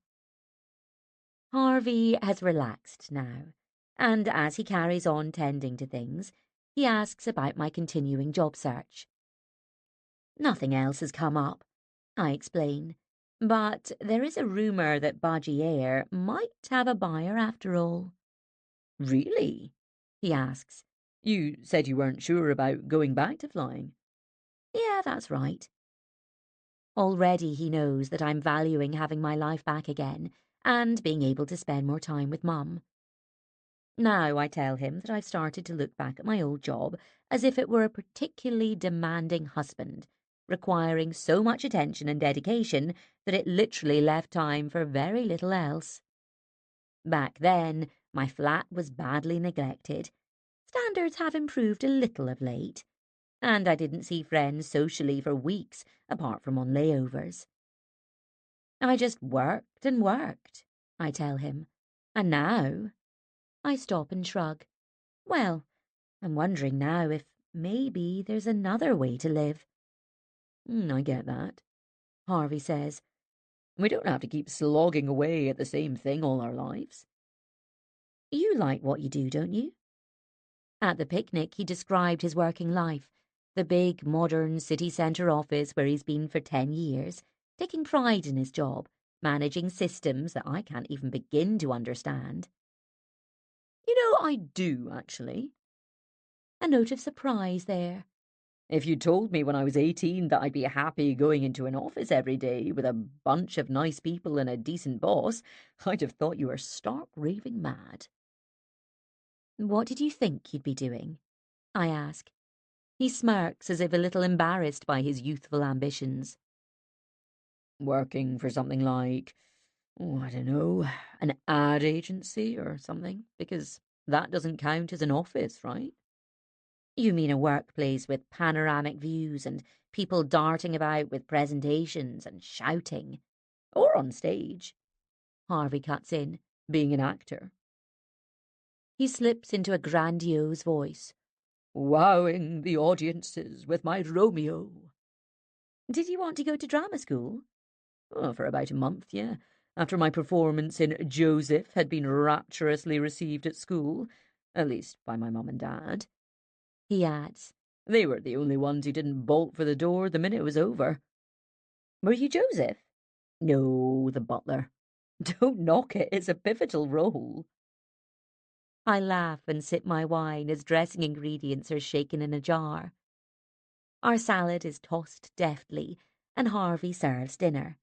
Harvey has relaxed now, and as he carries on tending to things, he asks about my continuing job search. Nothing else has come up, I explain, but there is a rumour that Baji Air might have a buyer after all. Really? He asks. You said you weren't sure about going back to flying. Yeah, that's right. Already he knows that I'm valuing having my life back again and being able to spend more time with Mum. Now I tell him that I've started to look back at my old job as if it were a particularly demanding husband, requiring so much attention and dedication that it literally left time for very little else. Back then, my flat was badly neglected. Standards have improved a little of late, and I didn't see friends socially for weeks apart from on layovers. I just worked and worked, I tell him, and now I stop and shrug. Well, I'm wondering now if maybe there's another way to live. I get that, Harvey says. We don't have to keep slogging away at the same thing all our lives. You like what you do, don't you? At the picnic, he described his working life, the big, modern city centre office where he's been for 10 years, taking pride in his job, managing systems that I can't even begin to understand. You know, I do, actually. A note of surprise there. If you told me when I was 18 that I'd be happy going into an office every day with a bunch of nice people and a decent boss, I'd have thought you were stark raving mad. What did you think you'd be doing? I ask. He smirks as if a little embarrassed by his youthful ambitions. Working for something like, I don't know, an ad agency or something, because that doesn't count as an office, right? You mean a workplace with panoramic views and people darting about with presentations and shouting? Or on stage. Harvey cuts in. Being an actor. He slips into a grandiose voice. Wowing the audiences with my Romeo. Did you want to go to drama school? Oh, for about a month, yeah. After my performance in Joseph had been rapturously received at school, at least by my mum and dad. He adds. They were the only ones who didn't bolt for the door the minute it was over. Were you Joseph? No, the butler. Don't knock it, it's a pivotal role. I laugh and sip my wine as dressing ingredients are shaken in a jar. Our salad is tossed deftly, and Harvey serves dinner.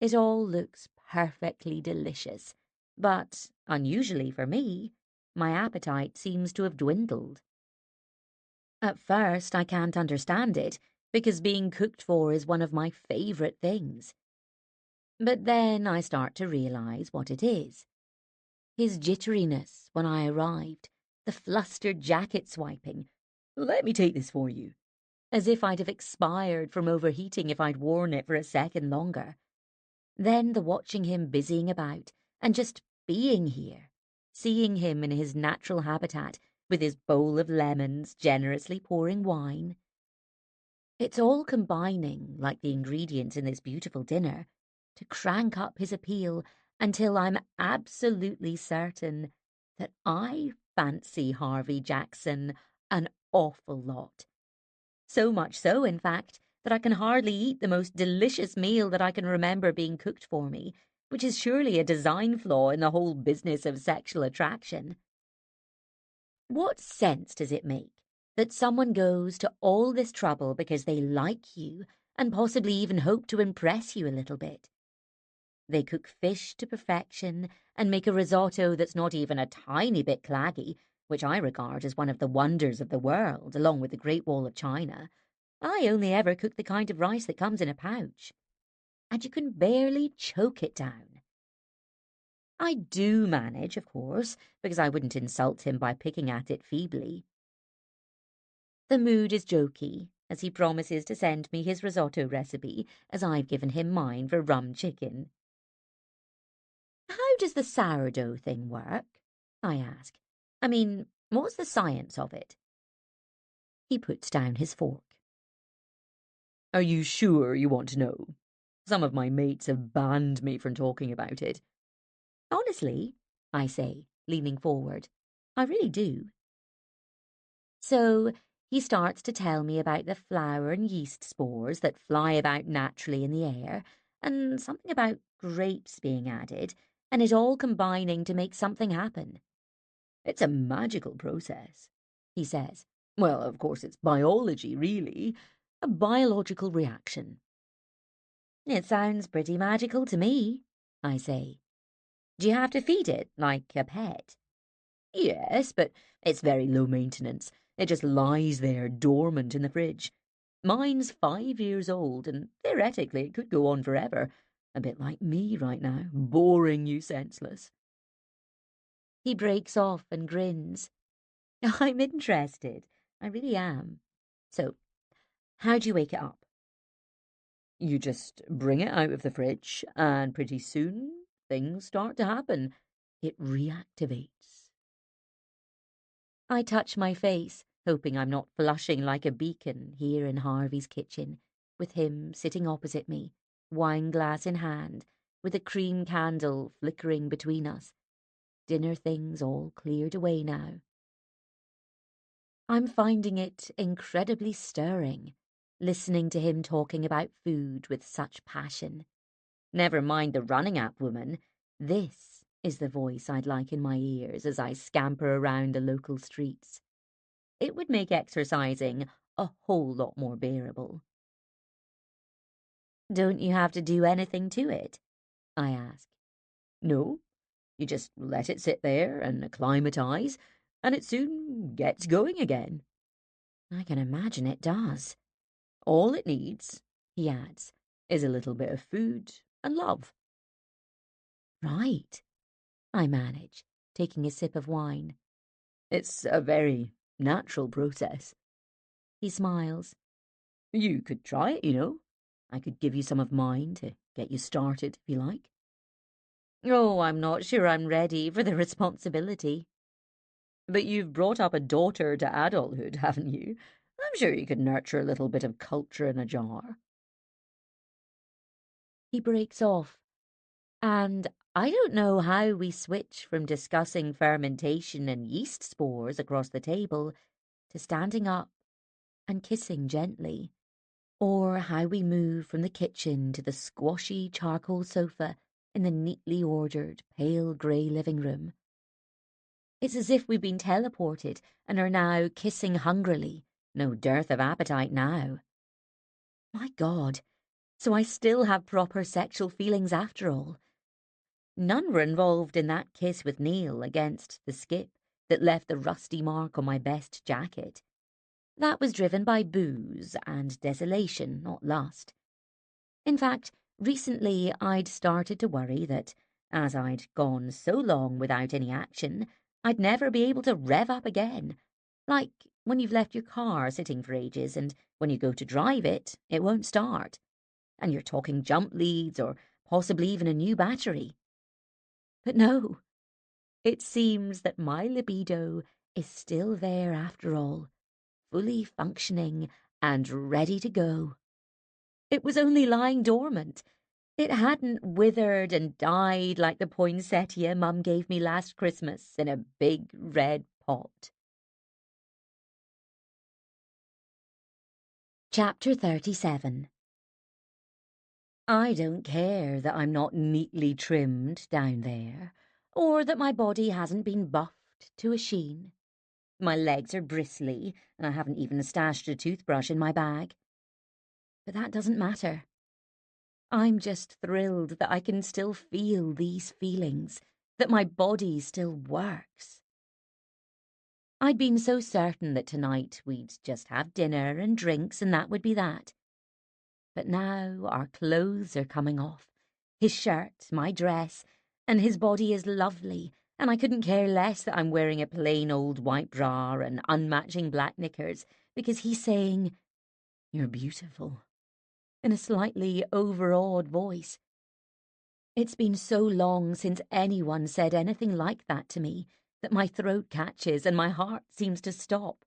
It all looks perfectly delicious, but, unusually for me, my appetite seems to have dwindled. At first, I can't understand it, because being cooked for is one of my favourite things. But then I start to realise what it is. His jitteriness when I arrived, the flustered jacket swiping. Let me take this for you. As if I'd have expired from overheating if I'd worn it for a second longer. Then the watching him busying about and just being here, seeing him in his natural habitat with his bowl of lemons generously pouring wine. It's all combining, like the ingredients in this beautiful dinner, to crank up his appeal until I'm absolutely certain that I fancy Harvey Jackson an awful lot. So much so, in fact, that I can hardly eat the most delicious meal that I can remember being cooked for me, which is surely a design flaw in the whole business of sexual attraction. What sense does it make that someone goes to all this trouble because they like you and possibly even hope to impress you a little bit? They cook fish to perfection and make a risotto that's not even a tiny bit claggy, which I regard as one of the wonders of the world, along with the Great Wall of China. I only ever cook the kind of rice that comes in a pouch. And you can barely choke it down. I do manage, of course, because I wouldn't insult him by picking at it feebly. The mood is jokey, as he promises to send me his risotto recipe, as I've given him mine for rum chicken. How does the sourdough thing work? I ask. I mean, what's the science of it? He puts down his fork. Are you sure you want to know? Some of my mates have banned me from talking about it. Honestly, I say, leaning forward, I really do. So he starts to tell me about the flour and yeast spores that fly about naturally in the air, and something about grapes being added, and it all combining to make something happen. It's a magical process, he says. Well, of course, it's biology, really. A biological reaction. It sounds pretty magical to me, I say. Do you have to feed it like a pet? Yes, but it's very low maintenance. It just lies there dormant in the fridge. Mine's 5 years old, and theoretically it could go on forever. A bit like me right now, boring you senseless. He breaks off and grins. I'm interested. I really am. So, how do you wake it up? You just bring it out of the fridge, and pretty soon things start to happen. It reactivates. I touch my face, hoping I'm not flushing like a beacon here in Harvey's kitchen, with him sitting opposite me, wine glass in hand, with a cream candle flickering between us. Dinner things all cleared away now. I'm finding it incredibly stirring, listening to him talking about food with such passion. Never mind the running app woman. This is the voice I'd like in my ears as I scamper around the local streets. It would make exercising a whole lot more bearable. Don't you have to do anything to it? I ask. No, you just let it sit there and acclimatise, and it soon gets going again. I can imagine it does. All it needs, he adds, is a little bit of food and love. Right, I manage, taking a sip of wine. It's a very natural process. He smiles. You could try it, you know. I could give you some of mine to get you started, if you like. Oh, I'm not sure I'm ready for the responsibility. But you've brought up a daughter to adulthood, haven't you? I'm sure you could nurture a little bit of culture in a jar. He breaks off, and I don't know how we switch from discussing fermentation and yeast spores across the table to standing up and kissing gently, or how we move from the kitchen to the squashy charcoal sofa in the neatly ordered pale grey living room. It's as if we've been teleported and are now kissing hungrily, no dearth of appetite now. My God, so I still have proper sexual feelings after all. None were involved in that kiss with Neil against the skip that left the rusty mark on my best jacket. That was driven by booze and desolation, not lust. In fact, recently I'd started to worry that, as I'd gone so long without any action, I'd never be able to rev up again. Like when you've left your car sitting for ages and when you go to drive it, it won't start. And you're talking jump leads or possibly even a new battery. But no, it seems that my libido is still there after all, fully functioning and ready to go. It was only lying dormant. It hadn't withered and died like the poinsettia Mum gave me last Christmas in a big red pot. Chapter 37. I don't care that I'm not neatly trimmed down there, or that my body hasn't been buffed to a sheen. My legs are bristly, and I haven't even stashed a toothbrush in my bag. But that doesn't matter. I'm just thrilled that I can still feel these feelings, that my body still works. I'd been so certain that tonight we'd just have dinner and drinks and that would be that. But now our clothes are coming off. His shirt, my dress, and his body is lovely, and I couldn't care less that I'm wearing a plain old white bra and unmatching black knickers, because he's saying, "You're beautiful," in a slightly overawed voice. It's been so long since anyone said anything like that to me that my throat catches and my heart seems to stop.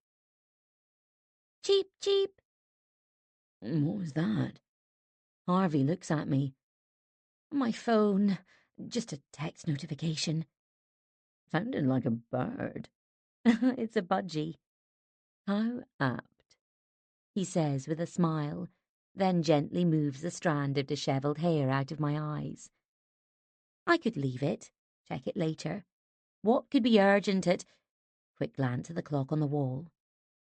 Cheep, cheep. What was that? Harvey looks at me. My phone. Just a text notification. Sounded like a bird. It's a budgie. How apt, He says with a smile, then gently moves a strand of dishevelled hair out of my eyes. I could leave it, check it later. What could be urgent at... Quick glance at the clock on the wall.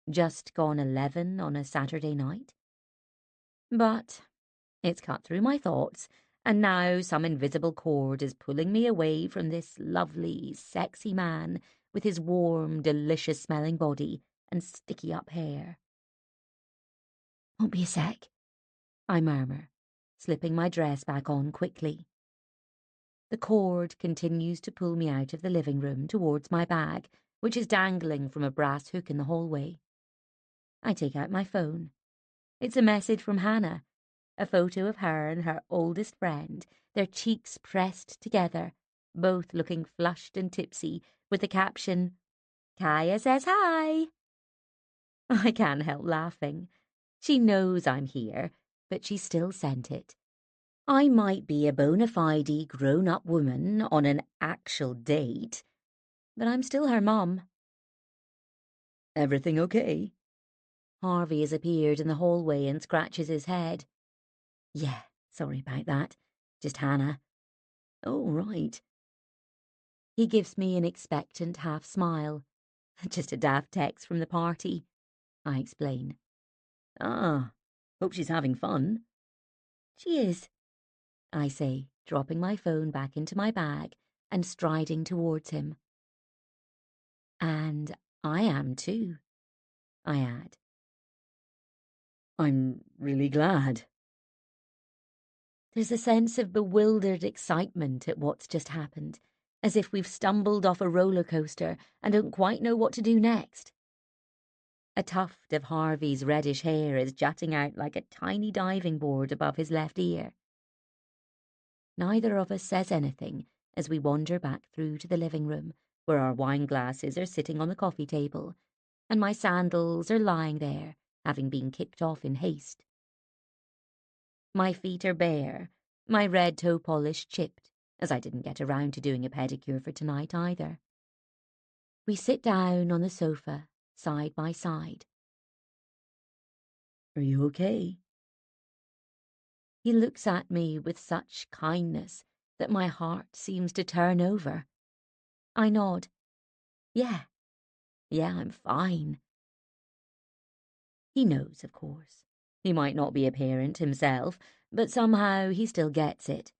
Just gone 11 on a Saturday night. But It's cut through my thoughts, and now some invisible cord is pulling me away from this lovely, sexy man with his warm, delicious-smelling body and sticky-up hair. "Won't be a sec," I murmur, slipping my dress back on quickly. The cord continues to pull me out of the living room towards my bag, which is dangling from a brass hook in the hallway. I take out my phone. It's a message from Hannah, a photo of her and her oldest friend, their cheeks pressed together, both looking flushed and tipsy, with the caption, "Kaya says hi." I can't help laughing. She knows I'm here, but she still sent it. I might be a bona fide grown-up woman on an actual date, but I'm still her mum. Everything okay? Harvey has appeared in the hallway and scratches his head. "Yeah, sorry about that. Just Hannah." Oh, right. He gives me an expectant half smile. "Just a daft text from the party," I explain. Ah, hope she's having fun. "She is," I say, dropping my phone back into my bag and striding towards him. "And I am too," I add. I'm really glad. There's a sense of bewildered excitement at what's just happened, as if we've stumbled off a roller coaster and don't quite know what to do next. A tuft of Harvey's reddish hair is jutting out like a tiny diving board above his left ear. Neither of us says anything as we wander back through to the living room, where our wine glasses are sitting on the coffee table, and my sandals are lying there, having been kicked off in haste. My feet are bare, my red toe polish chipped, as I didn't get around to doing a pedicure for tonight either. We sit down on the sofa, side by side. Are you okay? He looks at me with such kindness that my heart seems to turn over. I nod. Yeah, I'm fine. He knows, of course. He might not be a parent himself, but somehow he still gets it.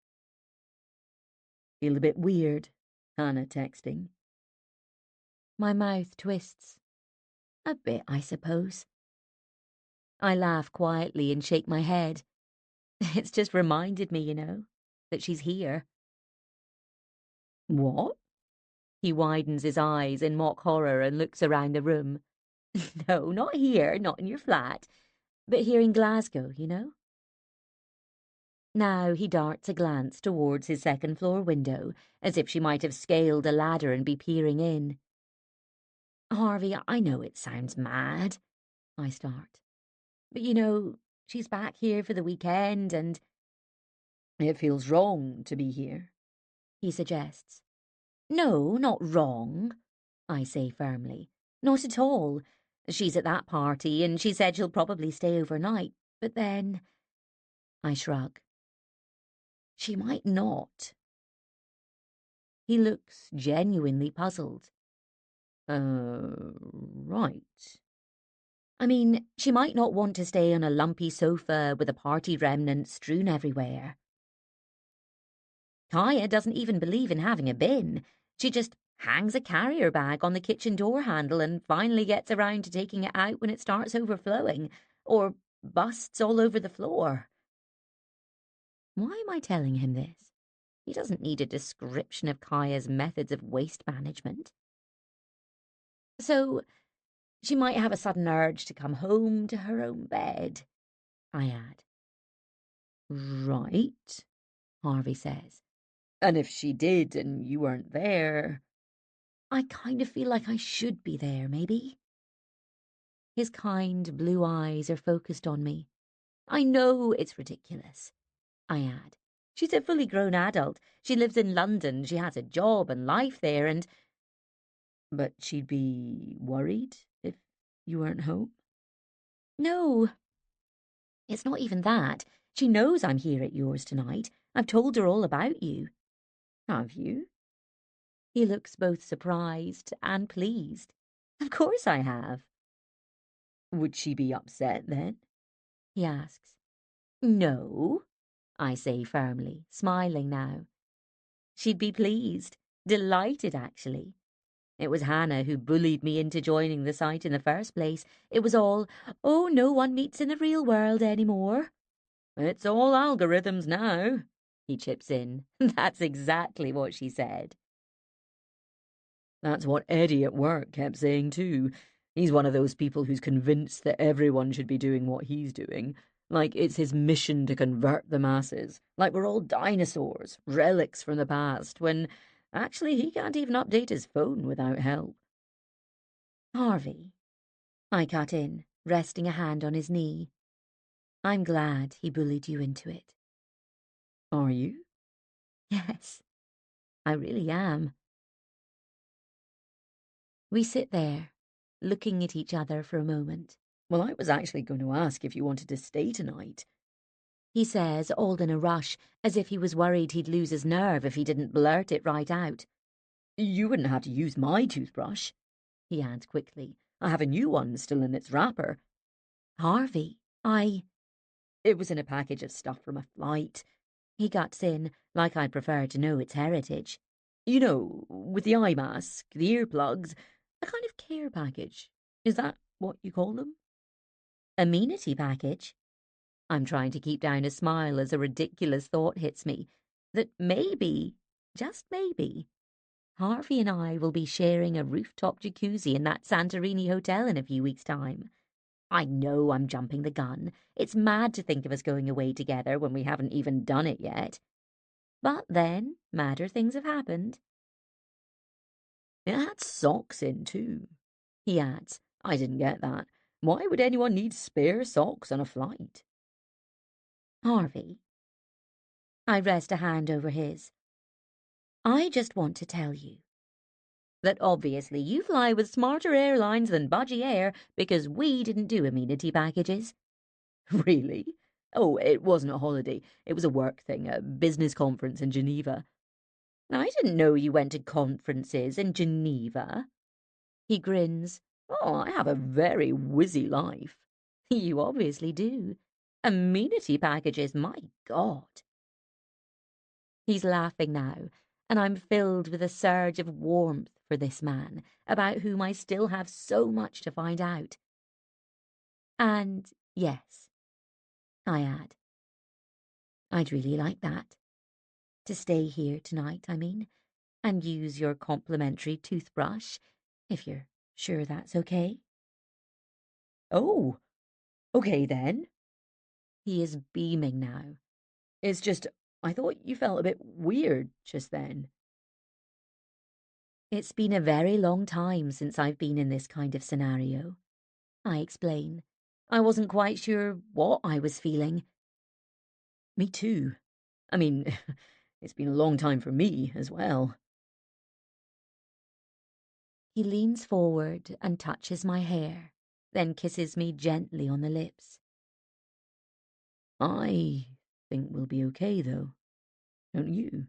Feel a bit weird, Hannah texting. My mouth twists. A bit, I suppose. I laugh quietly and shake my head. It's just reminded me, that she's here. What? He widens his eyes in mock horror and looks around the room. No, not here, not in your flat, but here in Glasgow, Now he darts a glance towards his second-floor window, as if she might have scaled a ladder and be peering in. "Harvey, I know it sounds mad," I start. "But she's back here for the weekend and—" It feels wrong to be here, he suggests. "No, not wrong," I say firmly. "Not at all. She's at that party and she said she'll probably stay overnight, but then—" I shrug. "She might not." He looks genuinely puzzled. Right. I mean, she might not want to stay on a lumpy sofa with a party remnant strewn everywhere. Kaya doesn't even believe in having a bin. She just hangs a carrier bag on the kitchen door handle and finally gets around to taking it out when it starts overflowing, or busts all over the floor. Why am I telling him this? He doesn't need a description of Kaya's methods of waste management. "So, she might have a sudden urge to come home to her own bed," I add. Right, Harvey says. and if she did and you weren't there... I kind of feel like I should be there, maybe. His kind blue eyes are focused on me. "I know it's ridiculous," I add. "She's a fully grown adult. She lives in London. She has a job and life there and—" But she'd be worried if you weren't home? "No, it's not even that. She knows I'm here at yours tonight. I've told her all about you." Have you? He looks both surprised and pleased. "Of course I have," Would she be upset then? he asks. "No," I say firmly, smiling now. She'd be pleased, delighted actually. It was Hannah who bullied me into joining the site in the first place. It was all, oh, no one meets in the real world anymore. It's all algorithms now, he chips in. That's exactly what she said. That's what Eddie at work kept saying too. He's one of those people who's convinced that everyone should be doing what he's doing. Like it's his mission to convert the masses. Like we're all dinosaurs, relics from the past, when actually he can't even update his phone without help. Harvey, I cut in, resting a hand on his knee. I'm glad he bullied you into it. Are you? Yes, I really am. We sit there, looking at each other for a moment. Well, I was actually going to ask if you wanted to stay tonight, He says, all in a rush, as if he was worried he'd lose his nerve if he didn't blurt it right out. You wouldn't have to use my toothbrush, he adds quickly. I have a new one still in its wrapper. Harvey, It was in a package of stuff from a flight. He guts in, like I'd prefer to know its heritage. You know, with the eye mask, the earplugs, a kind of care package. Is that what you call them? Amenity package? I'm trying to keep down a smile as a ridiculous thought hits me. That maybe, just maybe, Harvey and I will be sharing a rooftop jacuzzi in that Santorini hotel in a few weeks' time. I know I'm jumping the gun. It's mad to think of us going away together when we haven't even done it yet. But then, madder things have happened. It had socks in too, he adds. I didn't get that. Why would anyone need spare socks on a flight? Harvey. I rest a hand over his. I just want to tell you that obviously you fly with smarter airlines than Budgie Air because we didn't do amenity packages. Really? Oh, it wasn't a holiday. It was a work thing, a business conference in Geneva. I didn't know you went to conferences in Geneva. He grins. Oh, I have a very whizzy life. You obviously do. Amenity packages, my God. He's laughing now, and I'm filled with a surge of warmth for this man, about whom I still have so much to find out. And yes, I add, I'd really like that. To stay here tonight, I mean, and use your complimentary toothbrush, if you're sure that's okay. Oh, okay then. He is beaming now. It's just, I thought you felt a bit weird just then. It's been a very long time since I've been in this kind of scenario. I explain. I wasn't quite sure what I was feeling. Me too. I mean, it's been a long time for me as well. He leans forward and touches my hair, then kisses me gently on the lips. I think we'll be okay, though. Don't you?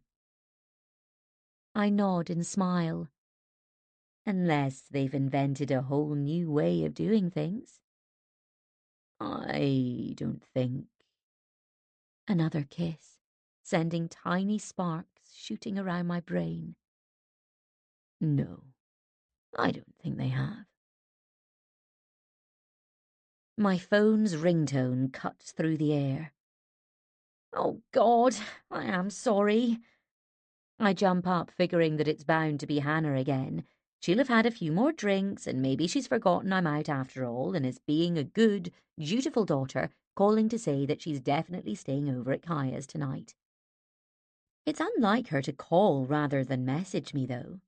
I nod and smile. Unless they've invented a whole new way of doing things. I don't think. Another kiss, sending tiny sparks shooting around my brain. No, I don't think they have. My phone's ringtone cuts through the air. Oh, God, I am sorry. I jump up, figuring that it's bound to be Hannah again. She'll have had a few more drinks, and maybe she's forgotten I'm out after all, and is being a good, dutiful daughter, calling to say that she's definitely staying over at Kaya's tonight. It's unlike her to call rather than message me, though.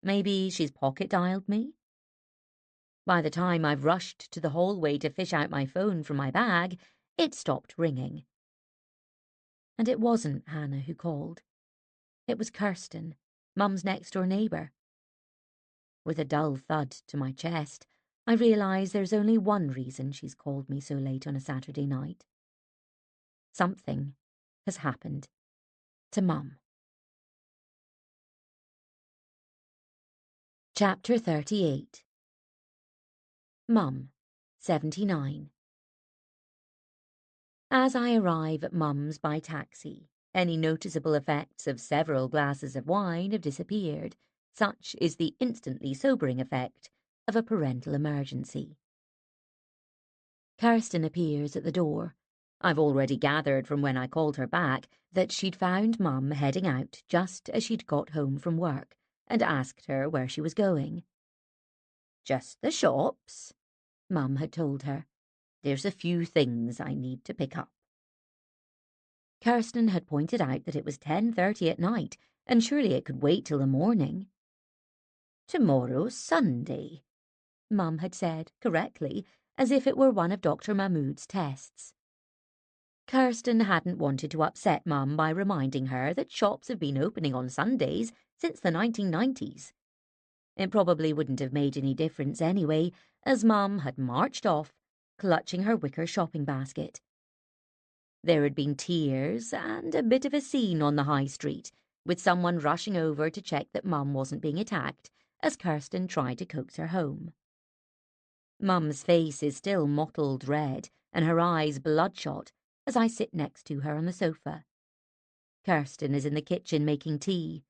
Maybe she's pocket-dialed me? By the time I've rushed to the hallway to fish out my phone from my bag, it stopped ringing. And it wasn't Hannah who called. It was Kirsten, Mum's next-door neighbour. With a dull thud to my chest, I realise there's only one reason she's called me so late on a Saturday night. Something has happened to Mum. Chapter 38. Mum, 79. As I arrive at Mum's by taxi, any noticeable effects of several glasses of wine have disappeared. Such is the instantly sobering effect of a parental emergency. Kirsten appears at the door. I've already gathered from when I called her back that she'd found Mum heading out just as she'd got home from work and asked her where she was going. "Just the shops," Mum had told her. "There's a few things I need to pick up." Kirsten had pointed out that it was 10:30 at night, and surely it could wait till the morning. "Tomorrow's Sunday," Mum had said, correctly, as if it were one of Dr. Mahmood's tests. Kirsten hadn't wanted to upset Mum by reminding her that shops have been opening on Sundays since the 1990s. It probably wouldn't have made any difference anyway, as Mum had marched off, clutching her wicker shopping basket. There had been tears and a bit of a scene on the high street, with someone rushing over to check that Mum wasn't being attacked, as Kirsten tried to coax her home. Mum's face is still mottled red, and her eyes bloodshot, as I sit next to her on the sofa. Kirsten is in the kitchen making tea.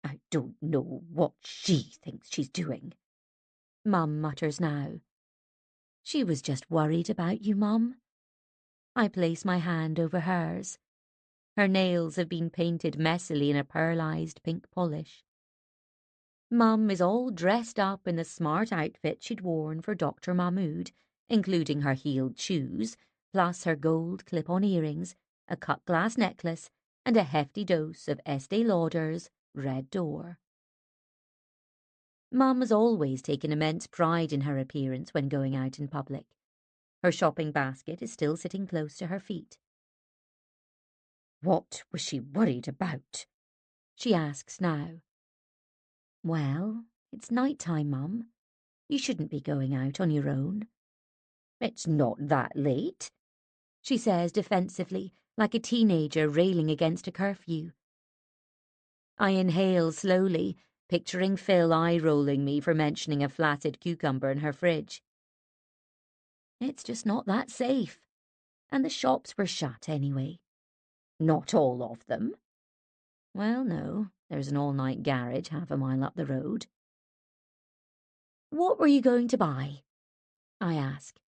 "I don't know what she thinks she's doing," Mum mutters now. "She was just worried about you, Mum." I place my hand over hers. Her nails have been painted messily in a pearlized pink polish. Mum is all dressed up in the smart outfit she'd worn for Dr. Mahmood, including her heeled shoes, plus her gold clip-on earrings, a cut-glass necklace, and a hefty dose of Estee Lauder's Red Door. Mum has always taken immense pride in her appearance when going out in public. Her shopping basket is still sitting close to her feet. "What was she worried about?" she asks now. "Well, it's night time, Mum. You shouldn't be going out on your own." "It's not that late," she says defensively, like a teenager railing against a curfew. I inhale slowly, picturing Phil eye-rolling me for mentioning a flaccid cucumber in her fridge. "It's just not that safe. And the shops were shut anyway." "Not all of them?" "Well, no. There's an all-night garage half a mile up the road." "What were you going to buy?" I ask.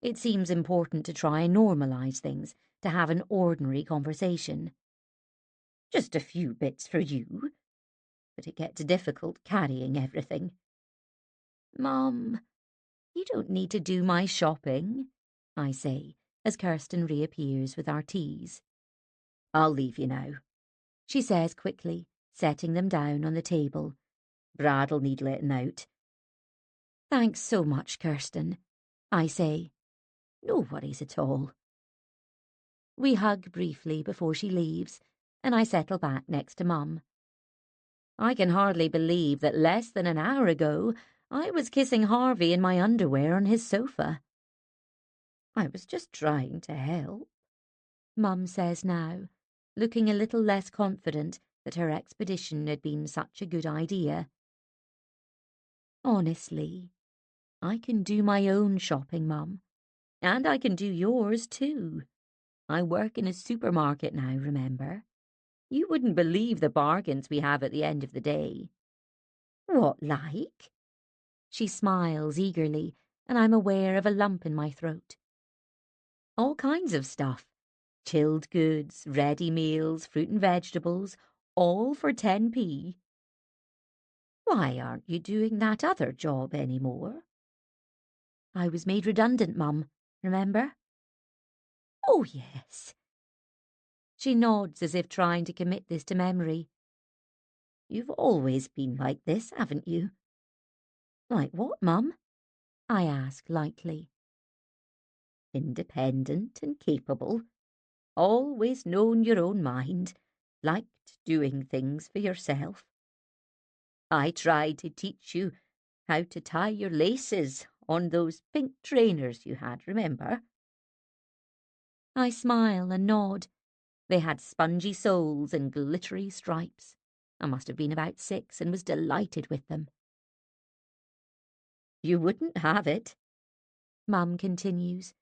It seems important to try and normalise things, to have an ordinary conversation. "Just a few bits for you." But it gets difficult carrying everything. "Mum, you don't need to do my shopping," I say, as Kirsten reappears with our teas. "I'll leave you now," she says quickly, setting them down on the table. "Brad'll need letting out." "Thanks so much, Kirsten," I say. "No worries at all." We hug briefly before she leaves, and I settle back next to Mum. I can hardly believe that less than an hour ago I was kissing Harvey in my underwear on his sofa. "I was just trying to help," Mum says now, looking a little less confident that her expedition had been such a good idea. "Honestly, I can do my own shopping, Mum, and I can do yours too. I work in a supermarket now, remember? You wouldn't believe the bargains we have at the end of the day." "What like?" She smiles eagerly, and I'm aware of a lump in my throat. "All kinds of stuff. Chilled goods, ready meals, fruit and vegetables, all for 10p. "Why aren't you doing that other job anymore?" "I was made redundant, Mum, remember?" "Oh, yes." She nods as if trying to commit this to memory. "You've always been like this, haven't you?" "Like what, Mum?" I ask lightly. "Independent and capable. Always known your own mind. Liked doing things for yourself. I tried to teach you how to tie your laces on those pink trainers you had, remember?" I smile and nod. They had spongy soles and glittery stripes. I must have been about 6 and was delighted with them. "You wouldn't have it," Mum continues,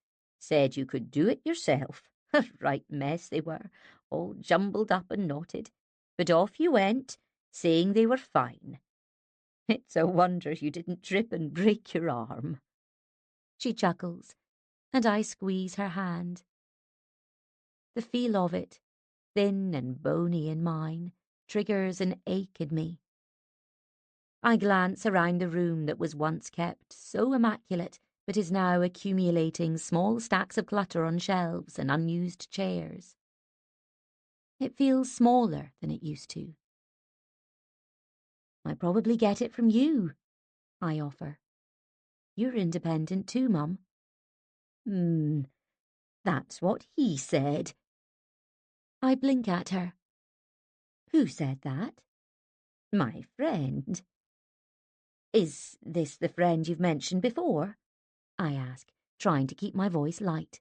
Said you could do it yourself. A right mess they were, all jumbled up and knotted. But off you went, saying they were fine. It's a wonder you didn't trip and break your arm. She chuckles, and I squeeze her hand. The feel of it, thin and bony in mine, triggers an ache in me. I glance around the room that was once kept so immaculate, but is now accumulating small stacks of clutter on shelves and unused chairs. It feels smaller than it used to. I probably get it from you, I offer. You're independent too, Mum. That's what he said. I blink at her. Who said that? My friend. Is this the friend you've mentioned before? I ask, trying to keep my voice light.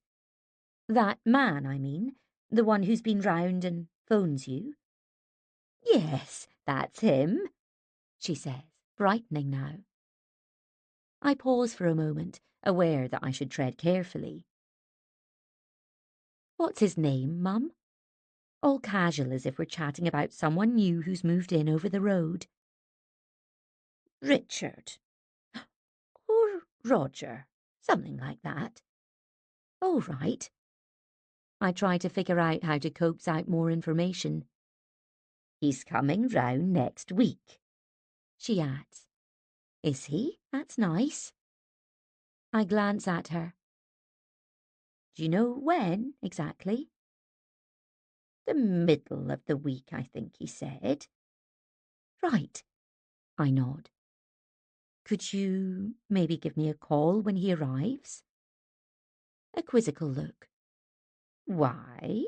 That man, I mean, the one who's been round and phones you? Yes, that's him, she says, brightening now. I pause for a moment, aware that I should tread carefully. What's his name, Mum? All casual, as if we're chatting about someone new who's moved in over the road. Richard. Or Roger. Something like that. Oh, right. I try to figure out how to coax out more information. He's coming round next week, she adds. Is he? That's nice. I glance at her. Do you know when, exactly? The middle of the week, I think he said. Right. I nod. Could you maybe give me a call when he arrives? A quizzical look. Why?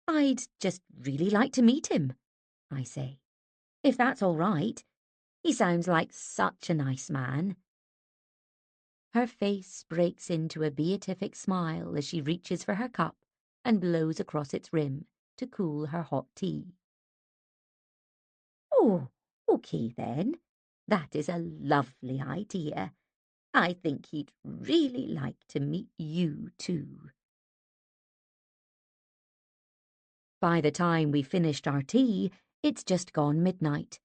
I'd just really like to meet him, I say. If that's all right. He sounds like such a nice man. Her face breaks into a beatific smile as she reaches for her cup and blows across its rim to cool her hot tea. Oh, okay then. That is a lovely idea. I think he'd really like to meet you too. By the time we finished our tea, it's just gone midnight.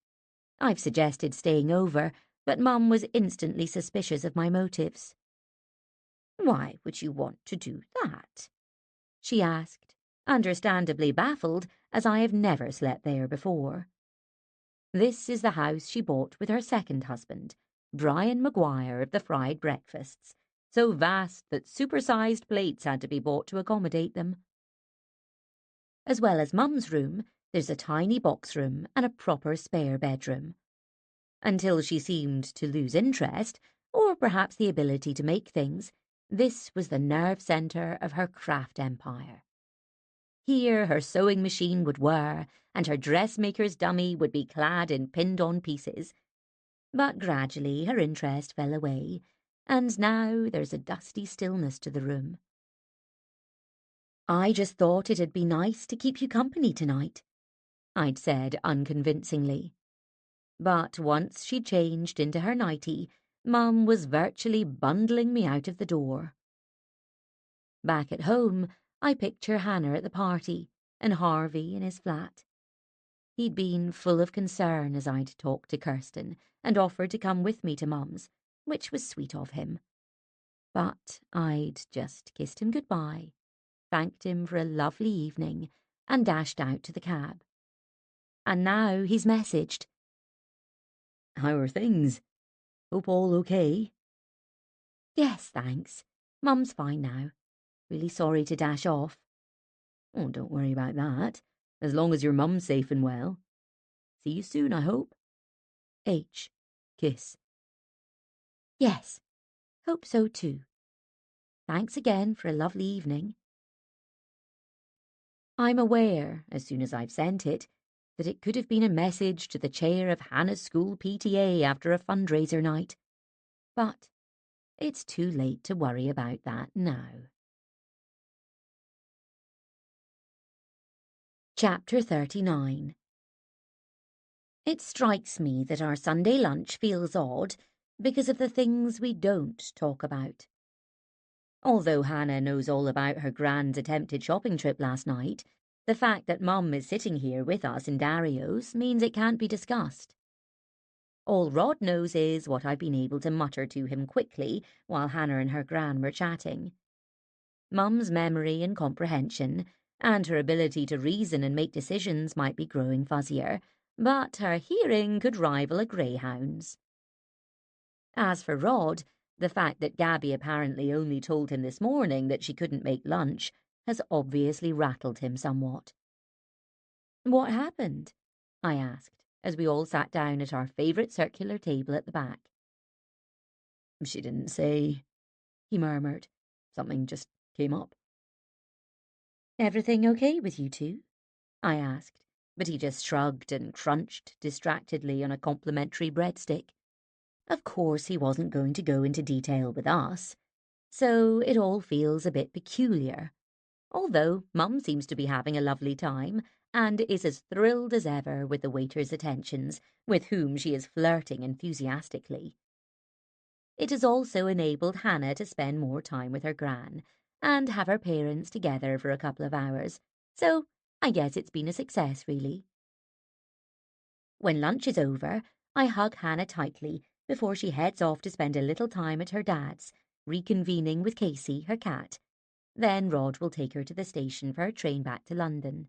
I've suggested staying over, but Mum was instantly suspicious of my motives. Why would you want to do that? She asked, understandably baffled, as I have never slept there before. This is the house she bought with her second husband, Brian Maguire of the fried breakfasts, so vast that supersized plates had to be bought to accommodate them. As well as Mum's room, there's a tiny box room and a proper spare bedroom. Until she seemed to lose interest, or perhaps the ability to make things, this was the nerve centre of her craft empire. Here her sewing machine would whir, and her dressmaker's dummy would be clad in pinned-on pieces. But gradually her interest fell away, and now there's a dusty stillness to the room. I just thought it'd be nice to keep you company tonight, I'd said unconvincingly. But once she changed into her nightie, Mum was virtually bundling me out of the door. Back at home, I picture Hannah at the party and Harvey in his flat. He'd been full of concern as I'd talked to Kirsten and offered to come with me to Mum's, which was sweet of him. But I'd just kissed him goodbye, thanked him for a lovely evening, and dashed out to the cab. And now he's messaged. How are things? Hope all okay? Yes, thanks. Mum's fine now. Really sorry to dash off. Oh, don't worry about that, as long as your mum's safe and well. See you soon, I hope. H. Kiss. Yes, hope so too. Thanks again for a lovely evening. I'm aware, as soon as I've sent it, that it could have been a message to the chair of Hannah's school PTA after a fundraiser night. But it's too late to worry about that now. Chapter 39. It strikes me that our Sunday lunch feels odd because of the things we don't talk about. Although Hannah knows all about her grand's attempted shopping trip last night, the fact that Mum is sitting here with us in Dario's means it can't be discussed. All Rod knows is what I've been able to mutter to him quickly while Hannah and her gran were chatting. Mum's memory and comprehension, and her ability to reason and make decisions might be growing fuzzier, but her hearing could rival a greyhound's. As for Rod, the fact that Gabby apparently only told him this morning that she couldn't make lunch has obviously rattled him somewhat. "What happened?" I asked, as we all sat down at our favourite circular table at the back. "She didn't say," he murmured. "Something just came up." "Everything okay with you two?" I asked, but he just shrugged and crunched distractedly on a complimentary breadstick. Of course he wasn't going to go into detail with us, so it all feels a bit peculiar. Although Mum seems to be having a lovely time and is as thrilled as ever with the waiter's attentions, with whom she is flirting enthusiastically. It has also enabled Hannah to spend more time with her gran and have her parents together for a couple of hours, so I guess it's been a success, really. When lunch is over, I hug Hannah tightly before she heads off to spend a little time at her dad's, reconvening with Casey, her cat. Then Rod will take her to the station for her train back to London.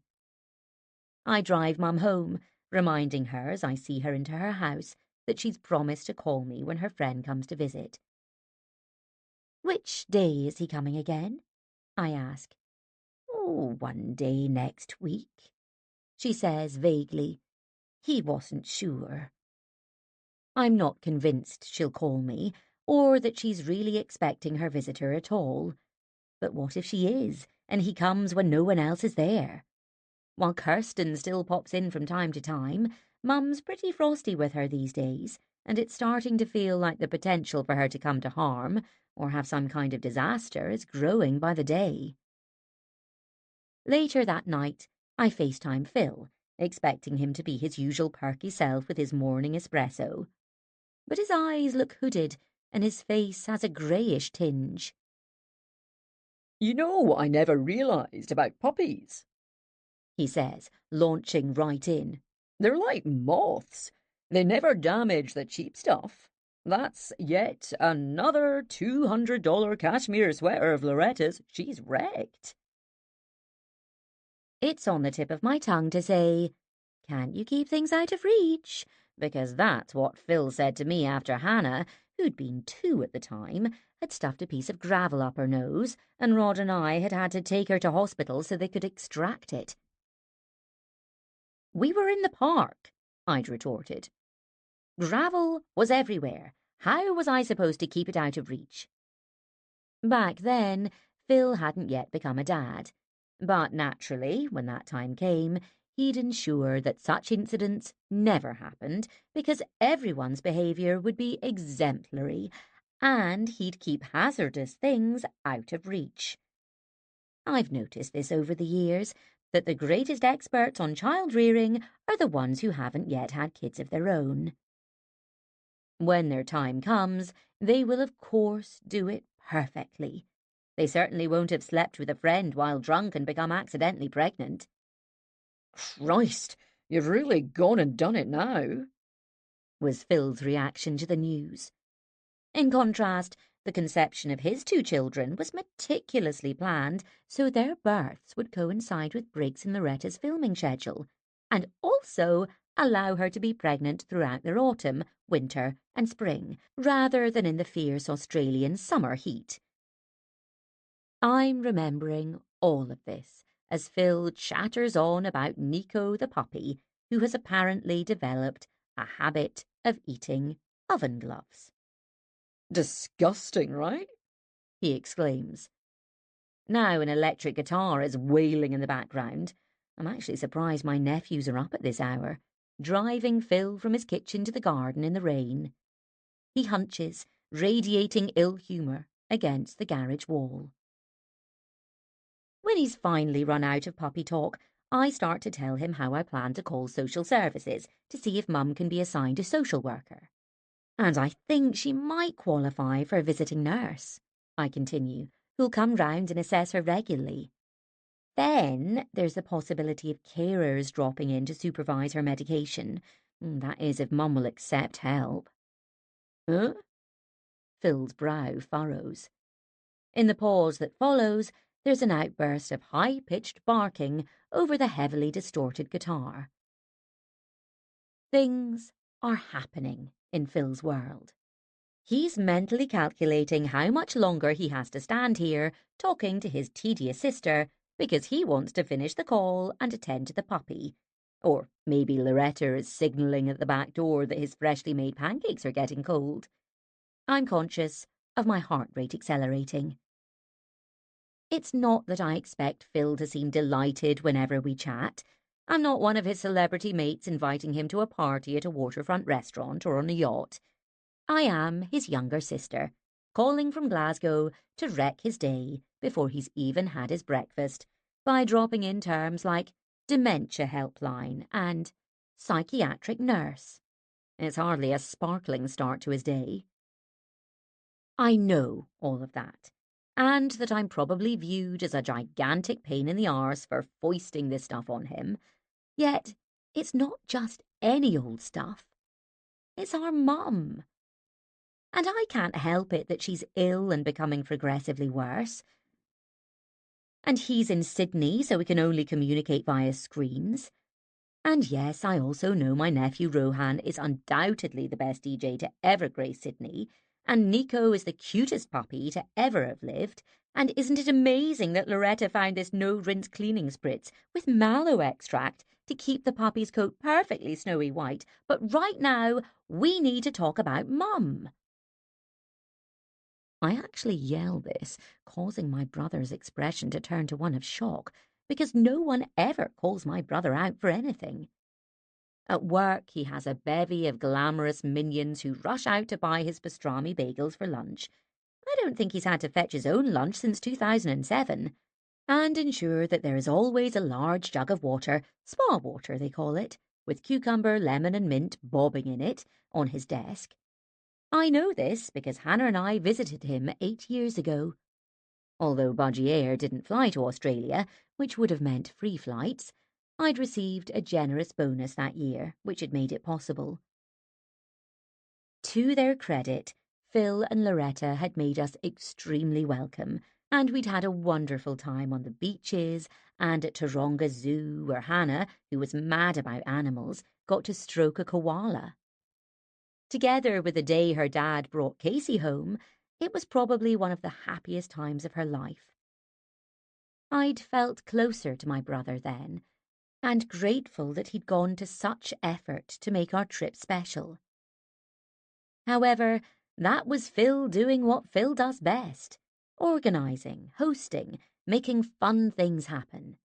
I drive Mum home, reminding her as I see her into her house that she's promised to call me when her friend comes to visit. "Which day is he coming again?" I ask. "Oh, one day next week," she says vaguely. He wasn't sure. I'm not convinced she'll call me, or that she's really expecting her visitor at all. But what if she is, and he comes when no one else is there? While Kirsten still pops in from time to time, Mum's pretty frosty with her these days, and it's starting to feel like the potential for her to come to harm, or have some kind of disaster, is growing by the day. Later that night, I FaceTime Phil, expecting him to be his usual perky self with his morning espresso. But his eyes look hooded, and his face has a greyish tinge. "You know what I never realised about puppies?" he says, launching right in. "They're like moths. They never damage the cheap stuff. That's yet another $200 cashmere sweater of Loretta's she's wrecked." It's on the tip of my tongue to say, "Can't you keep things out of reach?" Because that's what Phil said to me after Hannah, who'd been 2 at the time, had stuffed a piece of gravel up her nose, and Rod and I had had to take her to hospital so they could extract it. "We were in the park," I'd retorted. "Gravel was everywhere. How was I supposed to keep it out of reach?" Back then, Phil hadn't yet become a dad. But naturally, when that time came, he'd ensure that such incidents never happened because everyone's behaviour would be exemplary, and he'd keep hazardous things out of reach. I've noticed this over the years, that the greatest experts on child rearing are the ones who haven't yet had kids of their own. When their time comes, they will of course do it perfectly. They certainly won't have slept with a friend while drunk and become accidentally pregnant. "Christ, you've really gone and done it now," was Phil's reaction to the news. In contrast, the conception of his 2 children was meticulously planned so their births would coincide with breaks in Loretta's filming schedule, and also allow her to be pregnant throughout their autumn, winter, and spring, rather than in the fierce Australian summer heat. I'm remembering all of this as Phil chatters on about Nico the puppy, who has apparently developed a habit of eating oven gloves. "Disgusting, right?" he exclaims. Now an electric guitar is wailing in the background. I'm actually surprised my nephews are up at this hour, driving Phil from his kitchen to the garden in the rain. He hunches, radiating ill humour, against the garage wall. When he's finally run out of puppy talk, I start to tell him how I plan to call social services to see if Mum can be assigned a social worker. "And I think she might qualify for a visiting nurse," I continue, who'll come round and assess her regularly. Then there's the possibility of carers dropping in to supervise her medication. That is, if Mum will accept help. Huh? Phil's brow furrows. In the pause that follows, there's an outburst of high-pitched barking over the heavily distorted guitar. Things are happening in Phil's world. He's mentally calculating how much longer he has to stand here talking to his tedious sister because he wants to finish the call and attend to the puppy. Or maybe Loretta is signalling at the back door that his freshly made pancakes are getting cold. I'm conscious of my heart rate accelerating. It's not that I expect Phil to seem delighted whenever we chat. I'm not one of his celebrity mates inviting him to a party at a waterfront restaurant or on a yacht. I am his younger sister, calling from Glasgow to wreck his day before he's even had his breakfast by dropping in terms like dementia helpline and psychiatric nurse. It's hardly a sparkling start to his day. I know all of that, and that I'm probably viewed as a gigantic pain in the arse for foisting this stuff on him. Yet, it's not just any old stuff. It's our mum. And I can't help it that she's ill and becoming progressively worse. And he's in Sydney, so we can only communicate via screens. And yes, I also know my nephew Rohan is undoubtedly the best DJ to ever grace Sydney, and Nico is the cutest puppy to ever have lived. And isn't it amazing that Loretta found this no-rinse cleaning spritz with mallow extract to keep the puppy's coat perfectly snowy white? But right now, we need to talk about Mum. I actually yell this, causing my brother's expression to turn to one of shock, because no one ever calls my brother out for anything. At work, he has a bevy of glamorous minions who rush out to buy his pastrami bagels for lunch. I don't think he's had to fetch his own lunch since 2007, and ensure that there is always a large jug of water, spa water they call it, with cucumber, lemon and mint bobbing in it, on his desk. I know this because Hannah and I visited him 8 years ago. Although Budgie Air didn't fly to Australia, which would have meant free flights, I'd received a generous bonus that year, which had made it possible. To their credit, Phil and Loretta had made us extremely welcome, and we'd had a wonderful time on the beaches and at Taronga Zoo, where Hannah, who was mad about animals, got to stroke a koala. Together with the day her dad brought Casey home, it was probably one of the happiest times of her life. I'd felt closer to my brother then, and grateful that he'd gone to such effort to make our trip special. However, that was Phil doing what Phil does best: organising, hosting, making fun things happen.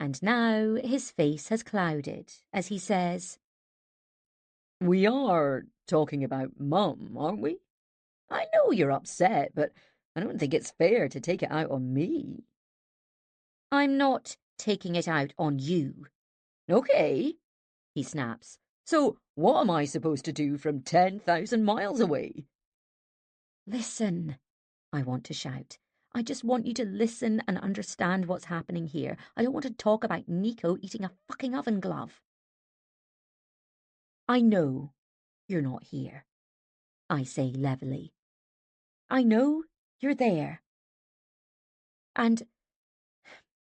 And now his face has clouded as he says, We are talking about Mum, aren't we? I know you're upset, but I don't think it's fair to take it out on me. I'm not taking it out on you. Okay, He snaps. so what am I supposed to do from 10,000 miles away? Listen, I want to shout. I just want you to listen and understand what's happening here. I don't want to talk about Nico eating a fucking oven glove. I know you're not here, I say levelly. I know you're there. And,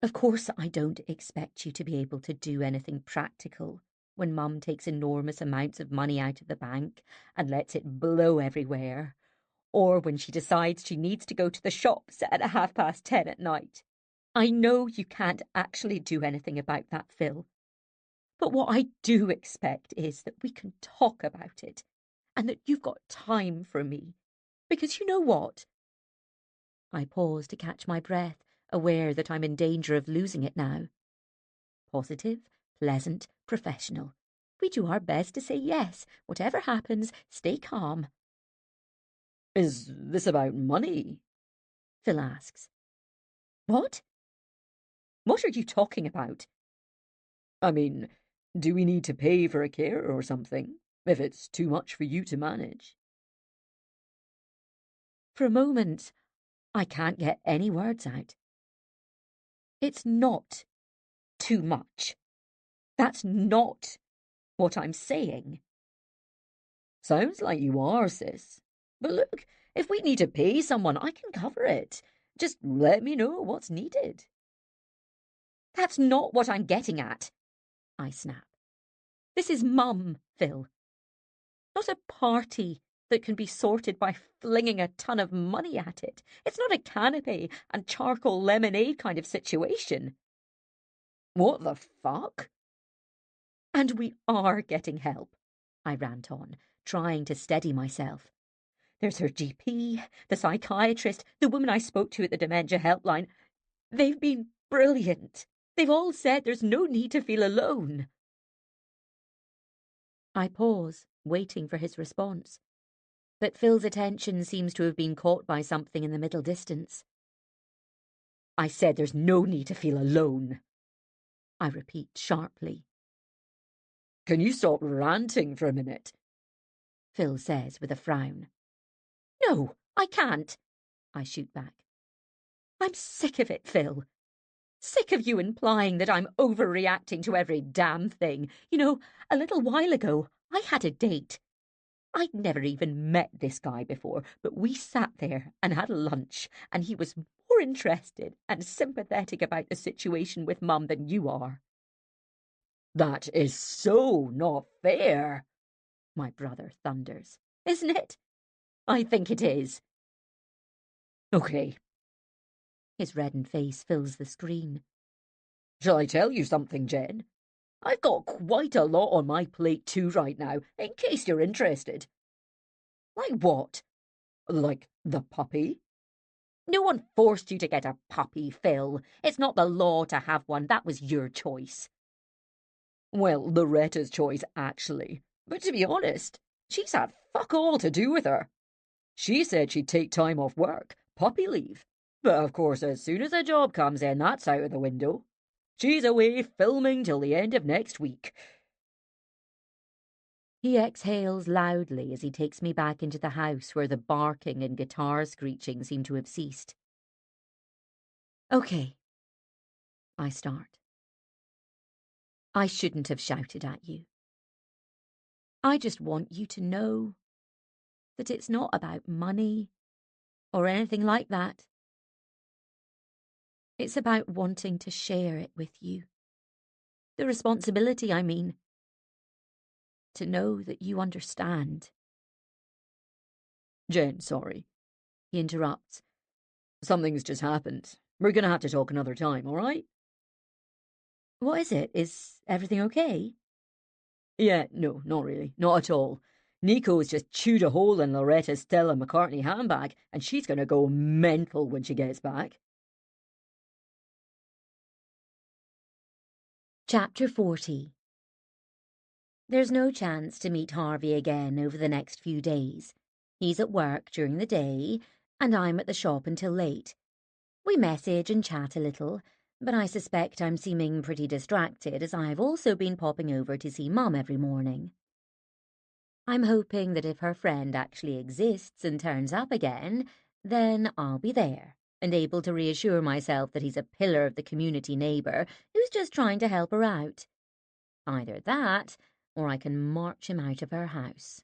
of course, I don't expect you to be able to do anything practical when Mum takes enormous amounts of money out of the bank and lets it blow everywhere, or when she decides she needs to go to the shops at 10:30 at night. I know you can't actually do anything about that, Phil. But what I do expect is that we can talk about it, and that you've got time for me. Because you know what? I pause to catch my breath, aware that I'm in danger of losing it now. Positive, pleasant, professional. We do our best to say yes. Whatever happens, stay calm. Is this about money? Phil asks. What? What are you talking about? I mean, do we need to pay for a carer or something, if it's too much for you to manage? For a moment, I can't get any words out. It's not too much. That's not what I'm saying. Sounds like you are, sis. But look, if we need to pay someone, I can cover it. Just let me know what's needed. That's not what I'm getting at, I snap. This is Mum, Phil. Not a party that can be sorted by flinging a ton of money at it. It's not a canapé and charcoal lemonade kind of situation. What the fuck? And we are getting help, I rant on, trying to steady myself. There's her GP, the psychiatrist, the woman I spoke to at the dementia helpline. They've been brilliant. They've all said there's no need to feel alone. I pause, waiting for his response. But Phil's attention seems to have been caught by something in the middle distance. I said there's no need to feel alone, I repeat sharply. Can you stop ranting for a minute? Phil says with a frown. No, I can't, I shoot back. I'm sick of it, Phil. Sick of you implying that I'm overreacting to every damn thing. You know, a little while ago, I had a date. I'd never even met this guy before, but we sat there and had lunch, and he was more interested and sympathetic about the situation with Mum than you are. That is so not fair, my brother thunders. Isn't it? I think it is. Okay. His reddened face fills the screen. Shall I tell you something, Jen? I've got quite a lot on my plate too right now, in case you're interested. Like what? Like the puppy? No one forced you to get a puppy, Phil. It's not the law to have one. That was your choice. Well, Loretta's choice, actually. But to be honest, she's had fuck all to do with her. She said she'd take time off work, puppy leave. But of course, as soon as a job comes in, that's out of the window. She's away filming till the end of next week. He exhales loudly as he takes me back into the house where the barking and guitar screeching seem to have ceased. Okay, I start. I shouldn't have shouted at you. I just want you to know that it's not about money or anything like that. It's about wanting to share it with you. The responsibility, I mean. To know that you understand. Jen, sorry. He interrupts. Something's just happened. We're going to have to talk another time, all right? What is it? Is everything okay? Yeah, no, not really. Not at all. Nico's just chewed a hole in Loretta's Stella McCartney handbag, and she's going to go mental when she gets back. Chapter 40. There's no chance to meet Harvey again over the next few days. He's at work during the day, and I'm at the shop until late. We message and chat a little, but I suspect I'm seeming pretty distracted as I've also been popping over to see Mum every morning. I'm hoping that if her friend actually exists and turns up again, then I'll be there and able to reassure myself that he's a pillar of the community neighbour who's just trying to help her out. Either that, or I can march him out of her house.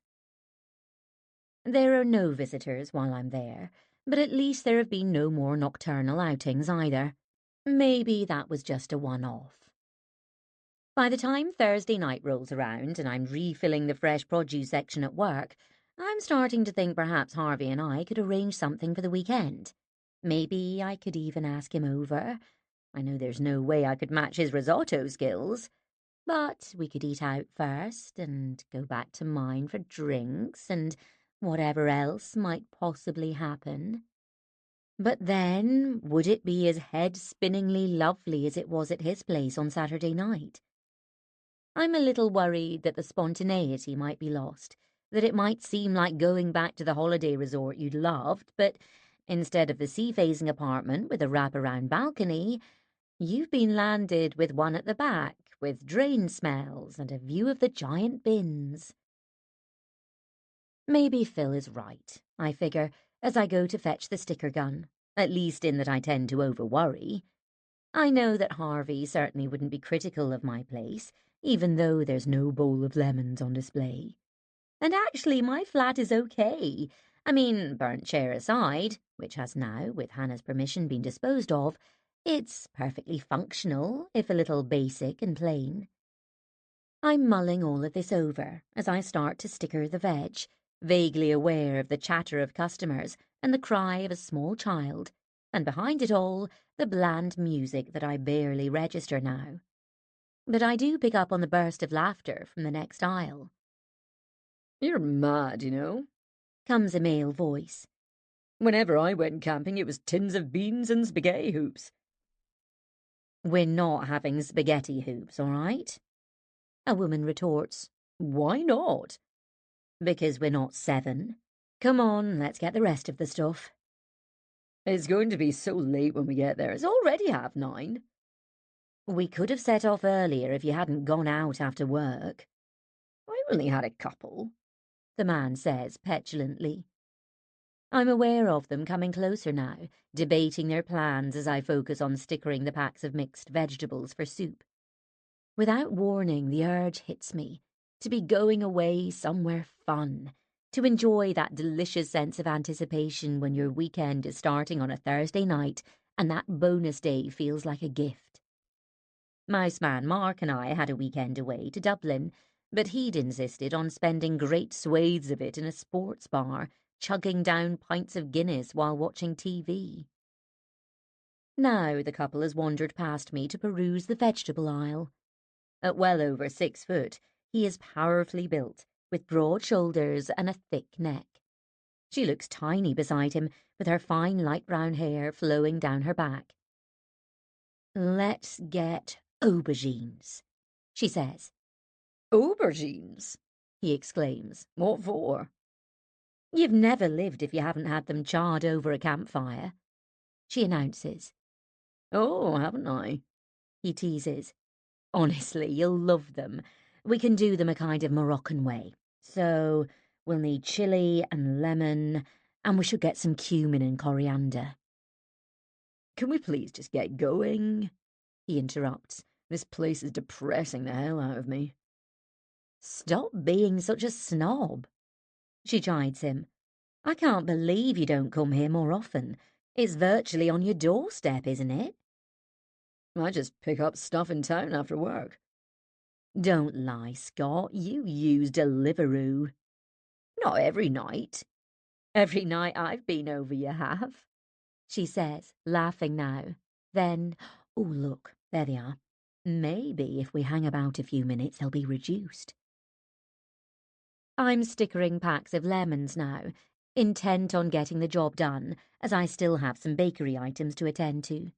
There are no visitors while I'm there, but at least there have been no more nocturnal outings either. Maybe that was just a one-off. By the time Thursday night rolls around and I'm refilling the fresh produce section at work, I'm starting to think perhaps Harvey and I could arrange something for the weekend. Maybe I could even ask him over. I know there's no way I could match his risotto skills. But we could eat out first and go back to mine for drinks and whatever else might possibly happen. But then, would it be as head-spinningly lovely as it was at his place on Saturday night? I'm a little worried that the spontaneity might be lost, that it might seem like going back to the holiday resort you'd loved, but instead of the sea-facing apartment with a wraparound balcony, you've been landed with one at the back, with drain smells and a view of the giant bins. Maybe Phil is right, I figure, as I go to fetch the sticker gun. At least in that I tend to over-worry. I know that Harvey certainly wouldn't be critical of my place, even though there's no bowl of lemons on display. And actually, my flat is okay. I mean, burnt chair aside, which has now, with Hannah's permission, been disposed of, it's perfectly functional, if a little basic and plain. I'm mulling all of this over as I start to sticker the veg, vaguely aware of the chatter of customers and the cry of a small child, and behind it all, the bland music that I barely register now. But I do pick up on the burst of laughter from the next aisle. "You're mad, you know," Comes a male voice. "Whenever I went camping, it was tins of beans and spaghetti hoops." We're not having spaghetti hoops, all right? A woman retorts. "Why not?" Because we're not 7. Come on, let's get the rest of the stuff. "It's going to be so late when we get there. It's already 9:30. We could have set off earlier if you hadn't gone out after work. I only had a couple," The man says petulantly. I'm aware of them coming closer now, debating their plans as I focus on stickering the packs of mixed vegetables for soup. Without warning, the urge hits me to be going away somewhere fun, to enjoy that delicious sense of anticipation when your weekend is starting on a Thursday night and that bonus day feels like a gift. Mouseman Mark and I had a weekend away to Dublin, but he'd insisted on spending great swathes of it in a sports bar, chugging down pints of Guinness while watching TV. Now the couple has wandered past me to peruse the vegetable aisle. At well over 6 foot, he is powerfully built, with broad shoulders and a thick neck. She looks tiny beside him, with her fine light brown hair flowing down her back. Let's get aubergines, she says. "Aubergines?" He exclaims. "What for?" You've never lived if you haven't had them charred over a campfire, she announces. "Oh, haven't I?" He teases. Honestly, you'll love them. We can do them a kind of Moroccan way. So we'll need chilli and lemon, and we should get some cumin and coriander. "Can we please just get going?" he interrupts. "This place is depressing the hell out of me." Stop being such a snob, she chides him. I can't believe you don't come here more often. It's virtually on your doorstep, isn't it? "I just pick up stuff in town after work." Don't lie, Scott. You use Deliveroo. "Not every night." Every night I've been over you have, she says, laughing now. Then, oh look, there they are. Maybe if we hang about a few minutes they'll be reduced. I'm stickering packs of lemons now, intent on getting the job done, as I still have some bakery items to attend to.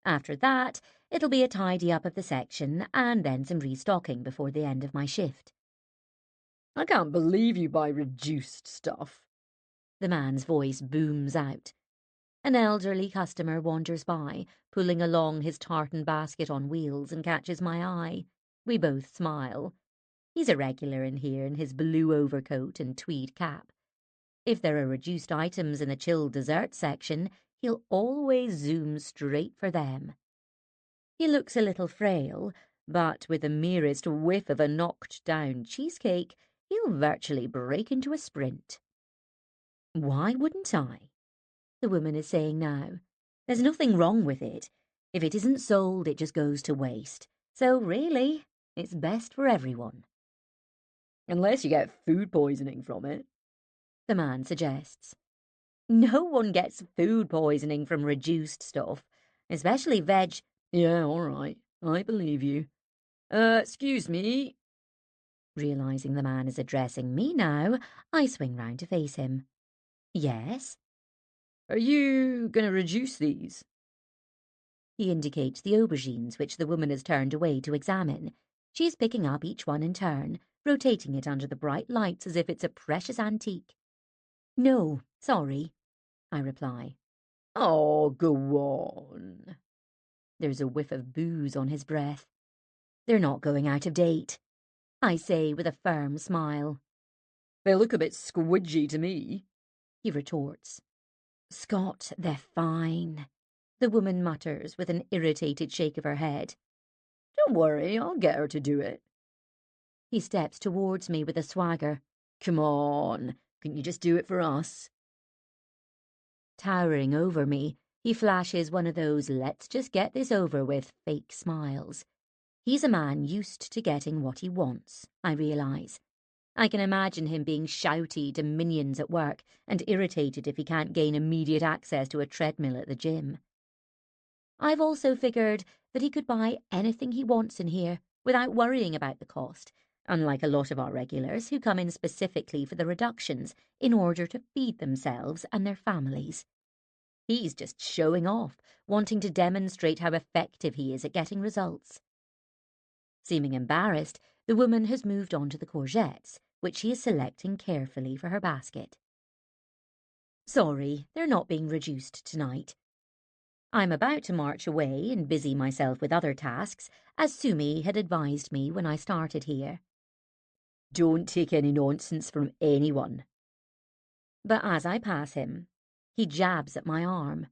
After that, it'll be a tidy up of the section and then some restocking before the end of my shift. "I can't believe you buy reduced stuff." The man's voice booms out. An elderly customer wanders by, pulling along his tartan basket on wheels, and catches my eye. We both smile. He's a regular in here in his blue overcoat and tweed cap. If there are reduced items in the chilled dessert section, he'll always zoom straight for them. He looks a little frail, but with the merest whiff of a knocked-down cheesecake, he'll virtually break into a sprint. Why wouldn't I? The woman is saying now. There's nothing wrong with it. If it isn't sold, it just goes to waste. So really, it's best for everyone. "Unless you get food poisoning from it," The man suggests. No one gets food poisoning from reduced stuff, especially veg. "Yeah, all right. I believe you. Excuse me." Realizing the man is addressing me now, I swing round to face him. Yes? "Are you going to reduce these?" He indicates the aubergines, which the woman has turned away to examine. She is picking up each one in turn, rotating it under the bright lights as if it's a precious antique. No, sorry, I reply. "Oh, go on." There's a whiff of booze on his breath. They're not going out of date, I say with a firm smile. "They look a bit squidgy to me," He retorts. Scott, they're fine, the woman mutters with an irritated shake of her head. Don't worry, I'll get her to do it. He steps towards me with a swagger. Come on, couldn't you just do it for us? Towering over me, he flashes one of those let's just get this over with fake smiles. He's a man used to getting what he wants, I realise. I can imagine him being shouty to minions at work and irritated if he can't gain immediate access to a treadmill at the gym. I've also figured that he could buy anything he wants in here without worrying about the cost, unlike a lot of our regulars who come in specifically for the reductions in order to feed themselves and their families. He's just showing off, wanting to demonstrate how effective he is at getting results. Seeming embarrassed, the woman has moved on to the courgettes, which she is selecting carefully for her basket. Sorry, they're not being reduced tonight. I'm about to march away and busy myself with other tasks, as Sumi had advised me when I started here. Don't take any nonsense from anyone. But as I pass him, he jabs at my arm.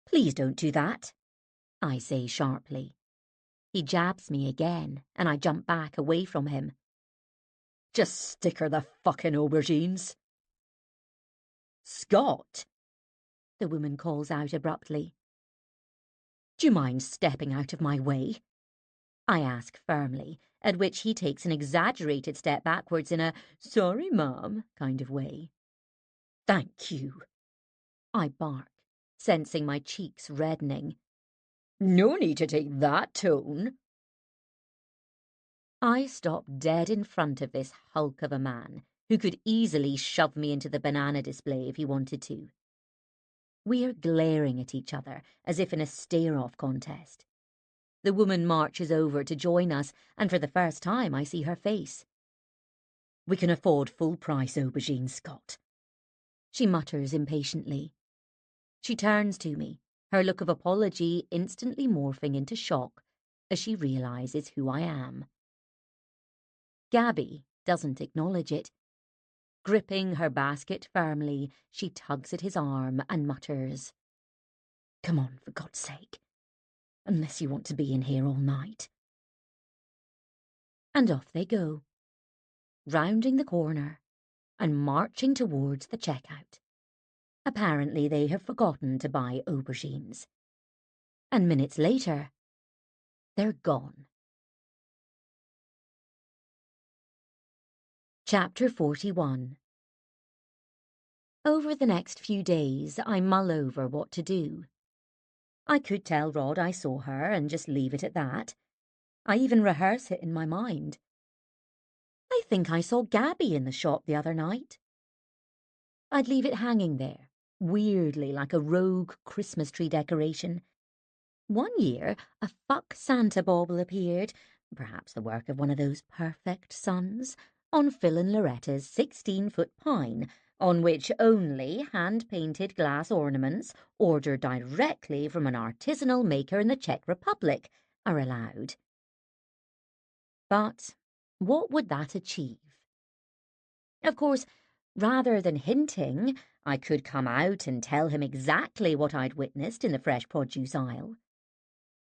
Please don't do that, I say sharply. He jabs me again, and I jump back away from him. Just stick her the fucking aubergines. Scott, the woman calls out abruptly. Do you mind stepping out of my way? I ask firmly, at which he takes an exaggerated step backwards in a sorry, ma'am kind of way. Thank you, I bark, sensing my cheeks reddening. No need to take that tone. I stop dead in front of this hulk of a man who could easily shove me into the banana display if he wanted to. We're glaring at each other as if in a stare-off contest. The woman marches over to join us, and for the first time I see her face. We can afford full-price aubergines, Scott, she mutters impatiently. She turns to me, her look of apology instantly morphing into shock as she realises who I am. Gabby doesn't acknowledge it. Gripping her basket firmly, she tugs at his arm and mutters, Come on, for God's sake. Unless you want to be in here all night. And off they go, rounding the corner and marching towards the checkout. Apparently they have forgotten to buy aubergines. And minutes later, they're gone. Chapter 41. Over the next few days, I mull over what to do. I could tell Rod I saw her and just leave it at that. I even rehearse it in my mind. I think I saw Gabby in the shop the other night. I'd leave it hanging there, weirdly like a rogue Christmas tree decoration. One year, a fuck Santa bauble appeared, perhaps the work of one of those perfect sons, on Phil and Loretta's 16-foot pine, on which only hand-painted glass ornaments, ordered directly from an artisanal maker in the Czech Republic, are allowed. But what would that achieve? Of course, rather than hinting, I could come out and tell him exactly what I'd witnessed in the fresh produce aisle.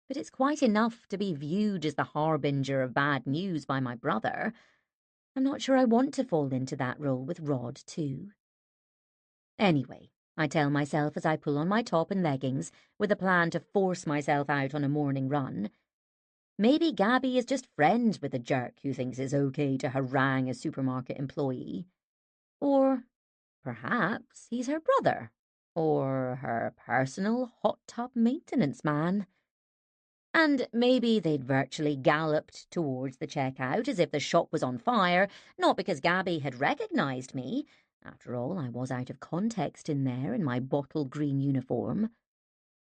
But it's quite enough to be viewed as the harbinger of bad news by my brother. I'm not sure I want to fall into that role with Rod, too. Anyway, I tell myself as I pull on my top and leggings with a plan to force myself out on a morning run. Maybe Gabby is just friends with the jerk who thinks it's okay to harangue a supermarket employee. Or perhaps he's her brother, or her personal hot tub maintenance man. And maybe they'd virtually galloped towards the checkout as if the shop was on fire, not because Gabby had recognised me. After all, I was out of context in there in my bottle green uniform.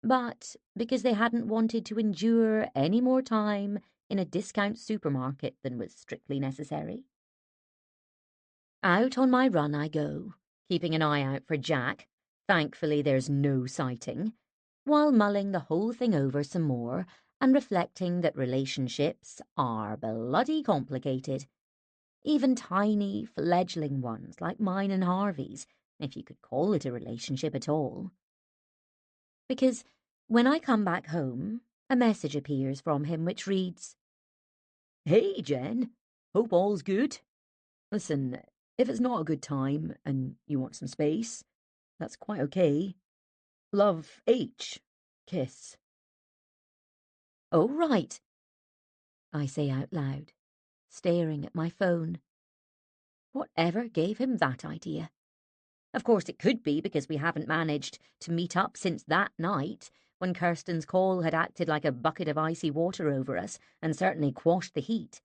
But because they hadn't wanted to endure any more time in a discount supermarket than was strictly necessary. Out on my run I go, keeping an eye out for Jack. Thankfully there's no sighting, while mulling the whole thing over some more and reflecting that relationships are bloody complicated. Even tiny, fledgling ones like mine and Harvey's, if you could call it a relationship at all. Because when I come back home, a message appears from him which reads, Hey, Jen. Hope all's good. Listen, if it's not a good time and you want some space, that's quite okay. Love, H. Kiss. "Oh, right," I say out loud, staring at my phone. Whatever gave him that idea? Of course, it could be because we haven't managed to meet up since that night, when Kirsten's call had acted like a bucket of icy water over us and certainly quashed the heat.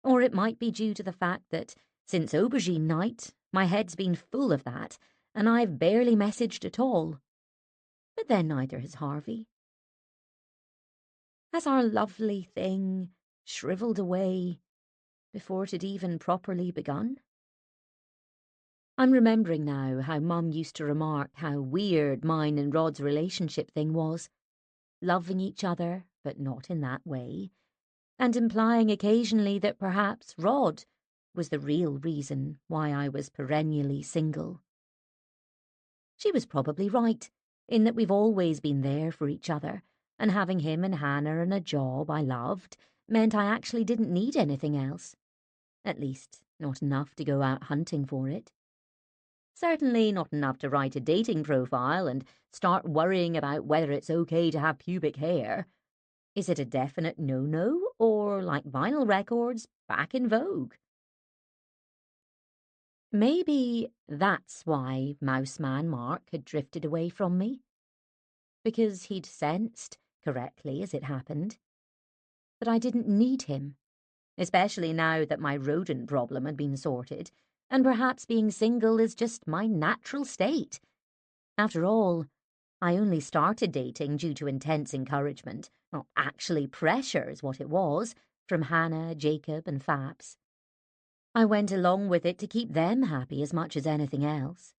Or it might be due to the fact that, since aubergine night, my head's been full of that, and I've barely messaged at all. But then neither has Harvey. Has our lovely thing shrivelled away before it had even properly begun? I'm remembering now how Mum used to remark how weird mine and Rod's relationship thing was, loving each other, but not in that way, and implying occasionally that perhaps Rod was the real reason why I was perennially single. She was probably right, in that we've always been there for each other, and having him and Hannah and a job I loved meant I actually didn't need anything else. At least, not enough to go out hunting for it. Certainly not enough to write a dating profile and start worrying about whether it's okay to have pubic hair. Is it a definite no-no, or, like vinyl records, back in vogue? Maybe that's why Mouseman Mark had drifted away from me. Because he'd sensed, correctly as it happened, that I didn't need him, especially now that my rodent problem had been sorted, and perhaps being single is just my natural state. After all, I only started dating due to intense encouragement, not actually pressure is what it was, from Hannah, Jacob and Fabs. I went along with it to keep them happy as much as anything else.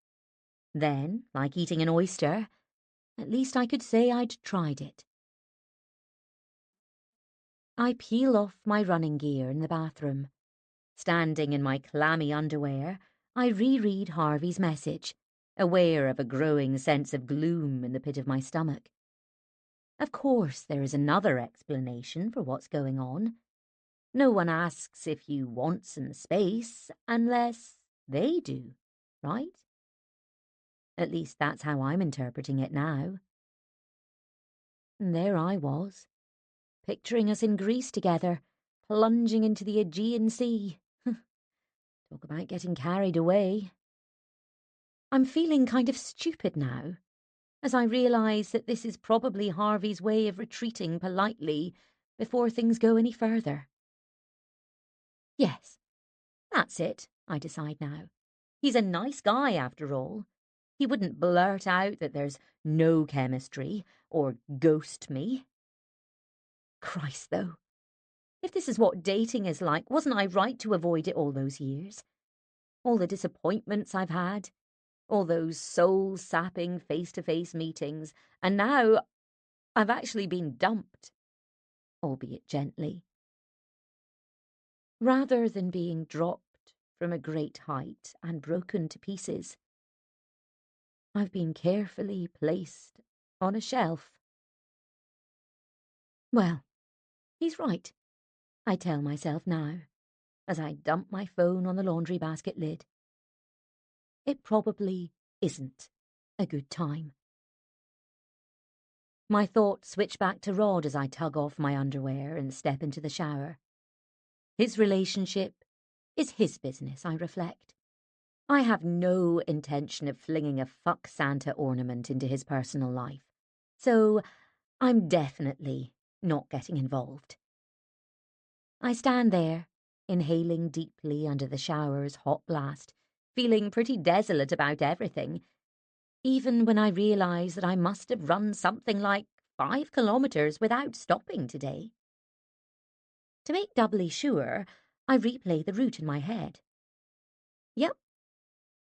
Then, like eating an oyster, at least I could say I'd tried it. I peel off my running gear in the bathroom. Standing in my clammy underwear, I reread Harvey's message, aware of a growing sense of gloom in the pit of my stomach. Of course, there is another explanation for what's going on. No one asks if you want some space unless they do, right? At least that's how I'm interpreting it now. And there I was, picturing us in Greece together, plunging into the Aegean Sea. Talk about getting carried away. I'm feeling kind of stupid now, as I realise that this is probably Harvey's way of retreating politely before things go any further. Yes, that's it, I decide now. He's a nice guy, after all. He wouldn't blurt out that there's no chemistry, or ghost me. Christ, though. If this is what dating is like, wasn't I right to avoid it all those years? All the disappointments I've had, all those soul-sapping face-to-face meetings, and now I've actually been dumped, albeit gently. Rather than being dropped from a great height and broken to pieces, I've been carefully placed on a shelf. Well, he's right, I tell myself now, as I dump my phone on the laundry basket lid. It probably isn't a good time. My thoughts switch back to Rod as I tug off my underwear and step into the shower. His relationship is his business, I reflect. I have no intention of flinging a fuck Santa ornament into his personal life, so I'm definitely not getting involved. I stand there, inhaling deeply under the shower's hot blast, feeling pretty desolate about everything, even when I realise that I must have run something like 5 kilometres without stopping today. To make doubly sure, I replay the route in my head. Yep,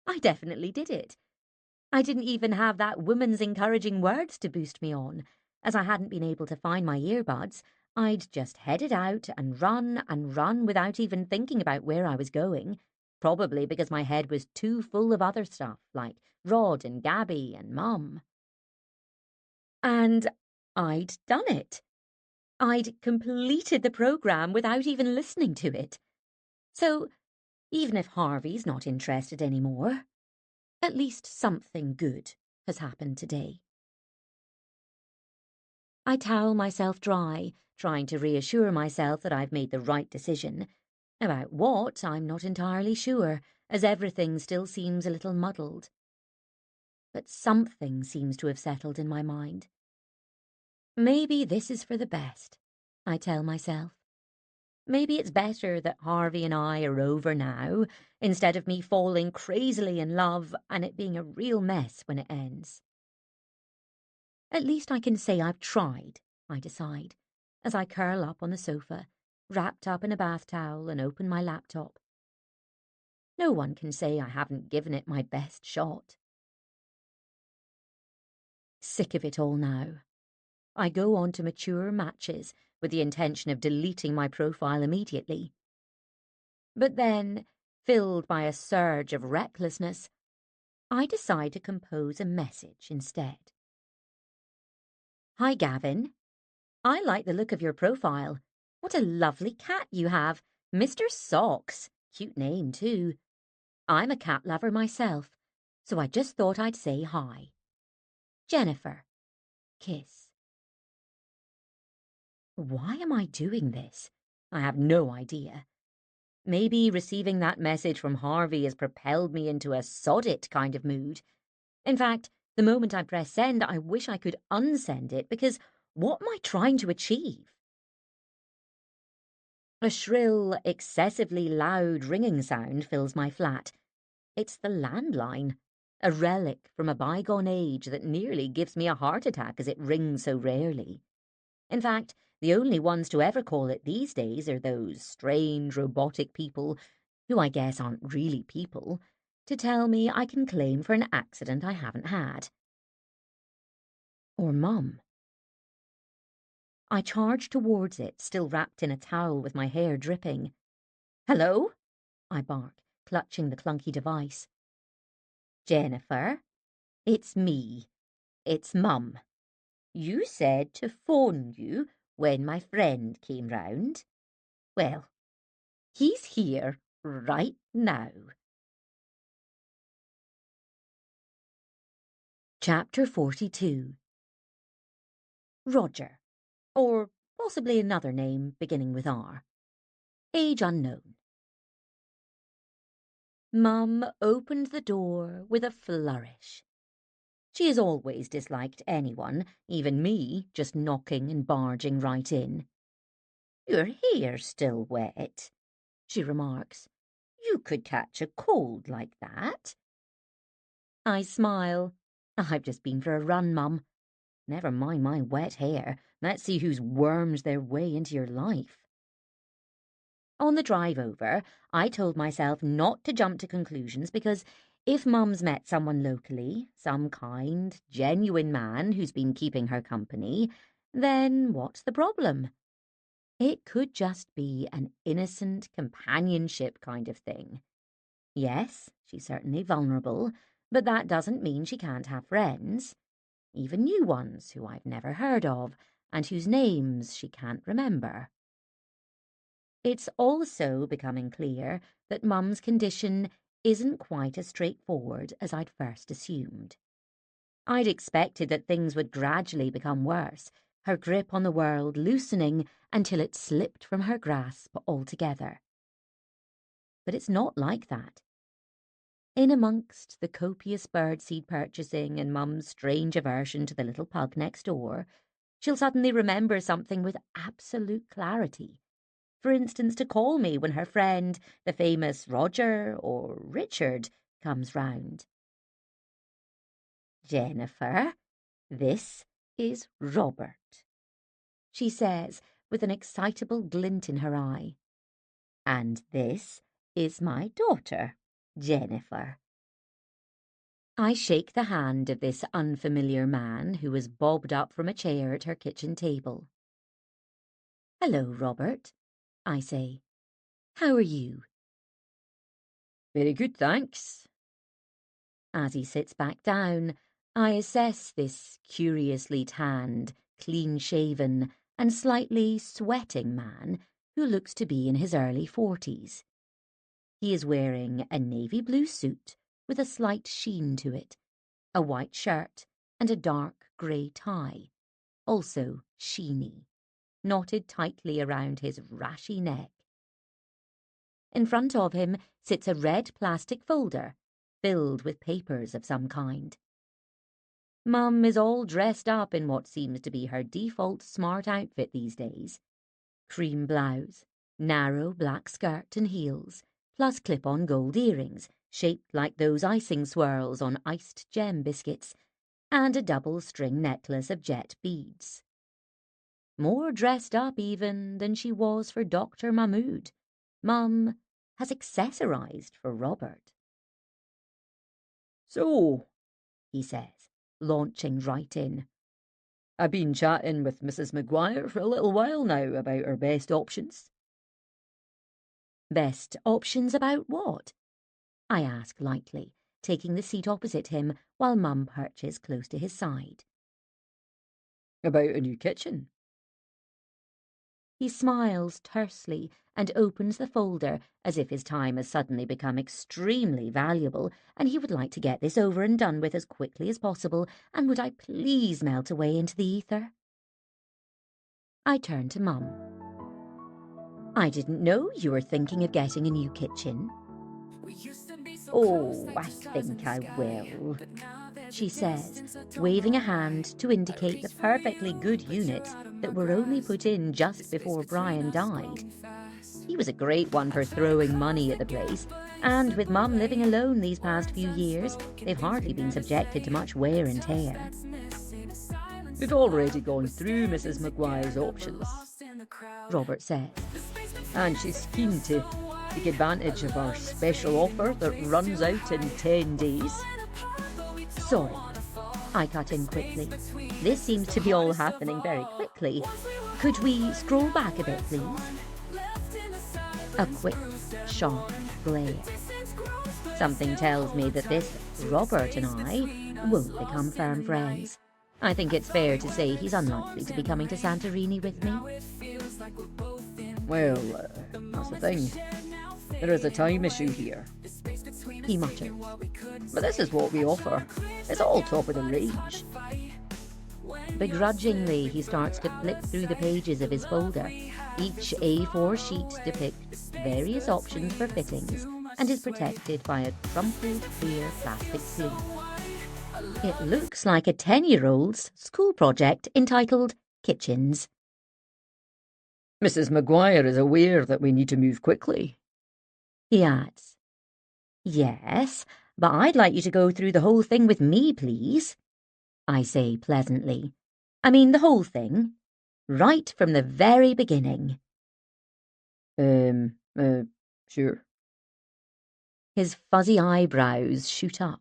I definitely did it. I didn't even have that woman's encouraging words to boost me on. As I hadn't been able to find my earbuds, I'd just headed out and run without even thinking about where I was going, probably because my head was too full of other stuff, like Rod and Gabby and Mum. And I'd done it. I'd completed the programme without even listening to it. So, even if Harvey's not interested anymore, at least something good has happened today. I towel myself dry, trying to reassure myself that I've made the right decision. About what, I'm not entirely sure, as everything still seems a little muddled. But something seems to have settled in my mind. Maybe this is for the best, I tell myself. Maybe it's better that Harvey and I are over now, instead of me falling crazily in love and it being a real mess when it ends. At least I can say I've tried, I decide, as I curl up on the sofa, wrapped up in a bath towel, and open my laptop. No one can say I haven't given it my best shot. Sick of it all now. I go on to mature matches with the intention of deleting my profile immediately. But then, filled by a surge of recklessness, I decide to compose a message instead. Hi, Gavin. I like the look of your profile. What a lovely cat you have. Mr. Socks. Cute name, too. I'm a cat lover myself, so I just thought I'd say hi. Jennifer. Kiss. Why am I doing this? I have no idea. Maybe receiving that message from Harvey has propelled me into a sod it kind of mood. In fact, the moment I press send, I wish I could unsend it, because what am I trying to achieve? A shrill, excessively loud ringing sound fills my flat. It's the landline, a relic from a bygone age that nearly gives me a heart attack as it rings so rarely. In fact, the only ones to ever call it these days are those strange robotic people, who I guess aren't really people, to tell me I can claim for an accident I haven't had. Or Mum. I charge towards it, still wrapped in a towel with my hair dripping. Hello? I bark, clutching the clunky device. Jennifer, it's me. It's Mum. You said to phone you when my friend came round. Well, he's here right now. Chapter 42. Roger, or possibly another name beginning with R. Age unknown. Mum opened the door with a flourish. She has always disliked anyone, even me, just knocking and barging right in. Your hair's still wet, she remarks. You could catch a cold like that. I smile. I've just been for a run, Mum. Never mind my wet hair. Let's see who's wormed their way into your life. On the drive over, I told myself not to jump to conclusions, because if Mum's met someone locally, some kind, genuine man who's been keeping her company, then what's the problem? It could just be an innocent companionship kind of thing. Yes, she's certainly vulnerable, but that doesn't mean she can't have friends, even new ones who I've never heard of and whose names she can't remember. It's also becoming clear that Mum's condition isn't quite as straightforward as I'd first assumed. I'd expected that things would gradually become worse, her grip on the world loosening until it slipped from her grasp altogether. But it's not like that. In amongst the copious birdseed purchasing and Mum's strange aversion to the little pug next door, she'll suddenly remember something with absolute clarity. For instance, to call me when her friend, the famous Roger or Richard, comes round. Jennifer, this is Robert, she says with an excitable glint in her eye. And this is my daughter, Jennifer. I shake the hand of this unfamiliar man who was bobbed up from a chair at her kitchen table. Hello, Robert, I say. How are you? Very good, thanks. As he sits back down, I assess this curiously tanned, clean-shaven, and slightly sweating man who looks to be in his early 40s. He is wearing a navy blue suit with a slight sheen to it, a white shirt, and a dark grey tie, also sheeny, knotted tightly around his rashy neck. In front of him sits a red plastic folder filled with papers of some kind. Mum is all dressed up in what seems to be her default smart outfit these days. Cream blouse, narrow black skirt and heels, plus clip-on gold earrings shaped like those icing swirls on iced gem biscuits, and a double-string necklace of jet beads. More dressed up even than she was for Dr. Mahmood. Mum has accessorized for Robert. So, He says, launching right in. I've been chatting with Mrs. Maguire for a little while now about her best options. Best options about what? I ask lightly, taking the seat opposite him while Mum perches close to his side. About a new kitchen. He smiles tersely and opens the folder as if his time has suddenly become extremely valuable and he would like to get this over and done with as quickly as possible, and would I please melt away into the ether? I turn to Mum. I didn't know you were thinking of getting a new kitchen. Oh, I think I will, she says, waving a hand to indicate the perfectly good units that were only put in just before Brian died. He was a great one for throwing money at the place, and with Mum living alone these past few years, they've hardly been subjected to much wear and tear. We've already gone through Mrs. Maguire's options, Robert says, and she's keen to take advantage of our special offer that runs out in 10 days. Sorry, I cut in quickly. This seems to be all happening very quickly. Could we scroll back a bit, please? A quick, sharp glare. Something tells me that this Robert and I won't become firm friends. I think it's fair to say he's unlikely to be coming to Santorini with me. Well, that's the thing. There is a time issue here. He mutters. But this is what we offer. It's all top of the range. Begrudgingly, he starts to flip through the pages of his folder. Each A4 sheet depicts various options for fittings and is protected by a crumpled clear plastic sleeve. It looks like a 10-year-old's school project entitled Kitchens. Mrs. Maguire is aware that we need to move quickly, he adds. Yes, but I'd like you to go through the whole thing with me, please, I say pleasantly. I mean the whole thing. Right from the very beginning. Sure. His fuzzy eyebrows shoot up.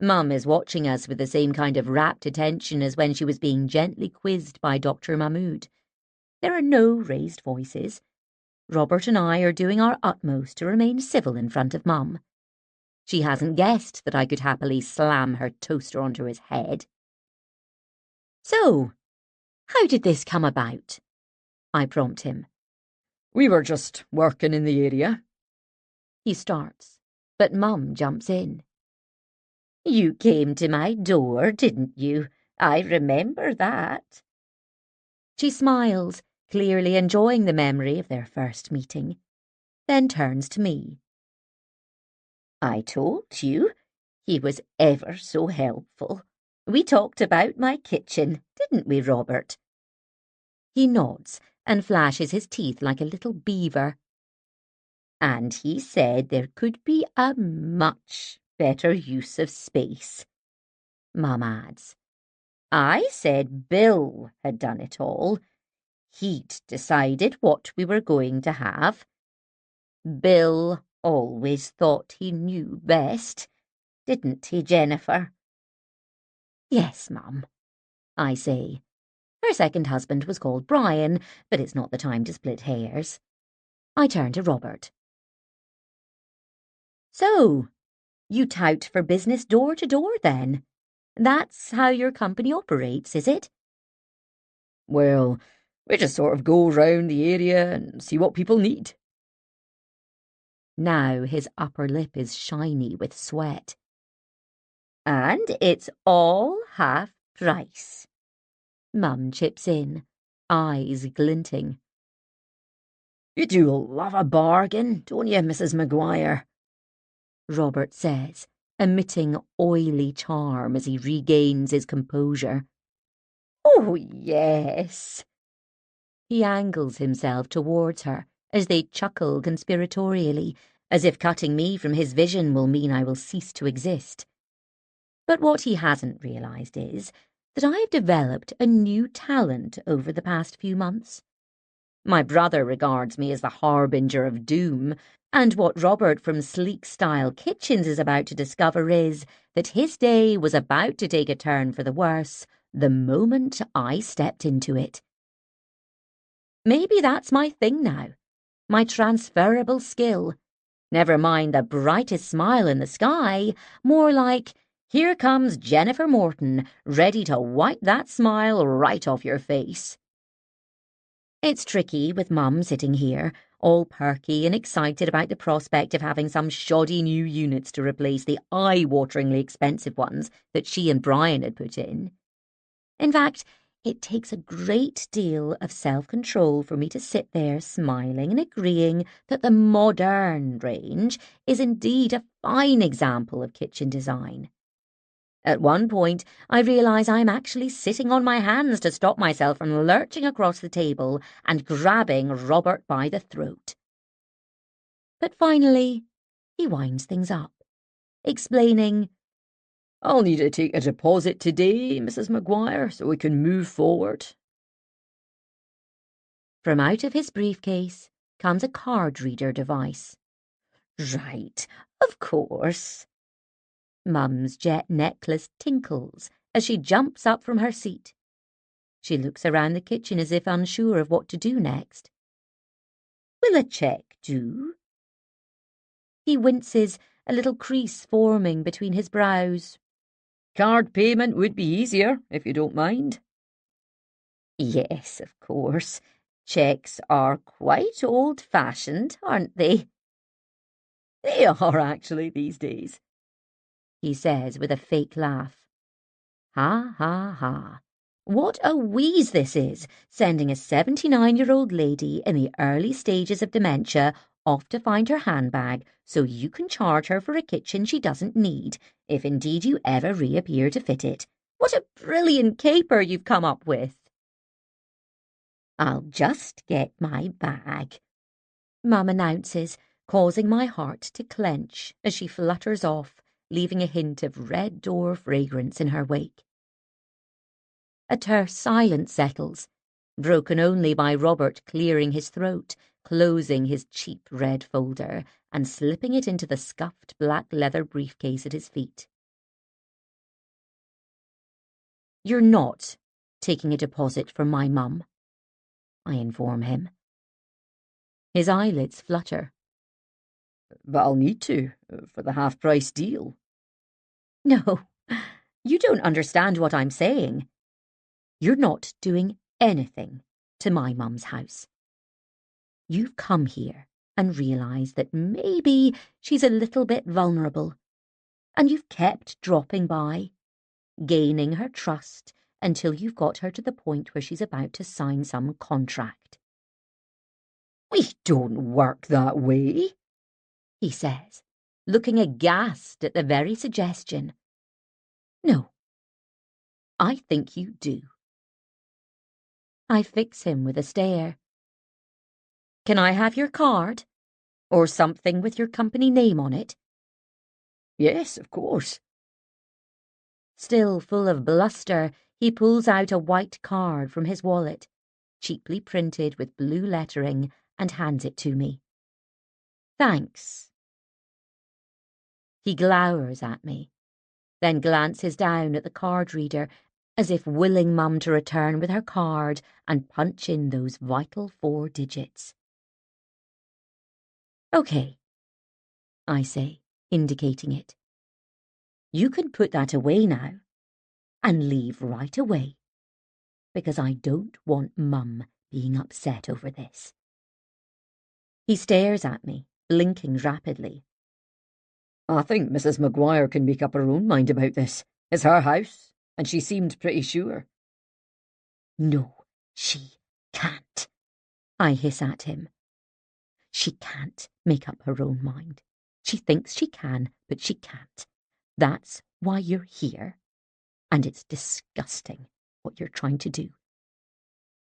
Mum is watching us with the same kind of rapt attention as when she was being gently quizzed by Dr. Mahmood. There are no raised voices. Robert and I are doing our utmost to remain civil in front of Mum. She hasn't guessed that I could happily slam her toaster onto his head. So, how did this come about? I prompt him. We were just working in the area. He starts, but Mum jumps in. You came to my door, didn't you? I remember that. She smiles, clearly enjoying the memory of their first meeting, then turns to me. I told you. He was ever so helpful. We talked about my kitchen, didn't we, Robert? He nods and flashes his teeth like a little beaver. And he said there could be a much better use of space. Mum adds. I said Bill had done it all. He'd decided what we were going to have. Bill always thought he knew best, didn't he, Jennifer? Yes, Mum, I say. Her second husband was called Brian, but it's not the time to split hairs. I turn to Robert. So, you tout for business door to door then? That's how your company operates, is it? Well, we just sort of go round the area and see what people need. Now his upper lip is shiny with sweat. And it's all half price. Mum chips in, eyes glinting. You do love a bargain, don't you, Mrs. Maguire? Robert says, emitting oily charm as he regains his composure. Oh, yes. He angles himself towards her as they chuckle conspiratorially, as if cutting me from his vision will mean I will cease to exist. But what he hasn't realised is that I have developed a new talent over the past few months. My brother regards me as the harbinger of doom, and what Robert from Sleek Style Kitchens is about to discover is that his day was about to take a turn for the worse the moment I stepped into it. Maybe that's my thing now, my transferable skill. Never mind the brightest smile in the sky, more like, here comes Jennifer Morton, ready to wipe that smile right off your face. It's tricky with Mum sitting here, all perky and excited about the prospect of having some shoddy new units to replace the eye-wateringly expensive ones that she and Brian had put in. In fact, it takes a great deal of self-control for me to sit there smiling and agreeing that the modern range is indeed a fine example of kitchen design. At one point, I realise I'm actually sitting on my hands to stop myself from lurching across the table and grabbing Robert by the throat. But finally, he winds things up, explaining, I'll need to take a deposit today, Mrs. Maguire, so we can move forward. From out of his briefcase comes a card reader device. Right, of course. Mum's jet necklace tinkles as she jumps up from her seat. She looks around the kitchen as if unsure of what to do next. Will a cheque do? He winces, a little crease forming between his brows. Card payment would be easier, if you don't mind. Yes, of course. Cheques are quite old-fashioned, aren't they? They are, actually, these days, He says with a fake laugh. Ha, ha, ha. What a wheeze this is, sending a 79-year-old lady in the early stages of dementia off to find her handbag so you can charge her for a kitchen she doesn't need, if indeed you ever reappear to fit it. What a brilliant caper you've come up with. I'll just get my bag, Mum announces, causing my heart to clench as she flutters off, leaving a hint of red door fragrance in her wake. A terse silence settles, broken only by Robert clearing his throat, closing his cheap red folder, and slipping it into the scuffed black leather briefcase at his feet. You're not taking a deposit from my mum, I inform him. His eyelids flutter. but I'll need to, for the half-price deal. No, you don't understand what I'm saying. You're not doing anything to my mum's house. You've come here and realised that maybe she's a little bit vulnerable, and you've kept dropping by, gaining her trust until you've got her to the point where she's about to sign some contract. We don't work that way, he says, looking aghast at the very suggestion. No, I think you do. I fix him with a stare. Can I have your card? Or something with your company name on it? Yes, of course. Still full of bluster, he pulls out a white card from his wallet, cheaply printed with blue lettering, and hands it to me. Thanks. He glowers at me, then glances down at the card reader as if willing Mum to return with her card and punch in those vital 4 digits. Okay, I say, indicating it. You can put that away now and leave right away, because I don't want Mum being upset over this. He stares at me, blinking rapidly. I think Mrs. Maguire can make up her own mind about this. It's her house, and she seemed pretty sure. No, she can't, I hiss at him. She can't make up her own mind. She thinks she can, but she can't. That's why you're here. And it's disgusting what you're trying to do.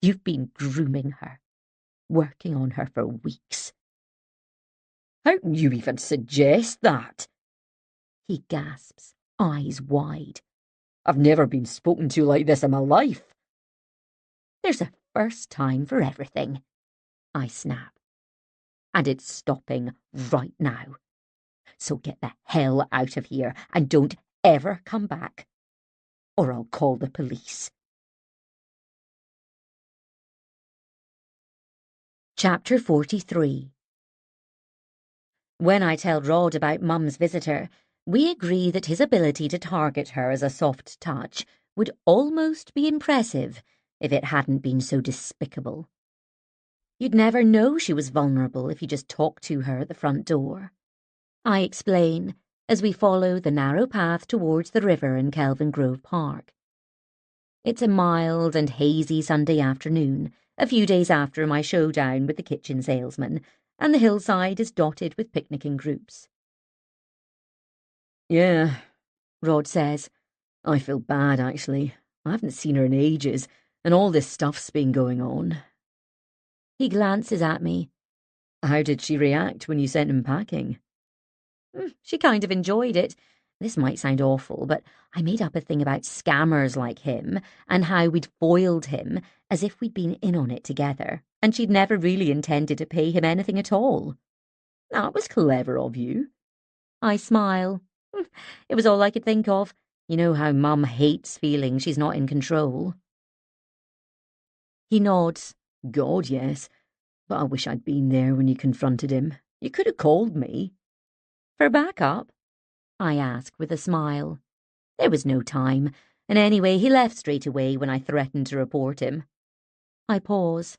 You've been grooming her, working on her for weeks. How can you even suggest that? He gasps, eyes wide. I've never been spoken to like this in my life. There's a first time for everything, I snap. And it's stopping right now. So get the hell out of here and don't ever come back, or I'll call the police. Chapter 43. When I tell Rod about Mum's visitor, we agree that his ability to target her as a soft touch would almost be impressive if it hadn't been so despicable. You'd never know she was vulnerable if you just talked to her at the front door. I explain as we follow the narrow path towards the river in Kelvin Grove Park. It's a mild and hazy Sunday afternoon, a few days after my showdown with the kitchen salesman, and the hillside is dotted with picnicking groups. Yeah, Rod says. I feel bad, actually. I haven't seen her in ages, and all this stuff's been going on. He glances at me. How did she react when you sent him packing? She kind of enjoyed it. This might sound awful, but I made up a thing about scammers like him and how we'd foiled him as if we'd been in on it together, and she'd never really intended to pay him anything at all. That was clever of you. I smile. It was all I could think of. You know how Mum hates feeling she's not in control. He nods. God, yes. But I wish I'd been there when you confronted him. You could have called me. For backup? I ask with a smile. There was no time, and anyway he left straight away when I threatened to report him. I pause.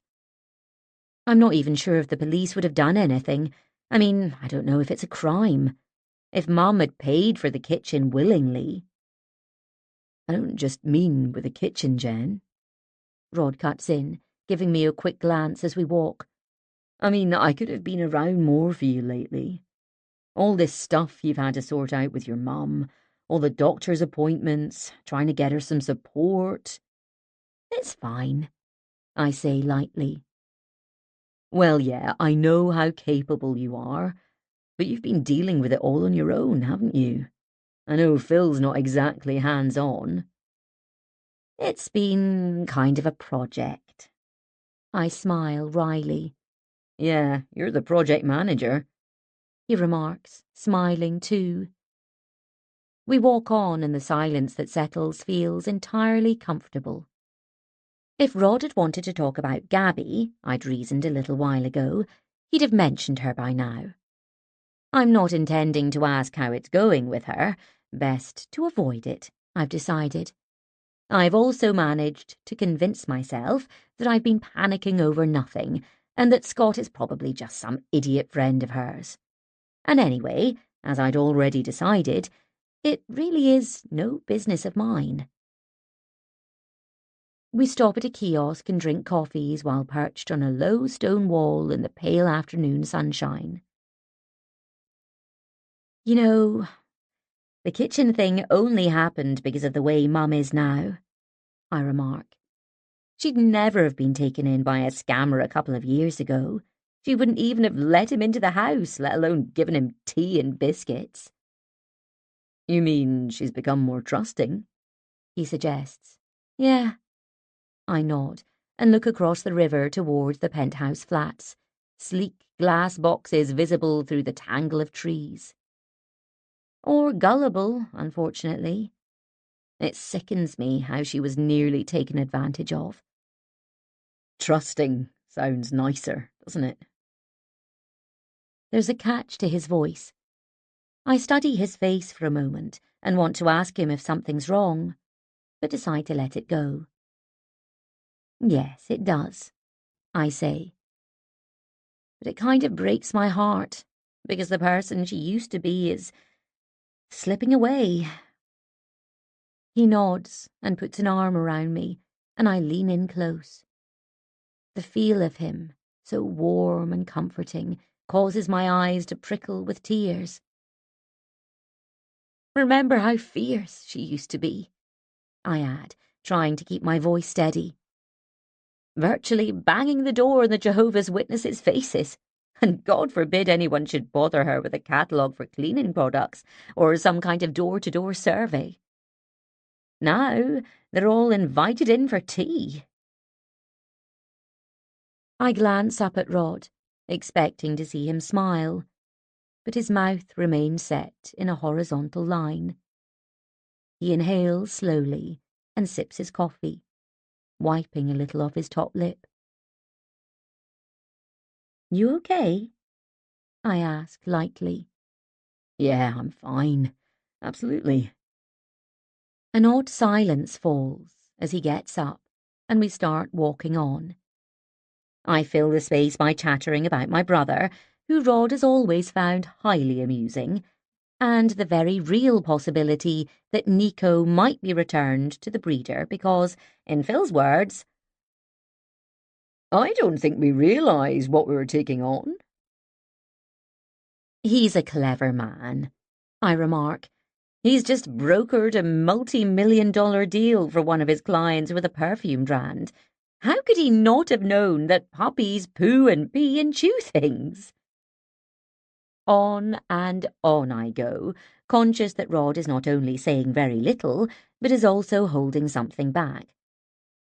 I'm not even sure if the police would have done anything. I mean, I don't know if it's a crime. If Mum had paid for the kitchen willingly. I don't just mean with the kitchen, Jen. Rod cuts in, giving me a quick glance as we walk. I mean, I could have been around more for you lately. All this stuff you've had to sort out with your mum, all the doctor's appointments, trying to get her some support. It's fine, I say lightly. Well, yeah, I know how capable you are, but you've been dealing with it all on your own, haven't you? I know Phil's not exactly hands-on. It's been kind of a project. I smile wryly. Yeah, you're the project manager, he remarks, smiling too. We walk on and the silence that settles feels entirely comfortable. If Rod had wanted to talk about Gabby, I'd reasoned a little while ago, he'd have mentioned her by now. I'm not intending to ask how it's going with her. Best to avoid it, I've decided. I've also managed to convince myself that I've been panicking over nothing, and that Scott is probably just some idiot friend of hers. And anyway, as I'd already decided, it really is no business of mine. We stop at a kiosk and drink coffees while perched on a low stone wall in the pale afternoon sunshine. You know, the kitchen thing only happened because of the way Mum is now, I remark. She'd never have been taken in by a scammer a couple of years ago. She wouldn't even have let him into the house, let alone given him tea and biscuits. You mean she's become more trusting? He suggests. Yeah. I nod and look across the river towards the penthouse flats, sleek glass boxes visible through the tangle of trees. Or gullible, unfortunately. It sickens me how she was nearly taken advantage of. Trusting sounds nicer, doesn't it? There's a catch to his voice. I study his face for a moment and want to ask him if something's wrong, but decide to let it go. Yes, it does, I say. But it kind of breaks my heart, because the person she used to be is slipping away. He nods and puts an arm around me, and I lean in close. The feel of him, so warm and comforting, causes my eyes to prickle with tears. Remember how fierce she used to be, I add, trying to keep my voice steady. Virtually banging the door in the Jehovah's Witnesses' faces, and God forbid anyone should bother her with a catalogue for cleaning products or some kind of door-to-door survey. Now they're all invited in for tea. I glance up at Rod, expecting to see him smile, but his mouth remains set in a horizontal line. He inhales slowly and sips his coffee, wiping a little off his top lip. You okay? I ask lightly. Yeah, I'm fine. Absolutely. An odd silence falls as he gets up, and we start walking on. I fill the space by chattering about my brother, who Rod has always found highly amusing, and the very real possibility that Nico might be returned to the breeder because, in Phil's words, I don't think we realise what we were taking on. he's a clever man, I remark. He's just brokered a multi-million-dollar deal for one of his clients with a perfume brand. How could he not have known that puppies poo and pee and chew things? On and on I go, conscious that Rod is not only saying very little, but is also holding something back.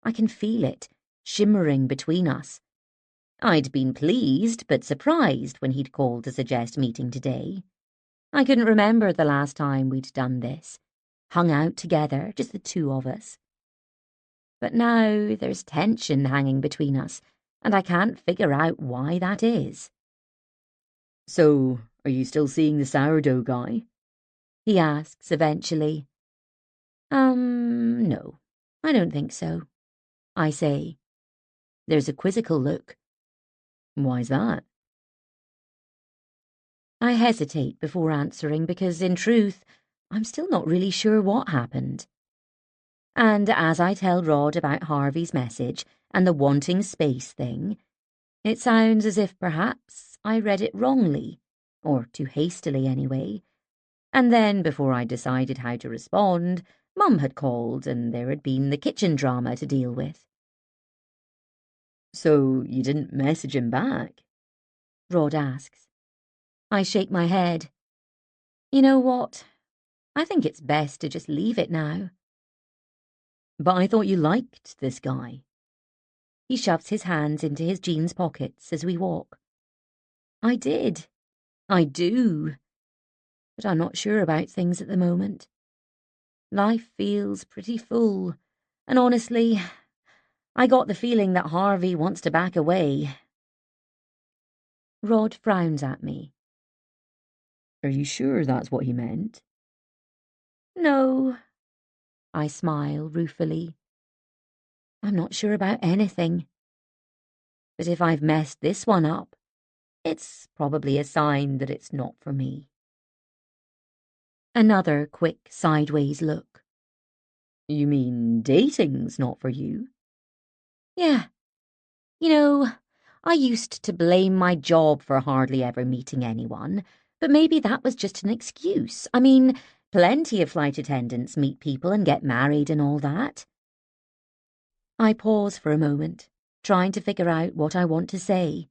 I can feel it, shimmering between us. I'd been pleased but surprised when he'd called to suggest meeting today. I couldn't remember the last time we'd done this, hung out together, just the two of us. But now there's tension hanging between us, and I can't figure out why that is. So, are you still seeing the sourdough guy? He asks eventually. No, I don't think so, I say. There's a quizzical look. Why's that? I hesitate before answering because, in truth, I'm still not really sure what happened. And as I tell Rod about Harvey's message and the wanting space thing, it sounds as if perhaps I read it wrongly, or too hastily anyway. And then, before I decided how to respond, Mum had called and there had been the kitchen drama to deal with. So you didn't message him back? Rod asks. I shake my head. You know what? I think it's best to just leave it now. But I thought you liked this guy. He shoves his hands into his jeans pockets as we walk. I did. I do. But I'm not sure about things at the moment. Life feels pretty full, and honestly, I got the feeling that Harvey wants to back away. Rod frowns at me. Are you sure that's what he meant? No. I smile ruefully. I'm not sure about anything. But if I've messed this one up, it's probably a sign that it's not for me. Another quick sideways look. You mean dating's not for you? Yeah. You know, I used to blame my job for hardly ever meeting anyone, but maybe that was just an excuse. I mean, plenty of flight attendants meet people and get married and all that. I pause for a moment, trying to figure out what I want to say.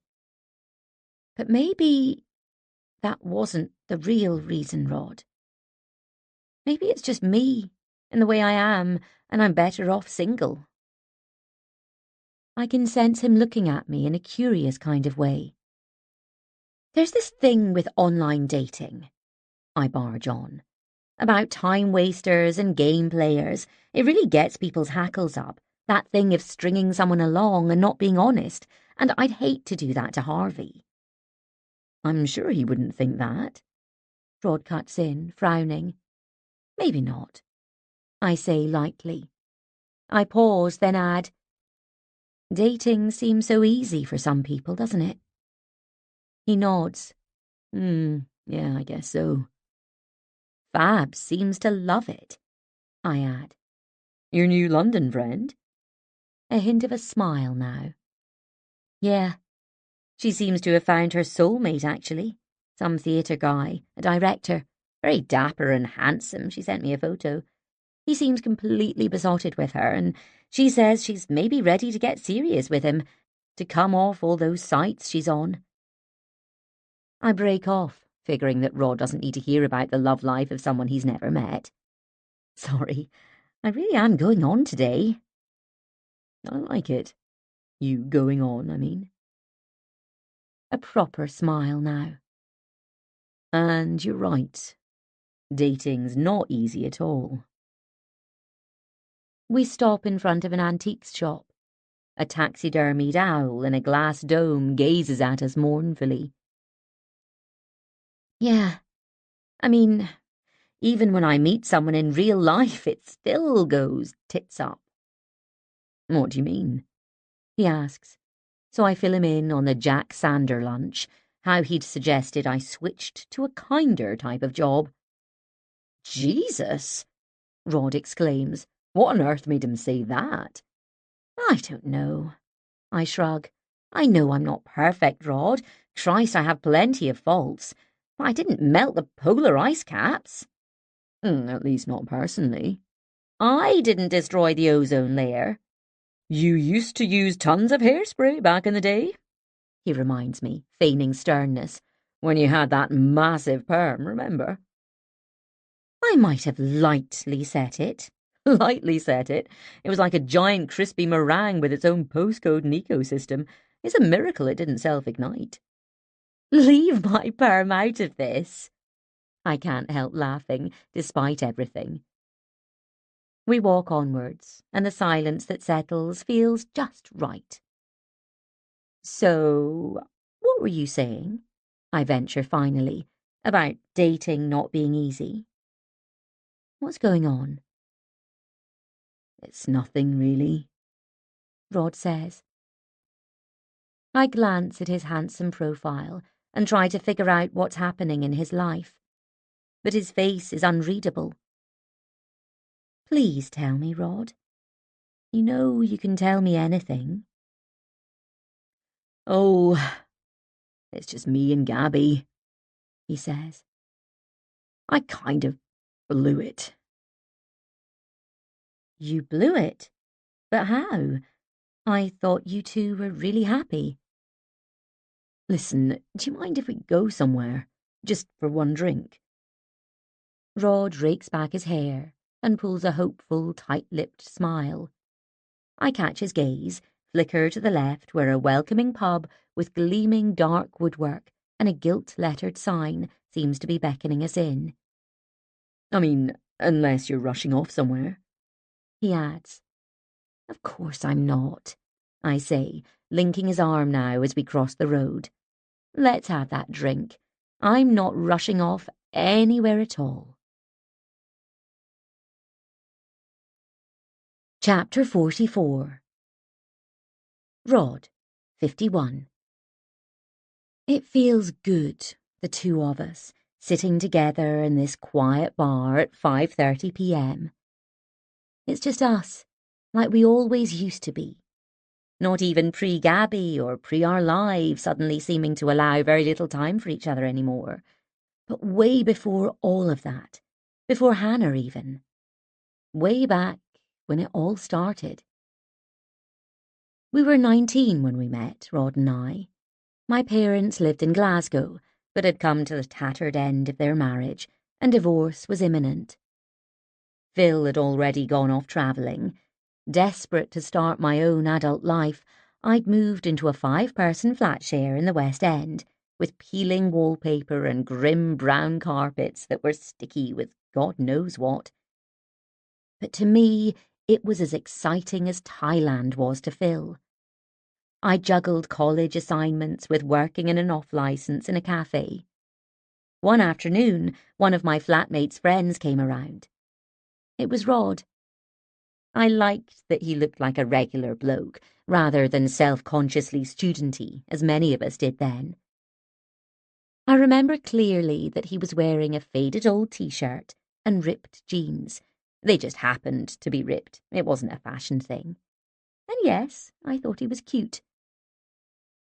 But maybe that wasn't the real reason, Rod. Maybe it's just me, and the way I am, and I'm better off single. I can sense him looking at me in a curious kind of way. There's this thing with online dating, I barge on, about time wasters and game players. It really gets people's hackles up, that thing of stringing someone along and not being honest, and I'd hate to do that to Harvey. I'm sure he wouldn't think that. Rod cuts in, frowning. Maybe not, I say lightly. I pause, then add, dating seems so easy for some people, doesn't it? He nods. Yeah, I guess so. Fab seems to love it, I add. Your new London friend? A hint of a smile now. Yeah, she seems to have found her soulmate, actually. Some theatre guy, a director. Very dapper and handsome, she sent me a photo. He seems completely besotted with her, and she says she's maybe ready to get serious with him, to come off all those sites she's on. I break off, figuring that Rod doesn't need to hear about the love life of someone he's never met. Sorry, I really am going on today. I like it. You going on, I mean. A proper smile now. And you're right. Dating's not easy at all. We stop in front of an antiques shop. A taxidermied owl in a glass dome gazes at us mournfully. Yeah, I mean, even when I meet someone in real life, it still goes tits up. What do you mean? He asks. So I fill him in on the Jack Sander lunch, how he'd suggested I switched to a kinder type of job. Jesus! Rod exclaims. What on earth made him say that? I don't know. I shrug. I know I'm not perfect, Rod. Christ, I have plenty of faults. But I didn't melt the polar ice caps. At least not personally. I didn't destroy the ozone layer. You used to use tons of hairspray back in the day, he reminds me, feigning sternness. When you had that massive perm, remember? I might have lightly set it. Lightly set it. It was like a giant crispy meringue with its own postcode and ecosystem. It's a miracle it didn't self-ignite. Leave my perm out of this. I can't help laughing, despite everything. We walk onwards, and the silence that settles feels just right. So, what were you saying? I venture finally, about dating not being easy. What's going on? It's nothing, really, Rod says. I glance at his handsome profile and try to figure out what's happening in his life. But his face is unreadable. Please tell me, Rod. You know you can tell me anything. Oh, it's just me and Gabby, he says. I kind of blew it. You blew it? But how? I thought you two were really happy. Listen, do you mind if we go somewhere? Just for one drink? Rod rakes back his hair and pulls a hopeful, tight-lipped smile. I catch his gaze, flicker to the left where a welcoming pub with gleaming dark woodwork and a gilt-lettered sign seems to be beckoning us in. I mean, unless you're rushing off somewhere. He adds. Of course I'm not, I say, linking his arm now as we cross the road. Let's have that drink. I'm not rushing off anywhere at all. Chapter 44. Rod, 51. It feels good, the two of us, sitting together in this quiet bar at 5:30 p.m. It's just us, like we always used to be. Not even pre-Gabby or pre-our lives suddenly seeming to allow very little time for each other anymore. But way before all of that, before Hannah even. Way back when it all started. We were 19 when we met, Rod and I. My parents lived in Glasgow, but had come to the tattered end of their marriage, and divorce was imminent. Phil had already gone off travelling. Desperate to start my own adult life, I'd moved into a 5-person flat share in the West End, with peeling wallpaper and grim brown carpets that were sticky with God knows what. But to me, it was as exciting as Thailand was to Phil. I juggled college assignments with working in an off-licence in a cafe. One afternoon, one of my flatmate's friends came around. It was Rod. I liked that he looked like a regular bloke, rather than self-consciously studenty, as many of us did then. I remember clearly that he was wearing a faded old t-shirt and ripped jeans. They just happened to be ripped. It wasn't a fashion thing. And yes, I thought he was cute.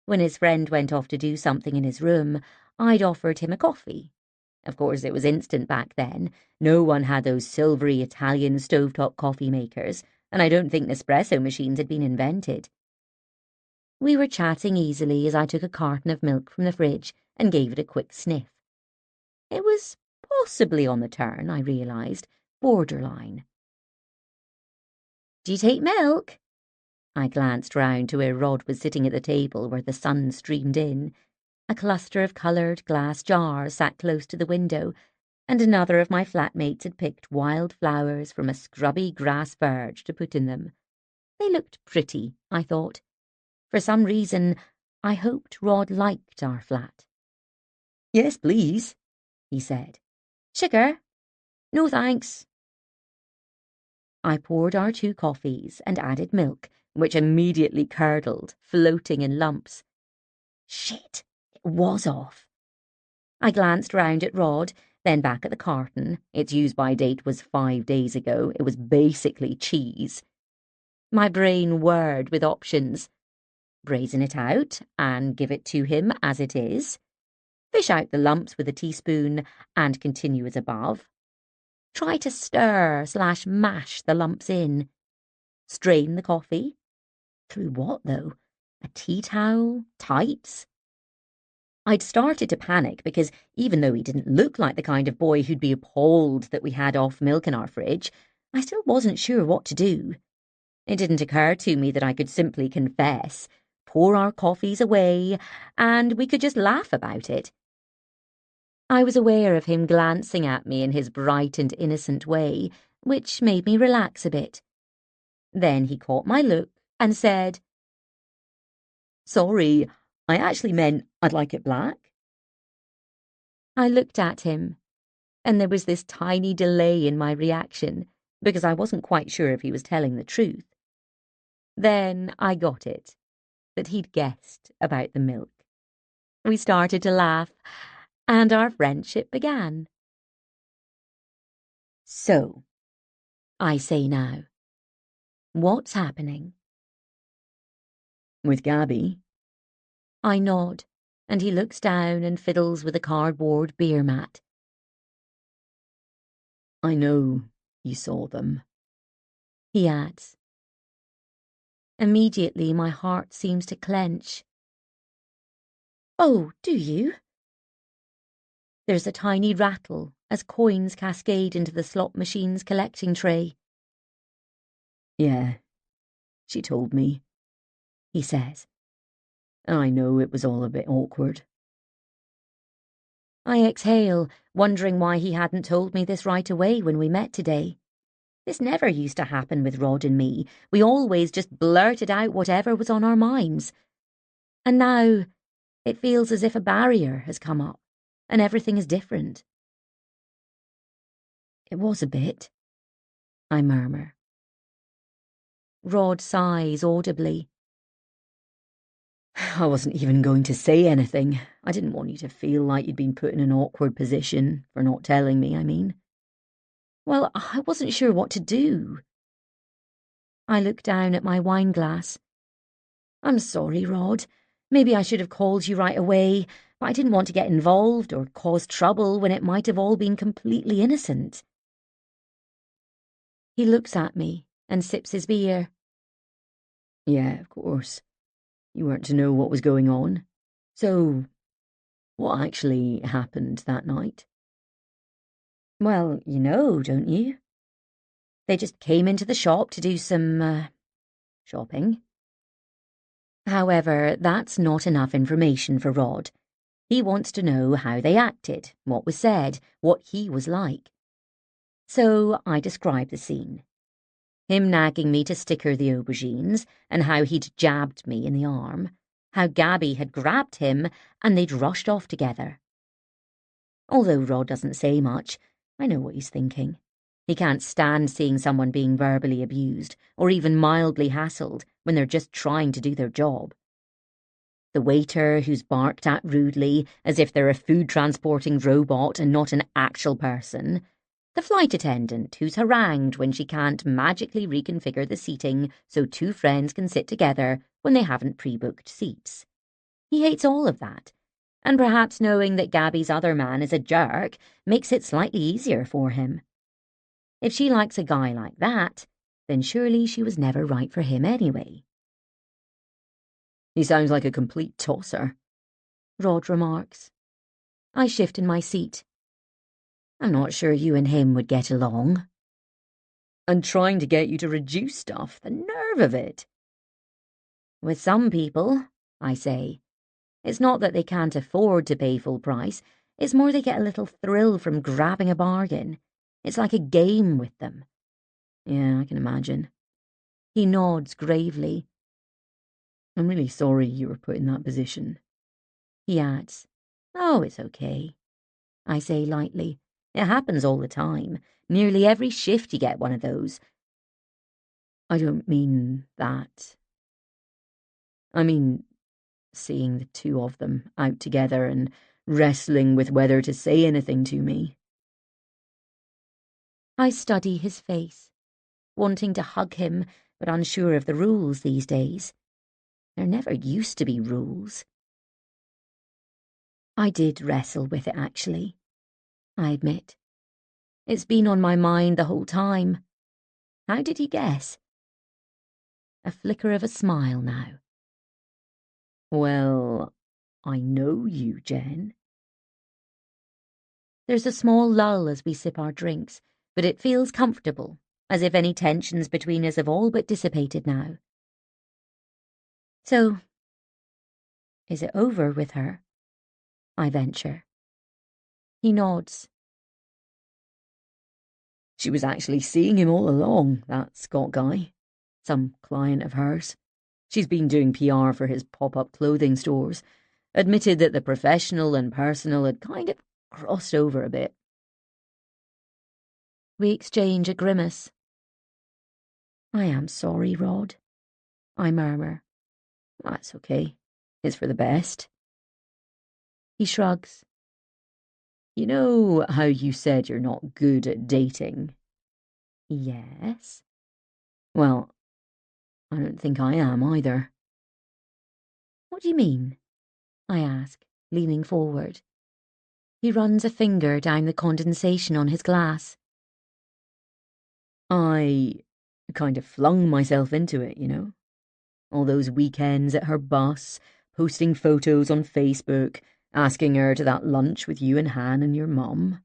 When his friend went off to do something in his room, I'd offered him a coffee. Of course, it was instant back then. No one had those silvery Italian stovetop coffee makers, and I don't think Nespresso machines had been invented. We were chatting easily as I took a carton of milk from the fridge and gave it a quick sniff. It was possibly on the turn, I realised, borderline. "Do you take milk?" I glanced round to where Rod was sitting at the table where the sun streamed in. A cluster of coloured glass jars sat close to the window, and another of my flatmates had picked wild flowers from a scrubby grass verge to put in them. They looked pretty, I thought. For some reason, I hoped Rod liked our flat. "Yes, please," he said. "Sugar?" "No, thanks." I poured our 2 coffees and added milk, which immediately curdled, floating in lumps. Shit, it was off. I glanced round at Rod, then back at the carton. Its use-by date was 5 days ago. It was basically cheese. My brain whirred with options. Brazen it out and give it to him as it is. Fish out the lumps with a teaspoon and continue as above. Try to stir/mash the lumps in. Strain the coffee. Through what, though? A tea towel? Tights? I'd started to panic because even though he didn't look like the kind of boy who'd be appalled that we had off milk in our fridge, I still wasn't sure what to do. It didn't occur to me that I could simply confess, pour our coffees away, and we could just laugh about it. I was aware of him glancing at me in his bright and innocent way, which made me relax a bit. Then he caught my look and said, "Sorry, I actually meant I'd like it black." I looked at him, and there was this tiny delay in my reaction, because I wasn't quite sure if he was telling the truth. Then I got it, that he'd guessed about the milk. We started to laugh, and our friendship began. So, I say now, what's happening? "With Gabby?" I nod, and he looks down and fiddles with a cardboard beer mat. "I know you saw them," he adds. Immediately my heart seems to clench. "Oh, do you?" There's a tiny rattle as coins cascade into the slot machine's collecting tray. "Yeah, she told me," he says. "I know it was all a bit awkward." I exhale, wondering why he hadn't told me this right away when we met today. This never used to happen with Rod and me. We always just blurted out whatever was on our minds. And now it feels as if a barrier has come up, and everything is different. "It was a bit," I murmur. Rod sighs audibly. "I wasn't even going to say anything. I didn't want you to feel like you'd been put in an awkward position, for not telling me, I mean." Well, I wasn't sure what to do. I look down at my wine glass. I'm sorry, Rod. Maybe I should have called you right away, but I didn't want to get involved or cause trouble when it might have all been completely innocent. He looks at me and sips his beer. "Yeah, of course. You weren't to know what was going on. So, what actually happened that night?" Well, you know, don't you? They just came into the shop to do some, shopping. However, that's not enough information for Rod. He wants to know how they acted, what was said, what he was like. So I describe the scene. Him nagging me to sticker the aubergines, and how he'd jabbed me in the arm, how Gabby had grabbed him, and they'd rushed off together. Although Rod doesn't say much, I know what he's thinking. He can't stand seeing someone being verbally abused, or even mildly hassled, when they're just trying to do their job. The waiter who's barked at rudely, as if they're a food-transporting robot and not an actual person. The flight attendant who's harangued when she can't magically reconfigure the seating so two friends can sit together when they haven't pre-booked seats. He hates all of that, and perhaps knowing that Gabby's other man is a jerk makes it slightly easier for him. If she likes a guy like that, then surely she was never right for him anyway. He sounds like a complete tosser, Rod remarks. I shift in my seat. I'm not sure you and him would get along. and trying to get you to reduce stuff. The nerve of it. With some people, I say. It's not that they can't afford to pay full price, it's more they get a little thrill from grabbing a bargain. It's like a game with them. Yeah, I can imagine. He nods gravely. I'm really sorry you were put in that position. He adds, Oh, it's okay. I say lightly. It happens all the time. Nearly every shift you get one of those. I don't mean that. I mean, seeing the two of them out together and wrestling with whether to say anything to me. I study his face, wanting to hug him, but unsure of the rules these days. There never used to be rules. I did wrestle with it, actually. I admit. It's been on my mind the whole time. How did he guess? A flicker of a smile now. Well, I know you, Jen. There's a small lull as we sip our drinks, but it feels comfortable, as if any tensions between us have all but dissipated now. So, is it over with her? I venture. He nods. She was actually seeing him all along, that Scott guy. Some client of hers. She's been doing PR for his pop-up clothing stores. Admitted that the professional and personal had kind of crossed over a bit. We exchange a grimace. I am sorry, Rod. I murmur. That's okay. It's for the best. He shrugs. You know how you said you're not good at dating? Yes. Well, I don't think I am either. What do you mean? I ask, leaning forward. He runs a finger down the condensation on his glass. I kind of flung myself into it, you know? All those weekends at her bus, posting photos on Facebook, asking her to that lunch with you and Han and your mum.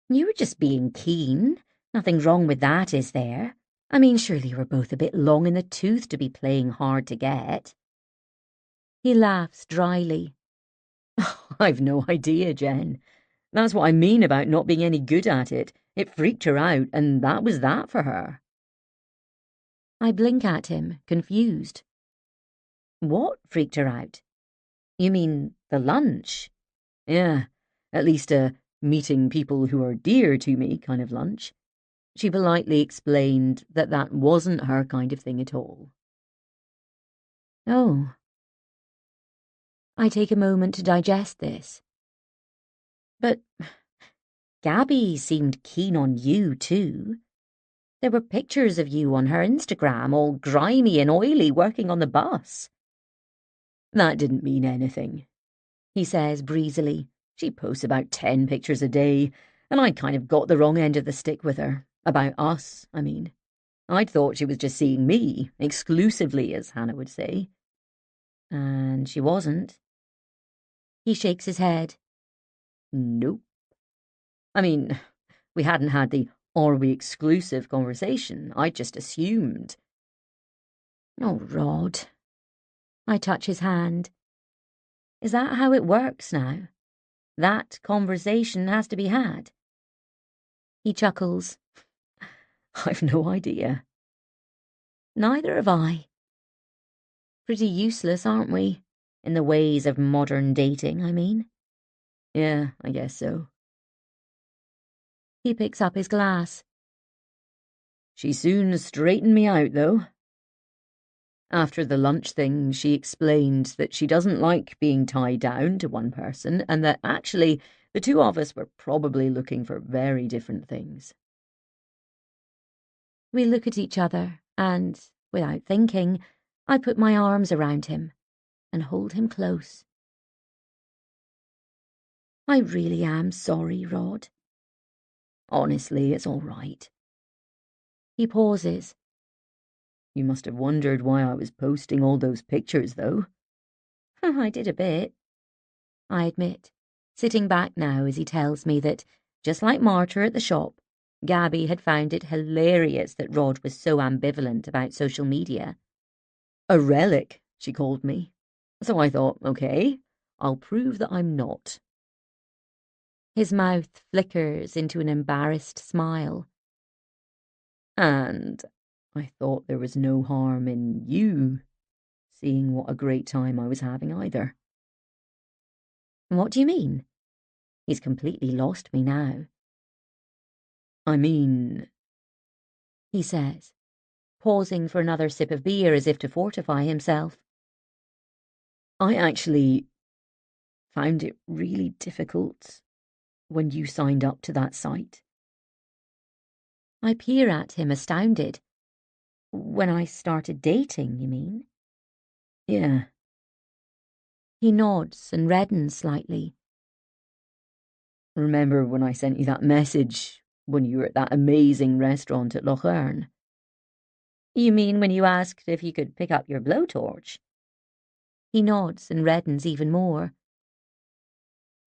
You were just being keen. Nothing wrong with that, is there? I mean, surely you were both a bit long in the tooth to be playing hard to get. He laughs dryly. I've no idea, Jen. That's what I mean about not being any good at it. It freaked her out, and that was that for her. I blink at him, confused. What freaked her out? You mean the lunch? Yeah, at least a meeting people who are dear to me kind of lunch. She politely explained that that wasn't her kind of thing at all. Oh. I take a moment to digest this. But Gabby seemed keen on you, too. There were pictures of you on her Instagram, all grimy and oily, working on the bus. That didn't mean anything, he says breezily. She posts about 10 pictures a day, and I kind of got the wrong end of the stick with her. About us, I mean. I'd thought she was just seeing me, exclusively, as Hannah would say. And she wasn't. He shakes his head. Nope. I mean, we hadn't had the "are we exclusive" conversation. I just assumed. Oh, Rod. I touch his hand. Is that how it works now? That conversation has to be had? He chuckles. I've no idea. Neither have I. Pretty useless, aren't we? In the ways of modern dating, I mean. Yeah, I guess so. He picks up his glass. She soon straightened me out, though. After the lunch thing, she explained that she doesn't like being tied down to one person and that actually the two of us were probably looking for very different things. We look at each other and, without thinking, I put my arms around him and hold him close. I really am sorry, Rod. Honestly, it's all right. He pauses. You must have wondered why I was posting all those pictures, though. I did a bit, I admit, sitting back now as he tells me that, just like Martyr at the shop, Gabby had found it hilarious that Rod was so ambivalent about social media. A relic, she called me. So I thought, okay, I'll prove that I'm not. His mouth flickers into an embarrassed smile. And I thought there was no harm in you seeing what a great time I was having either. What do you mean? He's completely lost me now. I mean, he says, pausing for another sip of beer as if to fortify himself. I actually found it really difficult when you signed up to that site. I peer at him, astounded. When I started dating, you mean? Yeah. He nods and reddens slightly. Remember when I sent you that message when you were at that amazing restaurant at Loch Earn? You mean when you asked if you could pick up your blowtorch? He nods and reddens even more.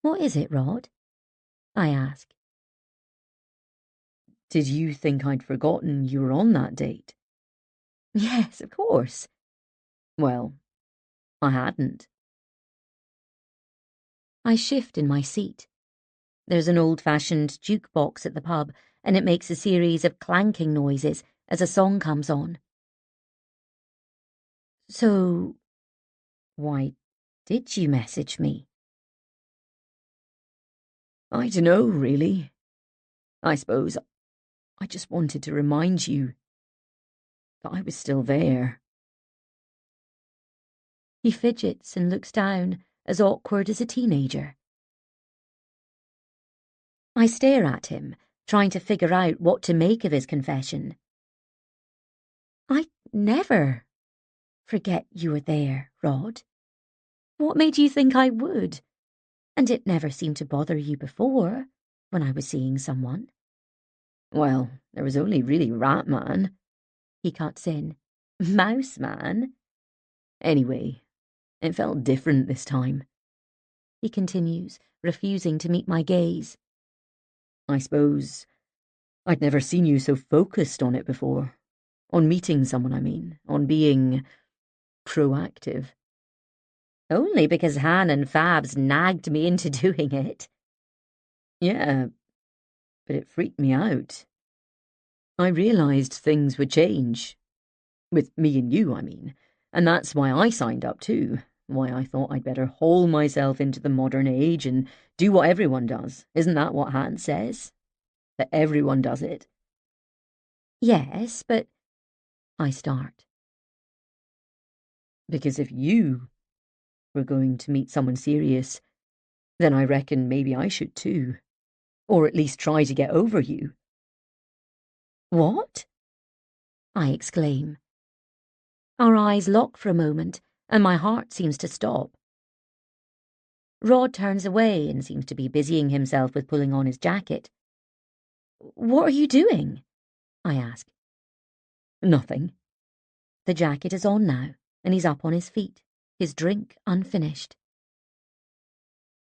What is it, Rod? I ask. Did you think I'd forgotten you were on that date? Yes, of course. Well, I hadn't. I shift in my seat. There's an old-fashioned jukebox at the pub, and it makes a series of clanking noises as a song comes on. So, why did you message me? I dunno, really. I suppose I just wanted to remind you that I was still there. He fidgets and looks down, as awkward as a teenager. I stare at him, trying to figure out what to make of his confession. I never forget you were there, Rod. What made you think I would? And it never seemed to bother you before, when I was seeing someone. Well, there was only really Rat Man. He cuts in. Mouse Man? Anyway, it felt different this time. He continues, refusing to meet my gaze. I suppose I'd never seen you so focused on it before. On meeting someone, I mean. On being proactive. Only because Han and Fabs nagged me into doing it. Yeah, but it freaked me out. I realised things would change. With me and you, I mean. And that's why I signed up too. Why I thought I'd better haul myself into the modern age and do what everyone does. Isn't that what Han says? That everyone does it. Yes, but I start. Because if you were going to meet someone serious, then I reckon maybe I should too. Or at least try to get over you. What? I exclaim. Our eyes lock for a moment, and my heart seems to stop. Rod turns away and seems to be busying himself with pulling on his jacket. What are you doing? I ask. Nothing. The jacket is on now, and he's up on his feet, his drink unfinished.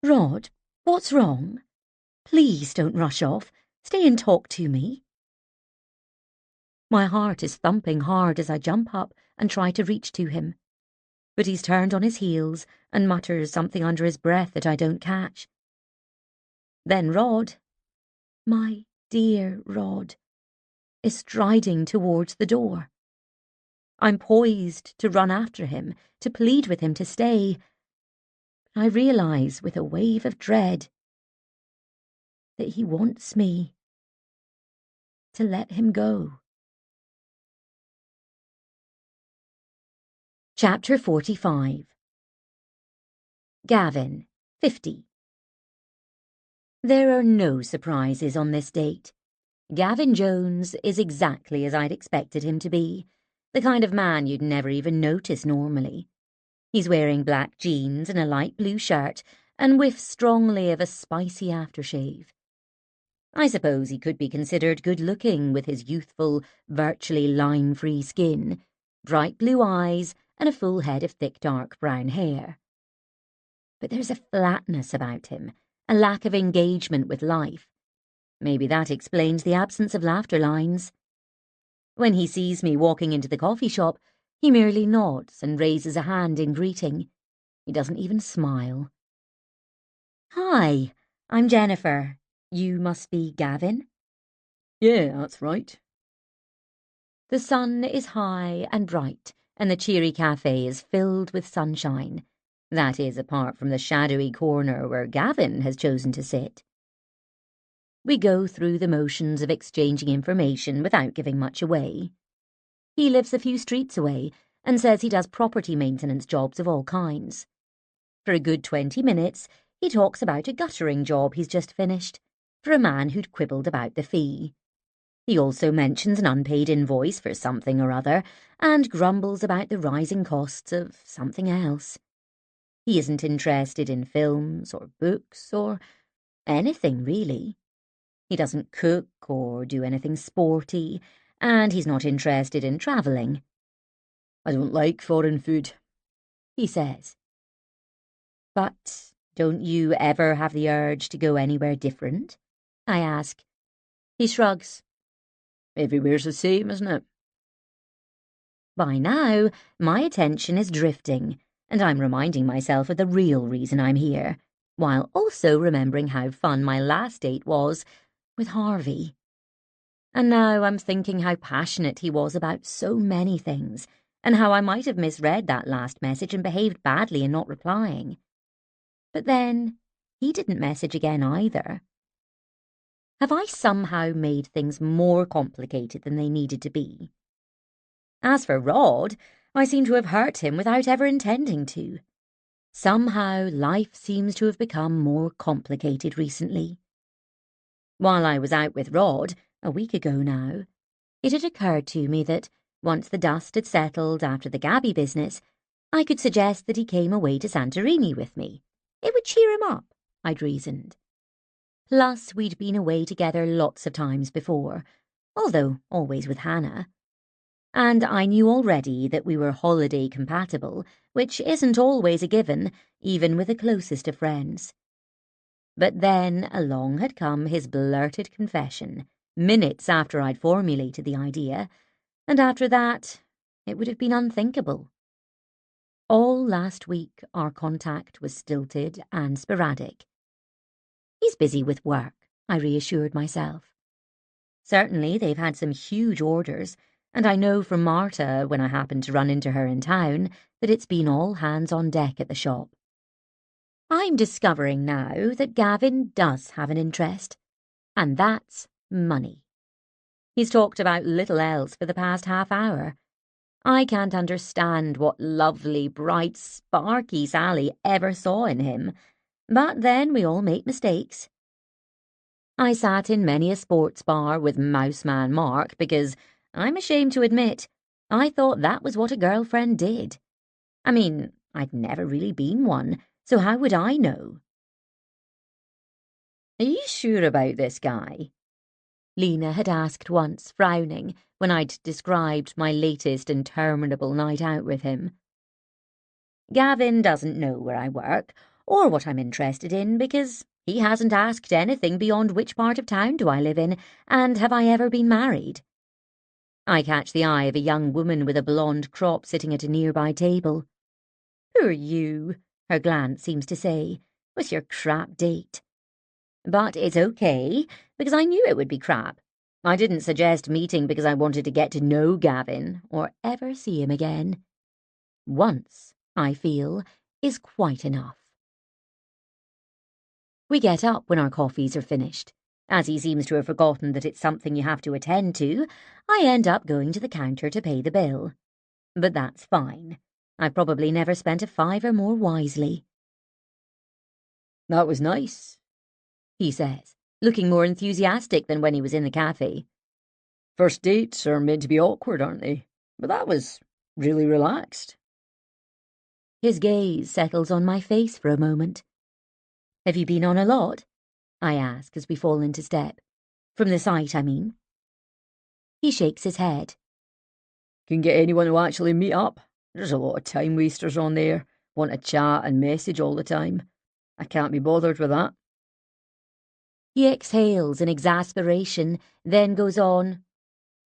Rod, what's wrong? Please don't rush off. Stay and talk to me. My heart is thumping hard as I jump up and try to reach to him. But he's turned on his heels and mutters something under his breath that I don't catch. Then Rod, my dear Rod, is striding towards the door. I'm poised to run after him, to plead with him to stay. I realise with a wave of dread that he wants me to let him go. Chapter 45. Gavin, 50. There are no surprises on this date. Gavin Jones is exactly as I'd expected him to be, the kind of man you'd never even notice normally. He's wearing black jeans and a light blue shirt and whiffs strongly of a spicy aftershave. I suppose he could be considered good-looking with his youthful, virtually line-free skin, bright blue eyes and a full head of thick dark brown hair. But there's a flatness about him, a lack of engagement with life. Maybe that explains the absence of laughter lines. When he sees me walking into the coffee shop, he merely nods and raises a hand in greeting. He doesn't even smile. "Hi, I'm Jennifer. You must be Gavin?" Yeah, that's right. The sun is high and bright, and the cheery cafe is filled with sunshine. That is, apart from the shadowy corner where Gavin has chosen to sit. We go through the motions of exchanging information without giving much away. He lives a few streets away and says he does property maintenance jobs of all kinds. For a good 20 minutes, he talks about a guttering job he's just finished, for a man who'd quibbled about the fee. He also mentions an unpaid invoice for something or other, and grumbles about the rising costs of something else. He isn't interested in films or books or anything, really. He doesn't cook or do anything sporty, and he's not interested in travelling. I don't like foreign food, he says. But don't you ever have the urge to go anywhere different? I ask. He shrugs. Everywhere's the same, isn't it? By now, my attention is drifting, and I'm reminding myself of the real reason I'm here, while also remembering how fun my last date was with Harvey. And now I'm thinking how passionate he was about so many things, and how I might have misread that last message and behaved badly in not replying. But then, he didn't message again either. Have I somehow made things more complicated than they needed to be? As for Rod, I seem to have hurt him without ever intending to. Somehow life seems to have become more complicated recently. While I was out with Rod, a week ago now, it had occurred to me that, once the dust had settled after the Gabby business, I could suggest that he came away to Santorini with me. It would cheer him up, I'd reasoned. Plus, we'd been away together lots of times before, although always with Hannah. And I knew already that we were holiday compatible, which isn't always a given, even with the closest of friends. But then along had come his blurted confession, minutes after I'd formulated the idea, and after that, it would have been unthinkable. All last week, our contact was stilted and sporadic. He's busy with work, I reassured myself. Certainly, they've had some huge orders, and I know from Marta, when I happened to run into her in town, that it's been all hands on deck at the shop. I'm discovering now that Gavin does have an interest, and that's money. He's talked about little else for the past half hour. I can't understand what lovely, bright, sparky Sally ever saw in him, but then we all make mistakes. I sat in many a sports bar with Mouseman Mark because, I'm ashamed to admit, I thought that was what a girlfriend did. I mean, I'd never really been one, so how would I know? "Are you sure about this guy?" Lena had asked once, frowning, when I'd described my latest interminable night out with him. Gavin doesn't know where I work, or what I'm interested in, because he hasn't asked anything beyond which part of town do I live in, and have I ever been married. I catch the eye of a young woman with a blonde crop sitting at a nearby table. "Who are you?" her glance seems to say. "With your crap date." But it's okay, because I knew it would be crap. I didn't suggest meeting because I wanted to get to know Gavin, or ever see him again. Once, I feel, is quite enough. We get up when our coffees are finished. As he seems to have forgotten that it's something you have to attend to, I end up going to the counter to pay the bill. But that's fine. I've probably never spent a fiver more wisely. That was nice, he says, looking more enthusiastic than when he was in the cafe. First dates are meant to be awkward, aren't they? But that was really relaxed. His gaze settles on my face for a moment. Have you been on a lot? I ask as we fall into step. From the site, I mean. He shakes his head. Can get anyone to actually meet up. There's a lot of time wasters on there, want to chat and message all the time. I can't be bothered with that. He exhales in exasperation, then goes on.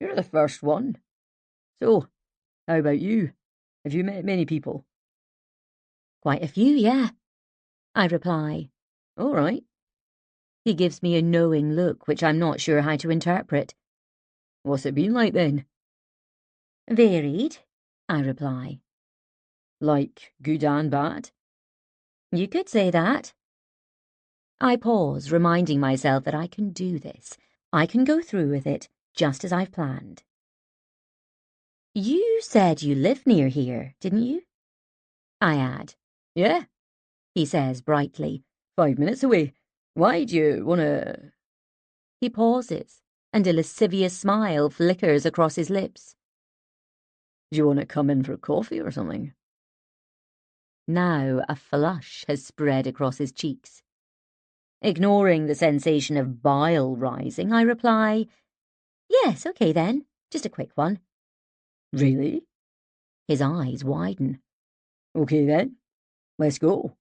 You're the first one. So, how about you? Have you met many people? Quite a few, yeah. I reply. All right. He gives me a knowing look, which I'm not sure how to interpret. What's it been like then? Varied, I reply. Like good and bad? You could say that. I pause, reminding myself that I can do this. I can go through with it, just as I've planned. You said you live near here, didn't you? I add. Yeah, he says brightly. 5 minutes away. Why do you want to... He pauses, and a lascivious smile flickers across his lips. Do you want to come in for coffee or something? Now a flush has spread across his cheeks. Ignoring the sensation of bile rising, I reply, yes, okay then, just a quick one. Really? His eyes widen. Okay then, let's go.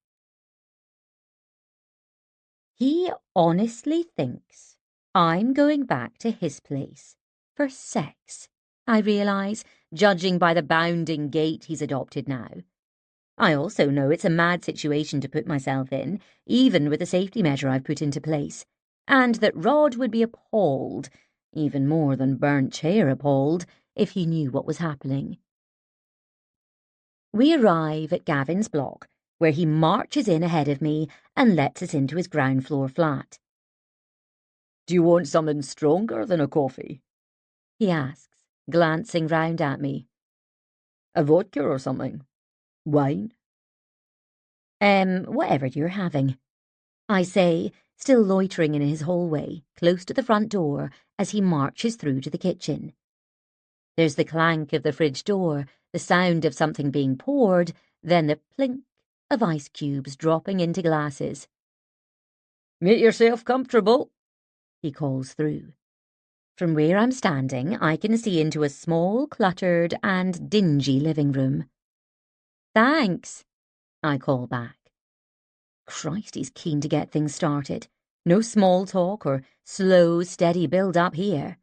He honestly thinks I'm going back to his place for sex, I realise, judging by the bounding gait he's adopted now. I also know it's a mad situation to put myself in, even with the safety measure I've put into place, and that Rod would be appalled, even more than Burnt Chair appalled, if he knew what was happening. We arrive at Gavin's block, where he marches in ahead of me and lets us into his ground floor flat. Do you want something stronger than a coffee? He asks, glancing round at me. A vodka or something? Wine? Whatever you're having, I say, still loitering in his hallway, close to the front door, as he marches through to the kitchen. There's the clank of the fridge door, the sound of something being poured, then the plink of ice cubes dropping into glasses. Make yourself comfortable, he calls through. From where I'm standing, I can see into a small, cluttered and dingy living room. Thanks, I call back. Christ, he's keen to get things started. No small talk or slow, steady build-up here.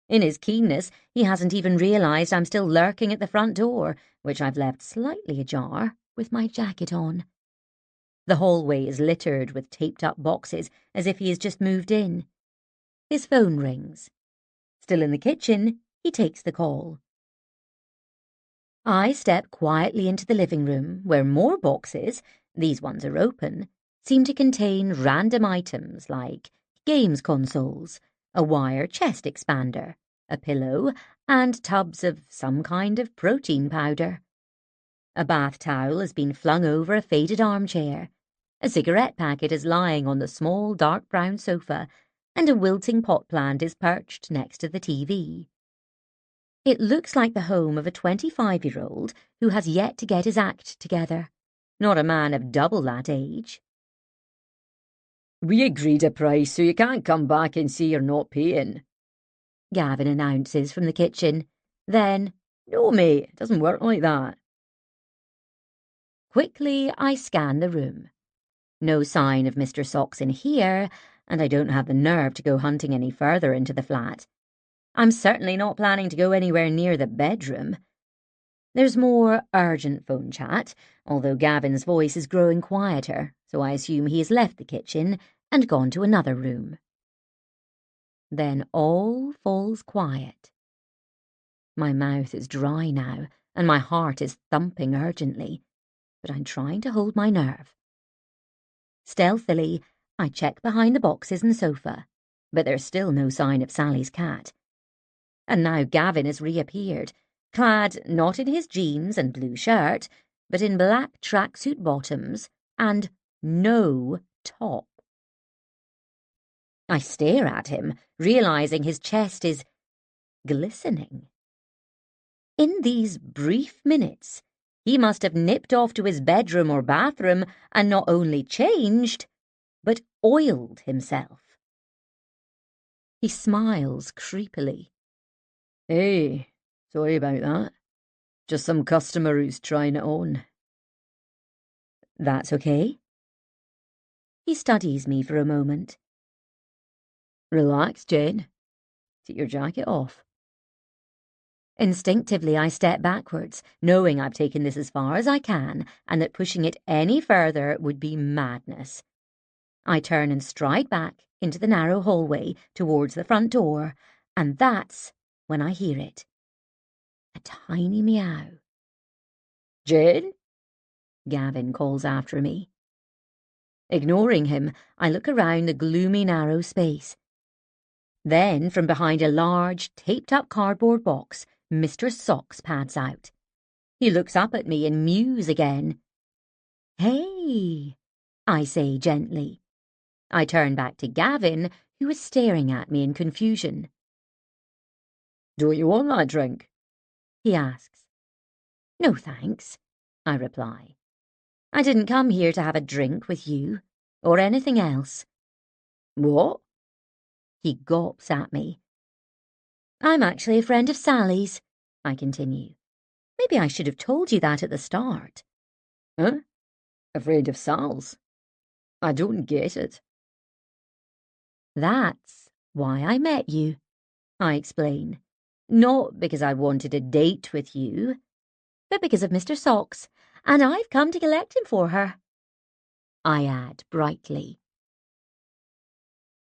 In his keenness, he hasn't even realised I'm still lurking at the front door, which I've left slightly ajar, with my jacket on. The hallway is littered with taped-up boxes, as if he has just moved in. His phone rings. Still in the kitchen, he takes the call. I step quietly into the living room, where more boxes, these ones are open, seem to contain random items like games consoles, a wire chest expander, a pillow, and tubs of some kind of protein powder. A bath towel has been flung over a faded armchair. A cigarette packet is lying on the small dark brown sofa, and a wilting pot plant is perched next to the TV. It looks like the home of a 25-year-old who has yet to get his act together, not a man of double that age. We agreed a price, so you can't come back and say you're not paying, Gavin announces from the kitchen. Then, no, mate, it doesn't work like that. Quickly, I scan the room. No sign of Mr. Socks in here, and I don't have the nerve to go hunting any further into the flat. I'm certainly not planning to go anywhere near the bedroom. There's more urgent phone chat, although Gavin's voice is growing quieter, so I assume he has left the kitchen and gone to another room. Then all falls quiet. My mouth is dry now, and my heart is thumping urgently, but I'm trying to hold my nerve. Stealthily, I check behind the boxes and sofa. but there's still no sign of Sally's cat. And now Gavin has reappeared, clad not in his jeans and blue shirt, but in black tracksuit bottoms and no top. I stare at him, realising his chest is glistening. In these brief minutes, he must have nipped off to his bedroom or bathroom and not only changed, but oiled himself. He smiles creepily. Hey, sorry about that. Just some customer who's trying it on. That's okay. He studies me for a moment. Relax, Jane. Take your jacket off. Instinctively, I step backwards, knowing I've taken this as far as I can and that pushing it any further would be madness. I turn and stride back into the narrow hallway towards the front door, and that's when I hear it. A tiny meow. Jane? Gavin calls after me. Ignoring him, I look around the gloomy narrow space. Then, from behind a large, taped-up cardboard box, Mr. Socks pads out. He looks up at me and mews again. "Hey," I say gently. I turn back to Gavin, who is staring at me in confusion. Don't you want that drink? He asks. "No, thanks," I reply. "I didn't come here to have a drink with you, or anything else." What? He gawps at me. "I'm actually a friend of Sally's," I continue. "Maybe I should have told you that at the start." Huh? Afraid of Sal's? I don't get it. "That's why I met you," I explain. "Not because I wanted a date with you, but because of Mr. Socks, and I've come to collect him for her," I add brightly.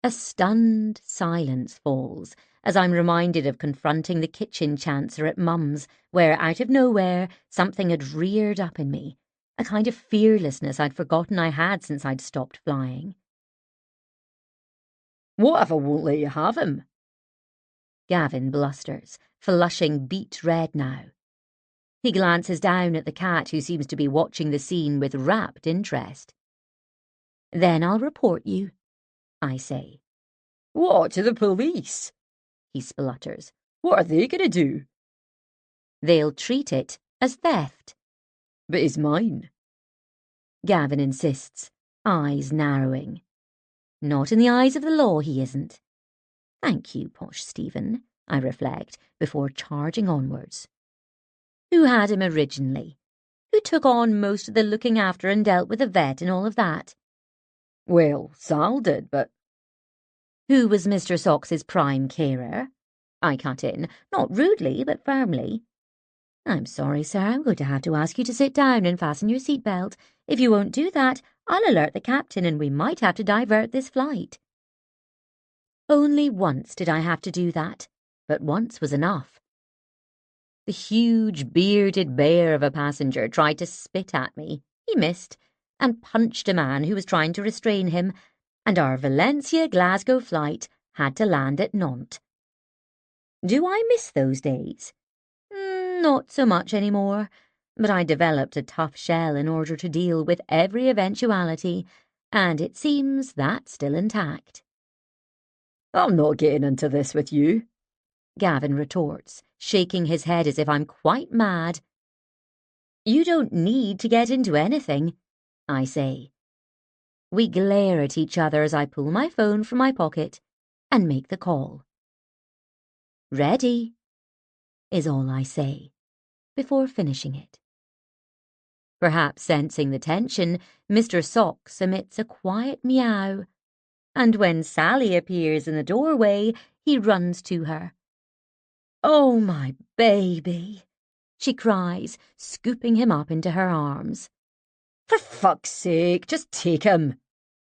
A stunned silence falls as I'm reminded of confronting the kitchen chancer at Mum's, where, out of nowhere, something had reared up in me, a kind of fearlessness I'd forgotten I had since I'd stopped flying. What if I won't let you have him? Gavin blusters, flushing beet red now. He glances down at the cat, who seems to be watching the scene with rapt interest. "Then I'll report you," I say. What, to the police? He splutters. What are they going to do? "They'll treat it as theft." But he's mine. Gavin insists, eyes narrowing. "Not in the eyes of the law, he isn't." "Thank you, posh Stephen," I reflect, before charging onwards. "Who had him originally? Who took on most of the looking after and dealt with the vet and all of that?" Well, Sal did, but... "Who was Mr. Socks's prime carer?" I cut in, not rudely, but firmly. "I'm sorry, sir, I'm going to have to ask you to sit down and fasten your seatbelt. If you won't do that, I'll alert the captain and we might have to divert this flight." Only once did I have to do that, but once was enough. The huge, bearded bear of a passenger tried to spit at me. He missed, and punched a man who was trying to restrain him, and our Valencia-Glasgow flight had to land at Nantes. Do I miss those days? Not so much anymore, but I developed a tough shell in order to deal with every eventuality, and it seems that's still intact. I'm not getting into this with you, Gavin retorts, shaking his head as if I'm quite mad. "You don't need to get into anything," I say. We glare at each other as I pull my phone from my pocket and make the call. "Ready," is all I say, before finishing it. Perhaps sensing the tension, Mr. Socks emits a quiet meow, and when Sally appears in the doorway, he runs to her. "Oh, my baby," she cries, scooping him up into her arms. For fuck's sake, just take him,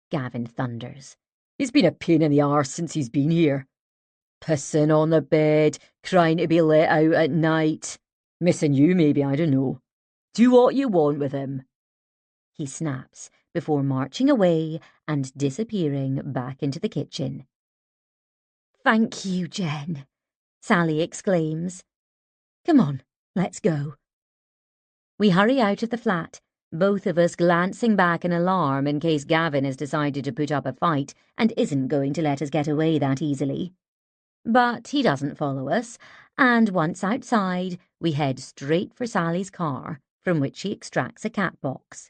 Gavin thunders. He's been a pain in the arse since he's been here. Pissing on the bed, crying to be let out at night. Missing you, maybe, I don't know. Do what you want with him, he snaps, before marching away and disappearing back into the kitchen. Thank you, Jen, Sally exclaims. Come on, let's go. We hurry out of the flat, both of us glancing back in alarm in case Gavin has decided to put up a fight and isn't going to let us get away that easily. But he doesn't follow us, and once outside, we head straight for Sally's car, from which she extracts a cat box.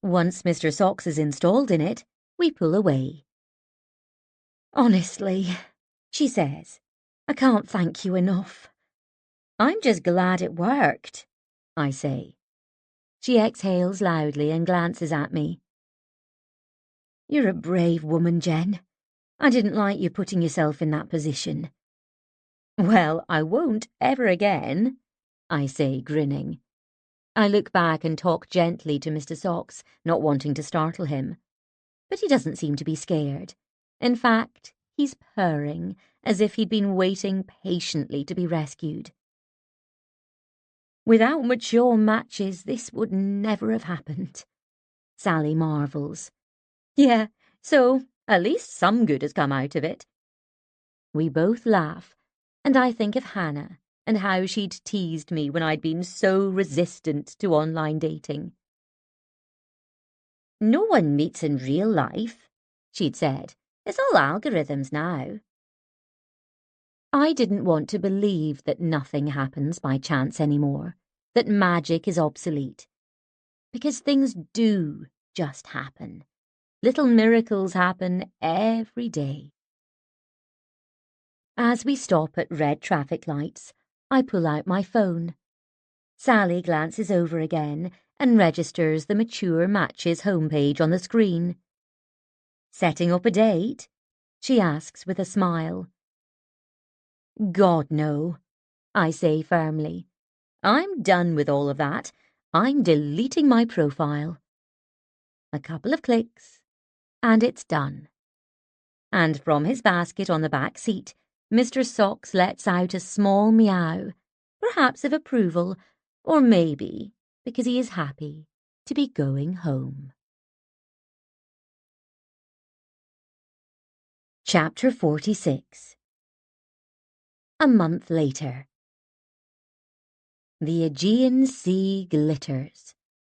Once Mr. Socks is installed in it, we pull away. Honestly, she says, I can't thank you enough. I'm just glad it worked, I say. She exhales loudly and glances at me. You're a brave woman, Jen. I didn't like you putting yourself in that position. Well, I won't ever again, I say, grinning. I look back and talk gently to Mr. Socks, not wanting to startle him. But he doesn't seem to be scared. In fact, he's purring, as if he'd been waiting patiently to be rescued. Without mature matches, this would never have happened, Sally marvels. Yeah, so at least some good has come out of it. We both laugh, and I think of Hannah and how she'd teased me when I'd been so resistant to online dating. No one meets in real life, she'd said. It's all algorithms now. I didn't want to believe that nothing happens by chance anymore, that magic is obsolete. Because things do just happen. Little miracles happen every day. As we stop at red traffic lights, I pull out my phone. Sally glances over again and registers the Mature Matches homepage on the screen. Setting up a date? She asks with a smile. God, no, I say firmly. I'm done with all of that. I'm deleting my profile. A couple of clicks, and it's done. And from his basket on the back seat, Mr. Socks lets out a small meow, perhaps of approval, or maybe because he is happy to be going home. Chapter 46. A month later. The Aegean Sea glitters,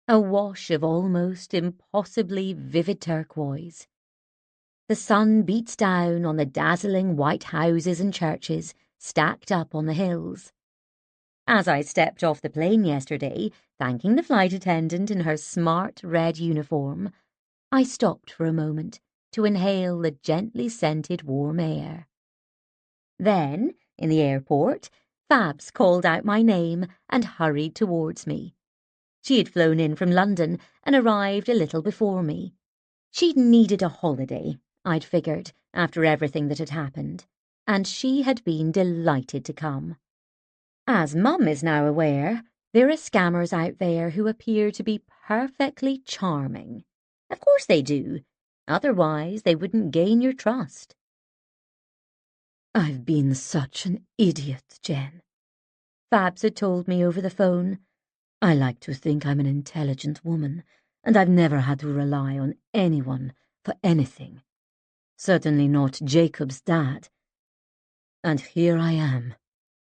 a wash of almost impossibly vivid turquoise. The sun beats down on the dazzling white houses and churches stacked up on the hills. As I stepped off the plane yesterday, thanking the flight attendant in her smart red uniform, I stopped for a moment to inhale the gently scented warm air. Then, in the airport, Fabs called out my name and hurried towards me. She had flown in from London and arrived a little before me. She'd needed a holiday, I'd figured, after everything that had happened, and she had been delighted to come. As Mum is now aware, there are scammers out there who appear to be perfectly charming. Of course they do. Otherwise, they wouldn't gain your trust. I've been such an idiot, Jen. Fabs had told me over the phone. I like to think I'm an intelligent woman, and I've never had to rely on anyone for anything. Certainly not Jacob's dad. And here I am,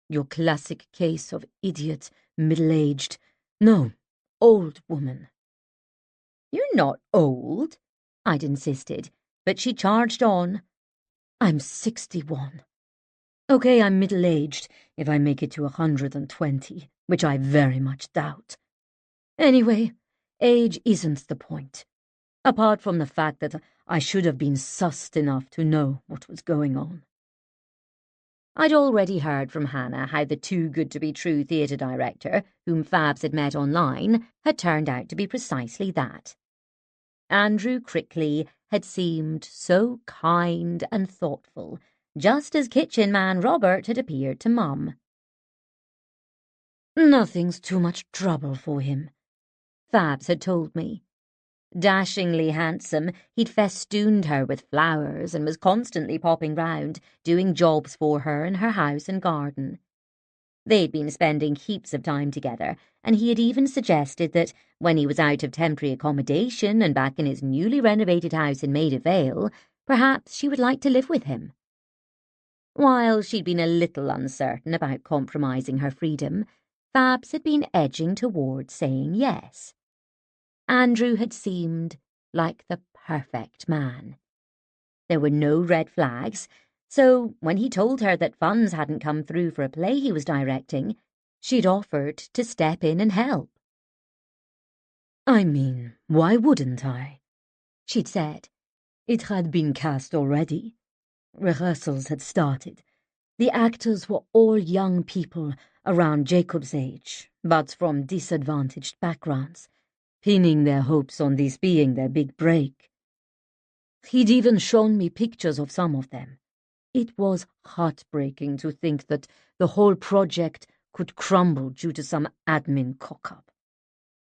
your classic case of idiot, middle-aged, no, old woman. You're not old, I'd insisted, but she charged on. I'm 61. Okay, I'm middle-aged if I make it to 120, which I very much doubt. Anyway, age isn't the point. Apart from the fact that I should have been sussed enough to know what was going on. I'd already heard from Hannah how the Too Good to Be True theatre director, whom Fabs had met online, had turned out to be precisely that. Andrew Crickley had seemed so kind and thoughtful, just as kitchen man Robert had appeared to Mum. Nothing's too much trouble for him, Fabs had told me. Dashingly handsome, he'd festooned her with flowers and was constantly popping round, doing jobs for her in her house and garden. They'd been spending heaps of time together, and he had even suggested that, when he was out of temporary accommodation and back in his newly renovated house in Maida Vale, perhaps she would like to live with him. While she'd been a little uncertain about compromising her freedom, Fabs had been edging towards saying yes. Andrew had seemed like the perfect man. There were no red flags, so when he told her that funds hadn't come through for a play he was directing, she'd offered to step in and help. I mean, why wouldn't I? She'd said. It had been cast already. Rehearsals had started. The actors were all young people around Jacob's age, but from disadvantaged backgrounds, pinning their hopes on this being their big break. He'd even shown me pictures of some of them. It was heartbreaking to think that the whole project could crumble due to some admin cock-up.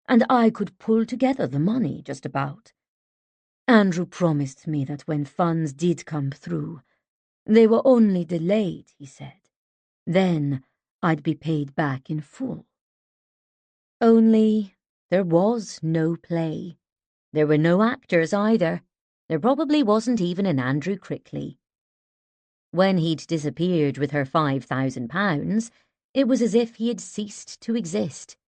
And I could pull together the money, just about. Andrew promised me that when funds did come through, they were only delayed, he said. Then I'd be paid back in full. Only there was no play. There were no actors either. There probably wasn't even an Andrew Crickley. When he'd disappeared with her £5,000, it was as if he had ceased to exist.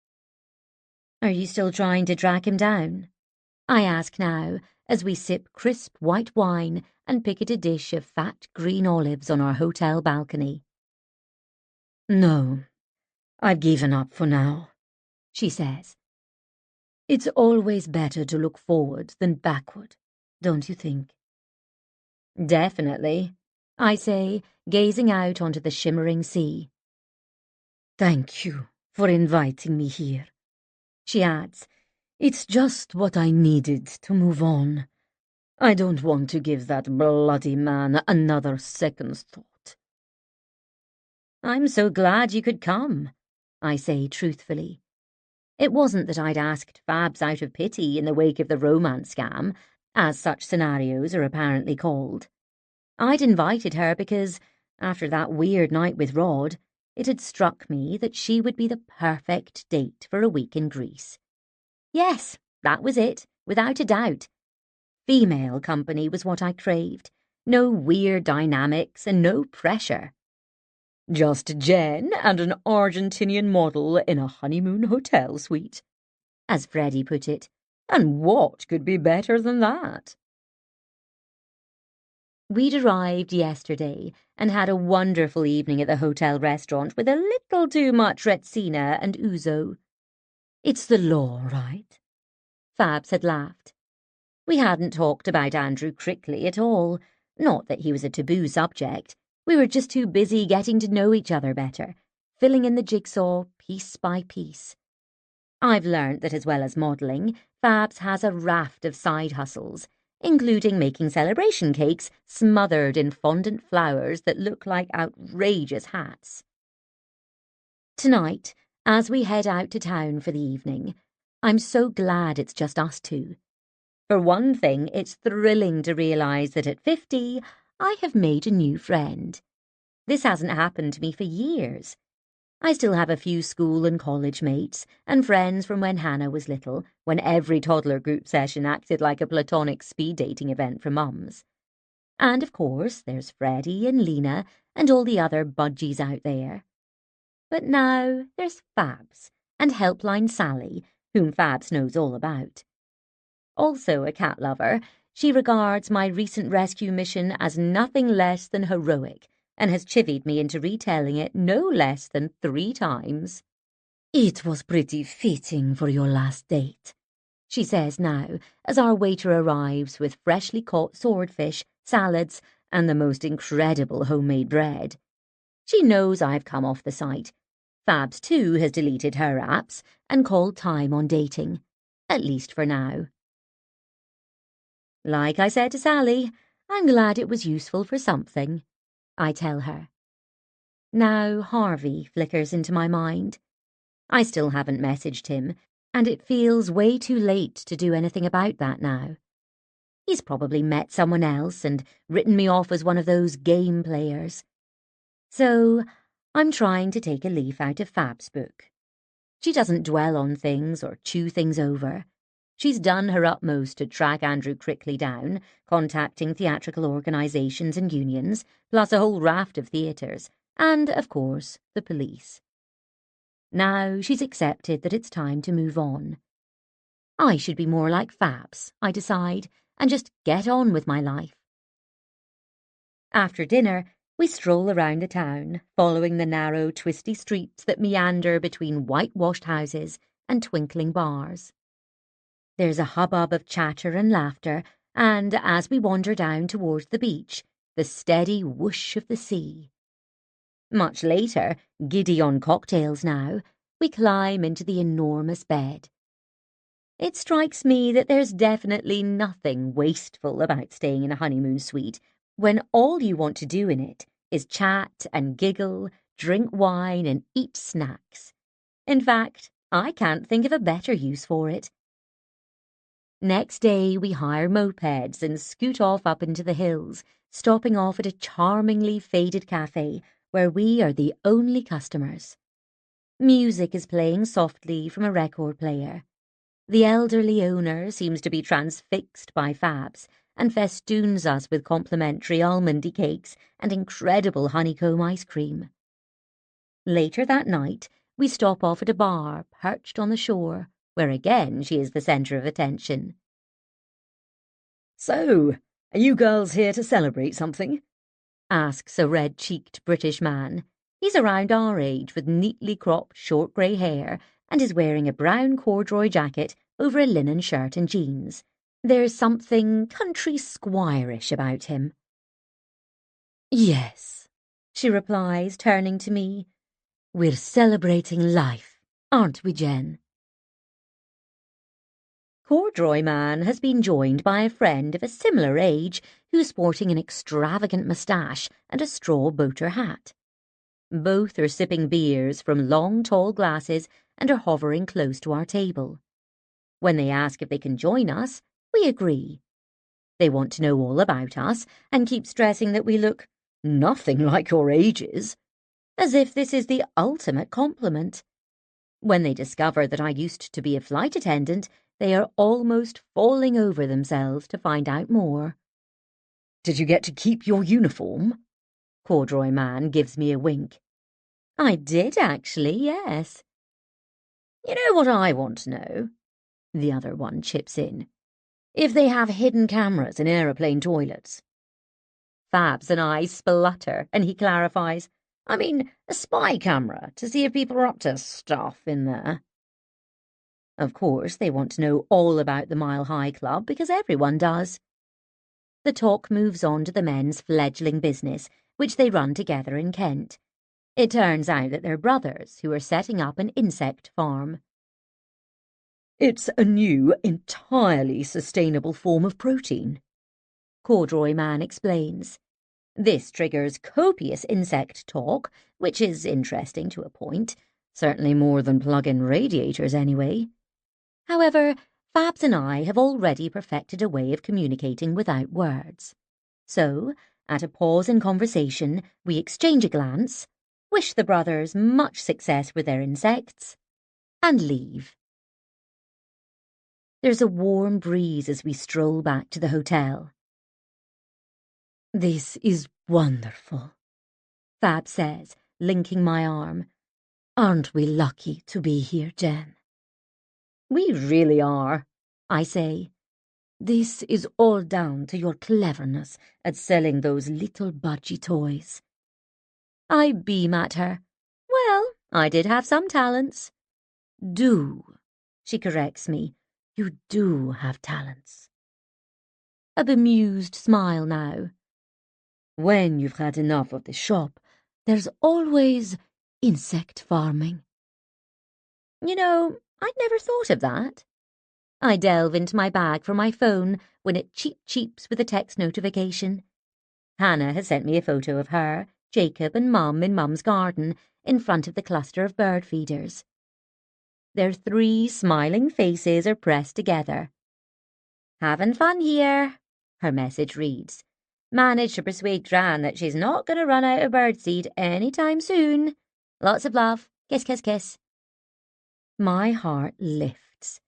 Are you still trying to track him down? I ask now, as we sip crisp white wine and pick at a dish of fat green olives on our hotel balcony. No, I've given up for now, she says. It's always better to look forward than backward, don't you think? Definitely, I say, gazing out onto the shimmering sea. Thank you for inviting me here, she adds. It's just what I needed to move on. I don't want to give that bloody man another second's thought. I'm so glad you could come, I say truthfully. It wasn't that I'd asked Fabs out of pity in the wake of the romance scam, as such scenarios are apparently called. I'd invited her because, after that weird night with Rod, it had struck me that she would be the perfect date for a week in Greece. Yes, that was it, without a doubt. Female company was what I craved. No weird dynamics and no pressure. Just Jen and an Argentinian model in a honeymoon hotel suite, as Freddie put it. And what could be better than that? We'd arrived yesterday and had a wonderful evening at the hotel restaurant with a little too much Retsina and ouzo. It's the law, right? Fabs had laughed. We hadn't talked about Andrew Crickley at all. Not that he was a taboo subject. We were just too busy getting to know each other better, filling in the jigsaw piece by piece. I've learnt that as well as modelling, Fabs has a raft of side hustles, including making celebration cakes smothered in fondant flowers that look like outrageous hats. Tonight, as we head out to town for the evening, I'm so glad it's just us two. For one thing, it's thrilling to realise that at 50, I have made a new friend. This hasn't happened to me for years. I still have a few school and college mates, and friends from when Hannah was little, when every toddler group session acted like a platonic speed dating event for mums. And of course, there's Freddie and Lena and all the other budgies out there. But now there's Fabs and Helpline Sally, whom Fabs knows all about. Also a cat lover, she regards my recent rescue mission as nothing less than heroic and has chivied me into retelling it no less than 3 times. It was pretty fitting for your last date, she says now, as our waiter arrives with freshly caught swordfish, salads, and the most incredible homemade bread. She knows I've come off the site. Fabs, too, has deleted her apps and called time on dating, at least for now. Like I said to Sally, I'm glad it was useful for something, I tell her. Now Harvey flickers into my mind. I still haven't messaged him, and it feels way too late to do anything about that now. He's probably met someone else and written me off as one of those game players. So I'm trying to take a leaf out of Fab's book. She doesn't dwell on things or chew things over. She's done her utmost to track Andrew Crickley down, contacting theatrical organisations and unions, plus a whole raft of theatres, and, of course, the police. Now she's accepted that it's time to move on. I should be more like Fabs, I decide, and just get on with my life. After dinner, we stroll around the town, following the narrow, twisty streets that meander between whitewashed houses and twinkling bars. There's a hubbub of chatter and laughter, and as we wander down towards the beach, the steady whoosh of the sea. Much later, giddy on cocktails now, we climb into the enormous bed. It strikes me that there's definitely nothing wasteful about staying in a honeymoon suite when all you want to do in it is chat and giggle, drink wine and eat snacks. In fact, I can't think of a better use for it. Next day, we hire mopeds and scoot off up into the hills, stopping off at a charmingly faded cafe where we are the only customers. Music is playing softly from a record player. The elderly owner seems to be transfixed by Fabs and festoons us with complimentary almondy cakes and incredible honeycomb ice cream. Later that night, we stop off at a bar perched on the shore, where again she is the centre of attention. "So, are you girls here to celebrate something?" asks a red-cheeked British man. He's around our age with neatly cropped short grey hair and is wearing a brown corduroy jacket over a linen shirt and jeans. There's something country squire-ish about him. "Yes," she replies, turning to me. "We're celebrating life, aren't we, Jen?" Corduroy Man has been joined by a friend of a similar age who's sporting an extravagant moustache and a straw boater hat. Both are sipping beers from long, tall glasses and are hovering close to our table. When they ask if they can join us, we agree. They want to know all about us and keep stressing that we look "Nothing like your ages." as if this is the ultimate compliment. When they discover that I used to be a flight attendant, they are almost falling over themselves to find out more. "Did you get to keep your uniform?" Corduroy Man gives me a wink. I did, actually, yes. "You know what I want to know?" the other one chips in. "If they have hidden cameras in aeroplane toilets." Fabs and I splutter, and he clarifies, "I mean, a spy camera to see if people are up to stuff in there." Of course, they want to know all about the Mile High Club because everyone does. The talk moves on to the men's fledgling business, which they run together in Kent. It turns out that they're brothers who are setting up an insect farm. "It's a new, entirely sustainable form of protein," Corduroy Man explains. This triggers copious insect talk, which is interesting to a point, certainly more than plug-in radiators anyway. However, Fabs and I have already perfected a way of communicating without words. So, at a pause in conversation, we exchange a glance, wish the brothers much success with their insects, and leave. There's a warm breeze as we stroll back to the hotel. "This is wonderful," Fab says, linking my arm. "Aren't we lucky to be here, Jen?" "We really are," I say. "This is all down to your cleverness at selling those little budgie toys." I beam at her. Well, I did have some talents. "Do," she corrects me. "You do have talents." A bemused smile now. "When you've had enough of the shop, there's always insect farming." You know, I'd never thought of that. I delve into my bag for my phone when it cheeps with a text notification. Hannah has sent me a photo of her, Jacob and Mum in Mum's garden in front of the cluster of bird feeders. Their 3 smiling faces are pressed together. "Having fun here," her message reads. "Managed to persuade Dran that she's not going to run out of birdseed any time soon. Lots of love. Kiss, kiss, kiss." My heart lifts.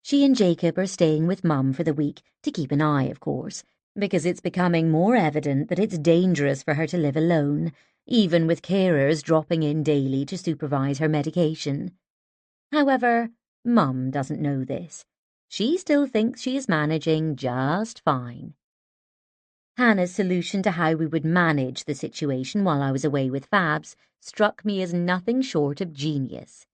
She and Jacob are staying with Mum for the week to keep an eye, of course, because it's becoming more evident that it's dangerous for her to live alone, even with carers dropping in daily to supervise her medication. However, Mum doesn't know this. She still thinks she is managing just fine. Hannah's solution to how we would manage the situation while I was away with Fabs struck me as nothing short of genius.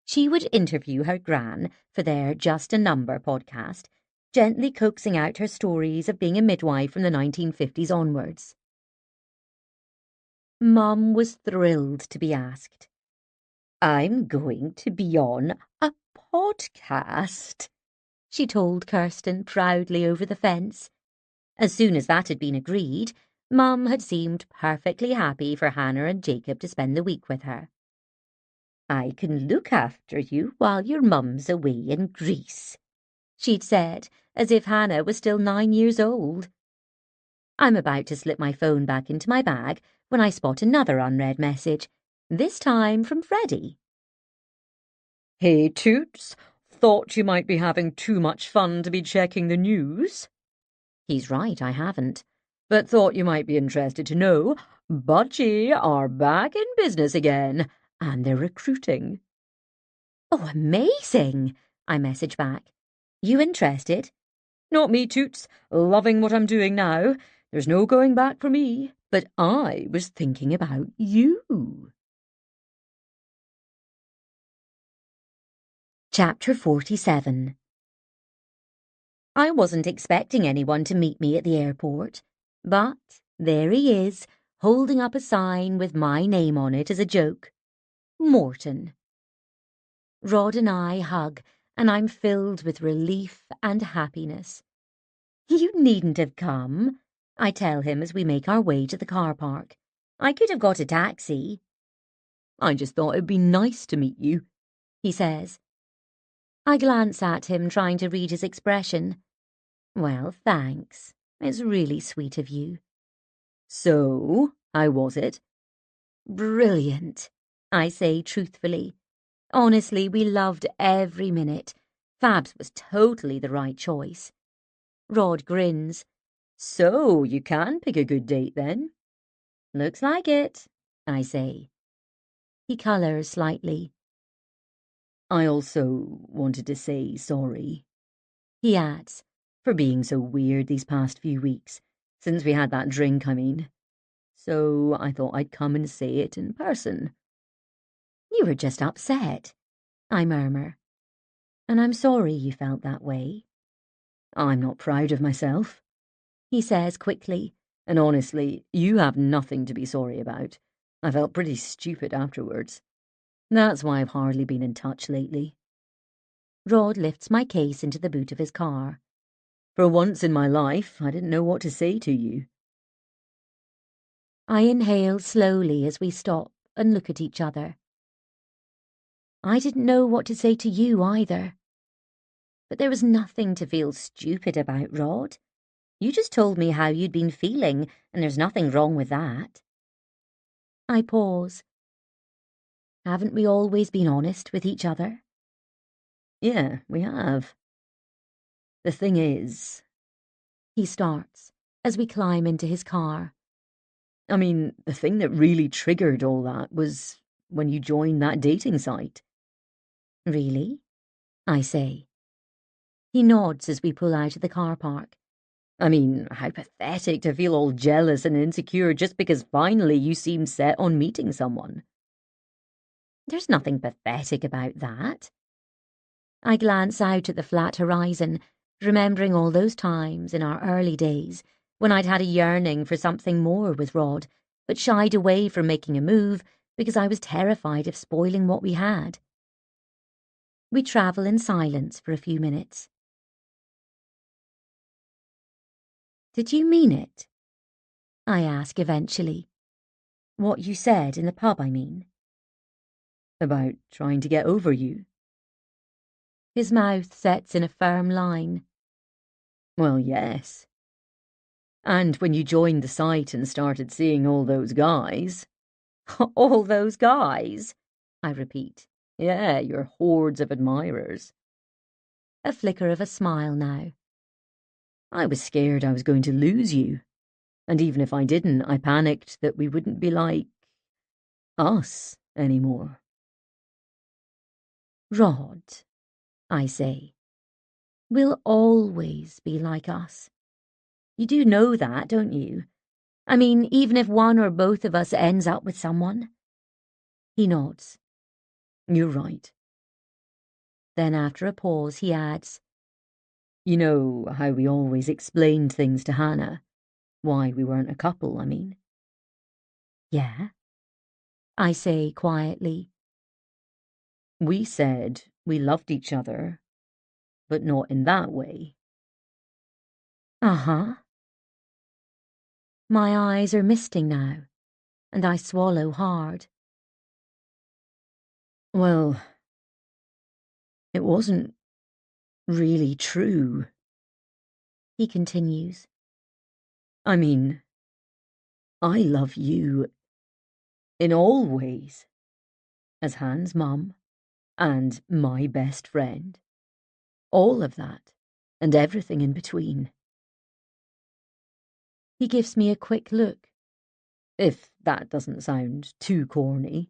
She would interview her gran for their Just a Number podcast, gently coaxing out her stories of being a midwife from the 1950s onwards. Mum was thrilled to be asked. "I'm going to be on a podcast," she told Kirsten proudly over the fence. As soon as that had been agreed, Mum had seemed perfectly happy for Hannah and Jacob to spend the week with her. "I can look after you while your mum's away in Greece," she'd said, as if Hannah was still 9 years old. I'm about to slip my phone back into my bag when I spot another unread message, this time from Freddie. "Hey, Toots, thought you might be having too much fun to be checking the news." He's right, I haven't. "But thought you might be interested to know Budgie are back in business again, and they're recruiting." "Oh, amazing!" I message back. "You interested?" "Not me, Toots. Loving what I'm doing now. There's no going back for me. But I was thinking about you." Chapter 47. I wasn't expecting anyone to meet me at the airport, but there he is, holding up a sign with my name on it as a joke. Morton. Rod and I hug, and I'm filled with relief and happiness. "You needn't have come," I tell him as we make our way to the car park. "I could have got a taxi." "I just thought it'd be nice to meet you," he says. I glance at him, trying to read his expression. "Well, thanks. It's really sweet of you." "So, how was it?" "Brilliant," I say truthfully. Honestly, we loved every minute. Fabs was totally the right choice. Rod grins. "So, you can pick a good date then?" "Looks like it," I say. He colours slightly. "I also wanted to say sorry," He adds. "for being so weird these past few weeks. Since we had that drink, I mean. So I thought I'd come and say it in person." "You were just upset," I murmur. "And I'm sorry you felt that way." "I'm not proud of myself," he says quickly. "and honestly, you have nothing to be sorry about. I felt pretty stupid afterwards. That's why I've hardly been in touch lately." Rod lifts my case into the boot of his car. "For once in my life, I didn't know what to say to you." I inhale slowly as we stop and look at each other. I didn't know what to say to you either. But there was nothing to feel stupid about, Rod. You just told me how you'd been feeling, and there's nothing wrong with that. I pause. Haven't we always been honest with each other? "Yeah, we have. The thing is," He starts as we climb into his car. I mean, the thing that really triggered all that was when you joined that dating site. Really? I say. He nods as we pull out of the car park. I mean, how pathetic to feel all jealous and insecure just because finally you seem set on meeting someone. There's nothing pathetic about that. I glance out at the flat horizon, remembering all those times in our early days when I'd had a yearning for something more with Rod, but shied away from making a move because I was terrified of spoiling what we had. We travel in silence for a few minutes. "Did you mean it?" I ask eventually. "What you said in the pub, I mean." About trying to get over you. His mouth sets in a firm line. Well, yes. And when you joined the site and started seeing all those guys. "All those guys?" I repeat. Yeah, your hordes of admirers. a flicker of a smile now. I was scared I was going to lose you. And even if I didn't, I panicked that we wouldn't be like us anymore. Rod, I say, we'll always be like us. You do know that, don't you? I mean, even if one or both of us ends up with someone. He nods. You're right. Then after a pause, he adds, You know how we always explained things to Hannah? Why we weren't a couple, I mean. Yeah? I say quietly. We said we loved each other, but not in that way. Uh-huh. My eyes are misting now, and I swallow hard. Well, it wasn't really true, He continues. I mean, I love you in all ways, as Han's mum and my best friend. All of that, and everything in between. He gives me a quick look. If that doesn't sound too corny.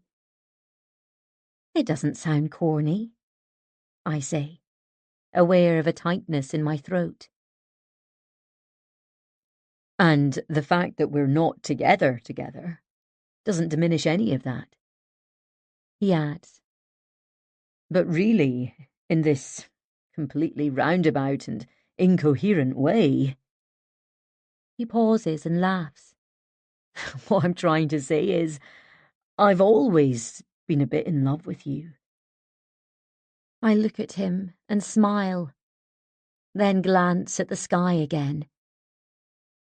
It doesn't sound corny, I say, aware of a tightness in my throat. And the fact that we're not together doesn't diminish any of that. He adds, But really, in this completely roundabout and incoherent way. He pauses and laughs. What I'm trying to say is, I've always been a bit in love with you. I look at him and smile, then glance at the sky again.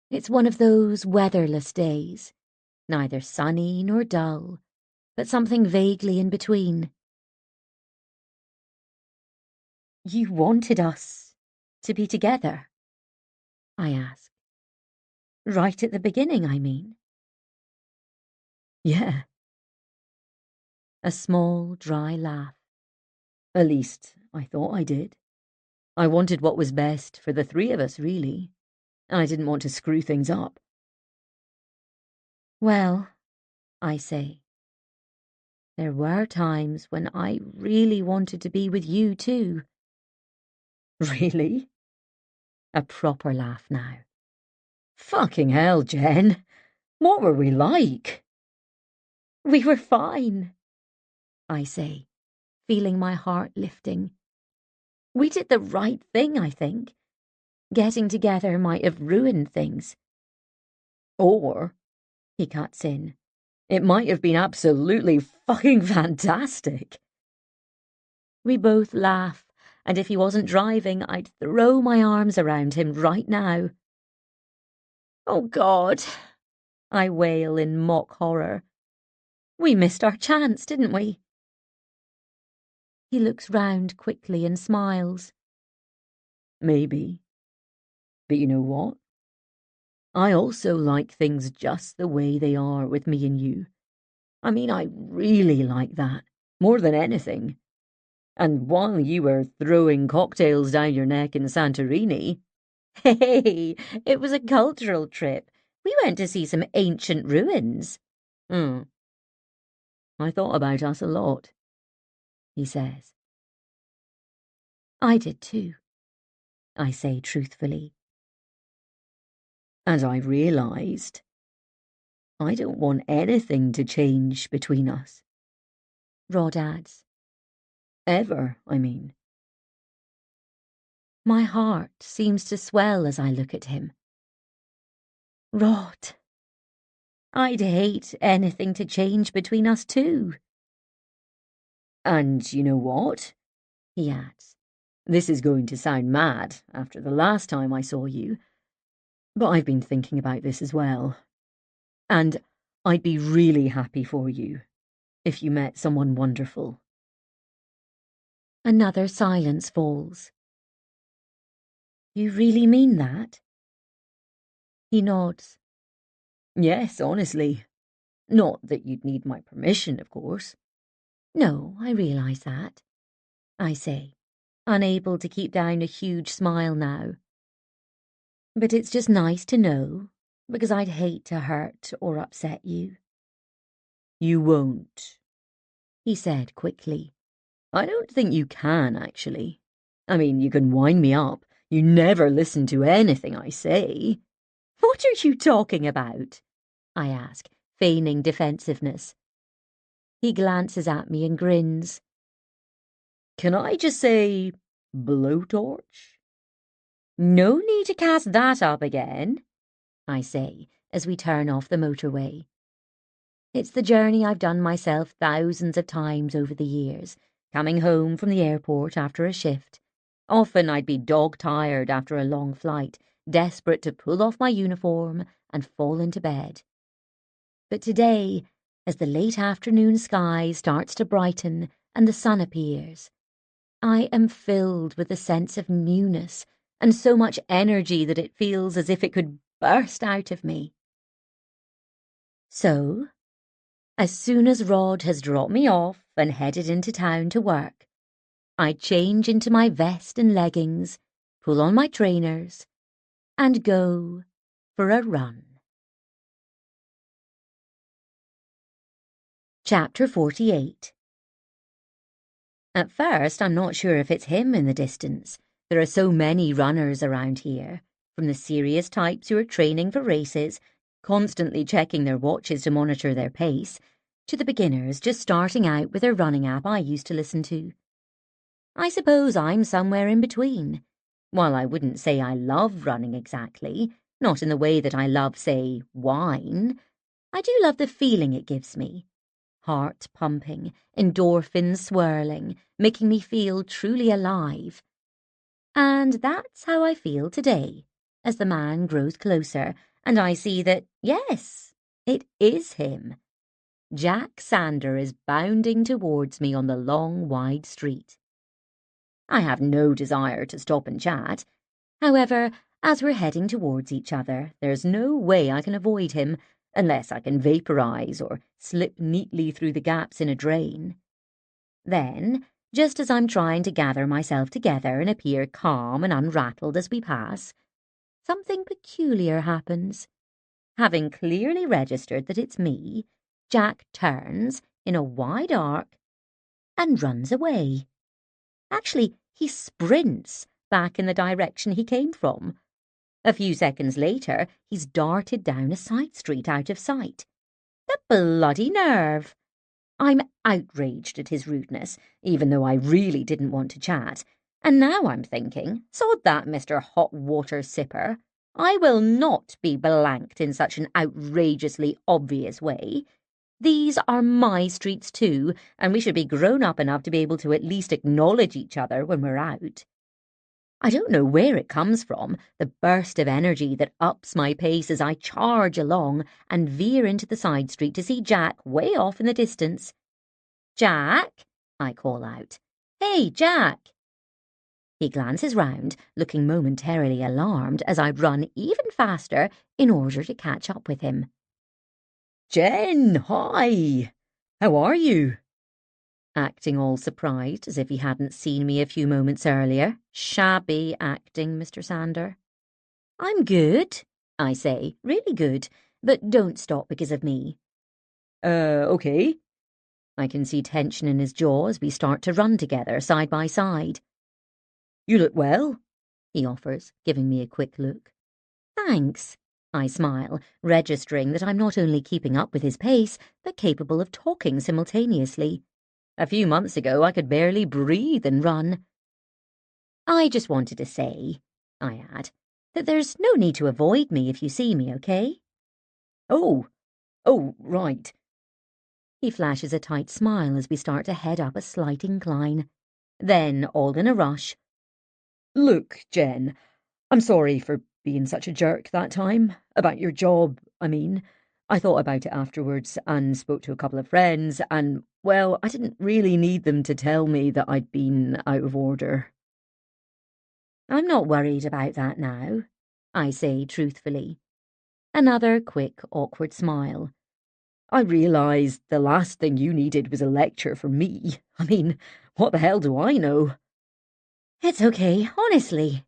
It's one of those weatherless days, neither sunny nor dull, but something vaguely in between. You wanted us to be together? I ask. Right at the beginning, I mean. Yeah. A small, dry laugh. At least, I thought I did. I wanted what was best for the three of us, really. I didn't want to screw things up. Well, I say, there were times when I really wanted to be with you too. Really? A proper laugh now. Fucking hell, Jen. What were we like? We were fine, I say, feeling my heart lifting. We did the right thing, I think. Getting together might have ruined things. Or, he cuts in, it might have been absolutely fucking fantastic. We both laugh, and if he wasn't driving, I'd throw my arms around him right now. Oh, God, I wail in mock horror. We missed our chance, didn't we? He looks round quickly and smiles. Maybe. But you know what? I also like things just the way they are with me and you. I mean, I really like that, more than anything. And while you were throwing cocktails down your neck in Santorini... Hey, it was a cultural trip. We went to see some ancient ruins. I thought about us a lot, he says. I did too, I say truthfully. And I realised I don't want anything to change between us. Rod adds. Ever, I mean. My heart seems to swell as I look at him. Rod, I'd hate anything to change between us too. And you know what? He adds. This is going to sound mad after the last time I saw you, but I've been thinking about this as well. And I'd be really happy for you if you met someone wonderful. Another silence falls. You really mean that? He nods. Yes, honestly. Not that you'd need my permission, of course. No, I realise that, I say. unable to keep down a huge smile now. But it's just nice to know, because I'd hate to hurt or upset you. You won't, he said quickly. I don't think you can, actually. I mean, you can wind me up. You never listen to anything I say. What are you talking about? I ask, feigning defensiveness. He glances at me and grins. Can I just say blowtorch? No need to cast that up again, I say as we turn off the motorway. It's the journey I've done myself thousands of times over the years, coming home from the airport after a shift. Often I'd be dog-tired after a long flight, desperate to pull off my uniform and fall into bed. But today, as the late afternoon sky starts to brighten and the sun appears, I am filled with a sense of newness and so much energy that it feels as if it could burst out of me. So, as soon as Rod has dropped me off and headed into town to work, I change into my vest and leggings, pull on my trainers, and go for a run. Chapter 48. At first, I'm not sure if it's him in the distance. There are so many runners around here, from the serious types who are training for races, constantly checking their watches to monitor their pace, to the beginners just starting out with a running app I used to listen to. I suppose I'm somewhere in between. While I wouldn't say I love running exactly, not in the way that I love, say, wine, I do love the feeling it gives me. Heart pumping, endorphins swirling, making me feel truly alive. And that's how I feel today, as the man grows closer, and I see that, yes, it is him. Jack Sander is bounding towards me on the long, wide street. I have no desire to stop and chat. However, as we're heading towards each other, there's no way I can avoid him, unless I can vaporize or slip neatly through the gaps in a drain. Then, just as I'm trying to gather myself together and appear calm and unrattled as we pass, something peculiar happens. Having clearly registered that it's me, Jack turns in a wide arc and runs away. Actually, he sprints back in the direction he came from. A few seconds later, he's darted down a side street out of sight. The bloody nerve! I'm outraged at his rudeness, even though I really didn't want to chat. And now I'm thinking, sod that, Mr. Hot Water Sipper. I will not be blanked in such an outrageously obvious way. These are my streets too, and we should be grown up enough to be able to at least acknowledge each other when we're out. I don't know where it comes from, the burst of energy that ups my pace as I charge along and veer into the side street to see Jack way off in the distance. "Jack," I call out. "Hey, Jack." He glances round, looking momentarily alarmed as I run even faster in order to catch up with him. Jen, hi! How are you? Acting all surprised as if he hadn't seen me a few moments earlier. Shabby acting, Mr. Sander. "I'm good," I say, really good, but don't stop because of me. Okay. I can see tension in his jaw as we start to run together, side by side. You look well, he offers, giving me a quick look. Thanks, I smile, registering that I'm not only keeping up with his pace, but capable of talking simultaneously. A few months ago, I could barely breathe and run. I just wanted to say, I add, that there's no need to avoid me if you see me, okay? Oh, right. He flashes a tight smile as we start to head up a slight incline. Then, all in a rush, Look, Jen, I'm sorry for being such a jerk that time. About your job, I mean. I thought about it afterwards and spoke to a couple of friends and, well, I didn't really need them to tell me that I'd been out of order. I'm not worried about that now, I say truthfully. Another quick, awkward smile. I realised the last thing you needed was a lecture from me. I mean, what the hell do I know? It's okay, honestly.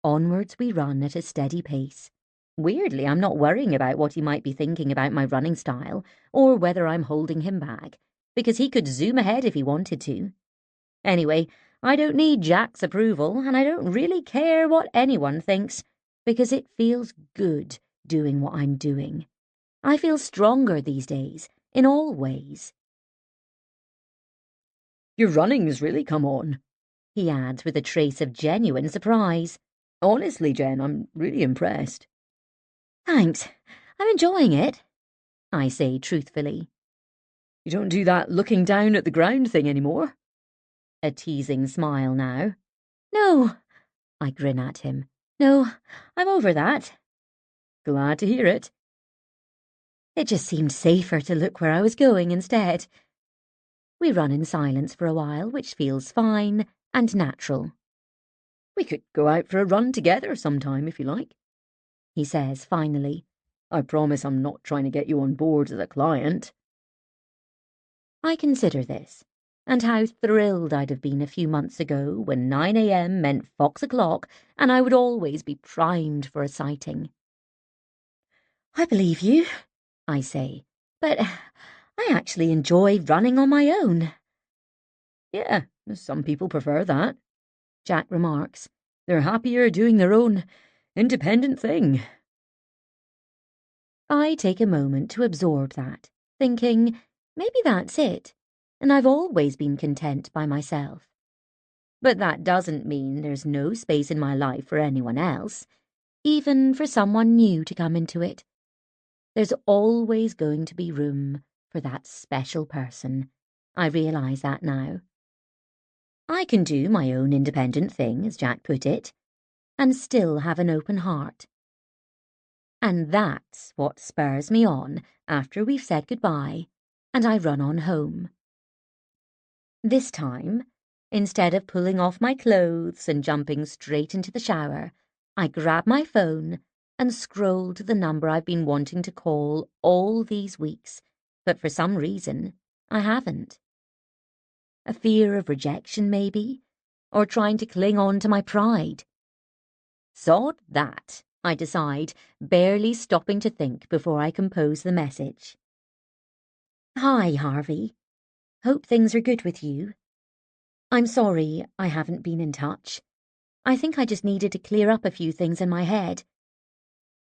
Onwards we run at a steady pace. Weirdly, I'm not worrying about what he might be thinking about my running style, or whether I'm holding him back, because he could zoom ahead if he wanted to. Anyway, I don't need Jack's approval, and I don't really care what anyone thinks, because it feels good doing what I'm doing. I feel stronger these days, in all ways. Your running's really come on, He adds with a trace of genuine surprise. Honestly, Jen, I'm really impressed. Thanks. I'm enjoying it, I say truthfully. You don't do that looking down at the ground thing anymore. A teasing smile now. No, I grin at him. No, I'm over that. Glad to hear it. It just seemed safer to look where I was going instead. We run in silence for a while, which feels fine and natural. We could go out for a run together sometime if you like, he says finally. I promise I'm not trying to get you on board as a client. I consider this, and how thrilled I'd have been a few months ago when 9 a.m. meant fox o'clock and I would always be primed for a sighting. I believe you, I say, but I actually enjoy running on my own. Yeah, some people prefer that, Jack remarks. They're happier doing their own independent thing. I take a moment to absorb that, thinking, maybe that's it, and I've always been content by myself. But that doesn't mean there's no space in my life for anyone else, even for someone new to come into it. There's always going to be room for that special person. I realise that now. I can do my own independent thing, as Jack put it, and still have an open heart. And that's what spurs me on after we've said goodbye, and I run on home. This time, instead of pulling off my clothes and jumping straight into the shower, I grab my phone and scroll to the number I've been wanting to call all these weeks, but for some reason, I haven't. A fear of rejection, maybe, or trying to cling on to my pride. Sod that, I decide, barely stopping to think before I compose the message. Hi, Harvey. Hope things are good with you. I'm sorry I haven't been in touch. I think I just needed to clear up a few things in my head.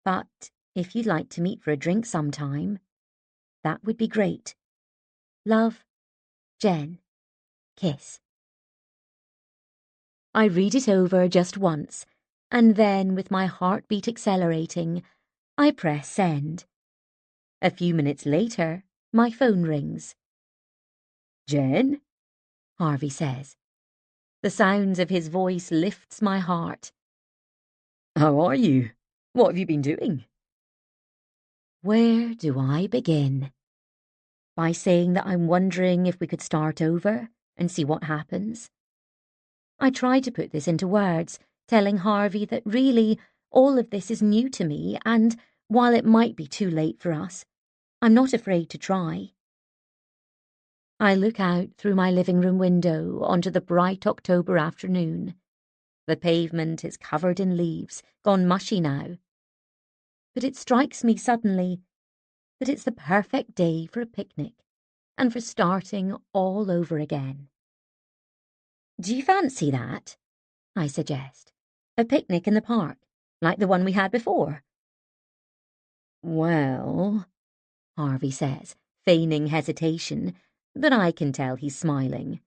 But if you'd like to meet for a drink sometime, that would be great. Love, Jen. Kiss. I read it over just once, and then, with my heartbeat accelerating, I press send. A few minutes later, my phone rings. Jen? Harvey says. The sounds of his voice lifts my heart. How are you? What have you been doing? Where do I begin? By saying that I'm wondering if we could start over and see what happens. I try to put this into words, telling Harvey that really all of this is new to me, and while it might be too late for us, I'm not afraid to try. I look out through my living room window onto the bright October afternoon. The pavement is covered in leaves, gone mushy now. But it strikes me suddenly that it's the perfect day for a picnic and for starting all over again. Do you fancy that? I suggest. A picnic in the park, like the one we had before. Well, Harvey says, feigning hesitation, but I can tell he's smiling.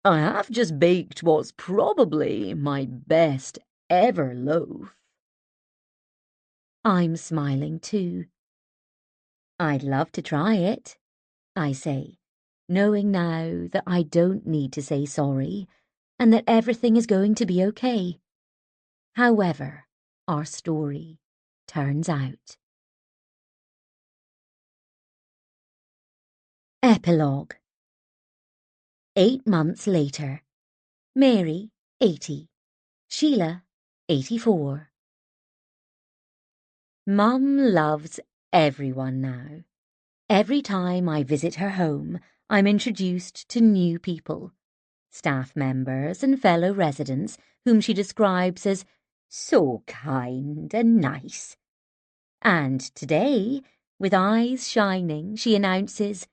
I have just baked what's probably my best ever loaf. I'm smiling too. I'd love to try it, I say, knowing now that I don't need to say sorry and that everything is going to be okay. However, our story turns out. Epilogue. 8 months later. Mary, 80. Sheila, 84. Mum loves everyone now. Every time I visit her home, I'm introduced to new people. staff members and fellow residents whom she describes as so kind and nice. And today, with eyes shining, she announces,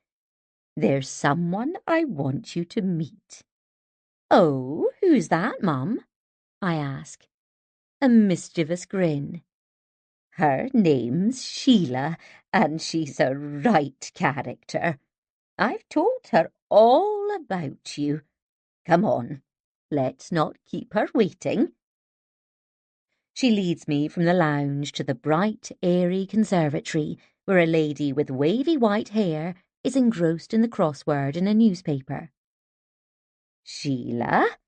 "There's someone I want you to meet." "Oh, who's that, Mum?" I ask. A mischievous grin. "Her name's Sheila, and she's a right character. I've told her all about you. Come on, let's not keep her waiting." She leads me from the lounge to the bright, airy conservatory, where a lady with wavy white hair is engrossed in the crossword in a newspaper. "Sheila,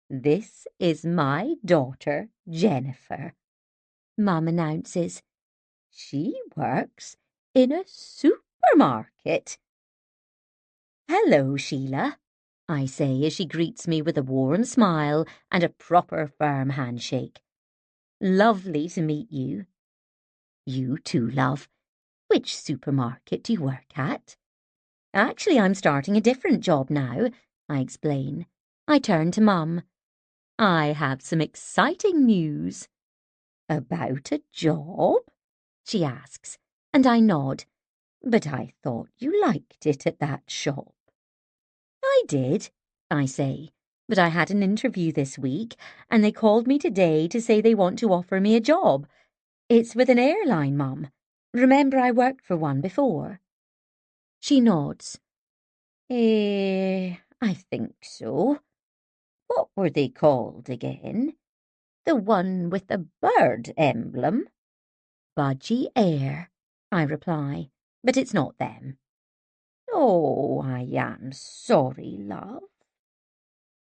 this is my daughter, Jennifer," Mum announces. "She works in a supermarket." "Hello, Sheila," I say as she greets me with a warm smile and a proper firm handshake. "Lovely to meet you." "You too, love. Which supermarket do you work at?" "Actually, I'm starting a different job now," I explain. I turn to Mum. "I have some exciting news." "About a job?" she asks, and I nod. "But I thought you liked it at that shop." "I did," I say, "but I had an interview this week, and they called me today to say they want to offer me a job. It's with an airline, Mum. Remember I worked for one before?" She nods. I think so. What were they called again? The one with the bird emblem?" "Budgie Air," I reply, "but it's not them." "Oh, I am sorry, love."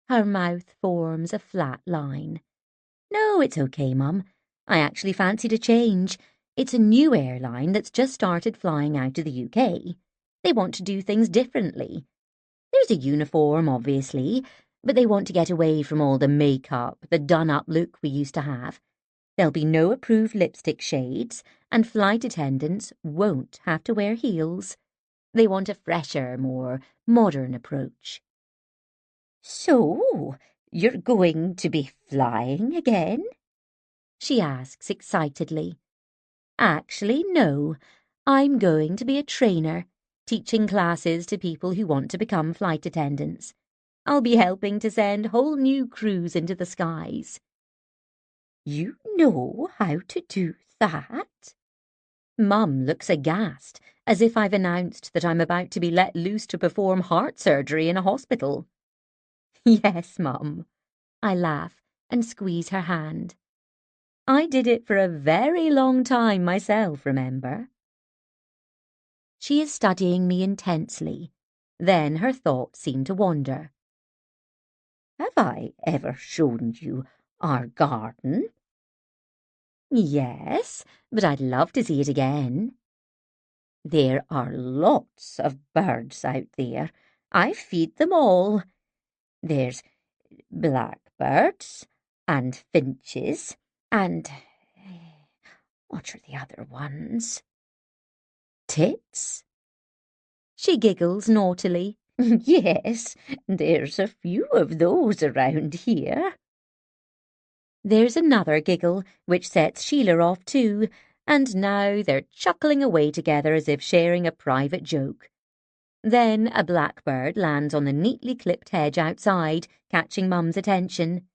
Her mouth forms a flat line. "No, it's okay, Mum. I actually fancied a change. It's a new airline that's just started flying out of the UK. They want to do things differently. There's a uniform, obviously, but they want to get away from all the makeup, the done-up look we used to have. There'll be no approved lipstick shades, and flight attendants won't have to wear heels. They want a fresher, more modern approach." "So, you're going to be flying again?" she asks excitedly. "Actually, no. I'm going to be a trainer, teaching classes to people who want to become flight attendants. I'll be helping to send whole new crews into the skies." "You know how to do that?" Mum looks aghast, as if I've announced that I'm about to be let loose to perform heart surgery in a hospital. "Yes, Mum." I laugh and squeeze her hand. "I did it for a very long time myself, remember?" She is studying me intensely. Then her thoughts seem to wander. "Have I ever shown you our garden?" "Yes, but I'd love to see it again." "There are lots of birds out there. I feed them all. There's blackbirds and finches and what are the other ones? Tits?" She giggles naughtily. "Yes, there's a few of those around here." There's another giggle, which sets Sheila off too, and now they're chuckling away together as if sharing a private joke. Then a blackbird lands on the neatly clipped hedge outside, catching Mum's attention.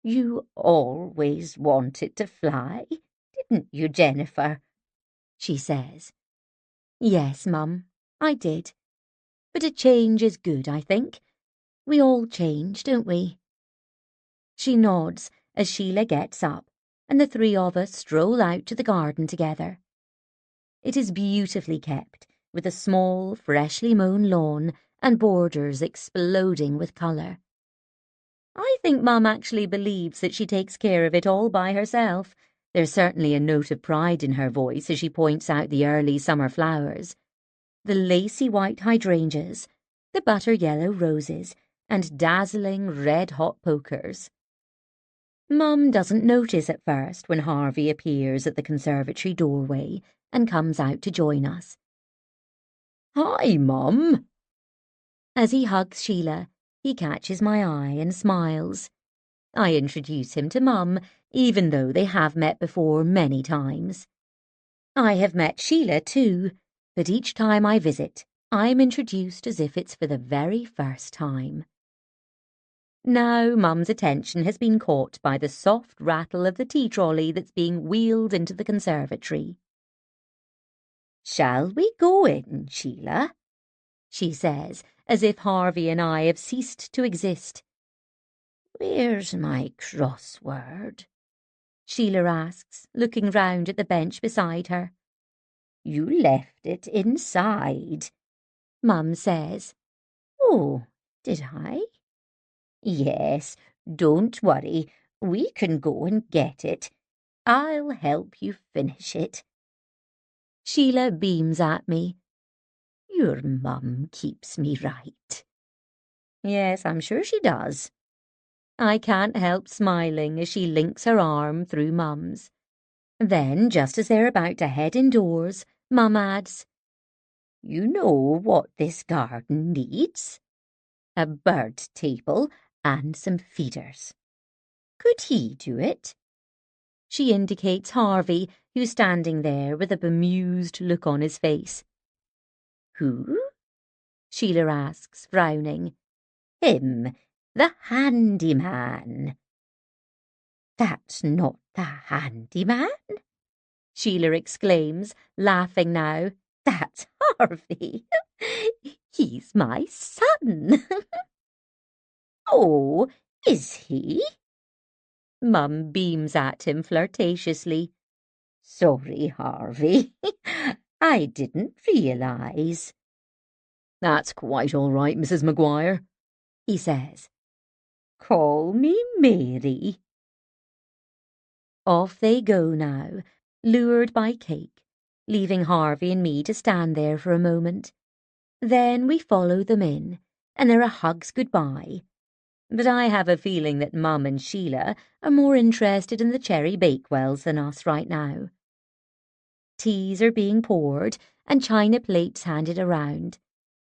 "You always wanted to fly, didn't you, Jennifer?" she says. "Yes, Mum, I did. But a change is good, I think. We all change, don't we?" She nods as Sheila gets up, and the three of us stroll out to the garden together. It is beautifully kept, with a small, freshly mown lawn and borders exploding with colour. I think Mum actually believes that she takes care of it all by herself. There's certainly a note of pride in her voice as she points out the early summer flowers. The lacy white hydrangeas, the butter yellow roses, and dazzling red-hot pokers. Mum doesn't notice at first when Harvey appears at the conservatory doorway and comes out to join us. "Hi, Mum." As he hugs Sheila, He catches my eye and smiles. I introduce him to Mum, even though they have met before many times. I have met Sheila too, but each time I visit, I'm introduced as if it's for the very first time. Now Mum's attention has been caught by the soft rattle of the tea trolley that's being wheeled into the conservatory. "Shall we go in, Sheila?" she says, as if Harvey and I have ceased to exist. "Where's my crossword?" Sheila asks, looking round at the bench beside her. "You left it inside," Mum says. "Oh, did I?" "Yes, don't worry. We can go and get it. I'll help you finish it." Sheila beams at me. "Your mum keeps me right." Yes, I'm sure she does. I can't help smiling as she links her arm through Mum's. Then, just as they're about to head indoors, Mum adds, "You know what this garden needs? A bird table and some feeders. Could he do it?" She indicates Harvey, who's standing there with a bemused look on his face. "Who?" Sheila asks, frowning. "Him, the handyman." "That's not the handyman," Sheila exclaims, laughing now. "That's Harvey. He's my son." "Oh, is he?" Mum beams at him flirtatiously. "Sorry, Harvey. I didn't realise." "That's quite all right, Mrs. Maguire," he says. "Call me Mary." Off they go now, lured by cake, leaving Harvey and me to stand there for a moment. Then we follow them in, and there are hugs goodbye. But I have a feeling that Mum and Sheila are more interested in the cherry bakewells than us right now. Teas are being poured and china plates handed around.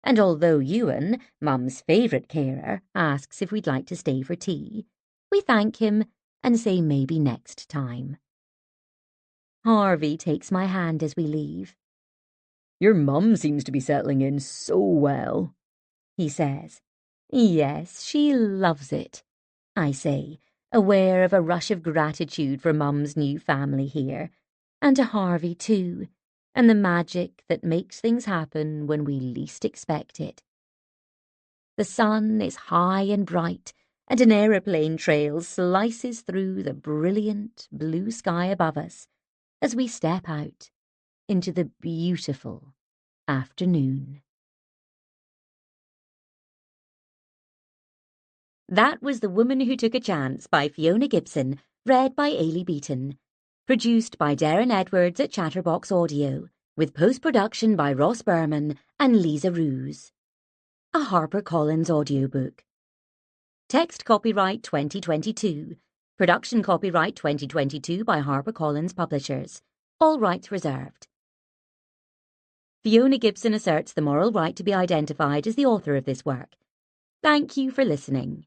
And although Ewan, Mum's favourite carer, asks if we'd like to stay for tea, we thank him and say maybe next time. Harvey takes my hand as we leave. "Your mum seems to be settling in so well," he says. "Yes, she loves it," I say, aware of a rush of gratitude for Mum's new family here, and to Harvey too, and the magic that makes things happen when we least expect it. The sun is high and bright, and an aeroplane trail slices through the brilliant blue sky above us as we step out into the beautiful afternoon. That was The Woman Who Took a Chance by Fiona Gibson, read by Ailey Beaton. Produced by Darren Edwards at Chatterbox Audio, with post-production by Ross Berman and Lisa Ruse. A HarperCollins audiobook. Text copyright 2022. Production copyright 2022 by HarperCollins Publishers. All rights reserved. Fiona Gibson asserts the moral right to be identified as the author of this work. Thank you for listening.